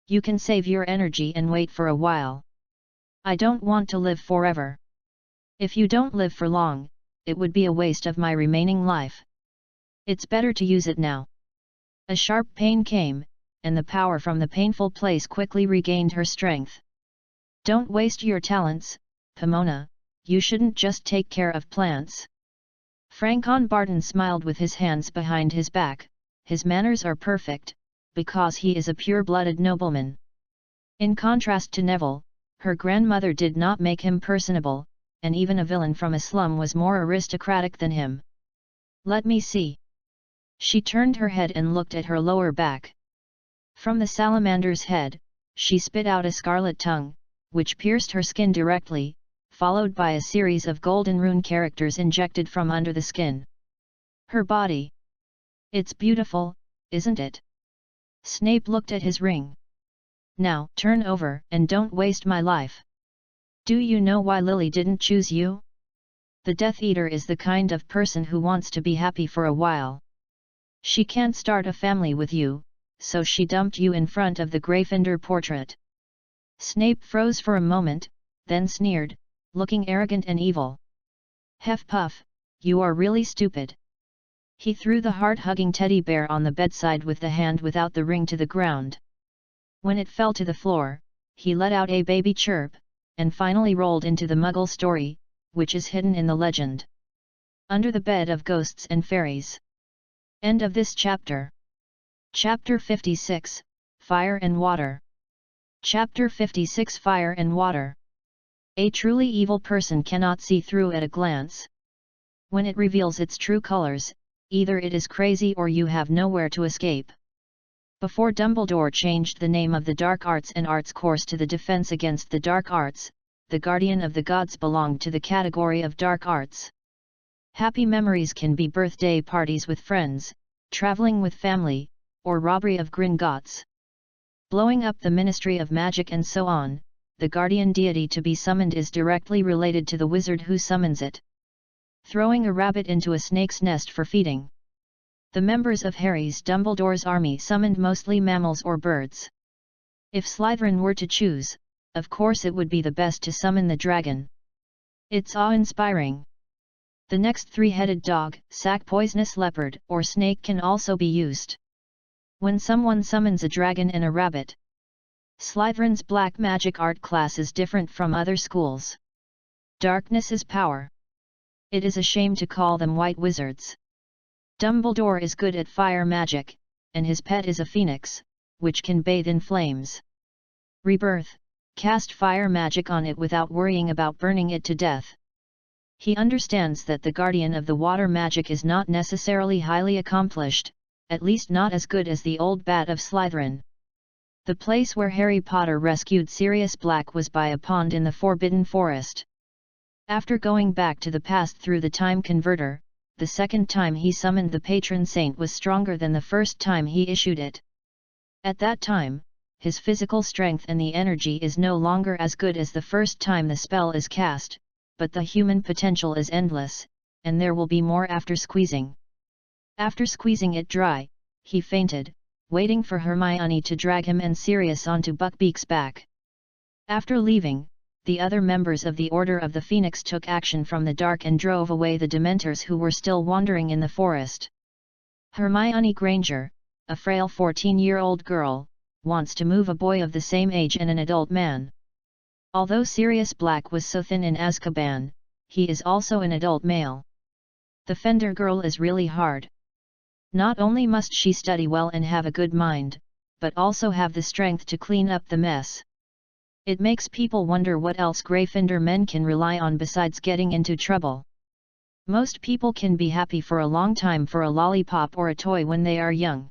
You can save your energy and wait for a while. I don't want to live forever. If you don't live for long, it would be a waste of my remaining life. It's better to use it now. A sharp pain came, and the power from the painful place quickly regained her strength. Don't waste your talents, Pomona, you shouldn't just take care of plants. Francon Barton smiled with his hands behind his back. His manners are perfect, because he is a pure-blooded nobleman. In contrast to Neville, her grandmother did not make him personable, and even a villain from a slum was more aristocratic than him. Let me see. She turned her head and looked at her lower back. From the salamander's head, she spit out a scarlet tongue, which pierced her skin directly, followed by a series of golden rune characters injected from under the skin. Her body. It's beautiful, isn't it? Snape looked at his ring. Now, turn over and don't waste my life. Do you know why Lily didn't choose you? The Death Eater is the kind of person who wants to be happy for a while. She can't start a family with you, so she dumped you in front of the Gryffindor portrait. Snape froze for a moment, then sneered, looking arrogant and evil. Huff puff, you are really stupid. He threw the heart-hugging teddy bear on the bedside with the hand without the ring to the ground. When it fell to the floor, he let out a baby chirp, and finally rolled into the Muggle story, which is hidden in the legend. Under the Bed of Ghosts and Fairies. End of this chapter. Chapter 56, Fire and Water. Chapter 56 Fire and Water. A truly evil person cannot see through at a glance. When it reveals its true colors, either it is crazy or you have nowhere to escape. Before Dumbledore changed the name of the Dark Arts and Arts course to the Defense Against the Dark Arts, the Guardian of the Gods belonged to the category of Dark Arts. Happy memories can be birthday parties with friends, traveling with family, or robbery of Gringotts. Blowing up the Ministry of Magic and so on, the guardian deity to be summoned is directly related to the wizard who summons it. Throwing a rabbit into a snake's nest for feeding. The members of Harry's Dumbledore's army summoned mostly mammals or birds. If Slytherin were to choose, of course it would be the best to summon the dragon. It's awe-inspiring. The next three-headed dog, sack poisonous leopard, or snake can also be used. When someone summons a dragon and a rabbit. Slytherin's black magic art class is different from other schools. Darkness is power. It is a shame to call them white wizards. Dumbledore is good at fire magic, and his pet is a phoenix, which can bathe in flames. Rebirth, cast fire magic on it without worrying about burning it to death. He understands that the guardian of the water magic is not necessarily highly accomplished, at least not as good as the old bat of Slytherin. The place where Harry Potter rescued Sirius Black was by a pond in the Forbidden Forest. After going back to the past through the time converter, the second time he summoned the patron saint was stronger than the first time he issued it. At that time, his physical strength and the energy is no longer as good as the first time the spell is cast, but the human potential is endless, and there will be more after squeezing. After squeezing it dry, he fainted, waiting for Hermione to drag him and Sirius onto Buckbeak's back. After leaving, the other members of the Order of the Phoenix took action from the dark and drove away the Dementors who were still wandering in the forest. Hermione Granger, a frail 14-year-old girl, wants to move a boy of the same age and an adult man. Although Sirius Black was so thin in Azkaban, he is also an adult male. The Fender girl is really hard. Not only must she study well and have a good mind, but also have the strength to clean up the mess. It makes people wonder what else Gryffindor men can rely on besides getting into trouble. Most people can be happy for a long time for a lollipop or a toy when they are young.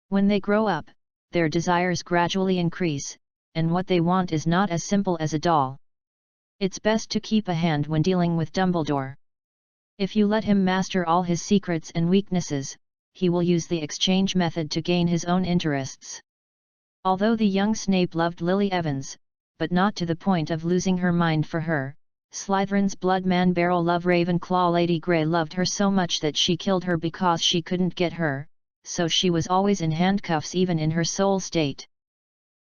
When they grow up, their desires gradually increase, and what they want is not as simple as a doll. It's best to keep a hand when dealing with Dumbledore. If you let him master all his secrets and weaknesses, he will use the exchange method to gain his own interests. Although the young Snape loved Lily Evans, but not to the point of losing her mind for her, Slytherin's blood-man Barrel Love Ravenclaw Lady Grey loved her so much that she killed her because she couldn't get her, so she was always in handcuffs even in her soul state.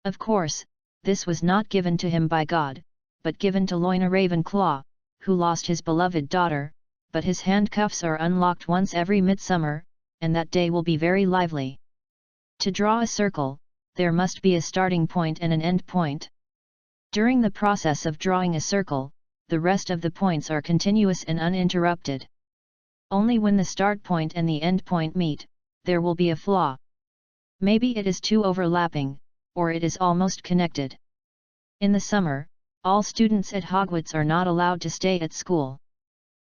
Of course, this was not given to him by God, but given to Loina Ravenclaw, who lost his beloved daughter, but his handcuffs are unlocked once every midsummer, and that day will be very lively. To draw a circle, there must be a starting point and an end point. During the process of drawing a circle, the rest of the points are continuous and uninterrupted. Only when the start point and the end point meet, there will be a flaw. Maybe it is too overlapping, or it is almost connected. In the summer, all students at Hogwarts are not allowed to stay at school.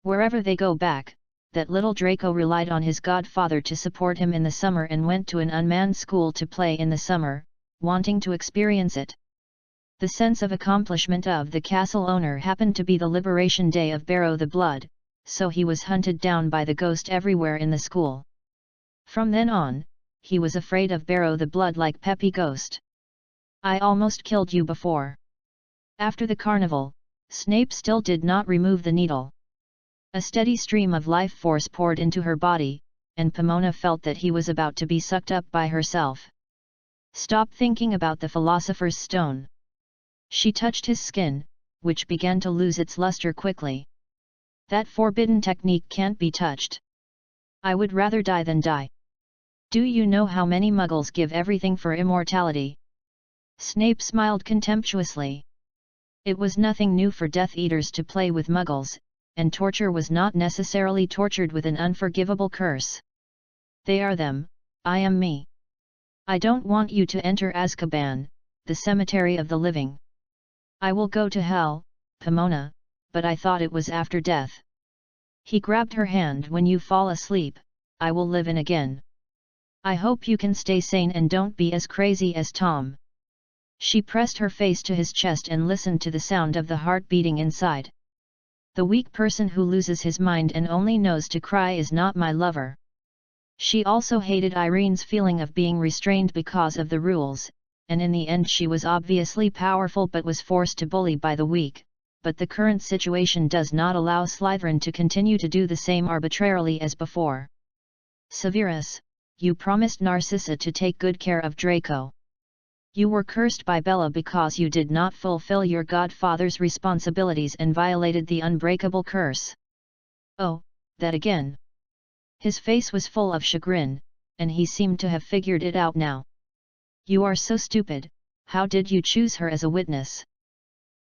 Wherever they go back, that little Draco relied on his godfather to support him in the summer and went to an unmanned school to play in the summer, wanting to experience it. The sense of accomplishment of the castle owner happened to be the liberation day of Barrow the Blood, so he was hunted down by the ghost everywhere in the school. From then on, he was afraid of Barrow the Blood like Peppy Ghost. I almost killed you before. After the carnival, Snape still did not remove the needle. A steady stream of life force poured into her body, and Pomona felt that he was about to be sucked up by herself. Stop thinking about the Philosopher's Stone. She touched his skin, which began to lose its luster quickly. That forbidden technique can't be touched. I would rather die than die. Do you know how many Muggles give everything for immortality? Snape smiled contemptuously. It was nothing new for Death Eaters to play with Muggles, and torture was not necessarily tortured with an unforgivable curse. They are them, I am me. I don't want you to enter Azkaban, the cemetery of the living. I will go to hell, Pomona, but I thought it was after death. He grabbed her hand. When you fall asleep, I will live in again. I hope you can stay sane and don't be as crazy as Tom. She pressed her face to his chest and listened to the sound of the heart beating inside. The weak person who loses his mind and only knows to cry is not my lover. She also hated Irene's feeling of being restrained because of the rules, and in the end she was obviously powerful but was forced to bully by the weak, but the current situation does not allow Slytherin to continue to do the same arbitrarily as before. Severus, you promised Narcissa to take good care of Draco. You were cursed by Bella because you did not fulfill your godfather's responsibilities and violated the unbreakable curse. Oh, that again. His face was full of chagrin, and he seemed to have figured it out now. You are so stupid, how did you choose her as a witness?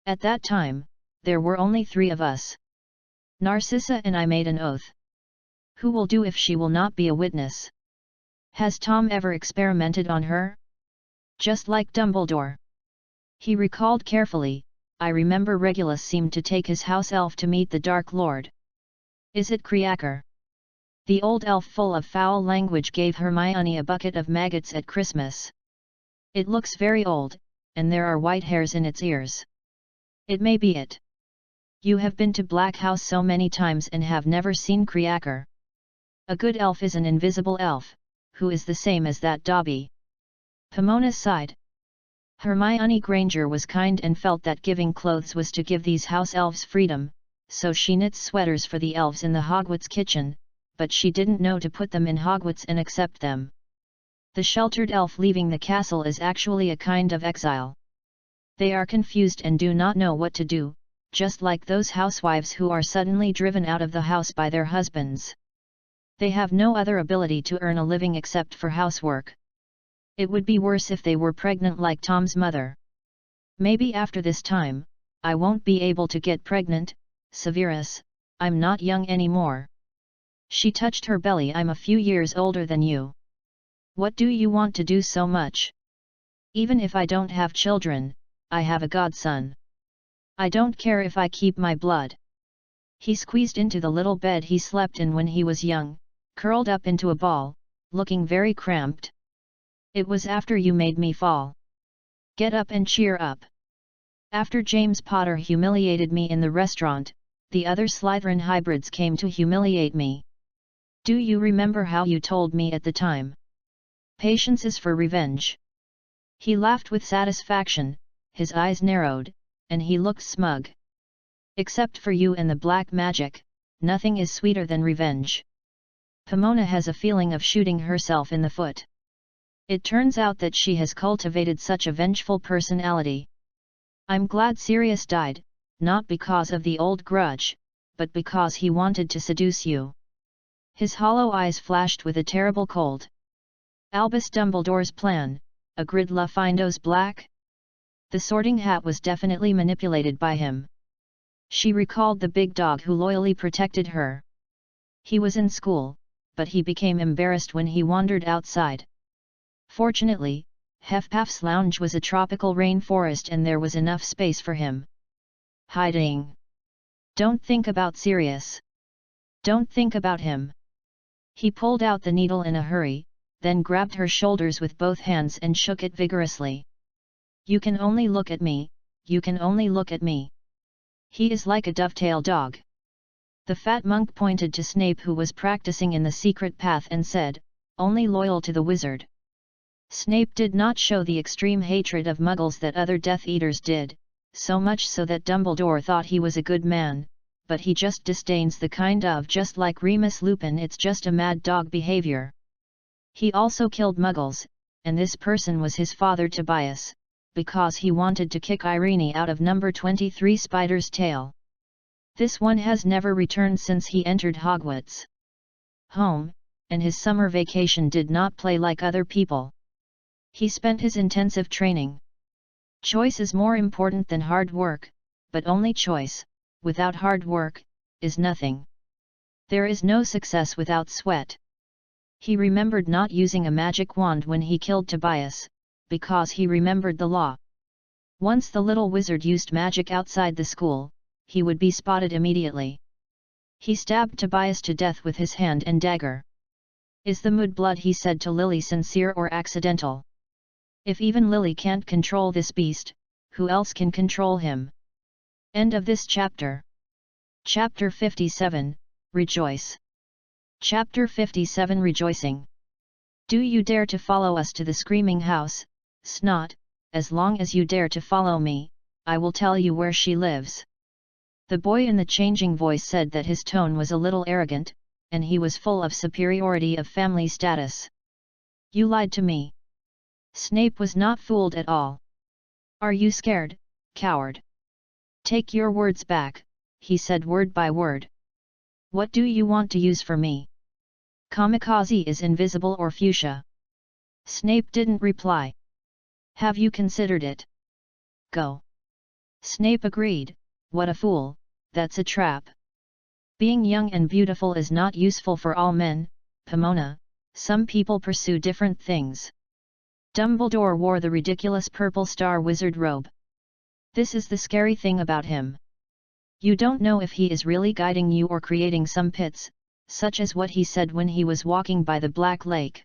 At that time, there were only 3 of us. Narcissa and I made an oath. Who will do if she will not be a witness? Has Tom ever experimented on her? Just like Dumbledore. He recalled carefully, I remember Regulus seemed to take his house elf to meet the Dark Lord. Is it Creaker? The old elf full of foul language gave Hermione a bucket of maggots at Christmas. It looks very old, and there are white hairs in its ears. It may be it. You have been to Black House so many times and have never seen Creaker. A good elf is an invisible elf, who is the same as that Dobby. Pomona sighed. Hermione Granger was kind and felt that giving clothes was to give these house elves freedom, so she knits sweaters for the elves in the Hogwarts kitchen, but she didn't know to put them in Hogwarts and accept them. The sheltered elf leaving the castle is actually a kind of exile. They are confused and do not know what to do, just like those housewives who are suddenly driven out of the house by their husbands. They have no other ability to earn a living except for housework. It would be worse if they were pregnant like Tom's mother. Maybe after this time, I won't be able to get pregnant, Severus, I'm not young anymore. She touched her belly. I'm a few years older than you. What do you want to do so much? Even if I don't have children, I have a godson. I don't care if I keep my blood. He squeezed into the little bed he slept in when he was young, curled up into a ball, looking very cramped. It was after you made me fall. Get up and cheer up. After James Potter humiliated me in the restaurant, the other Slytherin hybrids came to humiliate me. Do you remember how you told me at the time? Patience is for revenge. He laughed with satisfaction, his eyes narrowed, and he looked smug. Except for you and the black magic, nothing is sweeter than revenge. Pomona has a feeling of shooting herself in the foot. It turns out that she has cultivated such a vengeful personality. I'm glad Sirius died, not because of the old grudge, but because he wanted to seduce you. His hollow eyes flashed with a terrible cold. Albus Dumbledore's plan, a Gridlefindo's black? The Sorting Hat was definitely manipulated by him. She recalled the big dog who loyally protected her. He was in school, but he became embarrassed when he wandered outside. Fortunately, Huffpuff's lounge was a tropical rainforest and there was enough space for him. Hiding. Don't think about Sirius. Don't think about him. He pulled out the needle in a hurry, then grabbed her shoulders with both hands and shook it vigorously. You can only look at me, you can only look at me. He is like a dovetail dog. The fat monk pointed to Snape, who was practicing in the secret path, and said, only loyal to the wizard. Snape did not show the extreme hatred of Muggles that other Death Eaters did, so much so that Dumbledore thought he was a good man, but he just disdains the kind of just like Remus Lupin, it's just a mad dog behavior. He also killed Muggles, and this person was his father Tobias, because he wanted to kick Irene out of number 23 Spider's tail. This one has never returned since he entered Hogwarts. Home, and his summer vacation did not play like other people. He spent his intensive training. Choice is more important than hard work, but only choice, without hard work, is nothing. There is no success without sweat. He remembered not using a magic wand when he killed Tobias, because he remembered the law. Once the little wizard used magic outside the school, he would be spotted immediately. He stabbed Tobias to death with his hand and dagger. Is the mudblood, he said to Lily, sincere or accidental? If even Lily can't control this beast, who else can control him? End of this chapter. Chapter 57, Rejoice. Chapter 57, Rejoicing. Do you dare to follow us to the Screaming House, Snot? As long as you dare to follow me, I will tell you where she lives. The boy in the changing voice said that his tone was a little arrogant, and he was full of superiority of family status. You lied to me. Snape was not fooled at all. Are you scared, coward? Take your words back, he said word by word. What do you want to use for me? Kamikaze is invisible or fuchsia. Snape didn't reply. Have you considered it? Go. Snape agreed. What a fool, that's a trap. Being young and beautiful is not useful for all men, Pomona, some people pursue different things. Dumbledore wore the ridiculous purple star wizard robe. This is the scary thing about him. You don't know if he is really guiding you or creating some pits, such as what he said when he was walking by the Black Lake.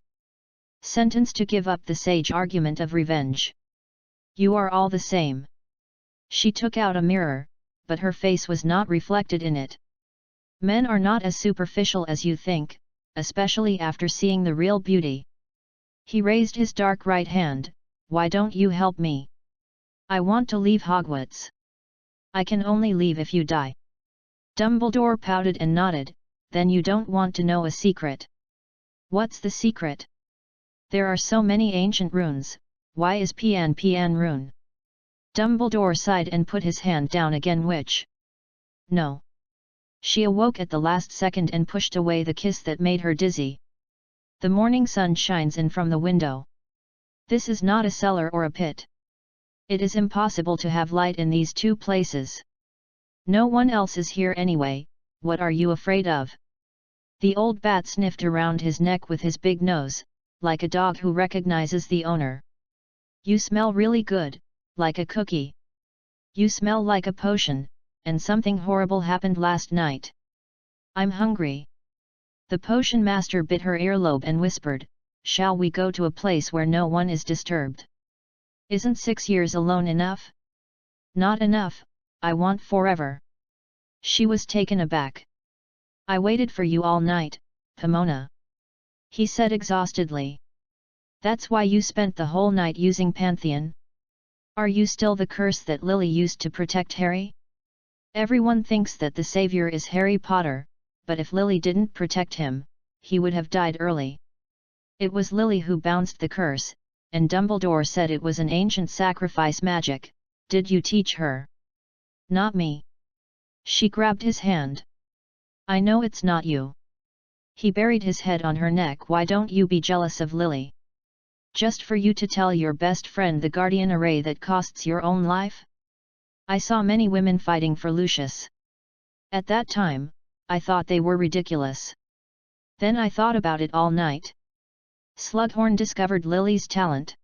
Sentenced to give up the sage argument of revenge. You are all the same. She took out a mirror, but her face was not reflected in it. Men are not as superficial as you think, especially after seeing the real beauty. He raised his dark right hand. Why don't you help me? I want to leave Hogwarts. I can only leave if you die. Dumbledore pouted and nodded. Then you don't want to know a secret. What's the secret? There are so many ancient runes, why is Pian rune? Dumbledore sighed and put his hand down again, which? No. She awoke at the last second and pushed away the kiss that made her dizzy. The morning sun shines in from the window. This is not a cellar or a pit. It is impossible to have light in these two places. No one else is here anyway, what are you afraid of? The old bat sniffed around his neck with his big nose, like a dog who recognizes the owner. You smell really good, like a cookie. You smell like a potion, and something horrible happened last night. I'm hungry. The potion master bit her earlobe and whispered, shall we go to a place where no one is disturbed? Isn't 6 years alone enough? Not enough, I want forever. She was taken aback. I waited for you all night, Pomona. He said exhaustedly. That's why you spent the whole night using Pantheon? Are you still the curse that Lily used to protect Harry? Everyone thinks that the savior is Harry Potter, but if Lily didn't protect him, he would have died early. It was Lily who bounced the curse, and Dumbledore said it was an ancient sacrifice magic. Did you teach her? Not me. She grabbed his hand. I know it's not you. He buried his head on her neck. Why don't you be jealous of Lily? Just for you to tell your best friend the guardian array that costs your own life? I saw many women fighting for Lucius. At that time, I thought they were ridiculous. Then I thought about it all night. Slughorn discovered Lily's talent.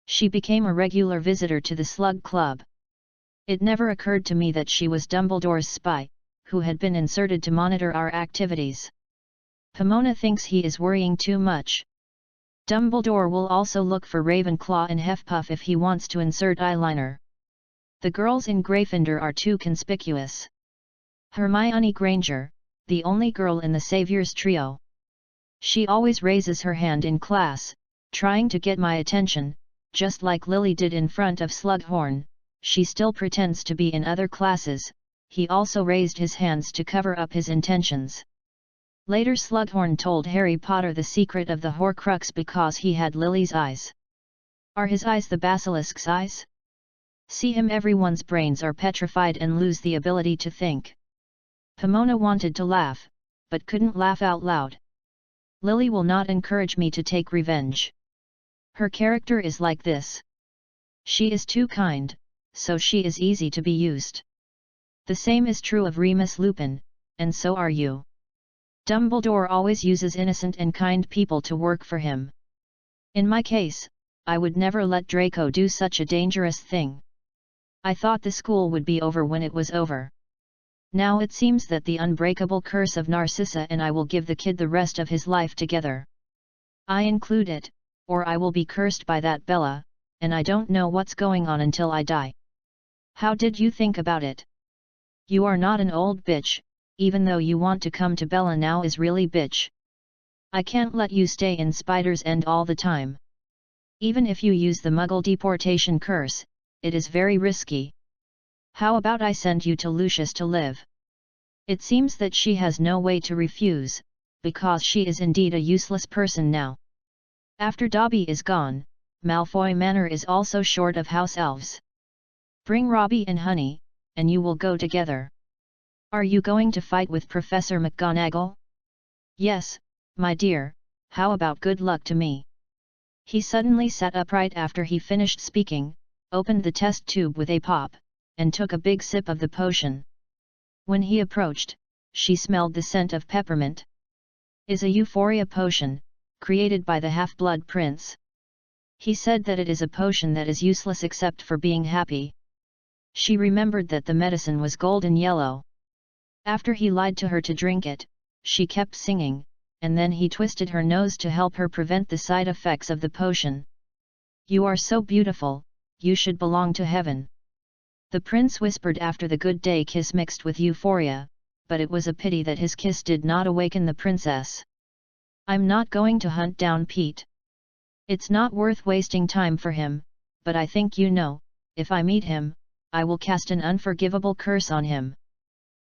She became a regular visitor to the Slug Club. It never occurred to me that she was Dumbledore's spy, who had been inserted to monitor our activities. Pomona thinks he is worrying too much. Dumbledore will also look for Ravenclaw and Hufflepuff if he wants to insert eyeliner. The girls in Gryffindor are too conspicuous. Hermione Granger, the only girl in the Savior's trio. She always raises her hand in class, trying to get my attention, just like Lily did in front of Slughorn. She still pretends to be in other classes. He also raised his hands to cover up his intentions. Later Slughorn told Harry Potter the secret of the Horcrux because he had Lily's eyes. Are his eyes the basilisk's eyes? See him, everyone's brains are petrified and lose the ability to think. Pomona wanted to laugh, but couldn't laugh out loud. Lily will not encourage me to take revenge. Her character is like this. She is too kind, so she is easy to be used. The same is true of Remus Lupin, and so are you. Dumbledore always uses innocent and kind people to work for him. In my case, I would never let Draco do such a dangerous thing. I thought the school would be over when it was over. Now it seems that the unbreakable curse of Narcissa and I will give the kid the rest of his life together. I include it, or I will be cursed by that Bella, and I don't know what's going on until I die. How did you think about it? You are not an old bitch, even though you want to come to Bella now is really bitch. I can't let you stay in Spider's End all the time. Even if you use the Muggle deportation curse, it is very risky. How about I send you to Lucius to live? It seems that she has no way to refuse, because she is indeed a useless person now. After Dobby is gone, Malfoy Manor is also short of house elves. Bring Robbie and Honey, and you will go together. Are you going to fight with Professor McGonagall? Yes, my dear, how about good luck to me? He suddenly sat upright after he finished speaking, opened the test tube with a pop, and took a big sip of the potion. When he approached, she smelled the scent of peppermint. Is a euphoria potion, created by the Half-Blood Prince. He said that it is a potion that is useless except for being happy. She remembered that the medicine was golden yellow. After he lied to her to drink it, she kept singing, and then he twisted her nose to help her prevent the side effects of the potion. You are so beautiful, you should belong to heaven. The prince whispered after the good day kiss mixed with euphoria, but it was a pity that his kiss did not awaken the princess. I'm not going to hunt down Pete. It's not worth wasting time for him, but I think you know, if I meet him, I will cast an unforgivable curse on him.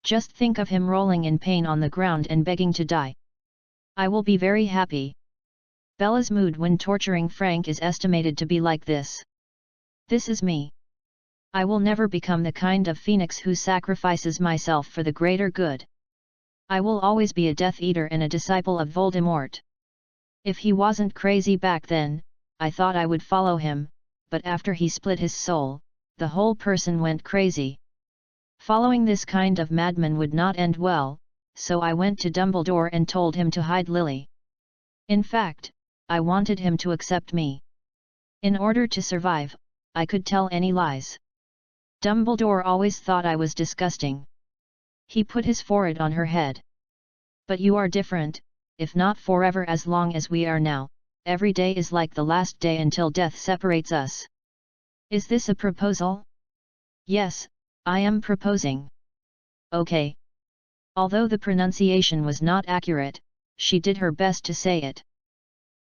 Just think of him rolling in pain on the ground and begging to die. I will be very happy. Bella's mood when torturing Frank is estimated to be like this. This is me. I will never become the kind of phoenix who sacrifices myself for the greater good. I will always be a Death Eater and a disciple of Voldemort. If he wasn't crazy back then, I thought I would follow him, but after he split his soul, the whole person went crazy. Following this kind of madman would not end well, so I went to Dumbledore and told him to hide Lily. In fact, I wanted him to accept me. In order to survive, I could tell any lies. Dumbledore always thought I was disgusting. He put his forehead on her head. But you are different, if not forever as long as we are now, every day is like the last day until death separates us. Is this a proposal? Yes, I am proposing. Okay. Although the pronunciation was not accurate, she did her best to say it.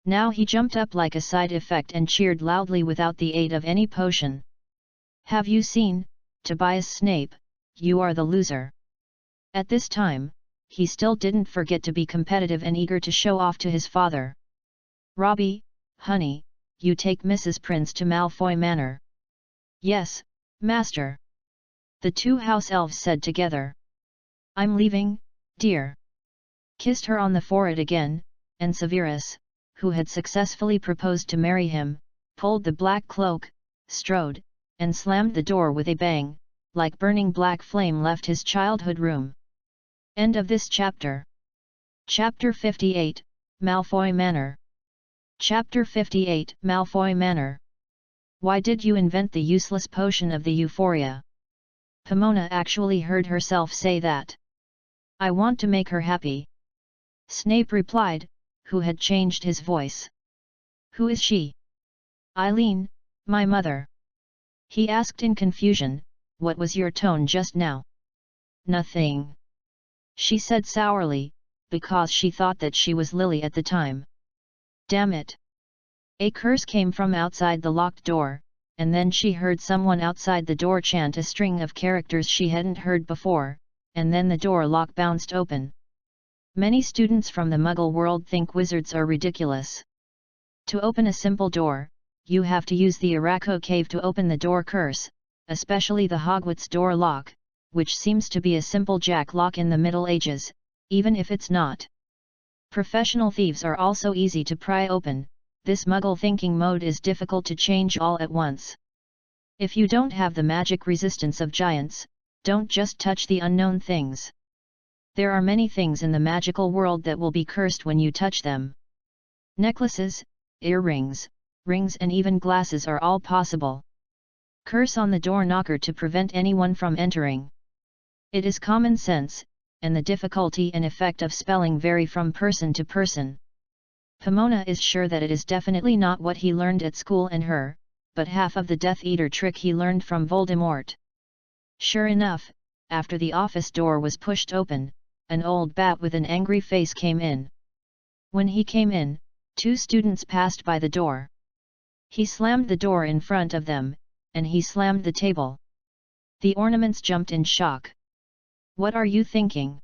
Now he jumped up like a side effect and cheered loudly without the aid of any potion. Have you seen, Tobias Snape, you are the loser. At this time, he still didn't forget to be competitive and eager to show off to his father. Robbie, honey, you take Mrs. Prince to Malfoy Manor. Yes, master. The two house elves said together. I'm leaving, dear. Kissed her on the forehead again, and Severus, who had successfully proposed to marry him, pulled the black cloak, strode, and slammed the door with a bang, like burning black flame left his childhood room. End of this chapter. Chapter 58, Malfoy Manor. Chapter 58, Malfoy Manor. Why did you invent the useless potion of the euphoria? Pomona actually heard herself say that. I want to make her happy. Snape replied, who had changed his voice. Who is she? Eileen, my mother. He asked in confusion, what was your tone just now? Nothing. She said sourly, because she thought that she was Lily at the time. Damn it. A curse came from outside the locked door, and then she heard someone outside the door chant a string of characters she hadn't heard before, and then the door lock bounced open. Many students from the Muggle world think wizards are ridiculous. To open a simple door, you have to use the Araco cave to open the door curse, especially the Hogwarts door lock, which seems to be a simple jack lock in the Middle Ages, even if it's not. Professional thieves are also easy to pry open. This Muggle thinking mode is difficult to change all at once. If you don't have the magic resistance of giants, don't just touch the unknown things. There are many things in the magical world that will be cursed when you touch them. Necklaces, earrings, rings and even glasses are all possible. Curse on the door knocker to prevent anyone from entering. It is common sense, and the difficulty and effect of spelling vary from person to person. Pomona is sure that it is definitely not what he learned at school and her, but half of the Death Eater trick he learned from Voldemort. Sure enough, after the office door was pushed open, an old bat with an angry face came in. When he came in, two students passed by the door. He slammed the door in front of them, and he slammed the table. The ornaments jumped in shock. What are you thinking?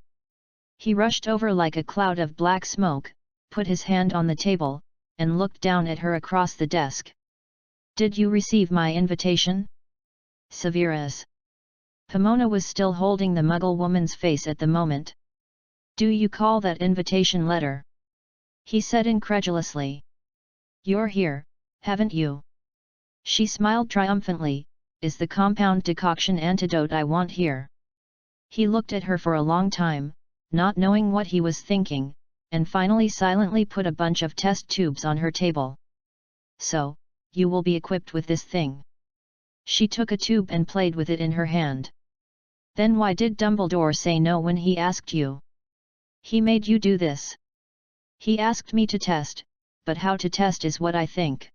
He rushed over like a cloud of black smoke, put his hand on the table, and looked down at her across the desk. Did you receive my invitation? Severus. Pomona was still holding the Muggle woman's face at the moment. Do you call that invitation letter? He said incredulously. You're here, haven't you? She smiled triumphantly. Is the compound decoction antidote I want here? He looked at her for a long time, not knowing what he was thinking, and finally silently put a bunch of test tubes on her table. So, you will be equipped with this thing. She took a tube and played with it in her hand. Then why did Dumbledore say no when he asked you? He made you do this. He asked me to test, but how to test is what I think.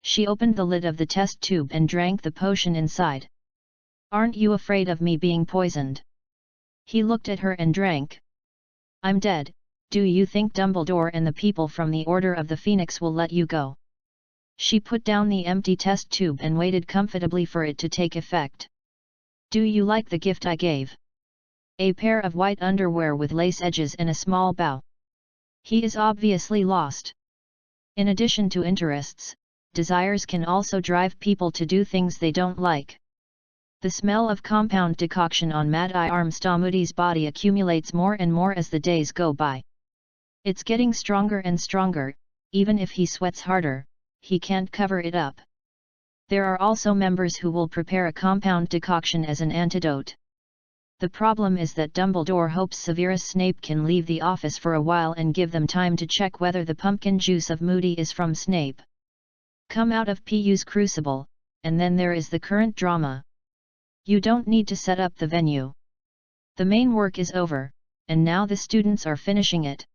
She opened the lid of the test tube and drank the potion inside. Aren't you afraid of me being poisoned? He looked at her and drank. I'm dead. Do you think Dumbledore and the people from the Order of the Phoenix will let you go? She put down the empty test tube and waited comfortably for it to take effect. Do you like the gift I gave? A pair of white underwear with lace edges and a small bow. He is obviously lost. In addition to interests, desires can also drive people to do things they don't like. The smell of compound decoction on Mad Eye Armstamudi's body accumulates more and more as the days go by. It's getting stronger and stronger, even if he sweats harder, he can't cover it up. There are also members who will prepare a compound decoction as an antidote. The problem is that Dumbledore hopes Severus Snape can leave the office for a while and give them time to check whether the pumpkin juice of Moody is from Snape. Come out of PU's crucible, and then there is the current drama. You don't need to set up the venue. The main work is over, and now the students are finishing it.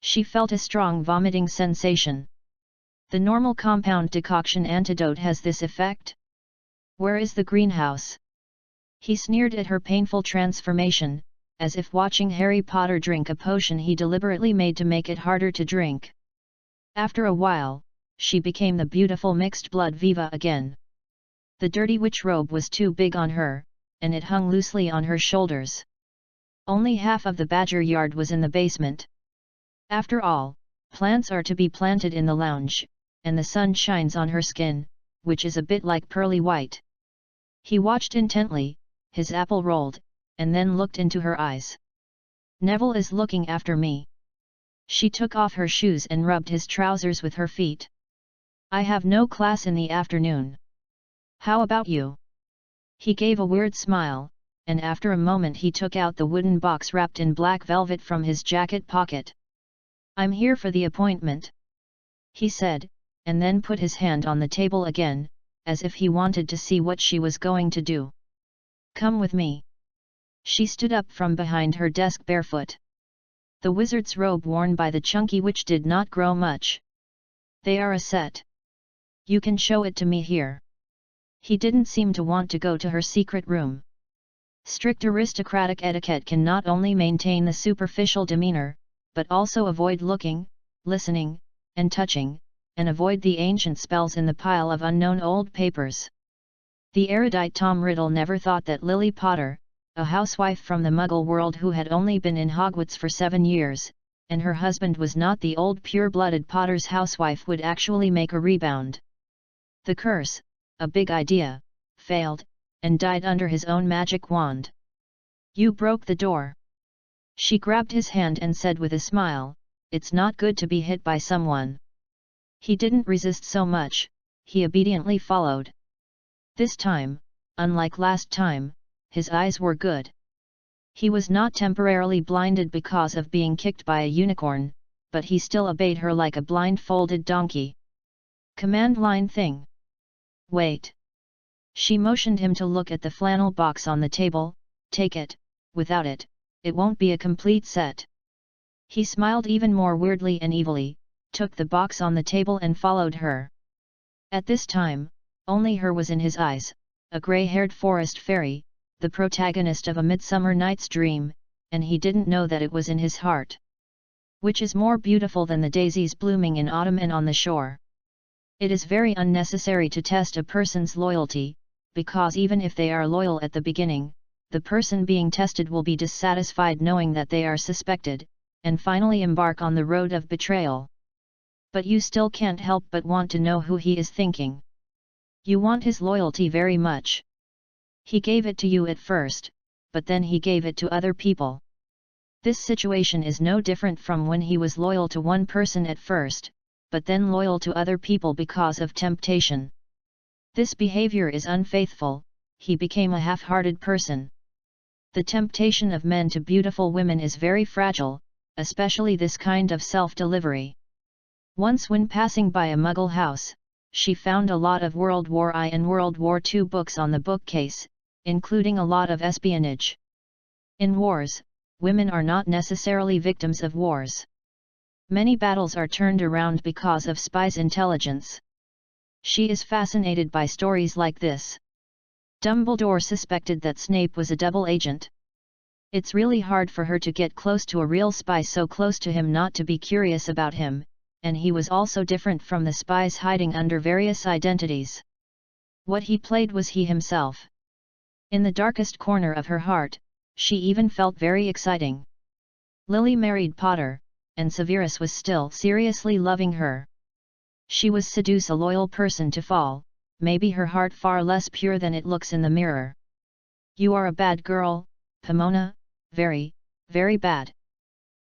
She felt a strong vomiting sensation. The normal compound decoction antidote has this effect? Where is the greenhouse? He sneered at her painful transformation, as if watching Harry Potter drink a potion he deliberately made to make it harder to drink. After a while, she became the beautiful mixed-blood Viva again. The dirty witch robe was too big on her, and it hung loosely on her shoulders. Only half of the badger yard was in the basement. After all, plants are to be planted in the lounge, and the sun shines on her skin, which is a bit like pearly white. He watched intently, his apple rolled, and then looked into her eyes. Neville is looking after me. She took off her shoes and rubbed his trousers with her feet. I have no class in the afternoon. How about you? He gave a weird smile, and after a moment he took out the wooden box wrapped in black velvet from his jacket pocket. I'm here for the appointment, he said, and then put his hand on the table again, as if he wanted to see what she was going to do. Come with me. She stood up from behind her desk barefoot. The wizard's robe worn by the chunky witch did not grow much. They are a set. You can show it to me here. He didn't seem to want to go to her secret room. Strict aristocratic etiquette can not only maintain the superficial demeanor, but also avoid looking, listening, and touching, and avoid the ancient spells in the pile of unknown old papers. The erudite Tom Riddle never thought that Lily Potter, a housewife from the Muggle world who had only been in Hogwarts for 7 years, and her husband was not the old pure-blooded Potter's housewife, would actually make a rebound. The curse, a big idea, failed, and died under his own magic wand. You broke the door. She grabbed his hand and said with a smile, it's not good to be hit by someone. He didn't resist so much, he obediently followed. This time, unlike last time, his eyes were good. He was not temporarily blinded because of being kicked by a unicorn, but he still obeyed her like a blindfolded donkey. Command line thing. Wait. She motioned him to look at the flannel box on the table. Take it, without it, it won't be a complete set. He smiled even more weirdly and evilly, took the box on the table and followed her. At this time, only her was in his eyes, a grey-haired forest fairy, the protagonist of A Midsummer Night's Dream, and he didn't know that it was in his heart. Which is more beautiful than the daisies blooming in autumn and on the shore? It is very unnecessary to test a person's loyalty, because even if they are loyal at the beginning, the person being tested will be dissatisfied knowing that they are suspected, and finally embark on the road of betrayal. But you still can't help but want to know who he is thinking. You want his loyalty very much. He gave it to you at first, but then he gave it to other people. This situation is no different from when he was loyal to one person at first, but then loyal to other people because of temptation. This behavior is unfaithful, he became a half-hearted person. The temptation of men to beautiful women is very fragile, especially this kind of self-delivery. Once when passing by a Muggle house, she found a lot of World War I and World War II books on the bookcase, including a lot of espionage. In wars, women are not necessarily victims of wars. Many battles are turned around because of spies' intelligence. She is fascinated by stories like this. Dumbledore suspected that Snape was a double agent. It's really hard for her to get close to a real spy so close to him not to be curious about him, and he was also different from the spies hiding under various identities. What he played was he himself. In the darkest corner of her heart, She even felt very exciting. Lily married Potter, and Severus was still seriously loving her. She was seduce a loyal person to fall, maybe her heart far less pure than it looks in the mirror. You are a bad girl, Pomona, very, very bad.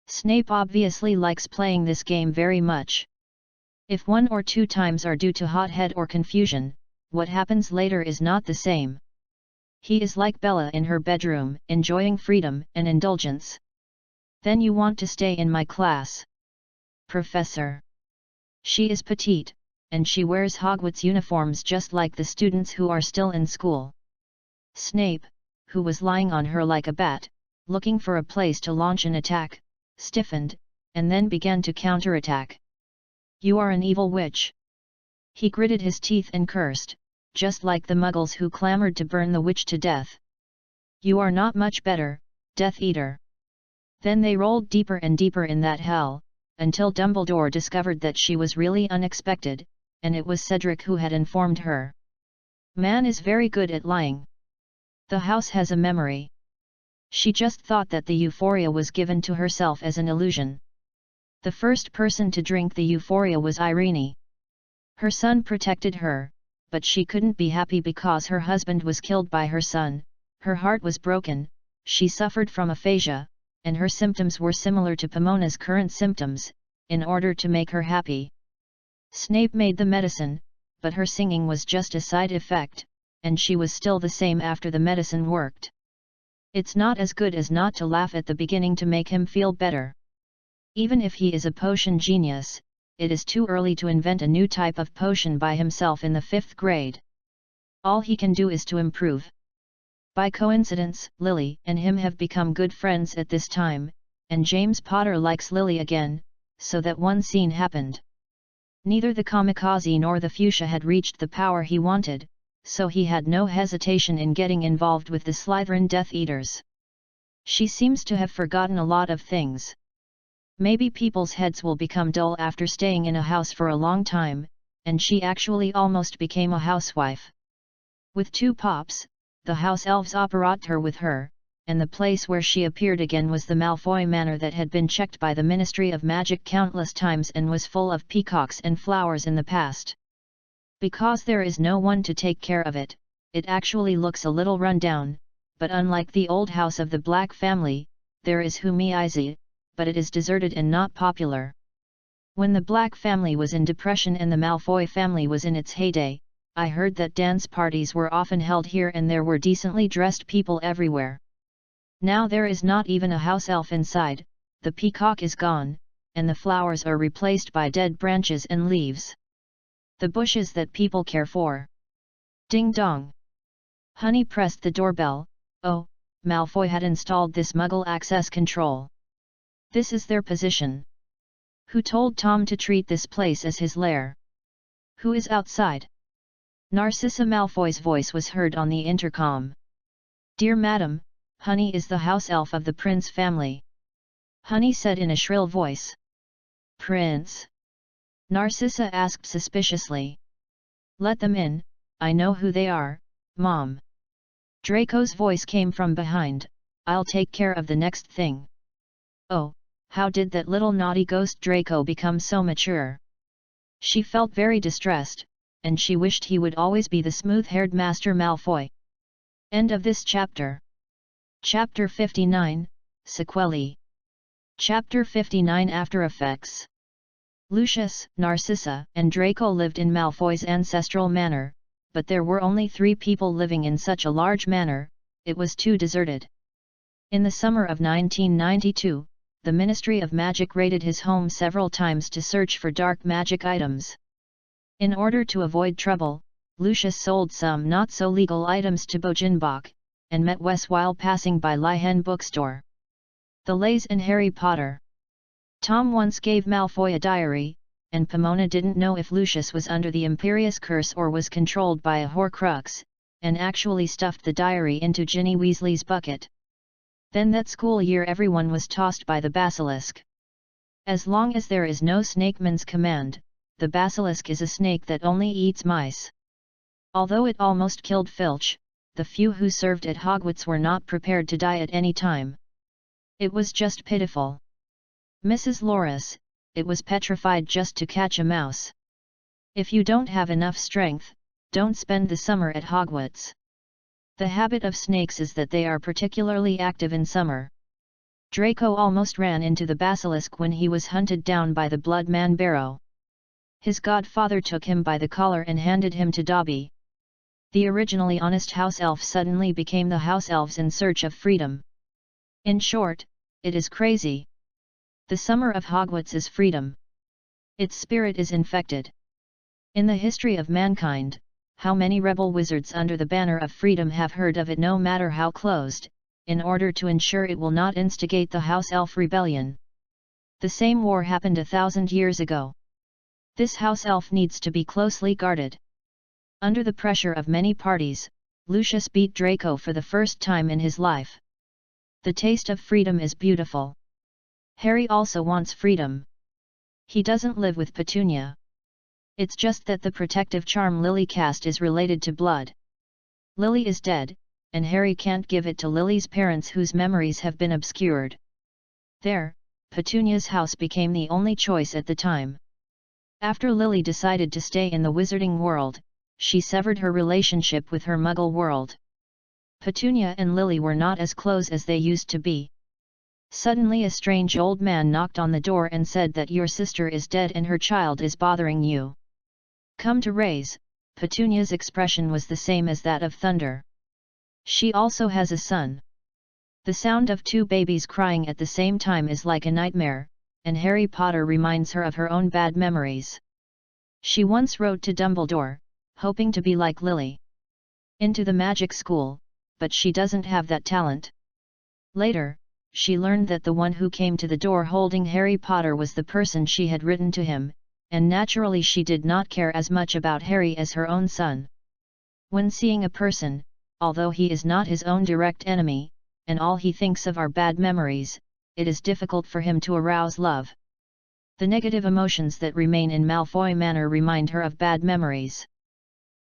Snape obviously likes playing this game very much. If 1 or 2 times are due to hothead or confusion, what happens later is not the same. He is like Bella in her bedroom, enjoying freedom and indulgence. Then you want to stay in my class? Professor. She is petite, and she wears Hogwarts uniforms just like the students who are still in school. Snape, who was lying on her like a bat, looking for a place to launch an attack, stiffened, and then began to counterattack. You are an evil witch. He gritted his teeth and cursed, just like the muggles who clamored to burn the witch to death. You are not much better, Death Eater. Then they rolled deeper and deeper in that hell, until Dumbledore discovered that she was really unexpected, and it was Cedric who had informed her. Man is very good at lying. The house has a memory. She just thought that the euphoria was given to herself as an illusion. The first person to drink the euphoria was Irene. Her son protected her, but she couldn't be happy because her husband was killed by her son. Her heart was broken, she suffered from aphasia, and her symptoms were similar to Pomona's current symptoms, in order to make her happy. Snape made the medicine, but her singing was just a side effect, and she was still the same after the medicine worked. It's not as good as not to laugh at the beginning to make him feel better. Even if he is a potion genius, it is too early to invent a new type of potion by himself in the 5th grade. All he can do is to improve. By coincidence, Lily and him have become good friends at this time, and James Potter likes Lily again, so that one scene happened. Neither the Kamikaze nor the Fuchsia had reached the power he wanted, so he had no hesitation in getting involved with the Slytherin Death Eaters. She seems to have forgotten a lot of things. Maybe people's heads will become dull after staying in a house for a long time, and she actually almost became a housewife. With 2 pops, the house elves operated her with her, and the place where she appeared again was the Malfoy Manor that had been checked by the Ministry of Magic countless times and was full of peacocks and flowers in the past. Because there is no one to take care of it, it actually looks a little run down, but unlike the old house of the Black family, there is Humiizi, but it is deserted and not popular. When the Black family was in depression and the Malfoy family was in its heyday, I heard that dance parties were often held here and there were decently dressed people everywhere. Now there is not even a house elf inside, the peacock is gone, and the flowers are replaced by dead branches and leaves. The bushes that people care for. Ding dong! Honey pressed the doorbell. Oh, Malfoy had installed this Muggle access control. This is their position. Who told Tom to treat this place as his lair? Who is outside? Narcissa Malfoy's voice was heard on the intercom. Dear Madam, Honey is the house elf of the Prince family. Honey said in a shrill voice. Prince? Narcissa asked suspiciously. Let them in, I know who they are, Mom. Draco's voice came from behind. I'll take care of the next thing. Oh, how did that little naughty ghost Draco become so mature? She felt very distressed, and she wished he would always be the smooth-haired Master Malfoy. End of this chapter. Chapter 59, Sequelae. Chapter 59 After Effects. Lucius, Narcissa, and Draco lived in Malfoy's ancestral manor, but there were only 3 people living in such a large manor, it was too deserted. In the summer of 1992, the Ministry of Magic raided his home several times to search for dark magic items. In order to avoid trouble, Lucius sold some not-so-legal items to Bogenbach, and met Wes while passing by Lihen bookstore. The Lays and Harry Potter. Tom once gave Malfoy a diary, and Pomona didn't know if Lucius was under the Imperius curse or was controlled by a Horcrux, and actually stuffed the diary into Ginny Weasley's bucket. Then that school year everyone was tossed by the basilisk. As long as there is no snakeman's command, the basilisk is a snake that only eats mice. Although it almost killed Filch, the few who served at Hogwarts were not prepared to die at any time. It was just pitiful. Mrs. Loris, it was petrified just to catch a mouse. If you don't have enough strength, don't spend the summer at Hogwarts. The habit of snakes is that they are particularly active in summer. Draco almost ran into the basilisk when he was hunted down by the blood man Barrow. His godfather took him by the collar and handed him to Dobby. The originally honest house elf suddenly became the house elves in search of freedom. In short, it is crazy. The summer of Hogwarts is freedom. Its spirit is infected. In the history of mankind, how many rebel wizards under the banner of freedom have heard of it, no matter how closed, in order to ensure it will not instigate the house elf rebellion. The same war happened 1,000 years ago. This house elf needs to be closely guarded. Under the pressure of many parties, Lucius beat Draco for the first time in his life. The taste of freedom is beautiful. Harry also wants freedom. He doesn't live with Petunia. It's just that the protective charm Lily cast is related to blood. Lily is dead, and Harry can't give it to Lily's parents whose memories have been obscured. There, Petunia's house became the only choice at the time. After Lily decided to stay in the wizarding world, she severed her relationship with her Muggle world. Petunia and Lily were not as close as they used to be. Suddenly a strange old man knocked on the door and said that your sister is dead and her child is bothering you. Come to raise. Petunia's expression was the same as that of thunder. She also has a son. The sound of two babies crying at the same time is like a nightmare, and Harry Potter reminds her of her own bad memories. She once wrote to Dumbledore, hoping to be like Lily. Into the magic school, but she doesn't have that talent. Later, she learned that the one who came to the door holding Harry Potter was the person she had written to him, and naturally she did not care as much about Harry as her own son. When seeing a person, although he is not his own direct enemy, and all he thinks of are bad memories, it is difficult for him to arouse love. The negative emotions that remain in Malfoy Manor remind her of bad memories.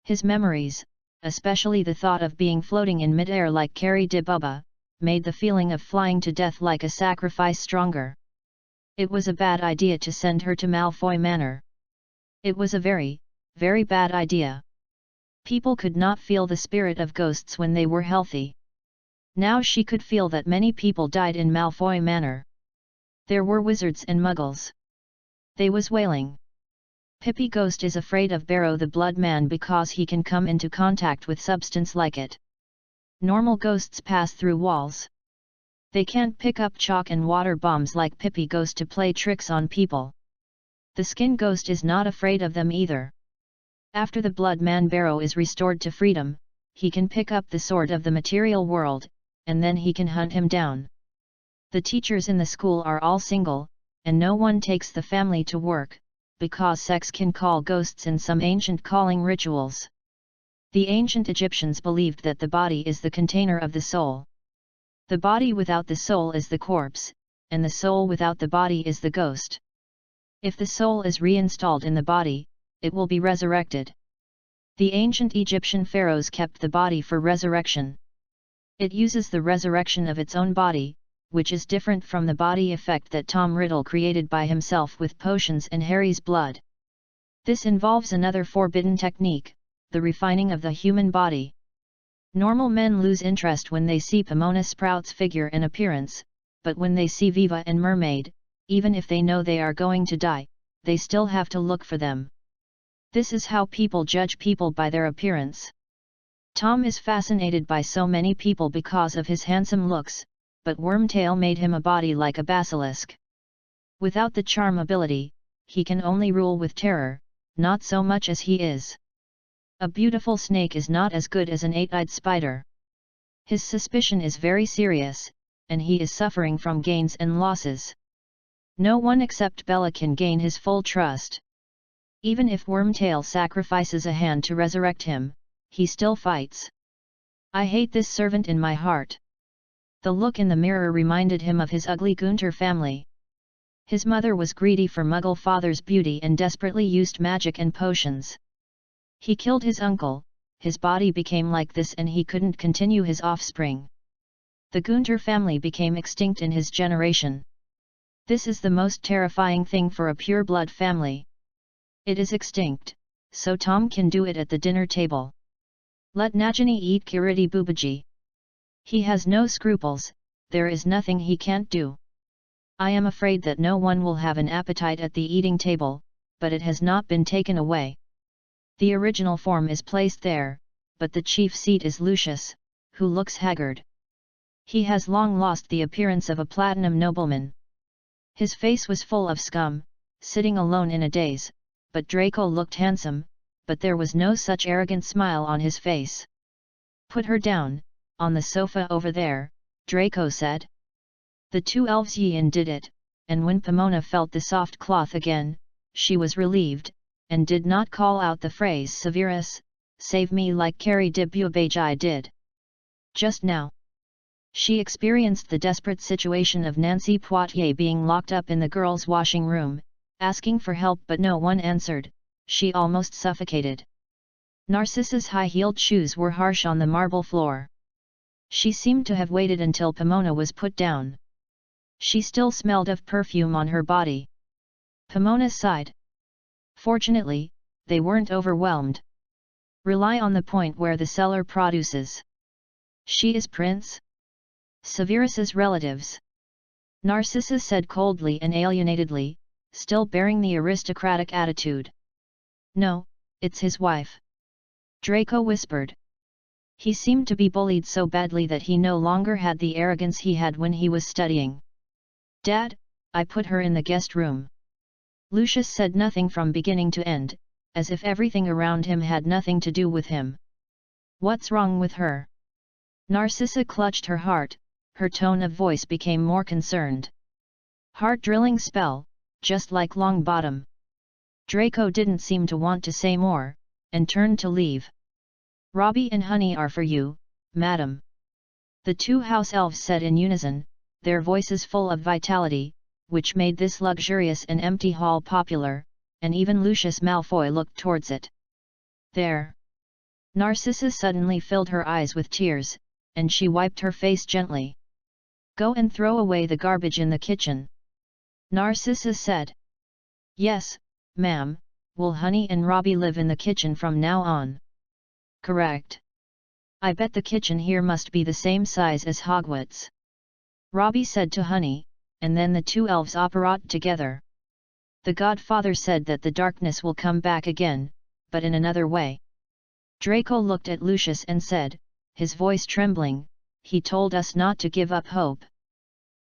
His memories, especially the thought of being floating in mid-air like Carrie de Bubba, made the feeling of flying to death like a sacrifice stronger. It was a bad idea to send her to Malfoy Manor. It was a very, very bad idea. People could not feel the spirit of ghosts when they were healthy. Now she could feel that many people died in Malfoy Manor. There were wizards and muggles. They was wailing. Pippi Ghost is afraid of Barrow the Blood Man because he can come into contact with substance like it. Normal ghosts pass through walls. They can't pick up chalk and water bombs like Pippi Ghost to play tricks on people. The Skin Ghost is not afraid of them either. After the Blood Man Barrow is restored to freedom, he can pick up the sword of the material world, and then he can hunt him down. The teachers in the school are all single, and no one takes the family to work, because sex can call ghosts in some ancient calling rituals. The ancient Egyptians believed that the body is the container of the soul. The body without the soul is the corpse, and the soul without the body is the ghost. If the soul is reinstalled in the body, it will be resurrected. The ancient Egyptian pharaohs kept the body for resurrection. It uses the resurrection of its own body, which is different from the body effect that Tom Riddle created by himself with potions and Harry's blood. This involves another forbidden technique, the refining of the human body. Normal men lose interest when they see Pomona Sprout's figure and appearance, but when they see Viva and Mermaid, even if they know they are going to die, they still have to look for them. This is how people judge people by their appearance. Tom is fascinated by so many people because of his handsome looks, but Wormtail made him a body like a basilisk. Without the charm ability, he can only rule with terror, not so much as he is. A beautiful snake is not as good as an eight-eyed spider. His suspicion is very serious, and he is suffering from gains and losses. No one except Bella can gain his full trust. Even if Wormtail sacrifices a hand to resurrect him, he still fights. I hate this servant in my heart. The look in the mirror reminded him of his ugly Gunter family. His mother was greedy for Muggle father's beauty and desperately used magic and potions. He killed his uncle, his body became like this and he couldn't continue his offspring. The Gunter family became extinct in his generation. This is the most terrifying thing for a pure-blood family. It is extinct, so Tom can do it at the dinner table. Let Najani eat Kiriti Bubaji. He has no scruples, there is nothing he can't do. I am afraid that no one will have an appetite at the eating table, but it has not been taken away. The original form is placed there, but the chief seat is Lucius, who looks haggard. He has long lost the appearance of a platinum nobleman. His face was full of scum, sitting alone in a daze, but Draco looked handsome, but there was no such arrogant smile on his face. Put her down, on the sofa over there, Draco said. The two elves Yin did it, and when Pomona felt the soft cloth again, she was relieved, and did not call out the phrase Severus, save me like Carrie de Beaubage did. Just now. She experienced the desperate situation of Nancy Poitier being locked up in the girls' washing room, asking for help but no one answered, she almost suffocated. Narcissa's high-heeled shoes were harsh on the marble floor. She seemed to have waited until Pomona was put down. She still smelled of perfume on her body. Pomona sighed. Fortunately, they weren't overwhelmed. Rely on the point where the cellar produces. She is Prince Severus's relatives. Narcissa said coldly and alienatedly, still bearing the aristocratic attitude. No, it's his wife. Draco whispered. He seemed to be bullied so badly that he no longer had the arrogance he had when he was studying. Dad, I put her in the guest room. Lucius said nothing from beginning to end, as if everything around him had nothing to do with him. What's wrong with her? Narcissa clutched her heart, her tone of voice became more concerned. Heart-drilling spell, just like Longbottom. Draco didn't seem to want to say more, and turned to leave. Robbie and honey are for you, madam. The two house elves said in unison, their voices full of vitality, which made this luxurious and empty hall popular, and even Lucius Malfoy looked towards it. There! Narcissa suddenly filled her eyes with tears, and she wiped her face gently. Go and throw away the garbage in the kitchen. Narcissa said. Yes, ma'am, will Honey and Robbie live in the kitchen from now on? Correct. I bet the kitchen here must be the same size as Hogwarts. Robbie said to Honey, and then the two elves operate together. The Godfather said that the darkness will come back again, but in another way. Draco looked at Lucius and said, his voice trembling, he told us not to give up hope.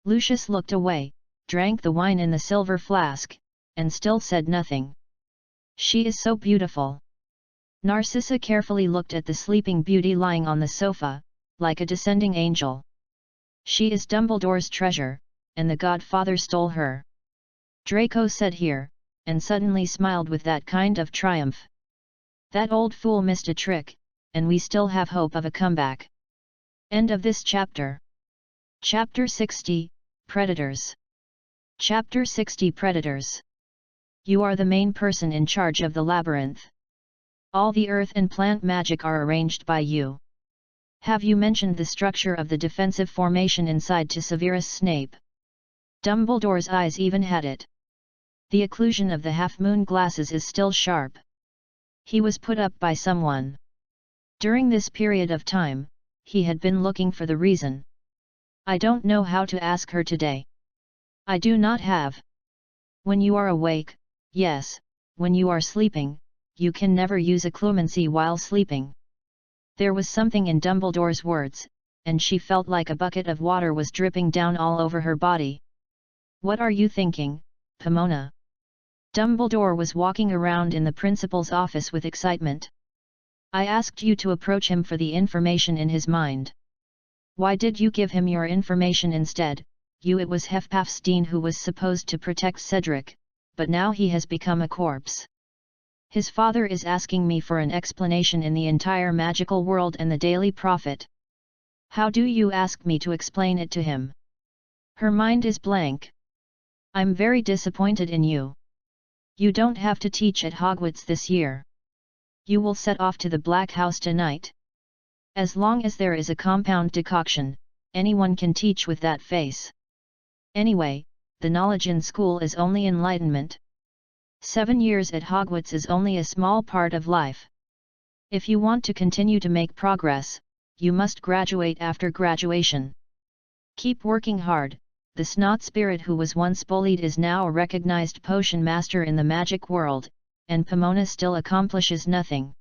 Lucius looked away, drank the wine in the silver flask, and still said nothing. She is so beautiful. Narcissa carefully looked at the sleeping beauty lying on the sofa, like a descending angel. She is Dumbledore's treasure, and the Godfather stole her. Draco said here, and suddenly smiled with that kind of triumph. That old fool missed a trick, and we still have hope of a comeback. End of this chapter. Chapter 60, Predators. Chapter 60 Predators. You are the main person in charge of the labyrinth. All the earth and plant magic are arranged by you. Have you mentioned the structure of the defensive formation inside to Severus Snape? Dumbledore's eyes even had it. The occlusion of the half-moon glasses is still sharp. He was put up by someone. During this period of time, he had been looking for the reason. I don't know how to ask her today. I do not have. When you are awake, yes, when you are sleeping, you can never use occlumency while sleeping. There was something in Dumbledore's words, and she felt like a bucket of water was dripping down all over her body. What are you thinking, Pomona? Dumbledore was walking around in the principal's office with excitement. I asked you to approach him for the information in his mind. Why did you give him your information instead? It was Hefpafstein who was supposed to protect Cedric, but now he has become a corpse. His father is asking me for an explanation in the entire magical world and the Daily Prophet. How do you ask me to explain it to him? Her mind is blank. I'm very disappointed in you. You don't have to teach at Hogwarts this year. You will set off to the Black House tonight. As long as there is a compound decoction, anyone can teach with that face. Anyway, the knowledge in school is only enlightenment. 7 years at Hogwarts is only a small part of life. If you want to continue to make progress, you must graduate after graduation. Keep working hard. The snot spirit who was once bullied is now a recognized potion master in the magic world, and Pomona still accomplishes nothing.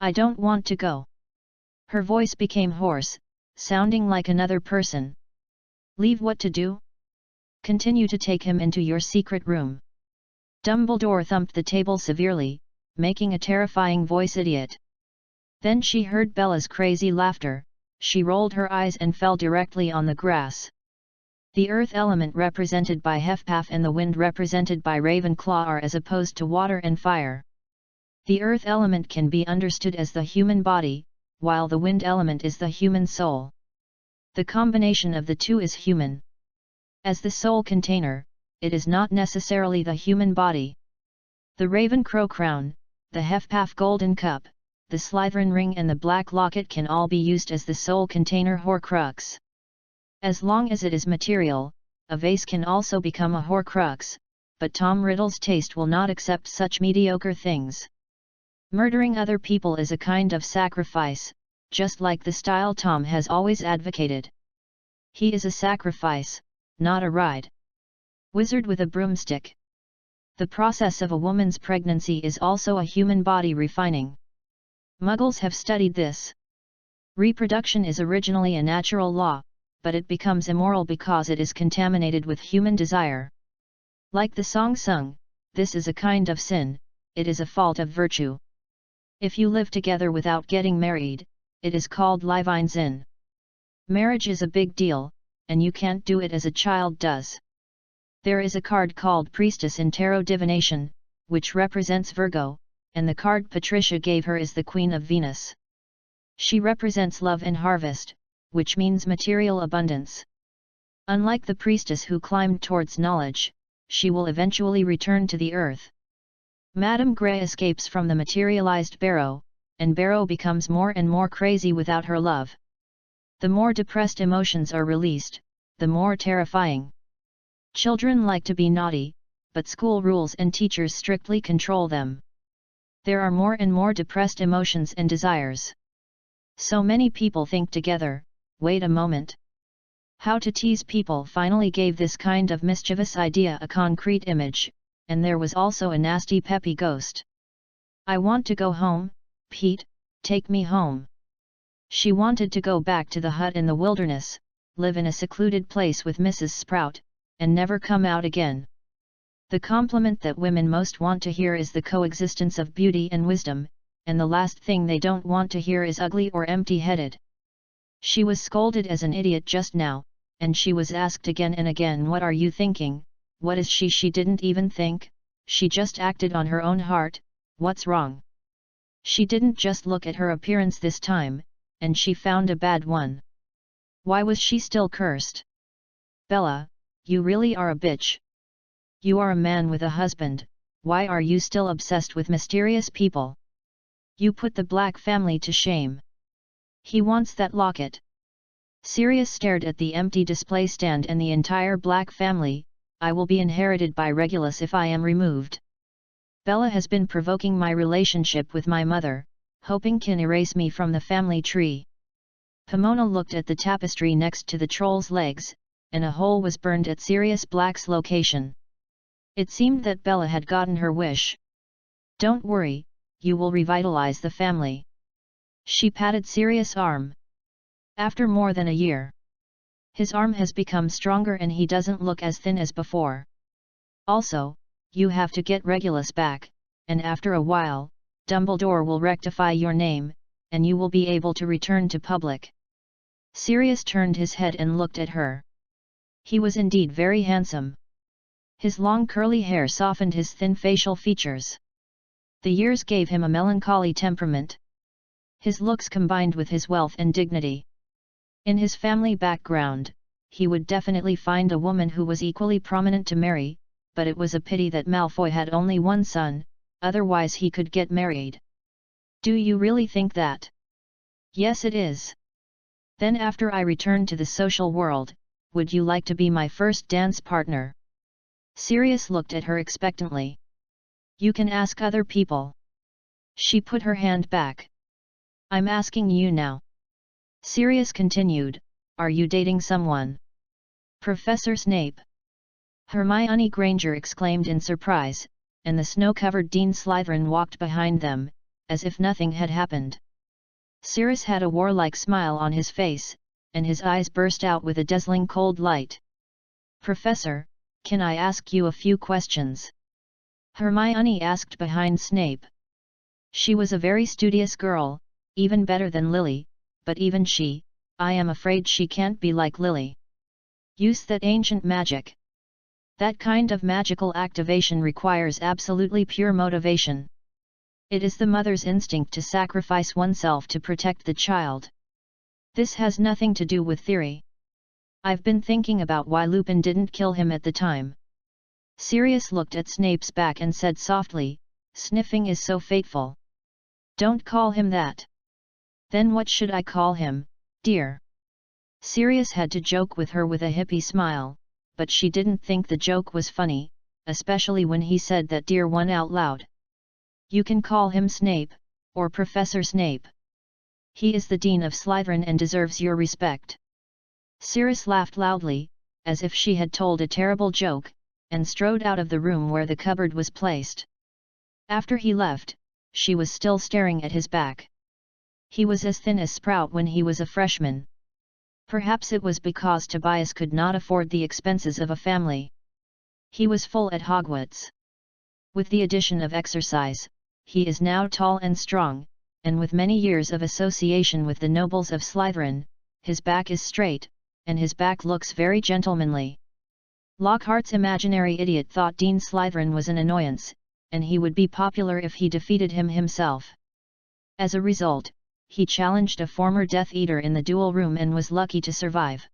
I don't want to go. Her voice became hoarse, sounding like another person. Leave what to do? Continue to take him into your secret room. Dumbledore thumped the table severely, making a terrifying voice idiot. Then she heard Bella's crazy laughter. She rolled her eyes and fell directly on the grass. The earth element represented by Hufflepuff and the wind represented by Ravenclaw are as opposed to water and fire. The earth element can be understood as the human body, while the wind element is the human soul. The combination of the two is human. As the soul container, it is not necessarily the human body. The Ravencrow crown, the Hufflepuff golden cup, the Slytherin ring and the black locket can all be used as the soul container Horcrux. As long as it is material, a vase can also become a Horcrux, but Tom Riddle's taste will not accept such mediocre things. Murdering other people is a kind of sacrifice, just like the style Tom has always advocated. He is a sacrifice, not a ride. Wizard with a broomstick. The process of a woman's pregnancy is also a human body refining. Muggles have studied this. Reproduction is originally a natural law, but it becomes immoral because it is contaminated with human desire. Like the song sung, this is a kind of sin, it is a fault of virtue. If you live together without getting married, it is called Levine's. Marriage is a big deal, and you can't do it as a child does. There is a card called Priestess in Tarot Divination, which represents Virgo, and the card Patricia gave her is the Queen of Venus. She represents love and harvest, which means material abundance. Unlike the priestess who climbed towards knowledge, she will eventually return to the earth. Madame Grey escapes from the materialized Barrow, and Barrow becomes more and more crazy without her love. The more depressed emotions are released, the more terrifying. Children like to be naughty, but school rules and teachers strictly control them. There are more and more depressed emotions and desires. So many people think together, wait a moment. How to tease people finally gave this kind of mischievous idea a concrete image, and there was also a nasty peppy ghost. I want to go home, Pete, take me home. She wanted to go back to the hut in the wilderness, live in a secluded place with Mrs. Sprout, and never come out again. The compliment that women most want to hear is the coexistence of beauty and wisdom, and the last thing they don't want to hear is ugly or empty-headed. She was scolded as an idiot just now, and she was asked again and again, what are you thinking, what is she? She didn't even think, she just acted on her own heart, what's wrong? She didn't just look at her appearance this time, and she found a bad one. Why was she still cursed? Bella, you really are a bitch. You are a man with a husband, why are you still obsessed with mysterious people? You put the Black family to shame. He wants that locket. Sirius stared at the empty display stand and the entire Black family. I will be inherited by Regulus if I am removed. Bella has been provoking my relationship with my mother, hoping can erase me from the family tree. Pomona looked at the tapestry next to the troll's legs, and a hole was burned at Sirius Black's location. It seemed that Bella had gotten her wish. Don't worry, you will revitalize the family. She patted Sirius' arm. After more than a year, his arm has become stronger and he doesn't look as thin as before. Also, you have to get Regulus back, and after a while, Dumbledore will rectify your name, and you will be able to return to public. Sirius turned his head and looked at her. He was indeed very handsome. His long curly hair softened his thin facial features. The years gave him a melancholy temperament. His looks combined with his wealth and dignity. In his family background, he would definitely find a woman who was equally prominent to marry, but it was a pity that Malfoy had only one son, otherwise he could get married. Do you really think that? Yes, it is. Then after I return to the social world, would you like to be my first dance partner? Sirius looked at her expectantly. You can ask other people. She put her hand back. I'm asking you now. Sirius continued, are you dating someone? Professor Snape. Hermione Granger exclaimed in surprise, and the snow-covered Dean Slytherin walked behind them, as if nothing had happened. Sirius had a warlike smile on his face, and his eyes burst out with a dazzling cold light. Professor, can I ask you a few questions? Hermione asked behind Snape. She was a very studious girl, even better than Lily, but even she, I am afraid she can't be like Lily. Use that ancient magic. That kind of magical activation requires absolutely pure motivation. It is the mother's instinct to sacrifice oneself to protect the child. This has nothing to do with theory. I've been thinking about why Lupin didn't kill him at the time. Sirius looked at Snape's back and said softly, sniffing is so fateful. Don't call him that. Then what should I call him, dear? Sirius had to joke with her with a hippie smile, but she didn't think the joke was funny, especially when he said that dear one out loud. You can call him Snape, or Professor Snape. He is the Dean of Slytherin and deserves your respect. Sirius laughed loudly, as if she had told a terrible joke, and strode out of the room where the cupboard was placed. After he left, she was still staring at his back. He was as thin as Sprout when he was a freshman. Perhaps it was because Tobias could not afford the expenses of a family. He was full at Hogwarts. With the addition of exercise, he is now tall and strong, and with many years of association with the nobles of Slytherin, his back is straight, and his back looks very gentlemanly. Lockhart's imaginary idiot thought Dean Slytherin was an annoyance, and he would be popular if he defeated him himself. As a result, he challenged a former Death Eater in the duel room and was lucky to survive.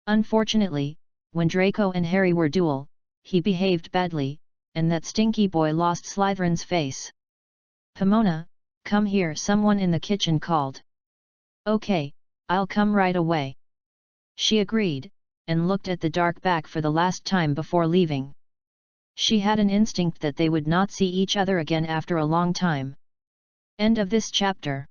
Unfortunately, when Draco and Harry were duel, he behaved badly, and that stinky boy lost Slytherin's face. Pomona, come here, someone in the kitchen called. Okay, I'll come right away. She agreed, and looked at the dark back for the last time before leaving. She had an instinct that they would not see each other again after a long time. End of this chapter.